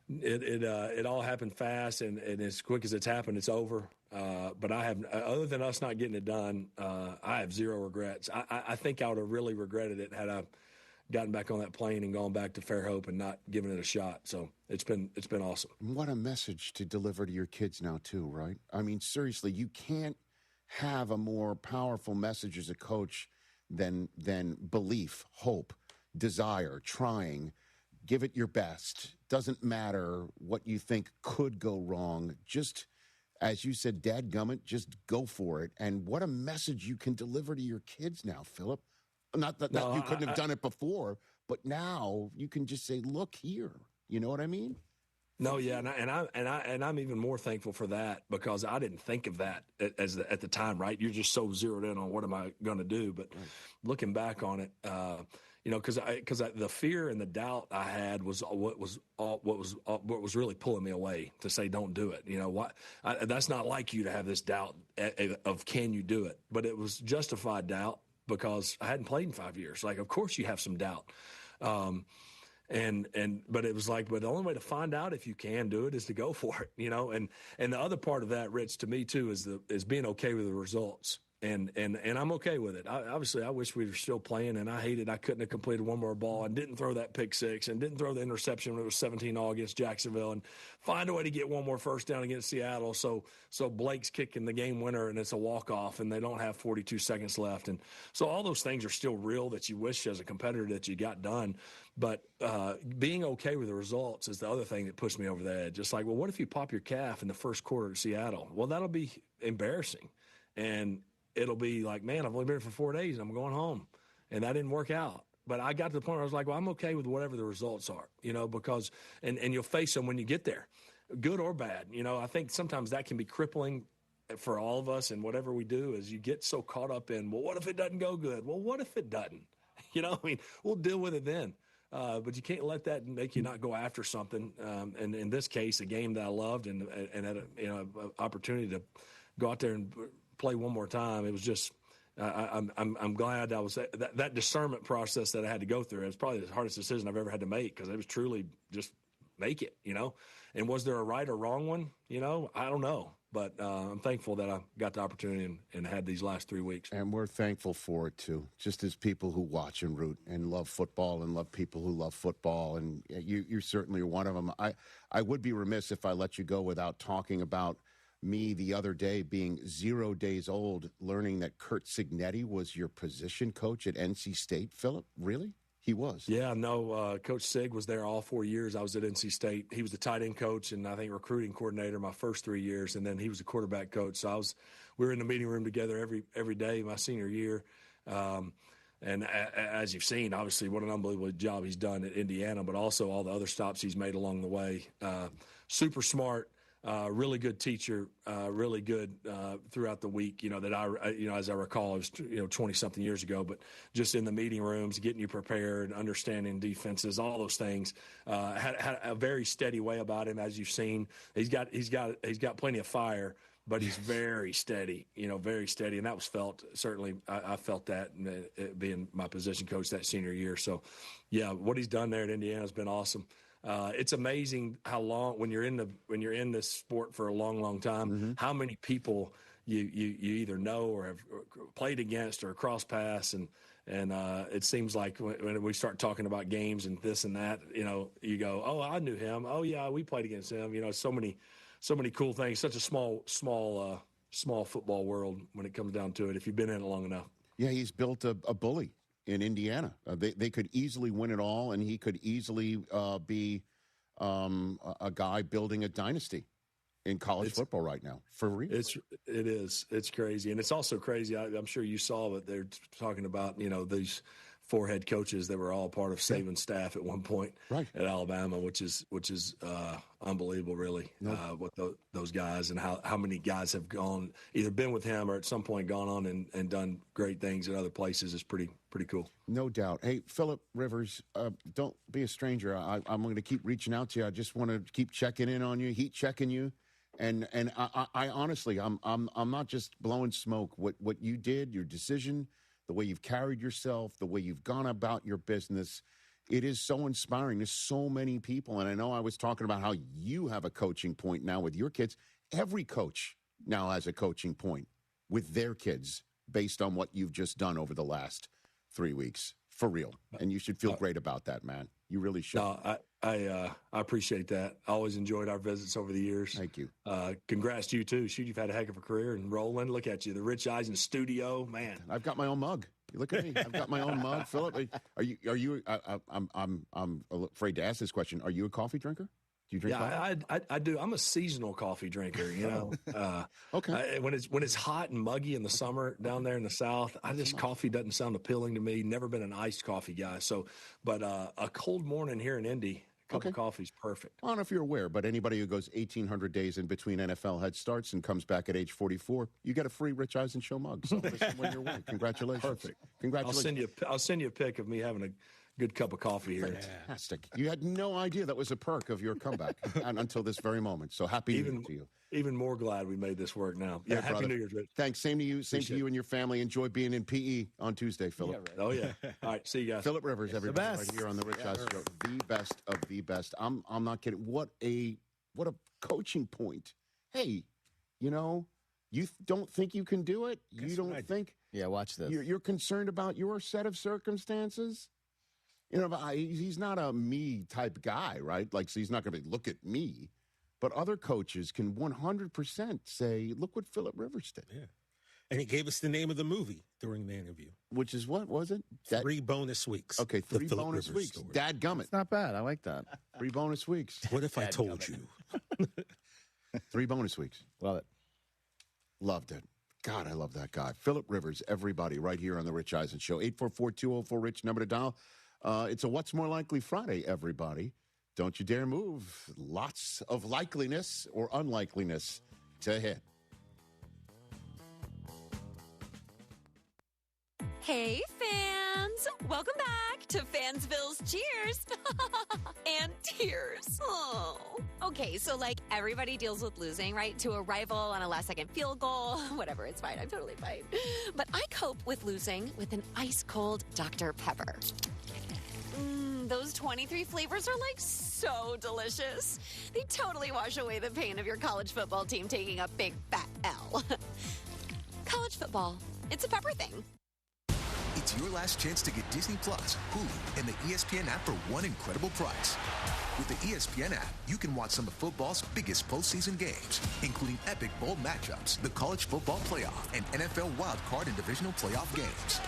it all happened fast, and as quick as it's happened, it's over. But I have, other than us not getting it done, I have zero regrets. I think I would have really regretted it had I gotten back on that plane and gone back to Fairhope and not giving it a shot. So it's been awesome. What a message to deliver to your kids now too, right? I mean, seriously, you can't have a more powerful message as a coach than belief, hope, desire, trying, give it your best. Doesn't matter what you think could go wrong. Just, as you said, dadgummit, just go for it. And what a message you can deliver to your kids now, Philip. Not that you couldn't have done it before, but now you can just say, "Look here." You know what I mean? No, yeah, and I'm even more thankful for that, because I didn't think of that at the time. Right, you're just so zeroed in on what am I going to do. But looking back on it, because the fear and the doubt I had was what was really pulling me away to say don't do it. That's not like you to have this doubt of can you do it, but it was justified doubt. Because I hadn't played in 5 years. Like, of course you have some doubt. But it was like, but the only way to find out if you can do it is to go for it, And the other part of that, Rich, to me too, is being okay with the results. And I'm okay with it. Obviously, I wish we were still playing, and I hated I couldn't have completed one more ball and didn't throw that pick six and didn't throw the interception when it was 17-all against Jacksonville, and find a way to get one more first down against Seattle. So Blake's kicking the game winner, and it's a walk-off, and they don't have 42 seconds left. And so all those things are still real that you wish as a competitor that you got done. But being okay with the results is the other thing that pushed me over the edge. It's like, well, what if you pop your calf in the first quarter at Seattle? Well, that'll be embarrassing. And it'll be like, man, I've only been here for 4 days and I'm going home. And that didn't work out. But I got to the point where I was like, well, I'm okay with whatever the results are, because, and you'll face them when you get there, good or bad. I think sometimes that can be crippling for all of us, and whatever we do is you get so caught up in, well, what if it doesn't go good? Well, what if it doesn't? We'll deal with it then. But you can't let that make you not go after something. And in this case, a game that I loved and had an opportunity to go out there and play one more time. It was just I'm glad I was that discernment process that I had to go through. It was probably the hardest decision I've ever had to make, because it was truly just make it, And was there a right or wrong one? I don't know. But I'm thankful that I got the opportunity and had these last 3 weeks. And we're thankful for it, too, just as people who watch and root and love football and love people who love football. And you certainly are one of them. I would be remiss if I let you go without talking about me the other day being 0 days old, learning that Curt Cignetti was your position coach at NC State. Philip, really? He was. Yeah, no, Coach Sig was there all 4 years I was at NC State. He was the tight end coach and I think recruiting coordinator my first 3 years, and then he was the quarterback coach. So we were in the meeting room together every day my senior year. And as you've seen, obviously, what an unbelievable job he's done at Indiana, but also all the other stops he's made along the way. Super smart. Really good teacher, really good throughout the week. That as I recall, it was 20-something years ago. But just in the meeting rooms, getting you prepared, understanding defenses, all those things. Had a very steady way about him, as you've seen. He's got plenty of fire, but he's very steady. Very steady, and that was felt. Certainly, I felt that being my position coach that senior year. So, yeah, what he's done there at Indiana has been awesome. It's amazing how long when you're in this sport for a long time, how many people you either know or have played against or cross paths, and it seems like when we start talking about games and this and that, you go, oh, I knew him. Oh yeah, we played against him. So many cool things. Such a small football world when it comes down to it. If you've been in it long enough. Yeah, he's built a bully in Indiana. They could easily win it all, and he could easily be a guy building a dynasty in college football right now, for real. It is. It's crazy. And it's also crazy. I'm sure you saw that they're talking about, these 4 head coaches that were all part of Saban's staff at one point at Alabama, which is unbelievable, really. What those guys and how many guys have either been with him or at some point gone on and done great things at other places is pretty cool. No doubt. Hey, Philip Rivers, don't be a stranger. I'm going to keep reaching out to you. I just want to keep checking in on you, heat checking you. And I honestly, I'm not just blowing smoke. What you did, your decision, the way you've carried yourself, the way you've gone about your business, it is so inspiring to so many people. And I know I was talking about how you have a coaching point now with your kids. Every coach now has a coaching point with their kids based on what you've just done over the last 3 weeks, for real. And you should feel great about that, man. You really should. No, I appreciate that. I always enjoyed our visits over the years. Thank you. Congrats to you, too. Shoot, you've had a heck of a career. And Roland, look at you. The Rich Eisen studio, man. I've got my own mug. You look at me. I've got my own mug. Philip, are you? I'm afraid to ask this question. Are you a coffee drinker? Do you drink coffee? I do. I'm a seasonal coffee drinker, you know. Okay. When it's hot and muggy in the summer down there in the South, coffee doesn't sound appealing to me. Never been an iced coffee guy. But a cold morning here in Indy, a cup of coffee is perfect. I don't know if you're aware, but anybody who goes 1,800 days in between NFL head starts and comes back at age 44, you get a free Rich Eisen Show mug. So listen when you're away. Congratulations. Perfect. Congratulations. I'll send you a pic of me having a good cup of coffee here. Fantastic. You had no idea that was a perk of your comeback until this very moment. So happy New Year to you. Even more glad we made this work now. Yeah, happy brother. New Year's, Rich. Thanks. Same to you. Same to you and your family. Enjoy being in PE on Tuesday, Philip. Yeah, right. Oh, yeah. All right. See you guys. Philip Rivers, everybody, right here on the Rich Eisen Show. The best of the best. I'm not kidding. What a coaching point. Hey, you know, you don't think you can do it? You don't think? Yeah, watch this. You're concerned about your set of circumstances? You know, he's not a me type guy, right? Like, so he's not going to be, look at me. But other coaches can 100% say, look what Philip Rivers did. Yeah. And he gave us the name of the movie during the interview. Which is what, was it? 3 bonus weeks. Okay, 3 bonus weeks. Dadgummit. It's not bad. I like that. 3 bonus weeks. What if I told you? 3 bonus weeks. Love it. Loved it. God, I love that guy. Philip Rivers, everybody, right here on the Rich Eisen Show. 844-204-RICH, number to dial. It's a What's More Likely Friday, everybody. Don't you dare move. Lots of likeliness or unlikeliness to hit. Hey, fans! Welcome back to Fansville's Cheers and Tears. Oh. Okay, so everybody deals with losing, right? To a rival on a last-second field goal. Whatever, it's fine. I'm totally fine. But I cope with losing with an ice-cold Dr. Pepper. Those 23 flavors are so delicious. They totally wash away the pain of your college football team taking a big fat L. College football, it's a pepper thing. It's your last chance to get Disney Plus, Hulu, and the ESPN app for one incredible price. With the ESPN app, you can watch some of football's biggest postseason games, including epic bowl matchups, the college football playoff, and NFL wild card and divisional playoff games.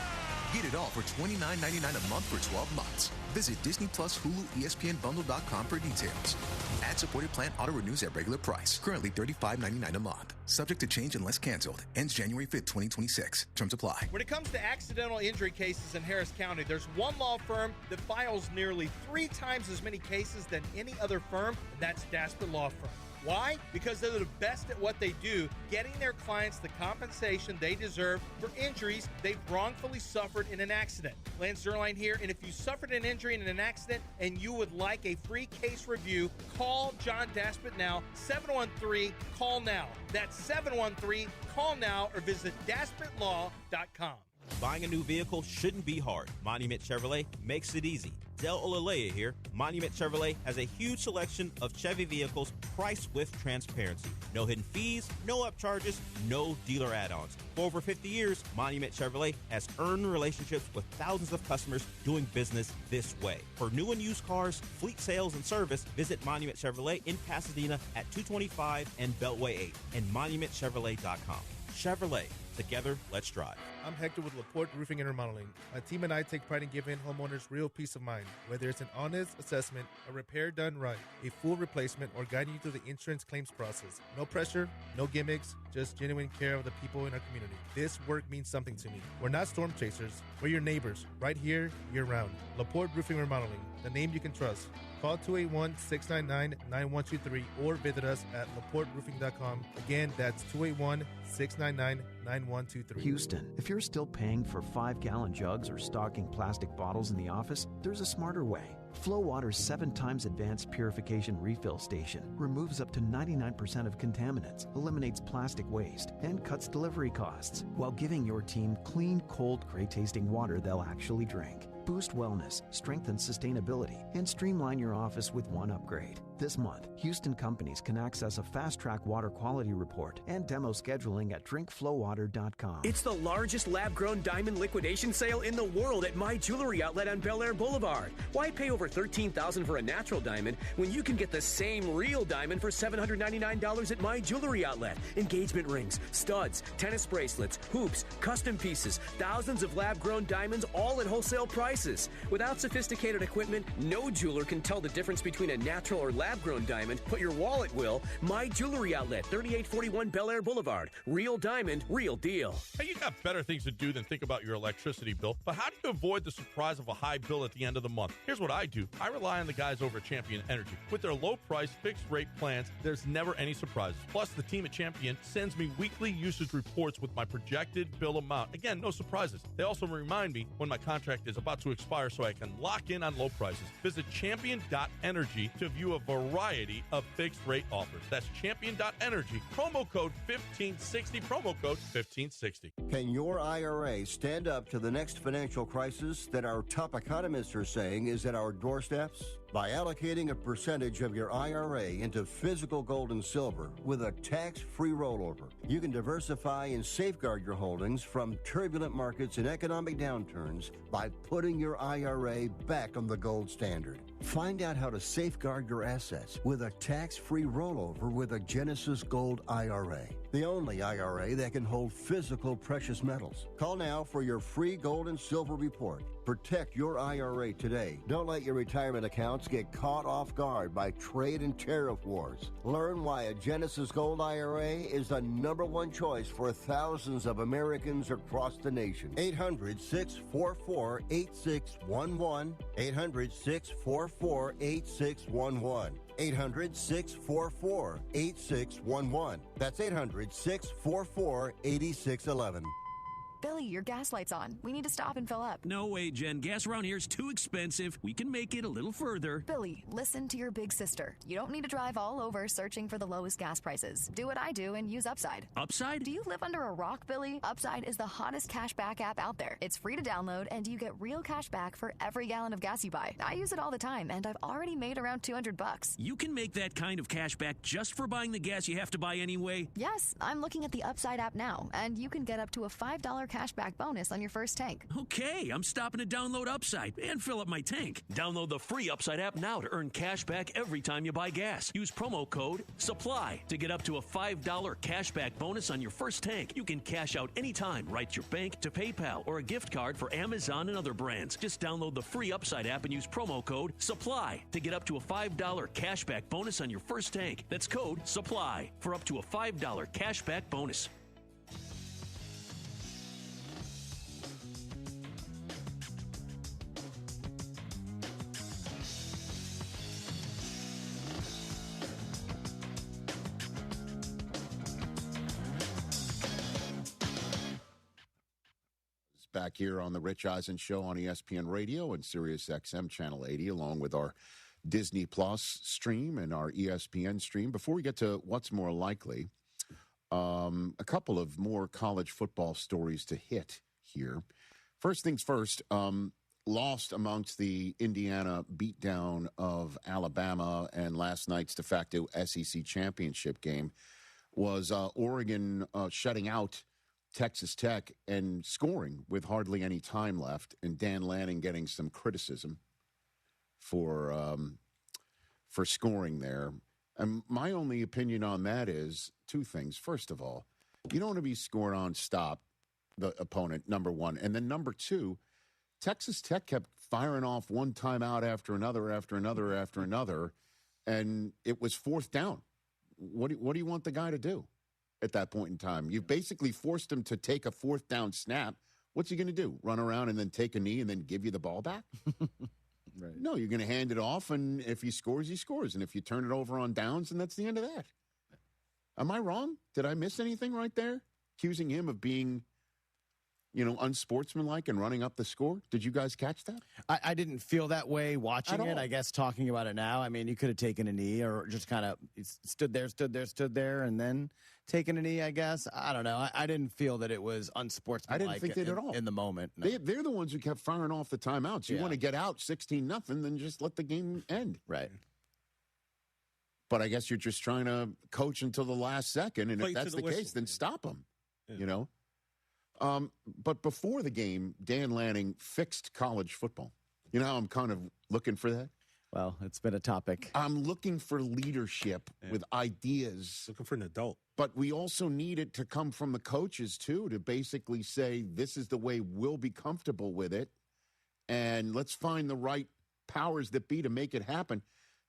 Get it all for $29.99 a month for 12 months. Visit Disney Plus, Hulu, ESPNBundle.com for details. Ad-supported plan auto-renews at regular price. Currently $35.99 a month. Subject to change unless canceled. Ends January 5th, 2026. Terms apply. When it comes to accidental injury cases in Harris County, there's one law firm that files nearly 3 times as many cases than any other firm, and that's Daspit Law Firm. Why? Because they're the best at what they do, getting their clients the compensation they deserve for injuries they've wrongfully suffered in an accident. Lance Zerline here, and if you suffered an injury in an accident and you would like a free case review, call John Daspit now, 713-CALL-NOW. That's 713-CALL-NOW, or visit DaspitLaw.com. Buying a new vehicle shouldn't be hard. Monument Chevrolet makes it easy. Del Olalea here. Monument Chevrolet has a huge selection of Chevy vehicles priced with transparency. No hidden fees, no upcharges, no dealer add-ons. For over 50 years, Monument Chevrolet has earned relationships with thousands of customers doing business this way. For new and used cars, fleet sales, and service, visit Monument Chevrolet in Pasadena at 225 and Beltway 8 and monumentchevrolet.com. Chevrolet. Together, let's drive. I'm Hector with Laporte Roofing and Remodeling. My team and I take pride in giving homeowners real peace of mind, whether it's an honest assessment, a repair done right, a full replacement, or guiding you through the insurance claims process. No pressure, no gimmicks, just genuine care of the people in our community. This work means something to me. We're not storm chasers. We're your neighbors, right here, year-round. Laporte Roofing and Remodeling, the name you can trust. Call 281-699-9123 or visit us at laporteroofing.com. Again, that's 281-699-9123. Houston, if you're still paying for 5-gallon jugs or stocking plastic bottles in the office, there's a smarter way. Flow Water's 7 times advanced purification refill station removes up to 99% of contaminants, eliminates plastic waste, and cuts delivery costs, while giving your team clean, cold, great-tasting water they'll actually drink. Boost wellness, strengthen sustainability, and streamline your office with one upgrade. This month, Houston companies can access a fast-track water quality report and demo scheduling at drinkflowwater.com. It's the largest lab-grown diamond liquidation sale in the world at My Jewelry Outlet on Bel Air Boulevard. Why pay over $13,000 for a natural diamond when you can get the same real diamond for $799 at My Jewelry Outlet? Engagement rings, studs, tennis bracelets, hoops, custom pieces, thousands of lab-grown diamonds, all at wholesale prices. Without sophisticated equipment, no jeweler can tell the difference between a natural or lab-grown diamond, but your wallet will. My Jewelry Outlet, 3841 Bel Air Boulevard. Real diamond, real deal. Hey, you got better things to do than think about your electricity bill, but how do you avoid the surprise of a high bill at the end of the month? Here's what I do. I rely on the guys over at Champion Energy. With their low-price, fixed-rate plans, there's never any surprises. Plus, the team at Champion sends me weekly usage reports with my projected bill amount. Again, no surprises. They also remind me when my contract is about to expire so I can lock in on low prices. Visit champion.energy to view a variety of fixed rate offers. That's champion.energy. Promo code 1560. Promo code 1560. Can your IRA stand up to the next financial crisis that our top economists are saying is at our doorsteps? By allocating a percentage of your IRA into physical gold and silver with a tax-free rollover, you can diversify and safeguard your holdings from turbulent markets and economic downturns by putting your IRA back on the gold standard. Find out how to safeguard your assets with a tax-free rollover with a Genesis Gold IRA, the only IRA that can hold physical precious metals. Call now for your free gold and silver report. Protect your IRA today. Don't let your retirement accounts get caught off guard by trade and tariff wars. Learn why a Genesis Gold IRA is the #1 choice for thousands of Americans across the nation. 800-644-8611. 800-644-8611. 800-644-8611. That's 800-644-8611. Billy, your gas light's on. We need to stop and fill up. No way, Jen. Gas around here is too expensive. We can make it a little further. Billy, listen to your big sister. You don't need to drive all over searching for the lowest gas prices. Do what I do and use Upside. Upside? Do you live under a rock, Billy? Upside is the hottest cashback app out there. It's free to download, and you get real cash back for every gallon of gas you buy. I use it all the time, and I've already made around $200. You can make that kind of cash back just for buying the gas you have to buy anyway? Yes, I'm looking at the Upside app now, and you can get up to a $5 cashback bonus on your first tank. Okay, I'm stopping to download Upside and fill up my tank. Download the free Upside app now to earn cash back every time you buy gas. Use promo code SUPPLY to get up to a $5 cashback bonus on your first tank. You can cash out anytime, right to your bank, to PayPal, or a gift card for Amazon and other brands. Just download the free Upside app and use promo code SUPPLY to get up to a $5 cashback bonus on your first tank. That's code SUPPLY for up to a $5 cashback bonus. Back here on the Rich Eisen Show on ESPN Radio and Sirius XM Channel 80, along with our Disney Plus stream and our ESPN stream. Before we get to what's more likely, a couple of more college football stories to hit here. First things first, lost amongst the Indiana beatdown of Alabama and last night's de facto SEC championship game was Oregon shutting out Texas Tech and scoring with hardly any time left, and Dan Lanning getting some criticism for scoring there. And my only opinion on that is two things. First of all, you don't want to be scored on stop the opponent, number one. And then number two, Texas Tech kept firing off one timeout after another, and it was fourth down. What do you want the guy to do at that point in time? You've basically forced him to take a fourth down snap. What's he going to do? Run around and then take a knee and then give you the ball back? Right. No, you're going to hand it off, and if he scores, he scores. And if you turn it over on downs, then that's the end of that. Am I wrong? Did I miss anything right there? Accusing him of being, unsportsmanlike and running up the score? Did you guys catch that? I didn't feel that way watching it. I guess talking about it now, I mean, you could have taken a knee or just kind of stood there, and then taken a knee, I guess. I don't know. I didn't feel that it was unsportsmanlike. I didn't think that at all. In the moment. No. They're the ones who kept firing off the timeouts. You want to get out 16-0, then just let the game end. Right. But I guess you're just trying to coach until the last second, and if that's the case, then stop them, But before the game, Dan Lanning fixed college football. You know how I'm kind of looking for that? Well, it's been a topic. I'm looking for leadership with ideas. Looking for an adult. But we also need it to come from the coaches, too, to basically say, this is the way we'll be comfortable with it, and let's find the right powers that be to make it happen.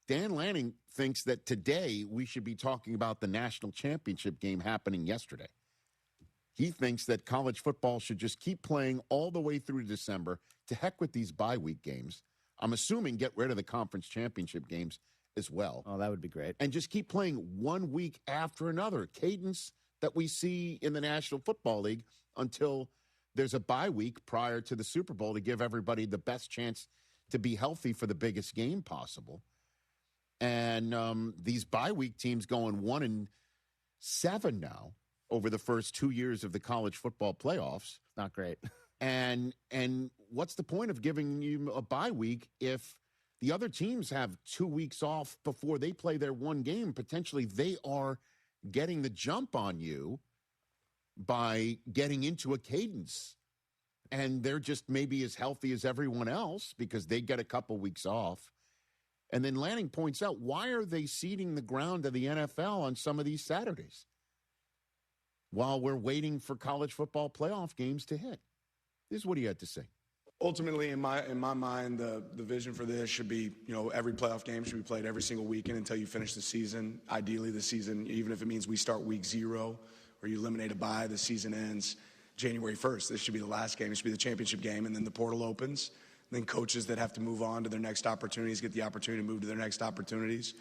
Dan Lanning thinks that today we should be talking about the national championship game happening yesterday. He thinks that college football should just keep playing all the way through December. To heck with these bye week games. I'm assuming get rid of the conference championship games as well. Oh, that would be great. And just keep playing 1 week after another. Cadence that we see in the National Football League until there's a bye week prior to the Super Bowl to give everybody the best chance to be healthy for the biggest game possible. And these bye week teams going 1-7 now over the first 2 years of the college football playoffs. Not great. And what's the point of giving you a bye week if the other teams have 2 weeks off before they play their one game? Potentially they are getting the jump on you by getting into a cadence. And they're just maybe as healthy as everyone else because they get a couple weeks off. And then Lanning points out, why are they ceding the ground to the NFL on some of these Saturdays while we're waiting for college football playoff games to hit? This is what he had to say. Ultimately, in my mind, the vision for this should be, every playoff game should be played every single weekend until you finish the season. Ideally, the season, even if it means we start week 0 or you eliminate a bye, the season ends January 1st. This should be the last game. It should be the championship game, and then the portal opens. Then coaches that have to move on to their next opportunities get the opportunity to move to their next opportunities.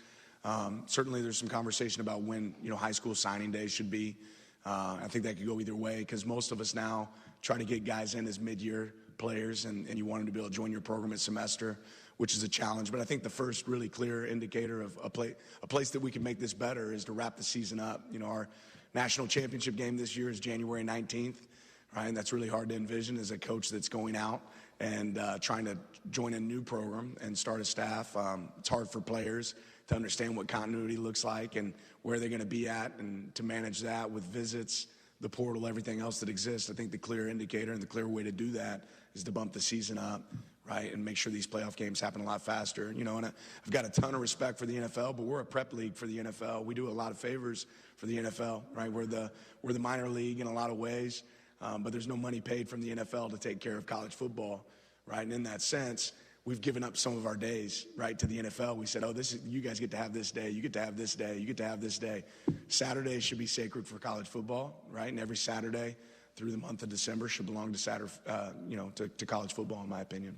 Certainly, there's some conversation about when high school signing days should be. I think that could go either way because most of us now try to get guys in as mid-year players, and you want them to be able to join your program at semester, which is a challenge. But I think the first really clear indicator of a place that we can make this better is to wrap the season up. Our national championship game this year is January 19th, right? And that's really hard to envision as a coach that's going out and trying to join a new program and start a staff. It's hard for players to understand what continuity looks like and where they're going to be at, and to manage that with visits, the portal, everything else that exists. I think the clear indicator and the clear way to do that is to bump the season up, right, and make sure these playoff games happen a lot faster. And I've got a ton of respect for the NFL, but we're a prep league for the NFL. We do a lot of favors for the NFL, right? We're the minor league in a lot of ways. But there's no money paid from the NFL to take care of college football, right? And in that sense, we've given up some of our days, right, to the NFL. We said, you guys get to have this day, you get to have this day, you get to have this day. Saturday should be sacred for college football, right? And every Saturday through the month of December should belong to to college football, in my opinion.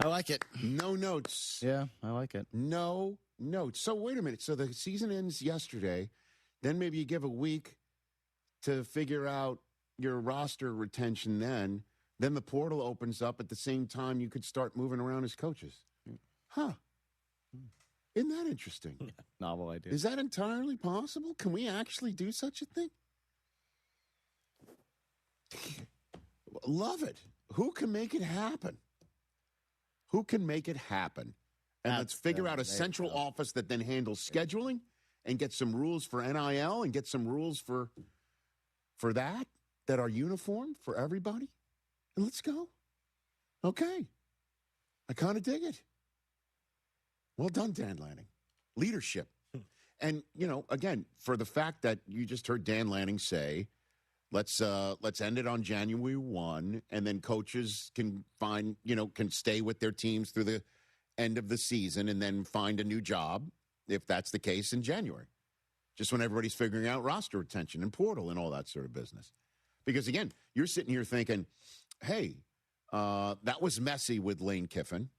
I like it. No notes. Yeah, I like it. No notes. So wait a minute. So the season ends yesterday. Then maybe you give a week to figure out your roster retention then. Then the portal opens up at the same time you could start moving around as coaches. Huh. Isn't that interesting? Yeah, novel idea. Is that entirely possible? Can we actually do such a thing? Love it. Who can make it happen? Who can make it happen? And let's figure out a central office that then handles scheduling and get some rules for NIL and get some rules for that are uniform for everybody. And let's go. Okay. I kind of dig it. Well done, Dan Lanning. Leadership. And, again, for the fact that you just heard Dan Lanning say, let's end it on January 1, and then coaches can can stay with their teams through the end of the season and then find a new job, if that's the case, in January. Just when everybody's figuring out roster retention and portal and all that sort of business. Because, again, you're sitting here thinking, hey, that was messy with Lane Kiffin.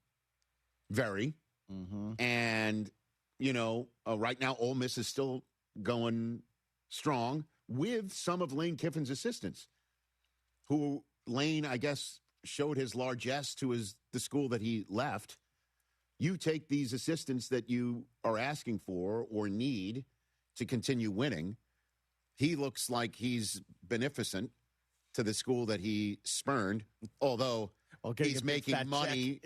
Very. Mm-hmm. And, right now Ole Miss is still going strong with some of Lane Kiffin's assistants, who Lane, I guess, showed his largesse to the school that he left. You take these assistants that you are asking for or need to continue winning. He looks like he's beneficent to the school that he spurned, although he's making money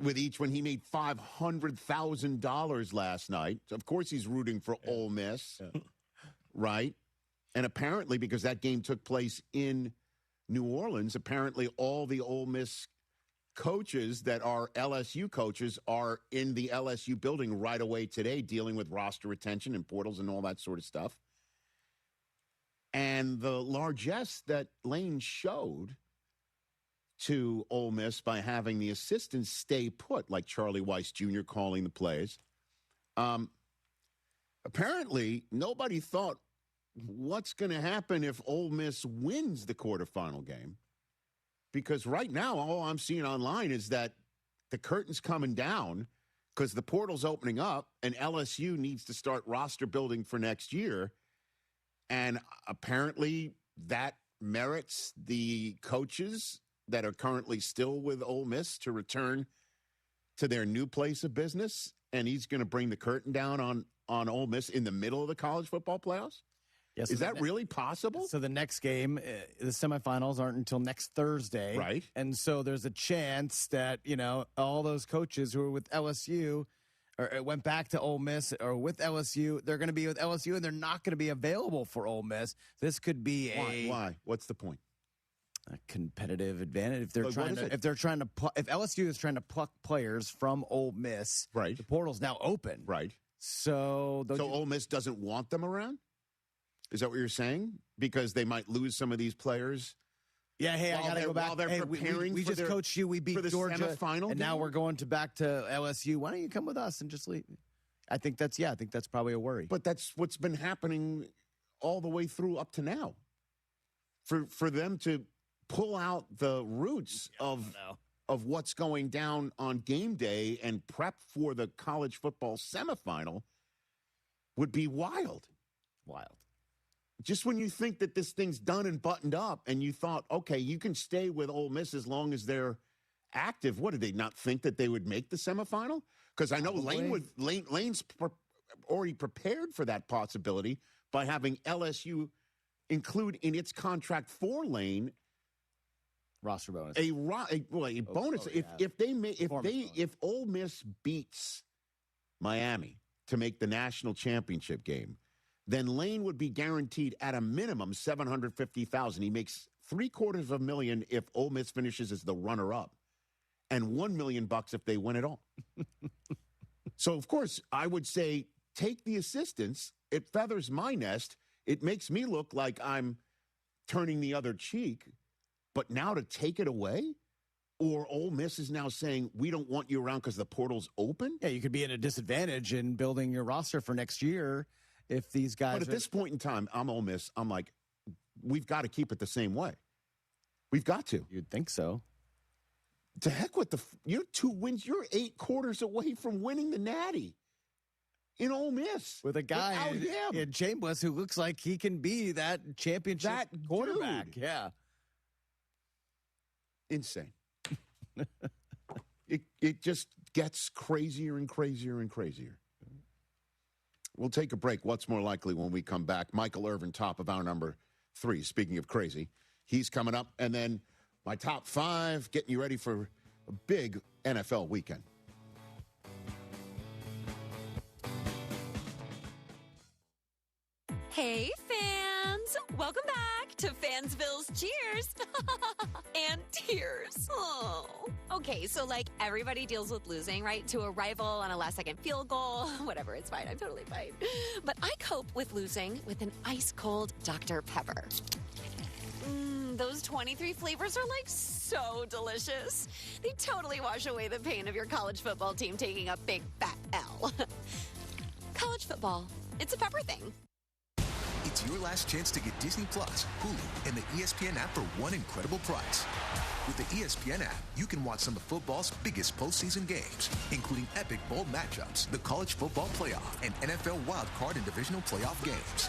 with each one. He made $500,000 last night. So of course he's rooting for Ole Miss, right? And apparently, because that game took place in New Orleans, apparently all the Ole Miss coaches that are LSU coaches are in the LSU building right away today, dealing with roster retention and portals and all that sort of stuff. And the largesse that Lane showed to Ole Miss by having the assistants stay put, like Charlie Weiss Jr. calling the plays. Apparently, nobody thought, what's going to happen if Ole Miss wins the quarterfinal game? Because right now, all I'm seeing online is that the curtain's coming down because the portal's opening up and LSU needs to start roster building for next year. And apparently that merits the coaches that are currently still with Ole Miss to return to their new place of business. And he's going to bring the curtain down on Ole Miss in the middle of the college football playoffs? Yes, is that really possible? So the next game, the semifinals aren't until next Thursday. Right. And so there's a chance that, all those coaches who are with LSU or went back to Ole Miss or with LSU, they're going to be with LSU and they're not going to be available for Ole Miss. This could be Why? What's the point? A competitive advantage. If LSU is trying to pluck players from Ole Miss, right? The portal's now open. Right. So Ole Miss doesn't want them around? Is that what you're saying? Because they might lose some of these players? Yeah, hey, I got to go back. While they're preparing we just coached you. We beat Georgia. Semifinal and now we're going back to LSU. Why don't you come with us and just leave? I think that's probably a worry. But that's what's been happening all the way through up to now. For them to pull out the roots of what's going down on game day and prep for the college football semifinal would be wild. Just when you think that this thing's done and buttoned up and you thought, okay, you can stay with Ole Miss as long as they're active. What, did they not think that they would make the semifinal? Because I know Lane's already prepared for that possibility by having LSU include in its contract for Lane roster bonus. A bonus. If Ole Miss beats Miami to make the national championship game, then Lane would be guaranteed at a minimum $750,000. He makes $750,000 if Ole Miss finishes as the runner-up, and $1 million if they win it all. So, of course, I would say take the assistance. It feathers my nest. It makes me look like I'm turning the other cheek. But now to take it away? Or Ole Miss is now saying, we don't want you around because the portal's open? Yeah, you could be at a disadvantage in building your roster for next year if these guys... But at this point in time, I'm Ole Miss. I'm like, we've got to keep it the same way. We've got to. You'd think so. To heck with you're 2 wins. You're 8 quarters away from winning the Natty in Ole Miss. With a guy in Chambliss who looks like he can be that championship quarterback. Dude. Yeah. Insane. It just gets crazier and crazier and crazier. We'll take a break. What's more likely when we come back? Michael Irvin, top of our number 3. Speaking of crazy, he's coming up. And then my top 5, getting you ready for a big NFL weekend. Hey, fans! fans! Welcome back to Fansville's Cheers and Tears. Oh. Okay, so like everybody deals with losing, right? To a rival on a last-second field goal. Whatever, it's fine. I'm totally fine. But I cope with losing with an ice-cold Dr. Pepper. Those 23 flavors are like so delicious. They totally wash away the pain of your college football team taking a big fat L. College football, it's a pepper thing. It's your last chance to get Disney Plus, Hulu, and the ESPN app for one incredible price. With the ESPN app, you can watch some of football's biggest postseason games, including epic bowl matchups, the college football playoff, and NFL wild card and divisional playoff games.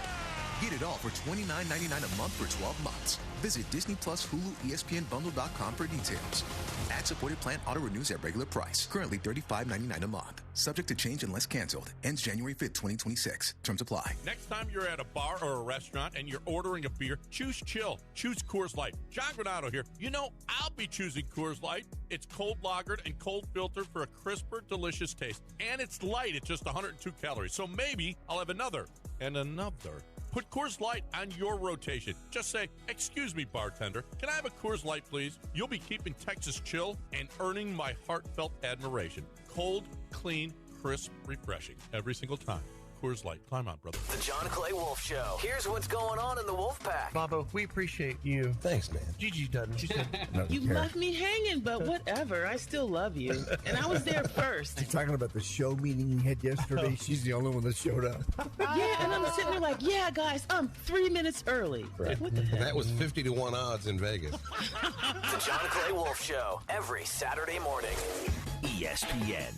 Get it all for $29.99 a month for 12 months. Visit Disney Plus Hulu ESPNBundle.com for details. Ad-supported plan auto-renews at regular price. Currently $35.99 a month. Subject to change unless canceled. Ends January 5th, 2026. Terms apply. Next time you're at a bar or a restaurant and you're ordering a beer, choose chill. Choose Coors Light. John Granado here. You know, I'll be choosing Coors Light. It's cold lagered and cold filtered for a crisper, delicious taste. And it's light. It's just 102 calories. So maybe I'll have another and another. Put Coors Light on your rotation. Just say, "Excuse me, bartender, can I have a Coors Light, please?" You'll be keeping Texas chill and earning my heartfelt admiration. Cold, clean, crisp, refreshing. Every single time. Coors Light. Climb on, brother. The John Clay Wolf Show. Here's what's going on in the Wolf Pack. Bobo, we appreciate you. Thanks, man. Gigi doesn't. She said, You left me hanging, but whatever. I still love you. And I was there first. You're talking about the show meeting we had yesterday. She's the only one that showed up. Yeah, and I'm sitting there like, yeah, guys, I'm 3 minutes early. Right. What the heck? That was 50-1 odds in Vegas. The John Clay Wolf Show. Every Saturday morning. ESPN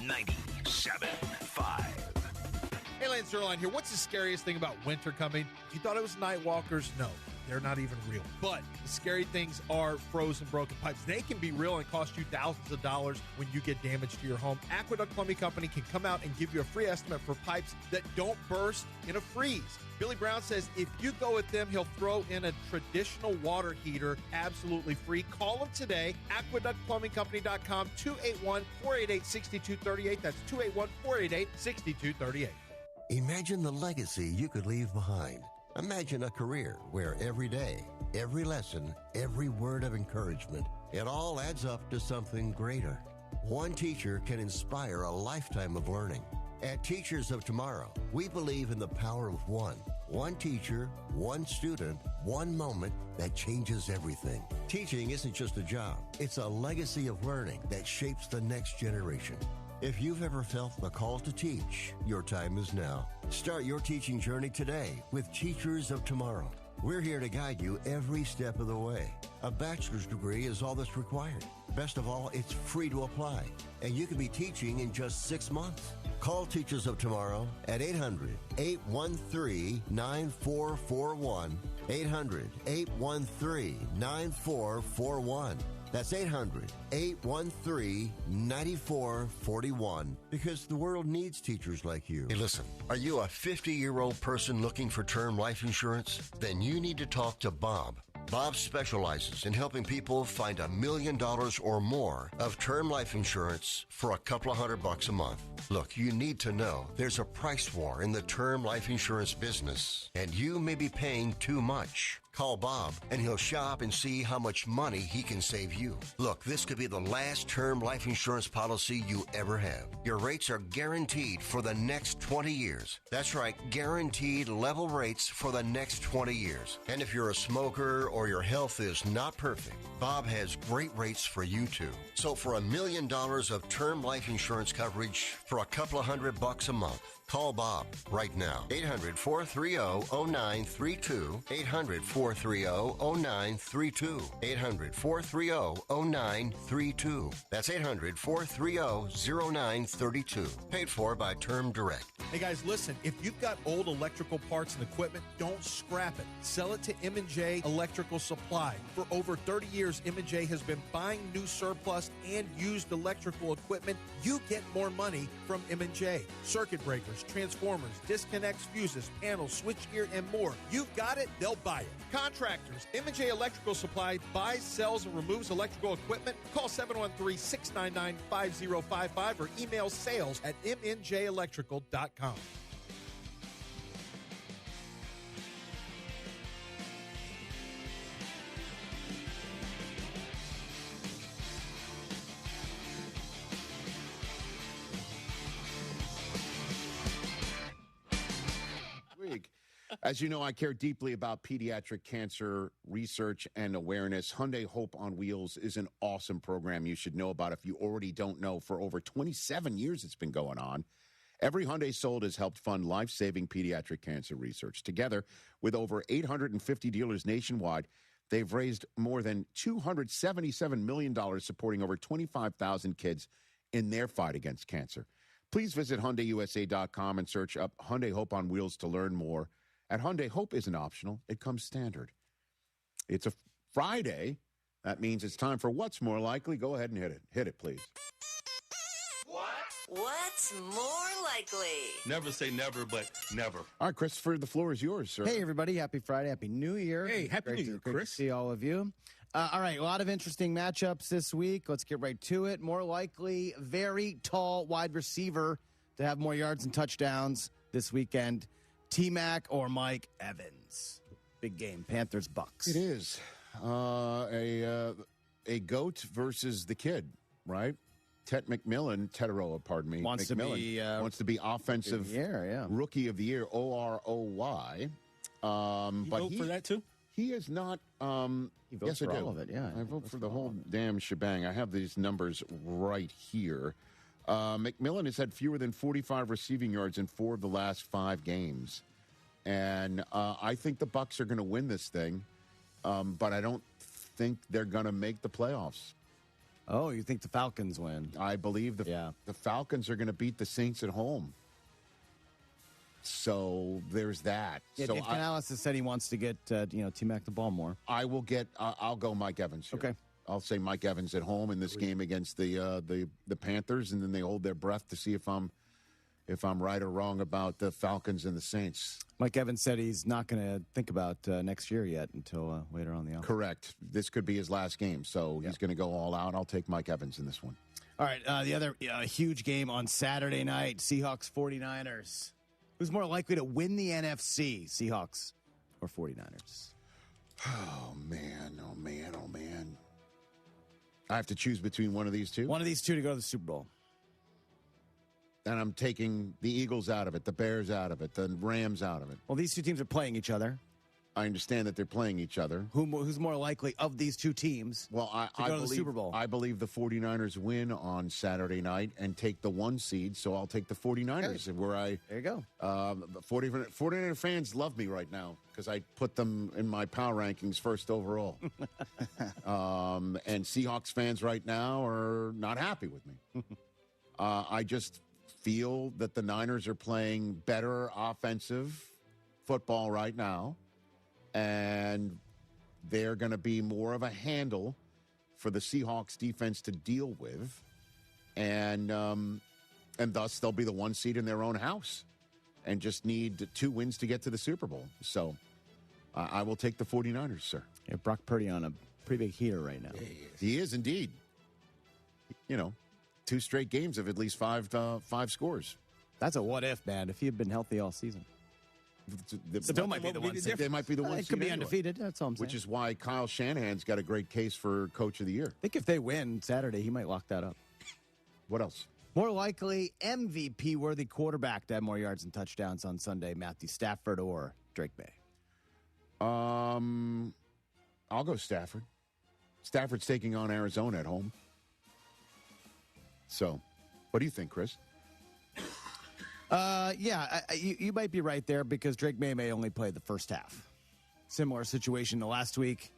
97.5. Hey, Lance Zerline here. What's the scariest thing about winter coming? You thought it was night walkers? No, they're not even real. But the scary things are frozen broken pipes. They can be real and cost you thousands of dollars when you get damage to your home. Aqueduct Plumbing Company can come out and give you a free estimate for pipes that don't burst in a freeze. Billy Brown says if you go with them, he'll throw in a traditional water heater absolutely free. Call them today. AqueductPlumbingCompany.com, 281-488-6238. That's 281-488-6238. Imagine the legacy you could leave behind. Imagine a career where every day, every lesson, every word of encouragement, it all adds up to something greater. One teacher can inspire a lifetime of learning. At Teachers of Tomorrow, we believe in the power of one. One teacher, one student, one moment that changes everything. Teaching isn't just a job. It's a legacy of learning that shapes the next generation. If you've ever felt the call to teach, your time is now. Start your teaching journey today with Teachers of Tomorrow. We're here to guide you every step of the way. A bachelor's degree is all that's required. Best of all, it's free to apply, and you can be teaching in just 6 months. Call Teachers of Tomorrow at 800-813-9441. 800-813-9441. That's 800-813-9441. Because the world needs teachers like you. Hey, listen, are you a 50-year-old person looking for term life insurance? Then you need to talk to Bob. Bob specializes in helping people find $1 million or more of term life insurance for a couple of $100 a month. Look, you need to know there's a price war in the term life insurance business, and you may be paying too much. Call Bob, and he'll shop and see how much money he can save you. Look, this could be the last term life insurance policy you ever have. Your rates are guaranteed for the next 20 years. That's right, guaranteed level rates for the next 20 years. And if you're a smoker or your health is not perfect, Bob has great rates for you too. So for $1 million of term life insurance coverage for a couple of $100 a month, call Bob right now. 800-430-0932. 800-430-0932. 800-430-0932. That's 800-430-0932. Paid for by Term Direct. Hey guys, listen, if you've got old electrical parts and equipment, don't scrap it. Sell it to M&J Electrical Supply. For over 30 years, M&J has been buying new surplus and used electrical equipment. You get more money from M&J. Circuit breakers, transformers, disconnects, fuses, panels, switchgear, and more. You've got it, they'll buy it. Contractors, M&J Electrical Supply buys, sells, and removes electrical equipment. Call 713-699-5055 or email sales@mnjelectrical.com. As you know, I care deeply about pediatric cancer research and awareness. Hyundai Hope on Wheels is an awesome program you should know about if you already don't know. For over 27 years it's been going on. Every Hyundai sold has helped fund life-saving pediatric cancer research. Together with over 850 dealers nationwide, they've raised more than $277 million supporting over 25,000 kids in their fight against cancer. Please visit HyundaiUSA.com and search up Hyundai Hope on Wheels to learn more. At Hyundai, hope isn't optional. It comes standard. It's a Friday. That means it's time for What's More Likely. Go ahead and hit it. Hit it, please. What's more likely? Never say never, but never. All right, Christopher, the floor is yours, sir. Hey, everybody. Happy Friday. Happy New Year. Hey, Happy New Year, Great Chris. to see all of you. All right, a lot of interesting matchups this week. Let's get right to it. More likely, very tall wide receiver to have more yards and touchdowns this weekend. T-Mac or Mike Evans. Big game. Panthers, Bucks. It is. A goat versus the kid, right? Teteroa, pardon me. Wants to be offensive rookie of the year, OROY. You vote for that too? He is not. He votes for all of it, yeah. I vote for the whole damn shebang. I have these numbers right here. McMillan has had fewer than 45 receiving yards in 4 of the last 5 games. And I think the Bucs are going to win this thing, but I don't think they're going to make the playoffs. Oh, you think the Falcons win? I believe the Falcons are going to beat the Saints at home. So there's that. Yeah, so Dave Canales has said he wants to get T-Mac the ball more. I'll go Mike Evans here. Okay. I'll say Mike Evans at home in this game against the Panthers, and then they hold their breath to see if I'm right or wrong about the Falcons and the Saints. Mike Evans said he's not going to think about next year yet until later on the offseason. Correct. This could be his last game, so he's going to go all out. I'll take Mike Evans in this one. All right, the other huge game on Saturday night, Seahawks 49ers. Who's more likely to win the NFC, Seahawks or 49ers? Oh, man, oh, man, oh, man. I have to choose between one of these two? One of these two to go to the Super Bowl. And I'm taking the Eagles out of it, the Bears out of it, the Rams out of it. Well, these two teams are playing each other. I understand that they're playing each other. Who's more likely of these two teams to go to the Super Bowl? I believe the 49ers win on Saturday night and take the 1 seed, so I'll take the 49ers. There you go. 49er fans love me right now because I put them in my power rankings first overall. And Seahawks fans right now are not happy with me. I just feel that the Niners are playing better offensive football right now. And they're going to be more of a handle for the Seahawks defense to deal with. And thus they'll be the 1 seed in their own house and just need 2 wins to get to the Super Bowl. So I will take the 49ers, sir. Yeah, Brock Purdy on a pretty big heater right now. He is indeed. 2 straight games of at least 5 scores. That's a what if, man. If he had been healthy all season. Still might be the 1 seed. They might be the 1 seed. It could be anyway. undefeated. That's all I'm saying. Which is why Kyle Shanahan's got a great case for Coach of the Year. I think if they win Saturday, he might lock that up. What else? More likely MVP-worthy quarterback to have more yards and touchdowns on Sunday, Matthew Stafford or Drake May? I'll go Stafford. Stafford's taking on Arizona at home. So, what do you think, Chris? You might be right there because Drake may only play the first half. Similar situation to last week.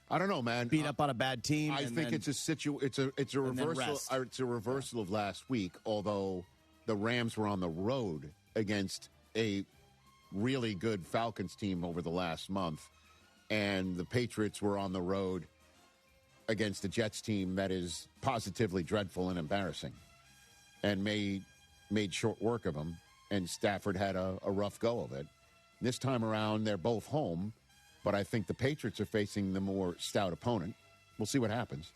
I don't know, man. Beat up on a bad team. I think it's a reversal. It's a reversal of last week. Although the Rams were on the road against a really good Falcons team over the last month, and the Patriots were on the road against the Jets team that is positively dreadful and embarrassing, and made short work of them, and Stafford had a rough go of it. This time around, they're both home, but I think the Patriots are facing the more stout opponent. We'll see what happens.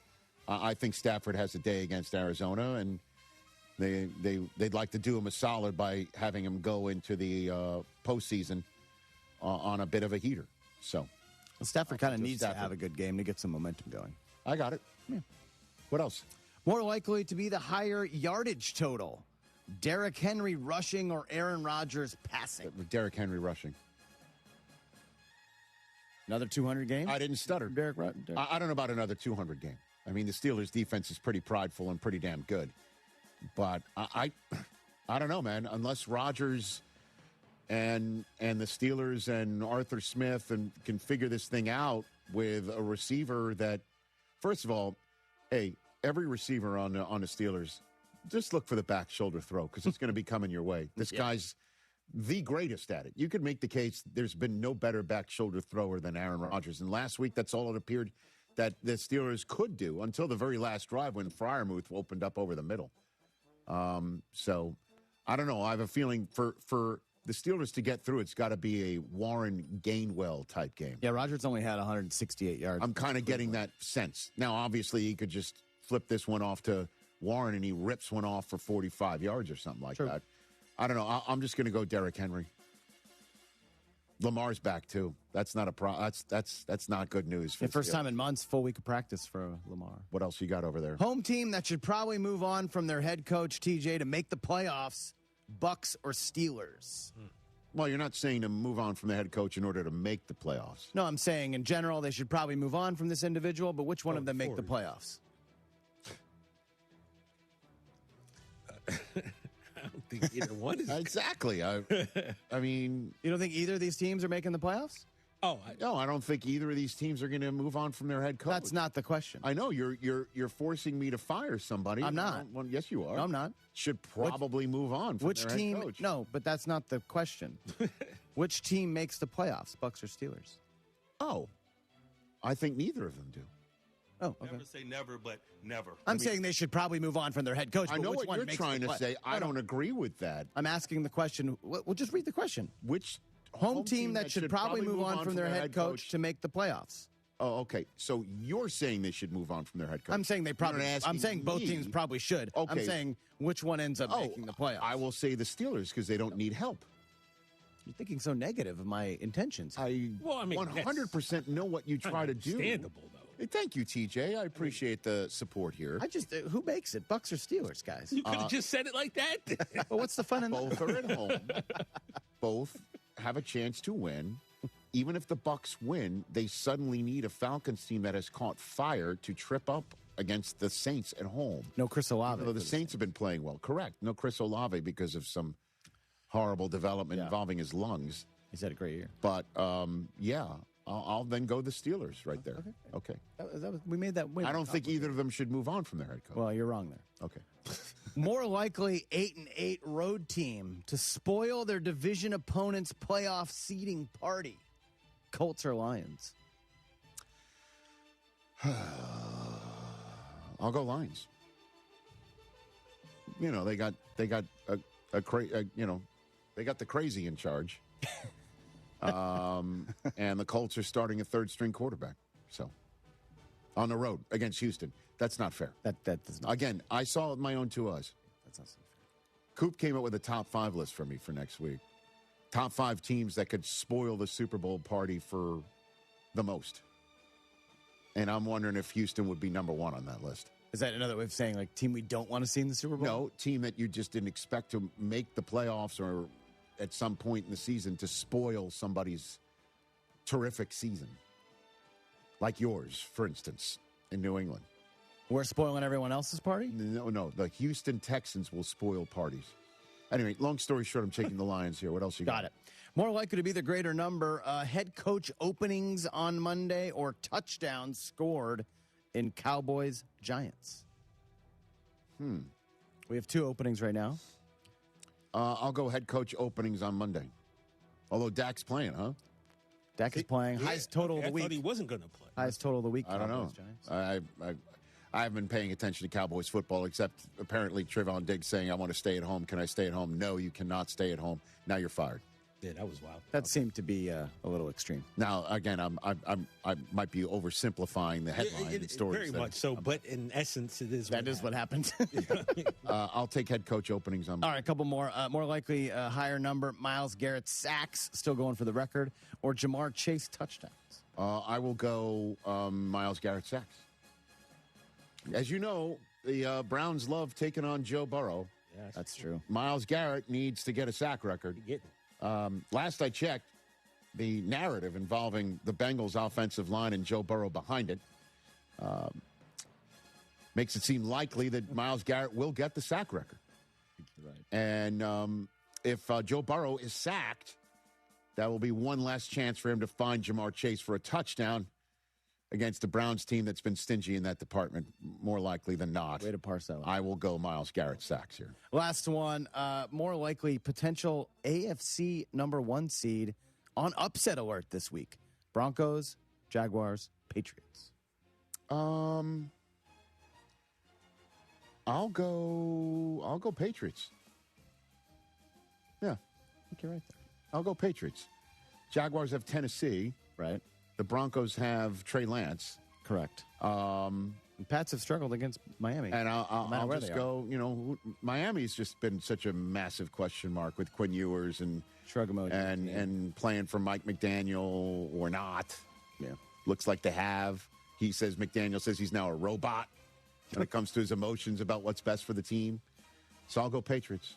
I think Stafford has a day against Arizona, and they'd like to do him a solid by having him go into the postseason on a bit of a heater. So, Stafford kind of needs to have a good game to get some momentum going. I got it. Yeah. What else? More likely to be the higher yardage total. Derrick Henry rushing or Aaron Rodgers passing? Derrick Henry rushing. Another 200 game? I didn't stutter. Derek. I don't know about another 200 game. I mean, the Steelers' defense is pretty prideful and pretty damn good. But I don't know, man. Unless Rodgers and the Steelers and Arthur Smith can figure this thing out with a receiver that, first of all, hey, every receiver on the Steelers, just look for the back shoulder throw because it's going to be coming your way. This guy's the greatest at it. You could make the case there's been no better back shoulder thrower than Aaron Rodgers. And last week, that's all it appeared that the Steelers could do until the very last drive when Freiermuth opened up over the middle. So I don't know. I have a feeling for the Steelers to get through, it's got to be a Warren Gainwell type game. Yeah, Rodgers only had 168 yards. I'm kind of getting that sense. Now, obviously, he could just flip this one off to Warren and he rips one off for 45 yards or something like that. I don't know. I'm just going to go Derrick Henry. Lamar's back too. That's not a problem. That's not good news. For the first time in months, full week of practice for Lamar. What else you got over there? Home team that should probably move on from their head coach TJ to make the playoffs. Bucks or Steelers? Well, you're not saying to move on from the head coach in order to make the playoffs. No, I'm saying in general they should probably move on from this individual. But which one of them make the playoffs? I don't think either one is exactly. I mean, you don't think either of these teams are making the playoffs? No, I don't think either of these teams are going to move on from their head coach. That's not the question. I know you're forcing me to fire somebody. I'm not. Well, yes, you are. No, I'm not. Should probably move on from which their team? head coach. No, but that's not the question. Which team makes the playoffs? Bucks or Steelers? Oh, I think neither of them do. Oh, okay. Never say never, but never. I'm saying they should probably move on from their head coach. I know which what one you're makes trying the to say. I don't agree with that. I'm asking the question. We'll just read the question. Which home team that should probably move on from their head coach to make the playoffs? Oh, okay. So you're saying they should move on from their head coach. I'm saying they probably. I'm saying both teams probably should. Okay. I'm saying which one ends up making the playoffs. I will say the Steelers because they don't need help. You're thinking so negative of my intentions. I 100% know what you try to do. Understandable, though. Thank you, TJ. I appreciate the support here. I just who makes it? Bucks or Steelers, guys? You could have just said it like that. Well, what's the fun in that? Both are at home. Both have a chance to win. Even if the Bucks win, they suddenly need a Falcons team that has caught fire to trip up against the Saints at home. No Chris Olave. Although the Saints have been playing well. Correct. No Chris Olave because of some horrible development involving his lungs. He's had a great year. But, yeah, I'll then go the Steelers right there. Okay. We made that win. I don't think either of them should move on from their head coach. Well, you're wrong there. Okay. More likely 8-8 road team to spoil their division opponent's playoff seeding party. Colts or Lions? I'll go Lions. You know, they got they got the crazy in charge. And the Colts are starting a third-string quarterback. So, on the road against Houston. That's not fair. That does not. Again, I saw it with my own two eyes. That's not so fair. Coop came up with a top 5 list for me for next week. Top 5 teams that could spoil the Super Bowl party for the most. And I'm wondering if Houston would be number 1 on that list. Is that another way of saying, like, team we don't want to see in the Super Bowl? No, team that you just didn't expect to make the playoffs or at some point in the season to spoil somebody's terrific season. Like yours, for instance, in New England. We're spoiling everyone else's party? No. The Houston Texans will spoil parties. Anyway, long story short, I'm taking the Lions here. What else you got? Got it. More likely to be the greater number, head coach openings on Monday or touchdowns scored in Cowboys-Giants. We have 2 openings right now. I'll go head coach openings on Monday. Although Dak's playing, huh? Dak is playing. Highest total of the week. I thought he wasn't going to play. Highest total of the week. I don't know. I haven't been paying attention to Cowboys football, except apparently Trevon Diggs saying, I want to stay at home. Can I stay at home? No, you cannot stay at home. Now you're fired. Yeah, that was wild. That seemed to be a little extreme. Now, again, I might be oversimplifying the headline stories. Very much so, but in essence, it is. That is what happened. I'll take head coach openings on. All right, a couple more. More likely, higher number. Myles Garrett sacks, still going for the record, or Jamar Chase touchdowns. I will go Myles Garrett sacks. As you know, the Browns love taking on Joe Burrow. Yeah, that's true. Myles Garrett needs to get a sack record. Last I checked, the narrative involving the Bengals offensive line and Joe Burrow behind it makes it seem likely that Myles Garrett will get the sack record. Right. And if Joe Burrow is sacked, that will be one less chance for him to find Jamar Chase for a touchdown against the Browns team that's been stingy in that department, more likely than not. Way to parse out. I will go Myles Garrett sacks here. Last one, more likely potential AFC number 1 seed on upset alert this week. Broncos, Jaguars, Patriots. I'll go Patriots. Yeah, I think you're right there. I'll go Patriots. Jaguars have Tennessee. Right. The Broncos have Trey Lance. Correct. Pats have struggled against Miami. And I'll just go, Miami's just been such a massive question mark with Quinn Ewers and shrug emoji and playing for Mike McDaniel or not. Yeah. Looks like they have. He says McDaniel says he's now a robot when it comes to his emotions about what's best for the team. So I'll go Patriots.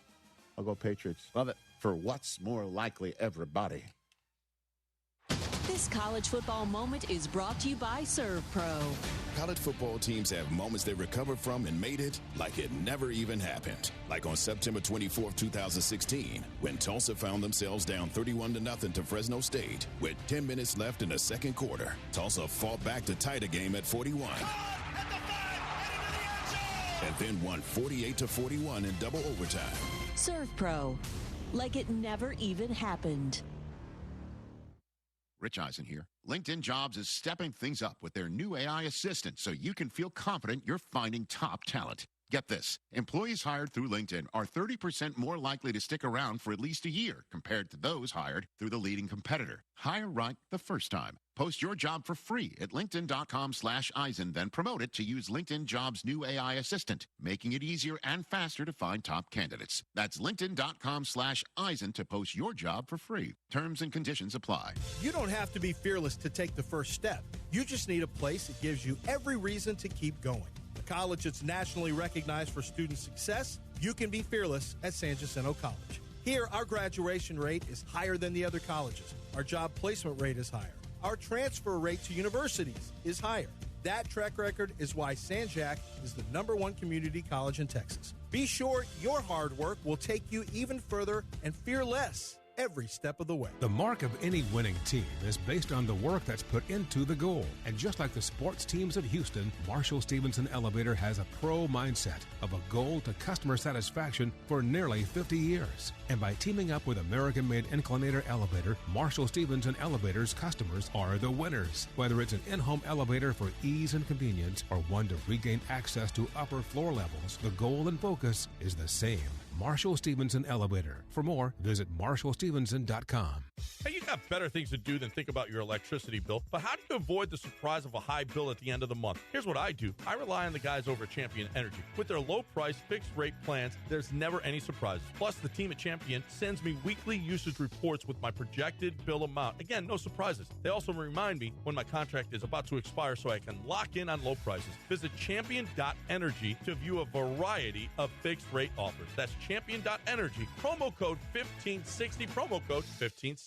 Love it. For what's more likely, everybody. This college football moment is brought to you by ServPro. College football teams have moments they recovered from and made it like it never even happened. Like on September 24th, 2016, when Tulsa found themselves down 31-0 to Fresno State. With 10 minutes left in the second quarter, Tulsa fought back to tie the game at 41. And then won 48-41 in double overtime. ServPro. Like it never even happened. Rich Eisen here. LinkedIn Jobs is stepping things up with their new AI assistant so you can feel confident you're finding top talent. Get this. Employees hired through LinkedIn are 30% more likely to stick around for at least a year compared to those hired through the leading competitor. Hire right the first time. Post your job for free at linkedin.com/Eisen, then promote it to use LinkedIn Jobs' new AI assistant, making it easier and faster to find top candidates. That's linkedin.com/Eisen to post your job for free. Terms and conditions apply. You don't have to be fearless to take the first step. You just need a place that gives you every reason to keep going. A college that's nationally recognized for student success, you can be fearless at San Jacinto College. Here, our graduation rate is higher than the other colleges. Our job placement rate is higher. Our transfer rate to universities is higher. That track record is why San Jac is the #1 community college in Texas. Be sure your hard work will take you even further and fear less every step of the way. The mark of any winning team is based on the work that's put into the goal. And just like the sports teams of Houston, Marshall Stevenson Elevator has a pro mindset of a goal to customer satisfaction for nearly 50 years. And by teaming up with American-made Inclinator Elevator, Marshall Stevenson Elevator's customers are the winners. Whether it's an in-home elevator for ease and convenience or one to regain access to upper floor levels, the goal and focus is the same. Marshall Stevenson Elevator. For more, visit marshallstevenson.com. Hey, you got better things to do than think about your electricity bill, but how do you avoid the surprise of a high bill at the end of the month? Here's what I do. I rely on the guys over at Champion Energy. With their low-price, fixed-rate plans, there's never any surprises. Plus, the team at Champion sends me weekly usage reports with my projected bill amount. Again, no surprises. They also remind me when my contract is about to expire so I can lock in on low prices. Visit champion.energy to view a variety of fixed-rate offers. That's champion.energy. Promo code 1560. Promo code 1560.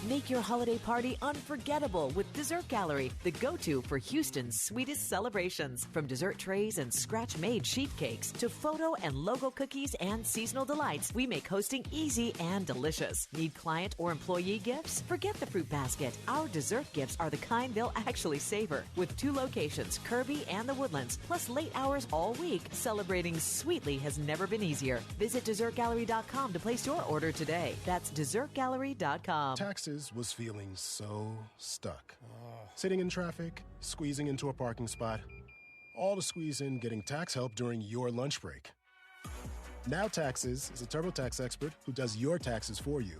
Make your holiday party unforgettable with Dessert Gallery, the go-to for Houston's sweetest celebrations. From dessert trays and scratch-made sheet cakes to photo and logo cookies and seasonal delights, we make hosting easy and delicious. Need client or employee gifts? Forget the fruit basket. Our dessert gifts are the kind they'll actually savor. With 2 locations, Kirby and the Woodlands, plus late hours all week, celebrating sweetly has never been easier. Visit DessertGallery.com to place your order today. That's DessertGallery.com. Taxes was feeling so stuck. Sitting in traffic, squeezing into a parking spot, all to squeeze in getting tax help during your lunch break. Now Taxes is a TurboTax expert who does your taxes for you,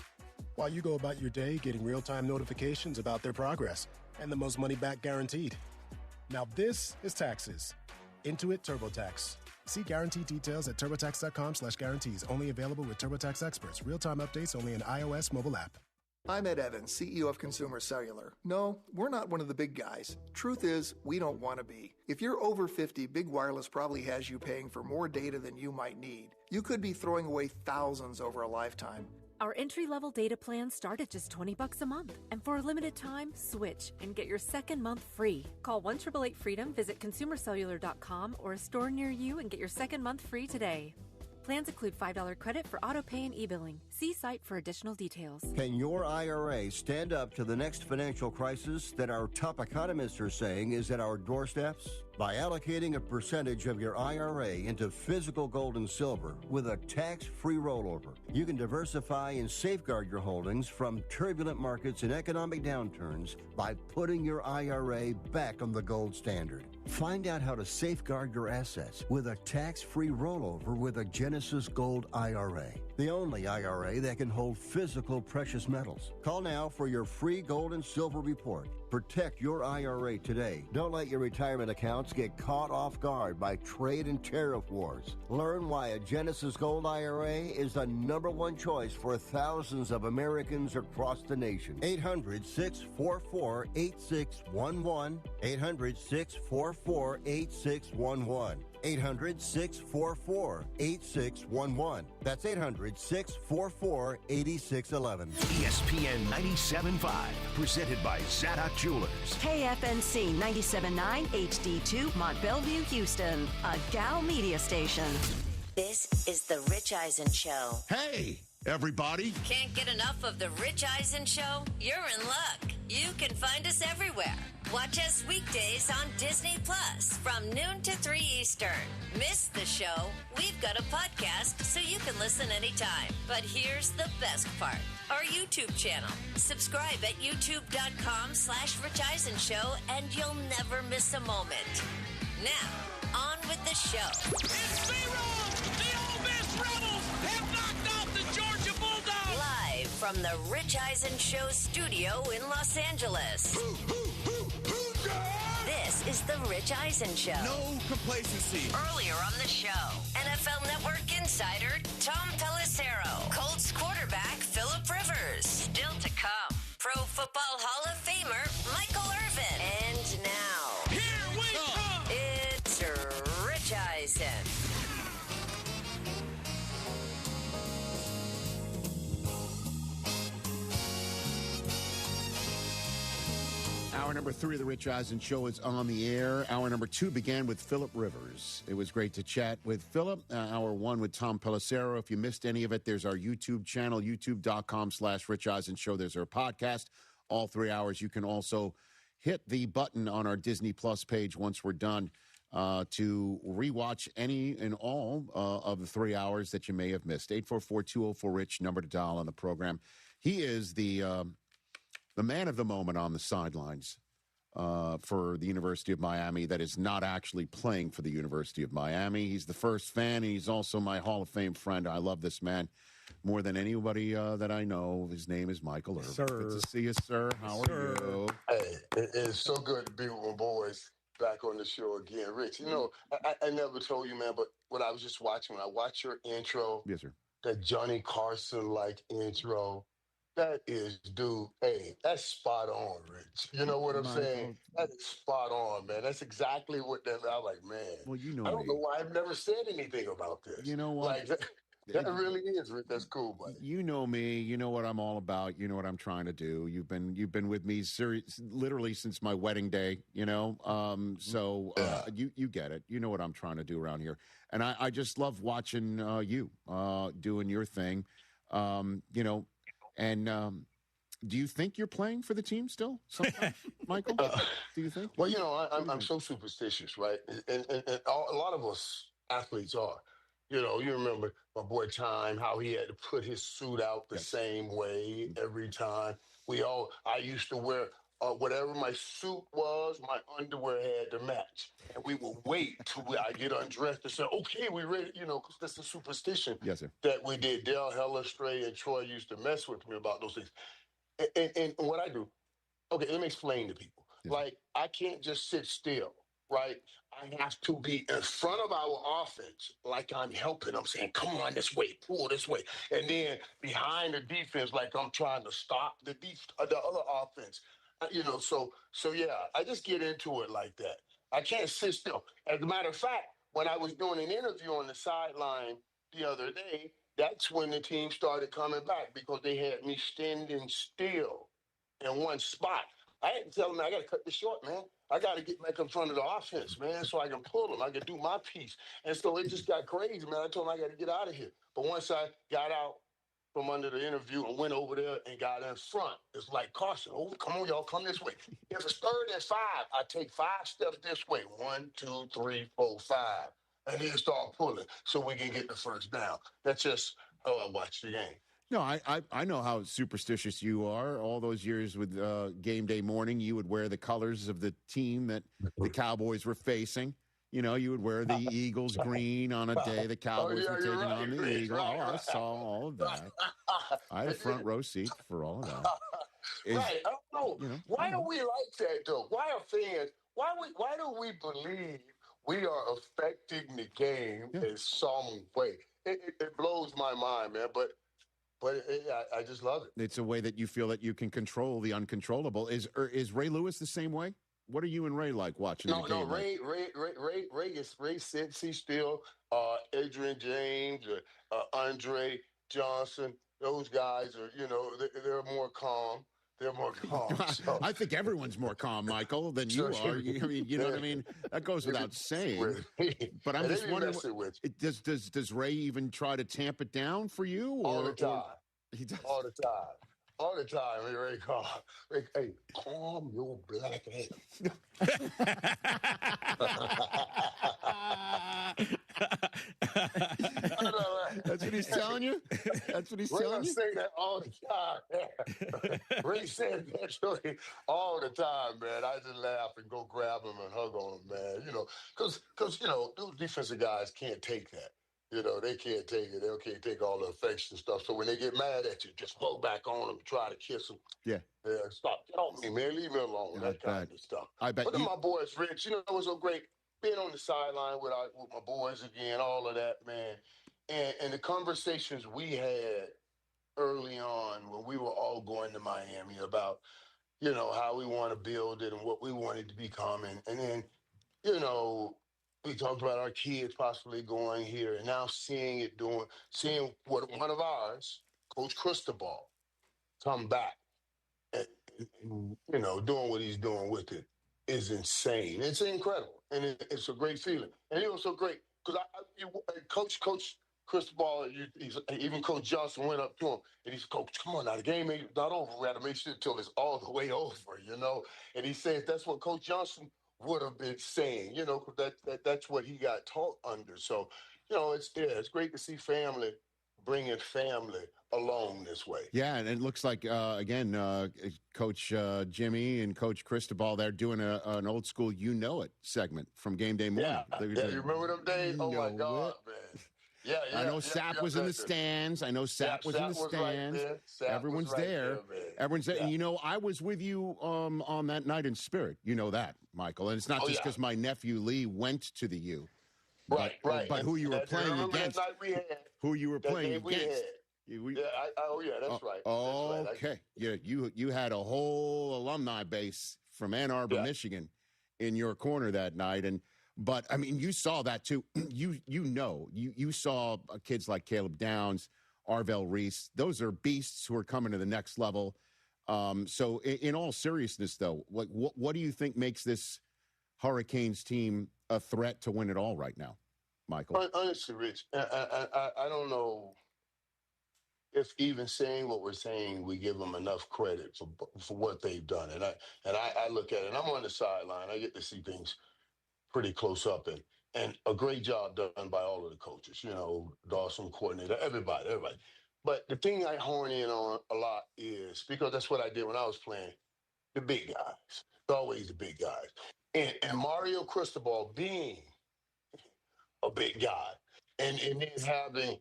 while you go about your day getting real-time notifications about their progress and the most money back guaranteed. Now this is Taxes. Intuit TurboTax. See guarantee details at turbotax.com/guarantees. Only available with TurboTax experts. Real-time updates only in iOS mobile app. I'm Ed Evans, CEO of Consumer Cellular. No, we're not one of the big guys. Truth is, we don't want to be. If you're over 50, Big Wireless probably has you paying for more data than you might need. You could be throwing away thousands over a lifetime. Our entry-level data plans start at just $20 a month. And for a limited time, switch and get your second month free. Call 1-888-FREEDOM, visit consumercellular.com or a store near you and get your second month free today. Plans include $5 credit for auto pay and e-billing. See site for additional details. Can your IRA stand up to the next financial crisis that our top economists are saying is at our doorsteps? By allocating a percentage of your IRA into physical gold and silver with a tax-free rollover, you can diversify and safeguard your holdings from turbulent markets and economic downturns by putting your IRA back on the gold standard. Find out how to safeguard your assets with a tax-free rollover with a Genesis Gold IRA, the only IRA that can hold physical precious metals. Call now for your free gold and silver report. Protect your IRA today. Don't let your retirement accounts get caught off guard by trade and tariff wars. Learn why a Genesis Gold IRA is the #1 choice for thousands of Americans across the nation. 800-644-8611. 800-644-8611. 800-644-8611. That's 800-644-8611. ESPN 97.5, presented by Zadok Jewelers. KFNC 97.9 HD2 Mont Bellevue, Houston, a Gal media station. This is the Rich Eisen Show. Hey, everybody. Can't get enough of the Rich Eisen Show? You're in luck. You can find us everywhere. Watch us weekdays on Disney Plus from noon to 3 Eastern. Miss the show? We've got a podcast so you can listen anytime. But here's the best part. Our YouTube channel. Subscribe at youtube.com/Rich Eisen Show and you'll never miss a moment. Now, on with the show. It's B-Roll! The Ole Miss Rebels have knocked off the Georgia Bulldogs! Live from the Rich Eisen Show studio in Los Angeles. This is the Rich Eisen Show. No complacency. Earlier on the show, NFL Network insider Tom Pelissero, Colts quarterback Philip Rivers. Still to come, Pro Football Hall of Famer Michael Irvin. And now, here we come. It's Rich Eisen. Hour number 3 of the Rich Eisen Show is on the air. Hour number 2 began with Philip Rivers. It was great to chat with Philip. Hour 1 with Tom Pelissero. If you missed any of it, there's our YouTube channel, youtube.com/Rich Eisen Show. There's our podcast, all 3 hours. You can also hit the button on our Disney Plus page once we're done to rewatch any and all of the 3 hours that you may have missed. 844-204-RICH, number to dial on the program. He is the man of the moment on the sidelines for the University of Miami that is not actually playing for the University of Miami. He's the first fan, and he's also my Hall of Fame friend. I love this man more than anybody that I know. His name is Michael Irvin. Sir. Good to see you, sir. How are you? Hey, it's so good to be with my boys back on the show again. Rich, you know, I never told you, man, but when I was just watching, when I watched your intro, yes, sir, that Johnny Carson-like intro, that is, dude, hey, that's spot on, Rich. You know what I'm saying? That is spot on, man. That's exactly what that, I'm like, man. Well, you know I don't know why I've never said anything about this. You know what? Like, that really is, Rich. That's cool, buddy. You know me. You know what I'm all about. You know what I'm trying to do. You've been with me literally since my wedding day. You know, you get it. You know what I'm trying to do around here, and I just love watching you doing your thing. You know, and do you think you're playing for the team still, sometimes, Michael? Do you think? Well, you know, I'm so superstitious, right? And a lot of us athletes are. You know, you remember my boy Time, how he had to put his suit out the same way every time. I used to wear whatever my suit was, my underwear had to match. And we would wait till I get undressed and say, okay, we ready, you know, because that's a superstition that we did. Dale Hellestrade and Troy used to mess with me about those things. And what I do, okay, let me explain to people. Like, I can't just sit still, right? I have to be in front of our offense like I'm helping them, saying, come on this way, pull this way. And then behind the defense like I'm trying to stop the other offense. You know, so yeah, I just get into it like that. I can't sit still. As a matter of fact, when I was doing an interview on the sideline the other day, that's when the team started coming back because they had me standing still in one spot. I had to tell them, I got to cut this short, man. I got to get back in front of the offense, man, so I can pull them. I can do my piece. And so it just got crazy, man. I told them I got to get out of here. But once I got out from under the interview and went over there and got in front, it's like caution. Oh, come on, y'all, come this way. If it's 3rd and 5, I take 5 steps this way. 1, 2, 3, 4, 5. And then start pulling so we can get the first down. That's just how I watch the game. No, I know how superstitious you are. All those years with game day morning, you would wear the colors of the team that the Cowboys were facing. You know, you would wear the Eagles green on a day the Cowboys were taking on the Eagles. Right. I saw all of that. I had a front row seat for all of that. Right. I don't know. Why are we like that, though? Why are fans, why do we believe we are affecting the game in some way? It blows my mind, man, but I just love it. It's a way that you feel that you can control the uncontrollable. Is Ray Lewis the same way? What are you and Ray like watching the game? No, Ray sits, he's still Adrian James, Andre Johnson. Those guys are, they're more calm. They're more calm. So. I think everyone's more calm, Michael, than you are. I mean, you know what I mean? That goes without saying. But I'm just wondering, does Ray even try to tamp it down for you? All the time. He does. All the time. All the time, Ray calm. Hey, calm your black ass. That's what he's telling you? That's what he's telling you? Ray say that all the time. Ray said that to me all the time, man. I just laugh and go grab him and hug on him, man. Because those defensive guys can't take that. They can't take it. They can't take all the affection stuff. So when they get mad at you, just fall back on them, try to kiss them. Yeah. Stop. Get off me, man. Leave me alone. That kind of stuff. I bet. But then my boys, Rich, it was so great being on the sideline with my boys again, all of that, man. And the conversations we had early on when we were all going to Miami about, how we want to build it and what we wanted to become. And then, we talked about our kids possibly going here and now seeing what one of ours, Coach Cristobal, come back and doing what he's doing with it is insane. It's incredible. And it's a great feeling. And it was so great because Coach Cristobal, even Coach Johnson went up to him and he said, Coach, come on now, the game ain't not over. We got to make sure until it's all the way over, And he says that's what Coach Johnson would have been saying, that's what he got taught under. So, it's great to see family bringing family along this way. Yeah, and it looks like, again, Coach Jimmy and Coach Cristobal, they're doing an old school it segment from Game Day morning. Yeah, you remember them days? Oh, my God, man. Yeah, I know Sapp was in the stands. Sapp was in the stands. Everyone's there. Everyone's there. And, I was with you on that night in spirit. You know that, Michael. And it's not just because my nephew Lee went to the U. Right. But who you were playing against. Who you were playing against. That's right. Okay. You had a whole alumni base from Ann Arbor, Michigan in your corner that night. But, I mean, you saw that, too. You saw kids like Caleb Downs, Arvell Reese. Those are beasts who are coming to the next level. So, in all seriousness, though, what do you think makes this Hurricanes team a threat to win it all right now, Michael? Honestly, Rich, I don't know if even saying what we're saying, we give them enough credit for what they've done. And I look at it, and I'm on the sideline. I get to see things pretty close up and a great job done by all of the coaches, Dawson, coordinator, everybody. But the thing I hone in on a lot is, because that's what I did when I was playing, the big guys. Always the big guys. And Mario Cristobal being a big guy and then having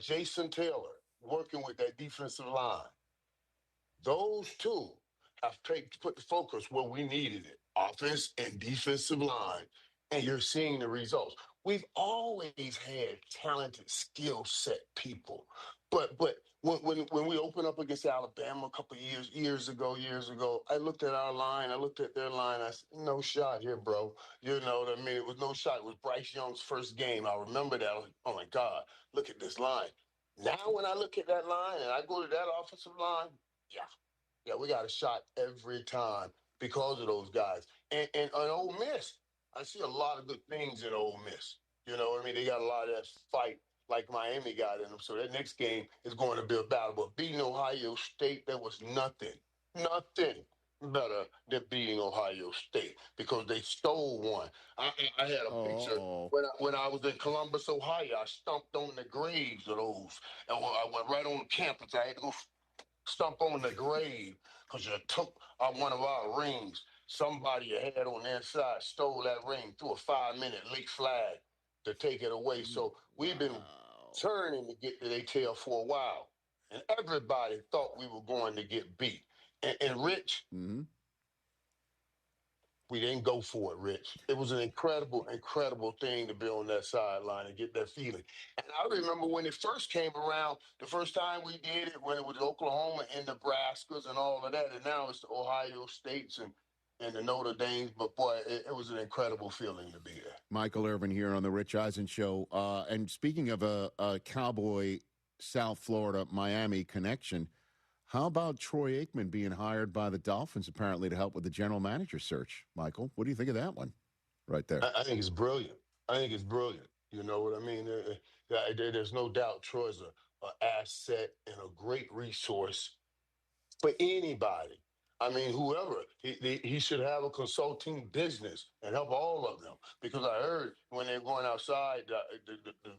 Jason Taylor working with that defensive line. Those two have put the focus where we needed it. Offense and defensive line, and you're seeing the results. We've always had talented skill set people, but when we opened up against Alabama a couple of years ago, I looked at our line, I looked at their line, I said, no shot here, bro. You know what I mean? It was no shot. It was Bryce Young's first game. I remember that. I was like, oh, my God, look at this line. Now when I look at that line and I go to that offensive line, yeah, we got a shot every time because of those guys. And Ole Miss, I see a lot of good things in Ole Miss. You know what I mean? They got a lot of that fight like Miami got in them. So that next game is going to be a battle. But beating Ohio State, there was nothing better than beating Ohio State because they stole one. I had a picture when I was in Columbus, Ohio. I stomped on the graves of those. And I went right on campus. I had to go stomp on the grave because you took one of our rings. Somebody you had on the inside stole that ring, threw a 5-minute late flag to take it away. So we've been turning to get to their tail for a while. And everybody thought we were going to get beat. And Rich, we didn't go for it, Rich. It was an incredible thing to be on that sideline and get that feeling. And I remember when it first came around, the first time we did it, when it was Oklahoma and Nebraskas and all of that, and now it's the Ohio States and the Notre Dames. But, boy, it was an incredible feeling to be there. Michael Irvin here on the Rich Eisen Show. And speaking of a Cowboy, South Florida, Miami connection, how about Troy Aikman being hired by the Dolphins apparently to help with the general manager search? Michael, what do you think of that one right there? I think it's brilliant. You know what I mean? There's no doubt Troy's an asset and a great resource for anybody. I mean, whoever. He should have a consulting business and help all of them. Because I heard when they're going outside,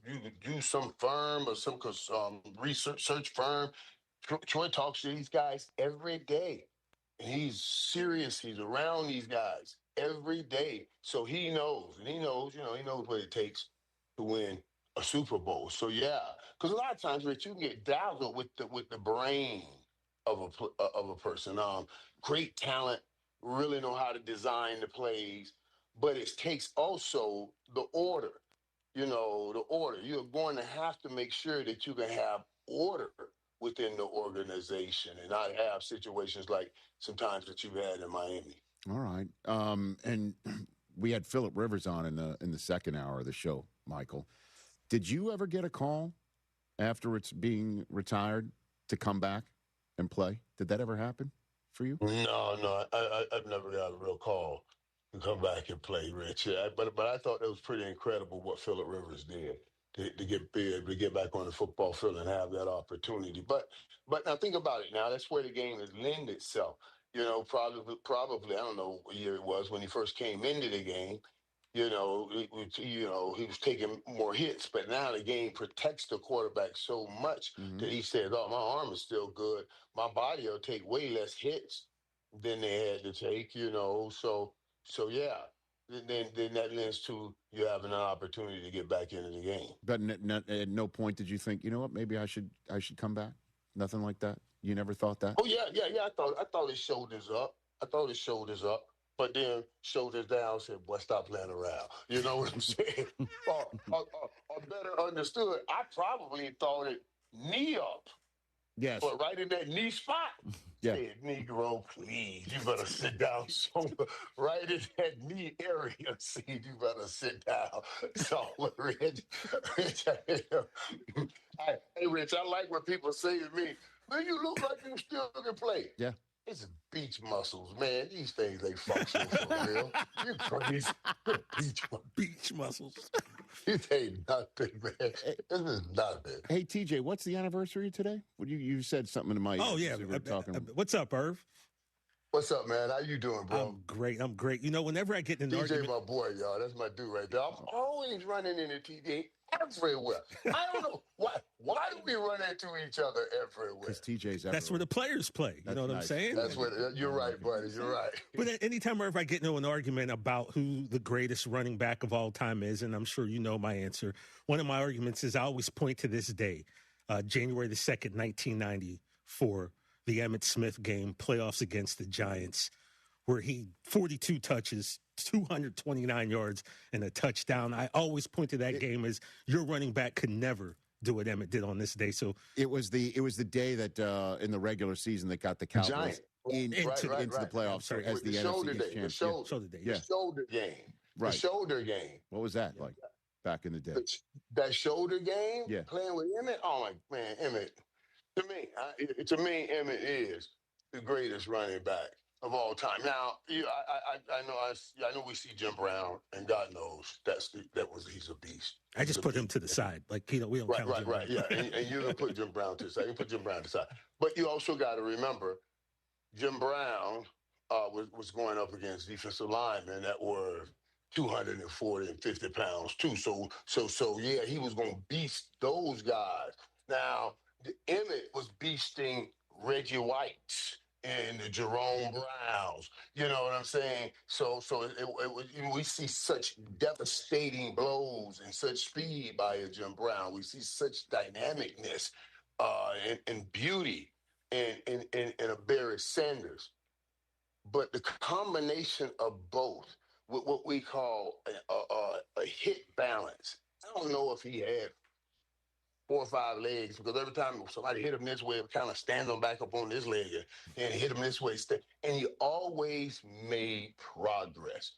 you could use some firm or some research firm. Troy talks to these guys every day. And he's serious. He's around these guys every day. So he knows. And he knows what it takes to win a Super Bowl. So, yeah. Because a lot of times, Rich, you can get dazzled with the brain of a person. Great talent, really know how to design the plays. But it takes also the order. You know, the order. You're going to have to make sure that you can have order within the organization and not have situations like sometimes that you've had in Miami. All right. And we had Phillip Rivers on in the second hour of the show, Michael. Did you ever get a call after it's being retired to come back and play? Did that ever happen for you? No. I've never got a real call to come back and play, Rich. But I thought it was pretty incredible what Phillip Rivers did. To get back on the football field and have that opportunity. But now think about it now. That's where the game has lent itself. You know, probably, I don't know what year it was when he first came into the game. You know, he was taking more hits, but now the game protects the quarterback so much that he says, oh, my arm is still good. My body will take way less hits than they had to take, you know. So yeah. Then that lends to you having an opportunity to get back into the game. But at no point did you think, you know what, maybe I should come back? Nothing like that? You never thought that? Oh, yeah. I thought his shoulders up. But then shoulders down, said, boy, stop playing around. You know what I'm saying? or better understood, I probably thought it knee up. Yes. But right in that knee spot. Yeah. Said, Negro, please, you better sit down somewhere. Right in that knee area, see, you better sit down. So, Rich, hey, Rich, I like what people say to me. Man, you look like you still can play. Yeah. It's beach muscles, man. These things ain't functional for real. You crazy. Beach muscles. It ain't nothing, man. This is nothing. Hey, TJ, what's the anniversary today? Well, you said something to my Oh, yeah. We were talking. What's up, Irv? What's up, man? How you doing, bro? I'm great. You know, whenever I get in an TJ, argument... my boy, y'all. That's my dude right there. I'm always running into TJ everywhere. I don't know. Why do we run into each other everywhere? Because TJ's everywhere. That's where the players play. You know what I'm saying? That's where you're right, buddy. You're right. But anytime I get into an argument about who the greatest running back of all time is, and I'm sure you know my answer, one of my arguments is I always point to this day, January the 2nd, 1990, for the Emmitt Smith game, playoffs against the Giants, where he 42 touches, 229 yards, and a touchdown. I always point to that game as your running back could never do what Emmett did on this day. So it was the day that in the regular season that got the Cowboys into the playoffs as the NFC champion. Shoulder day. The shoulder game. Right. The shoulder game. What was that like back in the day? That shoulder game, yeah. Playing with Emmett. Oh my man, Emmett. To me, Emmett is the greatest running back of all time. Now, I know we see Jim Brown, and God knows he's a beast. I just put him to the side, like we don't count Jim Brown. Yeah, and you're gonna put Jim Brown to the side. You put Jim Brown to the side, but you also got to remember, Jim Brown was going up against defensive linemen that were 240 and 50 pounds too. So yeah, he was gonna beast those guys. Now, Emmett was beasting Reggie White and the Jerome Browns. You know what I'm saying? So we see such devastating blows and such speed by a Jim Brown. We see such dynamicness and beauty in a Barry Sanders. But the combination of both with what we call a hit balance. I don't know if he had 4 or 5 legs, because every time somebody hit him this way, it kind of stand him back up on this leg and hit him this way. And he always made progress.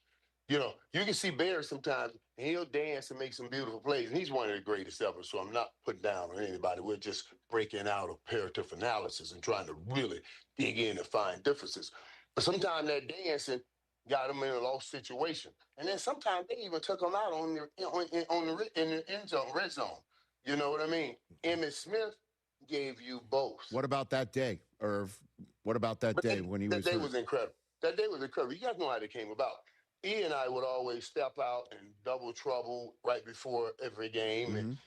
You know, you can see Bear sometimes, and he'll dance and make some beautiful plays. And he's one of the greatest ever, so I'm not putting down on anybody. We're just breaking out comparative analysis and trying to really dig in and find differences. But sometimes that dancing got him in a lost situation. And then sometimes they even took him out in the end zone, red zone. You know what I mean? Emmitt Smith gave you both. What about that day, Irv? What about that day when he was That day was incredible. That day was incredible. You guys know how they came about. E and I would always step out and double trouble right before every game.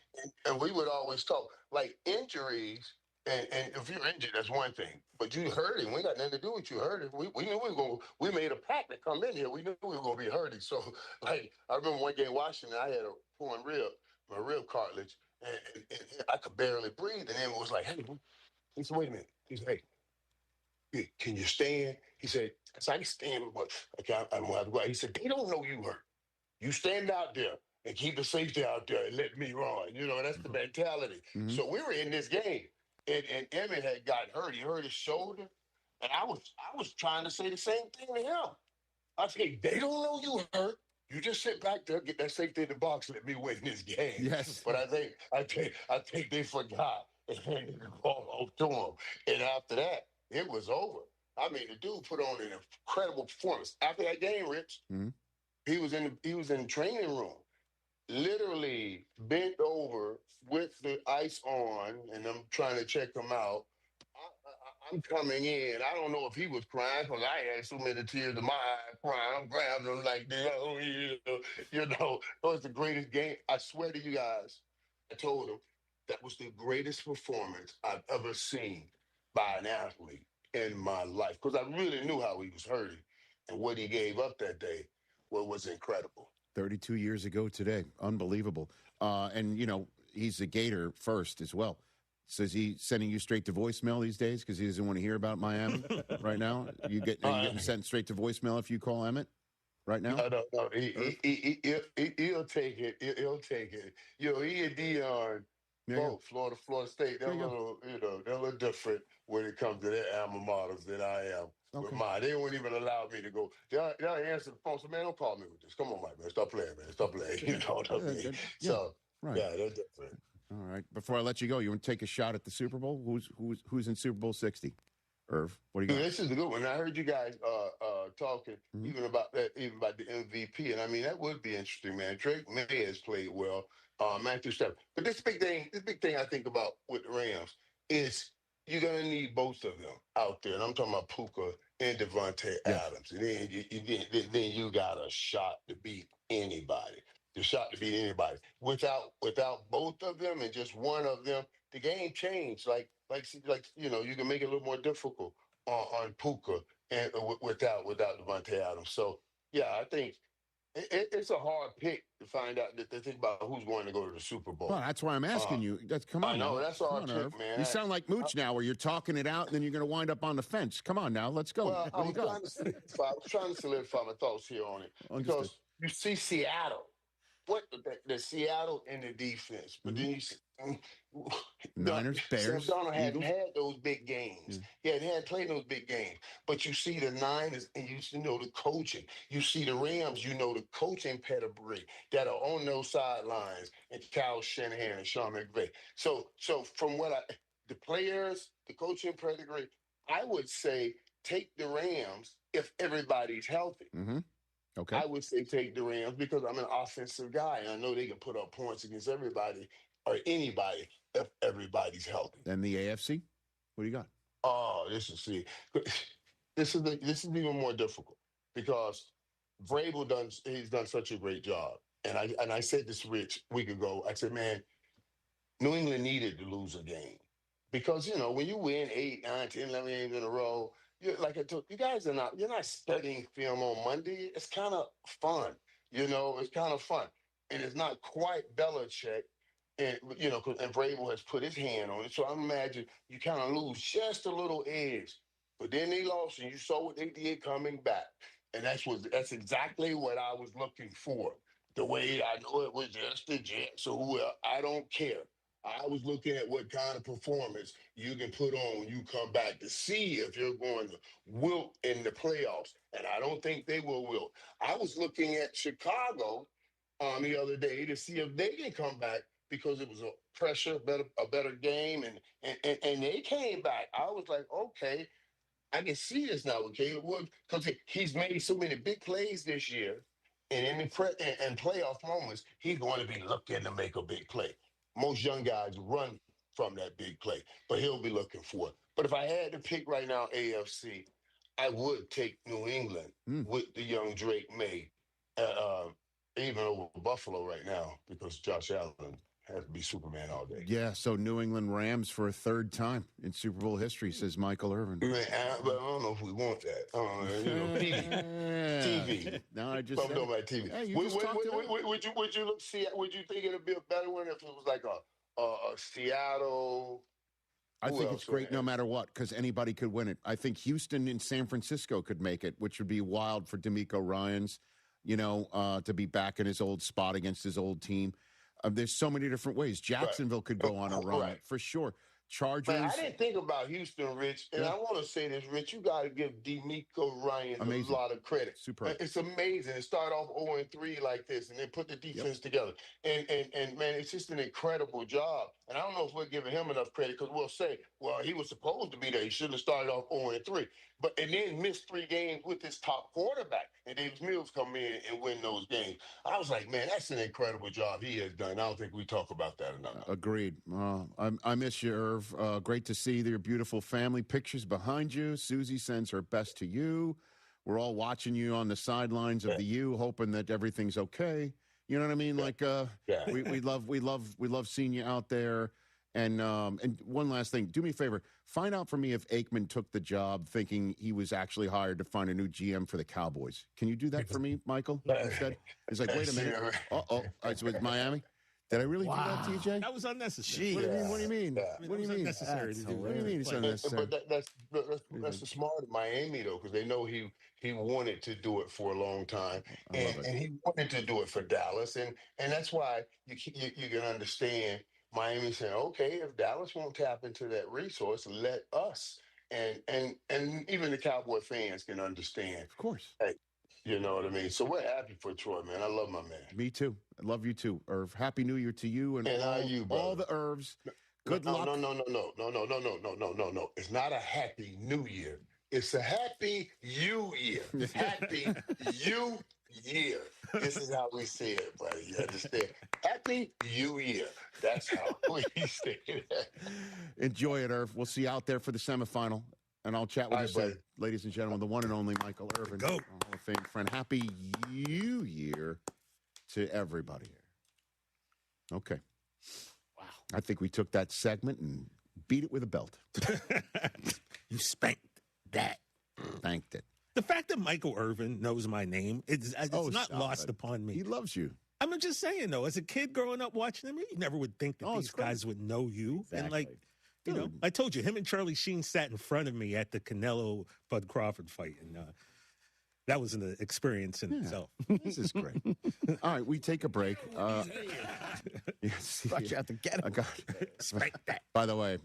And we would always talk. Like injuries, and if you're injured, that's one thing. But you hurt him. We got nothing to do with you hurting. We knew we were going. We made a pact to come in here. We knew we were going to be hurting. So, like, I remember one game Washington, I had a torn rib, my rib cartilage. And I could barely breathe. And then it was like, hey, he said, wait a minute. He said, hey, can you stand? He said, I can stand, but I don't have to go out. He said, they don't know you hurt. You stand out there and keep the safety out there and let me run. You know, that's the mentality. So we were in this game, and Emmett had gotten hurt. He hurt his shoulder. And I was trying to say the same thing to him. I said, they don't know you hurt. You just sit back there, get that safety in the box, let me win this game. Yes. But I think they forgot and handed the ball off to him. And after that, it was over. I mean, the dude put on an incredible performance. After that game, Rich, he was in the training room, literally bent over with the ice on, and I'm trying to check him out. I'm coming in. I don't know if he was crying because I had so many tears in my eye crying. I'm grabbing him like, oh, you know, it was the greatest game. I swear to you guys, I told him that was the greatest performance I've ever seen by an athlete in my life, because I really knew how he was hurting, and what he gave up that day was incredible. 32 years ago today. Unbelievable. And, you know, he's a Gator first as well. So is he sending you straight to voicemail these days because he doesn't want to hear about Miami right now? Are you getting sent straight to voicemail if you call Emmett right now? No. He'll take it. He'll take it. You know, he and Dion, both Florida State, they're a little different when it comes to their alma maters than I am with mine. They won't even allow me to go. They'll answer the phone. So, man, don't call me with this. Come on, Mike, man. Stop playing, man. Stop playing. You know what I mean? So, yeah, they're different. All right. Before I let you go, you want to take a shot at the Super Bowl? Who's in Super Bowl 60? Irv, what do you got? This is a good one. I heard you guys talking even about the MVP, and I mean that would be interesting, man. Drake May has played well, Matthew Stafford, but this big thing I think about with the Rams is you're gonna need both of them out there, and I'm talking about Puka and Devontae Adams, and then you got a shot to beat anybody. The shot to beat anybody. Without both of them and just one of them, the game changed. Like you know, you can make it a little more difficult on Puka and without Devontae Adams. So yeah, I think it's a hard pick to find out to think about who's going to go to the Super Bowl. Well, that's why I'm asking you. Come on. I know that's a hard pick, man. You sound like Mooch now, where you're talking it out and then you're going to wind up on the fence. Come on now, let's go. Well, I was trying to solidify my thoughts here on it because you see Seattle. What the Seattle in the defense, but then you see Niners, Bears, Sam Darnold hadn't Eagles. had those big games. He hadn't played those big games. But you see the Niners, and you know the coaching. You see the Rams, you know the coaching pedigree that are on those sidelines, and Kyle Shanahan and Sean McVay. So from the players, the coaching pedigree, I would say take the Rams if everybody's healthy. Mm-hmm. Okay. I would say take the Rams because I'm an offensive guy, and I know they can put up points against everybody or anybody if everybody's healthy. And the AFC, what do you got? Oh, this is even more difficult because Vrabel he's done such a great job, and I said this, Rich, a week ago. I said, man, New England needed to lose a game because when you win 8, 9, 10, 11 games in a row. Like I told you guys, you're not studying film on Monday. It's kind of fun, it's kind of fun. And it's not quite Belichick, and Vrabel has put his hand on it. So I imagine you kind of lose just a little edge. But then they lost, and you saw what they did coming back. And that's exactly what I was looking for. The way I know it was just the Jets or whoever, I don't care. I was looking at what kind of performance you can put on when you come back to see if you're going to wilt in the playoffs. And I don't think they will wilt. I was looking at Chicago the other day to see if they can come back because it was a better game, and they came back. I was like, okay, I can see this now with Caleb Woods because he's made so many big plays this year, and in playoff moments, he's going to be looking to make a big play. Most young guys run from that big play, but he'll be looking for it. But if I had to pick right now, AFC, I would take New England with the young Drake May, even over Buffalo right now because Josh Allen has to be Superman all day. Yeah, so New England Rams for a third time in Super Bowl history, says Michael Irvin. Man, but I don't know if we want that. TV. No, I just said TV. Hey, would you think it'd be a better one if it was like a Seattle? I think it's great no matter what because anybody could win it. I think Houston and San Francisco could make it, which would be wild for DeMeco Ryans, to be back in his old spot against his old team. There's so many different ways. Jacksonville could go on a run for sure. Chargers. Man, I didn't think about Houston, Rich, and I want to say this, Rich. You got to give DeMeco Ryans a lot of credit. Superb. It's amazing to start off 0-3 like this, and then put the defense together. And man, it's just an incredible job. And I don't know if we're giving him enough credit because we'll say, well, he was supposed to be there. He shouldn't have started off 0-3, and then missed 3 games with his top quarterback. And Davis Mills come in and win those games. I was like, man, that's an incredible job he has done. I don't think we talk about that enough. Agreed. I miss you, Irv. Great to see your beautiful family pictures behind you. Susie sends her best to you. We're all watching you on the sidelines of the U, hoping that everything's okay. You know what I mean? Like, we love seeing you out there. And one last thing, do me a favor, find out for me if Aikman took the job thinking he was actually hired to find a new GM for the Cowboys. Can you do that for me, Michael? Instead, it's like, wait a minute. It's with Miami. Did I really do that, TJ? That was unnecessary. What do you mean? What do you mean? Unnecessary to do. What do you mean it's unnecessary? But that's the smart of Miami, though, because they know he wanted to do it for a long time, and he wanted to do it for Dallas, and that's why you can understand Miami saying, okay, if Dallas won't tap into that resource, let us, and even the Cowboy fans can understand. Of course. Hey, you know what I mean? So we're happy for Troy, man. I love my man. Me too. I love you too, Irv. Happy New Year to you and all the Irvs. Good luck. No. It's not a happy New Year. It's a happy you year. Happy you year. This is how we say it, buddy. You understand? Happy you year. That's how we say it. Enjoy it, Irv. We'll see you out there for the semifinal. And I'll chat with you soon. Ladies and gentlemen, the one and only Michael Irvin. Go. Hall of Fame friend. Happy New Year to everybody here. Okay. Wow. I think we took that segment and beat it with a belt. You spanked that. Thanked it. The fact that Michael Irvin knows my name, it's not lost upon me. He loves you. I'm just saying, though, as a kid growing up watching him, you never would think that these guys would know you. Exactly. And I told you, him and Charlie Sheen sat in front of me at the Canelo Bud Crawford fight. And that was an experience in itself. This is great. All right, we take a break. Yes, you have to get him. By the way,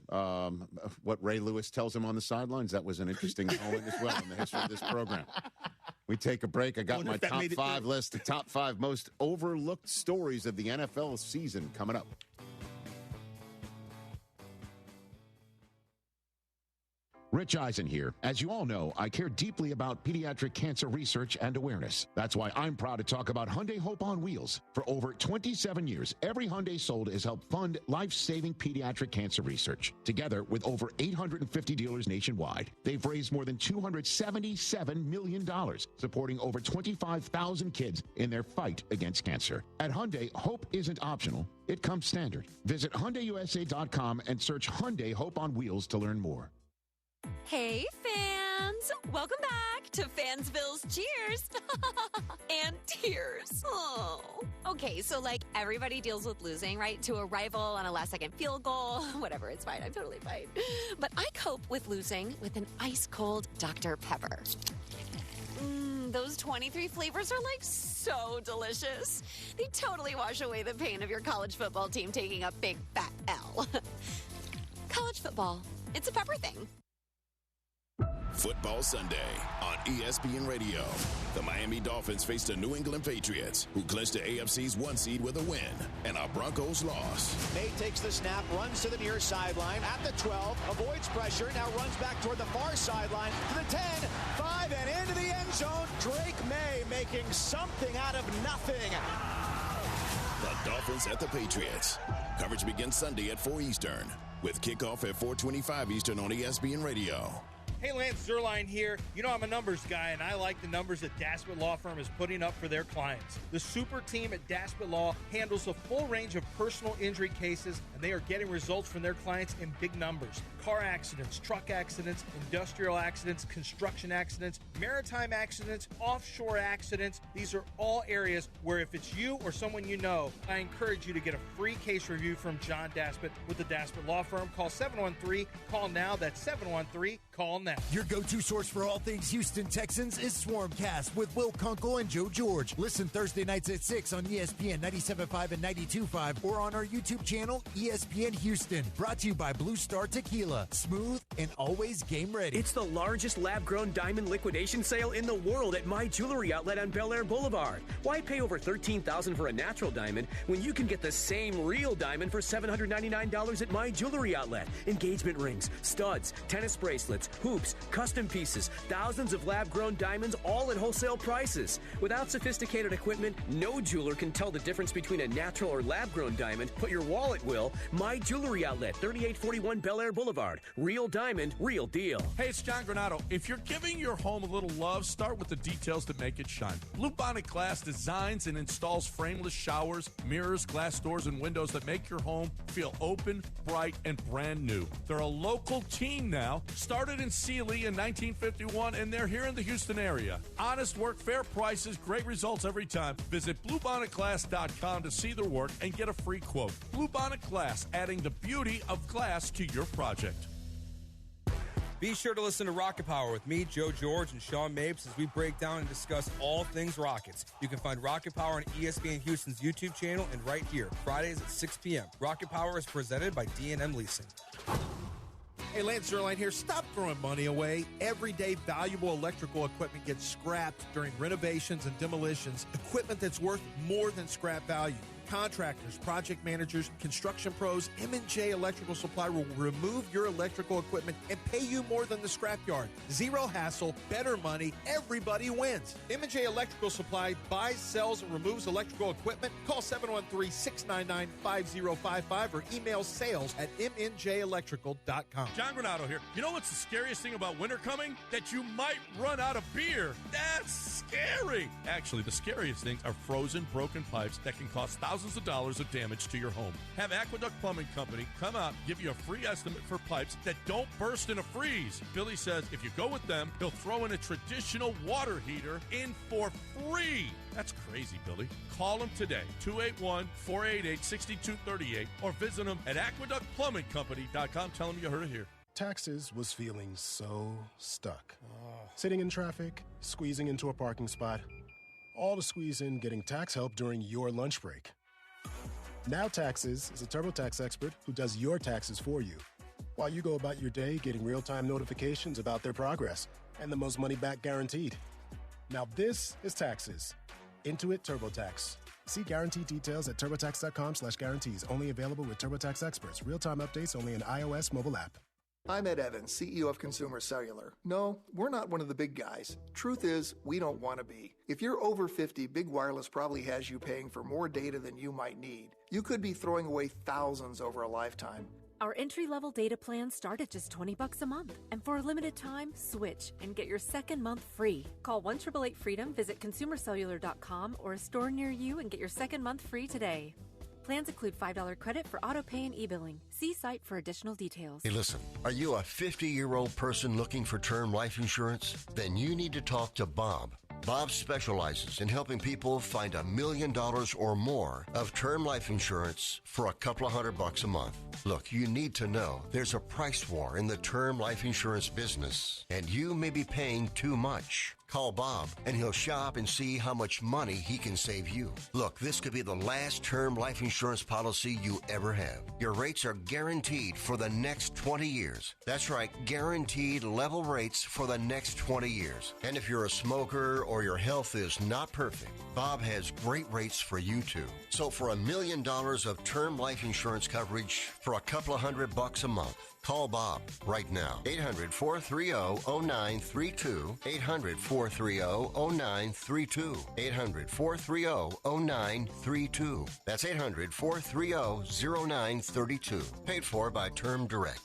what Ray Lewis tells him on the sidelines, that was an interesting moment as well in the history of this program. We take a break. I got my top 5 list, the top 5 most overlooked stories of the NFL season coming up. Rich Eisen here. As you all know, I care deeply about pediatric cancer research and awareness. That's why I'm proud to talk about Hyundai Hope on Wheels. For over 27 years, every Hyundai sold has helped fund life-saving pediatric cancer research. Together with over 850 dealers nationwide, they've raised more than $277 million, supporting over 25,000 kids in their fight against cancer. At Hyundai, hope isn't optional. It comes standard. Visit HyundaiUSA.com and search Hyundai Hope on Wheels to learn more. Hey, fans! Welcome back to Fansville's Cheers and Tears. Oh. Okay, so like everybody deals with losing, right? To a rival on a last-second field goal. Whatever, it's fine. I'm totally fine. But I cope with losing with an ice-cold Dr. Pepper. Those 23 flavors are like so delicious. They totally wash away the pain of your college football team taking a big fat L. College football, it's a pepper thing. Football Sunday on ESPN Radio. The Miami Dolphins faced the New England Patriots, who clinched the AFC's 1 seed with a win, and our Broncos lost. May takes the snap, runs to the near sideline, at the 12, avoids pressure, now runs back toward the far sideline, to the 10, 5, and into the end zone. Drake May making something out of nothing. The Dolphins at the Patriots. Coverage begins Sunday at 4 Eastern, with kickoff at 4:25 Eastern on ESPN Radio. Hey, Lance Zerline here. You know I'm a numbers guy, and I like the numbers that Daspit Law Firm is putting up for their clients. The super team at Daspit Law handles a full range of personal injury cases, and they are getting results from their clients in big numbers. Car accidents, truck accidents, industrial accidents, construction accidents, maritime accidents, offshore accidents. These are all areas where if it's you or someone you know, I encourage you to get a free case review from John Daspit with the Daspit Law Firm. Call 713-CALL NOW. That's 713-CALL NOW. Your go-to source for all things Houston Texans is Swarmcast with Will Kunkel and Joe George. Listen Thursday nights at 6 on ESPN 97.5 and 92.5 or on our YouTube channel, ESPN Houston. Brought to you by Blue Star Tequila. Smooth and always game ready. It's the largest lab-grown diamond liquidation sale in the world at My Jewelry Outlet on Bel Air Boulevard. Why pay over $13,000 for a natural diamond when you can get the same real diamond for $799 at My Jewelry Outlet? Engagement rings, studs, tennis bracelets, hoops, custom pieces, thousands of lab-grown diamonds, all at wholesale prices. Without sophisticated equipment, no jeweler can tell the difference between a natural or lab-grown diamond, but your wallet will. My Jewelry Outlet, 3841 Bel Air Boulevard. Real diamond, real deal. Hey, it's John Granato. If you're giving your home a little love, start with the details that make it shine. Bluebonnet Glass designs and installs frameless showers, mirrors, glass doors, and windows that make your home feel open, bright, and brand new. They're a local team now, started in Sealy in 1951, and they're here in the Houston area. Honest work, fair prices, great results every time. Visit BluebonnetGlass.com to see their work and get a free quote. Bluebonnet Glass, adding the beauty of glass to your project. Be sure to listen to Rocket Power with me, Joe George, and Sean Mapes as we break down and discuss all things Rockets. You can find Rocket Power on ESPN Houston's YouTube channel and right here, Fridays at 6 p.m. Rocket Power is presented by D&M Leasing. Hey, Lance Zerline here. Stop throwing money away. Everyday valuable electrical equipment gets scrapped during renovations and demolitions. Equipment that's worth more than scrap value. Contractors, project managers, construction pros, M&J Electrical Supply will remove your electrical equipment and pay you more than the scrapyard. Zero hassle, better money, everybody wins. M&J Electrical Supply buys, sells, and removes electrical equipment. Call 713-699-5055 or email sales@mnjelectrical.com. John Granato here. You know what's the scariest thing about winter coming? That you might run out of beer. That's scary. Actually, the scariest things are frozen, broken pipes that can cost thousands of dollars of damage to your home. Have Aqueduct Plumbing Company come out, give you a free estimate for pipes that don't burst in a freeze. Billy says if you go with them, he'll throw in a traditional water heater in for free. That's crazy, Billy. Call them today, 281-488-6238, or visit them at aqueductplumbingcompany.com. Tell them you heard it here. Taxes was feeling so stuck. Sitting in traffic, squeezing into a parking spot, all to squeeze in getting tax help during your lunch break. Now Taxes is a TurboTax expert who does your taxes for you, while you go about your day getting real-time notifications about their progress and the most money back guaranteed. Now this is Taxes. Intuit TurboTax. See guarantee details at turbotax.com/guarantees. Only available with TurboTax experts. Real-time updates only in iOS mobile app. I'm Ed Evans, CEO of Consumer Cellular. No, we're not one of the big guys. Truth is, we don't want to be. If you're over 50, Big Wireless probably has you paying for more data than you might need. You could be throwing away thousands over a lifetime. Our entry-level data plans start at just $20 a month. And for a limited time, switch and get your second month free. Call 1-888-FREEDOM, visit consumercellular.com or a store near you and get your second month free today. Plans include $5 credit for auto pay and e-billing. See site for additional details. Hey, listen, are you a 50-year-old person looking for term life insurance? Then you need to talk to Bob. Bob specializes in helping people find $1 million or more of term life insurance for a couple of $100 a month. Look, you need to know there's a price war in the term life insurance business, and you may be paying too much. Call Bob, and he'll shop and see how much money he can save you. Look, this could be the last term life insurance policy you ever have. Your rates are guaranteed for the next 20 years. That's right, guaranteed level rates for the next 20 years. And if you're a smoker or your health is not perfect, Bob has great rates for you too. So for $1 million of term life insurance coverage for a couple of $100 a month, call Bob right now. 800-430-0932. 800-430-0932. 800-430-0932. That's 800-430-0932. Paid for by Term Direct.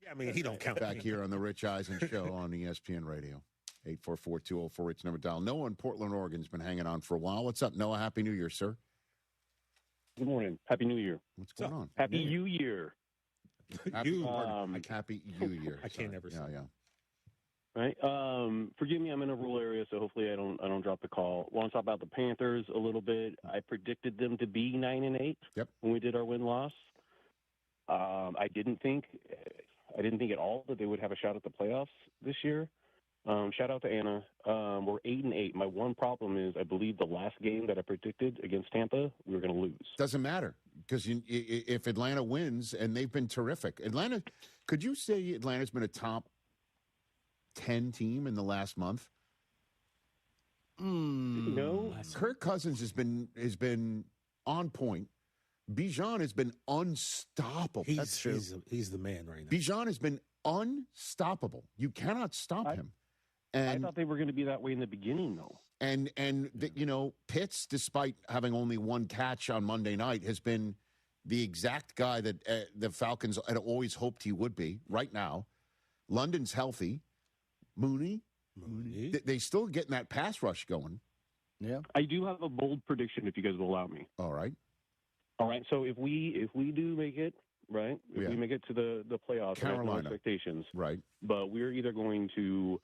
I mean, he don't count. Back here on the Rich Eisen Show on ESPN Radio. 844-204-RICH number dial. Noah in Portland, Oregon's been hanging on for a while. What's up, Noah? Happy New Year, sir. Good morning. Happy New Year. What's going on? Happy New Year. Happy New Year. I can't ever say. Yeah. Right. Forgive me. I'm in a rural area, so hopefully I don't drop the call. Want to talk about the Panthers a little bit? I predicted them to be 9-8. Yep. When we did our win-loss. I didn't think at all that they would have a shot at the playoffs this year. Shout out to Anna. We're 8-8. My one problem is I believe the last game that I predicted against Tampa, we were going to lose. Doesn't matter because if Atlanta wins, and they've been terrific. Atlanta, could you say Atlanta's been a top 10 team in the last month? No. Kirk Cousins has been on point. Bijan has been unstoppable. That's true. He's the man right now. Bijan has been unstoppable. You cannot stop him. And I thought they were going to be that way in the beginning, though. And Pitts, despite having only one catch on Monday night, has been the exact guy that the Falcons had always hoped he would be right now. London's healthy. Mooney. They still getting that pass rush going. Yeah. I do have a bold prediction if you guys will allow me. All right. So if we do make it, right, if we make it to the playoffs, Carolina. no expectations, right, but we're either going to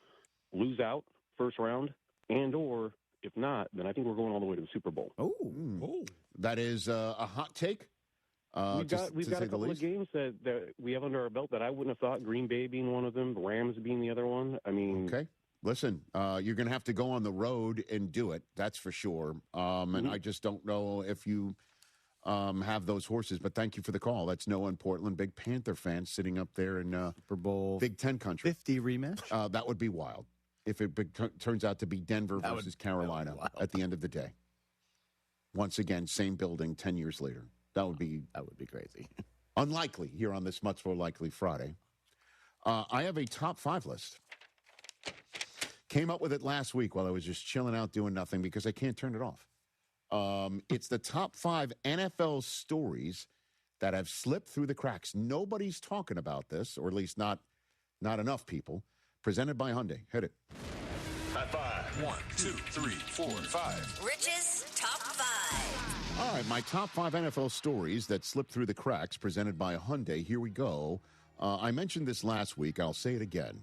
lose out first round, and or if not, then I think we're going all the way to the Super Bowl. Oh, that is a hot take. We've got a couple of games that we have under our belt that I wouldn't have thought. Green Bay being one of them, the Rams being the other one. I mean, okay. Listen, you're going to have to go on the road and do it. That's for sure. And I just don't know if you have those horses. But thank you for the call. That's Noah in Portland, big Panther fan sitting up there in Super Bowl Big Ten country. 50 rematch. That would be wild if it turns out to be Denver versus Carolina at the end of the day. Once again, same building 10 years later. That would be crazy. Unlikely here on this Much More Likely Friday. I have a top 5 list. Came up with it last week while I was just chilling out doing nothing because I can't turn it off. It's the top 5 NFL stories that have slipped through the cracks. Nobody's talking about this, or at least not enough people. Presented by Hyundai. Hit it. High five. 1, 2, 3, 4, 5. Rich's top 5. All right, my top 5 NFL stories that slipped through the cracks, presented by Hyundai. Here we go. I mentioned this last week. I'll say it again.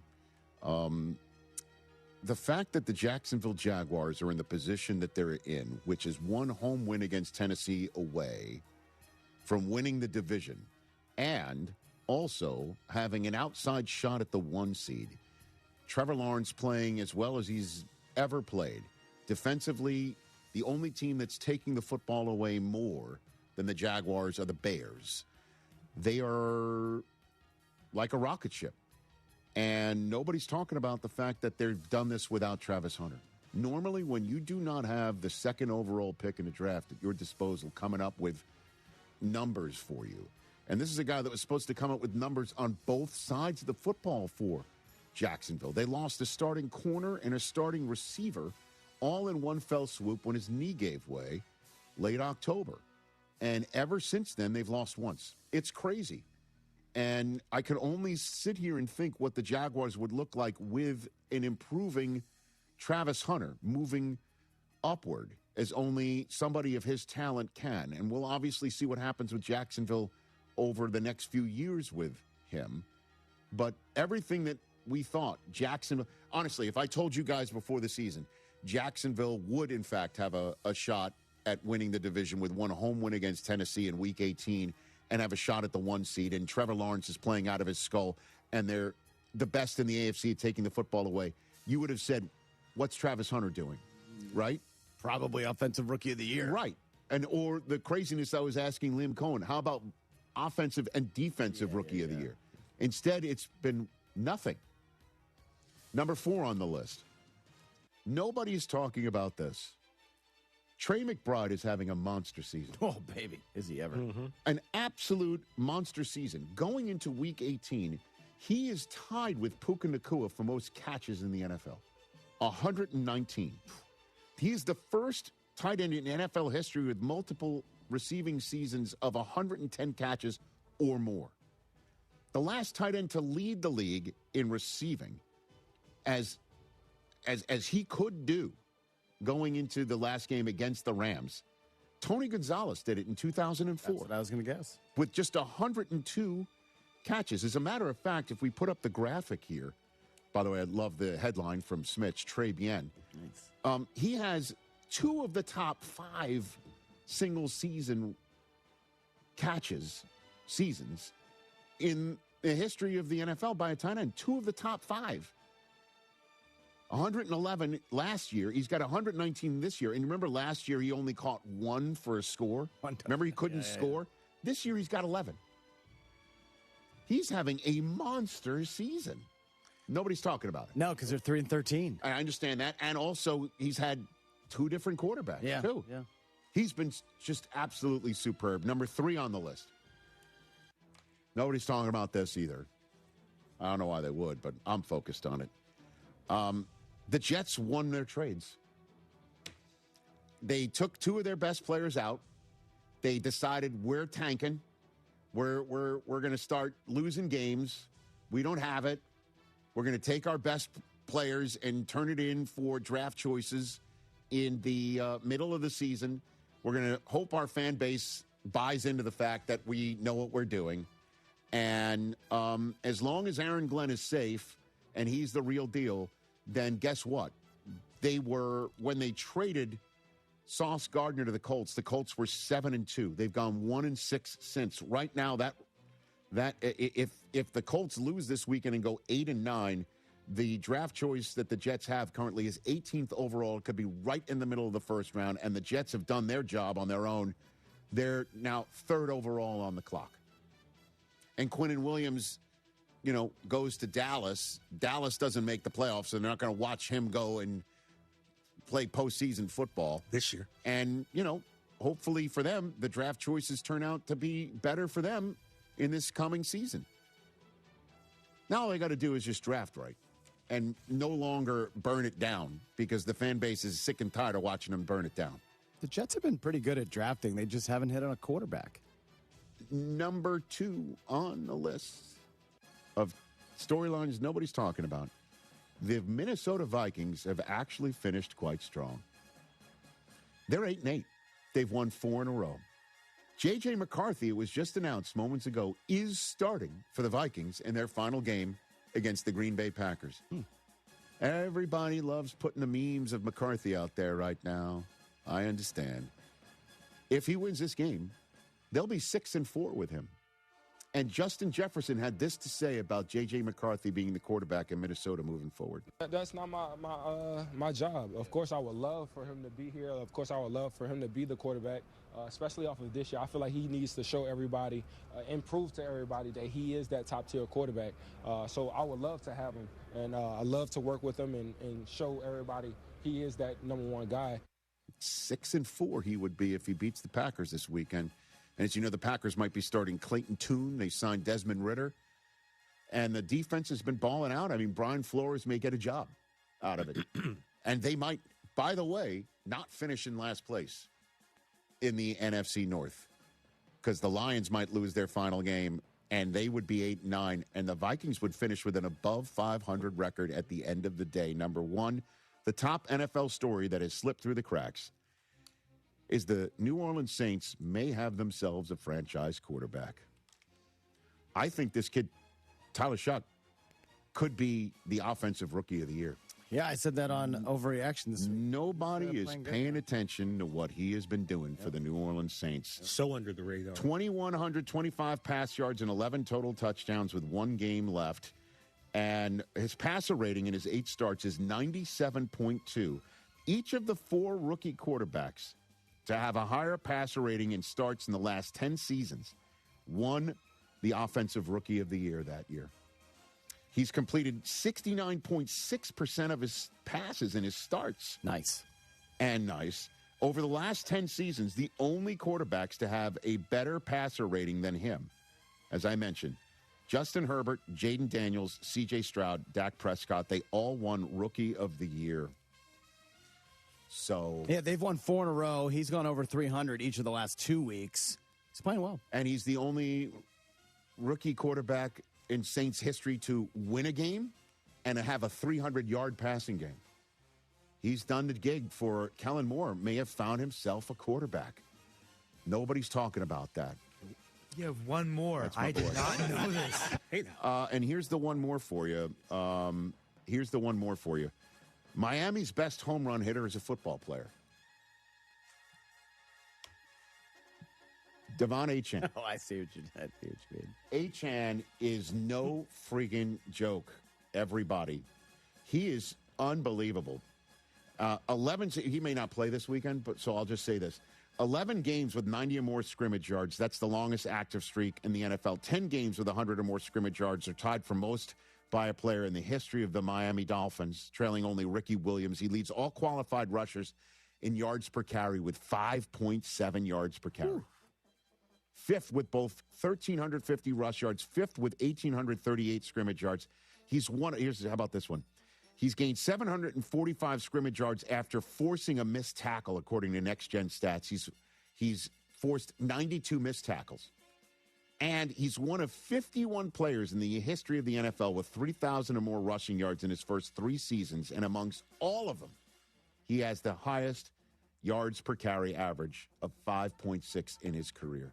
The fact that the Jacksonville Jaguars are in the position that they're in, which is one home win against Tennessee away from winning the division, and also having an outside shot at the 1 seed. Trevor Lawrence playing as well as he's ever played. Defensively, the only team that's taking the football away more than the Jaguars are the Bears. They are like a rocket ship. And nobody's talking about the fact that they've done this without Travis Hunter. Normally, when you do not have the second overall pick in the draft at your disposal coming up with numbers for you, and this is a guy that was supposed to come up with numbers on both sides of the football for Jacksonville. They lost a starting corner and a starting receiver all in one fell swoop when his knee gave way late October. And ever since then, they've lost once. It's crazy. And I could only sit here and think what the Jaguars would look like with an improving Travis Hunter moving upward as only somebody of his talent can. And we'll obviously see what happens with Jacksonville over the next few years with him. But everything that we thought Jacksonville, honestly, if I told you guys before the season, Jacksonville would in fact have a shot at winning the division with one home win against Tennessee in Week 18 and have a shot at the 1 seed, and Trevor Lawrence is playing out of his skull, and they're the best in the AFC at taking the football away, you would have said, what's Travis Hunter doing, right? Probably Offensive Rookie of the Year. Right. And or the craziness I was asking Liam Cohen, how about Offensive and Defensive Rookie of the Year? Instead, it's been nothing. Number 4 on the list. Nobody's talking about this. Trey McBride is having a monster season. Oh, baby. Is he ever? Mm-hmm. An absolute monster season. Going into Week 18, he is tied with Puka Nacua for most catches in the NFL. 119. He is the first tight end in NFL history with multiple receiving seasons of 110 catches or more. The last tight end to lead the league in receiving as he could do going into the last game against the Rams. Tony Gonzalez did it in 2004. That's what I was going to guess. With just 102 catches. As a matter of fact, if we put up the graphic here, by the way, I love the headline from Smitch, Trey Bien. Nice. He has 2 of the top 5 single-season seasons in the history of the NFL by a tight end. 2 of the top 5. 111 last year. He's got 119 this year. And remember last year he only caught 1 for a score? Remember he couldn't score? This year he's got 11. He's having a monster season. Nobody's talking about it. No, because they're 3-13. I understand that. And also he's had 2 different quarterbacks, too. Yeah. He's been just absolutely superb. Number 3 on the list. Nobody's talking about this either. I don't know why they would, but I'm focused on it. The Jets won their trades. They took 2 of their best players out. They decided we're tanking. We're going to start losing games. We don't have it. We're going to take our best players and turn it in for draft choices in the middle of the season. We're going to hope our fan base buys into the fact that we know what we're doing. And as long as Aaron Glenn is safe and he's the real deal, then guess what? When they traded Sauce Gardner to the Colts were 7-2. They've gone 1-6 since. Right now, that if the Colts lose this weekend and go 8-9, the draft choice that the Jets have currently is 18th overall. It could be right in the middle of the first round, and the Jets have done their job on their own. They're now 3rd overall on the clock. And Quinnen Williams, goes to Dallas. Dallas doesn't make the playoffs, so they're not going to watch him go and play postseason football this year. And, hopefully for them, the draft choices turn out to be better for them in this coming season. Now all they got to do is just draft right and no longer burn it down because the fan base is sick and tired of watching them burn it down. The Jets have been pretty good at drafting. They just haven't hit on a quarterback. Number 2 on the list of storylines nobody's talking about. The Minnesota Vikings have actually finished quite strong. They're 8-8. They've won 4 in a row. J.J. McCarthy, it was just announced moments ago, is starting for the Vikings in their final game against the Green Bay Packers. Everybody loves putting the memes of McCarthy out there right now. I understand. If he wins this game, they'll be 6-4 with him. And Justin Jefferson had this to say about J.J. McCarthy being the quarterback in Minnesota moving forward. That's not my job. Of course, I would love for him to be here. Of course, I would love for him to be the quarterback, especially off of this year. I feel like he needs to show everybody and prove to everybody that he is that top-tier quarterback. So I would love to have him, and I love to work with him and show everybody he is that number one guy. 6-4 he would be if he beats the Packers this weekend. And as you know, the Packers might be starting Clayton Tune. They signed Desmond Ridder. And the defense has been balling out. I mean, Brian Flores may get a job out of it. And they might, by the way, not finish in last place in the NFC North. Because the Lions might lose their final game, and they would be 8-9. And the Vikings would finish with an above 500 record at the end of the day. Number one, the top NFL story that has slipped through the cracks is the New Orleans Saints may have themselves a franchise quarterback. I think this kid, Tyler Shuck, could be the offensive rookie of the year. Yeah, I said that on Overreaction this week. Nobody is paying attention to what he has been doing for the New Orleans Saints. So under the radar. 2,125 pass yards and 11 total touchdowns with one game left. And his passer rating in his 8 starts is 97.2. Each of the 4 rookie quarterbacks to have a higher passer rating in starts in the last 10 seasons won the Offensive Rookie of the Year that year. He's completed 69.6% of his passes in his starts. Nice. Over the last 10 seasons, the only quarterbacks to have a better passer rating than him, as I mentioned, Justin Herbert, Jaden Daniels, C.J. Stroud, Dak Prescott, they all won Rookie of the Year. So yeah, they've won 4 in a row. He's gone over 300 each of the last 2 weeks. He's playing well. And he's the only rookie quarterback in Saints history to win a game and have a 300-yard passing game. He's done the gig for Kellen Moore. May have found himself a quarterback. Nobody's talking about that. You have one more. I did not know this. Hey, and here's the one more for you. Miami's best home run hitter is a football player. Devon Achane. Oh, I see what you mean. Achane is no freaking joke, everybody. He is unbelievable. 11, he may not play this weekend, but so I'll just say this. 11 games with 90 or more scrimmage yards. That's the longest active streak in the NFL. 10 games with 100 or more scrimmage yards are tied for most by a player in the history of the Miami Dolphins, trailing only Ricky Williams. He leads all qualified rushers in yards per carry with 5.7 yards per carry. Ooh. Fifth with both 1,350 rush yards, fifth with 1,838 scrimmage yards. How about this one? He's gained 745 scrimmage yards after forcing a missed tackle, according to Next Gen Stats. He's forced 92 missed tackles. And he's one of 51 players in the history of the NFL with 3,000 or more rushing yards in his first 3 seasons. And amongst all of them, he has the highest yards per carry average of 5.6 in his career.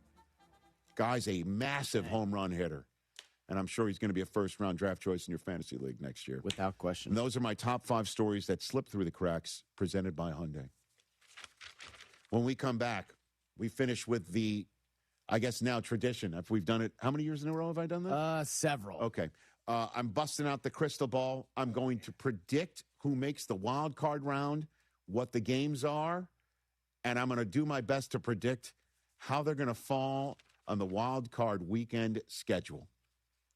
Guy's a massive home run hitter. And I'm sure he's going to be a first-round draft choice in your fantasy league next year. Without question. And those are my top 5 stories that slipped through the cracks, presented by Hyundai. When we come back, we finish with the, I guess now, tradition. If we've done it, how many years in a row have I done that? Several. Okay. I'm busting out the crystal ball. I'm going to predict who makes the wild card round, what the games are, and I'm going to do my best to predict how they're going to fall on the wild card weekend schedule.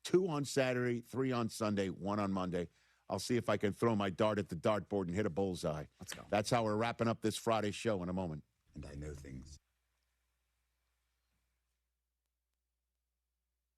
2 on Saturday, 3 on Sunday, 1 on Monday. I'll see if I can throw my dart at the dartboard and hit a bullseye. Let's go. That's how we're wrapping up this Friday show in a moment. And I know things.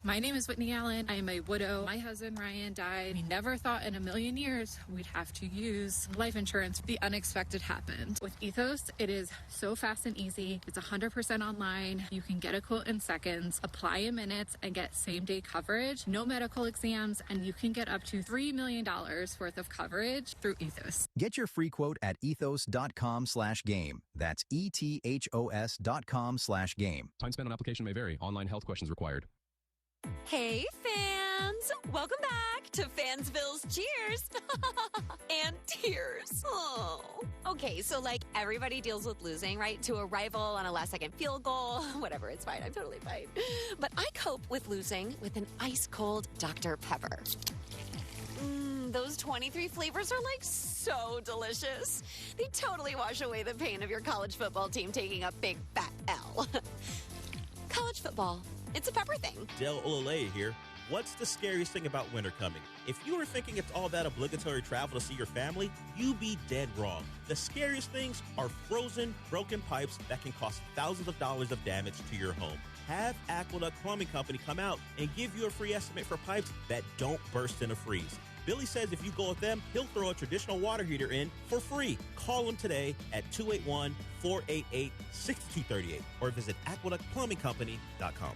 My name is Whitney Allen. I am a widow. My husband, Ryan, died. We never thought in a million years we'd have to use life insurance. The unexpected happened. With Ethos, it is so fast and easy. It's 100% online. You can get a quote in seconds, apply in minutes, and get same-day coverage. No medical exams, and you can get up to $3 million worth of coverage through Ethos. Get your free quote at ethos.com/game. That's ethos.com/game. Time spent on application may vary. Online health questions required. Hey, fans! fans! Welcome back to Fansville's Cheers and Tears. Oh. Okay, so like everybody deals with losing, right? To a rival on a last-second field goal. Whatever, it's fine. I'm totally fine. But I cope with losing with an ice-cold Dr. Pepper. Those 23 flavors are like so delicious. They totally wash away the pain of your college football team taking a big fat L. College football. It's a pepper thing. Del Olale here. What's the scariest thing about winter coming? If you were thinking it's all that obligatory travel to see your family, you be dead wrong. The scariest things are frozen, broken pipes that can cost thousands of dollars of damage to your home. Have Aqueduct Plumbing Company come out and give you a free estimate for pipes that don't burst in a freeze. Billy says if you go with them, he'll throw a traditional water heater in for free. Call him today at 281-488-6238 or visit aqueductplumbingcompany.com.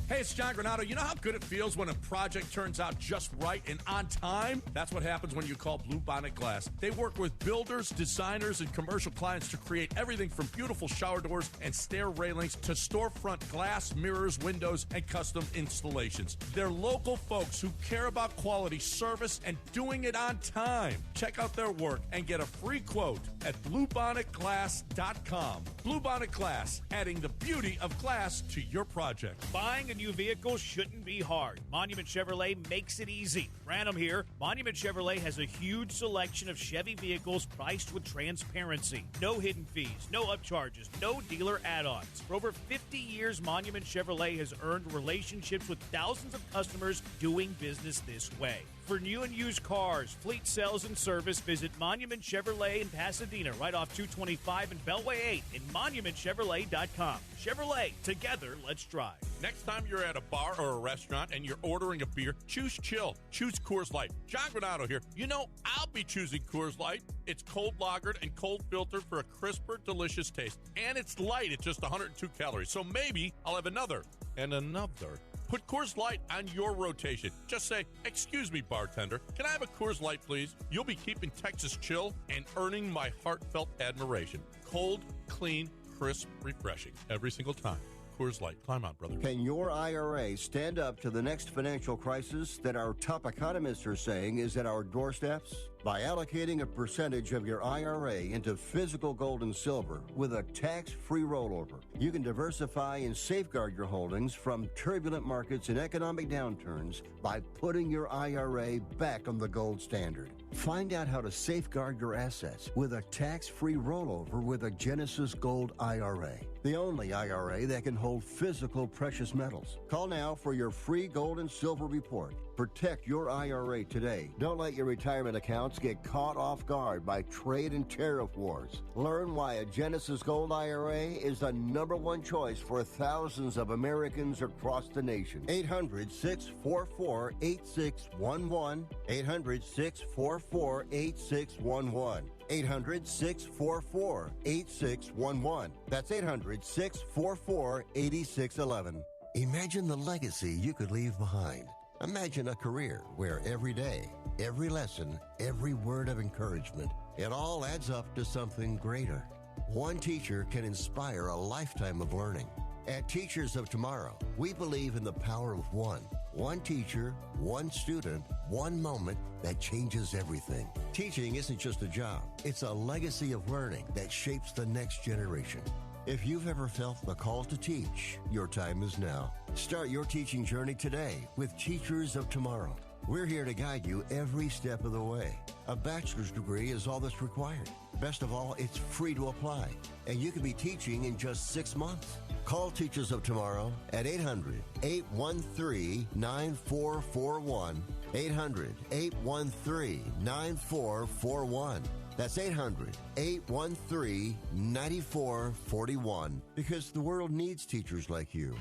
Hey, it's John Granato. You know how good it feels when a project turns out just right and on time? That's what happens when you call Bluebonnet Glass. They work with builders, designers, and commercial clients to create everything from beautiful shower doors and stair railings to storefront glass, mirrors, windows, and custom installations. They're local folks who care about quality service and doing it on time. Check out their work and get a free quote at bluebonnetglass.com. Bluebonnet Glass, adding the beauty of glass to your project. Buying a new vehicle shouldn't be hard. Monument Chevrolet makes it easy. Random here. Monument Chevrolet has a huge selection of Chevy vehicles priced with transparency. No hidden fees, no upcharges, no dealer add-ons. For over 50 years, Monument Chevrolet has earned relationships with thousands of customers doing business this way. For new and used cars, fleet sales, and service, visit Monument Chevrolet in Pasadena, right off 225 and Beltway 8, and monumentchevrolet.com. Chevrolet, together, let's drive. Next time you're at a bar or a restaurant and you're ordering a beer, choose chill. Choose Coors Light. John Granato here. You know, I'll be choosing Coors Light. It's cold lagered and cold filtered for a crisper, delicious taste. And it's light at just 102 calories. So maybe I'll have another and another. Put Coors Light on your rotation. Just say, "Excuse me, bartender, can I have a Coors Light, please?" You'll be keeping Texas chill and earning my heartfelt admiration. Cold, clean, crisp, refreshing. Every single time. Coors Light. Climb on, brother. Can your IRA stand up to the next financial crisis that our top economists are saying is at our doorsteps? By allocating a percentage of your IRA into physical gold and silver with a tax-free rollover, you can diversify and safeguard your holdings from turbulent markets and economic downturns by putting your IRA back on the gold standard. Find out how to safeguard your assets with a tax-free rollover with a Genesis Gold IRA, the only IRA that can hold physical precious metals. Call now for your free gold and silver report. Protect your IRA today. Don't let your retirement accounts get caught off guard by trade and tariff wars. Learn why a Genesis Gold IRA is the #1 choice for thousands of Americans across the nation. 800-644-8611. 800-644-8611. 800-644-8611. That's 800-644-8611. Imagine the legacy you could leave behind. Imagine a career where every day, every lesson, every word of encouragement, it all adds up to something greater. One teacher can inspire a lifetime of learning. At Teachers of Tomorrow, we believe in the power of one. One teacher, one student, one moment that changes everything. Teaching isn't just a job. It's a legacy of learning that shapes the next generation. If you've ever felt the call to teach, your time is now. Start your teaching journey today with Teachers of Tomorrow. We're here to guide you every step of the way. A bachelor's degree is all that's required. Best of all, it's free to apply, and you can be teaching in just 6 months. Call Teachers of Tomorrow at 800-813-9441. 800-813-9441. That's 800-813-9441. Because the world needs teachers like you.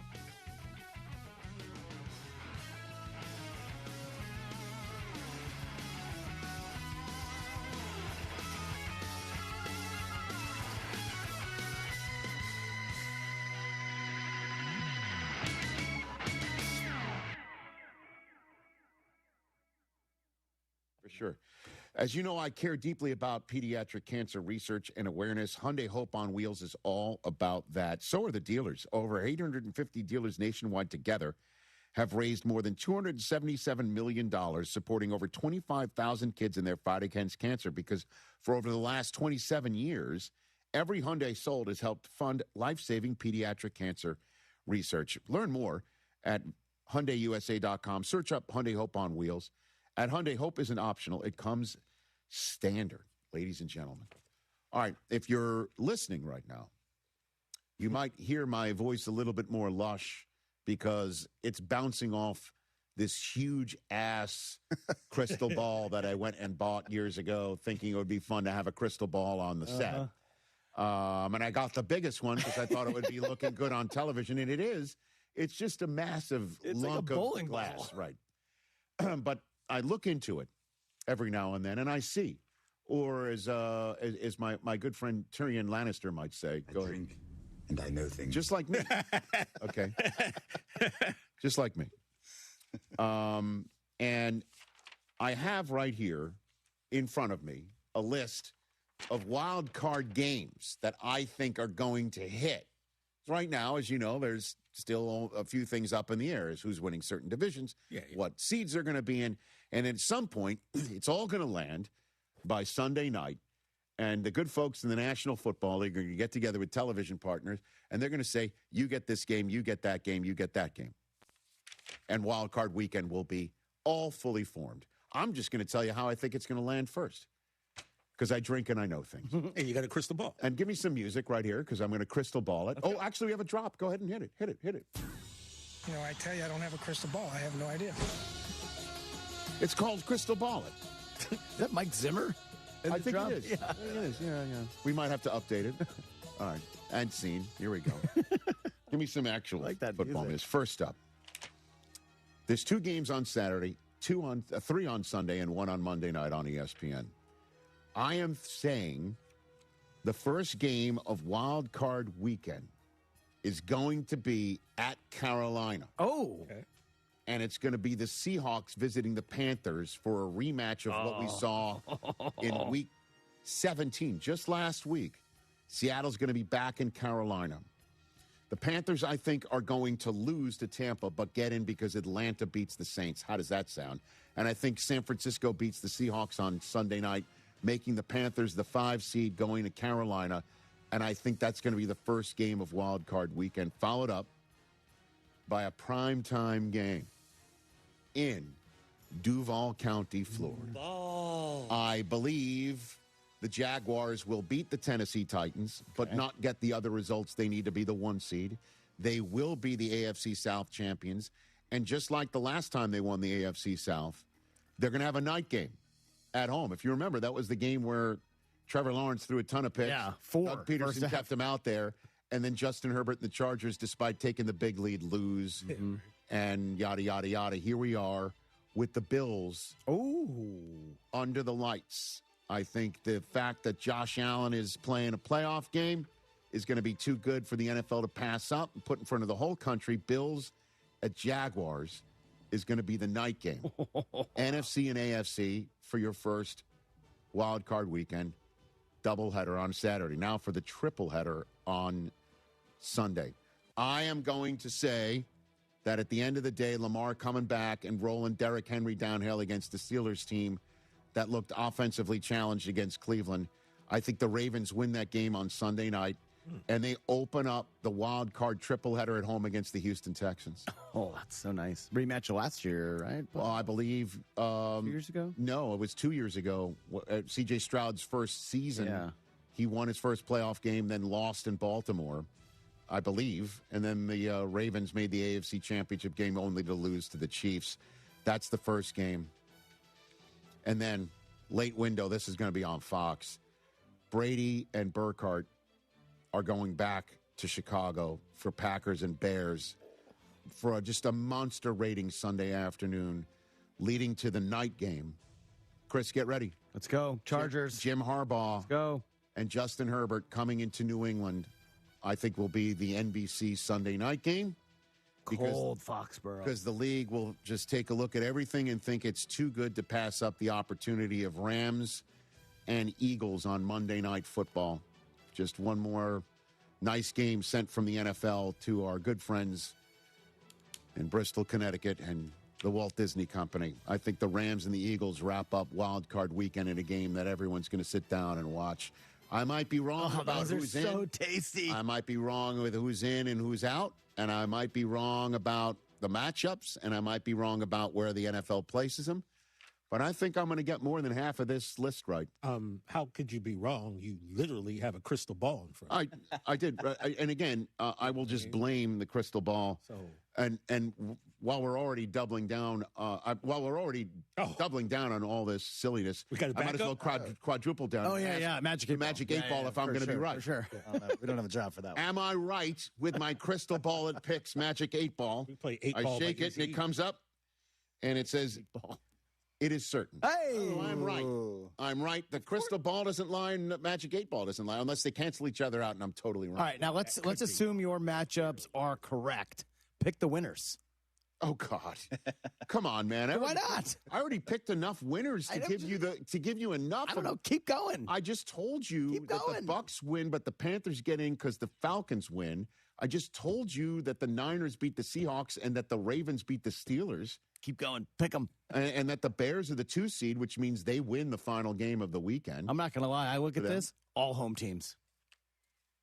For sure. As you know, I care deeply about pediatric cancer research and awareness. Hyundai Hope on Wheels is all about that. So are the dealers. Over 850 dealers nationwide together have raised more than $277 million supporting over 25,000 kids in their fight against cancer, because for over the last 27 years, every Hyundai sold has helped fund life-saving pediatric cancer research. Learn more at HyundaiUSA.com. Search up Hyundai Hope on Wheels. At Hyundai, Hope isn't optional. It comes standard, ladies and gentlemen. All right, if you're listening right now, you might hear my voice a little bit more lush because it's bouncing off this huge-ass crystal ball that I went and bought years ago, thinking it would be fun to have a crystal ball on the set. And I got the biggest one because I thought it would be looking good on television, and it is. It's just a massive lunk like a bowling of glass, ball. right? But I look into it every now and then, and I see, or as my good friend Tyrion Lannister might say, I drink and I know things. Just like me. Okay. Just like me. And I have right here in front of me a list of wild card games that I think are going to hit. Right now, as you know, there's still a few things up in the air as who's winning certain divisions, what seeds they're going to be in. And at some point, it's all going to land by Sunday night. And the good folks in the National Football League are going to get together with television partners, and they're going to say, you get this game, you get that game, you get that game. And Wild Card Weekend will be all fully formed. I'm just going to tell you how I think it's going to land first, because I drink and I know things. And you got a crystal ball. And give me some music right here, because I'm going to crystal ball it. Okay. Oh, actually, we have a drop. Go ahead and hit it. Hit it. Hit it. You know, I tell you, I don't have a crystal ball. I have no idea. It's called Crystal Ball It. Is that Mike Zimmer? I think it is. Yeah. It is. Yeah. We might have to update it. All right. And scene. Here we go. Give me some actual football news. First up, there's 2 games on Saturday, 3 on Sunday, and 1 on Monday night on ESPN. I am saying the first game of Wild Card Weekend is going to be at Carolina. Oh. Okay. And it's going to be the Seahawks visiting the Panthers for a rematch of what we saw in Week 17, just last week. Seattle's going to be back in Carolina. The Panthers, I think, are going to lose to Tampa, but get in because Atlanta beats the Saints. How does that sound? And I think San Francisco beats the Seahawks on Sunday night, making the Panthers the 5 seed going to Carolina. And I think that's going to be the first game of Wild Card Weekend, followed up by a primetime game in Duval County, Florida. I believe the Jaguars will beat the Tennessee Titans, but not get the other results they need to be the 1 seed. They will be the AFC South champions. And just like the last time they won the AFC South, they're going to have a night game at home. If you remember, that was the game where Trevor Lawrence threw a ton of picks. Yeah, 4. Doug Peterson kept him out there. And then Justin Herbert and the Chargers, despite taking the big lead, lose. And yada, yada, yada. Here we are with the Bills under the lights. I think the fact that Josh Allen is playing a playoff game is going to be too good for the NFL to pass up and put in front of the whole country. Bills at Jaguars is going to be the night game. NFC and AFC for your first Wild Card Weekend doubleheader on Saturday. Now for the tripleheader on Sunday. I am going to say that at the end of the day, Lamar coming back and rolling Derrick Henry downhill against the Steelers team that looked offensively challenged against Cleveland. I think the Ravens win that game on Sunday night, and they open up the wild card tripleheader at home against the Houston Texans. Oh, that's so nice. Rematch of last year, right? Well, I believe 2 years ago? No, it was 2 years ago. C.J. Stroud's first season, he won his first playoff game, then lost in Baltimore, I believe. And then the Ravens made the AFC Championship game only to lose to the Chiefs. That's the first game. And then late window, this is going to be on Fox. Brady and Burkhardt are going back to Chicago for Packers and Bears for just a monster rating Sunday afternoon, leading to the night game. Chris, get ready. Let's go. Chargers. Jim Harbaugh. Let's go. And Justin Herbert coming into New England, I think will be the NBC Sunday night game. Cold Foxborough. Because the league will just take a look at everything and think it's too good to pass up the opportunity of Rams and Eagles on Monday Night Football. Just one more nice game sent from the NFL to our good friends in Bristol, Connecticut, and the Walt Disney Company. I think the Rams and the Eagles wrap up Wild Card Weekend in a game that everyone's going to sit down and watch. I might be wrong about who's in. So tasty. I might be wrong with who's in and who's out, and I might be wrong about the matchups, and I might be wrong about where the NFL places them. But I think I'm going to get more than half of this list right. How could you be wrong? You literally have a crystal ball in front of you. I did. And again, I will just blame the crystal ball. And while we're already doubling down, doubling down on all this silliness, I might as well quadruple down. Oh, yeah. Magic 8 Ball if I'm going to be right. For sure. We don't have a job for that one. Am I right with my crystal ball that picks Magic 8 Ball? We play 8 ball. I shake it, and it comes up, and it says, it is certain. Hey! Oh, I'm right. I'm right. The crystal ball doesn't lie, and the Magic 8 Ball doesn't lie, unless they cancel each other out, and I'm totally wrong. All right, now let's assume your matchups are correct. Pick the winners. Oh God! Come on, man. Why not? I already picked enough winners to give you enough. I don't know. Keep going. I just told you that the Bucks win, but the Panthers get in because the Falcons win. I just told you that the Niners beat the Seahawks and that the Ravens beat the Steelers. Keep going. Pick them. And that the Bears are the 2 seed, which means they win the final game of the weekend. I'm not going to lie. I look at this, all home teams.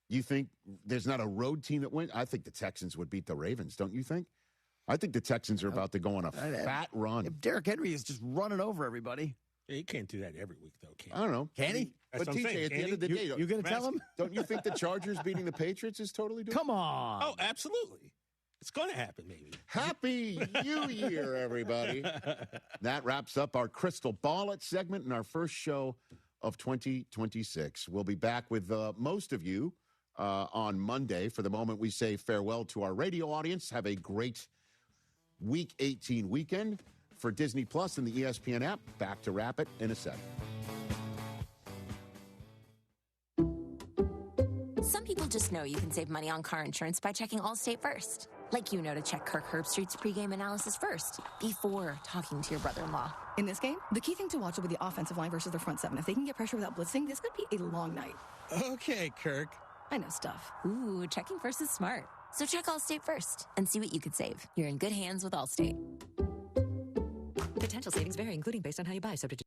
You think there's not a road team that wins? I think the Texans would beat the Ravens, don't you think? I think the Texans are about to go on a fat run. If Derrick Henry is just running over everybody. Yeah, he can't do that every week, though, can I don't know. Can he? But TJ, at the end of the day, you going to tell him? Don't you think the Chargers beating the Patriots is totally doable? Come on. Oh, absolutely. It's going to happen, maybe. Happy New Year, everybody. That wraps up our Crystal Ballet segment and our first show of 2026. We'll be back with most of you on Monday. For the moment, we say farewell to our radio audience. Have a great Week 18 weekend. For Disney Plus and the ESPN app, back to wrap it in a second. Some people just know you can save money on car insurance by checking Allstate first. Like you know to check Kirk Herbstreit's pregame analysis first, before talking to your brother-in-law. In this game, the key thing to watch will be the offensive line versus their front seven. If they can get pressure without blitzing, this could be a long night. Okay, Kirk. I know stuff. Ooh, checking first is smart. So check Allstate first and see what you could save. You're in good hands with Allstate. Potential savings vary, including based on how you buy, subject to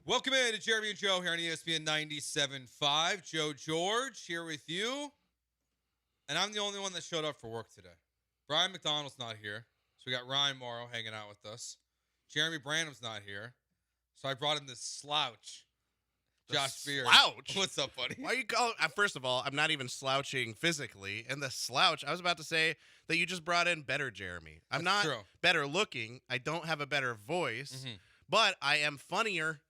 Welcome in to Jeremy and Joe here on ESPN 97.5. Joe George here with you. And I'm the only one that showed up for work today. Brian McDonald's not here. So we got Ryan Morrow hanging out with us. Jeremy Branham's not here. So I brought in this slouch. Josh Beard. Slouch? What's up, buddy? Why are you calling? First of all, I'm not even slouching physically. And the slouch, I was about to say that you just brought in better Jeremy. I'm That's not true. better looking. I don't have a better voice. Mm-hmm. But I am funnier,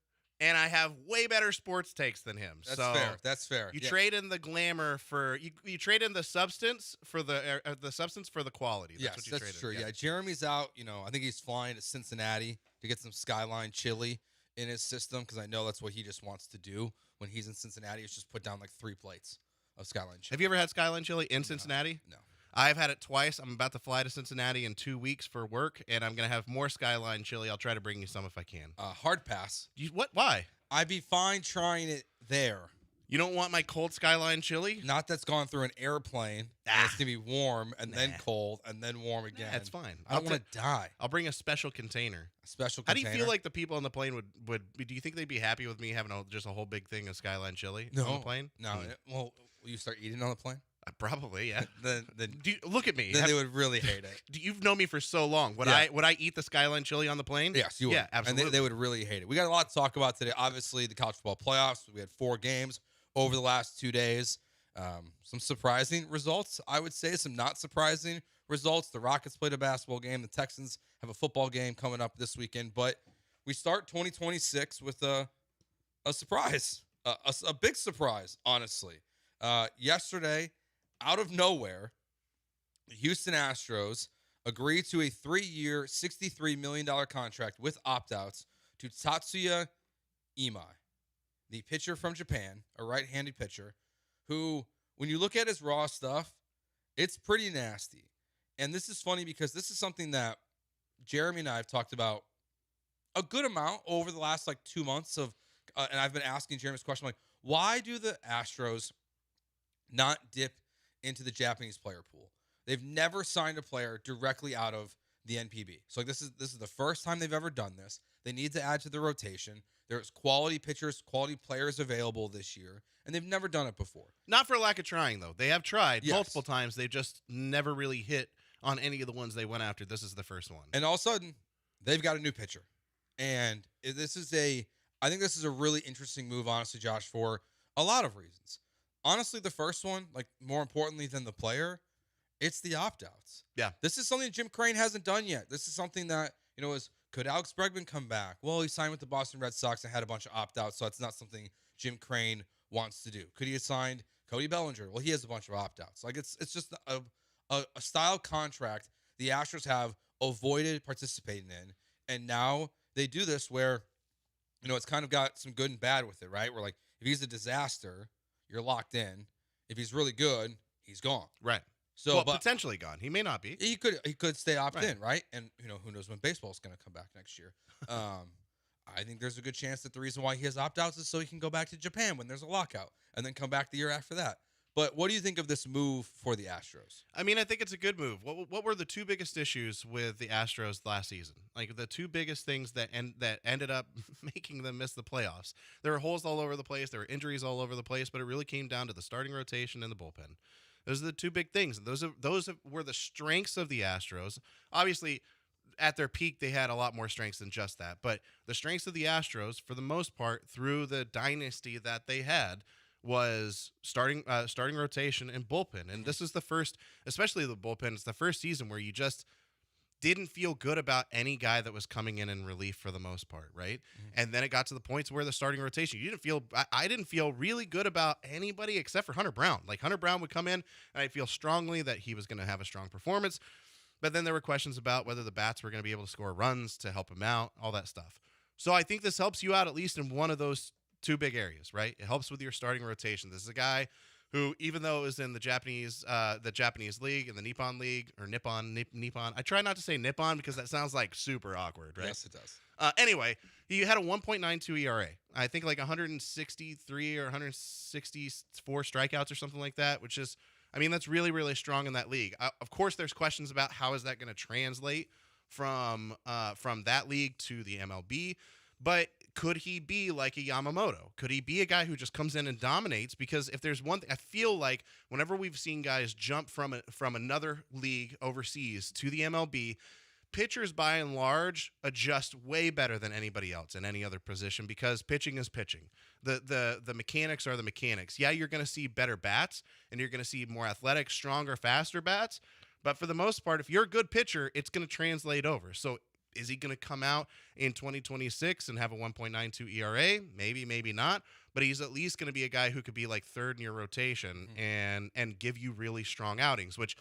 and I have way better sports takes than him. That's so fair. That's fair. You trade in the glamour for you trade in the substance for the substance for the quality. That's what you that's traded. true. Yeah, Jeremy's out. I think he's flying to Cincinnati to get some Skyline chili in his system because I know that's what he just wants to do when he's in Cincinnati. Is just put down like 3 plates of Skyline chili. Have you ever had Skyline chili in Cincinnati? No. I've had it twice. I'm about to fly to Cincinnati in 2 weeks for work, and I'm going to have more Skyline chili. I'll try to bring you some if I can. Hard pass. What? Why? I'd be fine trying it there. You don't want my cold Skyline chili? Not that's gone through an airplane. And it's going to be warm and then cold and then warm again. That's fine. I don't want to die. I'll bring a special container. How do you feel like the people on the plane would do you think they'd be happy with me having just a whole big thing of Skyline chili on the plane? No. Well, will you start eating on the plane? Probably, yeah. Then look at me. Then they would really hate it. You've known me for so long. Would I eat the Skyline chili on the plane? Yes, you would. Yeah, absolutely. And they would really hate it. We got a lot to talk about today. Obviously, the college football playoffs. We had 4 games over the last 2 days. Some surprising results, I would say. Some not surprising results. The Rockets played a basketball game. The Texans have a football game coming up this weekend. But we start 2026 with a surprise, a big surprise, honestly. Yesterday, out of nowhere, the Houston Astros agreed to a 3-year, $63 million contract with opt-outs to Tatsuya Imai, the pitcher from Japan, a right-handed pitcher, who, when you look at his raw stuff, it's pretty nasty. And this is funny because this is something that Jeremy and I have talked about a good amount over the last 2 months of, and I've been asking Jeremy this question, why do the Astros not dip into the Japanese player pool? They've never signed a player directly out of the NPB. So this is the first time they've ever done this. They need to add to the rotation. There's quality pitchers, quality players available this year, and they've never done it before. Not for lack of trying, though. They have tried multiple times. They just never really hit on any of the ones they went after. This is the first one. And all of a sudden, they've got a new pitcher. And I think this is a really interesting move, honestly, Josh, for a lot of reasons. Honestly, the first one, more importantly than the player, it's the opt-outs. Yeah. This is something Jim Crane hasn't done yet. This is something that, could Alex Bregman come back? Well, he signed with the Boston Red Sox and had a bunch of opt-outs, so it's not something Jim Crane wants to do. Could he have signed Cody Bellinger? Well, he has a bunch of opt-outs. It's just a style contract the Astros have avoided participating in, and now they do this where, it's kind of got some good and bad with it, right? Where, if he's a disaster, you're locked in. If he's really good, he's gone. Right. So, but potentially gone. He may not be. He could stay opt-in, right? And who knows when baseball's going to come back next year. I think there's a good chance that the reason why he has opt-outs is so he can go back to Japan when there's a lockout and then come back the year after that. But what do you think of this move for the Astros? I mean, I think it's a good move. What were the 2 biggest issues with the Astros last season? The 2 biggest things that ended up making them miss the playoffs. There were holes all over the place. There were injuries all over the place, but it really came down to the starting rotation and the bullpen. Those are the 2 big things. And those were the strengths of the Astros. Obviously, at their peak, they had a lot more strengths than just that. But the strengths of the Astros, for the most part, through the dynasty that they had, was starting rotation and bullpen. And this is the first, especially the bullpen, it's the first season where you just didn't feel good about any guy that was coming in relief for the most part, right? Mm-hmm. And then it got to the points where the starting rotation, I didn't feel really good about anybody except for Hunter Brown. Hunter Brown would come in, and I feel strongly that he was going to have a strong performance. But then there were questions about whether the bats were going to be able to score runs to help him out, all that stuff. So I think this helps you out at least in one of those 2 big areas, right? It helps with your starting rotation. This is a guy who, even though it was in the Japanese league, in the Nippon league, or Nippon, I try not to say Nippon because that sounds super awkward, right? Yes, it does. Anyway, he had a 1.92 ERA. I think 163 or 164 strikeouts or something like that, which is, that's really, really strong in that league. Of course, there's questions about how is that going to translate from that league to the MLB. But could he be like a Yamamoto? Could he be a guy who just comes in and dominates? Because if there's one thing, I feel like whenever we've seen guys jump from another league overseas to the MLB, pitchers by and large adjust way better than anybody else in any other position because pitching is pitching. The mechanics are the mechanics. Yeah, you're going to see better bats and you're going to see more athletic, stronger, faster bats. But for the most part, if you're a good pitcher, it's going to translate over. So is he going to come out in 2026 and have a 1.92 ERA? Maybe, maybe not. But he's at least going to be a guy who could be like third in your rotation and give you really strong outings, which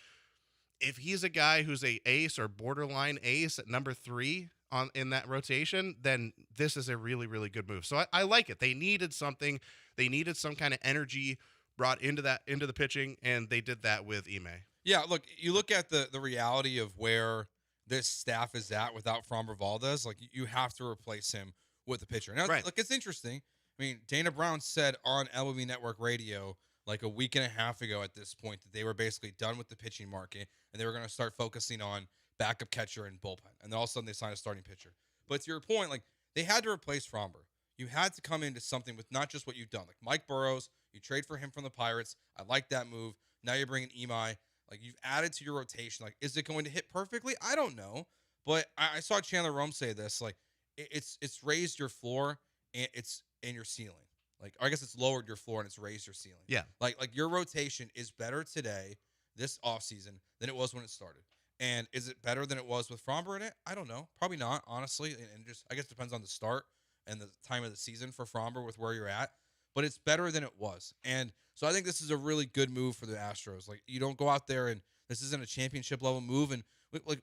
if he's a guy who's a ace or borderline ace at number 3 in that rotation, then this is a really, really good move. So I like it. They needed something. They needed some kind of energy brought into the pitching, and they did that with Ime. Yeah, look, you look at the reality of where this staff is at without Framber Valdez, like you have to replace him with a pitcher. Now, right. Look, it's interesting. I mean, Dana Brown said on MLB Network Radio like a week and a half ago at this point that they were basically done with the pitching market and they were going to start focusing on backup catcher and bullpen. And then all of a sudden they signed a starting pitcher. But to your point, like they had to replace Framber. You had to come into something with not just what you've done. Like Mike Burrows, you trade for him from the Pirates. I like that move. Now you're bringing Imai. Like you've added to your rotation. Like, is it going to hit perfectly? I don't know. But I saw Chandler Rome say this. Like, it's raised your floor and it's in your ceiling. Like, I guess it's lowered your floor and it's raised your ceiling. Yeah. Like your rotation is better today, this offseason, than it was when it started. And is it better than it was with Framber in it? I don't know. Probably not, honestly. And just, I guess, depends on the start and the time of the season for Framber with where you're at. But it's better than it was. And so I think this is a really good move for the Astros. Like, you don't go out there and this isn't a championship level move. And like,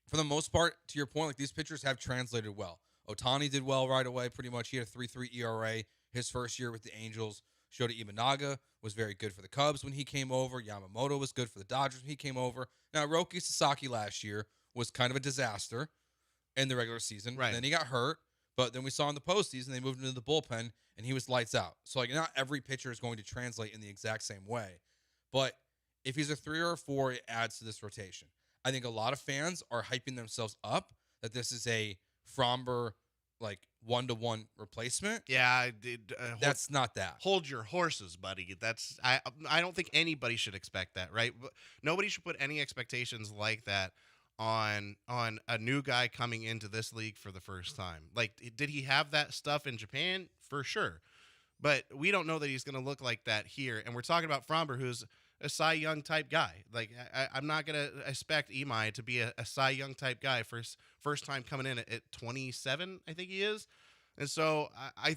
for the most part, to your point, like these pitchers have translated well. Ohtani did well right away, pretty much. He had a 3.3 ERA his first year with the Angels. Shota Imanaga was very good for the Cubs when he came over. Yamamoto was good for the Dodgers when he came over. Now, Roki Sasaki last year was kind of a disaster in the regular season. Right. And then he got hurt. But then we saw in the postseason, they moved into the bullpen, and he was lights out. So, like, not every pitcher is going to translate in the exact same way. But if he's a 3 or a 4, it adds to this rotation. I think a lot of fans are hyping themselves up that this is a Framber, like, 1-to-1 replacement. Yeah. That's not that. Hold your horses, buddy. I don't think anybody should expect that, right? Nobody should put any expectations like that on a new guy coming into this league for the first time. Like, did he have that stuff in Japan? For sure. But we don't know that he's going to look like that here. And we're talking about Framber, who's a Cy Young type guy. Like, I'm not going to expect Imai to be a Cy Young type guy first time coming in at 27, I think he is. And so I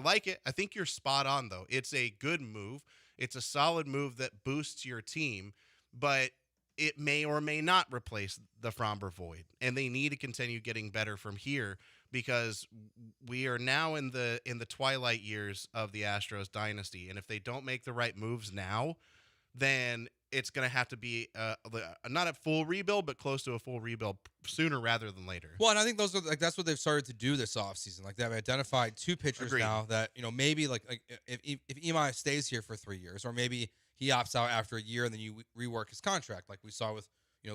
like it. I think you're spot on, though. It's a good move. It's a solid move that boosts your team, but it may or may not replace the Framber void, and they need to continue getting better from here because we are now in the twilight years of the Astros dynasty, and if they don't make the right moves now, then it's going to have to be not a full rebuild, but close to a full rebuild sooner rather than later. Well, and I think those are like that's what they've started to do this offseason. Like they've identified 2 pitchers now that maybe like if Imai stays here for 3 years, or maybe he opts out after a year and then you rework his contract, like we saw with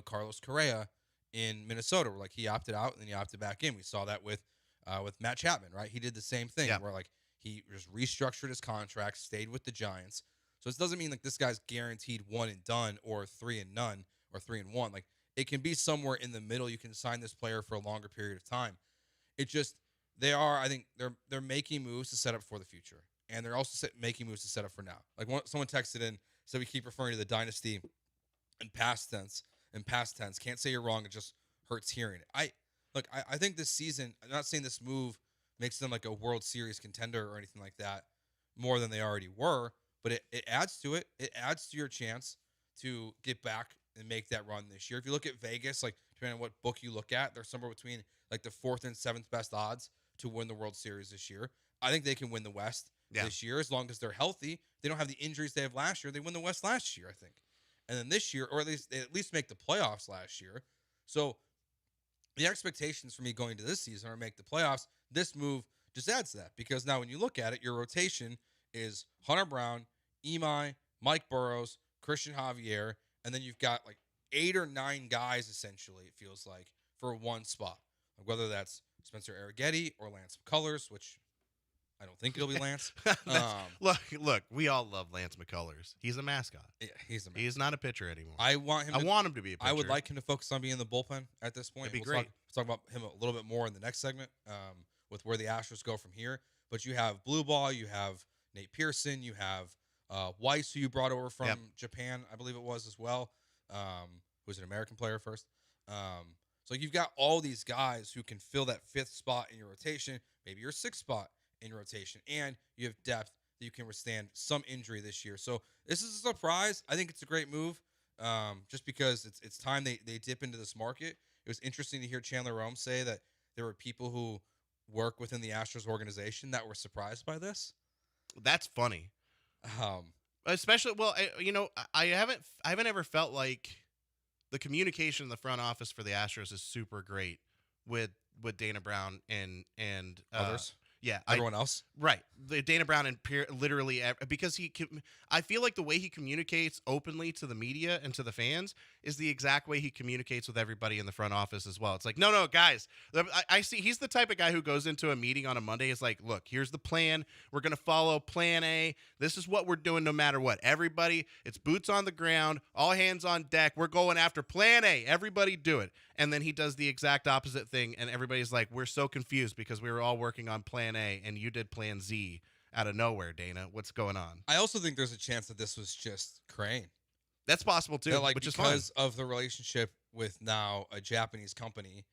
Carlos Correa in Minnesota, where like he opted out and then he opted back in. We saw that with Matt Chapman, right? He did the same thing where like he just restructured his contract, stayed with the Giants. So it doesn't mean like this guy's guaranteed 1 and done or 3 and none or 3 and 1. Like it can be somewhere in the middle. You can sign this player for a longer period of time. It just I think they're making moves to set up for the future, and they're also making moves to set up for now. Like someone texted in, so we keep referring to the dynasty in past tense. Can't say you're wrong. It just hurts hearing it. I think this season, I'm not saying this move makes them like a World Series contender or anything like that more than they already were, but it adds to it. It adds to your chance to get back and make that run this year. If you look at Vegas, like depending on what book you look at, they're somewhere between like the 4th and 7th best odds to win the World Series this year. I think they can win the West this year as long as they're healthy. They don't have the injuries they have last year. They win the West last year, I think. And then this year, or at least make the playoffs last year. So the expectations for me going to this season are make the playoffs. This move just adds to that because now when you look at it, your rotation is Hunter Brown, Imai, Mike Burrows, Christian Javier, and then you've got like 8 or 9 guys essentially, it feels like, for one spot. Like whether that's Spencer Arrighetti or Lance McCullers, which I don't think it'll be Lance. Look, we all love Lance McCullers. He's a mascot. Yeah, he's a mascot. He's not a pitcher anymore. I want him to be a pitcher. I would like him to focus on being in the bullpen at this point. It'd be great. We'll talk about him a little bit more in the next segment with where the Astros go from here. But you have Blue Ball, you have Nate Pearson, you have Weiss, who you brought over from Japan, I believe it was as well, who's an American player first. So you've got all these guys who can fill that 5th spot in your rotation, maybe your 6th spot in your rotation, and you have depth that you can withstand some injury this year. So this is a surprise. I think it's a great move, just because it's time they dip into this market. It was interesting to hear Chandler Rome say that there were people who work within the Astros organization that were surprised by this. That's funny. Especially, I haven't ever felt like the communication in the front office for the Astros is super great with Dana Brown and others. Yeah, everyone else. Right. Dana Brown and literally because I feel like the way he communicates openly to the media and to the fans is the exact way he communicates with everybody in the front office as well. It's like, no, guys, I see he's the type of guy who goes into a meeting on a Monday. It's like, look, here's the plan. We're going to follow plan A. This is what we're doing no matter what. Everybody, it's boots on the ground, all hands on deck. We're going after plan A. Everybody do it. And then he does the exact opposite thing. And everybody's like, we're so confused because we were all working on plan A and you did plan Z out of nowhere, Dana. What's going on? I also think there's a chance that this was just Crane. That's possible too, which is because fine. of the relationship with now a Japanese company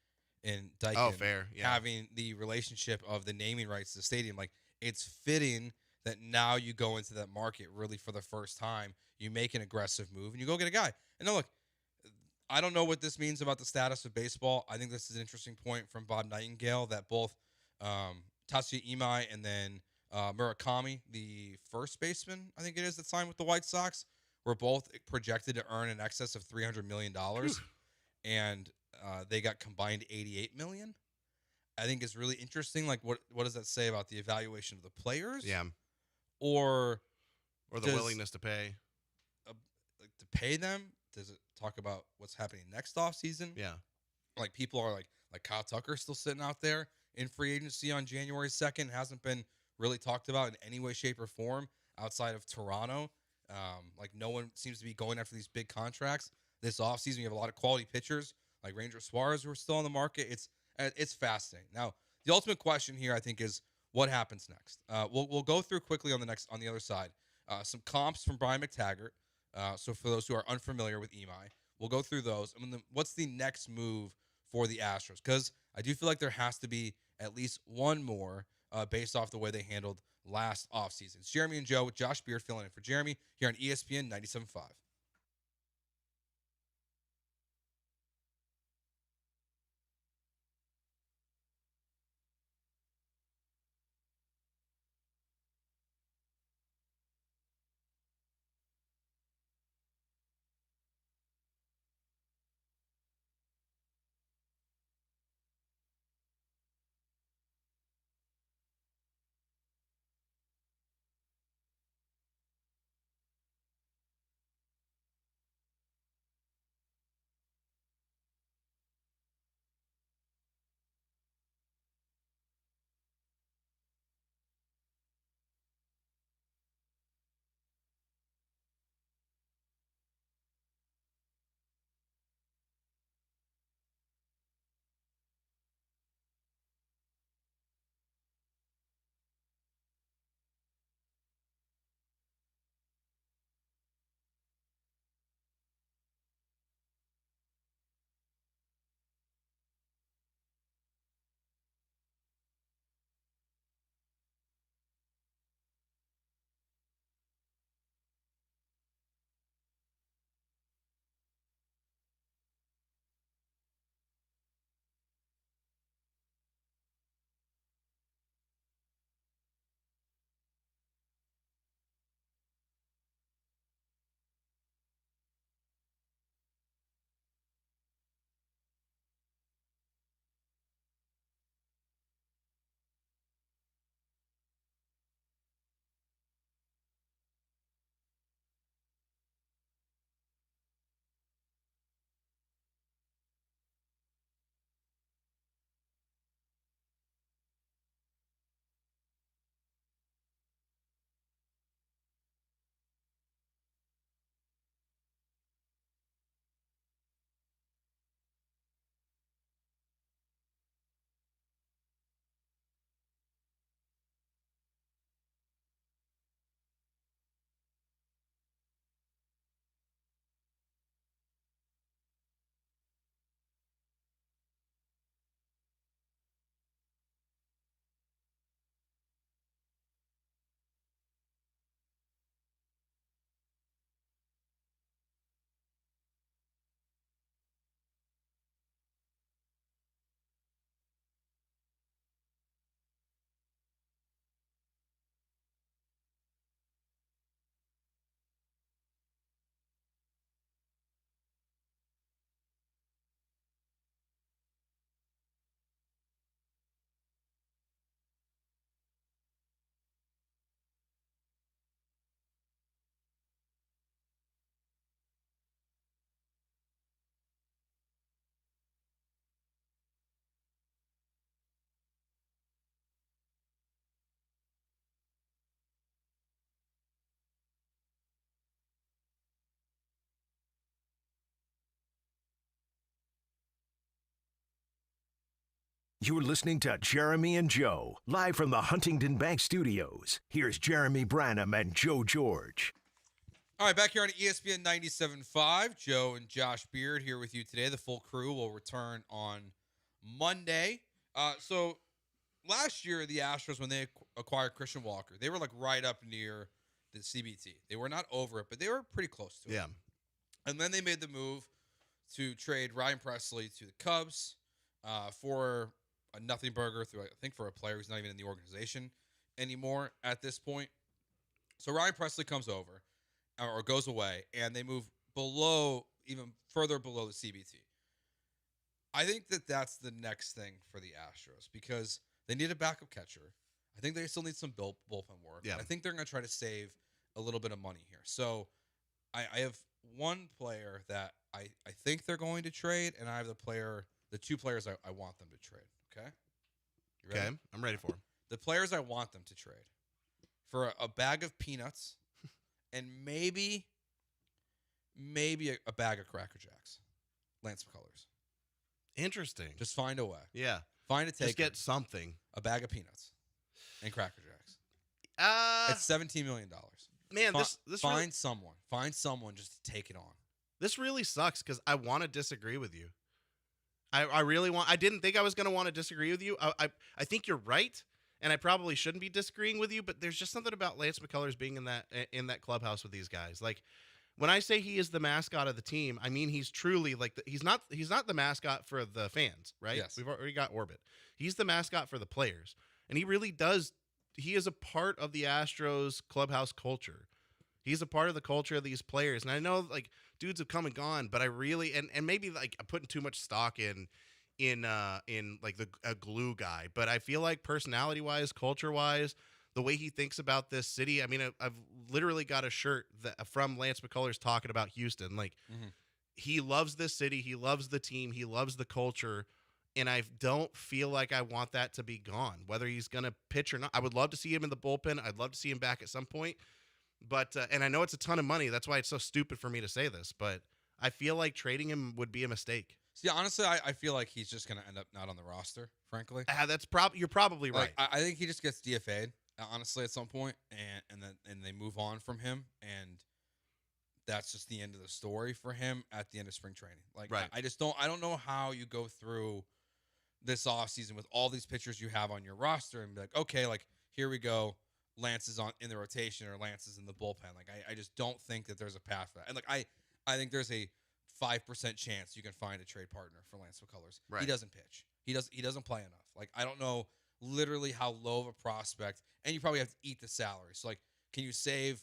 in Daikin. Oh, fair. Yeah. Having the relationship of the naming rights to the stadium, like it's fitting that now you go into that market really for the first time. You make an aggressive move and you go get a guy. And now look, I don't know what this means about the status of baseball. I think this is an interesting point from Bob Nightingale that both Tatsuya Imai and then Murakami, the first baseman, I think it is, that signed with the White Sox, were both projected to earn in excess of $300 million. And they got combined $88 million. I think it's really interesting. Like, what does that say about the evaluation of the players? Yeah. Or the willingness to pay. To pay them? Does it talk about what's happening next offseason? Yeah. Like people are like Kyle Tucker still sitting out there in free agency on January 2nd. Hasn't been really talked about in any way, shape, or form outside of Toronto. Like no one seems to be going after these big contracts this offseason. You have a lot of quality pitchers like Ranger Suarez who are still on the market. It's fascinating. Now, the ultimate question here, I think, is what happens next. We'll go through quickly on the other side. Some comps from Brian McTaggart. So for those who are unfamiliar with Imai, we'll go through those. And then what's the next move for the Astros? Because I do feel like there has to be at least one more based off the way they handled last offseason. It's Jeremy and Joe with Josh Beard filling in for Jeremy here on ESPN 97.5. You're listening to Jeremy and Joe, live from the Huntington Bank Studios. Here's Jeremy Branham and Joe George. All right, back here on ESPN 97.5, Joe and Josh Beard here with you today. The full crew will return on Monday. So last year, the Astros, when they acquired Christian Walker, they were like right up near the CBT. They were not over it, but they were pretty close to it. Yeah. And then they made the move to trade Ryan Presley to the Cubs for a nothing burger through, I think, for a player who's not even in the organization anymore at this point. So Ryan Presley comes over or goes away, and they move below, even further below the CBT. I think that that's the next thing for the Astros because they need a backup catcher. I think they still need some bullpen work. Yeah. I think they're going to try to save a little bit of money here. So I have one player that I think they're going to trade, and I have the two players I want them to trade. Okay? You ready? Okay, I'm ready for him. The players I want them to trade for a bag of peanuts and maybe a bag of Cracker Jacks. Lance McCullers. Interesting. Just find a way. Yeah. Find a take. Just get something. A bag of peanuts and Cracker Jacks. It's $17 million. Man, this find really, someone. Find someone just to take it on. This really sucks because I want to disagree with you. I really want. I didn't think I was going to want to disagree with you. I think you're right, and I probably shouldn't be disagreeing with you. But there's just something about Lance McCullers being in that clubhouse with these guys. Like when I say he is the mascot of the team, I mean he's truly like he's not the mascot for the fans, right? Yes. We've already got Orbit. He's the mascot for the players, and he really does. He is a part of the Astros clubhouse culture. He's a part of the culture of these players. And I know like dudes have come and gone, but I really and maybe like I'm putting too much stock in like a glue guy, but I feel like personality wise, culture wise, the way he thinks about this city. I mean, I've literally got a shirt from Lance McCullers talking about Houston. Like he loves this city. He loves the team. He loves the culture. And I don't feel like I want that to be gone, whether he's going to pitch or not. I would love to see him in the bullpen. I'd love to see him back at some point. But and I know it's a ton of money. That's why it's so stupid for me to say this. But I feel like trading him would be a mistake. See, honestly, I feel like he's just going to end up not on the roster, frankly. You're probably right. Like, I think he just gets DFA'd, honestly, at some point, and they move on from him, and that's just the end of the story for him at the end of spring training. Like, right. I don't know how you go through this offseason with all these pitchers you have on your roster and be like, okay, like, here we go. Lance is in the rotation or Lance is in the bullpen. Like, I just don't think that there's a path for that. And, like, I think there's a 5% chance you can find a trade partner for Lance McCullers. Right. He doesn't pitch. He doesn't play enough. Like, I don't know literally how low of a prospect, and you probably have to eat the salary. So, like, can you save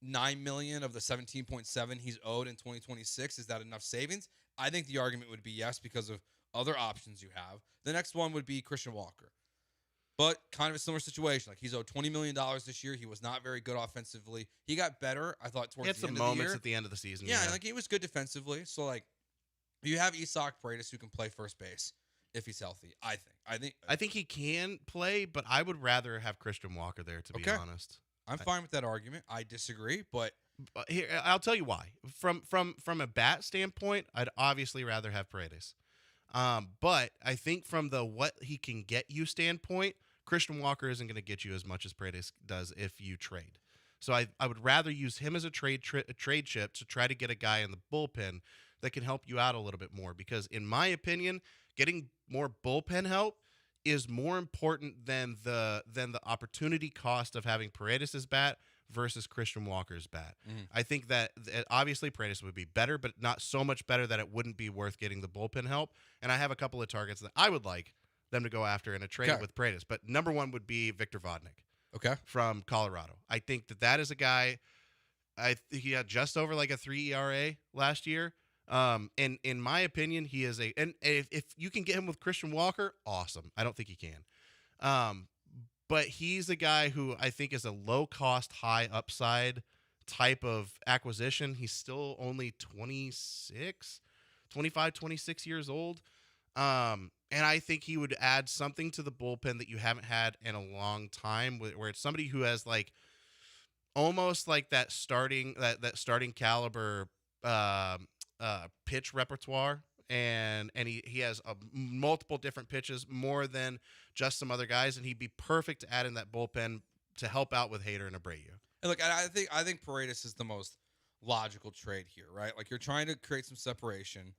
$9 million of the $17.7 he's owed in 2026? Is that enough savings? I think the argument would be yes because of other options you have. The next one would be Christian Walker. But kind of a similar situation. Like, he's owed $20 million this year. He was not very good offensively. He got better, I thought, towards the end of the year. He had some moments at the end of the season. Yeah, like, he was good defensively. So, like, you have Isak Paredes who can play first base if he's healthy, I think. I think he can play, but I would rather have Christian Walker there, to be honest. I'm fine with that argument. I disagree, but here, I'll tell you why. From a bat standpoint, I'd obviously rather have Paredes. But I think from the what he can get you standpoint, Christian Walker isn't going to get you as much as Paredes does if you trade. So I would rather use him as a trade chip to try to get a guy in the bullpen that can help you out a little bit more. Because in my opinion, getting more bullpen help is more important than the opportunity cost of having Paredes' bat versus Christian Walker's bat. I think that obviously Paredes would be better, but not so much better that it wouldn't be worth getting the bullpen help. And I have a couple of targets that I would like them to go after in a trade with Paredes. But number one would be Victor Vodnik. From Colorado. I think that is a guy, he had just over like a 3 ERA last year. And in my opinion, he is and if you can get him with Christian Walker, awesome. I don't think he can. But he's a guy who I think is a low cost, high upside type of acquisition. He's still only 25, 26 years old. And I think he would add something to the bullpen that you haven't had in a long time, where it's somebody who has like almost like that starting caliber pitch repertoire and he has multiple different pitches, more than just some other guys, and he'd be perfect to add in that bullpen to help out with Hader and Abreu. And look, I think Paredes is the most logical trade here, right? Like, you're trying to create some separation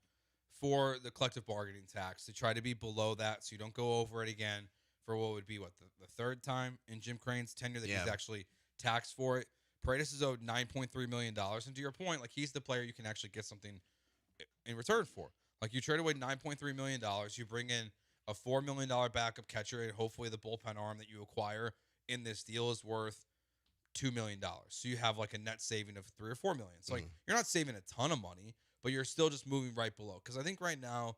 for the collective bargaining tax to try to be below that, so you don't go over it again for what would be the third time in Jim Crane's tenure that he's actually taxed for it. Paredes is owed $9.3 million, and to your point, like, he's the player you can actually get something in return for. Like, you trade away $9.3 million, you bring in a $4 million backup catcher, and hopefully the bullpen arm that you acquire in this deal is worth $2 million. So you have like a net saving of $3 or $4 million. So like, you're not saving a ton of money, but you're still just moving right below. Because I think right now,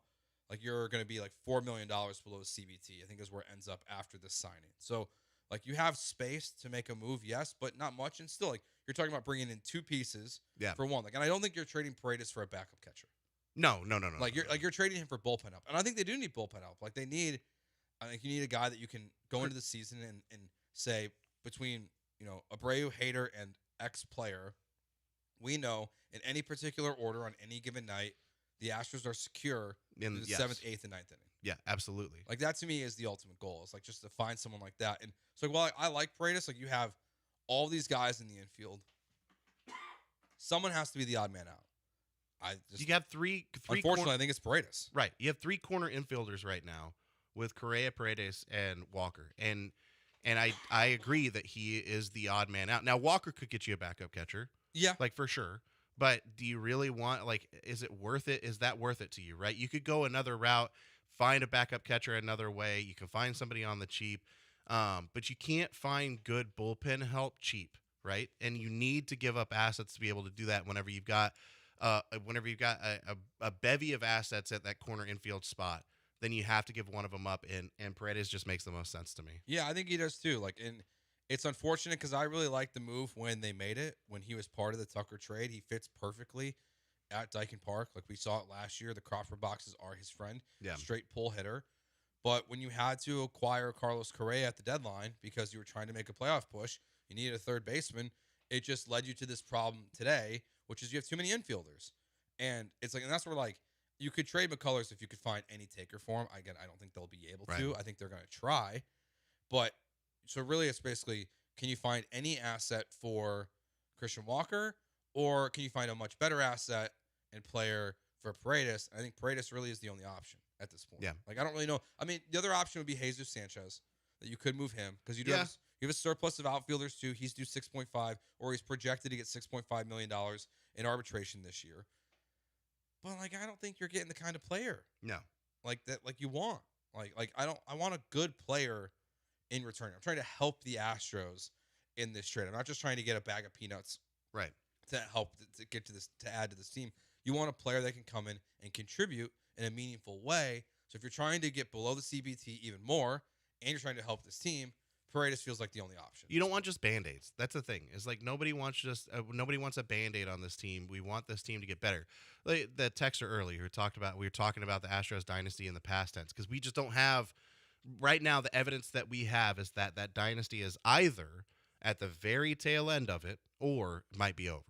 like, you're going to be like $4 million below CBT, I think is where it ends up after this signing. So like, you have space to make a move, yes, but not much. And still, like, you're talking about bringing in two pieces for one. Like, and I don't think you're trading Paredes for a backup catcher. No. Like, you're trading him for bullpen help. And I think they do need bullpen help. Like, I think you need a guy that you can go into the season and say, between, Abreu, Hader, and X player, we know in any particular order on any given night, the Astros are secure in the 7th, 8th, and 9th inning. Yeah, absolutely. Like, that to me is the ultimate goal. Is like just to find someone like that. And so, while I like Paredes, like, you have all these guys in the infield. Someone has to be the odd man out. You have three. Unfortunately, I think it's Paredes. Right. You have three corner infielders right now with Correa, Paredes, and Walker. And I agree that he is the odd man out. Now, Walker could get you a backup catcher. Yeah. Like, for sure. But do you really want, like, is it worth it? Is that worth it to you, right? You could go another route, find a backup catcher another way. You can find somebody on the cheap. But you can't find good bullpen help cheap, right? And you need to give up assets to be able to do that whenever you've got a bevy of assets at that corner infield spot. Then you have to give one of them up, and Paredes just makes the most sense to me. Yeah, I think he does too. Like, and it's unfortunate because I really liked the move when they made it, when he was part of the Tucker trade. He fits perfectly at Dyken Park. Like, we saw it last year. The Crawford boxes are his friend. Yeah. Straight pull hitter. But when you had to acquire Carlos Correa at the deadline because you were trying to make a playoff push, you needed a third baseman, it just led you to this problem today, which is you have too many infielders. And it's like, and that's where, like, you could trade McCullers if you could find any taker for him. Again, I don't think they'll be able to. I think they're going to try. But so really, it's basically, can you find any asset for Christian Walker, or can you find a much better asset and player for Paredes? I think Paredes really is the only option at this point. Yeah. Like, I don't really know. I mean, the other option would be Jesus Sanchez, that you could move him because you have a surplus of outfielders too. He's due 6.5, or he's projected to get $6.5 million in arbitration this year. But, like, I don't think you're getting the kind of player like that, like, you want. Like I want a good player in return. I'm trying to help the Astros in this trade. I'm not just trying to get a bag of peanuts, right, to help to get to this, to add to this team. You want a player that can come in and contribute in a meaningful way. So if you're trying to get below the CBT even more, and you're trying to help this team, Paredes feels like the only option. You don't want just Band-Aids. That's the thing. It's like nobody wants a Band-Aid on this team. We want this team to get better. Like the texter earlier who we were talking about the Astros dynasty in the past tense, because we just don't have right now. The evidence that we have is that dynasty is either at the very tail end of it or might be over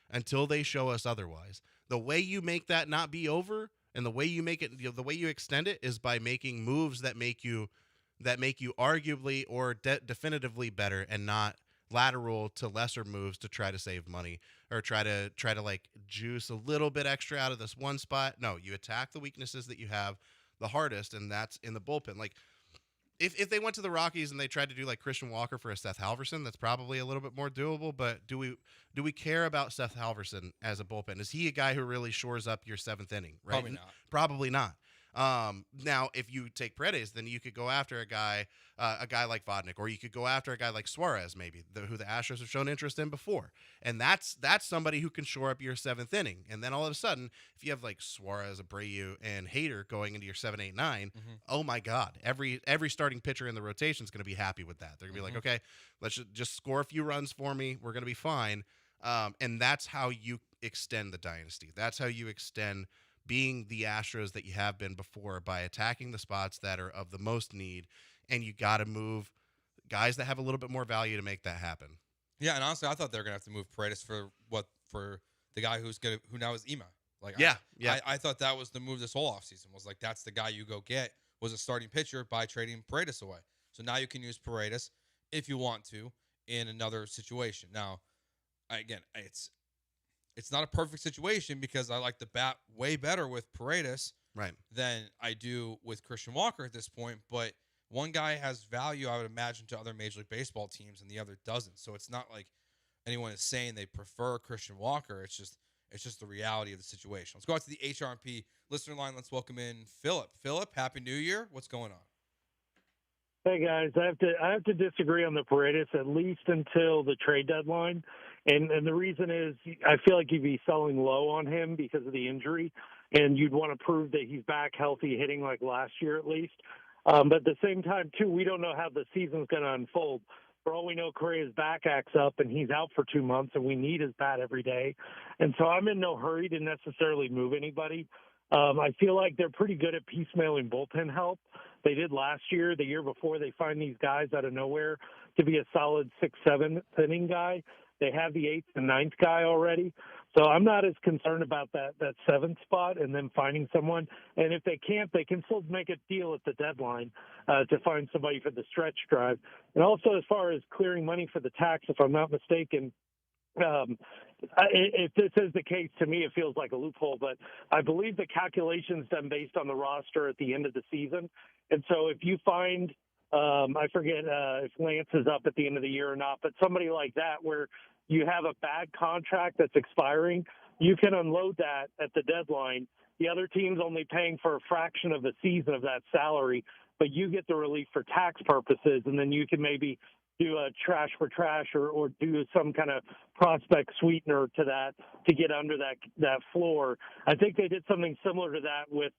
until they show us otherwise. The way you make that not be over, and the way you make it, the way you extend it, is by making moves that make you arguably or definitively better, and not lateral to lesser moves to try to save money or try to like juice a little bit extra out of this one spot. No, you attack the weaknesses that you have the hardest, and that's in the bullpen. Like, if they went to the Rockies and they tried to do like Christian Walker for a Seth Halverson, that's probably a little bit more doable. But do we care about Seth Halverson as a bullpen? Is he a guy who really shores up your 7th inning? Right? Probably not. Probably not. Now, if you take Paredes, then you could go after a guy like Vodnik, or you could go after a guy like Suarez, maybe, who the Astros have shown interest in before. And that's somebody who can shore up your 7th inning. And then all of a sudden, if you have like Suarez, Abreu, and Hader going into your 7, 8, 9, oh my God, every starting pitcher in the rotation is going to be happy with that. They're going to be like, okay, let's just score a few runs for me. We're going to be fine. And that's how you extend the dynasty. That's how you extend being the Astros that you have been before, by attacking the spots that are of the most need, and you got to move guys that have a little bit more value to make that happen. Yeah, and honestly, I thought they were gonna have to move Paredes for the guy who now is Ema. Like, yeah. I thought that was the move this whole offseason, was like, that's the guy you go get, was a starting pitcher by trading Paredes away. So now you can use Paredes if you want to in another situation. Now, again, it's not a perfect situation because I like the bat way better with Paredes than I do with Christian Walker at this point. But one guy has value, I would imagine, to other Major League Baseball teams, and the other doesn't. So it's not like anyone is saying they prefer Christian Walker. It's just the reality of the situation. Let's go out to the HRP listener line. Let's welcome in Philip. Philip, Happy New Year. What's going on? Hey guys, I have to disagree on the Paredes at least until the trade deadline, and the reason is I feel like you'd be selling low on him because of the injury, and you'd want to prove that he's back healthy, hitting like last year at least. But at the same time too, we don't know how the season's going to unfold. For all we know, Correa's back acts up and he's out for 2 months, and we need his bat every day, and so I'm in no hurry to necessarily move anybody. I feel like they're pretty good at piecemealing bullpen help. They did last year, the year before. They find these guys out of nowhere to be a solid 6th, 7th inning guy. They have the 8th and 9th guy already. So I'm not as concerned about that 7th spot and then finding someone. And if they can't, they can still make a deal at the deadline to find somebody for the stretch drive. And also, as far as clearing money for the tax, if I'm not mistaken, if this is the case, to me, it feels like a loophole, but I believe the calculation's done based on the roster at the end of the season. And so if you find, I forget if Lance is up at the end of the year or not, but somebody like that where you have a bad contract that's expiring, you can unload that at the deadline. The other team's only paying for a fraction of the season of that salary, but you get the relief for tax purposes, and then you can maybe do a trash for trash or do some kind of prospect sweetener to that to get under that floor. I think they did something similar to that with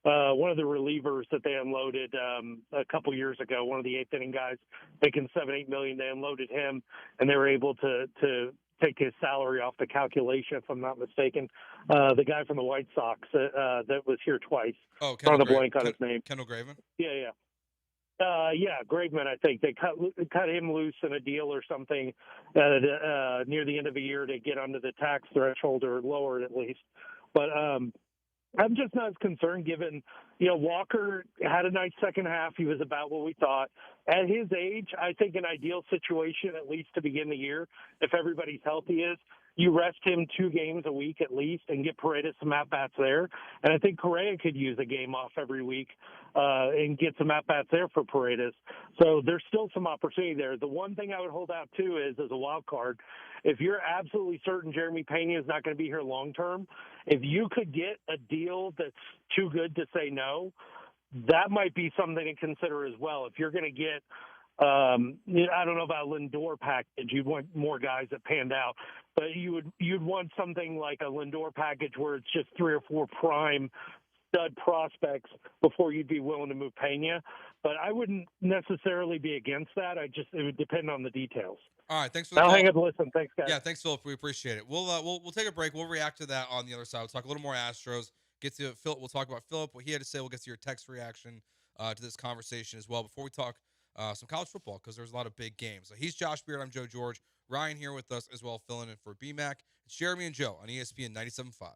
one of the relievers that they unloaded a couple years ago, one of the 8th inning guys making $7-8 million. They unloaded him, and they were able to take his salary off the calculation, if I'm not mistaken. The guy from the White Sox that was here twice. Oh, on the blank on his name. Kendall Graven? Yeah. Graveman, I think they cut him loose in a deal or something near the end of the year to get under the tax threshold or lower it at least. But I'm just not as concerned given, Walker had a nice second half. He was about what we thought. At his age, I think an ideal situation, at least to begin the year, if everybody's healthy, is you rest him 2 games a week at least and get Paredes some at-bats there. And I think Correa could use a game off every week and get some at-bats there for Paredes. So there's still some opportunity there. The one thing I would hold out, too, is as a wild card, if you're absolutely certain Jeremy Pena is not going to be here long-term, if you could get a deal that's too good to say no, that might be something to consider as well. If you're going to get I don't know about Lindor package. You'd want more guys that panned out, but you'd want something like a Lindor package where it's just 3 or 4 prime stud prospects before you'd be willing to move Pena. But I wouldn't necessarily be against that. it would depend on the details. All right, thanks for the I'll call. hang up and listen. Thanks, guys. Yeah, thanks, Philip. We appreciate it. We'll take a break. We'll react to that on the other side. We'll talk a little more Astros. Get to Philip. We'll talk about Philip, what he had to say. We'll get to your text reaction to this conversation as well. Before we talk some college football, because there's a lot of big games. So he's Josh Beard. I'm Joe George. Ryan here with us as well, filling in for BMAC. It's Jeremy and Joe on ESPN 97.5.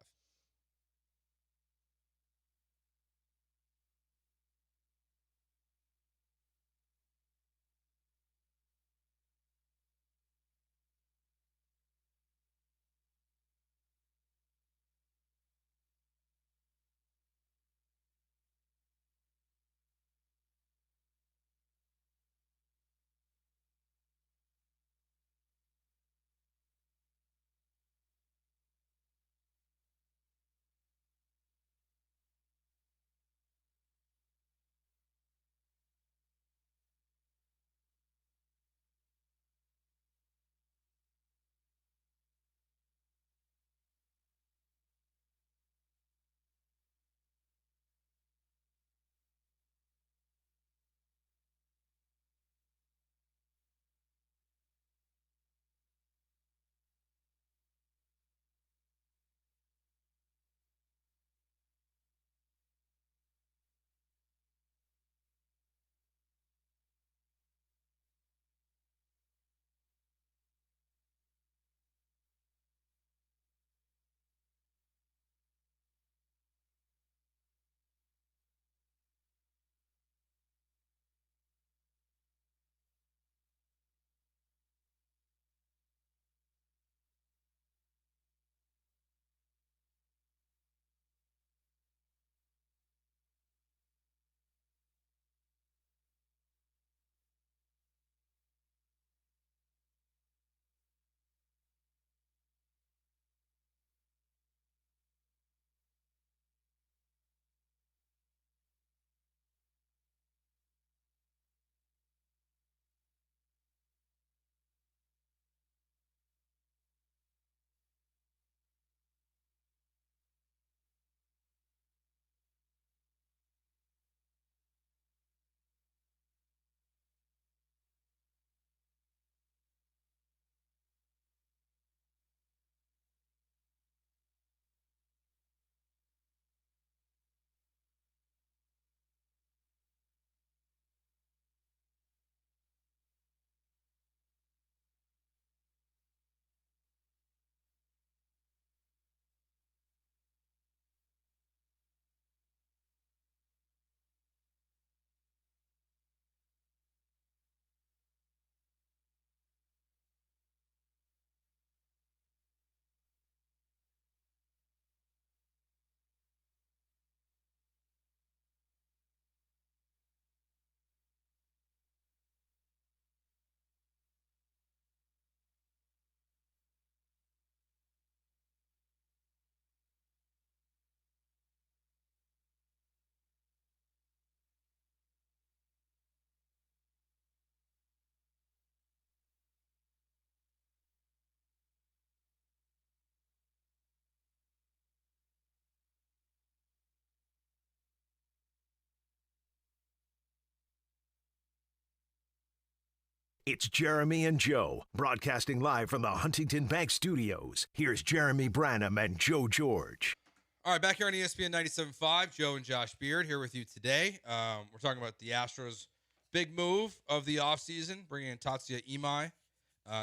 It's Jeremy and Joe, broadcasting live from the Huntington Bank Studios. Here's Jeremy Branham and Joe George. All right, back here on ESPN 97.5, Joe and Josh Beard here with you today. We're talking about the Astros' big move of the offseason, bringing in Tatsuya Imai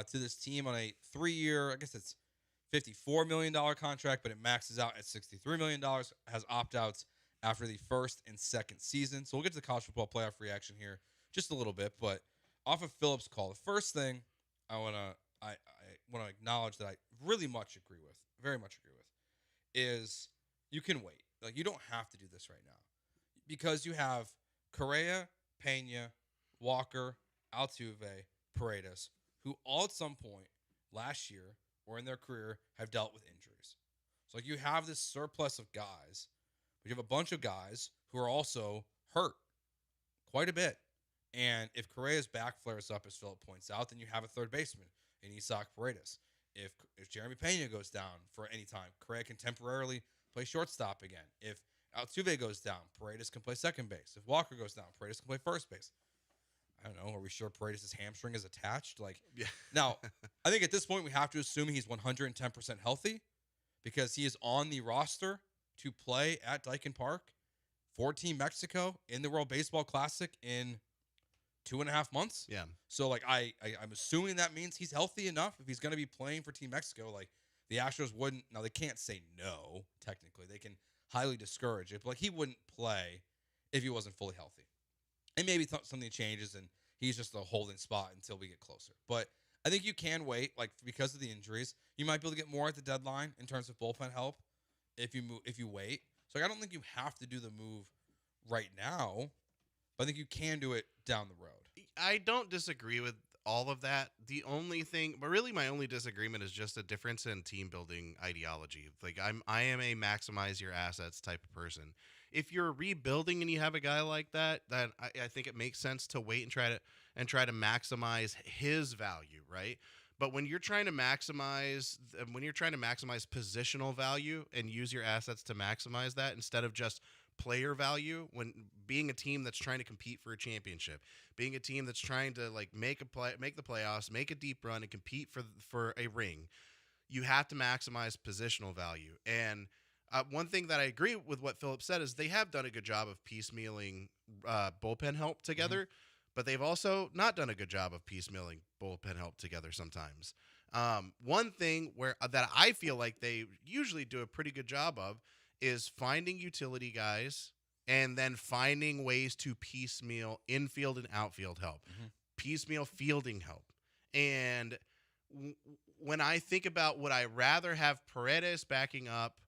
to this team on a 3-year, I guess it's $54 million contract, but it maxes out at $63 million, has opt-outs after the first and second season. So we'll get to the college football playoff reaction here just a little bit, but off of Phillips' call, the first thing I want to acknowledge that I really much agree with, very much agree with, is you can wait. Like, you don't have to do this right now because you have Correa, Pena, Walker, Altuve, Paredes, who all at some point last year or in their career have dealt with injuries. So, like, you have this surplus of guys, but you have a bunch of guys who are also hurt quite a bit. And if Correa's back flares up, as Philip points out, then you have a third baseman in Isaac Paredes. If Jeremy Pena goes down for any time, Correa can temporarily play shortstop again. If Altuve goes down, Paredes can play second base. If Walker goes down, Paredes can play first base. I don't know. Are we sure Paredes' hamstring is attached? Yeah. Now, I think at this point we have to assume he's 110% healthy because he is on the roster to play at Daikin Park for Team Mexico in the World Baseball Classic in 2.5 months. Yeah. So, like, I'm assuming that means he's healthy enough. If he's going to be playing for Team Mexico, like, the Astros wouldn't. Now, they can't say no, technically. They can highly discourage it. But, like, he wouldn't play if he wasn't fully healthy. And maybe something changes and he's just a holding spot until we get closer. But I think you can wait, like, because of the injuries. You might be able to get more at the deadline in terms of bullpen help if you wait. So, like, I don't think you have to do the move right now. But I think you can do it down the road. I don't disagree with all of that. The only thing, but really my only disagreement is just a difference in team building ideology. Like I am a maximize your assets type of person. If you're rebuilding and you have a guy like that, then I think it makes sense to wait and try to maximize his value, right? But when you're trying to maximize positional value and use your assets to maximize that instead of just player value, when being a team that's trying to compete for a championship, being a team that's trying to like make the playoffs, make a deep run and compete for a ring, you have to maximize positional value. And one thing that I agree with what Philip said is they have done a good job of piecemealing bullpen help together, but they've also not done a good job of piecemealing bullpen help together sometimes. One thing that I feel like they usually do a pretty good job of is finding utility guys and then finding ways to piecemeal infield and outfield help, piecemeal fielding help. And when I think about would I rather have Paredes backing up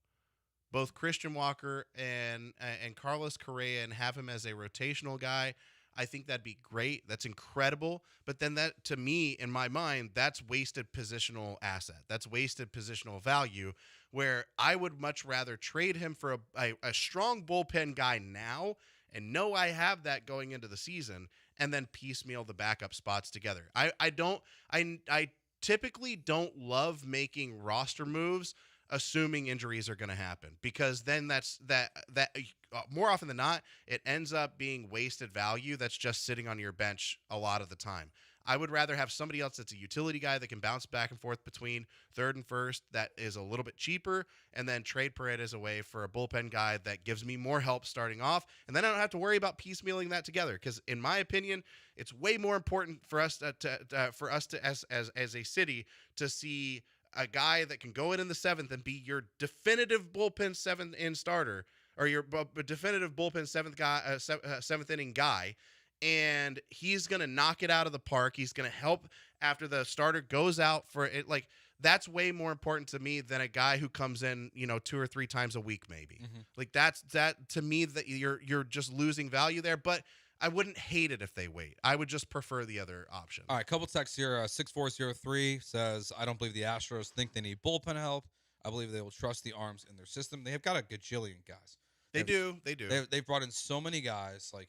both Christian Walker and Carlos Correa and have him as a rotational guy, I think that'd be great. That's incredible. But then that, to me, in my mind, that's wasted positional asset. That's wasted positional value, where I would much rather trade him for a strong bullpen guy now and know I have that going into the season and then piecemeal the backup spots together. I typically don't love making roster moves assuming injuries are going to happen, because then that's more often than not, it ends up being wasted value that's just sitting on your bench a lot of the time. I would rather have somebody else that's a utility guy that can bounce back and forth between third and first that is a little bit cheaper, and then trade Paredes away for a bullpen guy that gives me more help starting off. And then I don't have to worry about piecemealing that together, because in my opinion, it's way more important for us to as a city to see a guy that can go in the seventh and be your definitive bullpen seventh in starter, or your definitive bullpen seventh inning guy. And he's going to knock it out of the park. He's going to help after the starter goes out for it. Like, that's way more important to me than a guy who comes in, 2 or 3 times a week, maybe. Like, that to me, that you're just losing value there. But I wouldn't hate it if they wait. I would just prefer the other option. All right, couple texts here. 6403 says, I don't believe the Astros think they need bullpen help. I believe they will trust the arms in their system. They have got a gajillion guys. They do. They've brought in so many guys. Like,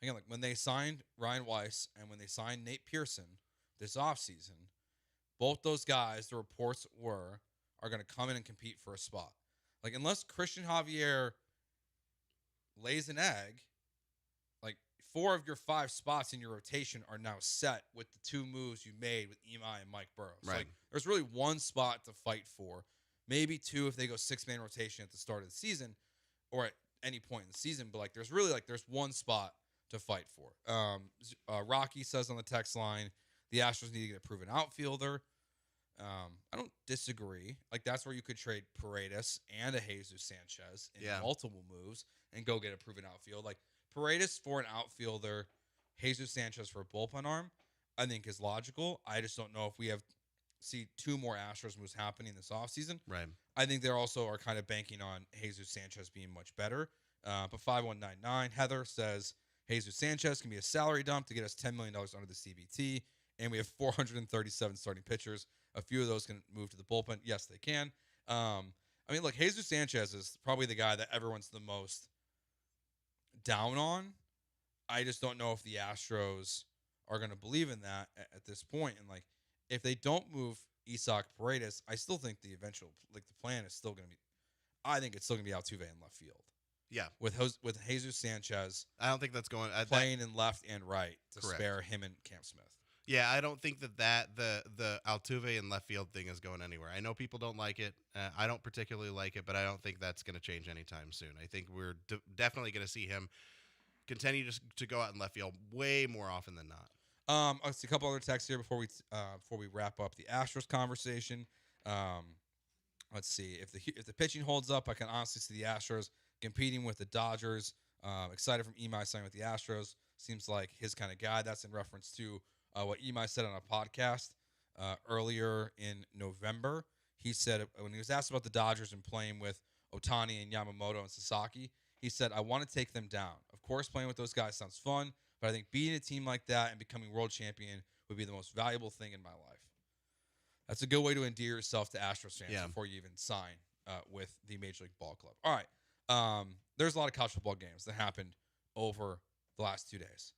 again, like when they signed Ryan Weiss and when they signed Nate Pearson this offseason, both those guys, the reports are going to come in and compete for a spot. Like, unless Christian Javier lays an egg, like, 4 of your 5 spots in your rotation are now set with the 2 moves you made with Imai and Mike Burrows. Right. Like, there's really 1 spot to fight for. Maybe 2 if they go 6-man rotation at the start of the season or at any point in the season. But, like, there's 1 spot to fight for. Rocky says on the text line, the Astros need to get a proven outfielder. I don't disagree. Like, that's where you could trade Paredes and a Jesus Sanchez in multiple moves and go get a proven outfield. Like, Paredes for an outfielder, Jesus Sanchez for a bullpen arm, I think is logical. I just don't know if we see 2 more Astros moves happening this offseason. Right. I think they also are kind of banking on Jesus Sanchez being much better. But 5199 Heather says Jesus Sanchez can be a salary dump to get us $10 million under the CBT, and we have 437 starting pitchers. A few of those can move to the bullpen. Yes, they can. I mean, look, Jesus Sanchez is probably the guy that everyone's the most down on. I just don't know if the Astros are going to believe in that at this point. And, like, if they don't move Isaac Paredes, I still think the plan is still going to be, I think it's still going to be Altuve in left field. Yeah. With Jesus Sanchez. I don't think that's going playing in left and right to spare him and Cam Smith. Yeah, I don't think that the Altuve in left field thing is going anywhere. I know people don't like it. I don't particularly like it, but I don't think that's going to change anytime soon. I think we're definitely going to see him continue to go out in left field way more often than not. I'll see a couple other texts here before we wrap up the Astros conversation. Let's see if the pitching holds up. I can honestly see the Astros competing with the Dodgers. Excited from Imai signing with the Astros. Seems like his kind of guy. That's in reference to what Imai said on a podcast earlier in November. He said when he was asked about the Dodgers and playing with Ohtani and Yamamoto and Sasaki, he said, I want to take them down. Of course, playing with those guys sounds fun, but I think beating a team like that and becoming world champion would be the most valuable thing in my life. That's a good way to endear yourself to Astros fans before you even sign with the Major League Ball Club. All right. There's a lot of college football games that happened over the last 2 days.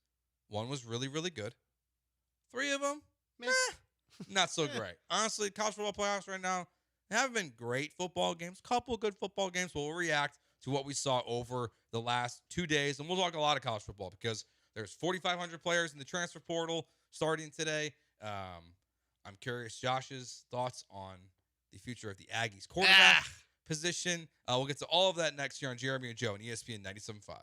One was really, really good. 3 of them, not so great. Honestly, college football playoffs right now haven't been great football games. Couple good football games, but we'll react to what we saw over the last 2 days. And we'll talk a lot of college football because there's 4,500 players in the transfer portal starting today. I'm curious Josh's thoughts on the future of the Aggies quarterback position. We'll get to all of that next year on Jeremy and Joe on ESPN 97.5.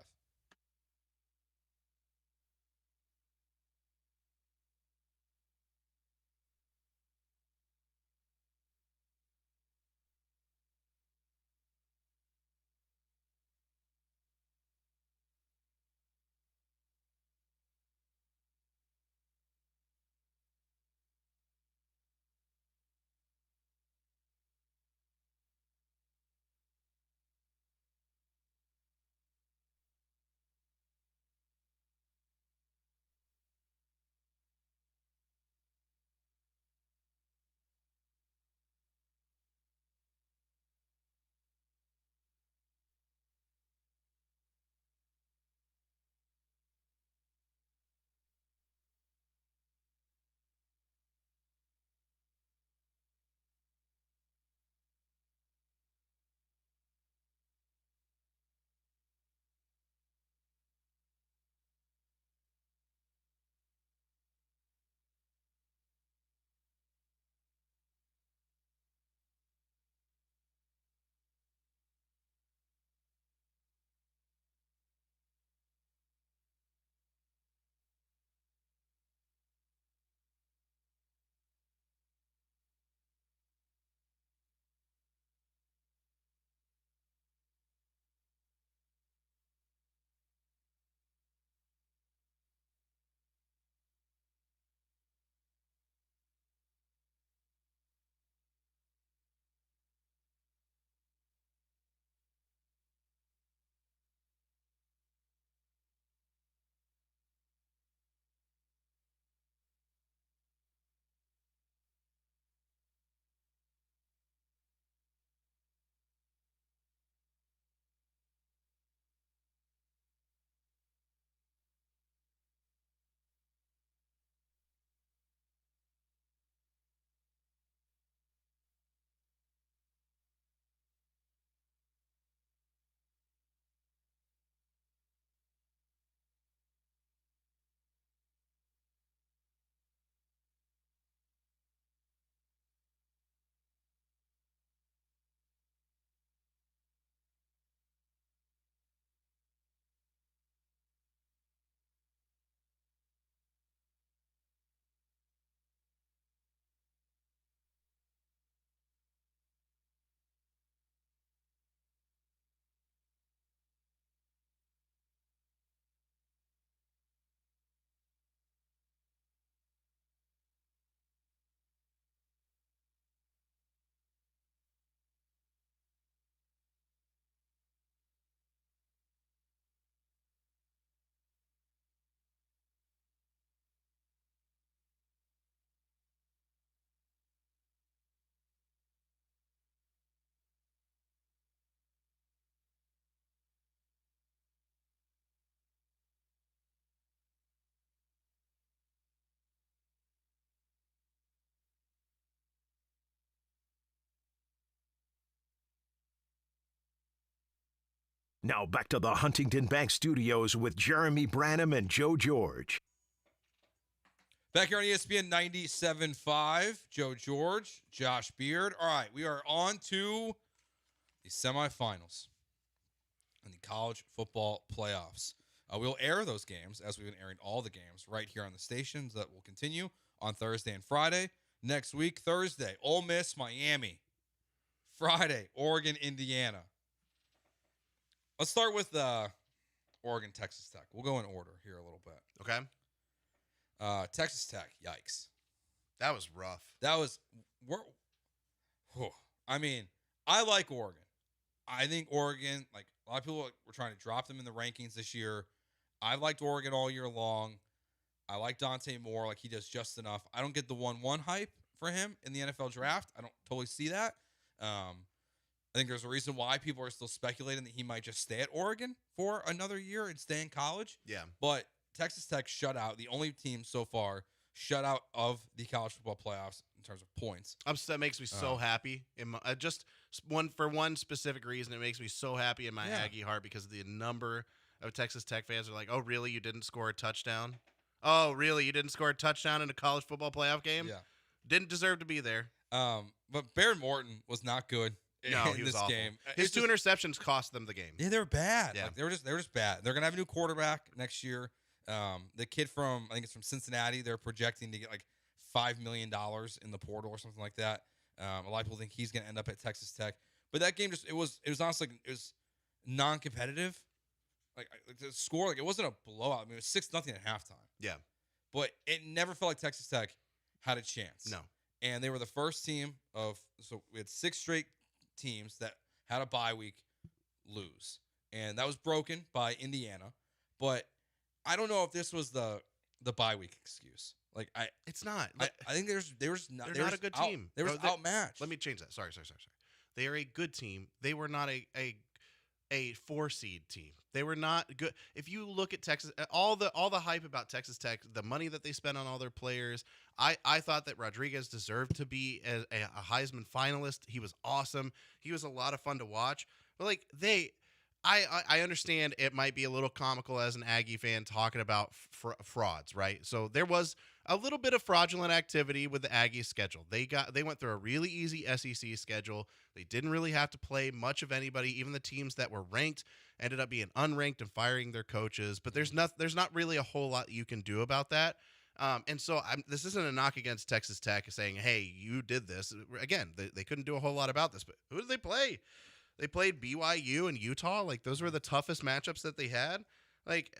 Now back to the Huntington Bank Studios with Jeremy Branham and Joe George. Back here on ESPN 97.5, Joe George, Josh Beard. All right, we are on to the semifinals and the college football playoffs. We'll air those games, as we've been airing all the games, right here on the stations. That will continue on Thursday and Friday. Next week, Thursday, Ole Miss, Miami. Friday, Oregon, Indiana. Let's start with Oregon, Texas Tech. We'll go in order here a little bit. Okay. Texas Tech, yikes. That was rough. I mean, I like Oregon. I think Oregon, like a lot of people were trying to drop them in the rankings this year. I've liked Oregon all year long. I like Dante Moore, like he does just enough. I don't get the 1-1 hype for him in the NFL draft. I don't totally see that. I think there's a reason why people are still speculating that he might just stay at Oregon for another year and stay in college. Yeah. But Texas Tech shut out, the only team so far shut out of the college football playoffs in terms of points. That makes me so happy. For one specific reason, it makes me so happy in my Aggie heart because the number of Texas Tech fans are like, oh, really? You didn't score a touchdown? Oh, really? You didn't score a touchdown in a college football playoff game? Yeah. Didn't deserve to be there. But Baron Morton was not good in he this was awful. game. His two interceptions cost them the game. Yeah, they were bad. Yeah. Like, they were just bad. They're going to have a new quarterback next year. The kid from, I think it's from Cincinnati, they're projecting to get like $5 million in the portal or something like that. A lot of people think he's going to end up at Texas Tech. But that game it was honestly, it was non-competitive. Like the score, like it wasn't a blowout. I mean, it was 6-0 at halftime. Yeah. But it never felt like Texas Tech had a chance. No. And they were the first team so we had 6 straight teams that had a bye week lose. And that was broken by Indiana. But I don't know if this was the bye week excuse. Like it's not. I think they're not a good team. They were outmatched. Let me change that. Sorry. They are a good team. They were not a 4-seed team. They were not good. If you look at Texas, all the hype about Texas Tech, the money that they spent on all their players, I thought that Rodriguez deserved to be a Heisman finalist. He was awesome. He was a lot of fun to watch. But I understand it might be a little comical as an Aggie fan talking about frauds, right? So there was a little bit of fraudulent activity with the Aggies schedule. They went through a really easy SEC schedule. They didn't really have to play much of anybody. Even the teams that were ranked ended up being unranked and firing their coaches. But there's not really a whole lot you can do about that. And so this isn't a knock against Texas Tech saying, hey, you did this. Again, they couldn't do a whole lot about this. But who did they play? They played BYU and Utah. Like, those were the toughest matchups that they had. Like,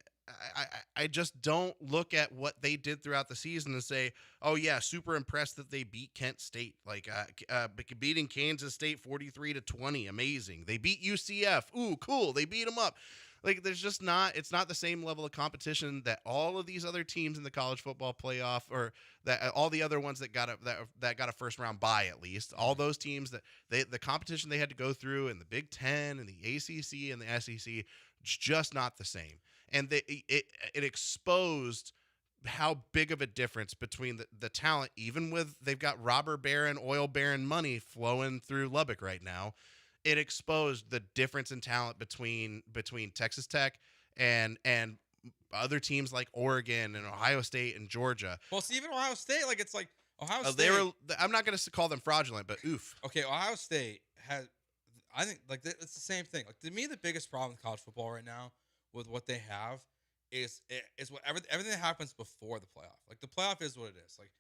I just don't look at what they did throughout the season and say, oh, yeah, super impressed that they beat Kent State. Like, beating Kansas State 43-20, amazing. They beat UCF. Ooh, cool. They beat them up. Like, there's just not – it's not the same level of competition that all of these other teams in the college football playoff, or that all the other ones that got a first-round bye at least, all those teams that the competition they had to go through in the Big Ten and the ACC and the SEC, it's just not the same. And it exposed how big of a difference between the talent, even with they've got robber baron, oil baron money flowing through Lubbock right now. It exposed the difference in talent between Texas Tech and other teams like Oregon and Ohio State and Georgia. Well, see, even Ohio State, like it's like Ohio State. I'm not going to call them fraudulent, but oof. Okay, Ohio State has. I think like it's the same thing. Like to me, the biggest problem with college football right now with what they have is everything that happens before the playoff. Like the playoff is what it is. Like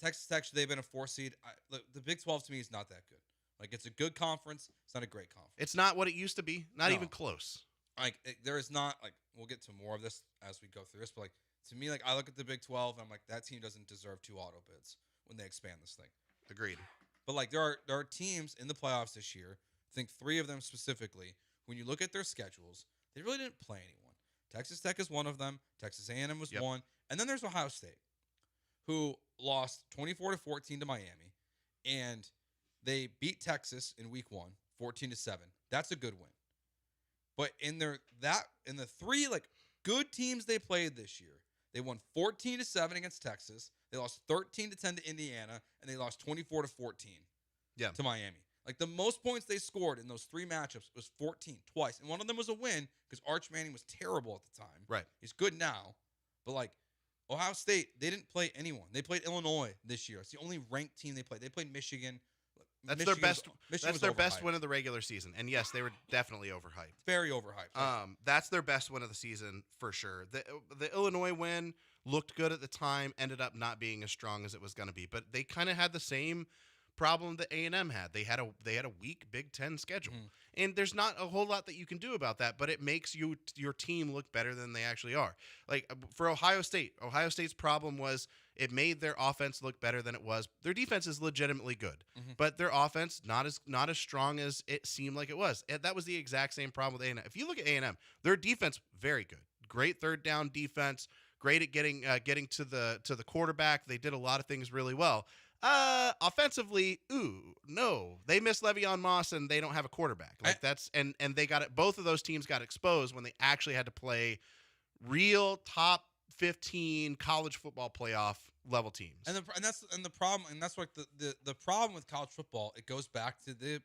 Texas Tech, should they have been a 4 seed? The Big 12 to me is not that good. Like, it's a good conference. It's not a great conference. It's not what it used to be. Not even close. Like, there is not, like, we'll get to more of this as we go through this, but, like, to me, like, I look at the Big 12, and I'm like, that team doesn't deserve 2 auto bids when they expand this thing. Agreed. But, like, there are teams in the playoffs this year, I think 3 of them specifically, when you look at their schedules, they really didn't play anyone. Texas Tech is one of them. Texas A&M was one. And then there's Ohio State, who lost 24-14 to Miami, and they beat Texas in week 1, 14-7. That's a good win. But in the 3 like good teams they played this year, they won 14-7 against Texas. They lost 13-10 to Indiana, and they lost 24-14 to Miami. Like the most points they scored in those 3 matchups was 14 twice. And one of them was a win because Arch Manning was terrible at the time. Right. He's good now. But like Ohio State, they didn't play anyone. They played Illinois this year. It's the only ranked team they played. They played Michigan. That's their best win of the regular season. And yes, they were definitely overhyped. Very overhyped. That's their best win of the season for sure. The Illinois win looked good at the time, ended up not being as strong as it was going to be. But they kind of had the same problem that A&M had. They had a weak Big Ten schedule. And there's not a whole lot that you can do about that, but it makes your team look better than they actually are. Like for Ohio State's problem was it made their offense look better than it was. Their defense is legitimately good, but their offense not as strong as it seemed like it was. And that was the exact same problem with A&M. If you look at A&M, their defense very good. Great third down defense, great at getting to the quarterback. They did a lot of things really well. Offensively, no. They miss Le'Veon Moss and they don't have a quarterback. Like that's and they got it. Both of those teams got exposed when they actually had to play real top 15 college football playoff level teams. And the problem, and that's like the problem with college football. It goes back to the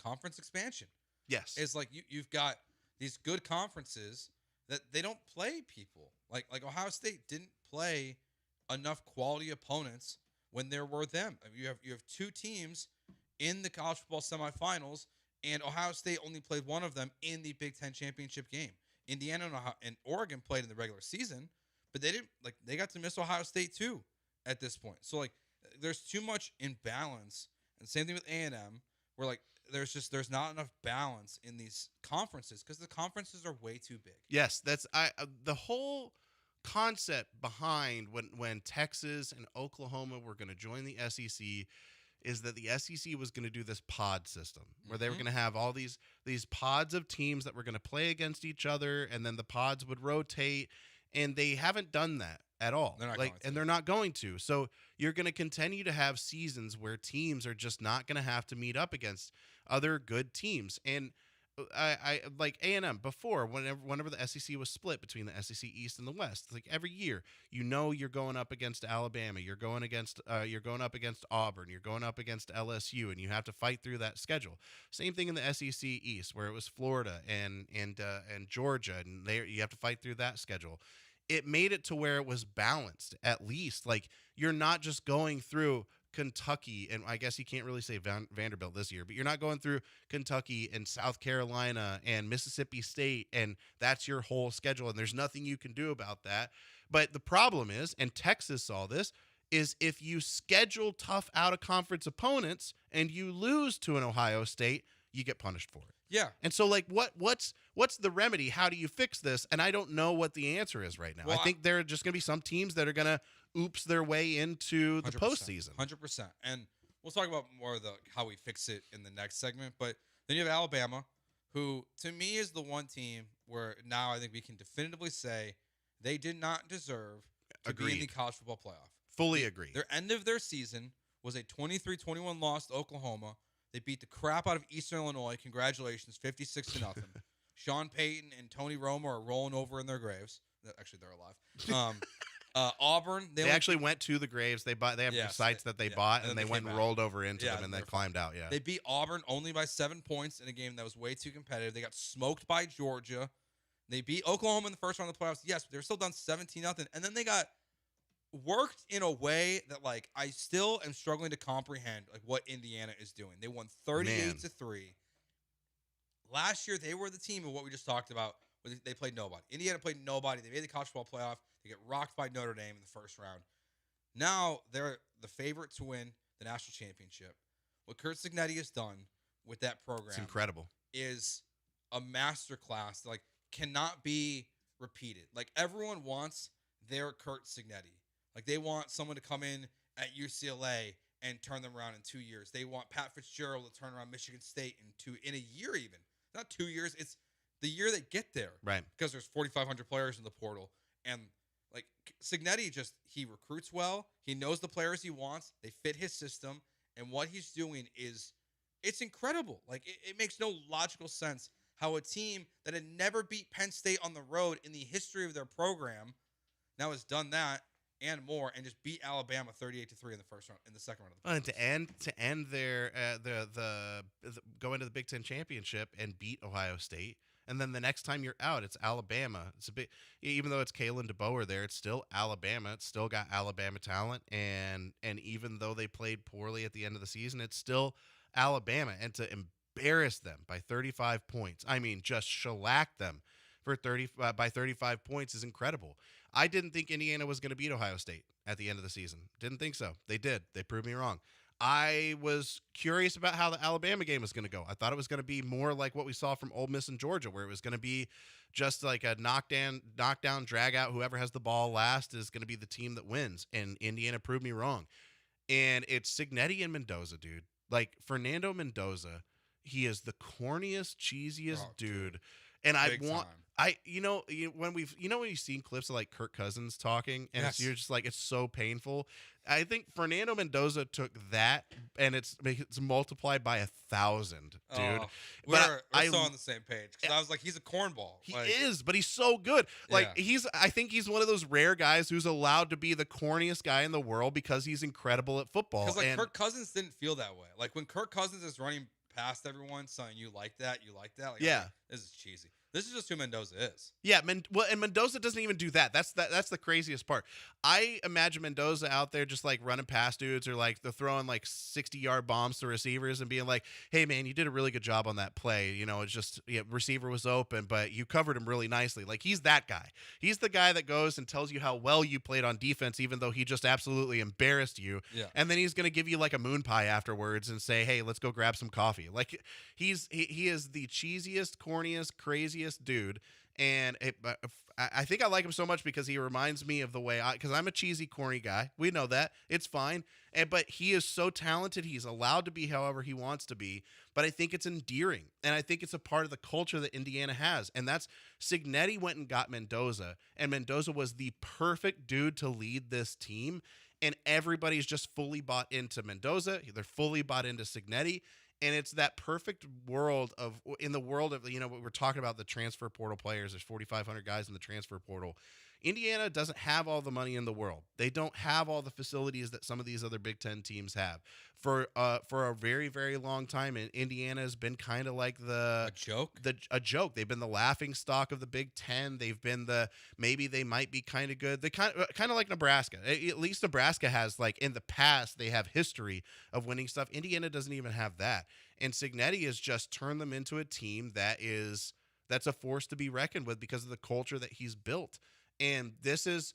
conference expansion. Yes, it's like you've got these good conferences that they don't play people. Like Ohio State didn't play enough quality opponents when there were them. I mean, you have 2 teams in the college football semifinals, and Ohio State only played one of them in the Big Ten championship game. Indiana and Oregon played in the regular season, but they didn't they got to miss Ohio State too at this point. So there's too much imbalance, and same thing with A&M, where there's not enough balance in these conferences because the conferences are way too big. Yes, that's the whole concept behind when Texas and Oklahoma were going to join the SEC is that the SEC was going to do this pod system where they were going to have all these pods of teams that were going to play against each other, and then the pods would rotate, and they haven't done that at all. They're not going to. So you're going to continue to have seasons where teams are just not going to have to meet up against other good teams. And I like A&M before, whenever the SEC was split between the SEC East and the West, like every year, you're going up against Alabama, you're going up against Auburn, you're going up against LSU, and you have to fight through that schedule. Same thing in the SEC East, where it was Florida and Georgia, and you have to fight through that schedule. It made it to where it was balanced, at least. Like you're not just going through Kentucky, and I guess you can't really say Vanderbilt this year, but you're not going through Kentucky and South Carolina and Mississippi State, and that's your whole schedule, and there's nothing you can do about that. But the problem is, and Texas saw this, is if you schedule tough out-of-conference opponents and you lose to an Ohio State, you get punished for it. Yeah. And so, what's the remedy? How do you fix this? And I don't know what the answer is right now. Well, I think there are just going to be some teams that are going to oops their way into the postseason. 100%. And we'll talk about more of how we fix it in the next segment. But then you have Alabama, who to me is the one team where now I think we can definitively say they did not deserve to be in the college football playoff. Fully agree. Their end of their season was a 23-21 loss to Oklahoma. They beat the crap out of Eastern Illinois. Congratulations, 56-0. Sean Payton and Tony Romo are rolling over in their graves. Actually, they're alive. Auburn. They actually went to the graves. They have sites that they bought, and they went and rolled over into them, and they climbed out. Yeah. They beat Auburn only by 7 points in a game that was way too competitive. They got smoked by Georgia. They beat Oklahoma in the first round of the playoffs. Yes, but they were still down 17-0. And then they got worked in a way that I still am struggling to comprehend what Indiana is doing. They won 38-3. Last year they were the team of what we just talked about. They played nobody. Indiana played nobody. They made the college football playoff. They get rocked by Notre Dame in the first round. Now they're the favorite to win the national championship. What Curt Cignetti has done with that program, it's incredible, is a masterclass that cannot be repeated. Everyone wants their Curt Cignetti. They want someone to come in at UCLA and turn them around in 2 years. They want Pat Fitzgerald to turn around Michigan State in a year even. Not 2 years. It's the year they get there. Right. Because there's 4,500 players in the portal. And Cignetti he recruits well. He knows the players he wants. They fit his system. And what he's doing it's incredible. It makes no logical sense how a team that had never beat Penn State on the road in the history of their program now has done that. and more, and just beat Alabama 38-3 in the first round, in the second round of the playoffs. And to end their go into the Big Ten championship and beat Ohio State. And then the next time you're out, it's Alabama. It's a bit, even though it's Kalen DeBoer there, it's still Alabama. It's still got Alabama talent, and even though they played poorly at the end of the season, it's still Alabama. And to embarrass them by 35 points, I mean, just shellac them by 35 points is incredible. I didn't think Indiana was going to beat Ohio State at the end of the season. Didn't think so. They did. They proved me wrong. I was curious about how the Alabama game was going to go. I thought it was going to be more like what we saw from Ole Miss and Georgia, where it was going to be just like a knockdown, drag out. Whoever has the ball last is going to be the team that wins. And Indiana proved me wrong. And it's Cignetti and Mendoza, dude. Like Fernando Mendoza, he is the corniest, cheesiest dude. And when you've seen clips of like Kirk Cousins talking, and you're just like, it's so painful. I think Fernando Mendoza took that, and it's multiplied by 1,000, dude. We're so on the same page, because I was like, he's a cornball. He is, but he's so good. I think he's one of those rare guys who's allowed to be the corniest guy in the world because he's incredible at football. Because Kirk Cousins didn't feel that way. Like when Kirk Cousins is running past everyone, saying you like that. Like, this is cheesy. This is just who Mendoza is. Yeah, and Mendoza doesn't even do that. That's the craziest part. I imagine Mendoza out there just like running past dudes, or like they're throwing like 60-yard bombs to receivers and being like, "Hey man, you did a really good job on that play. You know, it's just receiver was open, but you covered him really nicely." Like he's that guy. He's the guy that goes and tells you how well you played on defense, even though he just absolutely embarrassed you. Yeah. And then he's gonna give you like a moon pie afterwards and say, "Hey, let's go grab some coffee." Like he is the cheesiest, corniest, craziest dude, and I think I like him so much because he reminds me of the way because I'm a cheesy, corny guy. We know that. It's fine. But he is so talented. He's allowed to be however he wants to be. But I think it's endearing, and I think it's a part of the culture that Indiana has. And that's Cignetti went and got Mendoza, and Mendoza was the perfect dude to lead this team. And everybody's just fully bought into Mendoza. They're fully bought into Cignetti. And it's that perfect world in the world of, we're talking about the transfer portal players. There's 4,500 guys in the transfer portal. Indiana doesn't have all the money in the world. They don't have all the facilities that some of these other Big Ten teams have. For a very, very long time, and Indiana has been kind of like a joke. A joke. They've been the laughing stock of the Big Ten. They've been maybe they might be kind of good. They kind of like Nebraska. At least Nebraska has, like, in the past, they have history of winning stuff. Indiana doesn't even have that. And Cignetti has just turned them into a team that's a force to be reckoned with because of the culture that he's built. And this is,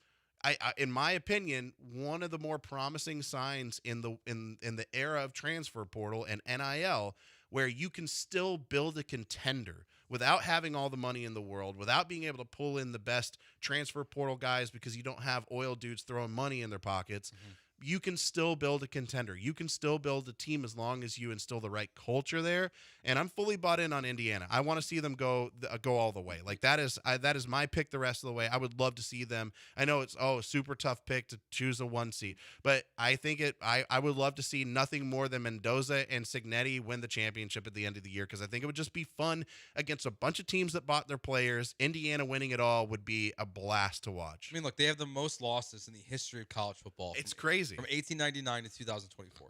in my opinion, one of the more promising signs in the era of transfer portal and NIL, where you can still build a contender without having all the money in the world, without being able to pull in the best transfer portal guys because you don't have oil dudes throwing money in their pockets. Mm-hmm. You can still build a contender. You can still build a team as long as you instill the right culture there. And I'm fully bought in on Indiana. I want to see them go all the way. Like that is my pick the rest of the way. I would love to see them. I know it's a super tough pick to choose a 1 seed, but I think I would love to see nothing more than Mendoza and Cignetti win the championship at the end of the year, because I think it would just be fun against a bunch of teams that bought their players. Indiana winning it all would be a blast to watch. I mean, look, they have the most losses in the history of college football. It's crazy. From 1899 to 2024,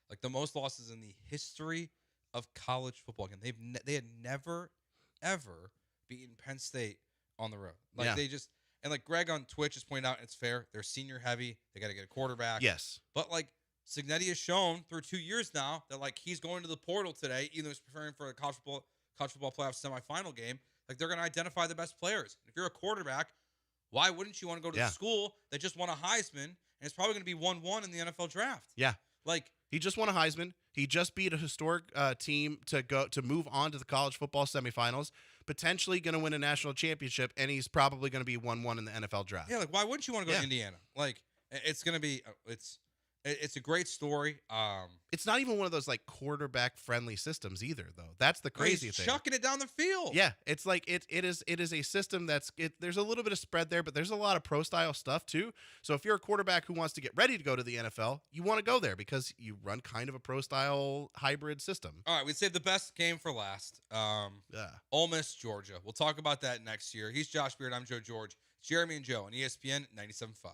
like the most losses in the history of college football. Again, they had never ever beaten Penn State on the road. Like they just, and like Greg on Twitch has pointed out, it's fair. They're senior heavy. They got to get a quarterback. Yes, but like Cignetti has shown through 2 years now that like he's going to the portal today, even though he's preparing for a college football playoff semifinal game. Like they're going to identify the best players. If you're a quarterback, why wouldn't you want to go to the school that just won a Heisman? And it's probably going to be 1-1 in the NFL draft. Yeah. Like he just won a Heisman. He just beat a historic team to move on to the college football semifinals, potentially going to win a national championship, and he's probably going to be 1-1 in the NFL draft. Yeah, like why wouldn't you want to go to Indiana? Like it's going to be it's a great story. It's not even one of those like quarterback friendly systems either, though. That's the crazy thing. Chucking it down the field. Yeah, it's like it is a system there's a little bit of spread there, but there's a lot of pro style stuff too. So if you're a quarterback who wants to get ready to go to the NFL, you want to go there because you run kind of a pro style hybrid system. All right, we saved the best game for last. Ole Miss, Georgia. We'll talk about that next year. He's Josh Beard. I'm Joe George. Jeremy and Joe on ESPN 97.5.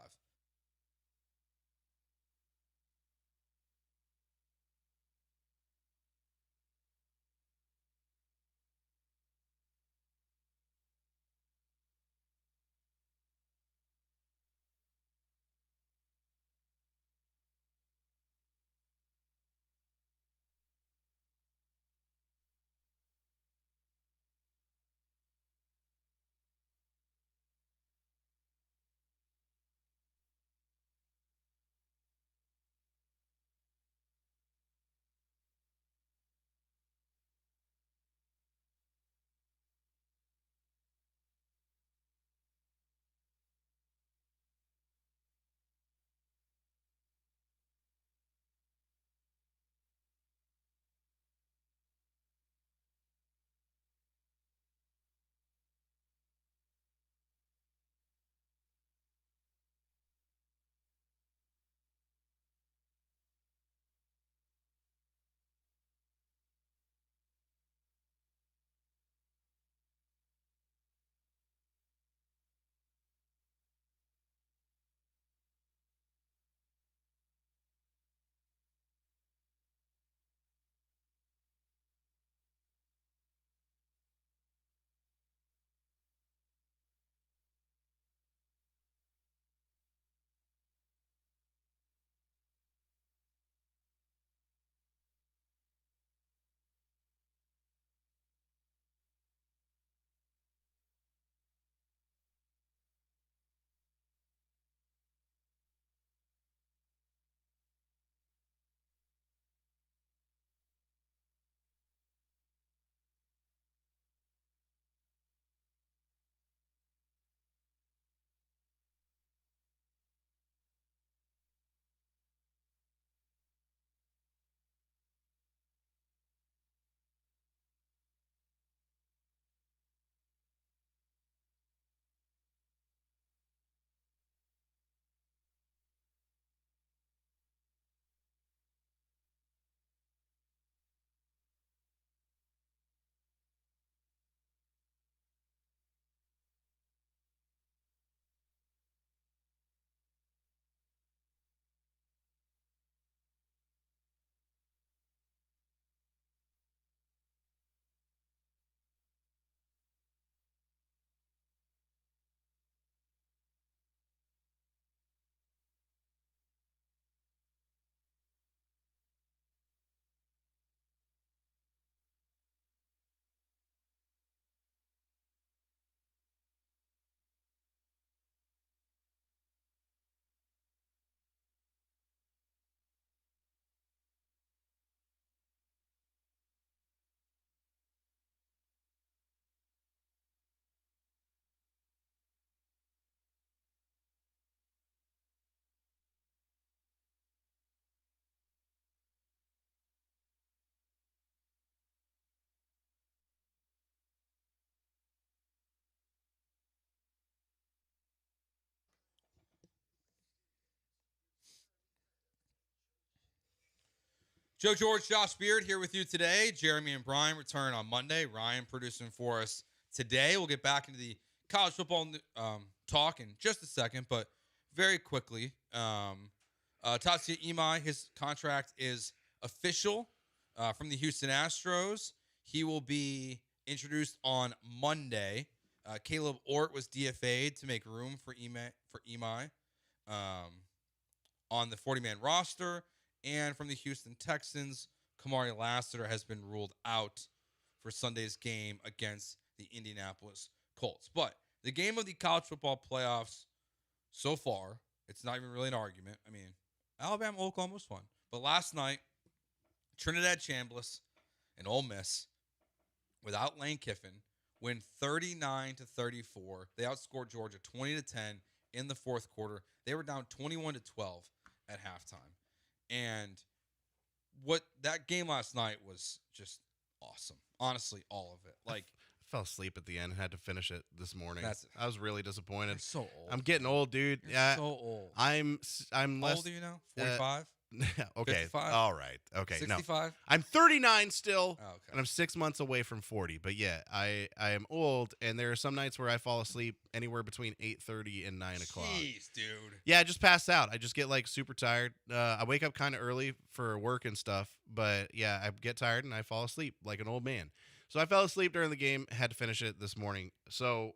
Joe George, Josh Beard here with you today. Jeremy and Brian return on Monday. Ryan producing for us today. We'll get back into the college football talk in just a second, but very quickly, Tatsuya Imai, his contract is official from the Houston Astros. He will be introduced on Monday. Caleb Ort was DFA'd to make room for Imai on the 40-man roster. And from the Houston Texans, Kamari Lassiter has been ruled out for Sunday's game against the Indianapolis Colts. But the game of the college football playoffs so far, it's not even really an argument. I mean, Alabama, Oklahoma was fun. But last night, Trinidad Chambliss and Ole Miss, without Lane Kiffin, win 39-34. They outscored Georgia 20-10 in the fourth quarter. They were down 21-12 at halftime. And what that game last night was just awesome. Honestly, all of it. Like, I fell asleep at the end and had to finish it this morning. I was really disappointed. You're so old. I'm getting old, dude. You're so old. I'm How less. old are you now? 45? Okay. 55? All right. Okay. 65? No. I'm 39 still, Oh, okay. and I'm 6 months away from 40. But yeah, I am old, and there are some nights where I fall asleep anywhere between 8:30 and 9 o'clock. Jeez, dude. Yeah, I just pass out. I just get like super tired. I wake up kind of early for work and stuff, but yeah, I get tired and I fall asleep like an old man. So I fell asleep during the game, had to finish it this morning. So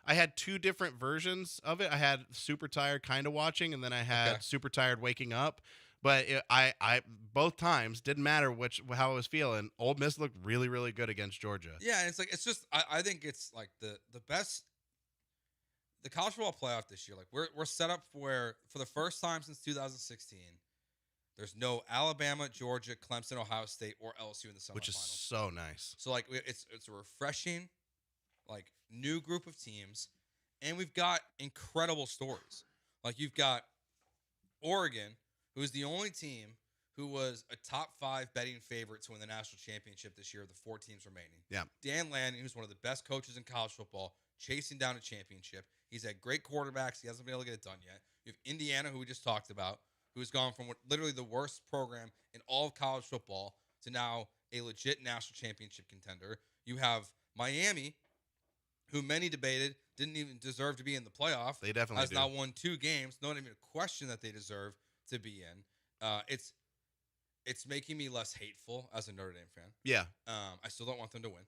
I had two different versions of it. I had super tired kind of watching, and then I had super tired waking up. But I both times didn't matter how I was feeling. Ole Miss looked really, really good against Georgia. Yeah, and it's just I think it's like the best. The college football playoff this year, like we're set up for the first time since 2016. There's no Alabama, Georgia, Clemson, Ohio State, or LSU in the semifinals, which is so nice. So like it's a refreshing, like new group of teams, and we've got incredible stories. Like you've got Oregon, who is the only team who was a top 5 betting favorite to win the national championship this year of the 4 teams remaining. Yeah. Dan Lanning, who's one of the best coaches in college football, chasing down a championship. He's had great quarterbacks. He hasn't been able to get it done yet. You have Indiana, who we just talked about, who's gone from literally the worst program in all of college football to now a legit national championship contender. You have Miami, who many debated didn't even deserve to be in the playoff. They definitely has now won 2 games. Not even a question that they deserve to be in. It's making me less hateful as a Notre Dame fan. Yeah. I still don't want them to win.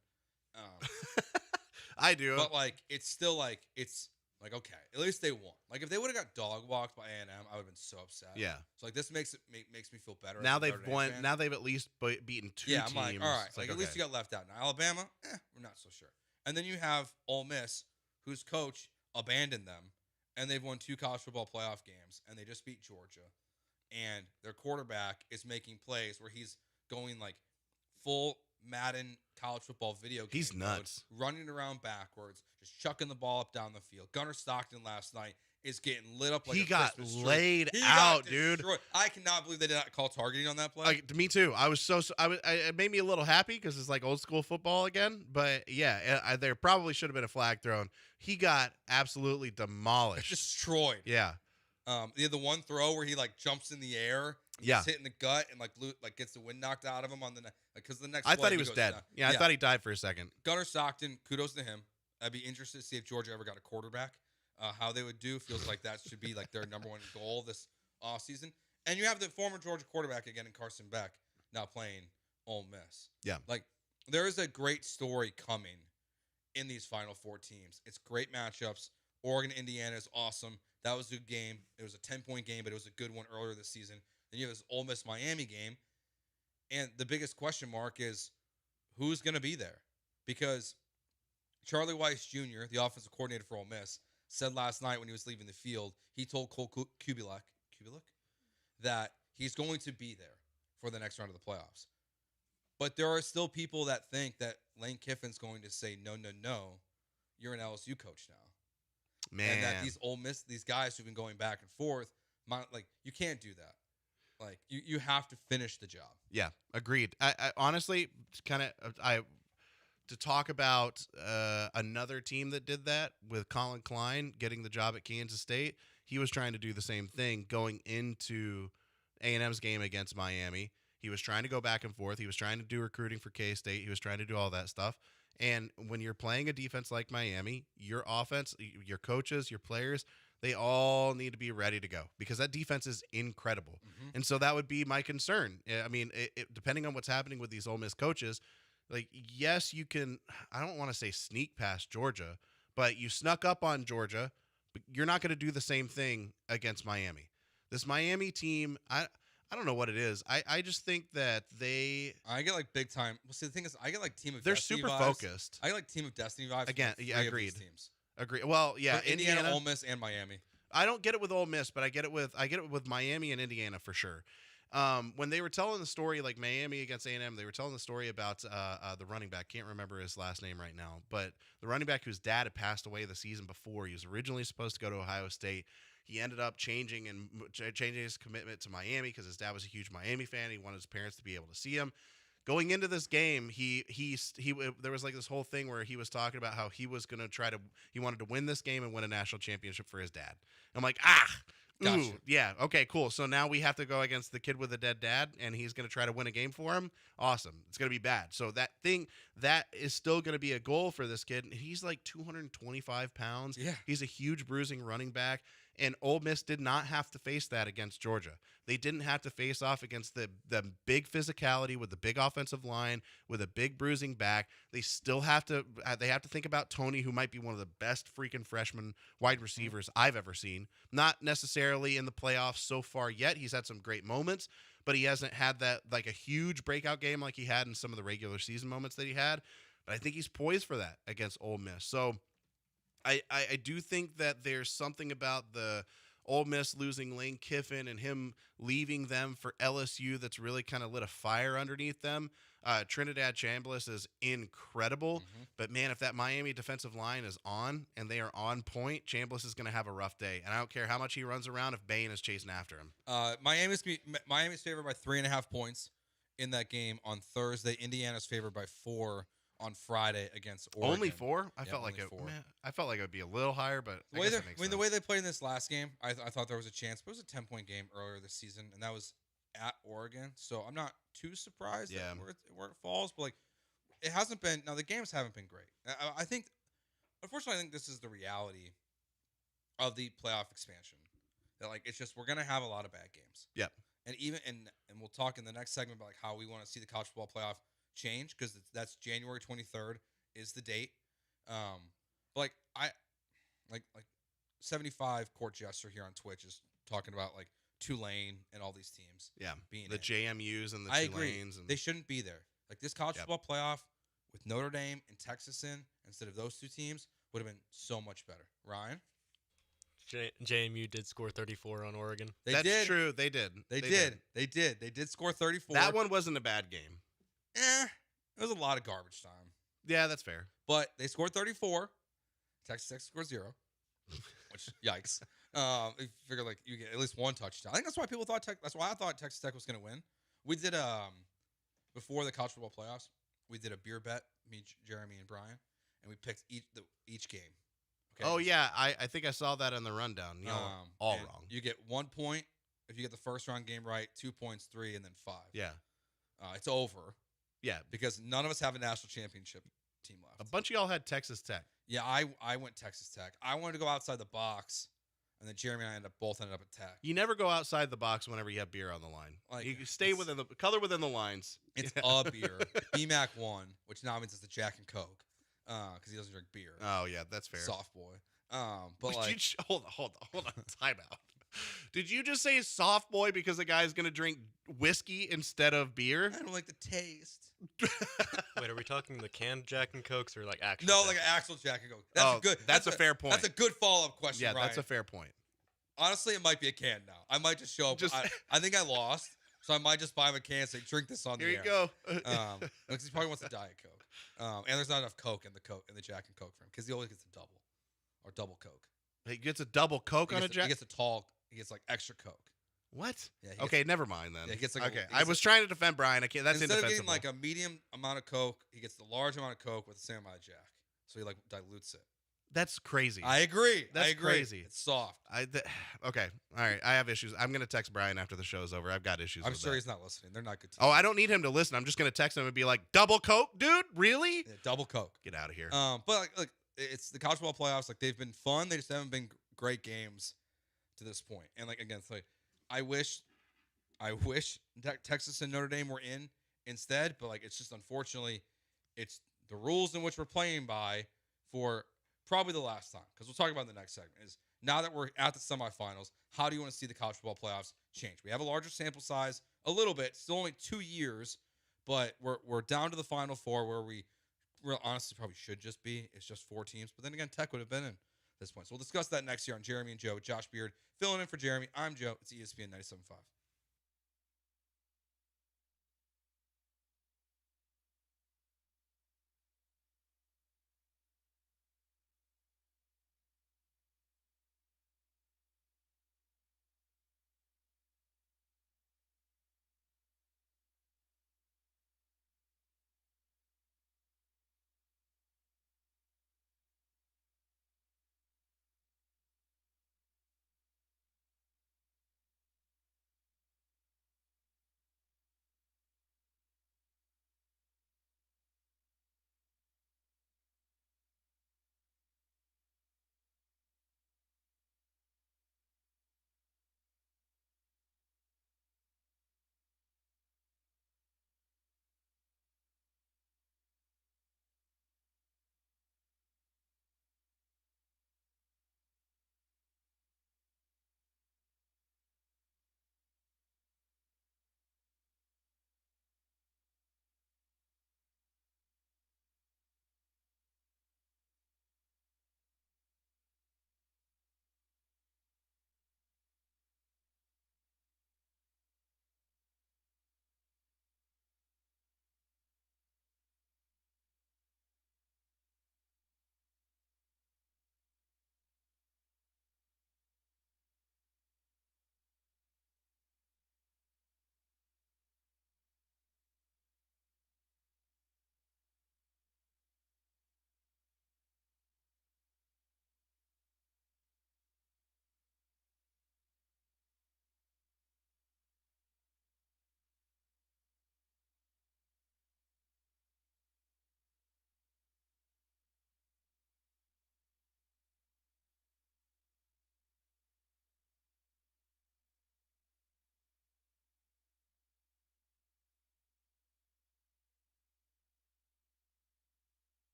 I do. But like it's still like it's like okay, at least they won. Like if they would have got dog walked by A&M, I would have been so upset. Yeah. So like this makes me feel better. Now they've won. Now they've at least beaten 2 teams. I'm like, all right. It's like at least you got left out. Now Alabama, we're not so sure. And then you have Ole Miss, whose coach abandoned them, and they've won 2 college football playoff games, and they just beat Georgia. And their quarterback is making plays where he's going like full Madden college football video game. He's nuts. Mode, running around backwards, just chucking the ball up down the field. Gunnar Stockton last night is getting lit up like he a got Christmas laid tree. out, dude. I cannot believe they did not call targeting on that play. Like, me too. I was it made me a little happy because it's like old school football again. But yeah, there probably should have been a flag thrown. He got absolutely demolished, destroyed. Yeah. The one throw where he like jumps in the air, gets hit in the gut, and like gets the wind knocked out of him on the because the next. I play, thought he was dead. Yeah, I thought he died for a second. Gunnar Stockton, kudos to him. I'd be interested to see if Georgia ever got a quarterback. How they would do feels like that should be like their number one goal this offseason. And you have the former Georgia quarterback again in Carson Beck now playing Ole Miss. Yeah, like there is a great story coming in these Final Four teams. It's great matchups. Oregon, Indiana is awesome. That was a good game. It was a 10-point game, but it was a good one earlier this season. Then you have this Ole Miss Miami game. And the biggest question mark is who's going to be there? Because Charlie Weiss Jr., the offensive coordinator for Ole Miss, said last night when he was leaving the field, he told Cole Kubiak that he's going to be there for the next round of the playoffs. But there are still people that think that Lane Kiffin's going to say, no, you're an LSU coach now. Man. And that these Ole Miss, these guys who've been going back and forth, like you can't do that. Like you have to finish the job. Yeah, agreed. I honestly to talk about another team that did that with Colin Klein getting the job at Kansas State. He was trying to do the same thing going into A&M's game against Miami. He was trying to go back and forth. He was trying to do recruiting for K-State. He was trying to do all that stuff. And when you're playing a defense like Miami, your offense, your coaches, your players, they all need to be ready to go because that defense is incredible. And so that would be my concern. I mean, depending on what's happening with these Ole Miss coaches, like, yes, you can, I don't want to say sneak past Georgia, but you snuck up on Georgia, but you're not going to do the same thing against Miami. This Miami team, I don't know what it is. I just think that I get like big time. Well, see, the thing is, I get like Team of they're Destiny super vibes. focused. I get like Team of Destiny vibes. Again, from yeah, three of agreed. these teams. Agree. Well, yeah, For Indiana, Ole Miss, and Miami. I don't get it with Ole Miss, but I get it with Miami and Indiana for sure. When they were telling the story, like Miami against A&M, they were telling the story about the running back. Can't remember his last name right now, but the running back whose dad had passed away the season before. He was originally supposed to go to Ohio State. He ended up changing his commitment to Miami because his dad was a huge Miami fan. He wanted his parents to be able to see him. Going into this game, there was like this whole thing where he was talking about how he was going to he wanted to win this game and win a national championship for his dad. I'm like, Gotcha. Ooh, yeah, okay, cool. So now we have to go against the kid with a dead dad, and he's going to try to win a game for him. Awesome. It's going to be bad. So that is still going to be a goal for this kid. He's like 225 pounds. Yeah. He's a huge bruising running back. And Ole Miss did not have to face that against Georgia. They didn't have to face off against the big physicality with the big offensive line, with a big bruising back. They still have to think about Tony, who might be one of the best freaking freshman wide receivers I've ever seen. Not necessarily in the playoffs so far yet. He's had some great moments, but he hasn't had that like a huge breakout game like he had in some of the regular season moments that he had. But I think he's poised for that against Ole Miss. So I do think that there's something about the Ole Miss losing Lane Kiffin and him leaving them for LSU that's really kind of lit a fire underneath them. Trinidad Chambliss is incredible, but man, if that Miami defensive line is on and they are on point, Chambliss is going to have a rough day. And I don't care how much he runs around if Bain is chasing after him. Miami's favored by 3.5 points in that game on Thursday. Indiana's favored by 4 on Friday against Oregon. Only 4? I felt like it would be a little higher, but the way they played in this last game, I thought there was a chance. But it was a 10-point game earlier this season, and that was at Oregon. So I'm not too surprised at where it falls. But like, it hasn't been. Now the games haven't been great. I think, unfortunately, I think this is the reality of the playoff expansion. That like it's just we're gonna have a lot of bad games. Yep. And we'll talk in the next segment about like how we want to see the college football playoff change because that's January 23rd is the date. But like I like 75 Court Jester here on Twitch is talking about like Tulane and all these teams. Yeah, being the JMUs and the I Tulanes. agree. And they shouldn't be there. Like this college football playoff with Notre Dame and Texas in instead of those two teams would have been so much better. Ryan? JMU did score 34 on Oregon. That's true. They did. They did score 34. That one wasn't a bad game. It was a lot of garbage time. Yeah, that's fair. But they scored 34. Texas Tech scored 0. Which, yikes. You figure like you get at least one touchdown. I think that's why people thought that's why I thought Texas Tech was going to win. We did before the college football playoffs, we did a beer bet, me, Jeremy, and Brian, and we picked each game. Okay. Oh yeah, I think I saw that on the rundown. All wrong. You get 1 point if you get the first round game right, 2 points, 3, and then 5. Yeah. It's over. Yeah, because none of us have a national championship team left. A bunch of y'all had Texas Tech. Yeah, I went Texas Tech. I wanted to go outside the box, and then Jeremy and I both ended up at Tech. You never go outside the box whenever you have beer on the line. Like, you stay within the the lines. It's a beer. BMAC won, which now means it's the Jack and Coke, because he doesn't drink beer. Oh yeah, that's fair. Soft boy. But like, hold on, time out. Did you just say soft boy because the guy's gonna drink whiskey instead of beer? I don't like the taste. Wait, are we talking the canned Jack and Cokes or like actual? No, Jack? like an actual Jack and Coke. That's good. That's a fair point. That's a good follow-up question. Yeah, Ryan. that's a fair point. Honestly, it might be a can now. I might just show up. I think I lost, so I might just buy him a can and say, "Drink this on the air." Here you go. Because he probably wants a Diet Coke, and there's not enough Coke in the Jack and Coke for him because he always gets a double Coke. He gets a double Coke on a Jack. He gets a tall. He gets like extra Coke. What? Yeah, okay, never mind then. Yeah, he gets like I was trying to defend Brian. I can't. That's instead indefensible. of getting like a medium amount of Coke, he gets the large amount of Coke with the same amount of Jack. So he like dilutes it. That's crazy. I agree. That's I agree. crazy. It's soft. Okay. All right. I have issues. I'm going to text Brian after the show's over. I've got issues. I'm sure he's not listening. They're not good. I don't need him to listen. I'm just going to text him and be like, double Coke, dude? Really? Yeah, double Coke. Get out of here. But look, it's the college football playoffs. Like, they've been fun. They just haven't been great games to this point. And like, again, it's like, I wish Texas and Notre Dame were in instead. But like, it's just unfortunately, it's the rules in which we're playing by for probably the last time, because we'll talk about in the next segment, is now that we're at the semifinals, how do you want to see the college football playoffs change? We have a larger sample size, a little bit, still only 2 years, but we're down to the Final Four where we honestly probably should just be. It's just 4 teams, but then again, Tech would have been in at this point. So we'll discuss that next year on Jeremy and Joe. Josh Beard filling in for Jeremy. I'm Joe. It's ESPN 97.5.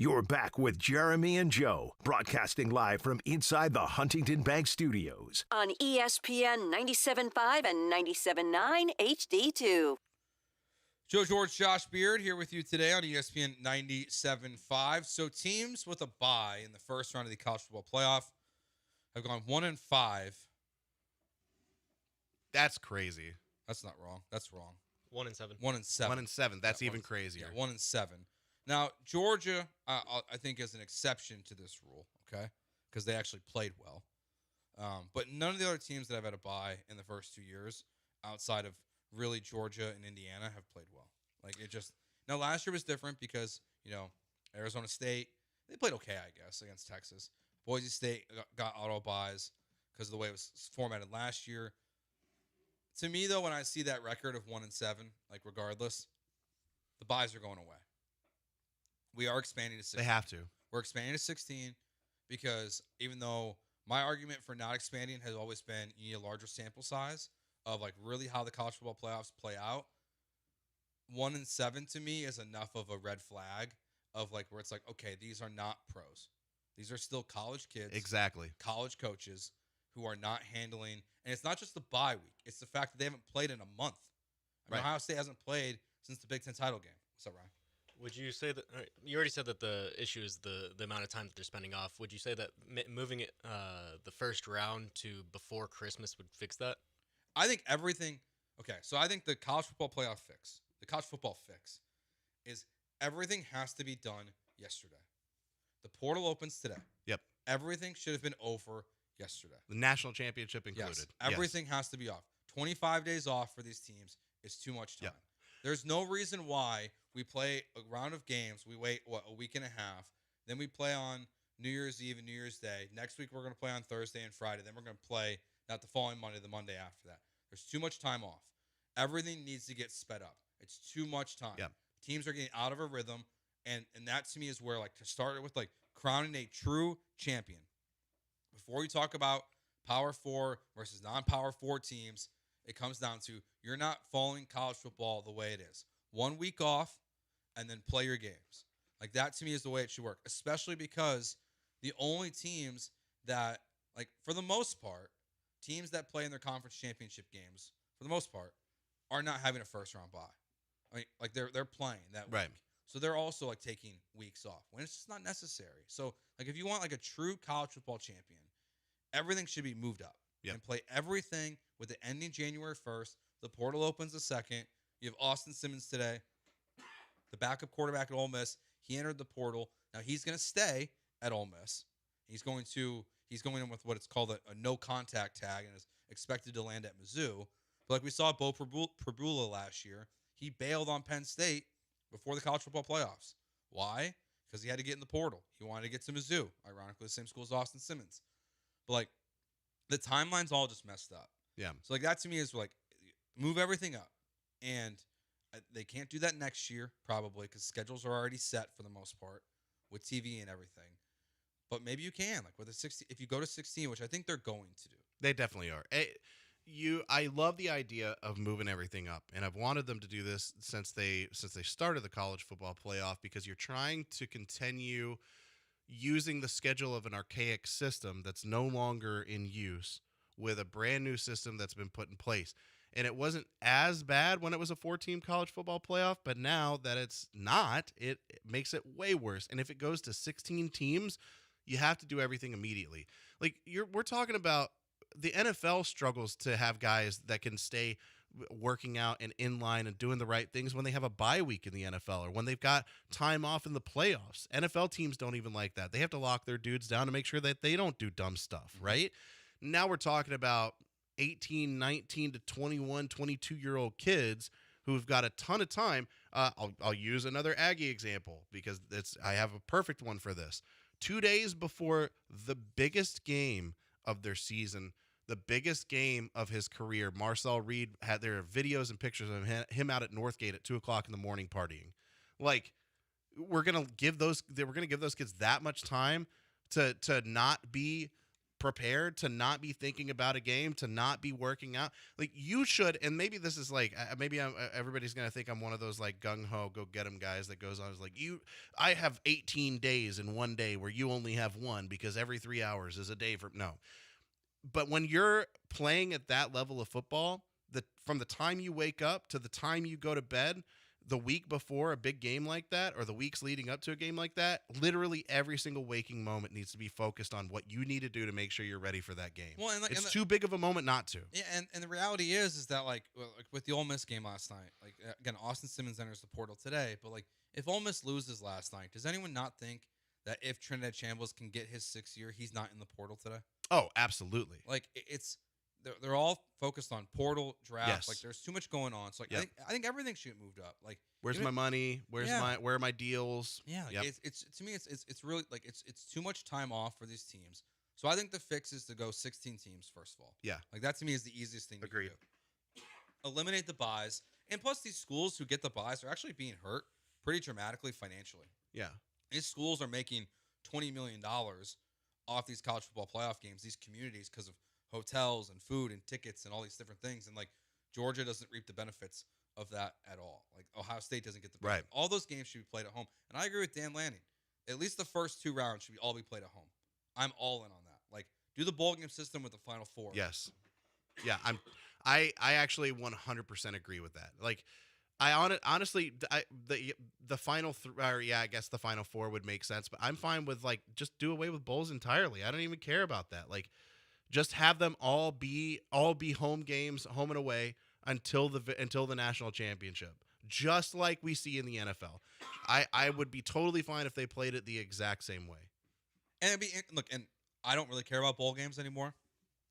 You're back with Jeremy and Joe, broadcasting live from inside the Huntington Bank Studios. On ESPN 97.5 and 97.9 HD2. Joe George, Josh Beard here with you today on ESPN 97.5. So teams with a bye in the first round of the college football playoff have gone 1-5. That's crazy. That's not wrong. That's wrong. 1-7. 1-7. 1-7. That's even crazier. Yeah, 1-7. Now, Georgia, I think, is an exception to this rule, okay, because they actually played well. But none of the other teams that have had a bye in the first 2 years outside of really Georgia and Indiana, have played well. Like, it just – now, last year was different because, Arizona State, they played okay, I guess, against Texas. Boise State got auto buys because of the way it was formatted last year. To me, though, when I see that record of 1-7, like, regardless, the buys are going away. We are expanding to 16. They have to. We're expanding to 16 because even though my argument for not expanding has always been you need a larger sample size of like really how the college football playoffs play out, 1-7 to me is enough of a red flag of like where it's like, okay, these are not pros. These are still college kids. Exactly. College coaches who are not handling, and it's not just the bye week. It's the fact that they haven't played in a month. I mean, Ohio State hasn't played since the Big Ten title game. What's up, Ryan? Would you say that you already said that the issue is the amount of time that they're spending off? Would you say that moving it the first round to before Christmas would fix that? I think everything. Okay, so I think the college football playoff fix, the college football fix, is everything has to be done yesterday. The portal opens today. Yep. Everything should have been over yesterday. The national championship included. Yes. Everything has to be off. 25 days off for these teams is too much time. Yep. There's no reason why we play a round of games. We wait, a week and a half. Then we play on New Year's Eve and New Year's Day. Next week, we're going to play on Thursday and Friday. Then we're going to play not the following Monday, the Monday after that. There's too much time off. Everything needs to get sped up. It's too much time. Yep. Teams are getting out of a rhythm. And that, to me, is where, like, to start with, like, crowning a true champion. Before you talk about Power 4 versus non-Power 4 teams, it comes down to you're not following college football the way it is. 1 week off and then play your games. Like, that to me is the way it should work, especially because the only teams that, like, for the most part, teams that play in their conference championship games, for the most part, are not having a first-round bye. I mean, like, they're playing that week. So they're also, like, taking weeks off when it's just not necessary. So, like, if you want, like, a true college football champion, everything should be moved up. And play everything with the ending January 1st. The portal opens the 2nd. You have Austin Simmons today, the backup quarterback at Ole Miss. He entered the portal. Now he's going to stay at Ole Miss. He's going in with what it's called a no contact tag and is expected to land at Mizzou. But like we saw Bo Prabula last year, he bailed on Penn State before the college football playoffs. Why? Because he had to get in the portal. He wanted to get to Mizzou, ironically the same school as Austin Simmons. But like the timeline's all just messed up. Yeah. So like that to me is like move everything up. And they can't do that next year probably because schedules are already set for the most part with TV and everything. But maybe you can, like with a 16, if you go to 16, which I think they're going to do. They definitely are. I love the idea of moving everything up, and I've wanted them to do this since they started the college football playoff because you're trying to continue using the schedule of an archaic system that's no longer in use with a brand new system that's been put in place. And it wasn't as bad when it was a 4-team college football playoff, but now that it's not, it makes it way worse. And if it goes to 16 teams, you have to do everything immediately. Like we're talking about the NFL struggles to have guys that can stay working out and in line and doing the right things when they have a bye week in the NFL or when they've got time off in the playoffs. NFL teams don't even like that. They have to lock their dudes down to make sure that they don't do dumb stuff, right? Now we're talking about 18, 19 to 21, 22-year-old kids who've got a ton of time. I'll use another Aggie example because I have a perfect one for this. 2 days before the biggest game of their season, the biggest game of his career, Marcel Reed had their videos and pictures of him out at Northgate at 2:00 in the morning partying. Like we're gonna give those kids that much time to not be prepared, to not be thinking about a game, to not be working out. Like you should, and maybe this is like everybody's gonna think I'm one of those like gung ho go get 'em guys that goes on is like I have 18 days in one day where you only have one because every 3 hours is a day for no. But when you're playing at that level of football, from the time you wake up to the time you go to bed, the week before a big game like that or the weeks leading up to a game like that, literally every single waking moment needs to be focused on what you need to do to make sure you're ready for that game. Well, it's too big of a moment not to. Yeah, and the reality is that like with the Ole Miss game last night, like again, Austin Simmons enters the portal today, but like if Ole Miss loses last night, does anyone not think that if Trinidad Chambliss can get his 6th year, he's not in the portal today? Oh, absolutely. Like it's they're all focused on portal draft. Yes. Like there's too much going on. So like I think everything should get moved up. Like where's my money? Where are my deals? Yeah, it's to me it's really like it's too much time off for these teams. So I think the fix is to go 16 teams first of all. Yeah. Like that to me is the easiest thing Agreed. to do. Eliminate the buys. And plus these schools who get the buys are actually being hurt pretty dramatically financially. Yeah. These schools are making $20 million off these college football playoff games, these communities, because of hotels and food and tickets and all these different things. And like Georgia doesn't reap the benefits of that at all. Like Ohio State doesn't get the benefit. Right. All those games should be played at home. And I agree with Dan Lanning. At least the first 2 rounds should all be played at home. I'm all in on that. Like do the bowl game system with the Final Four. Yes. Yeah, I actually 100% agree with that. Like I honestly the final I guess the Final Four would make sense, but I'm fine with like just do away with bowls entirely. I don't even care about that. Like just have them all be home games, home and away until the national championship. Just like we see in the NFL. I would be totally fine if they played it the exact same way. And and I don't really care about bowl games anymore.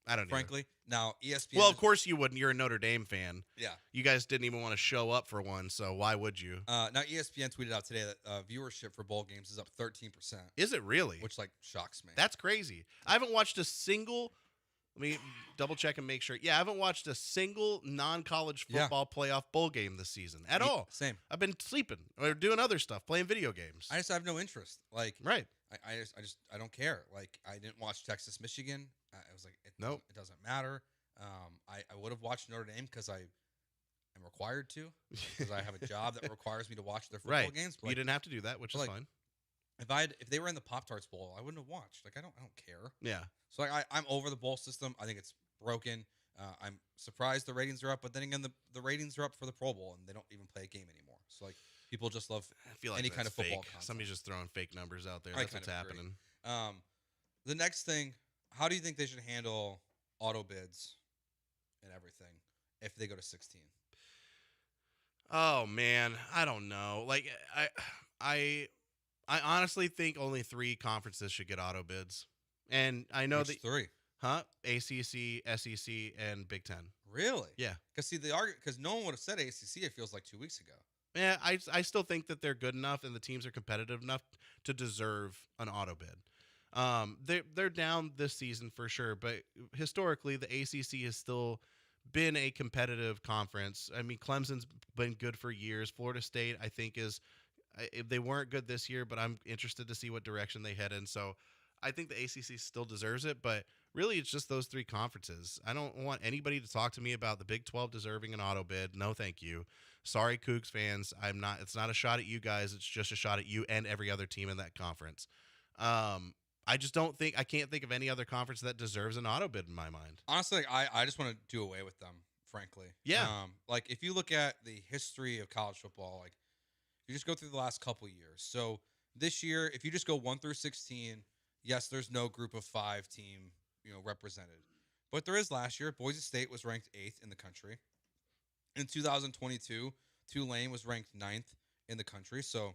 I don't frankly. Now, ESPN. Well, of course you wouldn't. You're a Notre Dame fan. Yeah. You guys didn't even want to show up for one, so why would you? Now, ESPN tweeted out today that viewership for bowl games is up 13%. Is it really? Which, like, shocks me. That's crazy. I haven't watched a single. Let me double check and make sure. Yeah, I haven't watched a single non-college football playoff bowl game this season at all. Same. I've been sleeping or doing other stuff, playing video games. I just have no interest. Like, right. I don't care. Like, I didn't watch Texas, Michigan. I was like, it doesn't matter. I would have watched Notre Dame because I am required to, because I have a job that requires me to watch their football games. But you didn't have to do that, which is fine. If they were in the Pop-Tarts Bowl, I wouldn't have watched. Like, I don't care. Yeah. So I'm over the bowl system. I think it's broken. I'm surprised the ratings are up, but then again, the ratings are up for the Pro Bowl, and they don't even play a game anymore. So like people just love any kind of football content. Somebody's just throwing fake numbers out there. That's what's happening. The next thing, how do you think they should handle auto bids and everything if they go to 16? Oh man, I don't know. Like I honestly think only 3 conferences should get auto bids. And I know that 3? Huh? ACC, SEC, and Big Ten. Really? Yeah. Because no one would have said ACC. It feels like 2 weeks ago. Yeah, I still think that they're good enough and the teams are competitive enough to deserve an auto bid. They're down this season for sure, but historically the ACC has still been a competitive conference. I mean, Clemson's been good for years. Florida State, I think, they weren't good this year, but I'm interested to see what direction they head in. So I think the ACC still deserves it, but really it's just those 3 conferences. I don't want anybody to talk to me about the Big 12 deserving an auto bid. No, thank you. Sorry, Cougs fans. It's not a shot at you guys. It's just a shot at you and every other team in that conference. I just I can't think of any other conference that deserves an auto bid in my mind. Honestly, I just want to do away with them, frankly. Yeah. Like if you look at the history of college football, like you just go through the last couple years. So this year, if you just go 1 through 16, yes, there's no group of 5 team, represented. But there is last year. Boise State was ranked 8th in the country. In 2022, Tulane was ranked 9th in the country. So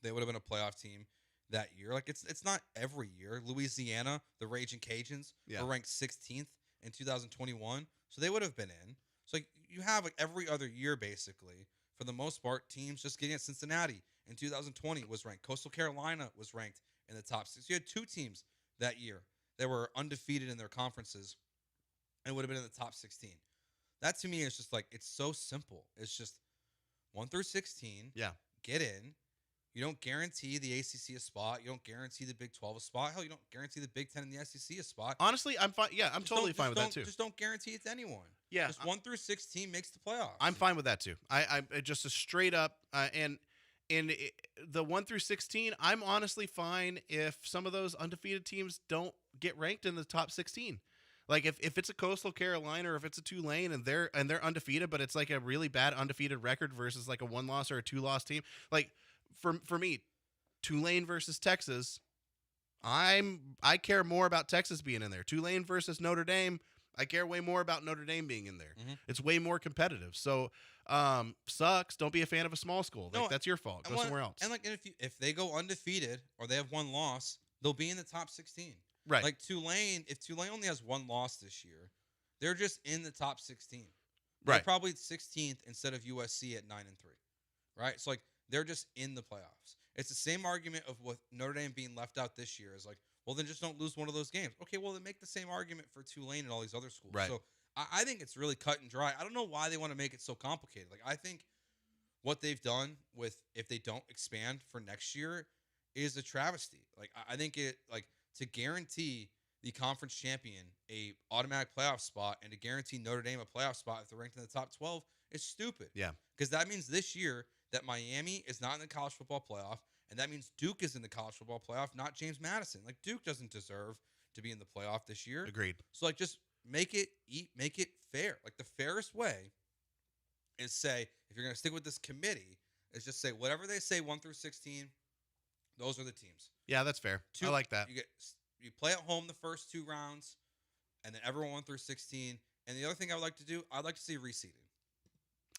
they would have been a playoff team that year. Like it's not every year. Louisiana, the Raging Cajuns, were ranked 16th in 2021. So they would have been in. So like, you have like every other year, basically, for the most part, teams just getting it. Cincinnati in 2020 was ranked. Coastal Carolina was ranked in the top 6. You had 2 teams that year that were undefeated in their conferences and would have been in the top 16. That to me is just like, it's so simple. It's just 1 through 16. Yeah. Get in. You don't guarantee the ACC a spot. You don't guarantee the Big 12 a spot. Hell, you don't guarantee the Big 10 and the SEC a spot. Honestly, I'm fine. Yeah, I'm totally fine with that too. Just don't guarantee it to anyone. Yeah. Just 1 through 16 makes the playoffs. I'm fine with that too. I just a straight up the 1 through 16, I'm honestly fine if some of those undefeated teams don't get ranked in the top 16. Like if it's a Coastal Carolina or if it's a Tulane and they're undefeated, but it's like a really bad undefeated record versus like a 1-loss or a 2-loss team. Like for me, Tulane versus Texas, I care more about Texas being in there. Tulane versus Notre Dame, I care way more about Notre Dame being in there. Mm-hmm. It's way more competitive. So sucks. Don't be a fan of a small school. Like, that's your fault. Go somewhere else. And like if they go undefeated or they have 1 loss, they'll be in the top 16. Right. Like Tulane, if Tulane only has 1 loss this year, They're just in the top 16. Right. They're probably 16th instead of USC at 9-3. Right? So, like, they're just in the playoffs. It's the same argument of with Notre Dame being left out this year. Is like, well, then just don't lose one of those games. Okay, well, then make the same argument for Tulane and all these other schools. Right. So I think it's really cut and dry. I don't know why they want to make it so complicated. Like, I think what they've done with if they don't expand for next year is a travesty. Like, I think it, like, to guarantee the conference champion a automatic playoff spot and to guarantee Notre Dame a playoff spot if they're ranked in the top 12 is stupid. Yeah. Because that means this year that Miami is not in the college football playoff, and that means Duke is in the college football playoff, not James Madison. Like, Duke doesn't deserve to be in the playoff this year. Agreed. So, like, just make it fair. Like, the fairest way is say, if you're going to stick with this committee, is just say whatever they say 1 through 16, those are the teams. Yeah, that's fair. I like that. You play at home the first 2 rounds, and then everyone 1 through 16. And the other thing I would like to do, I'd like to see reseeding.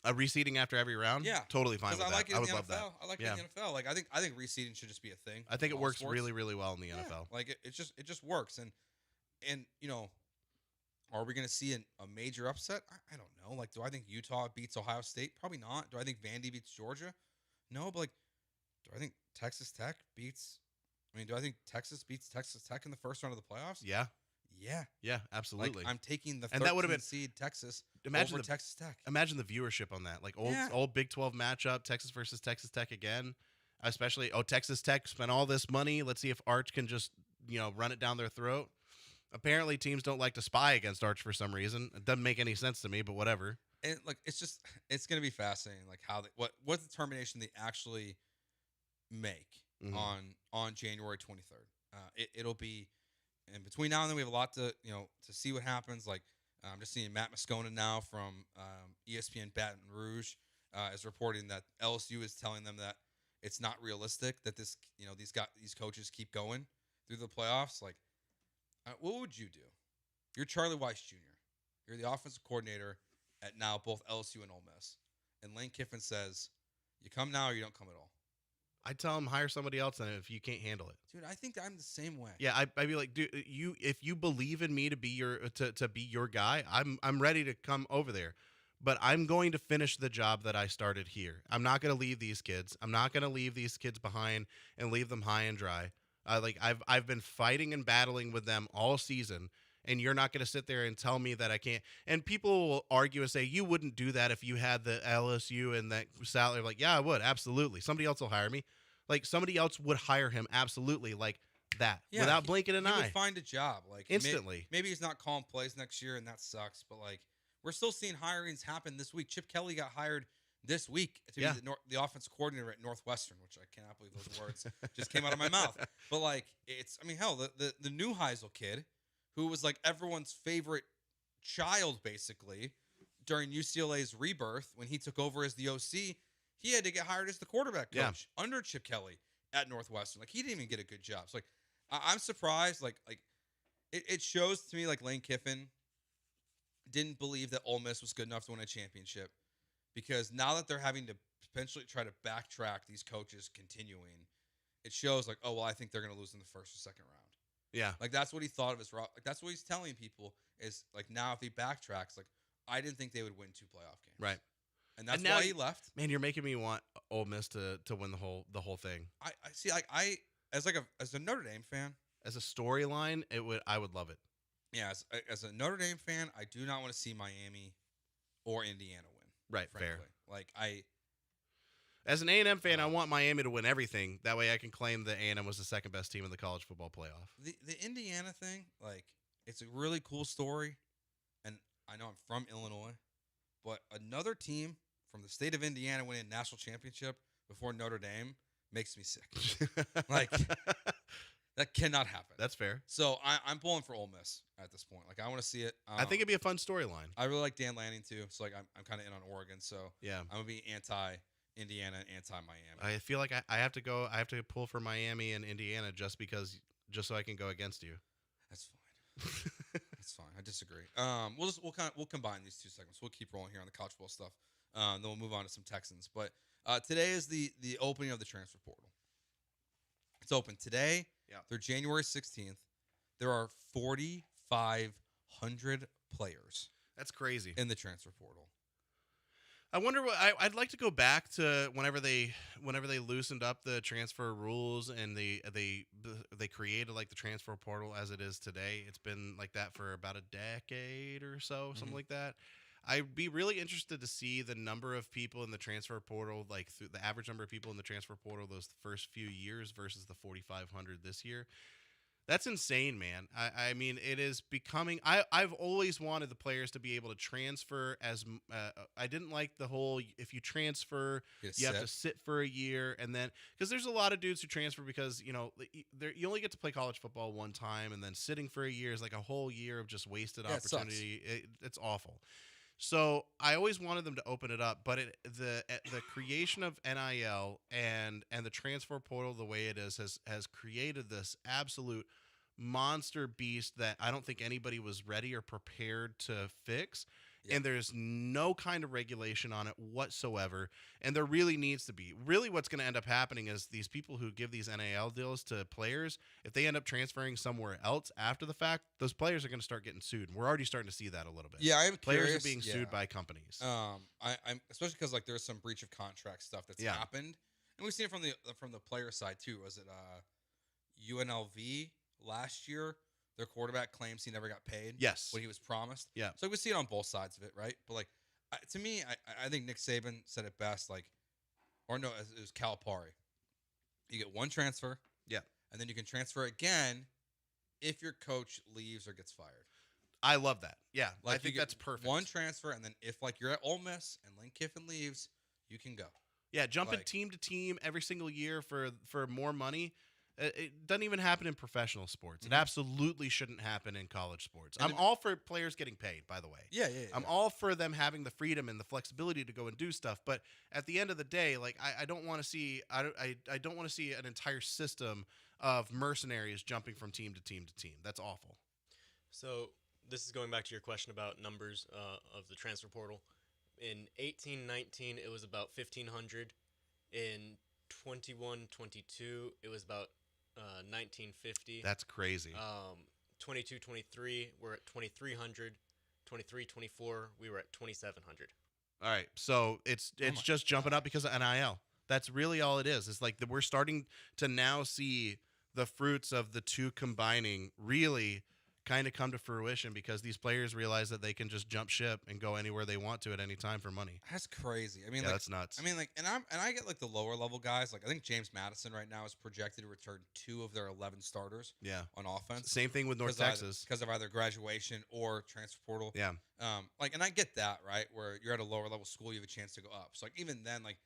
A reseeding after every round? Yeah. Totally fine with that. Like I would love that. I like it in the NFL. Like, I think reseeding should just be a thing. I think it works sports. really, really well in the NFL. Like, it just works. And you know, are we going to see a major upset? I don't know. Like, do I think Utah beats Ohio State? Probably not. Do I think Vandy beats Georgia? No, but, like, do I think Texas Tech beats... I mean, do I think Texas beats Texas Tech in the first round of the playoffs? Yeah. Yeah. Yeah, absolutely. Like, I'm taking the 13th seed Texas over Texas Tech. Imagine the viewership on that. Like, old Big 12 matchup, Texas versus Texas Tech again. Especially, Texas Tech spent all this money. Let's see if Arch can just, run it down their throat. Apparently, teams don't like to spy against Arch for some reason. It doesn't make any sense to me, but whatever. And, like, it's going to be fascinating, like, how what determination they actually make on January 23rd. It'll be... And between now and then, we have a lot to see what happens. Like, I'm just seeing Matt Moscona now from ESPN Baton Rouge is reporting that LSU is telling them that it's not realistic that these coaches keep going through the playoffs. Like, what would you do? You're Charlie Weiss Jr. You're the offensive coordinator at now both LSU and Ole Miss. And Lane Kiffin says, you come now or you don't come at all. I'd tell him hire somebody else then if you can't handle it. Dude, I think I'm the same way. Yeah, I'd be like, dude, if you believe in me to be your guy, I'm ready to come over there. But I'm going to finish the job that I started here. I'm not going to leave these kids. I'm not going to leave these kids behind and leave them high and dry. I've been fighting and battling with them all season, and you're not going to sit there and tell me that I can't. And people will argue and say, you wouldn't do that if you had the LSU and that salary. Like, yeah, I would. Absolutely. Somebody else will hire me. Like, somebody else would hire him absolutely like that without blinking an eye. He would find a job. Like, instantly. Maybe he's not calling plays next year, and that sucks. But, like, we're still seeing hirings happen this week. Chip Kelly got hired this week to be the offensive coordinator at Northwestern, which I cannot believe those words just came out of my mouth. But, like, the new Heisel kid, who was, like, everyone's favorite child, basically, during UCLA's rebirth when he took over as the OC, he had to get hired as the quarterback coach under Chip Kelly at Northwestern. Like, he didn't even get a good job. So, like, I'm surprised. Like it shows to me, like, Lane Kiffin didn't believe that Ole Miss was good enough to win a championship, because now that they're having to potentially try to backtrack these coaches continuing, it shows, like, oh, well, I think they're going to lose in the first or second round. Yeah. Like, that's what he thought of his route. Like, that's what he's telling people is, like, now if he backtracks, like, I didn't think they would win 2 playoff games. Right. And that's why he left. Man, you're making me want Ole Miss to win the whole thing. I see. Like, as a Notre Dame fan, as a storyline, I would love it. Yeah, as a Notre Dame fan, I do not want to see Miami or Indiana win. Right, frankly. fair. Like, as an A&M fan, I want Miami to win everything. That way, I can claim that A&M was the second best team in the college football playoff. The Indiana thing, like, it's a really cool story, and I know I'm from Illinois, but another team from the state of Indiana winning a national championship before Notre Dame makes me sick. Like, that cannot happen. That's fair. So I'm pulling for Ole Miss at this point. Like, I want to see it. I think it'd be a fun storyline. I really like Dan Lanning too. So, like, I'm kind of in on Oregon. So yeah, I'm gonna be anti-Indiana and anti-Miami. I feel like I have to go. I have to pull for Miami and Indiana just so I can go against you. That's fine. That's fine. I disagree. We'll combine these 2 segments. We'll keep rolling here on the college football stuff. Then we'll move on to some Texans. But today is the opening of the transfer portal. It's open today through January 16th. There are 4,500 players. That's crazy. In the transfer portal. I wonder what I'd like to go back to whenever they loosened up the transfer rules and they created like the transfer portal as it is today. It's been like that for about a decade or so, something like that. I'd be really interested to see the number of people in the transfer portal, like the average number of people in the transfer portal those first few years versus the 4,500 this year. That's insane, man. I mean, it is becoming. I've always wanted the players to be able to transfer. I didn't like the whole if you transfer, you have to sit for a year, and then because there's a lot of dudes who transfer because you only get to play college football one time, and then sitting for a year is like a whole year of just wasted opportunity. It's awful. So I always wanted them to open it up, but the creation of NIL and the transfer portal the way it is has created this absolute monster beast that I don't think anybody was ready or prepared to fix. Yeah. And there's no kind of regulation on it whatsoever. And there really needs to be. Really what's going to end up happening is these people who give these NIL deals to players, if they end up transferring somewhere else after the fact, those players are going to start getting sued. And we're already starting to see that a little bit. Yeah, I'm players curious. are being sued by companies. I'm especially because like there's some breach of contract stuff that's happened. And we've seen it from the player side too. Was it UNLV last year? Their quarterback claims he never got paid. Yes. When he was promised. Yeah. So we see it on both sides of it, right? But like, to me, I think Nick Saban said it best. Like, or no, it was Calipari. You get one transfer. Yeah. And then you can transfer again if your coach leaves or gets fired. I love that. Yeah. Like I think that's perfect. One transfer, and then if like you're at Ole Miss and Lane Kiffin leaves, you can go. Yeah, jumping team to team every single year for more money. It doesn't even happen in professional sports. It absolutely shouldn't happen in college sports. I'm all for players getting paid, by the way. Yeah. I'm all for them having the freedom and the flexibility to go and do stuff. But at the end of the day, like I don't want to see I don't want to see an entire system of mercenaries jumping from team to team to team. That's awful. So this is going back to your question about numbers of the transfer portal. In 18-19, it was about 1,500. In 21-22, it was about 1950. That's crazy. 22-23, we're at 2,300. 23-24, we were at 2,700. All right, so it's just jumping up because of NIL. That's really all it is. It's like we're starting to now see the fruits of the two combining really kind of come to fruition because these players realize that they can just jump ship and go anywhere they want to at any time for money. That's crazy. I mean, yeah, that's nuts. I mean, like, and I get like the lower level guys. Like, I think James Madison right now is projected to return 2 of their 11 starters. Yeah. On offense. Same thing with North Texas because of either graduation or transfer portal. Yeah. Like, and I get that, right? Where you're at a lower level school, you have a chance to go up. So like even then, like,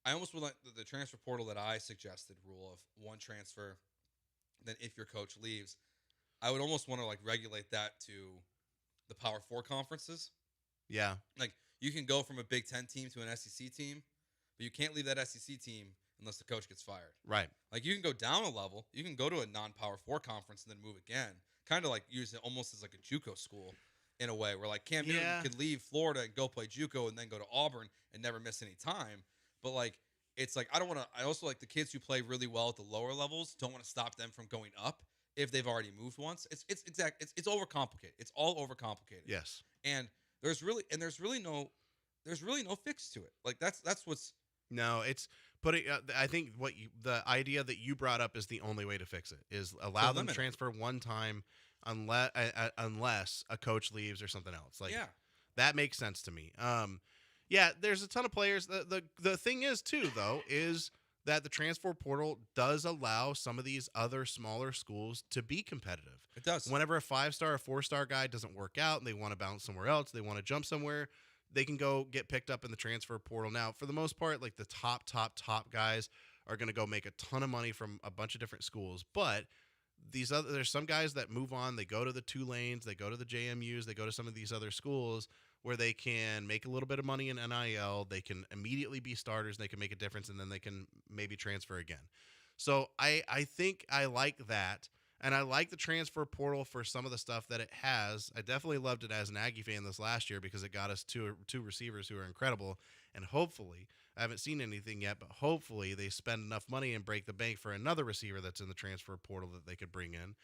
I almost would like the transfer portal that I suggested rule of one transfer. Then if your coach leaves, I would almost want to like regulate that to the Power 4 conferences. Yeah. Like you can go from a Big Ten team to an SEC team, but you can't leave that SEC team unless the coach gets fired. Right. Like you can go down a level. You can go to a non-Power 4 conference and then move again. Kind of like use it almost as like a JUCO school in a way where like Cam Newton could leave Florida and go play JUCO and then go to Auburn and never miss any time. But like it's like I also like the kids who play really well at the lower levels don't want to stop them from going up. If they've already moved once, it's overcomplicated. It's all overcomplicated. Yes. And there's really no fix to it. Like that's what's it's putting. I think the idea that you brought up is the only way to fix it is allow them to transfer one time, unless a coach leaves or something else. Like that makes sense to me. Yeah, there's a ton of players. The thing is too though is that the transfer portal does allow some of these other smaller schools to be competitive. It does. Whenever a 5-star or 4-star guy doesn't work out and they want to bounce somewhere else, they want to jump somewhere, they can go get picked up in the transfer portal. Now, for the most part, like the top guys are going to go make a ton of money from a bunch of different schools. But there's some guys that move on. They go to the Tulanes, they go to the JMUs, they go to some of these other schools where they can make a little bit of money in NIL, they can immediately be starters, they can make a difference, and then they can maybe transfer again. So I think I like that, and I like the transfer portal for some of the stuff that it has. I definitely loved it as an Aggie fan this last year because it got us two receivers who are incredible, and hopefully, I haven't seen anything yet, but hopefully they spend enough money and break the bank for another receiver that's in the transfer portal that they could bring in.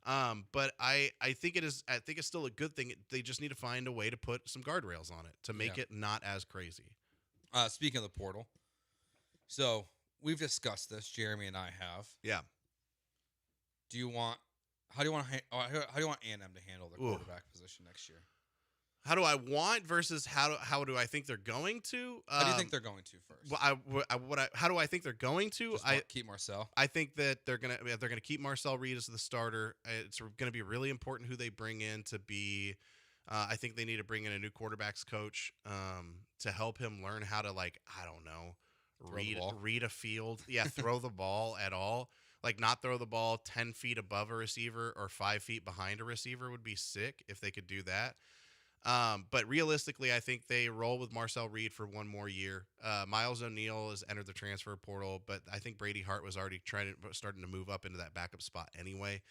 But I think it's still a good thing. They just need to find a way to put some guardrails on it to make it not as crazy. Speaking of the portal, so we've discussed this. Jeremy and I have. Yeah. How do you want A&M to handle their quarterback position next year? How do I want versus how do I think they're going to? How do you think they're going to first? How do I think they're going to? Keep Marcel. I think that they're gonna keep Marcel Reed as the starter. It's gonna be really important who they bring in to be. I think they need to bring in a new quarterbacks coach to help him learn how to read a field. Yeah, throw the ball at all. Like not throw the ball 10 feet above a receiver or 5 feet behind a receiver would be sick if they could do that. But realistically, I think they roll with Marcel Reed for one more year. Miles O'Neill has entered the transfer portal, but I think Brady Hart was already starting to move up into that backup spot anyway.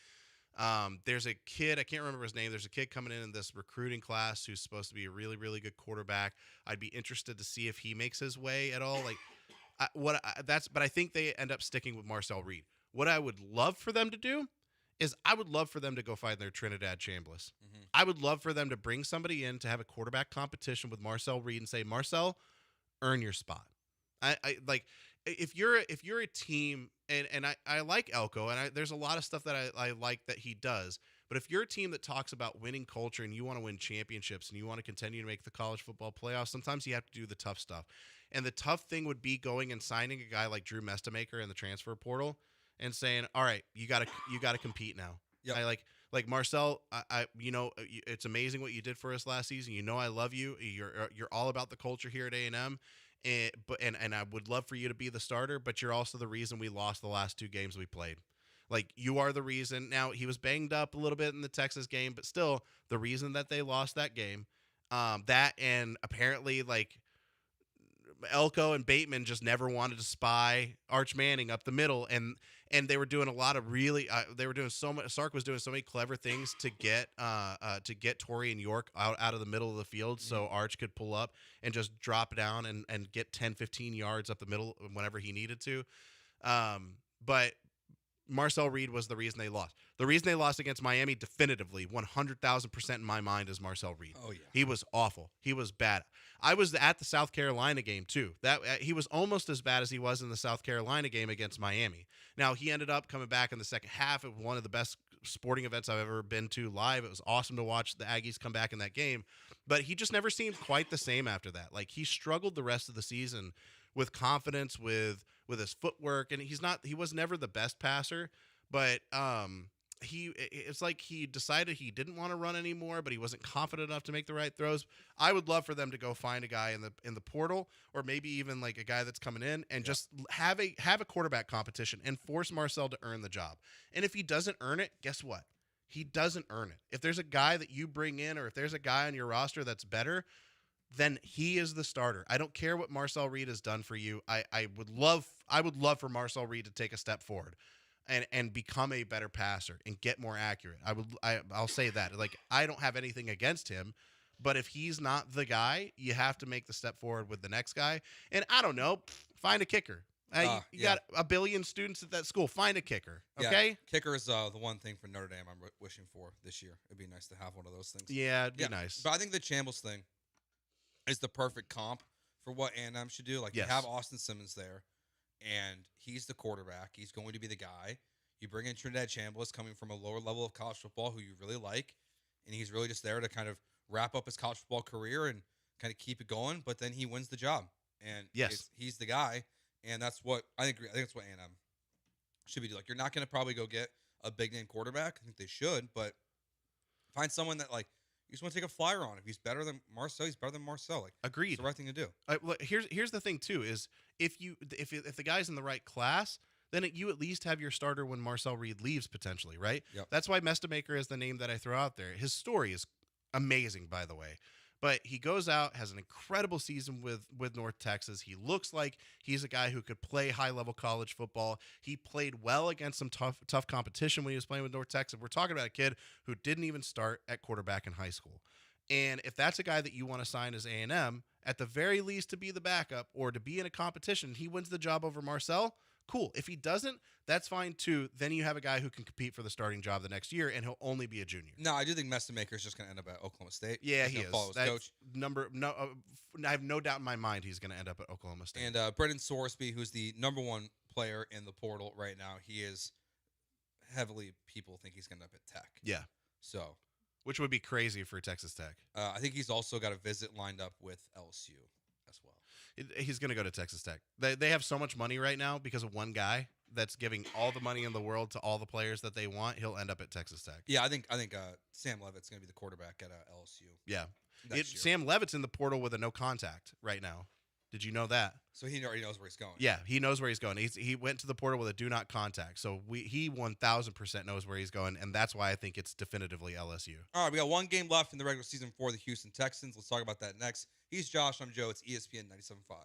There's a kid, I can't remember his name. There's a kid coming in this recruiting class who's supposed to be a really, really good quarterback. I'd be interested to see if he makes his way at all. But I think they end up sticking with Marcel Reed. What I would love for them to do is I would love for them to go find their Trinidad Chambliss. Mm-hmm. I would love for them to bring somebody in to have a quarterback competition with Marcel Reed and say, Marcel, earn your spot. I like if you're a team, and I like Elko, and there's a lot of stuff that I like that he does. But if you're a team that talks about winning culture and you want to win championships and you want to continue to make the college football playoffs, sometimes you have to do the tough stuff. And the tough thing would be going and signing a guy like Drew Mestamaker in the transfer portal and saying, all right, you got to compete now. Yep. I like Marcel, it's amazing what you did for us last season. You know I love you. You're all about the culture here at A&M. And I would love for you to be the starter, but you're also the reason we lost the last 2 games we played. Like, you are the reason. Now, he was banged up a little bit in the Texas game, but still the reason that they lost that game. That and apparently, like, Elko and Bateman just never wanted to spy Arch Manning up the middle, and they were doing a lot of really they were doing so much. Sark was doing so many clever things to get Torrey and York out of the middle of the field so Arch could pull up and just drop down and get 10-15 yards up the middle whenever he needed to. But Marcel Reed was the reason they lost. The reason they lost against Miami definitively 100,000% in my mind is Marcel Reed. Oh, yeah. He was awful. He was bad. I was at the South Carolina game too. He was almost as bad as he was in the South Carolina game against Miami. Now, he ended up coming back in the second half of one of the best sporting events I've ever been to live. It was awesome to watch the Aggies come back in that game, but he just never seemed quite the same after that. Like, he struggled the rest of the season with confidence, with his footwork, and he was never the best passer, but it's like he decided he didn't want to run anymore, but he wasn't confident enough to make the right throws. I would love for them to go find a guy in the portal, or maybe even like a guy that's coming in and just have a quarterback competition and force Marcel to earn the job. And if he doesn't earn it, guess what? He doesn't earn it. If there's a guy that you bring in, or if there's a guy on your roster that's better, then he is the starter. I don't care what Marcel Reed has done for you. I would love for Marcel Reed to take a step forward and become a better passer and get more accurate. I'll say that. Like, I don't have anything against him, but if he's not the guy, you have to make the step forward with the next guy. And I don't know, find a kicker. You got a billion students at that school. Find a kicker, okay? Yeah, kicker is the one thing for Notre Dame I'm wishing for this year. It'd be nice to have one of those things. Yeah, it'd be nice. But I think the Chambliss thing is the perfect comp for what A&M should do. Like, you have Austin Simmons there, and he's the quarterback. He's going to be the guy. You bring in Trinidad Chambliss, coming from a lower level of college football, who you really like, and he's really just there to kind of wrap up his college football career and kind of keep it going, but then he wins the job. And he's the guy, and that's what I think that's what A&M should be doing. Like, you're not going to probably go get a big-name quarterback. I think they should, but find someone that, like, you just want to take a flyer on. If he's better than Marcel, he's better than Marcel. Like, agreed. It's the right thing to do. Here's the thing too: is if the guy's in the right class, then you at least have your starter when Marcel Reed leaves potentially, right? Yep. That's why Mestamaker is the name that I throw out there. His story is amazing, by the way. But he goes out, has an incredible season with North Texas. He looks like he's a guy who could play high-level college football. He played well against some tough competition when he was playing with North Texas. We're talking about a kid who didn't even start at quarterback in high school. And if that's a guy that you want to sign as A&M, at the very least to be the backup or to be in a competition, he wins the job over Marcel, cool. If he doesn't, that's fine too. Then you have a guy who can compete for the starting job the next year, and he'll only be a junior. No, I do think Messamaker is just going to end up at Oklahoma State. Yeah, He's he gonna is. Follow his That's coach. I have no doubt in my mind he's going to end up at Oklahoma State. And Brendan Sorsby, who's the number 1 player in the portal right now, he is heavily, people think he's going to end up at Tech. Yeah. So, which would be crazy for Texas Tech. I think he's also got a visit lined up with LSU as well. He's going to go to Texas Tech. They have so much money right now because of one guy that's giving all the money in the world to all the players that they want. He'll end up at Texas Tech. Yeah, I think Sam Levitt's going to be the quarterback at LSU. Yeah. Sam Levitt's in the portal with a no contact right now. Did you know that? So he already knows where he's going. Yeah, he knows where he's going. He went to the portal with a do not contact. So he 1,000% knows where he's going, and that's why I think it's definitively LSU. All right, we got 1 game left in the regular season for the Houston Texans. Let's talk about that next. He's Josh. I'm Joe. It's ESPN 97.5.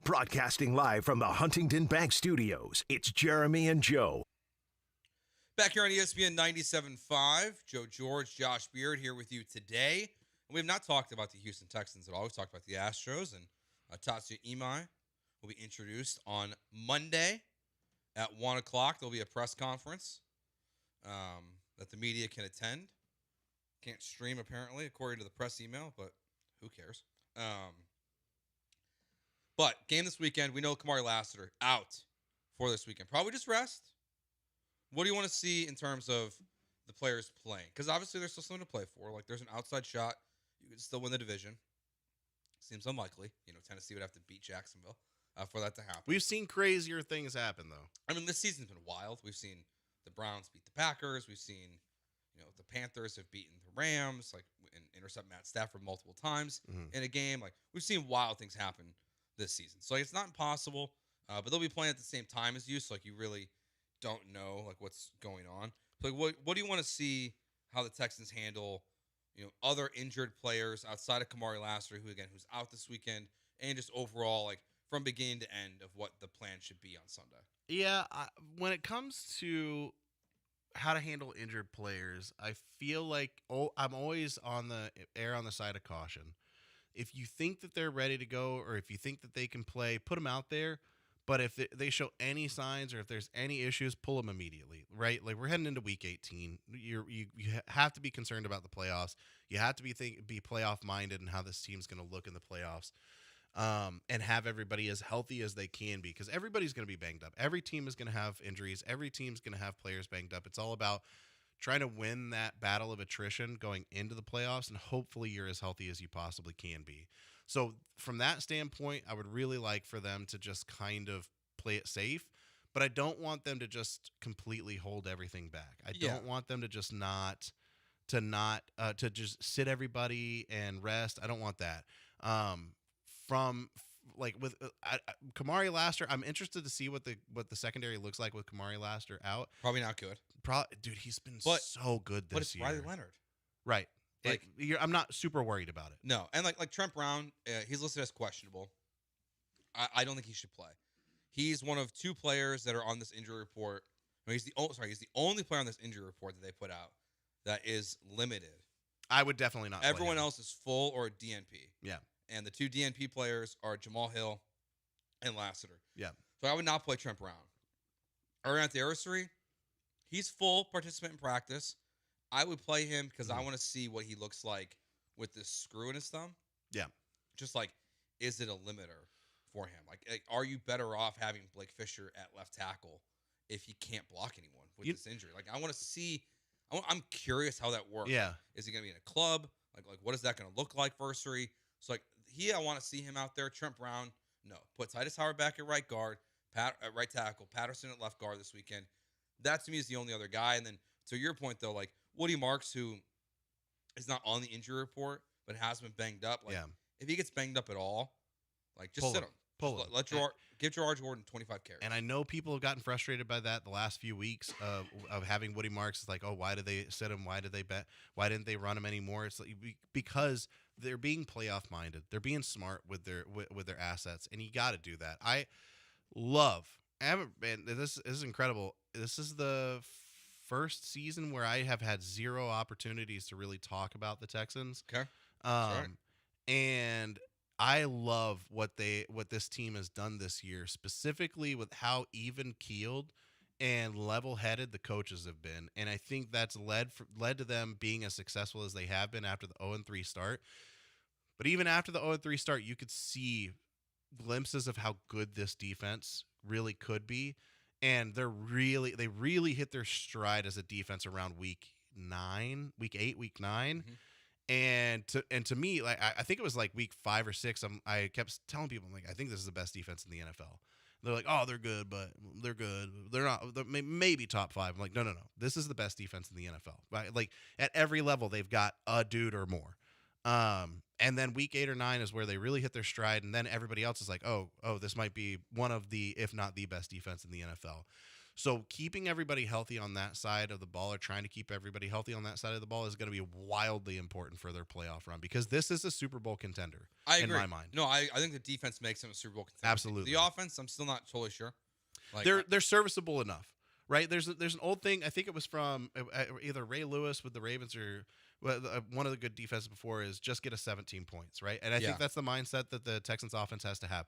Broadcasting live from the Huntington Bank Studios, it's Jeremy and Joe. Back here on ESPN 97.5, Joe George, Josh Beard here with you today. And we have not talked about the Houston Texans at all. We've talked about the Astros, and Tatsuya Imai will be introduced on Monday at 1 o'clock. There'll be a press conference that the media can attend. Can't stream, apparently, according to the press email, but who cares? But game this weekend, we know Kamari Lassiter out for this weekend. Probably just rest. What do you want to see in terms of the players playing? Because obviously there's still something to play for. Like, there's an outside shot. You could still win the division. Seems unlikely. Tennessee would have to beat Jacksonville for that to happen. We've seen crazier things happen, though. I mean, this season's been wild. We've seen the Browns beat the Packers. We've seen, the Panthers have beaten the Rams, and intercept Matt Stafford multiple times in a game. Like, we've seen wild things happen this season. So, it's not impossible, but they'll be playing at the same time as you, so, you really don't know, what's going on. So, what do you want to see how the Texans handle, other injured players outside of Kamari Lassiter, who's out this weekend, and just overall, from beginning to end of what the plan should be on Sunday? Yeah, when it comes to how to handle injured players, I feel like I'm always on the side of caution. If you think that they're ready to go, or if you think that they can play, put them out there. But if they show any signs, or if there's any issues, pull them immediately, right? Like, we're heading into Week 18. You have to be concerned about the playoffs. You have to be playoff minded and how this team's going to look in the playoffs, and have everybody as healthy as they can be, because everybody's going to be banged up. Every team is going to have injuries. Every team's going to have players banged up. It's all about trying to win that battle of attrition going into the playoffs, and hopefully you're as healthy as you possibly can be. So from that standpoint, I would really like for them to just kind of play it safe, but I don't want them to just completely hold everything back. I don't want them to just to just sit everybody and rest. I don't want that. With Kamari Lassiter, I'm interested to see what the secondary looks like with Kamari Lassiter out. Probably not good. Dude, he's been so good this year. But it's Riley Leonard. Right. I'm not super worried about it. No, and like Trent Brown, he's listed as questionable. I don't think he should play. He's one of two players that are on this injury report. No, he's the only player on this injury report that they put out that is limited. I would definitely not. Everyone else is full or DNP. Yeah, and the two DNP players are Jamal Hill and Lassiter. Yeah, so I would not play Trent Brown. Ariane Theorisary, he's full participant in practice. I would play him because I want to see what he looks like with this screw in his thumb. Yeah. Just is it a limiter for him? Like are you better off having Blake Fisher at left tackle if he can't block anyone with this injury? I want to see. I'm curious how that works. Yeah. Is he going to be in a club? Like what is that going to look like, Versary? So, I want to see him out there. Trent Brown, no. Put Titus Howard back at right guard, at right tackle, Patterson at left guard this weekend. That, to me, is the only other guy. And then, to your point, though, Woody Marks, who is not on the injury report but has been banged up. If he gets banged up at all, just sit him. Give Gerard Jordan 25 carries. And I know people have gotten frustrated by that the last few weeks of having Woody Marks. It's why did they sit him? Why didn't they run him anymore? It's because they're being playoff minded. They're being smart with their assets, and you got to do that. This is incredible. This is the first season where I have had zero opportunities to really talk about the Texans. Okay. And I love what this team has done this year, specifically with how even keeled and level headed the coaches have been. And I think that's led to them being as successful as they have been after the 0-3 start. But even after the 0-3 start, you could see glimpses of how good this defense really could be. And they really hit their stride as a defense around week 8, week 9. Mm-hmm. And to me, I think it was week 5 or 6. I kept telling people, I think this is the best defense in the NFL. They're like, oh, they're good, but they're good. They're not. They're maybe top 5. I'm like, no. This is the best defense in the NFL. Right? At every level, they've got a dude or more. And then week 8 or 9 is where they really hit their stride, and then everybody else is like, oh, this might be one of the, if not the best defense in the NFL. So keeping everybody healthy on that side of the ball, or trying to keep everybody healthy on that side of the ball, is going to be wildly important for their playoff run, because this is a Super Bowl contender. I agree. In my mind. No, I think the defense makes them a Super Bowl contender. Absolutely. The offense, I'm still not totally sure. Like, they're serviceable enough, right? There's an old thing. I think it was from either Ray Lewis with the Ravens, or one of the good defenses before is just get a 17 points, right? And I think that's the mindset that the Texans offense has to have.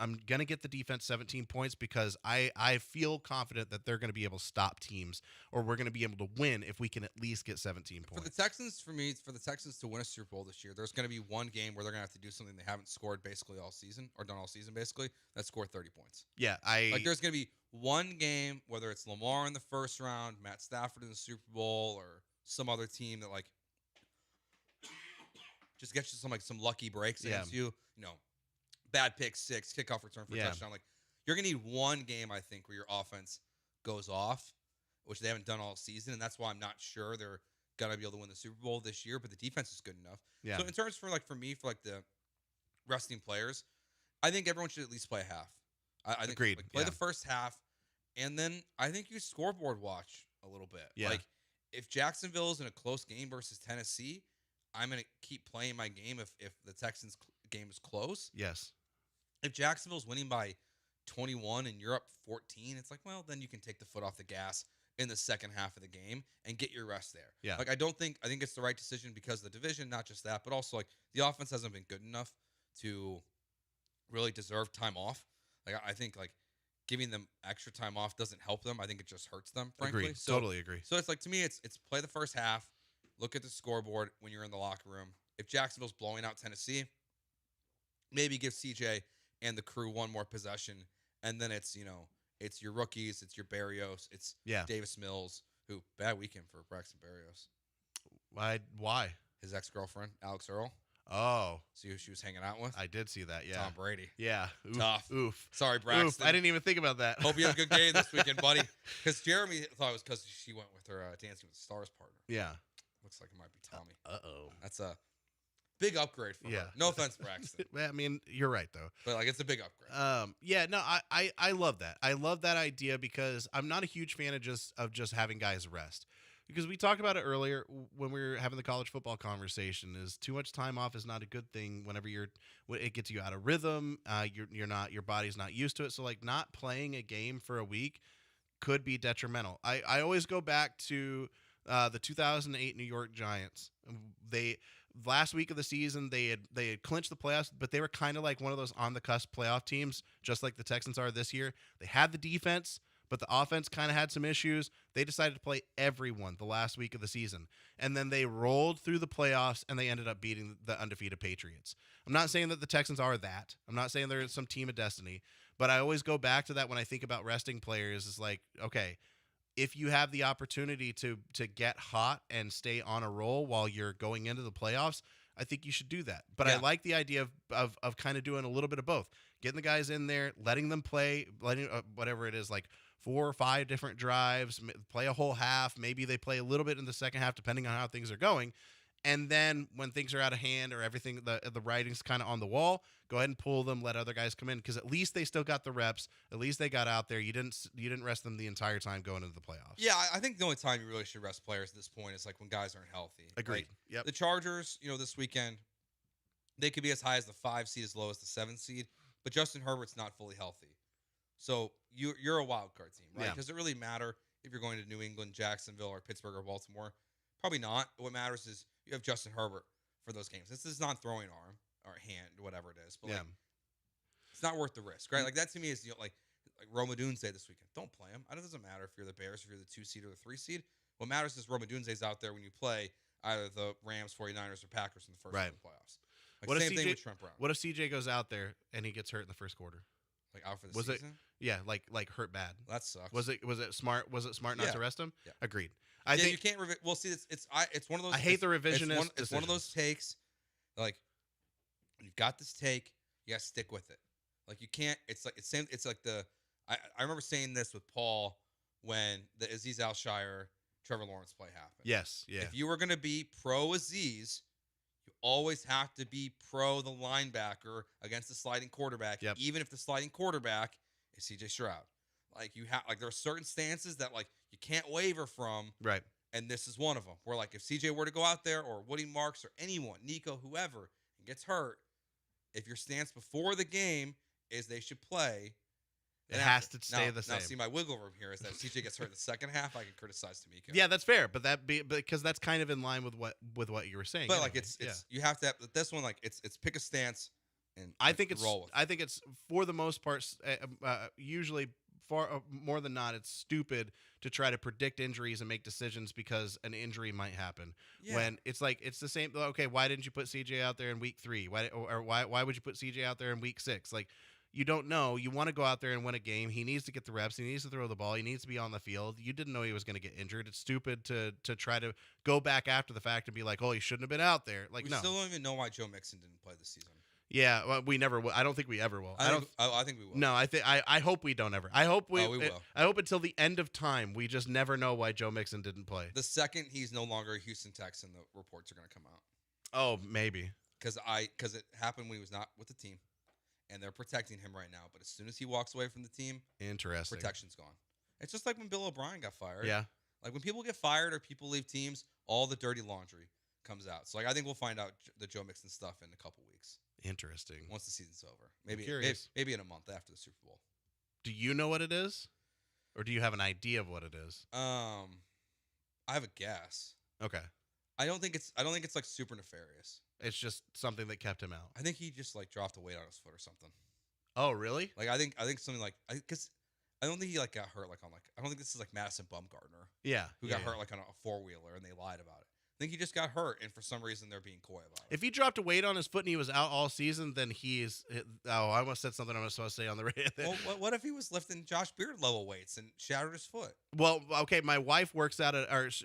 I'm gonna get the defense 17 points because I feel confident that they're gonna be able to stop teams, or we're gonna be able to win if we can at least get 17 points. For the Texans, for the Texans to win a Super Bowl this year, there's gonna be one game where they're gonna have to do something they haven't scored basically all season, or done all season basically. That's score 30 points. Yeah, there's gonna be one game, whether it's Lamar in the first round, Matt Stafford in the Super Bowl, or some other team that just gets you some lucky breaks against you. Bad pick six, kickoff return for a touchdown. You're gonna need one game, I think, where your offense goes off, which they haven't done all season, and that's why I'm not sure they're gonna be able to win the Super Bowl this year. But the defense is good enough. Yeah. So in terms for me for the resting players, I think everyone should at least play a half. I think Agreed. Play the first half, and then I think you scoreboard watch a little bit. Yeah. If Jacksonville's in a close game versus Tennessee, I'm going to keep playing my game if the Texans game is close. Yes. If Jacksonville's winning by 21 and you're up 14, it's well, then you can take the foot off the gas in the second half of the game and get your rest there. Yeah. I think it's the right decision because of the division, not just that, but also the offense hasn't been good enough to really deserve time off. I think giving them extra time off doesn't help them. I think it just hurts them, frankly. Agreed. Totally agree. So it's to me, it's play the first half, look at the scoreboard when you're in the locker room. If Jacksonville's blowing out Tennessee, maybe give CJ and the crew one more possession, and then it's your rookies, it's your Berrios, it's Davis Mills, who bad weekend for Braxton Berrios. Why? His ex-girlfriend, Alex Earl. Oh. See who she was hanging out with? I did see that, yeah. Tom Brady. Yeah. Tough. Oof. Sorry, Braxton. Oof. I didn't even think about that. Hope you have a good game this weekend, buddy. Because Jeremy thought it was because she went with her Dancing with the Stars partner. Yeah. Looks like it might be Tommy. Uh-oh. That's a big upgrade for her. No offense, Braxton. I mean, you're right, though. But, it's a big upgrade. Yeah, no, I love that. I love that idea because I'm not a huge fan of just having guys rest. Because we talked about it earlier when we were having the college football conversation, is too much time off is not a good thing whenever it gets you out of rhythm. Your body's not used to it. So not playing a game for a week could be detrimental. I always go back to the 2008 New York Giants. Last week of the season, they had clinched the playoffs, but they were kind of like one of those on the cusp playoff teams, just like the Texans are this year. They had the defense, but the offense kind of had some issues. They decided to play everyone the last week of the season. And then they rolled through the playoffs, and they ended up beating the undefeated Patriots. I'm not saying that the Texans are that. I'm not saying they're some team of destiny. But I always go back to that when I think about resting players. It's okay, if you have the opportunity to get hot and stay on a roll while you're going into the playoffs, I think you should do that. But I like the idea of kind of doing a little bit of both. Getting the guys in there, letting them play, whatever it is, 4 or 5 different drives, play a whole half. Maybe they play a little bit in the second half, depending on how things are going. And then when things are out of hand or everything, the writing's kind of on the wall, go ahead and pull them, let other guys come in, because at least they still got the reps. At least they got out there. You didn't rest them the entire time going into the playoffs. Yeah, I think the only time you really should rest players at this point is when guys aren't healthy. Agreed. Yep. The Chargers, this weekend, they could be as high as the 5 seed, as low as the 7 seed, but Justin Herbert's not fully healthy. So you're a wild card team, right? Yeah. Does it really matter if you're going to New England, Jacksonville, or Pittsburgh, or Baltimore? Probably not. What matters is you have Justin Herbert for those games. This is not throwing arm or hand, whatever it is. But it's not worth the risk, right? That to me is like Rome Odunze this weekend. Don't play him. It doesn't matter if you're the Bears, if you're the 2 seed or the 3 seed. What matters is Rome Odunze's out there when you play either the Rams, 49ers, or Packers in the first round of the playoffs. Same thing with Trent Brown. What if CJ goes out there and he gets hurt in the first quarter? Out for the season? Yeah, hurt bad. That sucks. Was it smart? Was it smart not to rest him? Yeah. Agreed. I think you can't. Well, see, it's one of those. I hate the revisionist. It's one of those takes. You've got this take, you got to stick with it. You can't. It's same. It's the. I remember saying this with Paul when the Aziz Al-Shire, Trevor Lawrence play happened. Yes. Yeah. If you were going to be pro Aziz, you always have to be pro the linebacker against the sliding quarterback, even if the sliding quarterback is CJ Stroud. Like there are certain stances that like you can't waver from. Right. And this is one of them. Where like if CJ were to go out there or Woody Marks or anyone, Nico, whoever, and gets hurt, if your stance before the game is they should play, it has to stay the same. Now, see, my wiggle room here is that if CJ gets hurt in the second half, I can criticize Tamika. Yeah, that's fair, but because that's kind of in line with what you were saying. But anyway. like it's you have to have this one like it's pick a stance and I think it's roll with it. I think it's for the most part usually far more than not it's stupid to try to predict injuries and make decisions because an injury might happen. Yeah. When it's like it's the same. Okay, why didn't you put CJ out there in week 3? Why would you put CJ out there in week 6? Like. You don't know. You want to go out there and win a game. He needs to get the reps. He needs to throw the ball. He needs to be on the field. You didn't know he was going to get injured. It's stupid to try to go back after the fact and be like, oh, he shouldn't have been out there. Like, we still don't even know why Joe Mixon didn't play this season. Yeah, well, we never will. I don't think we ever will. I think we will. No, I hope we don't ever. I hope we will. I hope until the end of time we just never know why Joe Mixon didn't play. The second he's no longer a Houston Texan, the reports are going to come out. Oh, maybe. Because it happened when he was not with the team. And they're protecting him right now. But as soon as he walks away from the team, protection's gone. It's just like when Bill O'Brien got fired. Yeah. Like when people get fired or people leave teams, all the dirty laundry comes out. So like I think we'll find out the Joe Mixon stuff in a couple weeks. Interesting. Once the season's over. Maybe in a month after the Super Bowl. Do you know what it is? Or do you have an idea of what it is? I have a guess. Okay. I don't think it's like super nefarious. It's just something that kept him out. I think he just like dropped a weight on his foot or something. Oh, really? Like I think something like because I don't think he like got hurt like on like I don't think this is like Madison Bumgarner. Yeah. Who got hurt like on a 4-wheeler and they lied about it. I think he just got hurt, and for some reason they're being coy about it. If he dropped a weight on his foot and he was out all season, then he's. Oh, I almost said something I'm not supposed to say on the radio. Well, what if he was lifting Josh Beard level weights and shattered his foot? Well, okay, my wife works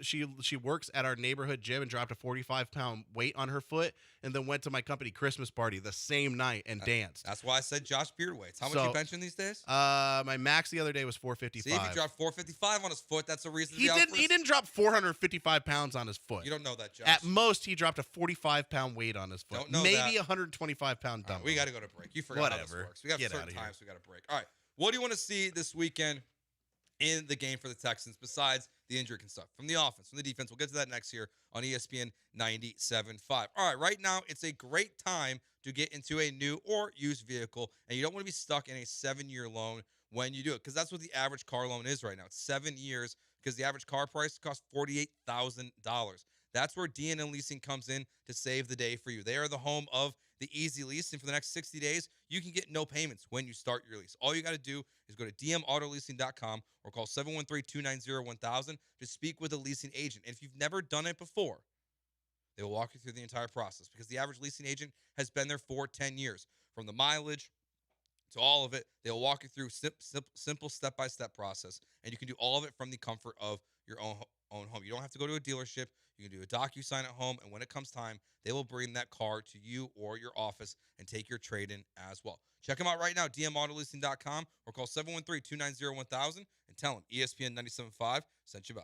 she works at our neighborhood gym and dropped a 45-pound weight on her foot, and then went to my company Christmas party the same night and danced. That's why I said Josh Beard weights. How much are you benching these days? My max the other day was 455. See, if he dropped 455 on his foot, that's a reason. He didn't drop 455 pounds on his foot. You don't know that, Josh. At most, he dropped a 45-pound weight on his foot. Don't know maybe that. 125-pound dumbbell. We got to go to break. You forgot how this works. We have certain times we got to break. All right. What do you want to see this weekend in the game for the Texans besides the injury stuff? From the offense, from the defense. We'll get to that next here on ESPN 97.5. All right. Right now, it's a great time to get into a new or used vehicle, and you don't want to be stuck in a 7-year loan when you do it, because that's what the average car loan is right now. It's 7 years because the average car price costs $48,000. That's where D&N Leasing comes in to save the day for you. They are the home of the easy lease, and for the next 60 days, you can get no payments when you start your lease. All you got to do is go to dmautoleasing.com or call 713-290-1000 to speak with a leasing agent. And if you've never done it before, they will walk you through the entire process because the average leasing agent has been there for 10 years. From the mileage to all of it, they'll walk you through simple step-by-step process, and you can do all of it from the comfort of your own home. You don't have to go to a dealership. You can do a DocuSign at home, and when it comes time, they will bring that car to you or your office and take your trade-in as well. Check them out right now, dmautoleasing.com, or call 713-290-1000 and tell them ESPN 97.5 sent you by.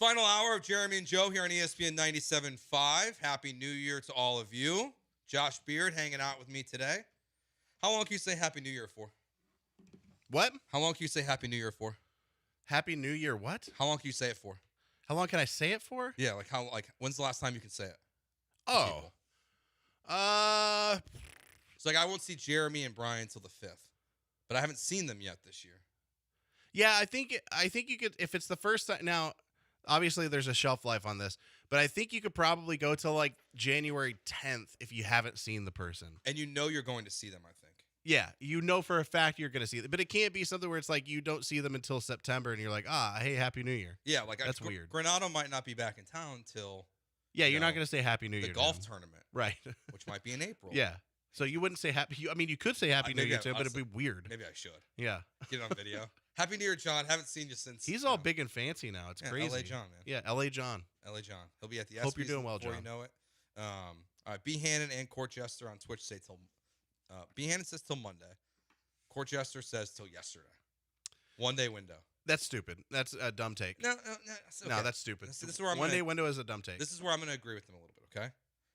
Final hour of Jeremy and Joe here on ESPN 97.5. Happy New Year to all of you. Josh Beard hanging out with me today. How long can you say Happy New Year for? What? How long can you say Happy New Year for? Happy New Year what? How long can you say it for? How long can I say it for? Yeah, when's the last time you can say it? Oh. It's like I won't see Jeremy and Brian till the 5th. But I haven't seen them yet this year. Yeah, I think you could, if it's the first time. Now, obviously there's a shelf life on this, but I think you could probably go till like January 10th if you haven't seen the person. And you know you're going to see them, I think. Yeah, you know for a fact you're going to see them. But it can't be something where it's like you don't see them until September and you're like, hey, Happy New Year. Yeah, that's weird. Granado might not be back in town till... Yeah, you're not going to say Happy New Year. The golf tournament. Right. Which might be in April. Yeah. So you wouldn't say Happy... I mean, you could say Happy New Year to him, but it'd be weird. Maybe I should. Yeah. Get it on video. Happy New Year, John. Haven't seen you since... He's all big and fancy now. It's crazy. L.A. John, man. Yeah, L.A. John. L.A. John. He'll be at the Espn. Hope you're doing well, before John. You know it. All right, B. Hannon and Court Jester on Twitch say till... B. Hannon says till Monday. Court Jester says till yesterday. 1 day window. That's stupid. That's a dumb take. No, that's stupid. This is where I'm 1 day window is a dumb take. This is where I'm going to agree with them a little bit, okay?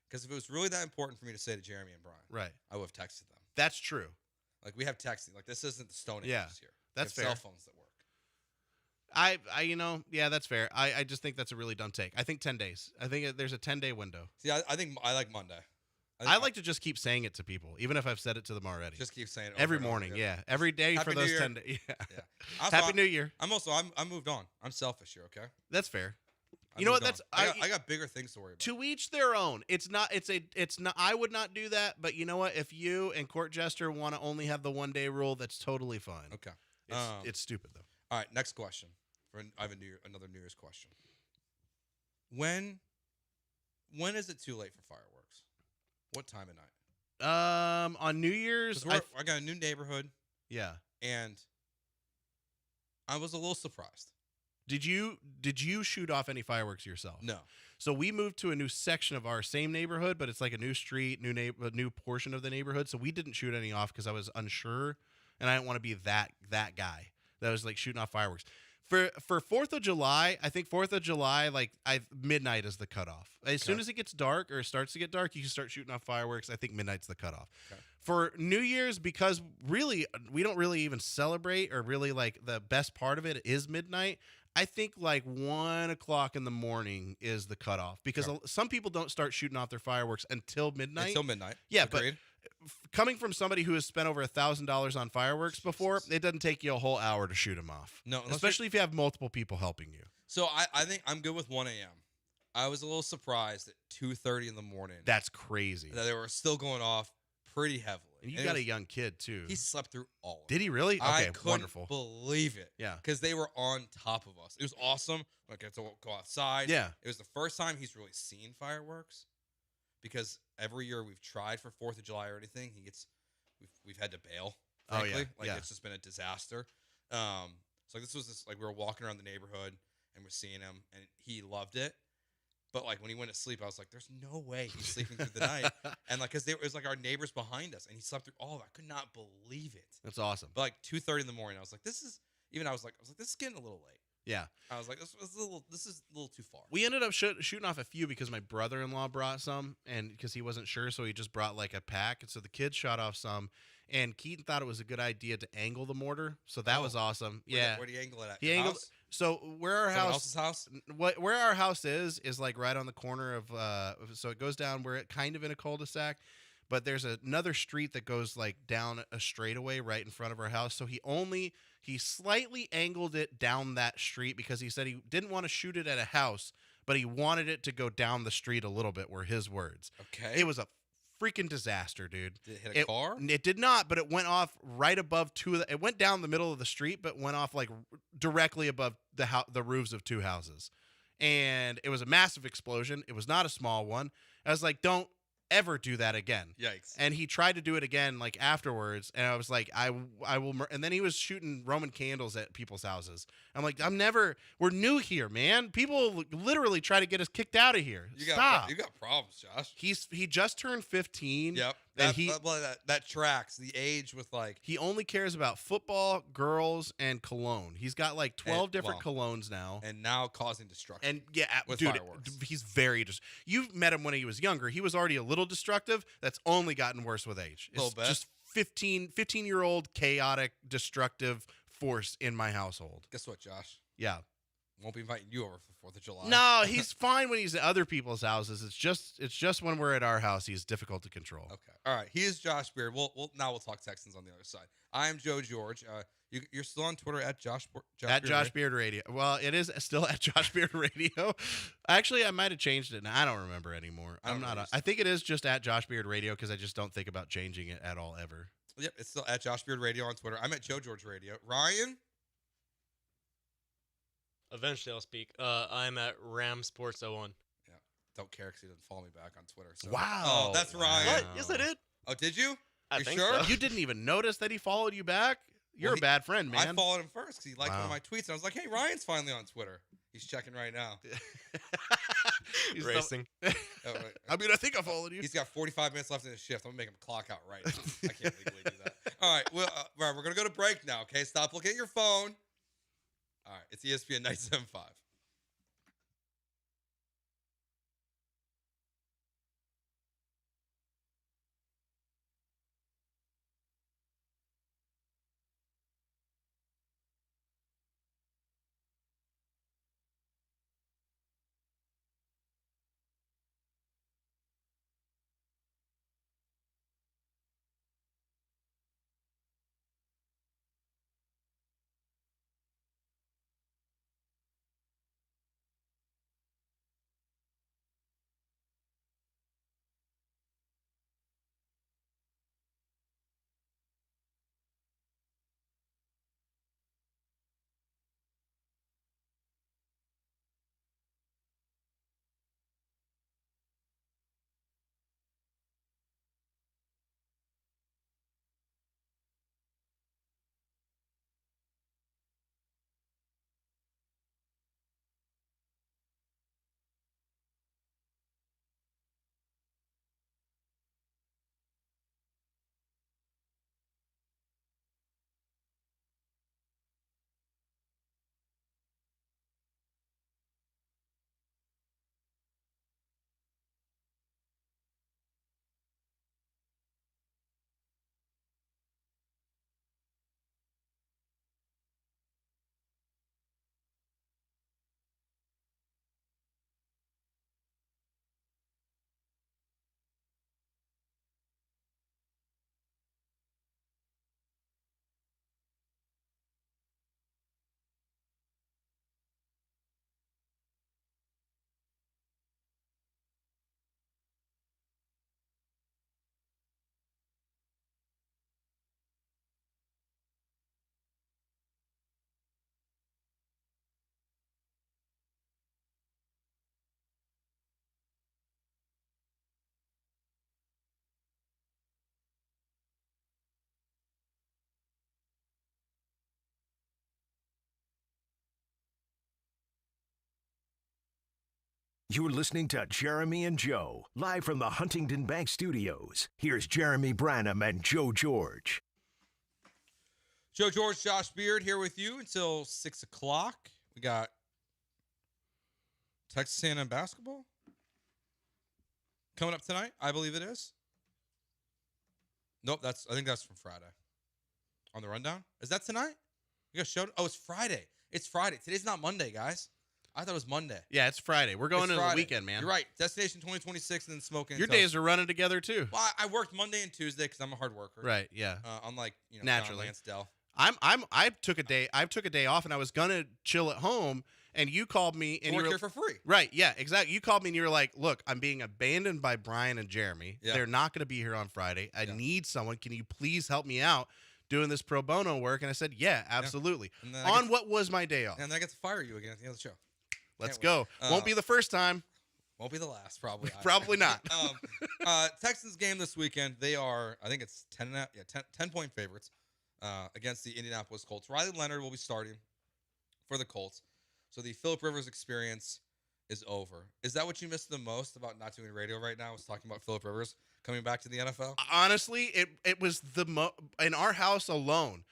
Because if it was really that important for me to say to Jeremy and Brian, right, I would have texted them. That's true. Like, we have texting. Like, this isn't the Stone Ages here. That's we have fair. Cell phones that work. That's fair. I just think that's a really dumb take. I think 10 days. I think there's a 10-day window. See, I think I like Monday. I like to just keep saying it to people, even if I've said it to them already. Just keep saying it every morning. Yeah, every day Happy for New those Year. 10 days. Yeah. Also, Happy New Year. I'm moved on. I'm selfish here. Okay. That's fair. I You know what? moved That's on. I got bigger things to worry about. To each their own. It's not. I would not do that. But you know what? If you and Court Jester want to only have the 1 day rule, that's totally fine. Okay. It's stupid though. All right. Next question. I have another New Year's question. When is it too late for fireworks? What time of night? On New Year's, I got a new neighborhood. Yeah. And I was a little surprised. Did you shoot off any fireworks yourself? No. So we moved to a new section of our same neighborhood, but it's like a new street, a new portion of the neighborhood. So we didn't shoot any off because I was unsure, and I didn't want to be that guy that was like shooting off fireworks. For 4th of July, I think 4th of July, midnight is the cutoff. As soon as it gets dark or starts to get dark, you can start shooting off fireworks. I think midnight's the cutoff. Okay. For New Year's, because really we don't really even celebrate, or really like the best part of it is midnight. I think like 1 o'clock in the morning is the cutoff, because some people don't start shooting off their fireworks until midnight. Until midnight. Yeah, Agreed. but coming from somebody who has spent over $1,000 on fireworks before, it doesn't take you a whole hour to shoot them off. No, especially if you have multiple people helping you. So I think I'm good with 1 a.m. I was a little surprised at 2:30 in the morning. That's crazy. That they were still going off pretty heavily. And you got a young kid too. He slept through all of it. Did he really? Okay, I couldn't wonderful. believe it. Yeah. Because they were on top of us. It was awesome. I got to go outside. Yeah. It was the first time he's really seen fireworks. Because every year we've tried for 4th of July or anything, we've had to bail. Frankly. It's just been a disaster. So this was we were walking around the neighborhood and we're seeing him, and he loved it. But when he went to sleep, I was like, "There's no way he's sleeping through the night." And because it was our neighbors behind us, and he slept through all of it. I could not believe it. That's awesome. But 2:30 in the morning, I was like, "This is." Even I was like, "This is getting a little late." Yeah. I was like, "This is a little too far." We ended up shooting off a few because my brother-in-law brought some, and because he wasn't sure, so he just brought a pack. And so the kids shot off some, and Keaton thought it was a good idea to angle the mortar, so that was awesome. Where do you angle it at? He Your angled. house? So where our Someone house, else's house? where our house is right on the corner of. So it goes down. We're kind of in a cul-de-sac, but there's another street that goes down a straightaway right in front of our house. So he slightly angled it down that street because he said he didn't want to shoot it at a house, but he wanted it to go down the street a little bit, were his words. Okay. It was a freaking disaster, dude. Did it hit a car? It did not, but it went off right above it went down the middle of the street, but went off directly above the roofs of 2 houses. And it was a massive explosion. It was not a small one. I was like, don't ever do that again. Yikes. And he tried to do it again afterwards, and I was like, I will. And then he was shooting Roman candles at people's houses. I'm like, we're new here, man. People literally try to get us kicked out of here. Stop. You got problems, Josh. He just turned 15. Yep. That tracks the age with like. He only cares about football, girls, and cologne. He's got like 12 different colognes now. And now causing destruction. And yeah, with dude, fireworks. he's very you've met him when he was younger. He was already a little destructive. That's only gotten worse with age. It's just 15-year-old chaotic, destructive force in my household. Guess what, Josh? Yeah. Won't be inviting you over for 4th of July. No, he's fine when he's at other people's houses. It's just when we're at our house, he's difficult to control. Okay. All right. He is Josh Beard. We'll talk Texans on the other side. I am Joe George. You're still on Twitter at Josh Beard Radio. Well, it is still at Josh Beard Radio. Actually, I might have changed it. Now I don't remember anymore. I think it is just at Josh Beard Radio because I just don't think about changing it at all ever. Yep, it's still at Josh Beard Radio on Twitter. I'm at Joe George Radio. Ryan. Eventually, I'll speak. I'm at Ram Sports 01. Yeah, don't care because he doesn't follow me back on Twitter. So. Wow. Oh, that's Ryan. What? Yes, I did. Oh, did you? I you think sure? so. You didn't even notice that he followed you back? You're a bad friend, man. I followed him first because he liked one of my tweets. And I was like, hey, Ryan's finally on Twitter. He's checking right now. He's racing. I mean, I think I followed you. He's got 45 minutes left in his shift. I'm going to make him clock out right now. I can't legally do that. All right. Well, we're going to go to break now, okay? Stop looking at your phone. All right. It's ESPN 97.5. You're listening to Jeremy and Joe, live from the Huntington Bank Studios. Here's Jeremy Branham and Joe George. Joe George, Josh Beard here with you until 6 o'clock. We got Texas A&M basketball coming up tonight, I believe it is. Nope, I think that's from Friday. On the rundown? Is that tonight? You guys showed? Oh, it's Friday. It's Friday. Today's not Monday, guys. I thought it was Monday. Yeah, it's Friday. We're going into the weekend, man. You're right. Destination 2026 and then smoking. Your days are running together, too. Well, I worked Monday and Tuesday because I'm a hard worker. Right, yeah. Unlike, naturally. Lance Dell. I took a day off and I was gonna chill at home and you called me and you were here for free. Right, yeah, exactly. You called me and you were like, look, I'm being abandoned by Brian and Jeremy. Yeah. They're not gonna be here on Friday. I need someone. Can you please help me out doing this pro bono work? And I said, yeah, absolutely. Yeah. On what was my day off? And then I get to fire you again at the end of the show. Let's go. Won't be the first time. Won't be the last, probably. Probably not. Texans game this weekend. They are, I think it's 10-point favorites against the Indianapolis Colts. Riley Leonard will be starting for the Colts. So the Phillip Rivers experience is over. Is that what you missed the most about not doing radio right now? Was talking about Phillip Rivers? coming back to the NFL? Honestly, it was in our house alone.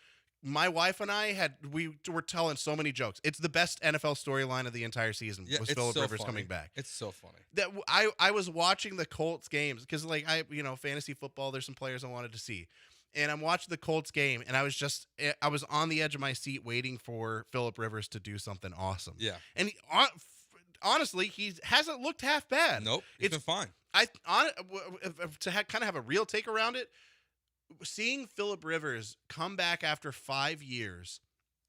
My wife and I were telling so many jokes. It's the best NFL storyline of the entire season. Was Phillip Rivers coming back? It's so funny. That I was watching the Colts games because fantasy football. There's some players I wanted to see, and I'm watching the Colts game, and I was on the edge of my seat waiting for Phillip Rivers to do something awesome. Yeah, and honestly, he hasn't looked half bad. Nope, it's been fine. To kind of have a real take around it. Seeing Phillip Rivers come back after 5 years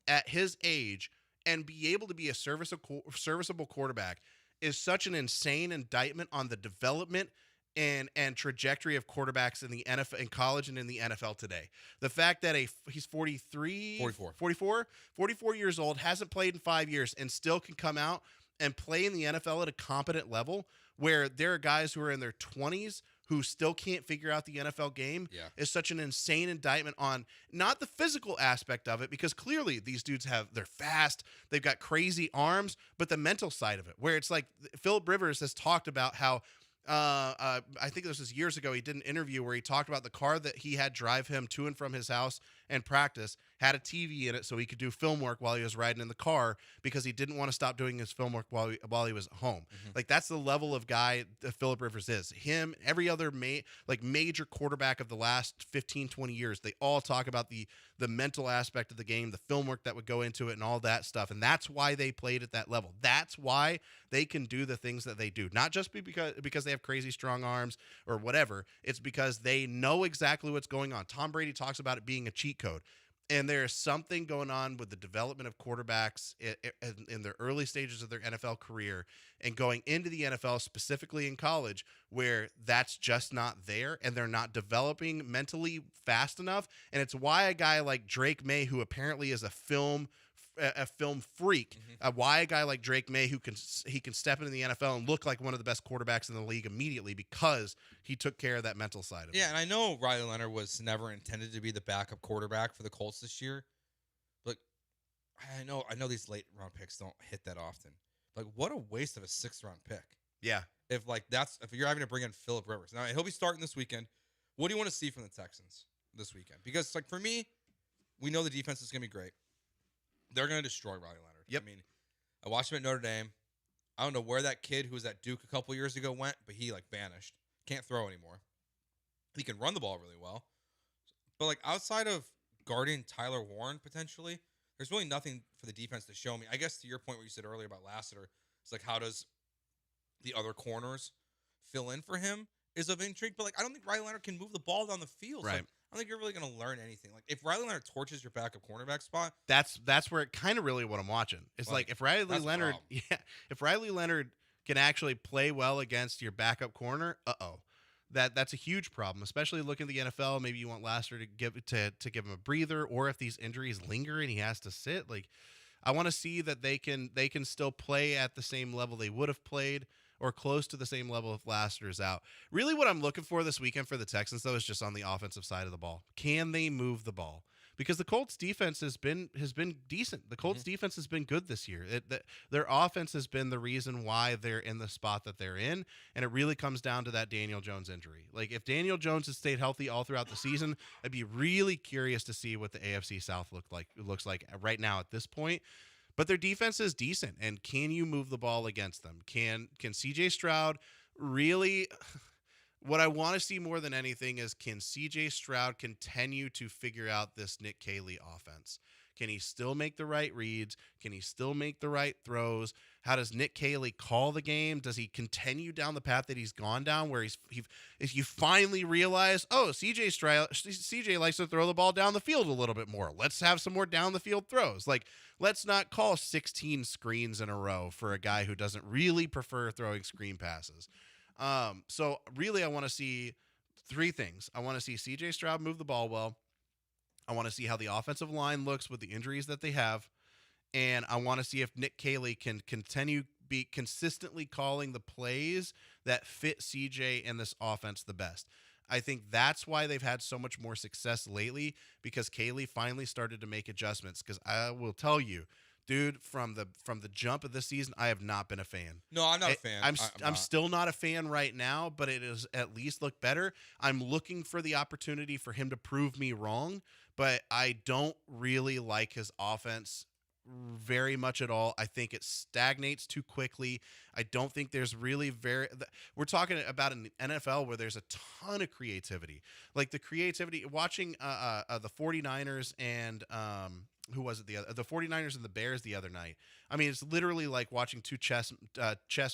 at his age and be able to be a serviceable quarterback is such an insane indictment on the development and trajectory of quarterbacks in the NFL, in college and in the NFL today. The fact that he's 44 years old, hasn't played in 5 years, and still can come out and play in the NFL at a competent level, where there are guys who are in their 20s who still can't figure out the NFL game, is such an insane indictment on not the physical aspect of it, because clearly these dudes they're fast, they've got crazy arms, but the mental side of it, where it's like Phillip Rivers has talked about how, I think this was years ago, he did an interview where he talked about the car that he had drive him to and from his house and practice had a TV in it so he could do film work while he was riding in the car, because he didn't want to stop doing his film work while he was at home. Like, that's the level of guy that Phillip Rivers is. Him, every other major quarterback of the last 15, 20 years, they all talk about the mental aspect of the game, the film work that would go into it and all that stuff. And that's why they played at that level. That's why they can do the things that they do. Not just because they have crazy strong arms or whatever. It's because they know exactly what's going on. Tom Brady talks about it being a cheat code. And there's something going on with the development of quarterbacks in their early stages of their NFL career and going into the NFL, specifically in college, where that's just not there and they're not developing mentally fast enough. And it's why a guy like Drake May, who apparently is a film freak, why a guy like Drake May, who can step into the NFL and look like one of the best quarterbacks in the league immediately, because he took care of that mental side of it. Yeah, and I know Riley Leonard was never intended to be the backup quarterback for the Colts this year, but I know these late round picks don't hit that often. Like, what a waste of a 6th round pick. Yeah. If you're having to bring in Phillip Rivers. Now, he'll be starting this weekend. What do you want to see from the Texans this weekend? Because, like, for me, we know the defense is going to be great. They're going to destroy Riley Leonard. Yep. I mean, I watched him at Notre Dame. I don't know where that kid who was at Duke a couple years ago went, but he, vanished. Can't throw anymore. He can run the ball really well. But, outside of guarding Tyler Warren, potentially, there's really nothing for the defense to show me. I guess to your point what you said earlier about Lassiter, it's how does the other corners fill in for him is of intrigue. But, I don't think Riley Leonard can move the ball down the field. Right. So I don't think you're really going to learn anything. If Riley Leonard torches your backup cornerback spot, that's where it kind of really what I'm watching. It's if Riley Leonard can actually play well against your backup corner, that's a huge problem, especially looking at the NFL. Maybe you want Lassiter to give him a breather, or if these injuries linger and he has to sit. I want to see that they can still play at the same level they would have played, or close to the same level if Lassiter's out. Really what I'm looking for this weekend for the Texans, though, is just on the offensive side of the ball. Can they move the ball? Because the Colts defense has been decent. The Colts defense has been good this year. Their offense has been the reason why they're in the spot that they're in, and it really comes down to that Daniel Jones injury. If Daniel Jones has stayed healthy all throughout the season, I'd be really curious to see what the AFC South looks like right now at this point. But their defense is decent, and can you move the ball against them? Can C.J. Stroud really – what I want to see more than anything is, can C.J. Stroud continue to figure out this Nick Caley offense? Can he still make the right reads? Can he still make the right throws? How does Nick Caley call the game? Does he continue down the path that he's gone down, where if you finally realize, CJ likes to throw the ball down the field a little bit more. Let's have some more down the field throws. Let's not call 16 screens in a row for a guy who doesn't really prefer throwing screen passes. So really, I want to see 3 things. I want to see CJ Stroud move the ball well. I want to see how the offensive line looks with the injuries that they have. And I want to see if Nick Caley can continue be consistently calling the plays that fit CJ and this offense the best. I think that's why they've had so much more success lately, because Caley finally started to make adjustments. Because I will tell you, dude, from the jump of this season, I have not been a fan. No, I'm not a fan. I'm still not a fan right now, but it has at least looked better. I'm looking for the opportunity for him to prove me wrong, but I don't really like his offense very much at all. I think it stagnates too quickly. I don't think there's really we're talking about an NFL where there's a ton of creativity. Like the creativity watching the 49ers and who was it the 49ers and the Bears the other night. I mean, it's literally like watching two chess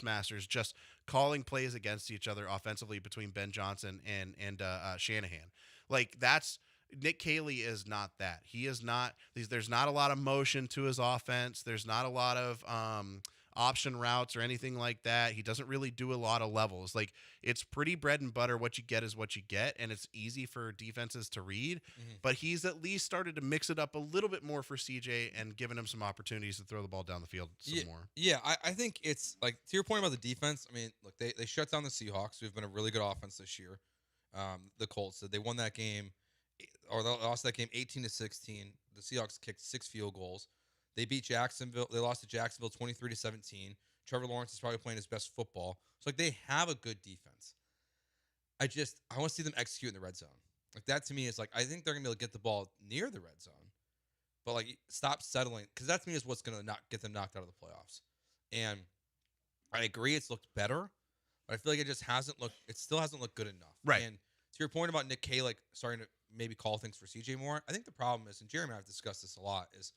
masters just calling plays against each other offensively between Ben Johnson and Shanahan. Like that's Nick Caley is not that. He is not. There's not a lot of motion to his offense. There's not a lot of option routes or anything like that. He doesn't really do a lot of levels. Like it's pretty bread and butter. What you get is what you get, and it's easy for defenses to read. Mm-hmm. But he's at least started to mix it up a little bit more for CJ and giving him some opportunities to throw the ball down the field some more. Yeah, I think it's like to your point about the defense. I mean, look, they shut down the Seahawks, who've been a really good offense this year. The Colts, they won that game. Or they lost that game 18-16. The Seahawks kicked 6 field goals. They beat Jacksonville. They lost to Jacksonville 23-17. Trevor Lawrence is probably playing his best football. So like they have a good defense. I want to see them execute in the red zone. Like that to me is like I think they're gonna be able to get the ball near the red zone, but like stop settling because that to me is what's gonna get them knocked out of the playoffs. And I agree it's looked better, but I feel like it just hasn't looked. It still hasn't looked good enough. Right. And to your point about Nick Caley starting to maybe call things for CJ more, I think the problem is, and Jeremy and I have discussed this a lot, is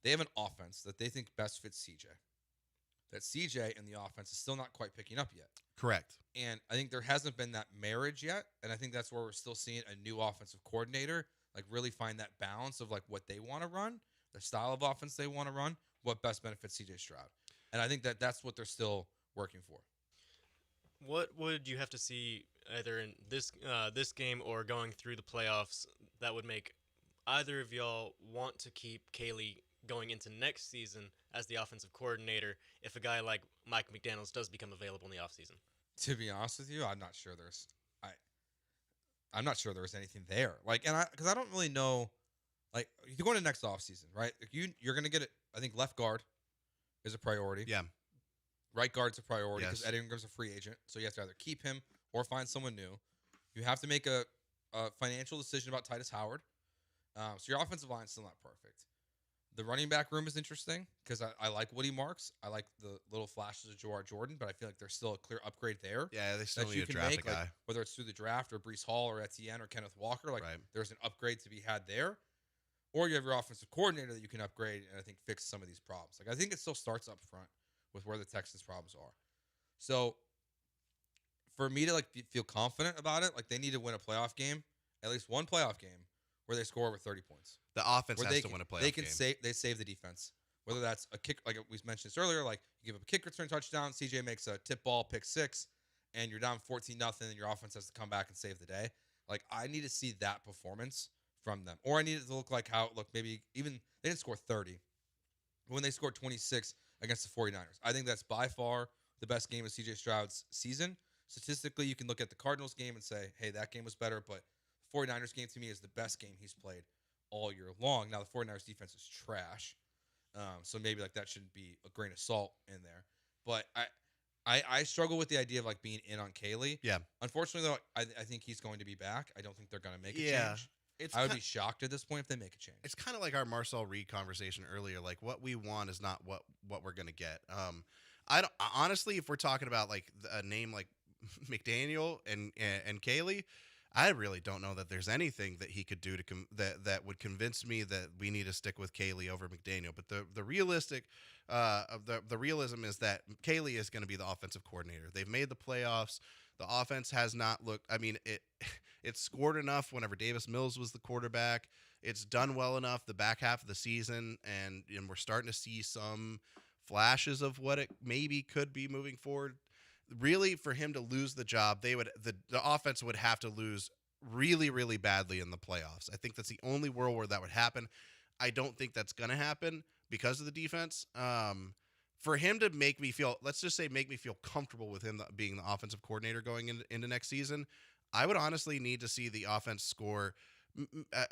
they have an offense that they think best fits CJ. That CJ and the offense is still not quite picking up yet. Correct. And I think there hasn't been that marriage yet, and I think that's where we're still seeing a new offensive coordinator like really find that balance of like what they want to run, the style of offense they want to run, what best benefits CJ Stroud. And I think that's what they're still working for. What would you have to see either in this game or going through the playoffs that would make either of y'all want to keep Caley going into next season as the offensive coordinator if a guy like Mike McDaniels does become available in the offseason? To be honest with you, I'm not sure I'm not sure there's anything there. Like, and because I don't really know, like, you go into next offseason, right? Like you're going to get it. I think left guard is a priority. Yeah. Right guard's a priority because Yes. Ed Ingram's a free agent. So you have to either keep him or find someone new. You have to make a financial decision about Titus Howard. So your offensive line is still not perfect. The running back room is interesting because I like Woody Marks. I like the little flashes of Jawhar Jordan, but I feel like there's still a clear upgrade there. Yeah, they still that need you to can draft make, a guy. like, whether it's through the draft or Breece Hall or Etienne or Kenneth Walker. Like there's an upgrade to be had there. Or you have your offensive coordinator that you can upgrade and I think fix some of these problems. Like I think it still starts up front with where the Texans' problems are. So for me to like feel confident about it, like they need to win a playoff game, at least one playoff game where they score over 30 points. The offense has to win a playoff They can game. save the defense. Whether that's a kick, like we mentioned this earlier, like you give up a kick return touchdown, CJ makes a tip ball, pick 6, and you're down 14-0, and your offense has to come back and save the day. Like I need to see that performance from them, or I need it to look like how it looked. Maybe even they didn't score 30 when they scored 26 against the 49ers. I think that's by far the best game of CJ Stroud's season. Statistically, you can look at the Cardinals game and say, hey, that game was better, but the 49ers game to me is the best game he's played all year long. Now, the 49ers defense is trash, so maybe like that shouldn't be a grain of salt in there. But I struggle with the idea of like being in on Caley. Yeah. Unfortunately, though, I think he's going to be back. I don't think they're going to make a change. I would be shocked at this point if they make a change. It's kind of like our Marcel Reed conversation earlier. Like what we want is not what we're going to get. I don't honestly, if we're talking about like a name like McDaniel and Caley, I really don't know that there's anything that he could do to that would convince me that we need to stick with Caley over McDaniel. But the realistic the realism is that Caley is going to be the offensive coordinator. They've made the playoffs. The offense has not looked. I mean, it scored enough whenever Davis Mills was the quarterback. It's done well enough the back half of the season, and we're starting to see some flashes of what it maybe could be moving forward. Really, for him to lose the job, the offense would have to lose really, really badly in the playoffs. I think that's the only world where that would happen. I don't think that's going to happen because of the defense. For him to make me feel comfortable with him being the offensive coordinator going into next season, I would honestly need to see the offense score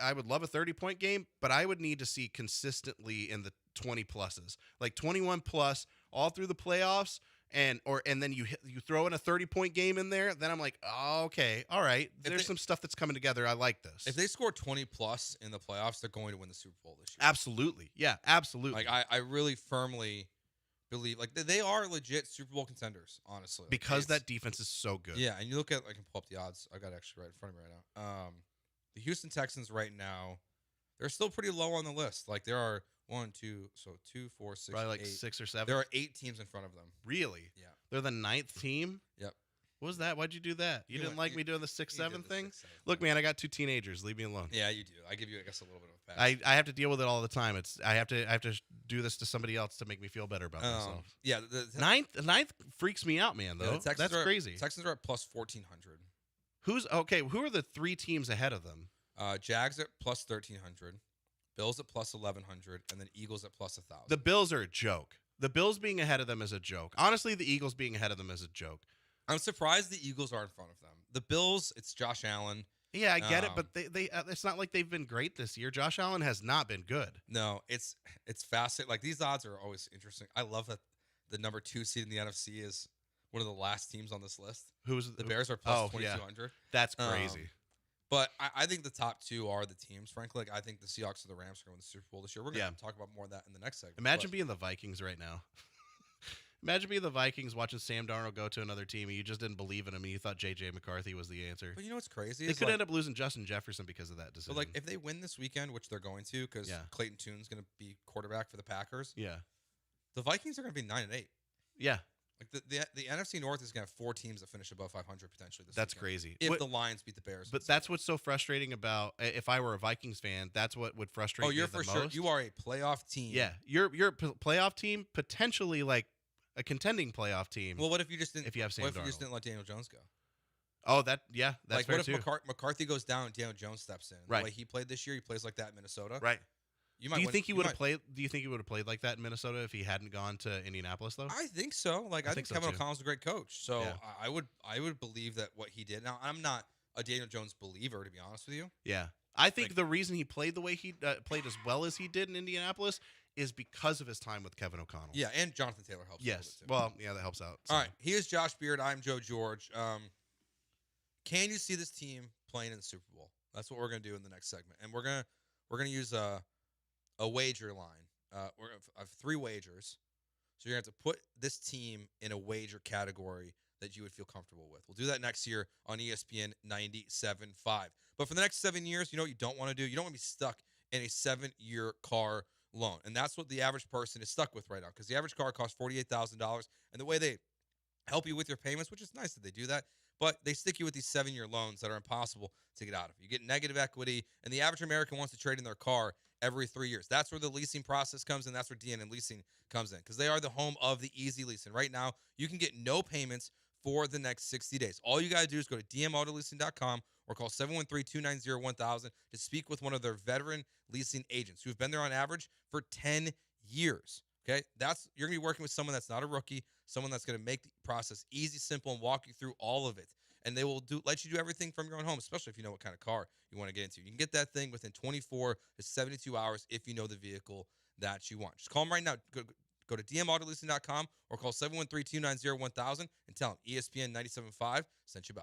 I would love a 30-point game, but I would need to see consistently in the 20 pluses, like 21 plus all through the playoffs. And then you throw in a 30-point game in there, then I'm like, oh, okay, all right. There's some stuff that's coming together. I like this. If they score 20 plus in the playoffs, they're going to win the Super Bowl this year. Absolutely, yeah, absolutely. Like I really firmly believe like they are legit Super Bowl contenders, honestly. Because that defense is so good. Yeah, and you look at I can pull up the odds. I got it actually right in front of me right now. The Houston Texans right now, they're still pretty low on the list. Like there are 1, 2, so 2, 4, 6, probably like 8. 6 or 7. There are 8 teams in front of them. Really? Yeah. They're the 9th team? Yep. What was that? Why'd you do that? You didn't like me doing the 6-7 thing? Look, man, I got 2 teenagers. Leave me alone. Yeah, you do. I give you, I guess, a little bit of a pass. I have to deal with it all the time. I have to do this to somebody else to make me feel better about myself. Yeah, the ninth freaks me out, man. Though yeah, that's crazy. Texans are at plus 1,400. Who are the 3 teams ahead of them? Jags at plus 1,300, Bills at plus 1,100, and then Eagles at plus 1,000. The Bills are a joke. The Bills being ahead of them is a joke. Honestly, the Eagles being ahead of them is a joke. I'm surprised the Eagles are in front of them. The Bills, it's Josh Allen. Yeah, I get it, but they it's not like they've been great this year. Josh Allen has not been good. No, it's fascinating. Like these odds are always interesting. I love that the number 2 seed in the NFC is one of the last teams on this list. The Bears are plus 2,200. Yeah. That's crazy. But I think the top 2 are the teams. Frankly, like I think the Seahawks or the Rams are going to win the Super Bowl this year. We're going to talk about more of that in the next segment. Imagine being the Vikings right now. Imagine being the Vikings watching Sam Darnold go to another team and you just didn't believe in him and you thought J.J. McCarthy was the answer. But you know what's crazy? They could end up losing Justin Jefferson because of that decision. But like if they win this weekend, which they're going to because Clayton Tune's going to be quarterback for the Packers. Yeah. The Vikings are going to be 9-8. Yeah. Like the NFC North is going to have 4 teams that finish above 500 potentially this That's weekend. crazy. If the Lions beat the Bears. But that's what's so frustrating about if I were a Vikings fan, that's what would frustrate me the most. Oh, you're for sure. You are a playoff team. Yeah. You're a playoff team, potentially like a contending playoff team. Well, what if you just didn't? If you have Sam what if Darnold? you just didn't let Daniel Jones go? Oh, that's like fair what if too. McCarthy goes down and Daniel Jones steps in? Right. The way he played this year, he plays like that in Minnesota. Right. You might do you win, think he would have played? Do you think he would have played like that in Minnesota if he hadn't gone to Indianapolis though? I think so. Like I think Kevin O'Connell's a great coach. So I would believe that what he did. Now I'm not a Daniel Jones believer, to be honest with you. Yeah. I think the reason he played the way he played as well as he did in Indianapolis is because of his time with Kevin O'Connell. Yeah, and Jonathan Taylor helps. Yes. A little bit too. Well, yeah, that helps out. So. All right. He is Josh Beard. I'm Joe George. Can you see this team playing in the Super Bowl? That's what we're gonna do in the next segment, and we're gonna use a wager line. I have 3 wagers, so you're gonna have to put this team in a wager category that you would feel comfortable with. We'll do that next year on ESPN 97.5. But for the next 7 years, you know what you don't want to do? You don't want to be stuck in a 7-year car loan. And that's what the average person is stuck with right now because the average car costs $48,000. And the way they help you with your payments, which is nice that they do that, but they stick you with these 7-year loans that are impossible to get out of. You get negative equity, and the average American wants to trade in their car every 3 years. That's where the leasing process comes in. That's where DN Leasing comes in because they are the home of the easy lease. And right now, you can get no payments for the next 60 days. All you got to do is go to dmautoloosing.com or call 713-290-1000 to speak with one of their veteran leasing agents who have been there on average for 10 years. Okay? You're going to be working with someone that's not a rookie, someone that's going to make the process easy, simple, and walk you through all of it. And they will let you do everything from your own home, especially if you know what kind of car you want to get into. You can get that thing within 24 to 72 hours if you know the vehicle that you want. Just call them right now. Go to dmautoloosing.com or call 713-290-1000 and tell them ESPN 97.5 sent you by.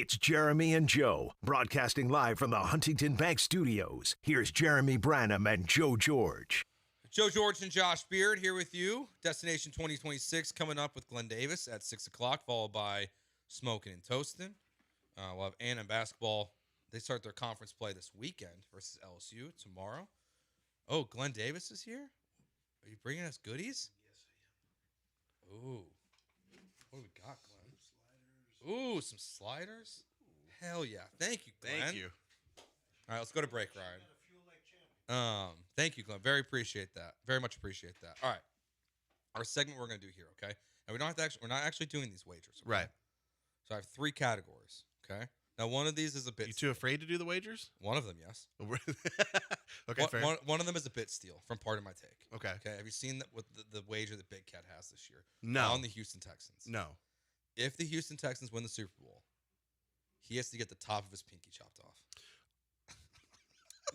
It's Jeremy and Joe, broadcasting live from the Huntington Bank Studios. Here's Jeremy Branham and Joe George. Joe George and Josh Beard here with you. Destination 2026 coming up with Glenn Davis at 6 o'clock, followed by Smoking and Toasting. We'll have Ann and basketball. They start their conference play this weekend versus LSU tomorrow. Oh, Glenn Davis is here? Are you bringing us goodies? Yes, I am. Ooh. What do we got, Glenn? Ooh, some sliders? Hell yeah. Thank you, Glenn. Thank you. All right, let's go to break, Ryan. Thank you, Glenn. Very appreciate that. Very much appreciate that. All right. Our segment we're going to do here, okay? And we don't have to we're not actually doing these wagers. Okay? Right. So I have 3 categories, okay? Now, one of these is a bit You too afraid to do the wagers? One of them, yes. Okay, fair. One of them is a bit steal from Part of My Take. Okay. Okay. Have you seen what the wager that Big Cat has this year? No. On the Houston Texans. No. If the Houston Texans win the Super Bowl, he has to get the top of his pinky chopped off.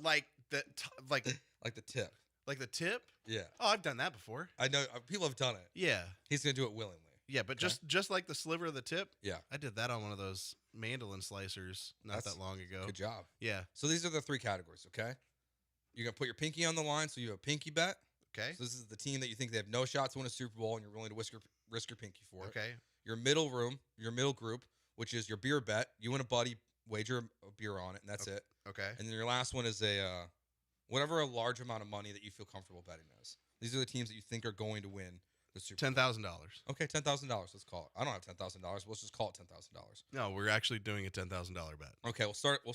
like the tip. Like the tip? Yeah. Oh, I've done that before. I know people have done it. Yeah. He's going to do it willingly. Yeah, but Okay. just like the sliver of the tip. Yeah. I did that on one of those mandolin slicers not that long ago. Good job. Yeah. So these are the 3 categories, okay? You're going to put your pinky on the line, so you have a pinky bet. Okay. So this is the team that you think they have no shot to win a Super Bowl, and you're willing to risk your pinky for it. Okay. Your middle group, which is your beer bet. You and a buddy wager a beer on it, and that's it. Okay. And then your last one is a whatever a large amount of money that you feel comfortable betting is. These are the teams that you think are going to win the Super Bowl. $10,000. Okay, $10,000. Let's call it. I don't have $10,000. Let's just call it $10,000. No, we're actually doing a $10,000 bet. Okay, we'll start. We'll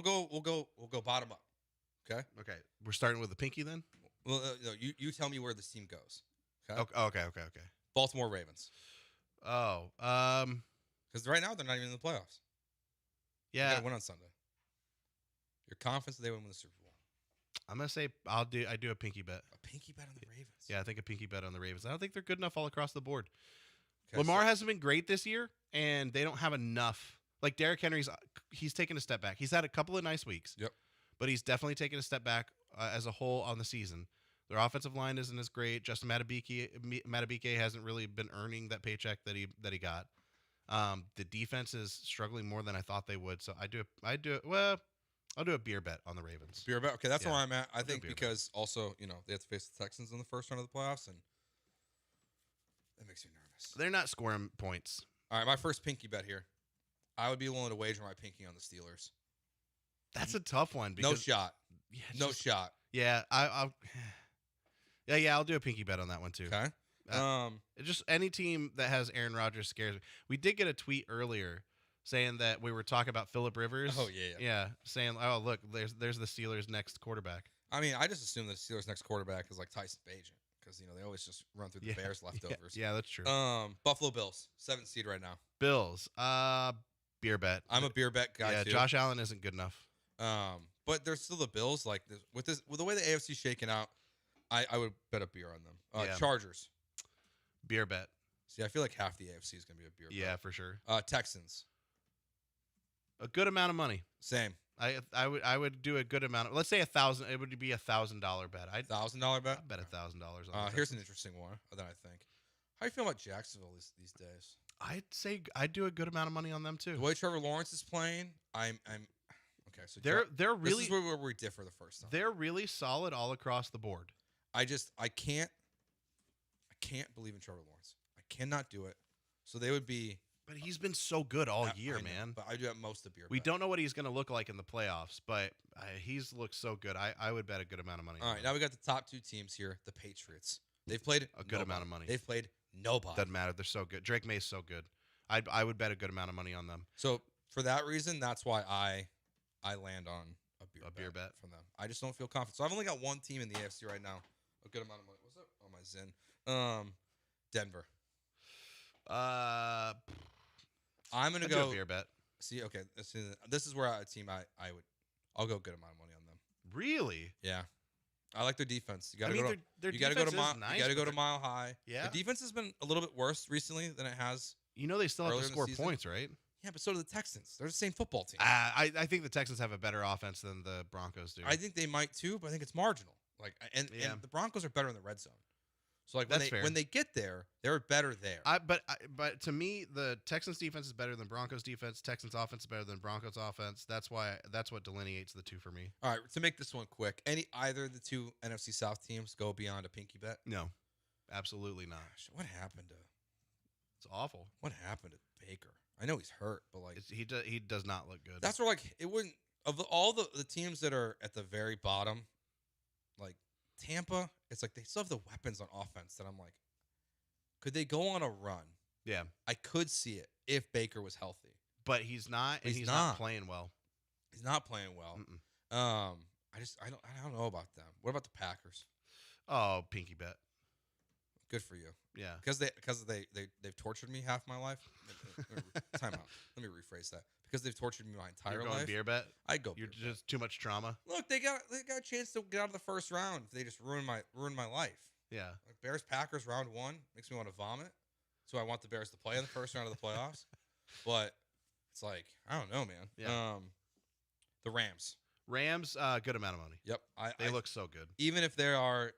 go bottom up. Okay. Okay. We're starting with the pinky then. Well, no, you tell me where this team goes. Okay. Okay. Baltimore Ravens. Oh, because right now they're not even in the playoffs. Yeah. They gotta win on Sunday. You're confident that they will win the Super Bowl? I'm gonna say I do a pinky bet. A pinky bet on the Ravens. Yeah, I think a pinky bet on the Ravens. I don't think they're good enough all across the board. Okay, Lamar hasn't been great this year, and they don't have enough. Like Derrick Henry's, he's taken a step back. He's had a couple of nice weeks. Yep. But he's definitely taken a step back as a whole on the season. Their offensive line isn't as great. Justin Madubuike hasn't really been earning that paycheck that he got. The defense is struggling more than I thought they would. So I'll do a beer bet on the Ravens. Beer bet. Okay, that's Yeah. where I'm at. I think beer bet. because also they have to face the Texans in the first round of the playoffs, and that makes me nervous. They're not scoring points. All right, my first pinky bet here. I would be willing to wager my pinky on the Steelers. That's a tough one. No Because, shot. Yeah, No shot. Yeah, I'll do a pinky bet on that one too. Okay. Just any team that has Aaron Rodgers scares me. We did get a tweet earlier saying that we were talking about Phillip Rivers. Oh, yeah. Saying, oh look, there's the Steelers' next quarterback. I mean, I just assume that the Steelers' next quarterback is like Tyson Bagent because they always just run through the Bears leftovers. Yeah, that's true. Buffalo Bills, 7th seed right now. Bills, beer bet. I'm a beer bet guy too. Josh Allen isn't good enough. But there's still the Bills. Like with the way the AFC's shaking out, I would bet a beer on them. Yeah. Chargers, beer bet. See, I feel like half the AFC is gonna be a beer bet. Yeah, for sure. Texans, a good amount of money. Same. I would do a good amount of. Let's say 1,000. It would be $1,000 bet. $1,000 bet. I'd bet $1,000 on. Here's an interesting one that I think. How do you feel about Jacksonville these days? I'd say I'd do a good amount of money on them too. The way Trevor Lawrence is playing, I'm okay. So they're really this is where we differ the first time. They're really solid all across the board. I can't believe in Trevor Lawrence. I cannot do it. So they would be. But he's been so good all year, I know, man. But I do have most of beer. We don't know what he's going to look like in the playoffs, but he's looked so good. I would bet a good amount of money. All right, now we got the top 2 teams here. The Patriots. They've played a good amount of money. They've played nobody. Doesn't matter. They're so good. Drake May's so good. I would bet a good amount of money on them. So for that reason, that's why I land on a beer bet from them. I just don't feel confident. So I've only got one team in the AFC right now. A good amount of money. What's up? Oh, my Zen. Denver. I'm gonna go do a beer bet. See, okay, this is where I'll go good amount of money on them. Really? Yeah, I like their defense. You got to mean, go. their You got to go to defense is mile. nice, You got to go but to Mile High. Yeah. The defense has been a little bit worse recently than it has. You know they still have earlier to in the score season. points, right? Yeah, but so do the Texans. They're the same football team. I think the Texans have a better offense than the Broncos do. I think they might too, but I think it's marginal. And the Broncos are better in the red zone. So like That's fair. when they get there, they're better there. But to me, the Texans defense is better than Broncos defense. Texans offense is better than Broncos offense. That's what delineates the two for me. All right, to make this one quick, either of the two NFC South teams go beyond a pinky bet? No, absolutely not. Gosh, what happened to? It's awful. What happened to Baker? I know he's hurt, but like he does not look good. That's where like it wouldn't all the teams that are at the very bottom, like Tampa. It's like they still have the weapons on offense that I'm like, could they go on a run? Yeah, I could see it if Baker was healthy, but he's not, and he's not playing well. He's not playing well. I don't know about them. What about the Packers? Oh, pinky bet. Good for you. Yeah, because they've tortured me half my life. Time out. Let me rephrase that. Because they've tortured me my entire life. Beer bet. I'd go. You're just too much trauma. Look, they got a chance to get out of the first round. They just ruined my life. Yeah. Like Bears Packers round 1 makes me want to vomit. So I want the Bears to play in the first round of the playoffs. But it's like I don't know, man. Yeah. The Rams. Good amount of money. Yep. They look so good. Even if they are.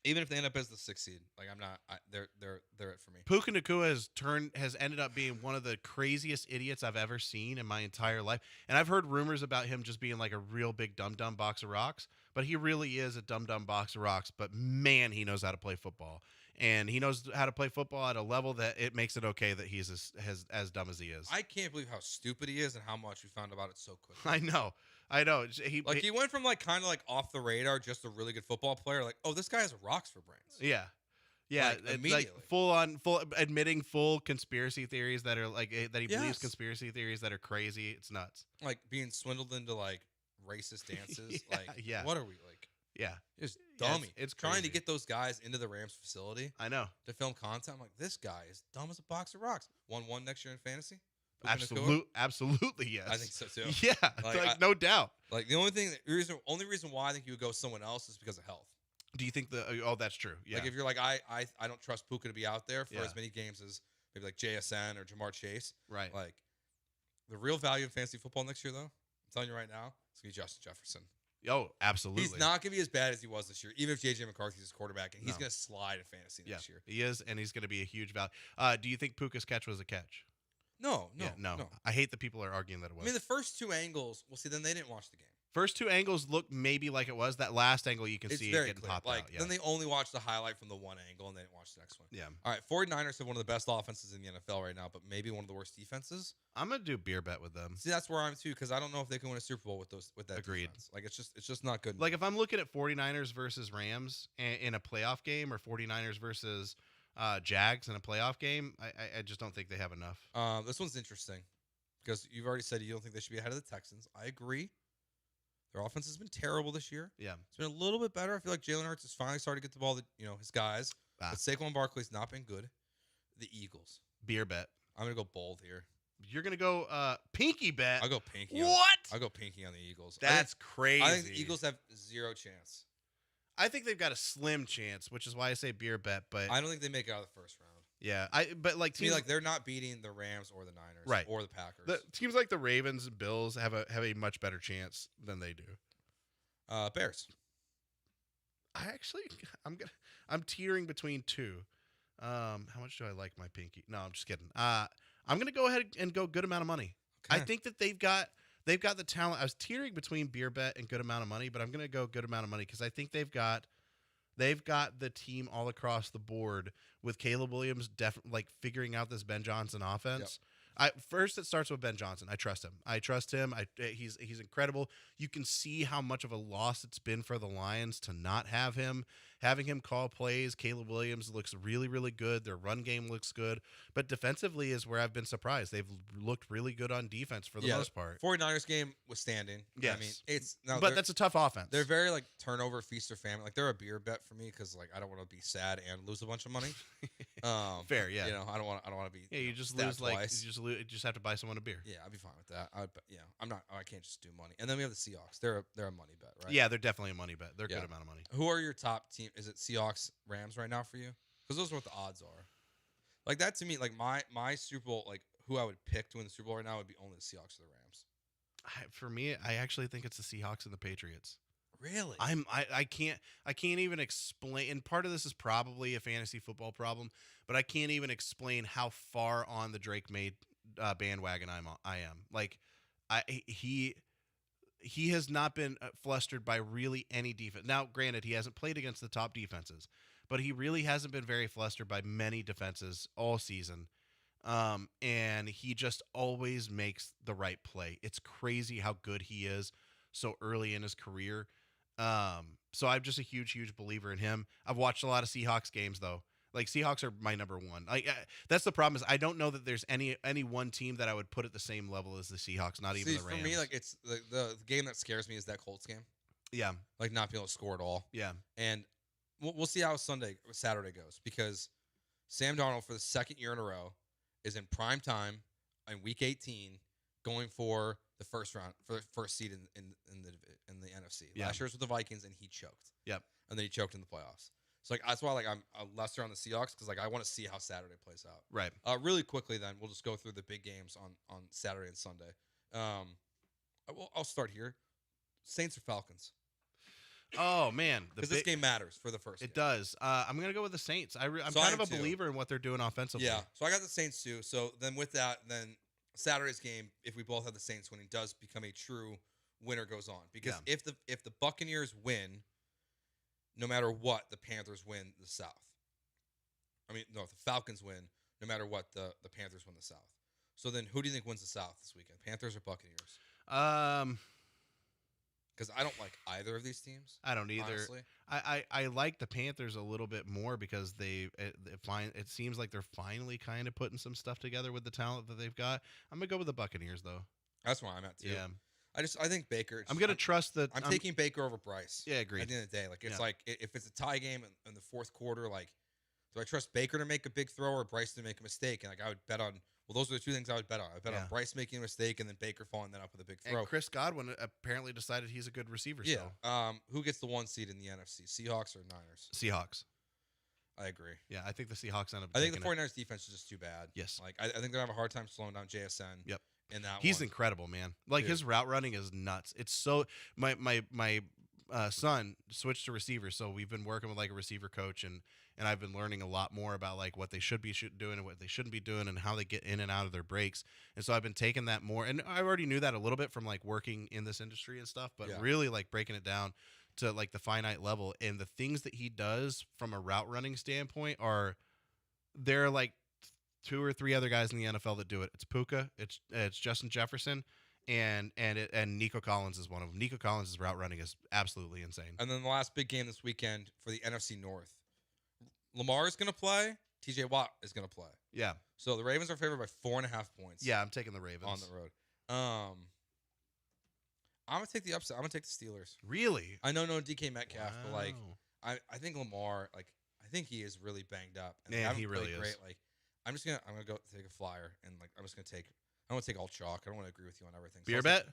Even if they end up as the 6th seed, like I'm not, they're it for me. Puka Nacua has ended up being one of the craziest idiots I've ever seen in my entire life, and I've heard rumors about him just being like a real big dumb box of rocks. But he really is a dumb box of rocks. But man, he knows how to play football, and he knows how to play football at a level that it makes it okay that he's as dumb as he is. I can't believe how stupid he is and how much we found about it so quickly. I know. He went from like kind of like off the radar, just a really good football player. Like, oh, this guy has rocks for brains. Yeah, like, immediately, full admitting full conspiracy theories that are like that he believes conspiracy theories that are crazy. It's nuts. Like being swindled into like racist dances. Yeah. What are we like? Yeah, it's dummy. It's trying crazy. to get those guys into the Rams facility. I know to film content. I'm like, this guy is dumb as a box of rocks. 1-1 next year in fantasy. Absolutely, yes. I think so too. Yeah, no doubt. Like the only reason why I think you would go someone else is because of health. Do you think oh, that's true? Yeah. Like if you're like I don't trust Puka to be out there for as many games as maybe like JSN or Jamar Chase. Right. Like the real value in fantasy football next year, though, I'm telling you right now, it's gonna be Justin Jefferson. Oh, absolutely. He's not gonna be as bad as he was this year, even if JJ McCarthy's his quarterback, and he's gonna slide in fantasy next year. He is, and he's gonna be a huge value. Do you think Puka's catch was a catch? No. I hate that people are arguing that it was. I mean, the first 2 angles. Well, see, then they didn't watch the game. First 2 angles look maybe like it was. That last angle you can see it getting clear. popped like, out. Yeah. Then they only watched the highlight from the one angle and they didn't watch the next one. Yeah. All right, 49ers have one of the best offenses in the NFL right now, but maybe one of the worst defenses. I'm gonna do beer bet with them. See, that's where I'm too, because I don't know if they can win a Super Bowl with that. Agreed. Defense. Like it's just not good. Like if I'm looking at 49ers versus Rams in a playoff game, or 49ers versus Jags in a playoff game, I just don't think they have enough. This one's interesting because you've already said you don't think they should be ahead of the Texans. I agree. Their offense has been terrible this year. Yeah. It's been a little bit better. I feel like Jalen Hurts is finally starting to get the ball to, his guys. But Saquon Barkley's not been good. The Eagles. Beer bet. I'm going to go bold here. You're going to go pinky bet. I'll go pinky. What? I'll go pinky on the Eagles. That's crazy. I think the Eagles have 0 chance. I think they've got a slim chance, which is why I say beer bet. But I don't think they make it out of the first round. Yeah, but like teams like they're not beating the Rams or the Niners, right, or the Packers. The teams like the Ravens and Bills have a much better chance than they do. Bears. I'm teetering between 2. How much do I like my pinky? No, I'm just kidding. I'm gonna go ahead and go good amount of money. Okay. I think that they've got the talent. I was teetering between beer bet and good amount of money, but I'm gonna go good amount of money because I think they've got the team all across the board with Caleb Williams definitely figuring out this Ben Johnson offense. First, it starts with Ben Johnson. I trust him. He's incredible. You can see how much of a loss it's been for the Lions to not have him. Having him call plays, Caleb Williams looks really, really good. Their run game looks good. But defensively is where I've been surprised. They've looked really good on defense for the most part. 49ers game was standing. Yes. I mean, but that's a tough offense. They're very turnover, feast or famine. They're a beer bet for me because I don't want to be sad and lose a bunch of money. Fair, yeah. I don't want to be. Yeah, you just lose twice. You just have to buy someone a beer. Yeah, I'd be fine with that. I can't just do money. And then we have the Seahawks. They're a money bet, right? Yeah, they're definitely a money bet. They're a good amount of money. Who are your top team? Is it Seahawks, Rams right now for you? Because those are what the odds are. Like that to me, my Super Bowl, who I would pick to win the Super Bowl right now would be only the Seahawks or the Rams. For me, I actually think it's the Seahawks and the Patriots. Really? I can't even explain. And part of this is probably a fantasy football problem, but I can't even explain how far on the Drake May bandwagon I am. Like, he has not been flustered by really any defense. Now, granted, he hasn't played against the top defenses, but he really hasn't been very flustered by many defenses all season. And he just always makes the right play. It's crazy how good he is so early in his career. So I'm just a huge believer in him. I've watched a lot of Seahawks games though. Like, Seahawks are my number one. That's the problem, is I don't know that there's any one team that I would put at the same level as the Seahawks. Not even the Rams. For me, like, it's the game that scares me is that Colts game. Yeah, like not being able to score at all. Yeah, and we'll see how Saturday goes, because Sam Darnold, for the second year in a row, is in prime time in Week 18, going for the first round, for the first seed in the NFC. Yeah. Last year was with the Vikings, and he choked. Yep. And then he choked in the playoffs. So that's why I'm lesser on the Seahawks, because I want to see how Saturday plays out. Right. Really quickly, then we'll just go through the big games on Saturday and Sunday. I'll start here. Saints or Falcons? Oh man, because this game matters for the first. It does. I'm gonna go with the Saints. I'm So kind of a too. believer in what they're doing offensively. Yeah. So I got the Saints too. So then with that, then Saturday's game, if we both have the Saints winning, does become a true winner goes on. Because if the Buccaneers win, no matter what, the Panthers win the South. I mean, no, if the Falcons win, no matter what, the Panthers win the South. So then who do you think wins the South this weekend? Panthers or Buccaneers? Because I don't like either of these teams. I don't either. Honestly. I like the Panthers a little bit more because it seems like they're finally kind of putting some stuff together with the talent that they've got. I'm gonna go with the Buccaneers though. That's where I'm at too. Yeah. I think Baker. I'm gonna trust that. I'm taking Baker over Bryce. Yeah, agreed. At the end of the day, like it's like if it's a tie game in the fourth quarter, like do I trust Baker to make a big throw or Bryce to make a mistake? And like I would bet on. Well, those are the two things I would bet on. I bet on Bryce making a mistake and then Baker following that up with a big throw. And Chris Godwin apparently decided he's a good receiver still. Who gets the 1 seed in the NFC? Seahawks or Niners? Seahawks. I agree. Yeah, I think the Seahawks end up. I think the 49ers defense is just too bad. Yes. Like I think they're have a hard time slowing down JSN. Yep. In that he's incredible, man. Like his route running is nuts. It's so my son switched to receiver, so we've been working with like a receiver coach and I've been learning a lot more about like what they should be doing and what they shouldn't be doing and how they get in and out of their breaks. And so I've been taking that more, and I already knew that a little bit from like working in this industry and stuff, but really like breaking it down to like the finite level. And the things that he does from a route running standpoint there are like 2 or 3 other guys in the NFL that do it. It's Puka, it's Justin Jefferson, and Nico Collins is one of them. Nico Collins' route running is absolutely insane. And then the last big game this weekend for the NFC North. Lamar is going to play. TJ Watt is going to play. Yeah. So the Ravens are favored by 4.5 points. Yeah, I'm taking the Ravens on the road. I'm going to take the upset. I'm going to take the Steelers. Really? I know no DK Metcalf, but like I think Lamar, like I think he is really banged up. And yeah, he really is. Great. Like I'm gonna go take a flyer and like I'm gonna take all chalk. I don't want to agree with you on everything. Beer bet?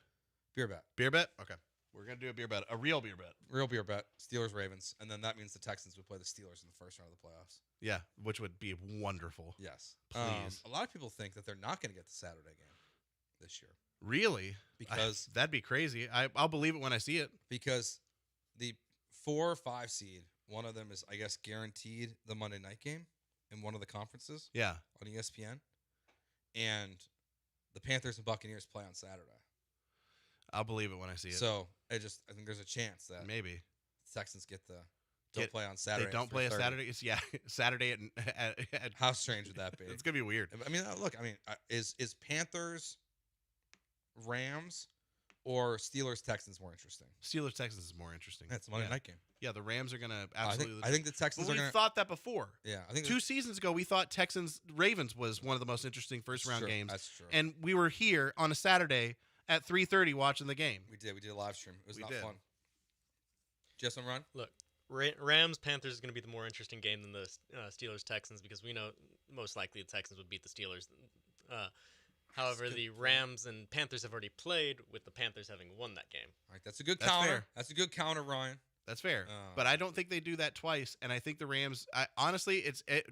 Beer bet. Beer bet? Okay. We're going to do a beer bet. A real beer bet. Real beer bet. Steelers, Ravens. And then that means the Texans would play the Steelers in the first round of the playoffs. Yeah, which would be wonderful. Yes. Please. A lot of people think that they're not going to get the Saturday game this year. Really? Because that'd be crazy. I'll believe it when I see it. Because the 4 or 5 seed, one of them is, I guess, guaranteed the Monday night game in one of the conferences. Yeah. On ESPN. And the Panthers and Buccaneers play on Saturday. I'll believe it when I see it. So I think there's a chance that maybe the Texans don't play on Saturday. They don't play a Saturday. It's Saturday at how strange would that be? It's gonna be weird. I mean, look. I mean, is Panthers, Rams, or Steelers Texans more interesting? Steelers Texans is more interesting. That's a Monday night game. Yeah, the Rams are gonna absolutely. I think the Texans. But we thought that before. Yeah, I think 2 seasons ago we thought Texans Ravens was one of the most interesting first round games. That's true. And we were here on a Saturday at 3:30 watching the game. We did a live stream. It was not fun. Just on run. Look, Rams Panthers is going to be the more interesting game than the Steelers Texans because we know most likely the Texans would beat the Steelers. However, the Rams and Panthers have already played with the Panthers having won that game. All right, that's a good counter. That's a good counter, Ryan. That's fair. But I don't think they do that twice. And I think the Rams, honestly,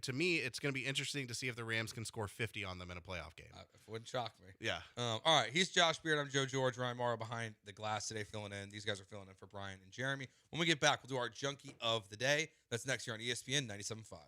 to me, it's going to be interesting to see if the Rams can score 50 on them in a playoff game. It wouldn't shock me. Yeah. All right. He's Josh Beard. I'm Joe George. Ryan Morrow behind the glass today filling in. These guys are filling in for Brian and Jeremy. When we get back, we'll do our Junkie of the Day. That's next year on ESPN 97.5.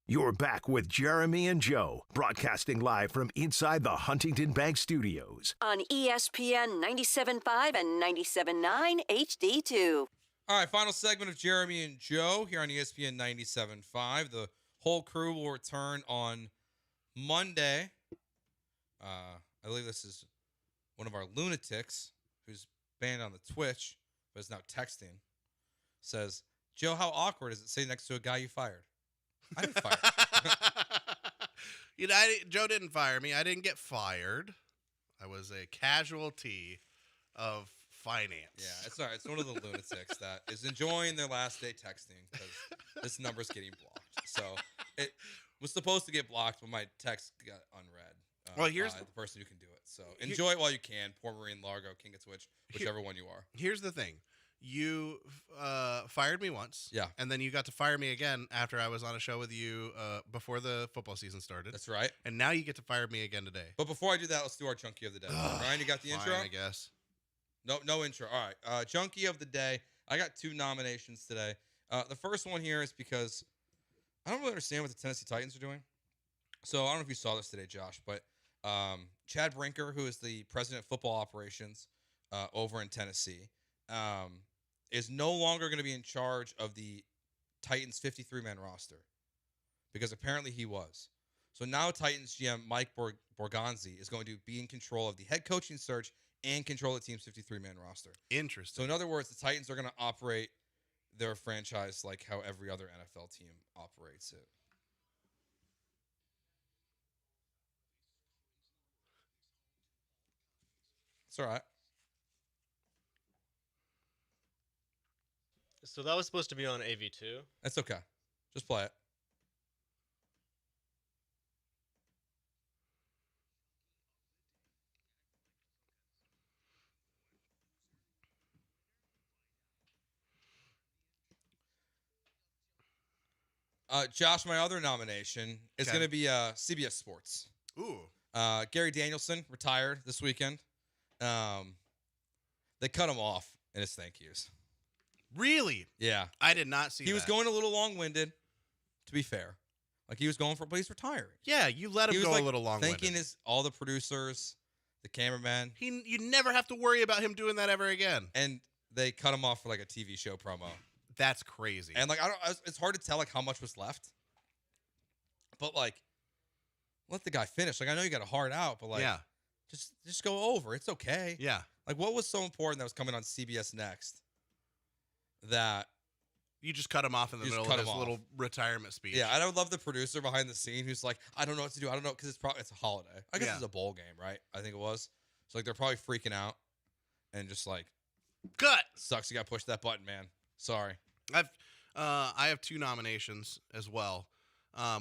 You're back with Jeremy and Joe, broadcasting live from inside the Huntington Bank Studios. On ESPN 97.5 and 97.9 HD2. All right, final segment of Jeremy and Joe here on ESPN 97.5. The whole crew will return on Monday. I believe this is one of our lunatics who's banned on the Twitch, but is now texting. Says, Joe, how awkward is it sitting next to a guy you fired? I didn't fire. Joe didn't fire me. I didn't get fired. I was a casualty of finance. Yeah, it's all right. It's one of the lunatics that is enjoying their last day texting because this number's getting blocked. So it was supposed to get blocked, but my text got unread. Well, here's by the person who can do it. So enjoy it while you can. Poor Marine, Largo, King of Twitch, whichever one you are. Here's the thing. You fired me once. Yeah. And then you got to fire me again after I was on a show with you before the football season started. That's right. And now you get to fire me again today. But before I do that, let's do our Junkie of the Day. Ryan, you got the intro? I guess. No intro. All right. Junkie of the day. I got 2 nominations today. The first one here is because I don't really understand what the Tennessee Titans are doing. So I don't know if you saw this today, Josh, but Chad Brinker, who is the president of football operations over in Tennessee, is no longer going to be in charge of the Titans 53-man roster because apparently he was. So now Titans GM Mike Borgonzi is going to be in control of the head coaching search and control the team's 53-man roster. Interesting. So in other words, the Titans are going to operate their franchise like how every other NFL team operates it. It's all right. So that was supposed to be on AV2. That's okay. Just play it. Josh, my other nomination is going to be CBS Sports. Ooh. Gary Danielson retired this weekend. They cut him off in his thank yous. Really? Yeah. I did not see that. He was going a little long-winded, to be fair. Like, he was going for, but he's retiring. Yeah, you let him go a little long-winded. Thanking all the producers, the cameraman. You never have to worry about him doing that ever again. And they cut him off for, like, a TV show promo. That's crazy. And, like, it's hard to tell, like, how much was left. But, like, let the guy finish. Like, I know you got a hard out, but, like, just go over. It's okay. Yeah. Like, what was so important that was coming on CBS Next that you just cut him off in the middle of his little retirement speech? Yeah, and I would love the producer behind the scene who's like, I don't know what to do. I don't know, because it's a holiday. I guess it's a bowl game, right? I think it was. So, like, they're probably freaking out and just like, cut. Sucks. You got to push that button, man. Sorry. I have 2 nominations as well.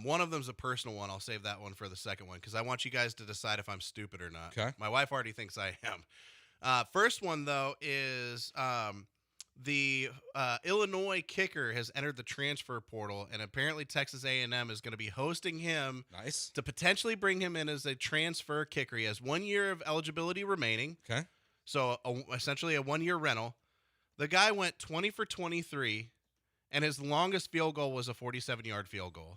One of them's a personal one. I'll save that one for the second one because I want you guys to decide if I'm stupid or not. Okay. My wife already thinks I am. First one, though, is the Illinois kicker has entered the transfer portal, and apparently Texas A&M is going to be hosting him to potentially bring him in as a transfer kicker. He has 1 year of eligibility remaining. Okay. So essentially a 1-year rental. The guy went 20 for 23, and his longest field goal was a 47-yard field goal.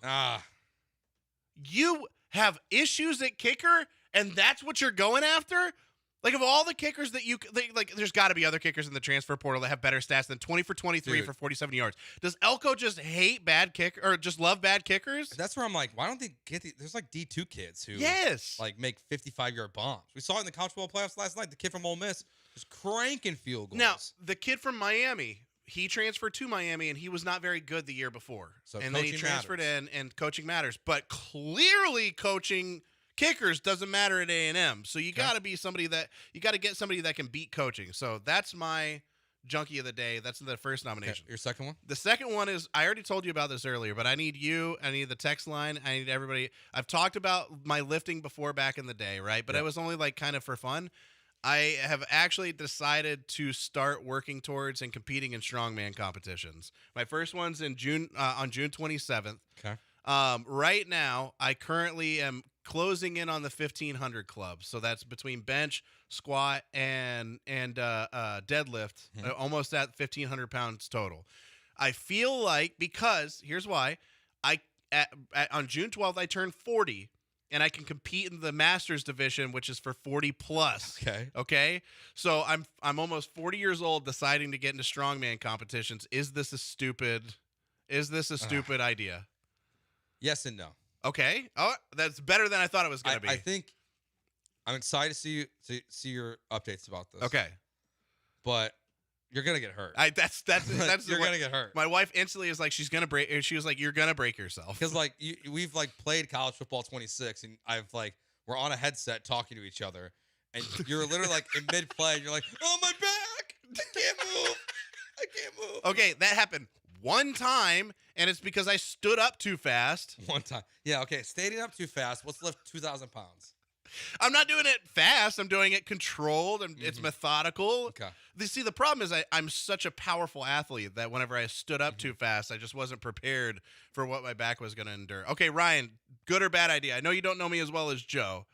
You have issues at kicker, and that's what you're going after? Like, of all the kickers that there's got to be other kickers in the transfer portal that have better stats than 20 for 23 for 47 yards. Does Elko just hate bad kicker or just love bad kickers? That's where I'm like, why don't they get there's like D2 kids who like make 55-yard bombs. We saw it in the college football playoffs last night. The kid from Ole Miss was cranking field goals. Now, the kid from Miami, he transferred to Miami, and he was not very good the year before. So and then he transferred in, and coaching matters. But clearly coaching kickers doesn't matter at A&M. So you got to be somebody that you got to get somebody that can beat coaching. So that's my junkie of the day. That's the first nomination. Your second one? The second one is, I already told you about this earlier, but I need the text line. I need everybody. I've talked about my lifting before back in the day, right? But it was only like kind of for fun. I have actually decided to start working towards and competing in strongman competitions. My first one's in June on June 27th. Okay. Right now, I currently am closing in on the 1,500 club. So that's between bench, squat, and deadlift, almost at 1,500 pounds total. I feel like, because here's why, on June 12th I turned 40. And I can compete in the Masters division, which is for 40 plus. Okay. So I'm almost 40 years old, deciding to get into strongman competitions. Is this a stupid idea? Yes and no. Okay. Oh, that's better than I thought it was going to be. I think I'm excited to see your updates about this. Okay. But you're gonna get hurt. That's you're gonna get hurt. My wife instantly is like, she's gonna break. She was like, you're gonna break yourself. Because like we've like played college football 26, and we're on a headset talking to each other, and you're literally like in mid play, and you're like, oh my back, I can't move. Okay, that happened one time, and it's because I stood up too fast. One time, yeah. Okay, standing up too fast. Let's lift 2,000 pounds. I'm not doing it fast. I'm doing it controlled, and it's methodical. Okay. See, the problem is I'm such a powerful athlete that whenever I stood up too fast, I just wasn't prepared for what my back was going to endure. Okay, Ryan, good or bad idea? I know you don't know me as well as Joe.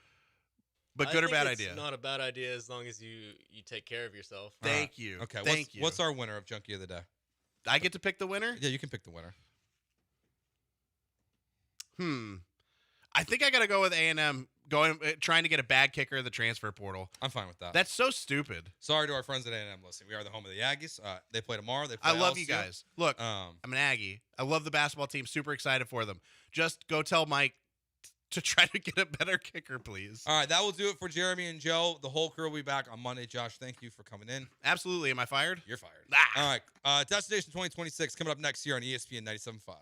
But I good or think bad it's idea? Not a bad idea as long as you take care of yourself. Thank you. Okay. Thank you. What's our winner of Junkie of the Day? I get to pick the winner? Yeah, you can pick the winner. I think I got to go with A&M trying to get a bad kicker in the transfer portal. I'm fine with that. That's so stupid. Sorry to our friends at A&M listening. We are the home of the Aggies. They play tomorrow. They play I love LSU. you guys. Look, I'm an Aggie. I love the basketball team. Super excited for them. Just go tell Mike to try to get a better kicker, please. All right, that will do it for Jeremy and Joe. The whole crew will be back on Monday. Josh, thank you for coming in. Absolutely. Am I fired? You're fired. All right. Destination 2026 coming up next year on ESPN 97.5.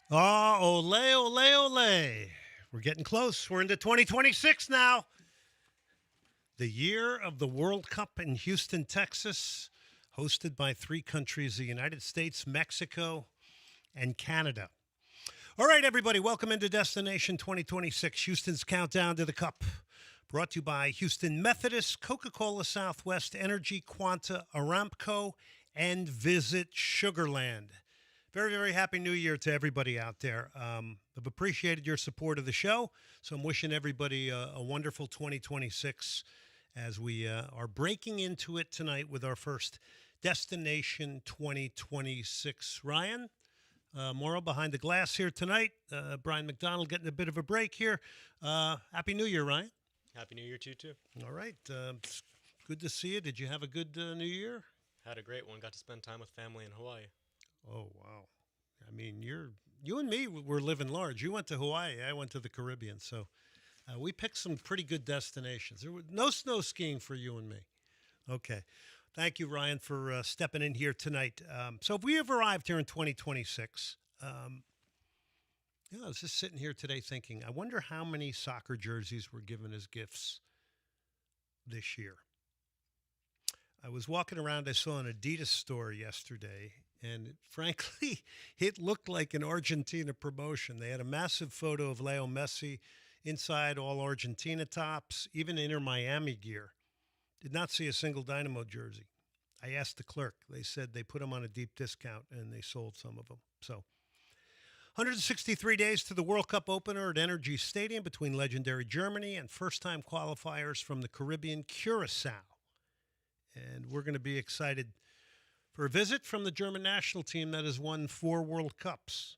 Oh, ole, ole, ole. We're getting close. We're into 2026 now. The year of the World Cup in Houston, Texas, hosted by three countries, the United States, Mexico, and Canada. All right, everybody, welcome into Destination 2026, Houston's countdown to the Cup. Brought to you by Houston Methodist, Coca-Cola Southwest Energy, Quanta, Aramco, and Visit Sugarland. Very, very happy New Year to everybody out there. I've appreciated your support of the show, so I'm wishing everybody a wonderful 2026 as we are breaking into it tonight with our first Destination 2026. Ryan Morrow behind the glass here tonight. Brian McDonald getting a bit of a break here. Happy New Year, Ryan. Happy New Year to you, too. All right. It's good to see you. Did you have a good New Year? Had a great one. Got to spend time with family in Hawaii. Oh, wow. I mean, you and me were living large. You went to Hawaii. I went to the Caribbean. So we picked some pretty good destinations. There was no snow skiing for you and me. Okay. Thank you, Ryan, for stepping in here tonight. So if we have arrived here in 2026, I was just sitting here today thinking, I wonder how many soccer jerseys were given as gifts this year. I was walking around. I saw an Adidas store yesterday. And frankly, it looked like an Argentina promotion. They had a massive photo of Leo Messi inside all Argentina tops, even Inter Miami gear. Did not see a single Dynamo jersey. I asked the clerk. They said they put them on a deep discount and they sold some of them. So 163 days to the World Cup opener at Energy Stadium between legendary Germany and first-time qualifiers from the Caribbean, Curacao. And we're going to be excited for a visit from the German national team that has won 4 World Cups.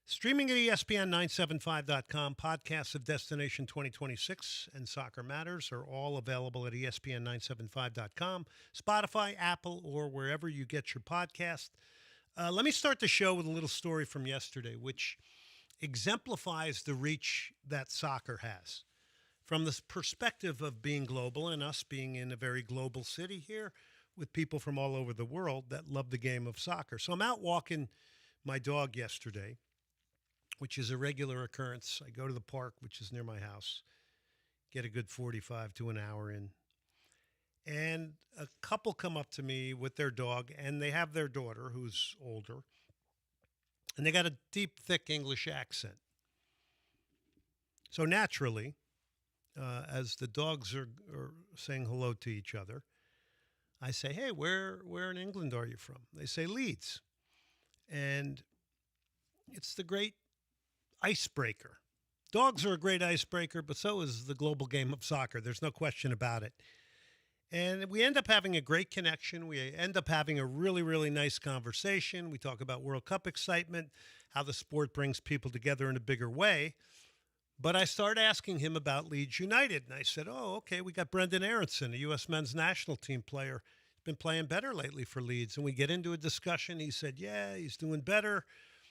Streaming at ESPN975.com, podcasts of Destination 2026 and Soccer Matters are all available at ESPN975.com, Spotify, Apple, or wherever you get your podcast. Let me start the show with a little story from yesterday, which exemplifies the reach that soccer has. From the perspective of being global and us being in a very global city here, with people from all over the world that love the game of soccer. So I'm out walking my dog yesterday, which is a regular occurrence. I go to the park, which is near my house, get a good 45 to an hour in. And a couple come up to me with their dog, and they have their daughter, who's older, and they got a deep, thick English accent. So naturally, as the dogs are saying hello to each other, I say, hey, where in England are you from? They say Leeds. And it's the great icebreaker. Dogs are a great icebreaker, but so is the global game of soccer. There's no question about it. And we end up having a great connection. We end up having a really, really nice conversation. We talk about World Cup excitement, how the sport brings people together in a bigger way. But I started asking him about Leeds United, and I said, oh, okay, we got Brendan Aronson, a U.S. men's national team player. He's been playing better lately for Leeds. And we get into a discussion. He said, yeah, he's doing better.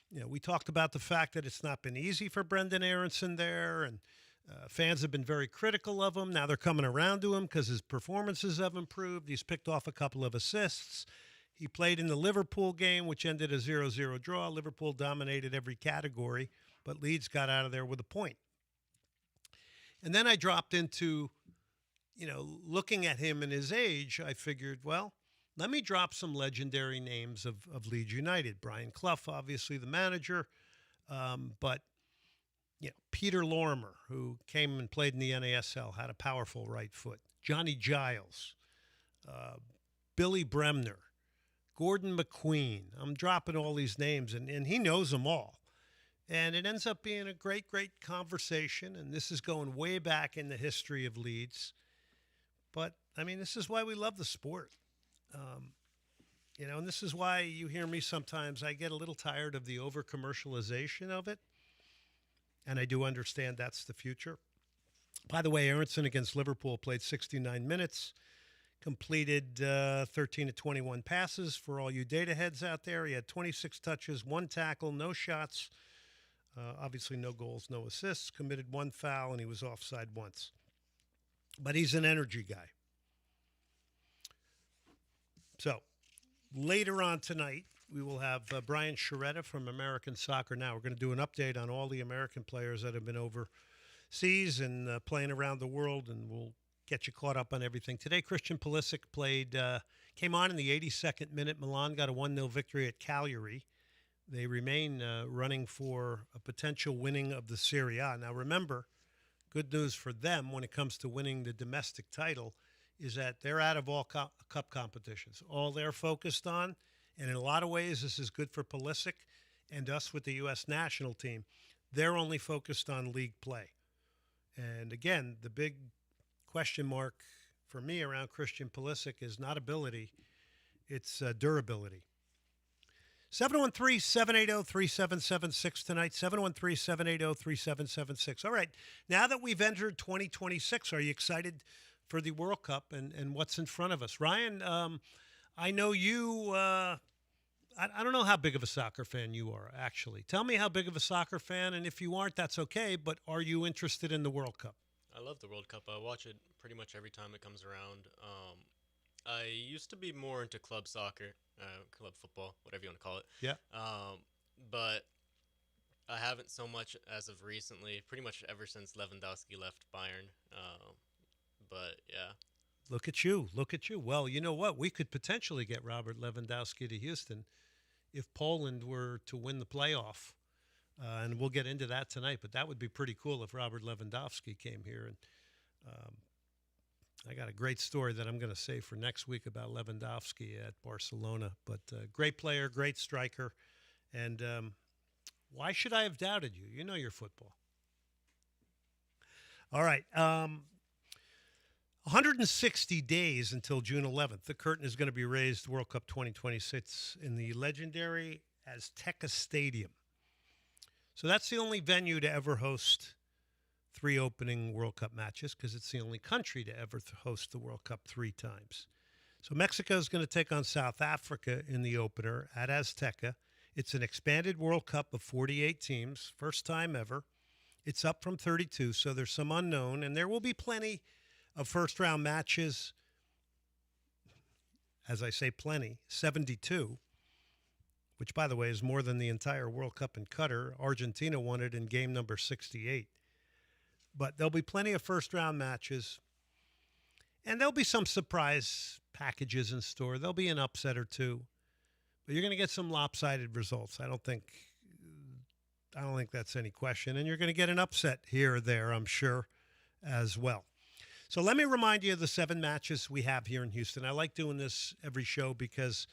You know, we talked about the fact that it's not been easy for Brendan Aronson there, and fans have been very critical of him. Now they're coming around to him because his performances have improved. He's picked off a couple of assists. He played in the Liverpool game, which ended a 0-0 draw. Liverpool dominated every category, but Leeds got out of there with a point. And then I dropped into, looking at him and his age, I figured, well, let me drop some legendary names of Leeds United. Brian Clough, obviously the manager, but Peter Lorimer, who came and played in the NASL, had a powerful right foot. Johnny Giles, Billy Bremner, Gordon McQueen. I'm dropping all these names, and he knows them all. And it ends up being a great, great conversation. And this is going way back in the history of Leeds. But, I mean, this is why we love the sport. And this is why you hear me sometimes, I get a little tired of the over-commercialization of it. And I do understand that's the future. By the way, Aronson against Liverpool played 69 minutes, completed 13 to 21 passes for all you data heads out there. He had 26 touches, 1 tackle, no shots. Obviously, no goals, no assists, committed 1 foul, and he was offside once. But he's an energy guy. So later on tonight, we will have Brian Sciaretta from American Soccer Now. We're going to do an update on all the American players that have been overseas and playing around the world, and we'll get you caught up on everything. Today, Christian Pulisic came on in the 82nd minute. Milan got a 1-0 victory at Cagliari. They remain running for a potential winning of the Serie A. Now, remember, good news for them when it comes to winning the domestic title is that they're out of all cup competitions. All they're focused on, and in a lot of ways this is good for Pulisic and us with the U.S. national team, they're only focused on league play. And again, the big question mark for me around Christian Pulisic is not ability, it's durability. 713-780-3776 tonight, 713-780-3776. All right, now that we've entered 2026, are you excited for the World Cup and what's in front of us? Ryan, I know you, I don't know how big of a soccer fan you are, actually. Tell me how big of a soccer fan, and if you aren't, that's okay, but are you interested in the World Cup? I love the World Cup. I watch it pretty much every time it comes around. I used to be more into club soccer, club football, whatever you want to call it. Yeah. But I haven't so much as of recently, pretty much ever since Lewandowski left Bayern. But, yeah. Look at you. Look at you. Well, you know what? We could potentially get Robert Lewandowski to Houston if Poland were to win the playoff. And we'll get into that tonight, but that would be pretty cool if Robert Lewandowski came here. And I got a great story that I'm going to say for next week about Lewandowski at Barcelona. But great player, great striker. And why should I have doubted you? You know your football. All right. 160 days until June 11th. The curtain is going to be raised, World Cup 2026, in the legendary Azteca Stadium. So that's the only venue to ever host 3 opening World Cup matches because it's the only country to ever host the World Cup 3 times. So Mexico is going to take on South Africa in the opener at Azteca. It's an expanded World Cup of 48 teams, first time ever. It's up from 32, so there's some unknown, and there will be plenty of first-round matches. As I say, plenty, 72. Which, by the way, is more than the entire World Cup in Qatar. Argentina won it in game number 68. But there'll be plenty of first-round matches. And there'll be some surprise packages in store. There'll be an upset or two. But you're going to get some lopsided results. I don't think that's any question. And you're going to get an upset here or there, I'm sure, as well. So let me remind you of the 7 matches we have here in Houston. I like doing this every show because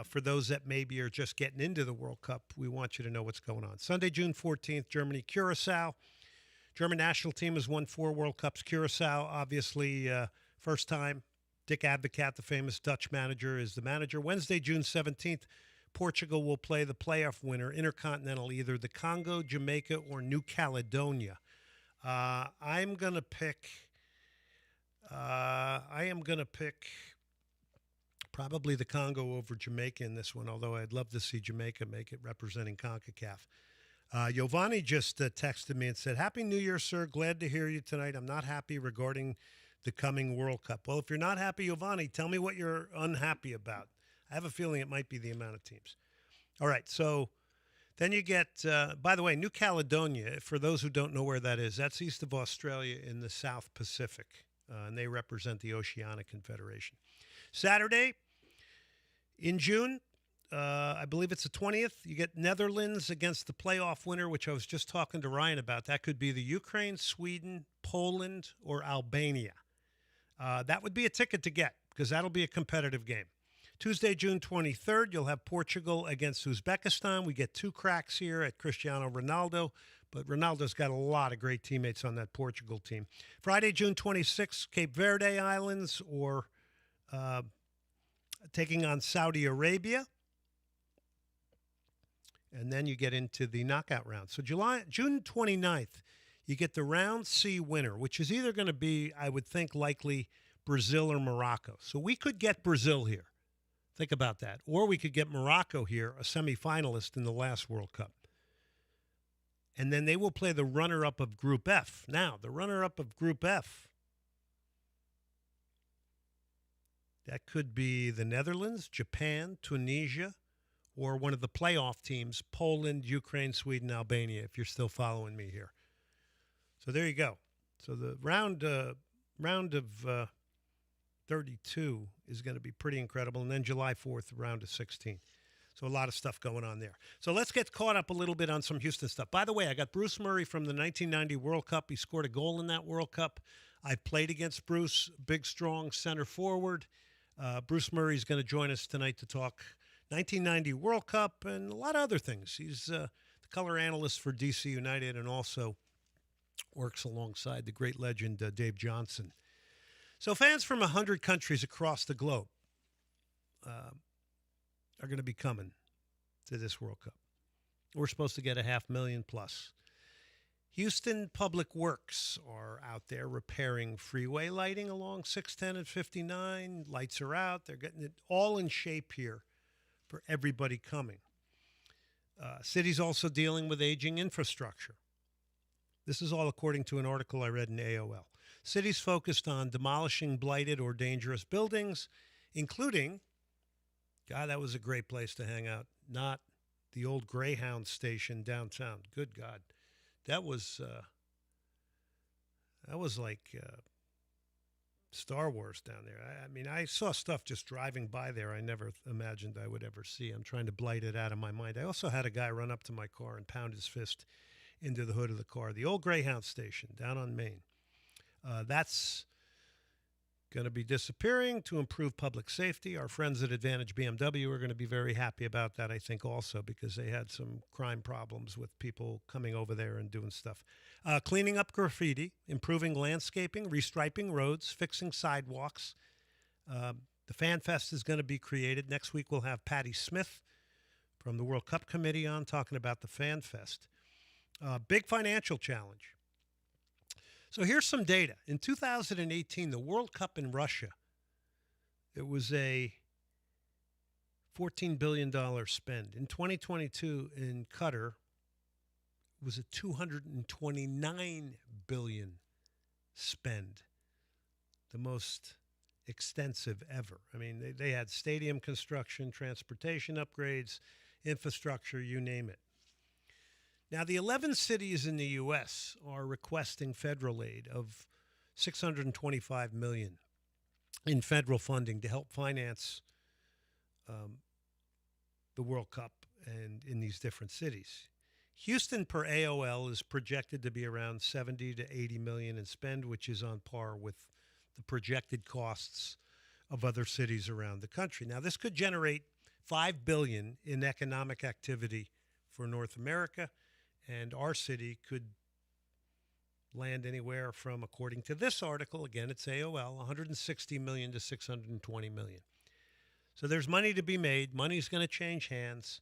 for those that maybe are just getting into the World Cup, we want you to know what's going on. Sunday, June 14th, Germany, Curacao. German national team has won 4 World Cups. Curacao, obviously, first time. Dick Advocaat, the famous Dutch manager, is the manager. Wednesday, June 17th, Portugal will play the playoff winner, Intercontinental, either the Congo, Jamaica, or New Caledonia. I am going to pick probably the Congo over Jamaica in this one, although I'd love to see Jamaica make it representing CONCACAF. Giovanni just texted me and said, "Happy New Year, sir. Glad to hear you tonight. I'm not happy regarding the coming World Cup." Well, if you're not happy, Giovanni, tell me what you're unhappy about. I have a feeling it might be the amount of teams. All right, so then you get, by the way, New Caledonia, for those who don't know where that is, that's east of Australia in the South Pacific, and they represent the Oceanic Confederation. Saturday in June, I believe it's the 20th, you get Netherlands against the playoff winner, which I was just talking to Ryan about. That could be the Ukraine, Sweden, Poland, or Albania. That would be a ticket to get because that'll be a competitive game. Tuesday, June 23rd, you'll have Portugal against Uzbekistan. We get 2 cracks here at Cristiano Ronaldo, but Ronaldo's got a lot of great teammates on that Portugal team. Friday, June 26th, Cape Verde Islands or taking on Saudi Arabia. And then you get into the knockout round. So June 29th, you get the Round C winner, which is either going to be, I would think, likely Brazil or Morocco. So we could get Brazil here. Think about that. Or we could get Morocco here, a semifinalist in the last World Cup. And then they will play the runner-up of Group F. Now, the runner-up of Group F, that could be the Netherlands, Japan, Tunisia, or one of the playoff teams, Poland, Ukraine, Sweden, Albania, if you're still following me here. So there you go. So the round of 32 is going to be pretty incredible. And then July 4th, round of 16. So a lot of stuff going on there. So let's get caught up a little bit on some Houston stuff. By the way, I got Bruce Murray from the 1990 World Cup. He scored a goal in that World Cup. I played against Bruce, big, strong center forward. Bruce Murray is going to join us tonight to talk 1990 World Cup and a lot of other things. He's the color analyst for DC United and also works alongside the great legend Dave Johnson. So fans from 100 countries across the globe are going to be coming to this World Cup. We're supposed to get 500,000 plus. Houston Public Works are out there repairing freeway lighting along 610 and 59. Lights are out. They're getting it all in shape here for everybody coming. City's also dealing with aging infrastructure. This is all according to an article I read in AOL. Cities focused on demolishing blighted or dangerous buildings, including, God, that was a great place to hang out, not the old Greyhound station downtown. Good God. That was like Star Wars down there. I mean, I saw stuff just driving by there I never imagined I would ever see. I'm trying to blight it out of my mind. I also had a guy run up to my car and pound his fist into the hood of the car. The old Greyhound station down on Main. That's going to be disappearing to improve public safety. Our friends at Advantage BMW are going to be very happy about that, I think, also, because they had some crime problems with people coming over there and doing stuff. Cleaning up graffiti, improving landscaping, restriping roads, fixing sidewalks. The Fan Fest is going to be created. Next week we'll have Patty Smith from the World Cup Committee on talking about the Fan Fest. Big financial challenge. So here's some data. In 2018, the World Cup in Russia, it was a $14 billion spend. In 2022, in Qatar, it was a $229 billion spend, the most extensive ever. I mean, they had stadium construction, transportation upgrades, infrastructure, you name it. Now, the 11 cities in the U.S. are requesting federal aid of $625 million in federal funding to help finance the World Cup and in these different cities. Houston, per AOL, is projected to be around 70 to 80 million in spend, which is on par with the projected costs of other cities around the country. Now, this could generate $5 billion in economic activity for North America. And our city could land anywhere from, according to this article, again, it's AOL, 160 million to 620 million. So there's money to be made. Money's going to change hands.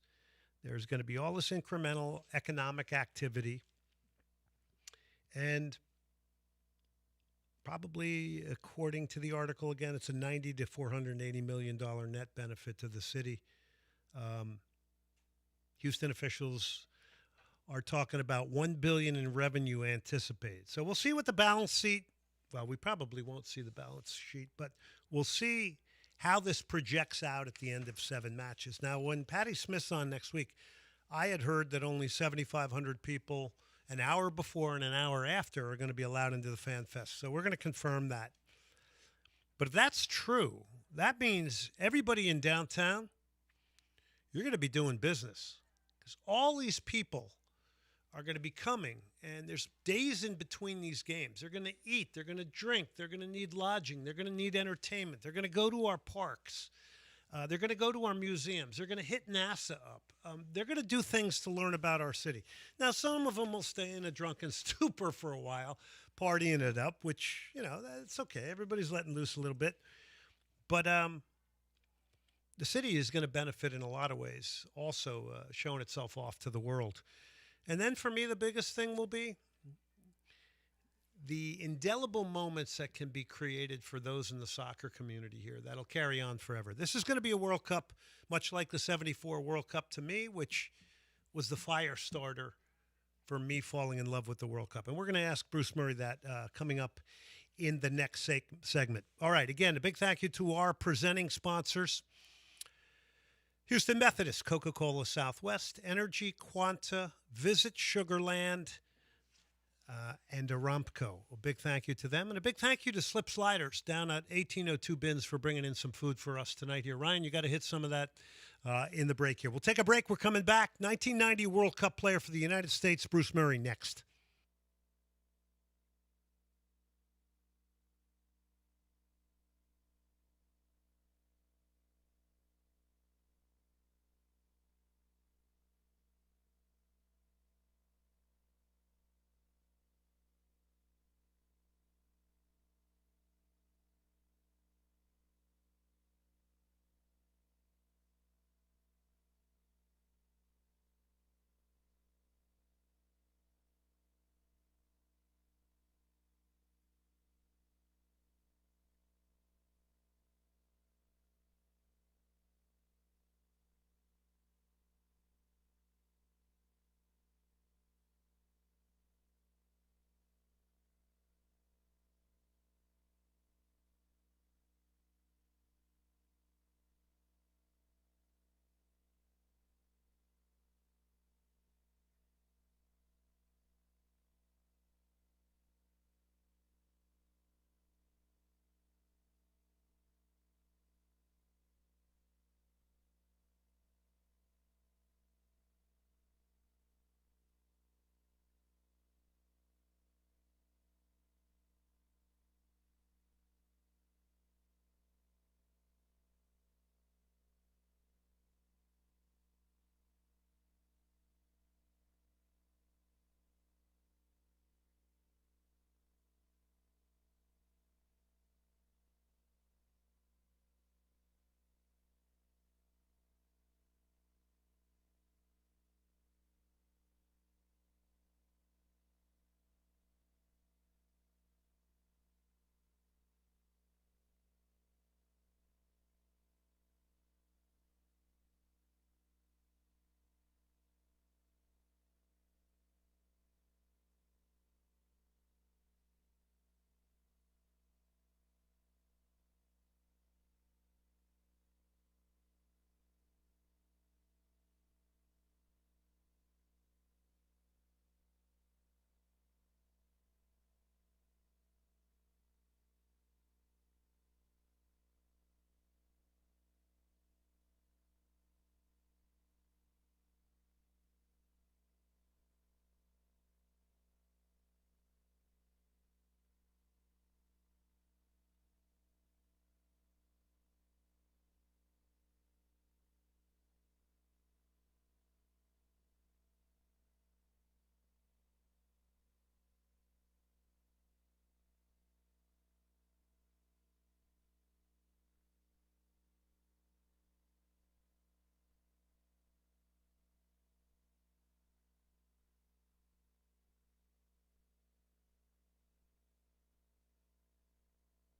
There's going to be all this incremental economic activity. And probably, according to the article, again, it's a $90 to $480 million net benefit to the city. Houston officials are talking about $1 billion in revenue anticipated. So we'll see what the balance sheet, well, we probably won't see the balance sheet, but we'll see how this projects out at the end of 7 matches. Now, when Patty Smith's on next week, I had heard that only 7,500 people an hour before and an hour after are going to be allowed into the Fan Fest. So we're going to confirm that. But if that's true, that means everybody in downtown, you're going to be doing business, because all these people are going to be coming, and there's days in between these games. They're going to eat, they're going to drink, they're going to need lodging, they're going to need entertainment, they're going to go to our parks, they're going to go to our museums, they're going to hit NASA up, they're going to do things to learn about our city. Now, some of them will stay in a drunken stupor for a while, partying it up, which, you know, that's okay. Everybody's letting loose a little bit. But the city is going to benefit in a lot of ways, also showing itself off to the world. And then for me, the biggest thing will be the indelible moments that can be created for those in the soccer community here. That'll carry on forever. This is going to be a World Cup, much like the '74 World Cup to me, which was the fire starter for me falling in love with the World Cup. And we're going to ask Bruce Murray that coming up in the next segment. All right, again, a big thank you to our presenting sponsors. Houston Methodist, Coca-Cola Southwest, Energy, Quanta, Visit Sugarland, and Aramco. A big thank you to them, and a big thank you to Slip Sliders down at 1802 Bins for bringing in some food for us tonight here. Ryan, you got to hit some of that in the break here. We'll take a break. We're coming back. 1990 World Cup player for the United States, Bruce Murray, next.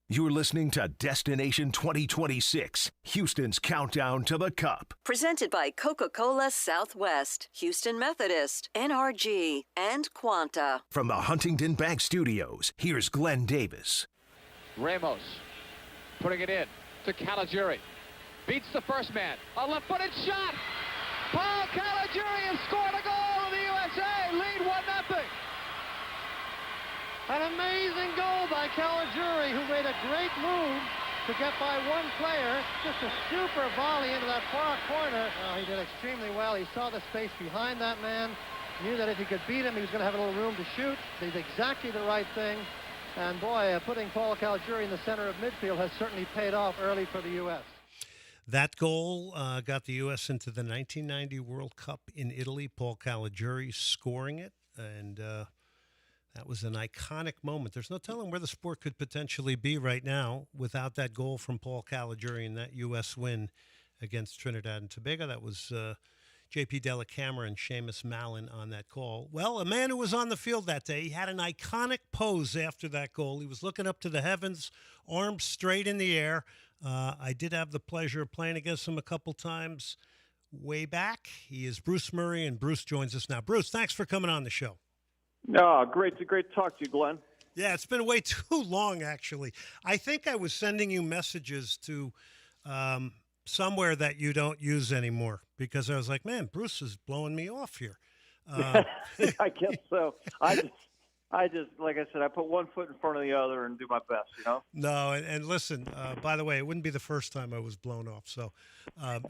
You're listening to Destination 2026, Houston's countdown to the Cup. Presented by Coca-Cola Southwest, Houston Methodist, NRG, and Quanta. From the Huntington Bank Studios, here's Glenn Davis. Ramos putting it in to Caligiuri. Beats the first man. A left-footed shot. Paul Caligiuri has scored a goal in the USA. Lead 1-0. An amazing goal by Caligiuri, who made a great move to get by one player. Just a super volley into that far corner. Oh, he did extremely well. He saw the space behind that man, knew that if he could beat him, he was going to have a little room to shoot. Did exactly the right thing. And boy, putting Paul Caligiuri in the center of midfield has certainly paid off early for the U.S. That goal got the U.S. into the 1990 World Cup in Italy. Paul Caligiuri scoring it, and that was an iconic moment. There's no telling where the sport could potentially be right now without that goal from Paul Caligiuri and that U.S. win against Trinidad and Tobago. That was J.P. Delacamera and Seamus Mallon on that call. Well, a man who was on the field that day, he had an iconic pose after that goal. He was looking up to the heavens, arms straight in the air. I did have the pleasure of playing against him a couple times way back. He is Bruce Murray, and Bruce joins us now. Bruce, thanks for coming on the show. Great to talk to you, Glenn. Yeah, it's been way too long, actually. I think I was sending you messages to somewhere that you don't use anymore? Because I was like, man, Bruce is blowing me off here. I guess so. I just, like I said, I put one foot in front of the other and do my best, you know? No, and listen, by the way, it wouldn't be the first time I was blown off, so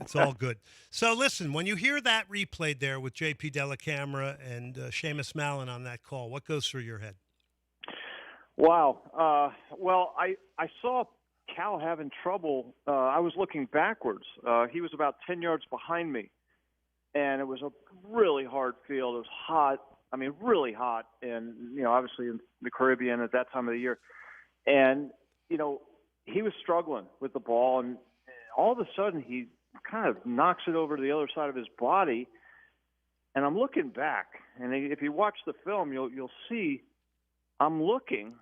it's all good. So listen, when you hear that replayed there with J.P. Delacamera and Seamus Mallon on that call, what goes through your head? Wow. Well, I saw Cal having trouble. I was looking backwards. He was about 10 yards behind me, and it was a really hard field. It was hot. I mean, really hot, and, you know, obviously in the Caribbean at that time of the year. And, you know, he was struggling with the ball, and all of a sudden he kind of knocks it over to the other side of his body, and I'm looking back. And if you watch the film, you'll see I'm looking,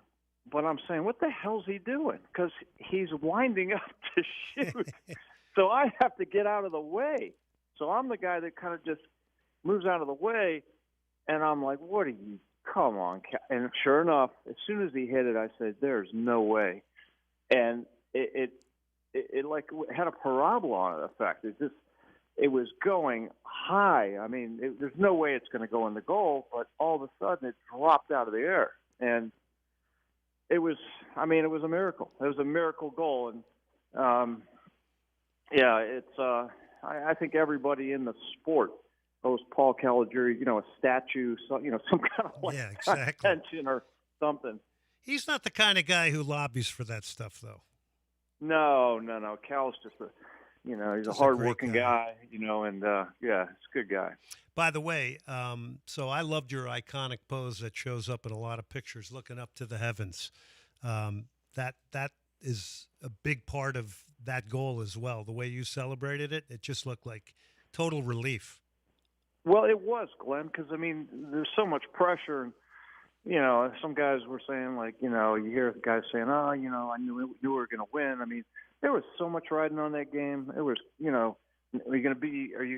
but I'm saying, what the hell's he doing? Because he's winding up to shoot. So I have to get out of the way. So I'm the guy that kind of just moves out of the way. And I'm like, what are you, come on. And sure enough, as soon as he hit it, I said, there's no way. And it like had a parabola effect. It was going high. I mean, there's no way it's going to go in the goal, but all of a sudden it dropped out of the air. And it was a miracle. It was a miracle goal. And, I think everybody in the sport owes Paul Caligiuri, you know, a statue, some kind of attention or something. He's not the kind of guy who lobbies for that stuff, though. No. Cal's just he's a hard-working guy, you know, and, he's a good guy. By the way, so I loved your iconic pose that shows up in a lot of pictures, looking up to the heavens. That is a big part of that goal as well. The way you celebrated it, it just looked like total relief. Well, it was, Glenn, because, I mean, there's so much pressure. And, you know, some guys were saying, like, you know, you hear guys saying, oh, you know, I knew we were going to win. I mean, there was so much riding on that game. It was, you know, are you going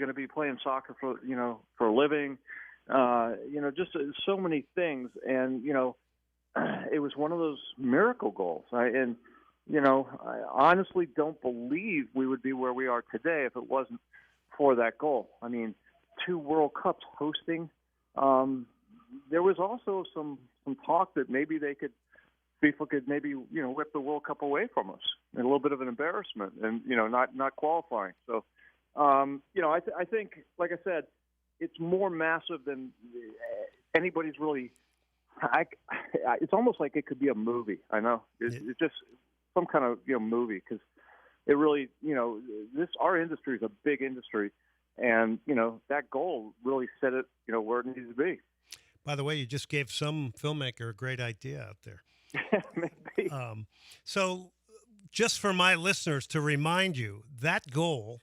to be playing soccer for a living? Just so many things. And, you know, it was one of those miracle goals. I honestly don't believe we would be where we are today if it wasn't for that goal. I mean, 2 World Cups hosting. There was also some talk that maybe FIFA could maybe, you know, whip the World Cup away from us. A little bit of an embarrassment and, you know, not qualifying. So, I think, like I said, it's more massive than anybody's really it's almost like it could be a movie. I know. It's just some kind of, you know, movie, because it really, you know, our industry is a big industry. And, you know, that goal really set it, you know, where it needs to be. By the way, you just gave some filmmaker a great idea out there. Maybe. So just for my listeners to remind you, that goal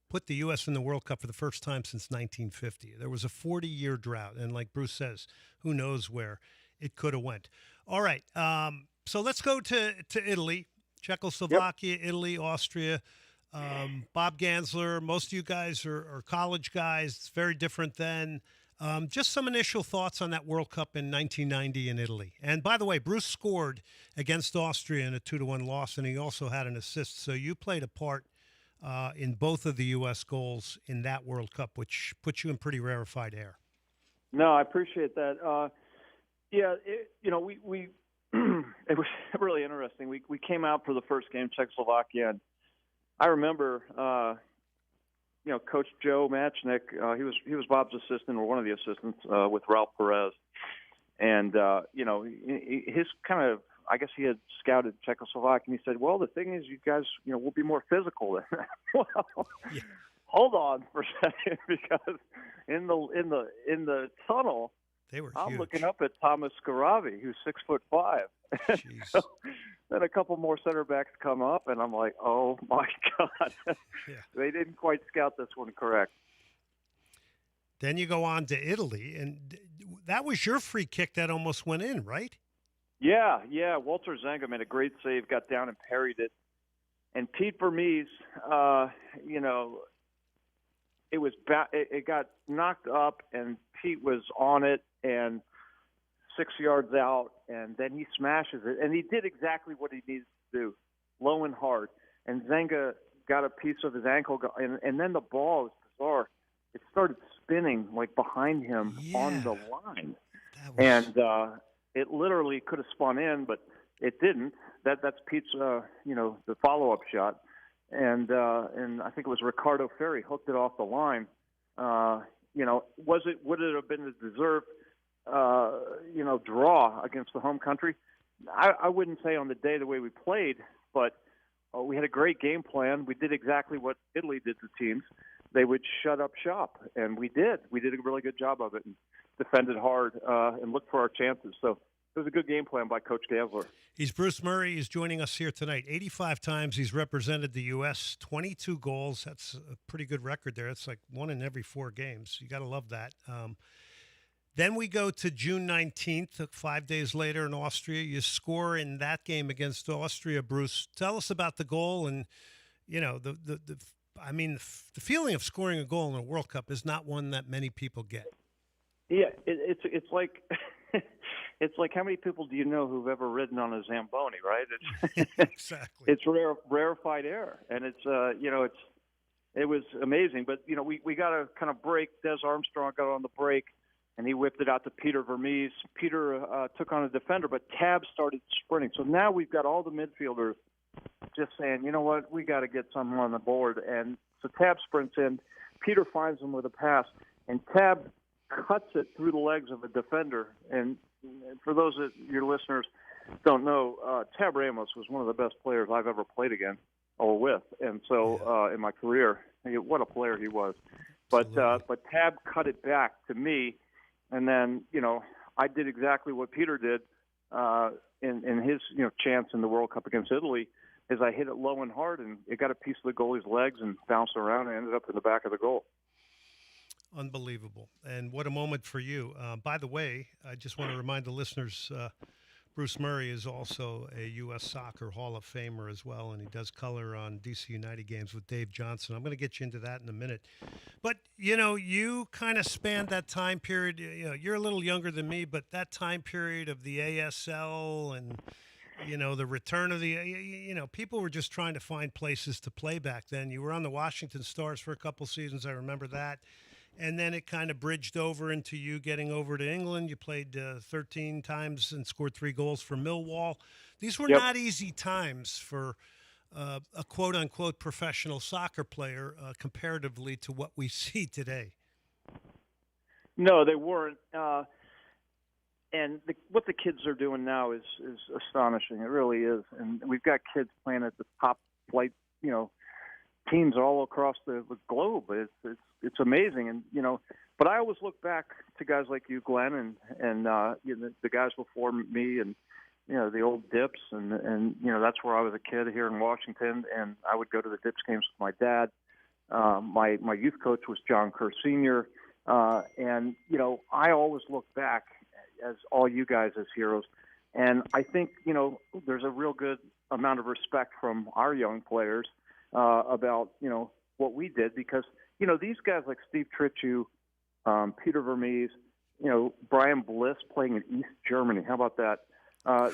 put the U.S. in the World Cup for the first time since 1950. There was a 40-year drought. And like Bruce says, who knows where it could have went. All right. So let's go to Italy, Czechoslovakia, Italy, Austria. Bob Gansler, most of you guys are college guys. It's very different then. Just some initial thoughts on that World Cup in 1990 in Italy. And by the way, Bruce scored against Austria in a 2-1 loss, and he also had an assist. So you played a part in both of the U.S. goals in that World Cup, which puts you in pretty rarefied air. No, I appreciate that. We it was really interesting. We came out for the first game, Czechoslovakia, and I remember, Coach Joe Matchnick. He was Bob's assistant, or one of the assistants, with Ralph Perez, and his kind of, I guess he had scouted Czechoslovakia, and he said, "Well, the thing is, you guys, we'll be more physical than that." Well, hold on for a second, because in the tunnel, I'm huge. looking up at Thomas Scarabi, who's 6'5". So, then a couple more center backs come up, and I'm like, oh, my God. They didn't quite scout this one correct. Then you go on to Italy, and that was your free kick that almost went in, right? Yeah. Walter Zenga made a great save, got down and parried it. And Pete Vermees, it got knocked up, and Pete was on it, and 6 yards out, and then he smashes it. And he did exactly what he needs to do, low and hard. And Zenga got a piece of his ankle, and then the ball was bizarre. It started spinning like behind him on the line, and it literally could have spun in, but it didn't. That's Pete's, the follow-up shot, and I think it was Ricardo Ferry hooked it off the line. Would it have been a deserved, draw against the home country? I wouldn't say on the day the way we played, but we had a great game plan. We did exactly what Italy did to teams. They would shut up shop, and we did. We did a really good job of it and defended hard and looked for our chances. So it was a good game plan by Coach Gansler. He's Bruce Murray. He's joining us here tonight. 85 times he's represented the U.S., 22 goals. That's a pretty good record there. It's like 1 in every 4 games. You got to love that. Then we go to June 19th, 5 days later in Austria. You score in that game against Austria, Bruce. Tell us about the goal and, the feeling of scoring a goal in a World Cup is not one that many people get. Yeah, it's like it's like how many people do you know who've ever ridden on a Zamboni, right? Exactly. It's rarefied air, and it was amazing. But we got a kind of break. Des Armstrong got on the break, and he whipped it out to Peter Vermees. Peter took on a defender, but Tab started sprinting. So now we've got all the midfielders just saying, you know what, we got to get something on the board. And so Tab sprints in. Peter finds him with a pass, and Tab cuts it through the legs of a defender. And for those of your listeners don't know, Tab Ramos was one of the best players I've ever played against or with. And so in my career, what a player he was. But Tab cut it back to me. And then, I did exactly what Peter did in his chance in the World Cup against Italy, is I hit it low and hard, and it got a piece of the goalie's legs and bounced around and ended up in the back of the goal. Unbelievable. And what a moment for you. By the way, I just want to remind the listeners, Bruce Murray is also a U.S. Soccer Hall of Famer as well, and he does color on DC United games with Dave Johnson. I'm going to get you into that in a minute. But, you kind of spanned that time period. You're a little younger than me, but that time period of the ASL and, the return of the, people were just trying to find places to play back then. You were on the Washington Stars for a couple seasons. I remember that. And then it kind of bridged over into you getting over to England. You played 13 times and scored 3 goals for Millwall. These were not easy times for a quote-unquote professional soccer player comparatively to what we see today. No, they weren't. And what the kids are doing now is astonishing. It really is. And we've got kids playing at the top flight, teams all across the globe. It's amazing. And, but I always look back to guys like you, Glenn, and the guys before me and, the old Dips. And that's where I was a kid here in Washington. And I would go to the Dips games with my dad. My youth coach was John Kerr Sr. And, I always look back as all you guys as heroes. And I think, there's a real good amount of respect from our young players about, what we did, because, these guys like Steve Tritchu, Peter Vermees, Brian Bliss playing in East Germany. How about that?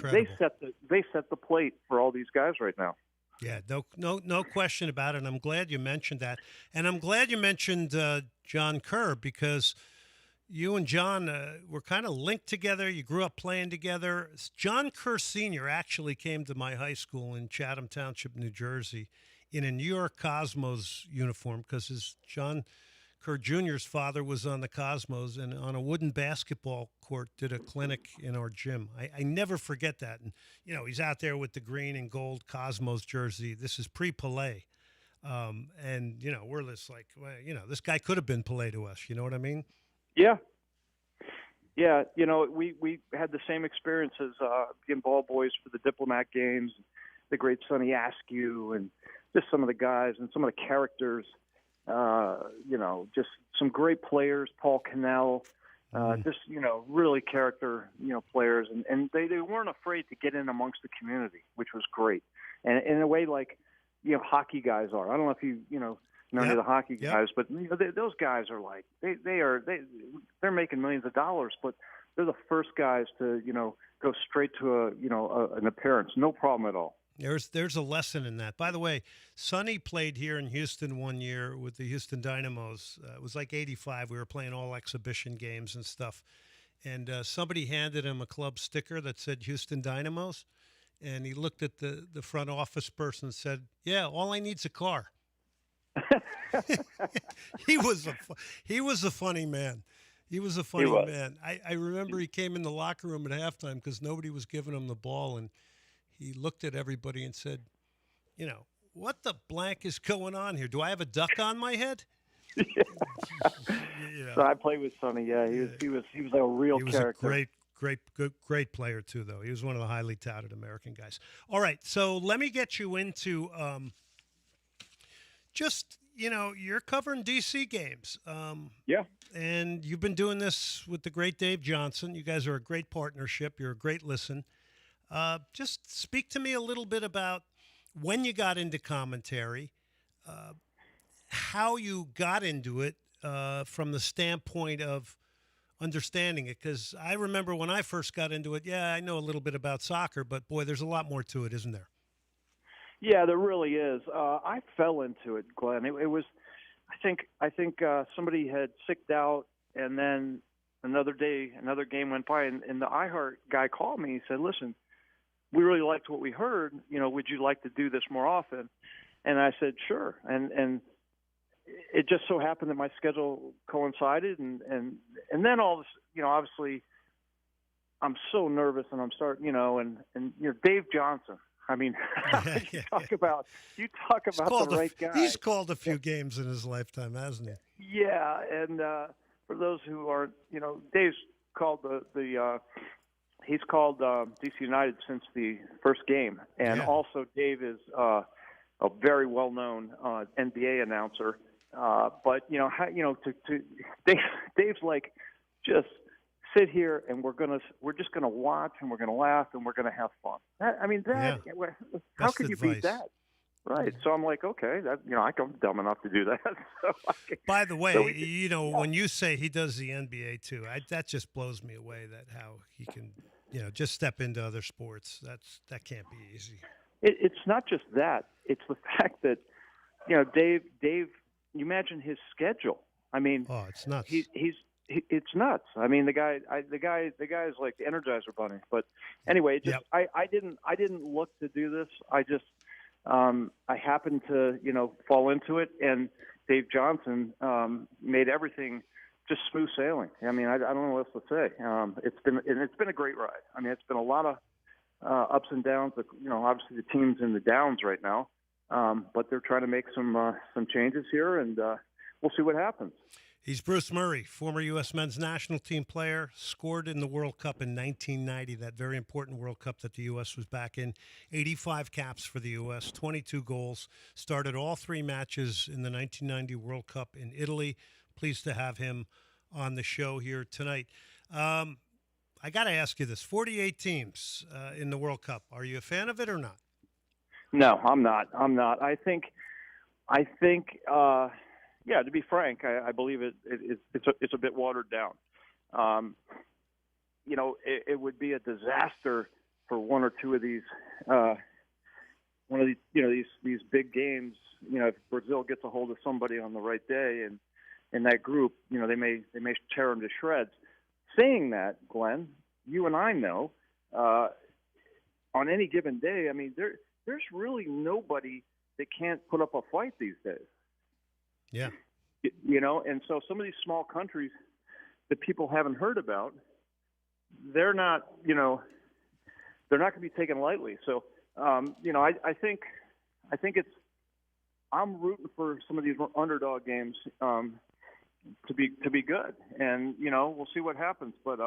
They set the plate for all these guys right now. Yeah, no question about it. And I'm glad you mentioned that. And I'm glad you mentioned John Kerr, because you and John were kind of linked together. You grew up playing together. John Kerr Sr. actually came to my high school in Chatham Township, New Jersey, in a New York Cosmos uniform, because John Kerr Jr.'s father was on the Cosmos, and on a wooden basketball court did a clinic in our gym. I never forget that. And, he's out there with the green and gold Cosmos jersey. This is pre-Pelé. And, we're just like, well, this guy could have been Pelé to us. You know what I mean? Yeah. Yeah, we had the same experiences being ball boys for the Diplomat games, the great Sonny Askew, and just some of the guys and some of the characters, just some great players, Paul Cannell, really character, players. And they weren't afraid to get in amongst the community, which was great. And in a way like, hockey guys are. I don't know if you, know any of the hockey guys, but those guys are like, they're making millions of dollars, but they're the first guys to, go straight to an appearance. No problem at all. There's a lesson in that. By the way, Sonny played here in Houston one year with the Houston Dynamos. It was like 85. We were playing all exhibition games and stuff. And somebody handed him a club sticker that said Houston Dynamos. And he looked at the front office person and said, "Yeah, all I need's a car." He was a funny man. He was a funny man. I remember he came in the locker room at halftime because nobody was giving him the ball, and he looked at everybody and said, "What the blank is going on here? Do I have a duck on my head?" So I played with Sonny. Yeah, he was a real character. He was a great player too, though. He was one of the highly touted American guys. All right, so let me get you into you're covering DC games. Yeah. And you've been doing this with the great Dave Johnson. You guys are a great partnership. You're a great listen. Just speak to me a little bit about when you got into commentary, how you got into it from the standpoint of understanding it. Because I remember when I first got into it, I know a little bit about soccer, but boy, there's a lot more to it, isn't there? Yeah, there really is. I fell into it, Glenn. It was, I think somebody had sicked out, and then another game went by, and the iHeart guy called me. He said, "Listen, we really liked what we heard. Would you like to do this more often?" And I said, "Sure." And it just so happened that my schedule coincided, and then all this, obviously, I'm so nervous, and I'm starting, and Dave Johnson. I mean, you talk about the right guy. He's called a few games in his lifetime, hasn't he? Yeah, and for those who aren't, Dave's called he's called DC United since the first game, and also Dave is a very well-known NBA announcer. But Dave's like, just sit here and we're just gonna watch and we're gonna laugh and we're gonna have fun. How could you beat that? Right. So I'm like, okay, I'm dumb enough to do that. By the way, when you say he does the NBA too, that just blows me away. That how he can, just step into other sports. That can't be easy. It's not just that. It's the fact that, Dave. You imagine his schedule. I mean, it's nuts. It's nuts. I mean, the guy is like the Energizer Bunny. But anyway, I didn't look to do this. I just I happened to fall into it, and Dave Johnson made everything just smooth sailing. I mean, I don't know what else to say. It's been a great ride. I mean, it's been a lot of ups and downs. Obviously the team's in the downs right now, but they're trying to make some changes here, and we'll see what happens. He's Bruce Murray, former U.S. men's national team player, scored in the World Cup in 1990, that very important World Cup that the U.S. was back in. 85 caps for the U.S., 22 goals, started all three matches in the 1990 World Cup in Italy. Pleased to have him on the show here tonight. I got to ask you this, 48 teams in the World Cup. Are you a fan of it or not? No, I'm not. I think yeah, to be frank, I believe it's a bit watered down. It would be a disaster for one or two of these these big games. If Brazil gets a hold of somebody on the right day, and in that group, they may tear them to shreds. Saying that, Glenn, you and I know on any given day, I mean, there's really nobody that can't put up a fight these days. Yeah. And so some of these small countries that people haven't heard about, they're not going to be taken lightly. So, I think I'm rooting for some of these underdog games to be good, and we'll see what happens. But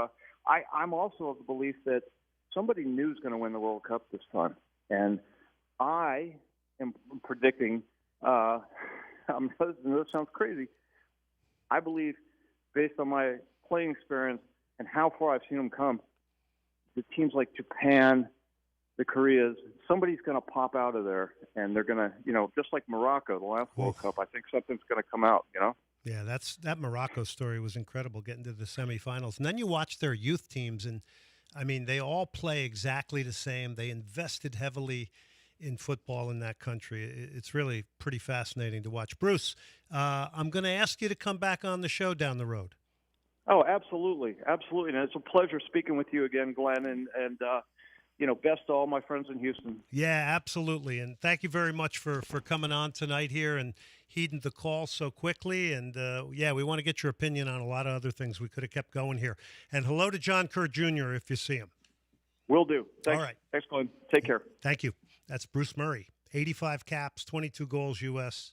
I'm also of the belief that somebody new is going to win the World Cup this time, and I am predicting. This sounds crazy. I believe, based on my playing experience and how far I've seen them come, the teams like Japan, the Koreas, somebody's going to pop out of there, and they're going to, just like Morocco, the last World Cup, I think something's going to come out, Yeah, that Morocco story was incredible, getting to the semifinals. And then you watch their youth teams, and, I mean, they all play exactly the same. They invested heavily in football in that country. It's really pretty fascinating to watch. Bruce, I'm going to ask you to come back on the show down the road. Oh, absolutely. Absolutely. And it's a pleasure speaking with you again, Glenn. And best to all my friends in Houston. Yeah, absolutely. And thank you very much for coming on tonight here and heeding the call so quickly. And, we want to get your opinion on a lot of other things. We could have kept going here. And hello to John Kerr Jr. if you see him. Will do. Thanks. All right. Thanks, Glenn. Take care. Thank you. That's Bruce Murray. 85 caps, 22 goals U.S.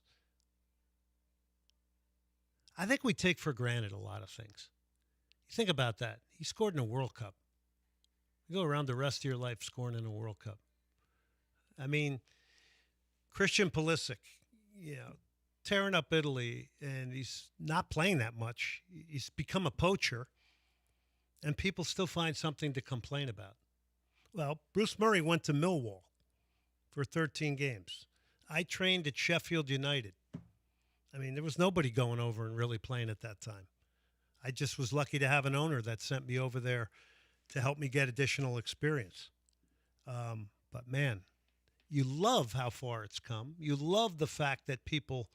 I think we take for granted a lot of things. You think about that. He scored in a World Cup. You go around the rest of your life scoring in a World Cup. I mean, Christian Pulisic, tearing up Italy, and he's not playing that much. He's become a poacher, and people still find something to complain about. Well, Bruce Murray went to Millwall for 13 games. I trained at Sheffield United. I mean, there was nobody going over and really playing at that time. I just was lucky to have an owner that sent me over there to help me get additional experience. But, man, you love how far it's come. You love the fact that people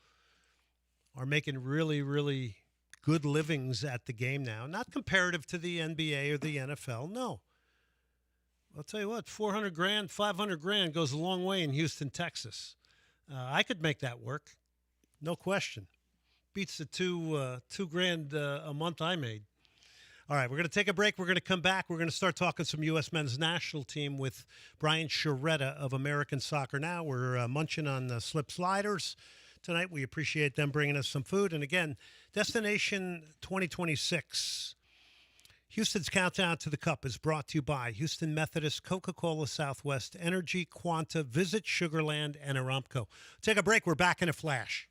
are making really, really good livings at the game now. Not comparative to the NBA or the NFL, no. I'll tell you what, $400,000, $500,000 goes a long way in Houston, Texas. I could make that work, no question. Beats the $2,000 a month I made. All right, we're going to take a break. We're going to come back. We're going to start talking some U.S. men's national team with Brian Sciaretta of American Soccer Now. We're munching on slip sliders tonight. We appreciate them bringing us some food. And again, Destination 2026. Houston's Countdown to the Cup is brought to you by Houston Methodist, Coca-Cola Southwest, Energy, Quanta, Visit Sugarland, and Aramco. Take a break. We're back in a flash.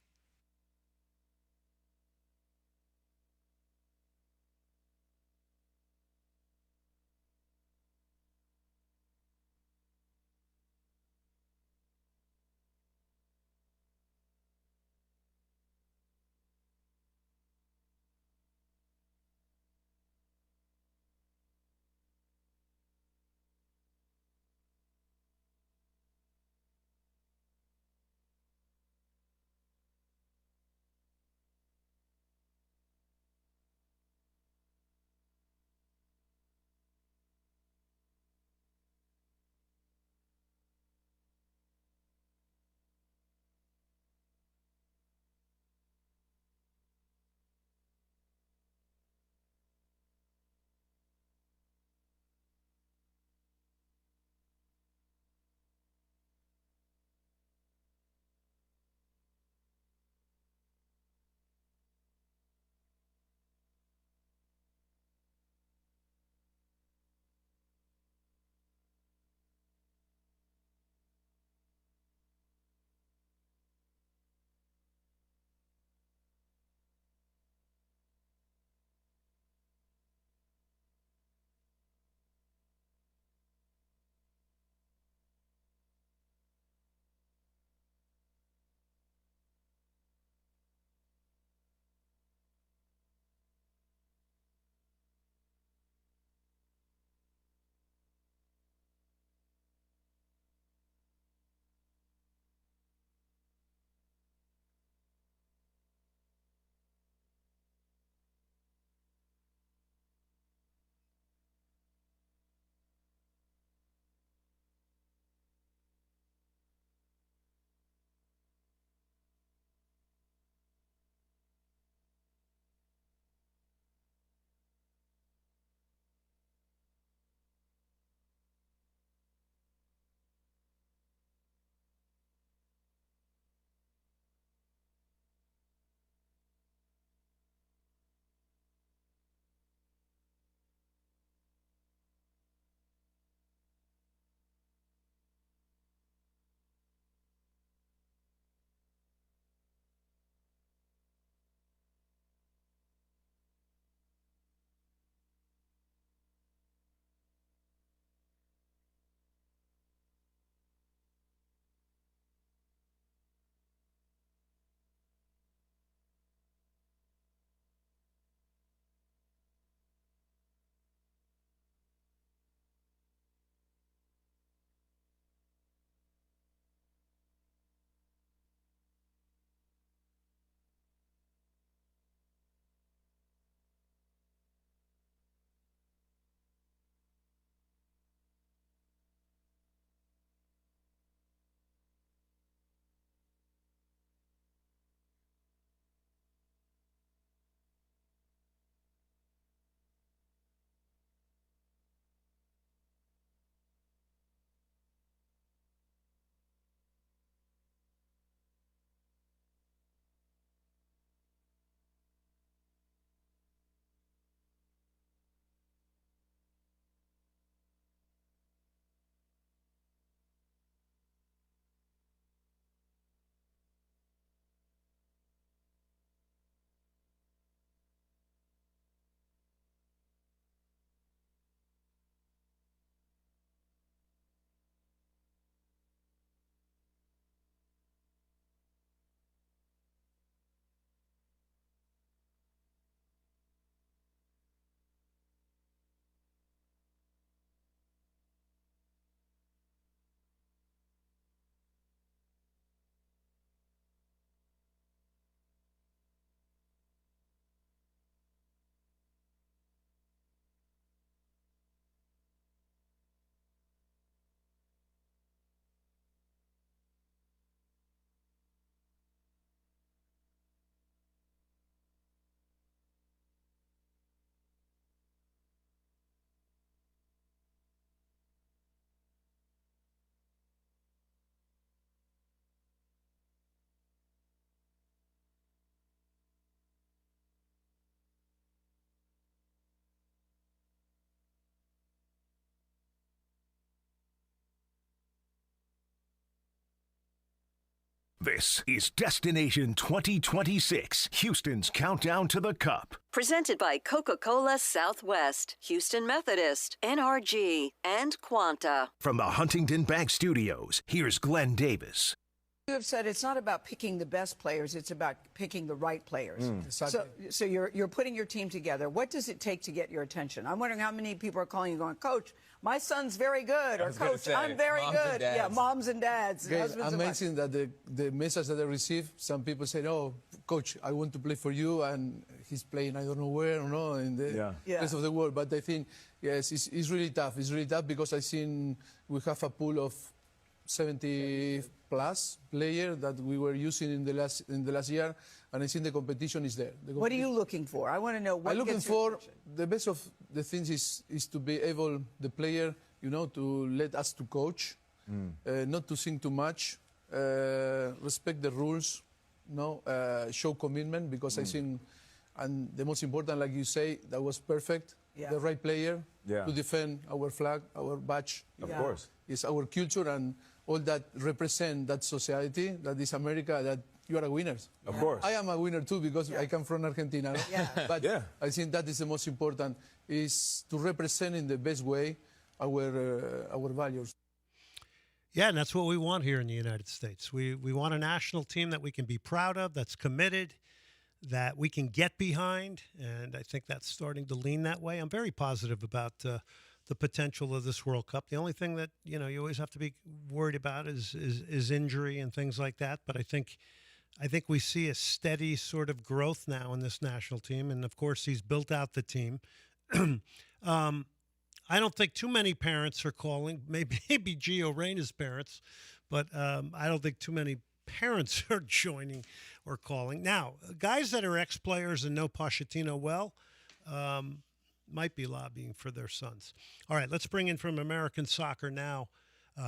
This is Destination 2026, Houston's countdown to the Cup. Presented by Coca-Cola Southwest, Houston Methodist, NRG, and Quanta. From the Huntington Bank Studios, here's Glenn Davis. You have said it's not about picking the best players, it's about picking the right players. So you're putting your team together. What does it take to get your attention? I'm wondering how many people are calling you going, Coach, my son's very good, or Coach, I'm very good. Yeah, moms and dads. And husbands amazing that the message that I receive, some people say, oh, Coach, I want to play for you, and he's playing I don't know where, in the rest of the world. But I think, yes, it's really tough. It's really tough because I think we have a pool of 70-plus players that we were using in the last year, and I think the competition is there. What are you looking for? I want to know what I'm looking for. The best of the things is to be able, the player, to let us to coach, not to think too much, respect the rules, show commitment, because I think, and the most important, like you say, that was perfect. The right player to defend our flag, our badge. Of course. It's our culture and all that represent that society, that is America, that you are a winner. Of course. I am a winner too because I come from Argentina. But I think that is the most important, is to represent in the best way our values. Yeah, and that's what we want here in the United States. We want a national team that we can be proud of, that's committed, that we can get behind, and I think that's starting to lean that way. I'm very positive about the potential of this World Cup. The only thing that you always have to be worried about is injury and things like that. But I think we see a steady sort of growth now in this national team, and of course he's built out the team. I don't think too many parents are calling. Maybe Gio Reyna's parents, but I don't think too many parents are joining or calling. Now, guys that are ex-players and know Pochettino well might be lobbying for their sons. All right, let's bring in from American Soccer now.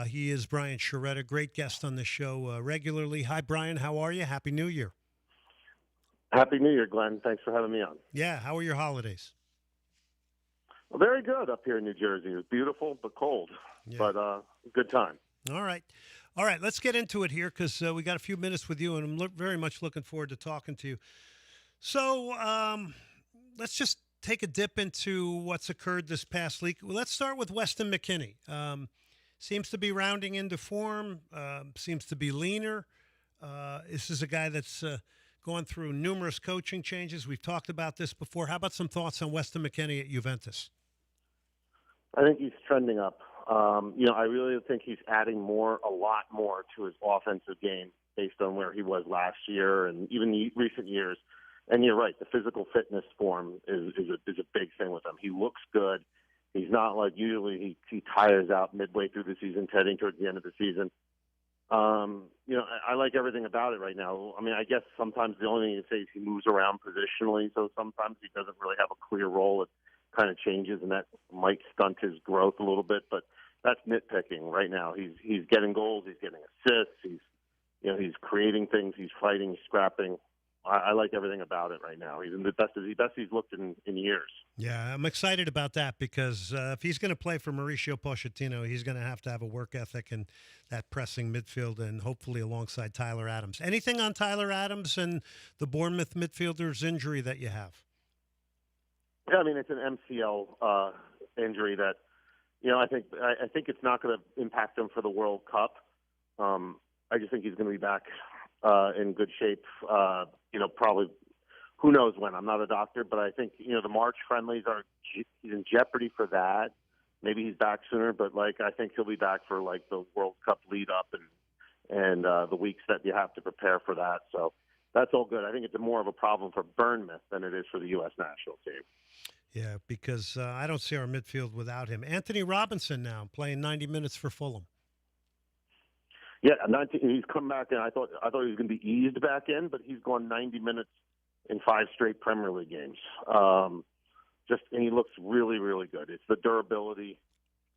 He is Brian Sciaretta, great guest on the show regularly. Hi, Brian. How are you? Happy New Year. Happy New Year, Glenn. Thanks for having me on. Yeah, how are your holidays? Well, very good up here in New Jersey. It was beautiful but cold, but good time. All right, let's get into it here because we got a few minutes with you, and I'm very much looking forward to talking to you. So let's just take a dip into what's occurred this past week. Well, let's start with Weston McKennie. Seems to be rounding into form, seems to be leaner. This is a guy that's gone through numerous coaching changes. We've talked about this before. How about some thoughts on Weston McKennie at Juventus? I think he's trending up. I really think he's adding a lot more to his offensive game based on where he was last year and even the recent years. And you're right, the physical fitness form is a big thing with him. He looks good. He's not like usually he tires out midway through the season, heading towards the end of the season. I like everything about it right now. I mean, I guess sometimes the only thing to say is he moves around positionally, so sometimes he doesn't really have a clear role. It kind of changes, and that might stunt his growth a little bit, but that's nitpicking right now. He's getting goals, he's getting assists, he's creating things, he's fighting, he's scrapping. I like everything about it right now. He's in the best he's looked in years. Yeah, I'm excited about that because if he's going to play for Mauricio Pochettino, he's going to have a work ethic and that pressing midfield, and hopefully alongside Tyler Adams. Anything on Tyler Adams and the Bournemouth midfielder's injury that you have? Yeah, I mean, it's an MCL injury that, I think it's not going to impact him for the World Cup. I just think he's going to be back in good shape, probably who knows when. I'm not a doctor, but I think, the March friendlies he's in jeopardy for that. Maybe he's back sooner, but I think he'll be back for the World Cup lead up and the weeks that you have to prepare for that. So that's all good. I think it's more of a problem for Bournemouth than it is for the U.S. national team. Yeah, because I don't see our midfield without him. Anthony Robinson now playing 90 minutes for Fulham. Yeah, he's come back in. I thought he was going to be eased back in, but he's gone 90 minutes in 5 straight Premier League games. And he looks really, really good. It's the durability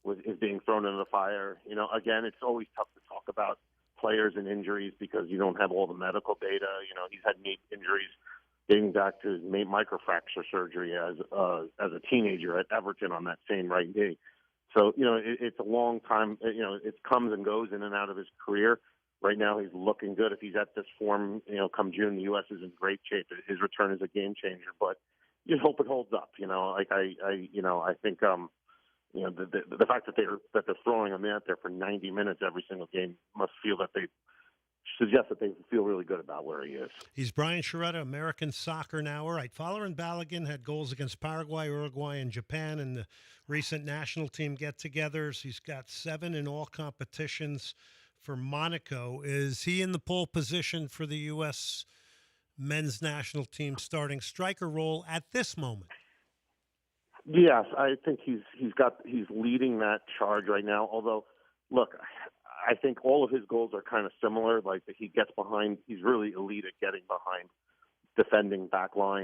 is being thrown into the fire. Again, it's always tough to talk about players and injuries because you don't have all the medical data. He's had knee injuries dating back to his microfracture surgery as a teenager at Everton on that same right knee. So, it's a long time, it comes and goes in and out of his career. Right now, he's looking good. If he's at this form, come June, the U.S. is in great shape. His return is a game changer, but you hope it holds up. I think, the fact that they're throwing him out there for 90 minutes every single game must suggest that they feel really good about where he is. He's Brian Sciaretta, American Soccer Now. All right, Fowler and Balogun had goals against Paraguay, Uruguay, and Japan in the recent national team get-togethers. He's got 7 in all competitions for Monaco. Is he in the pole position for the U.S. men's national team starting striker role at this moment? Yes, I think he's leading that charge right now. Although, look, I think all of his goals are kind of similar. Like he gets behind, he's really elite at getting behind defending back line.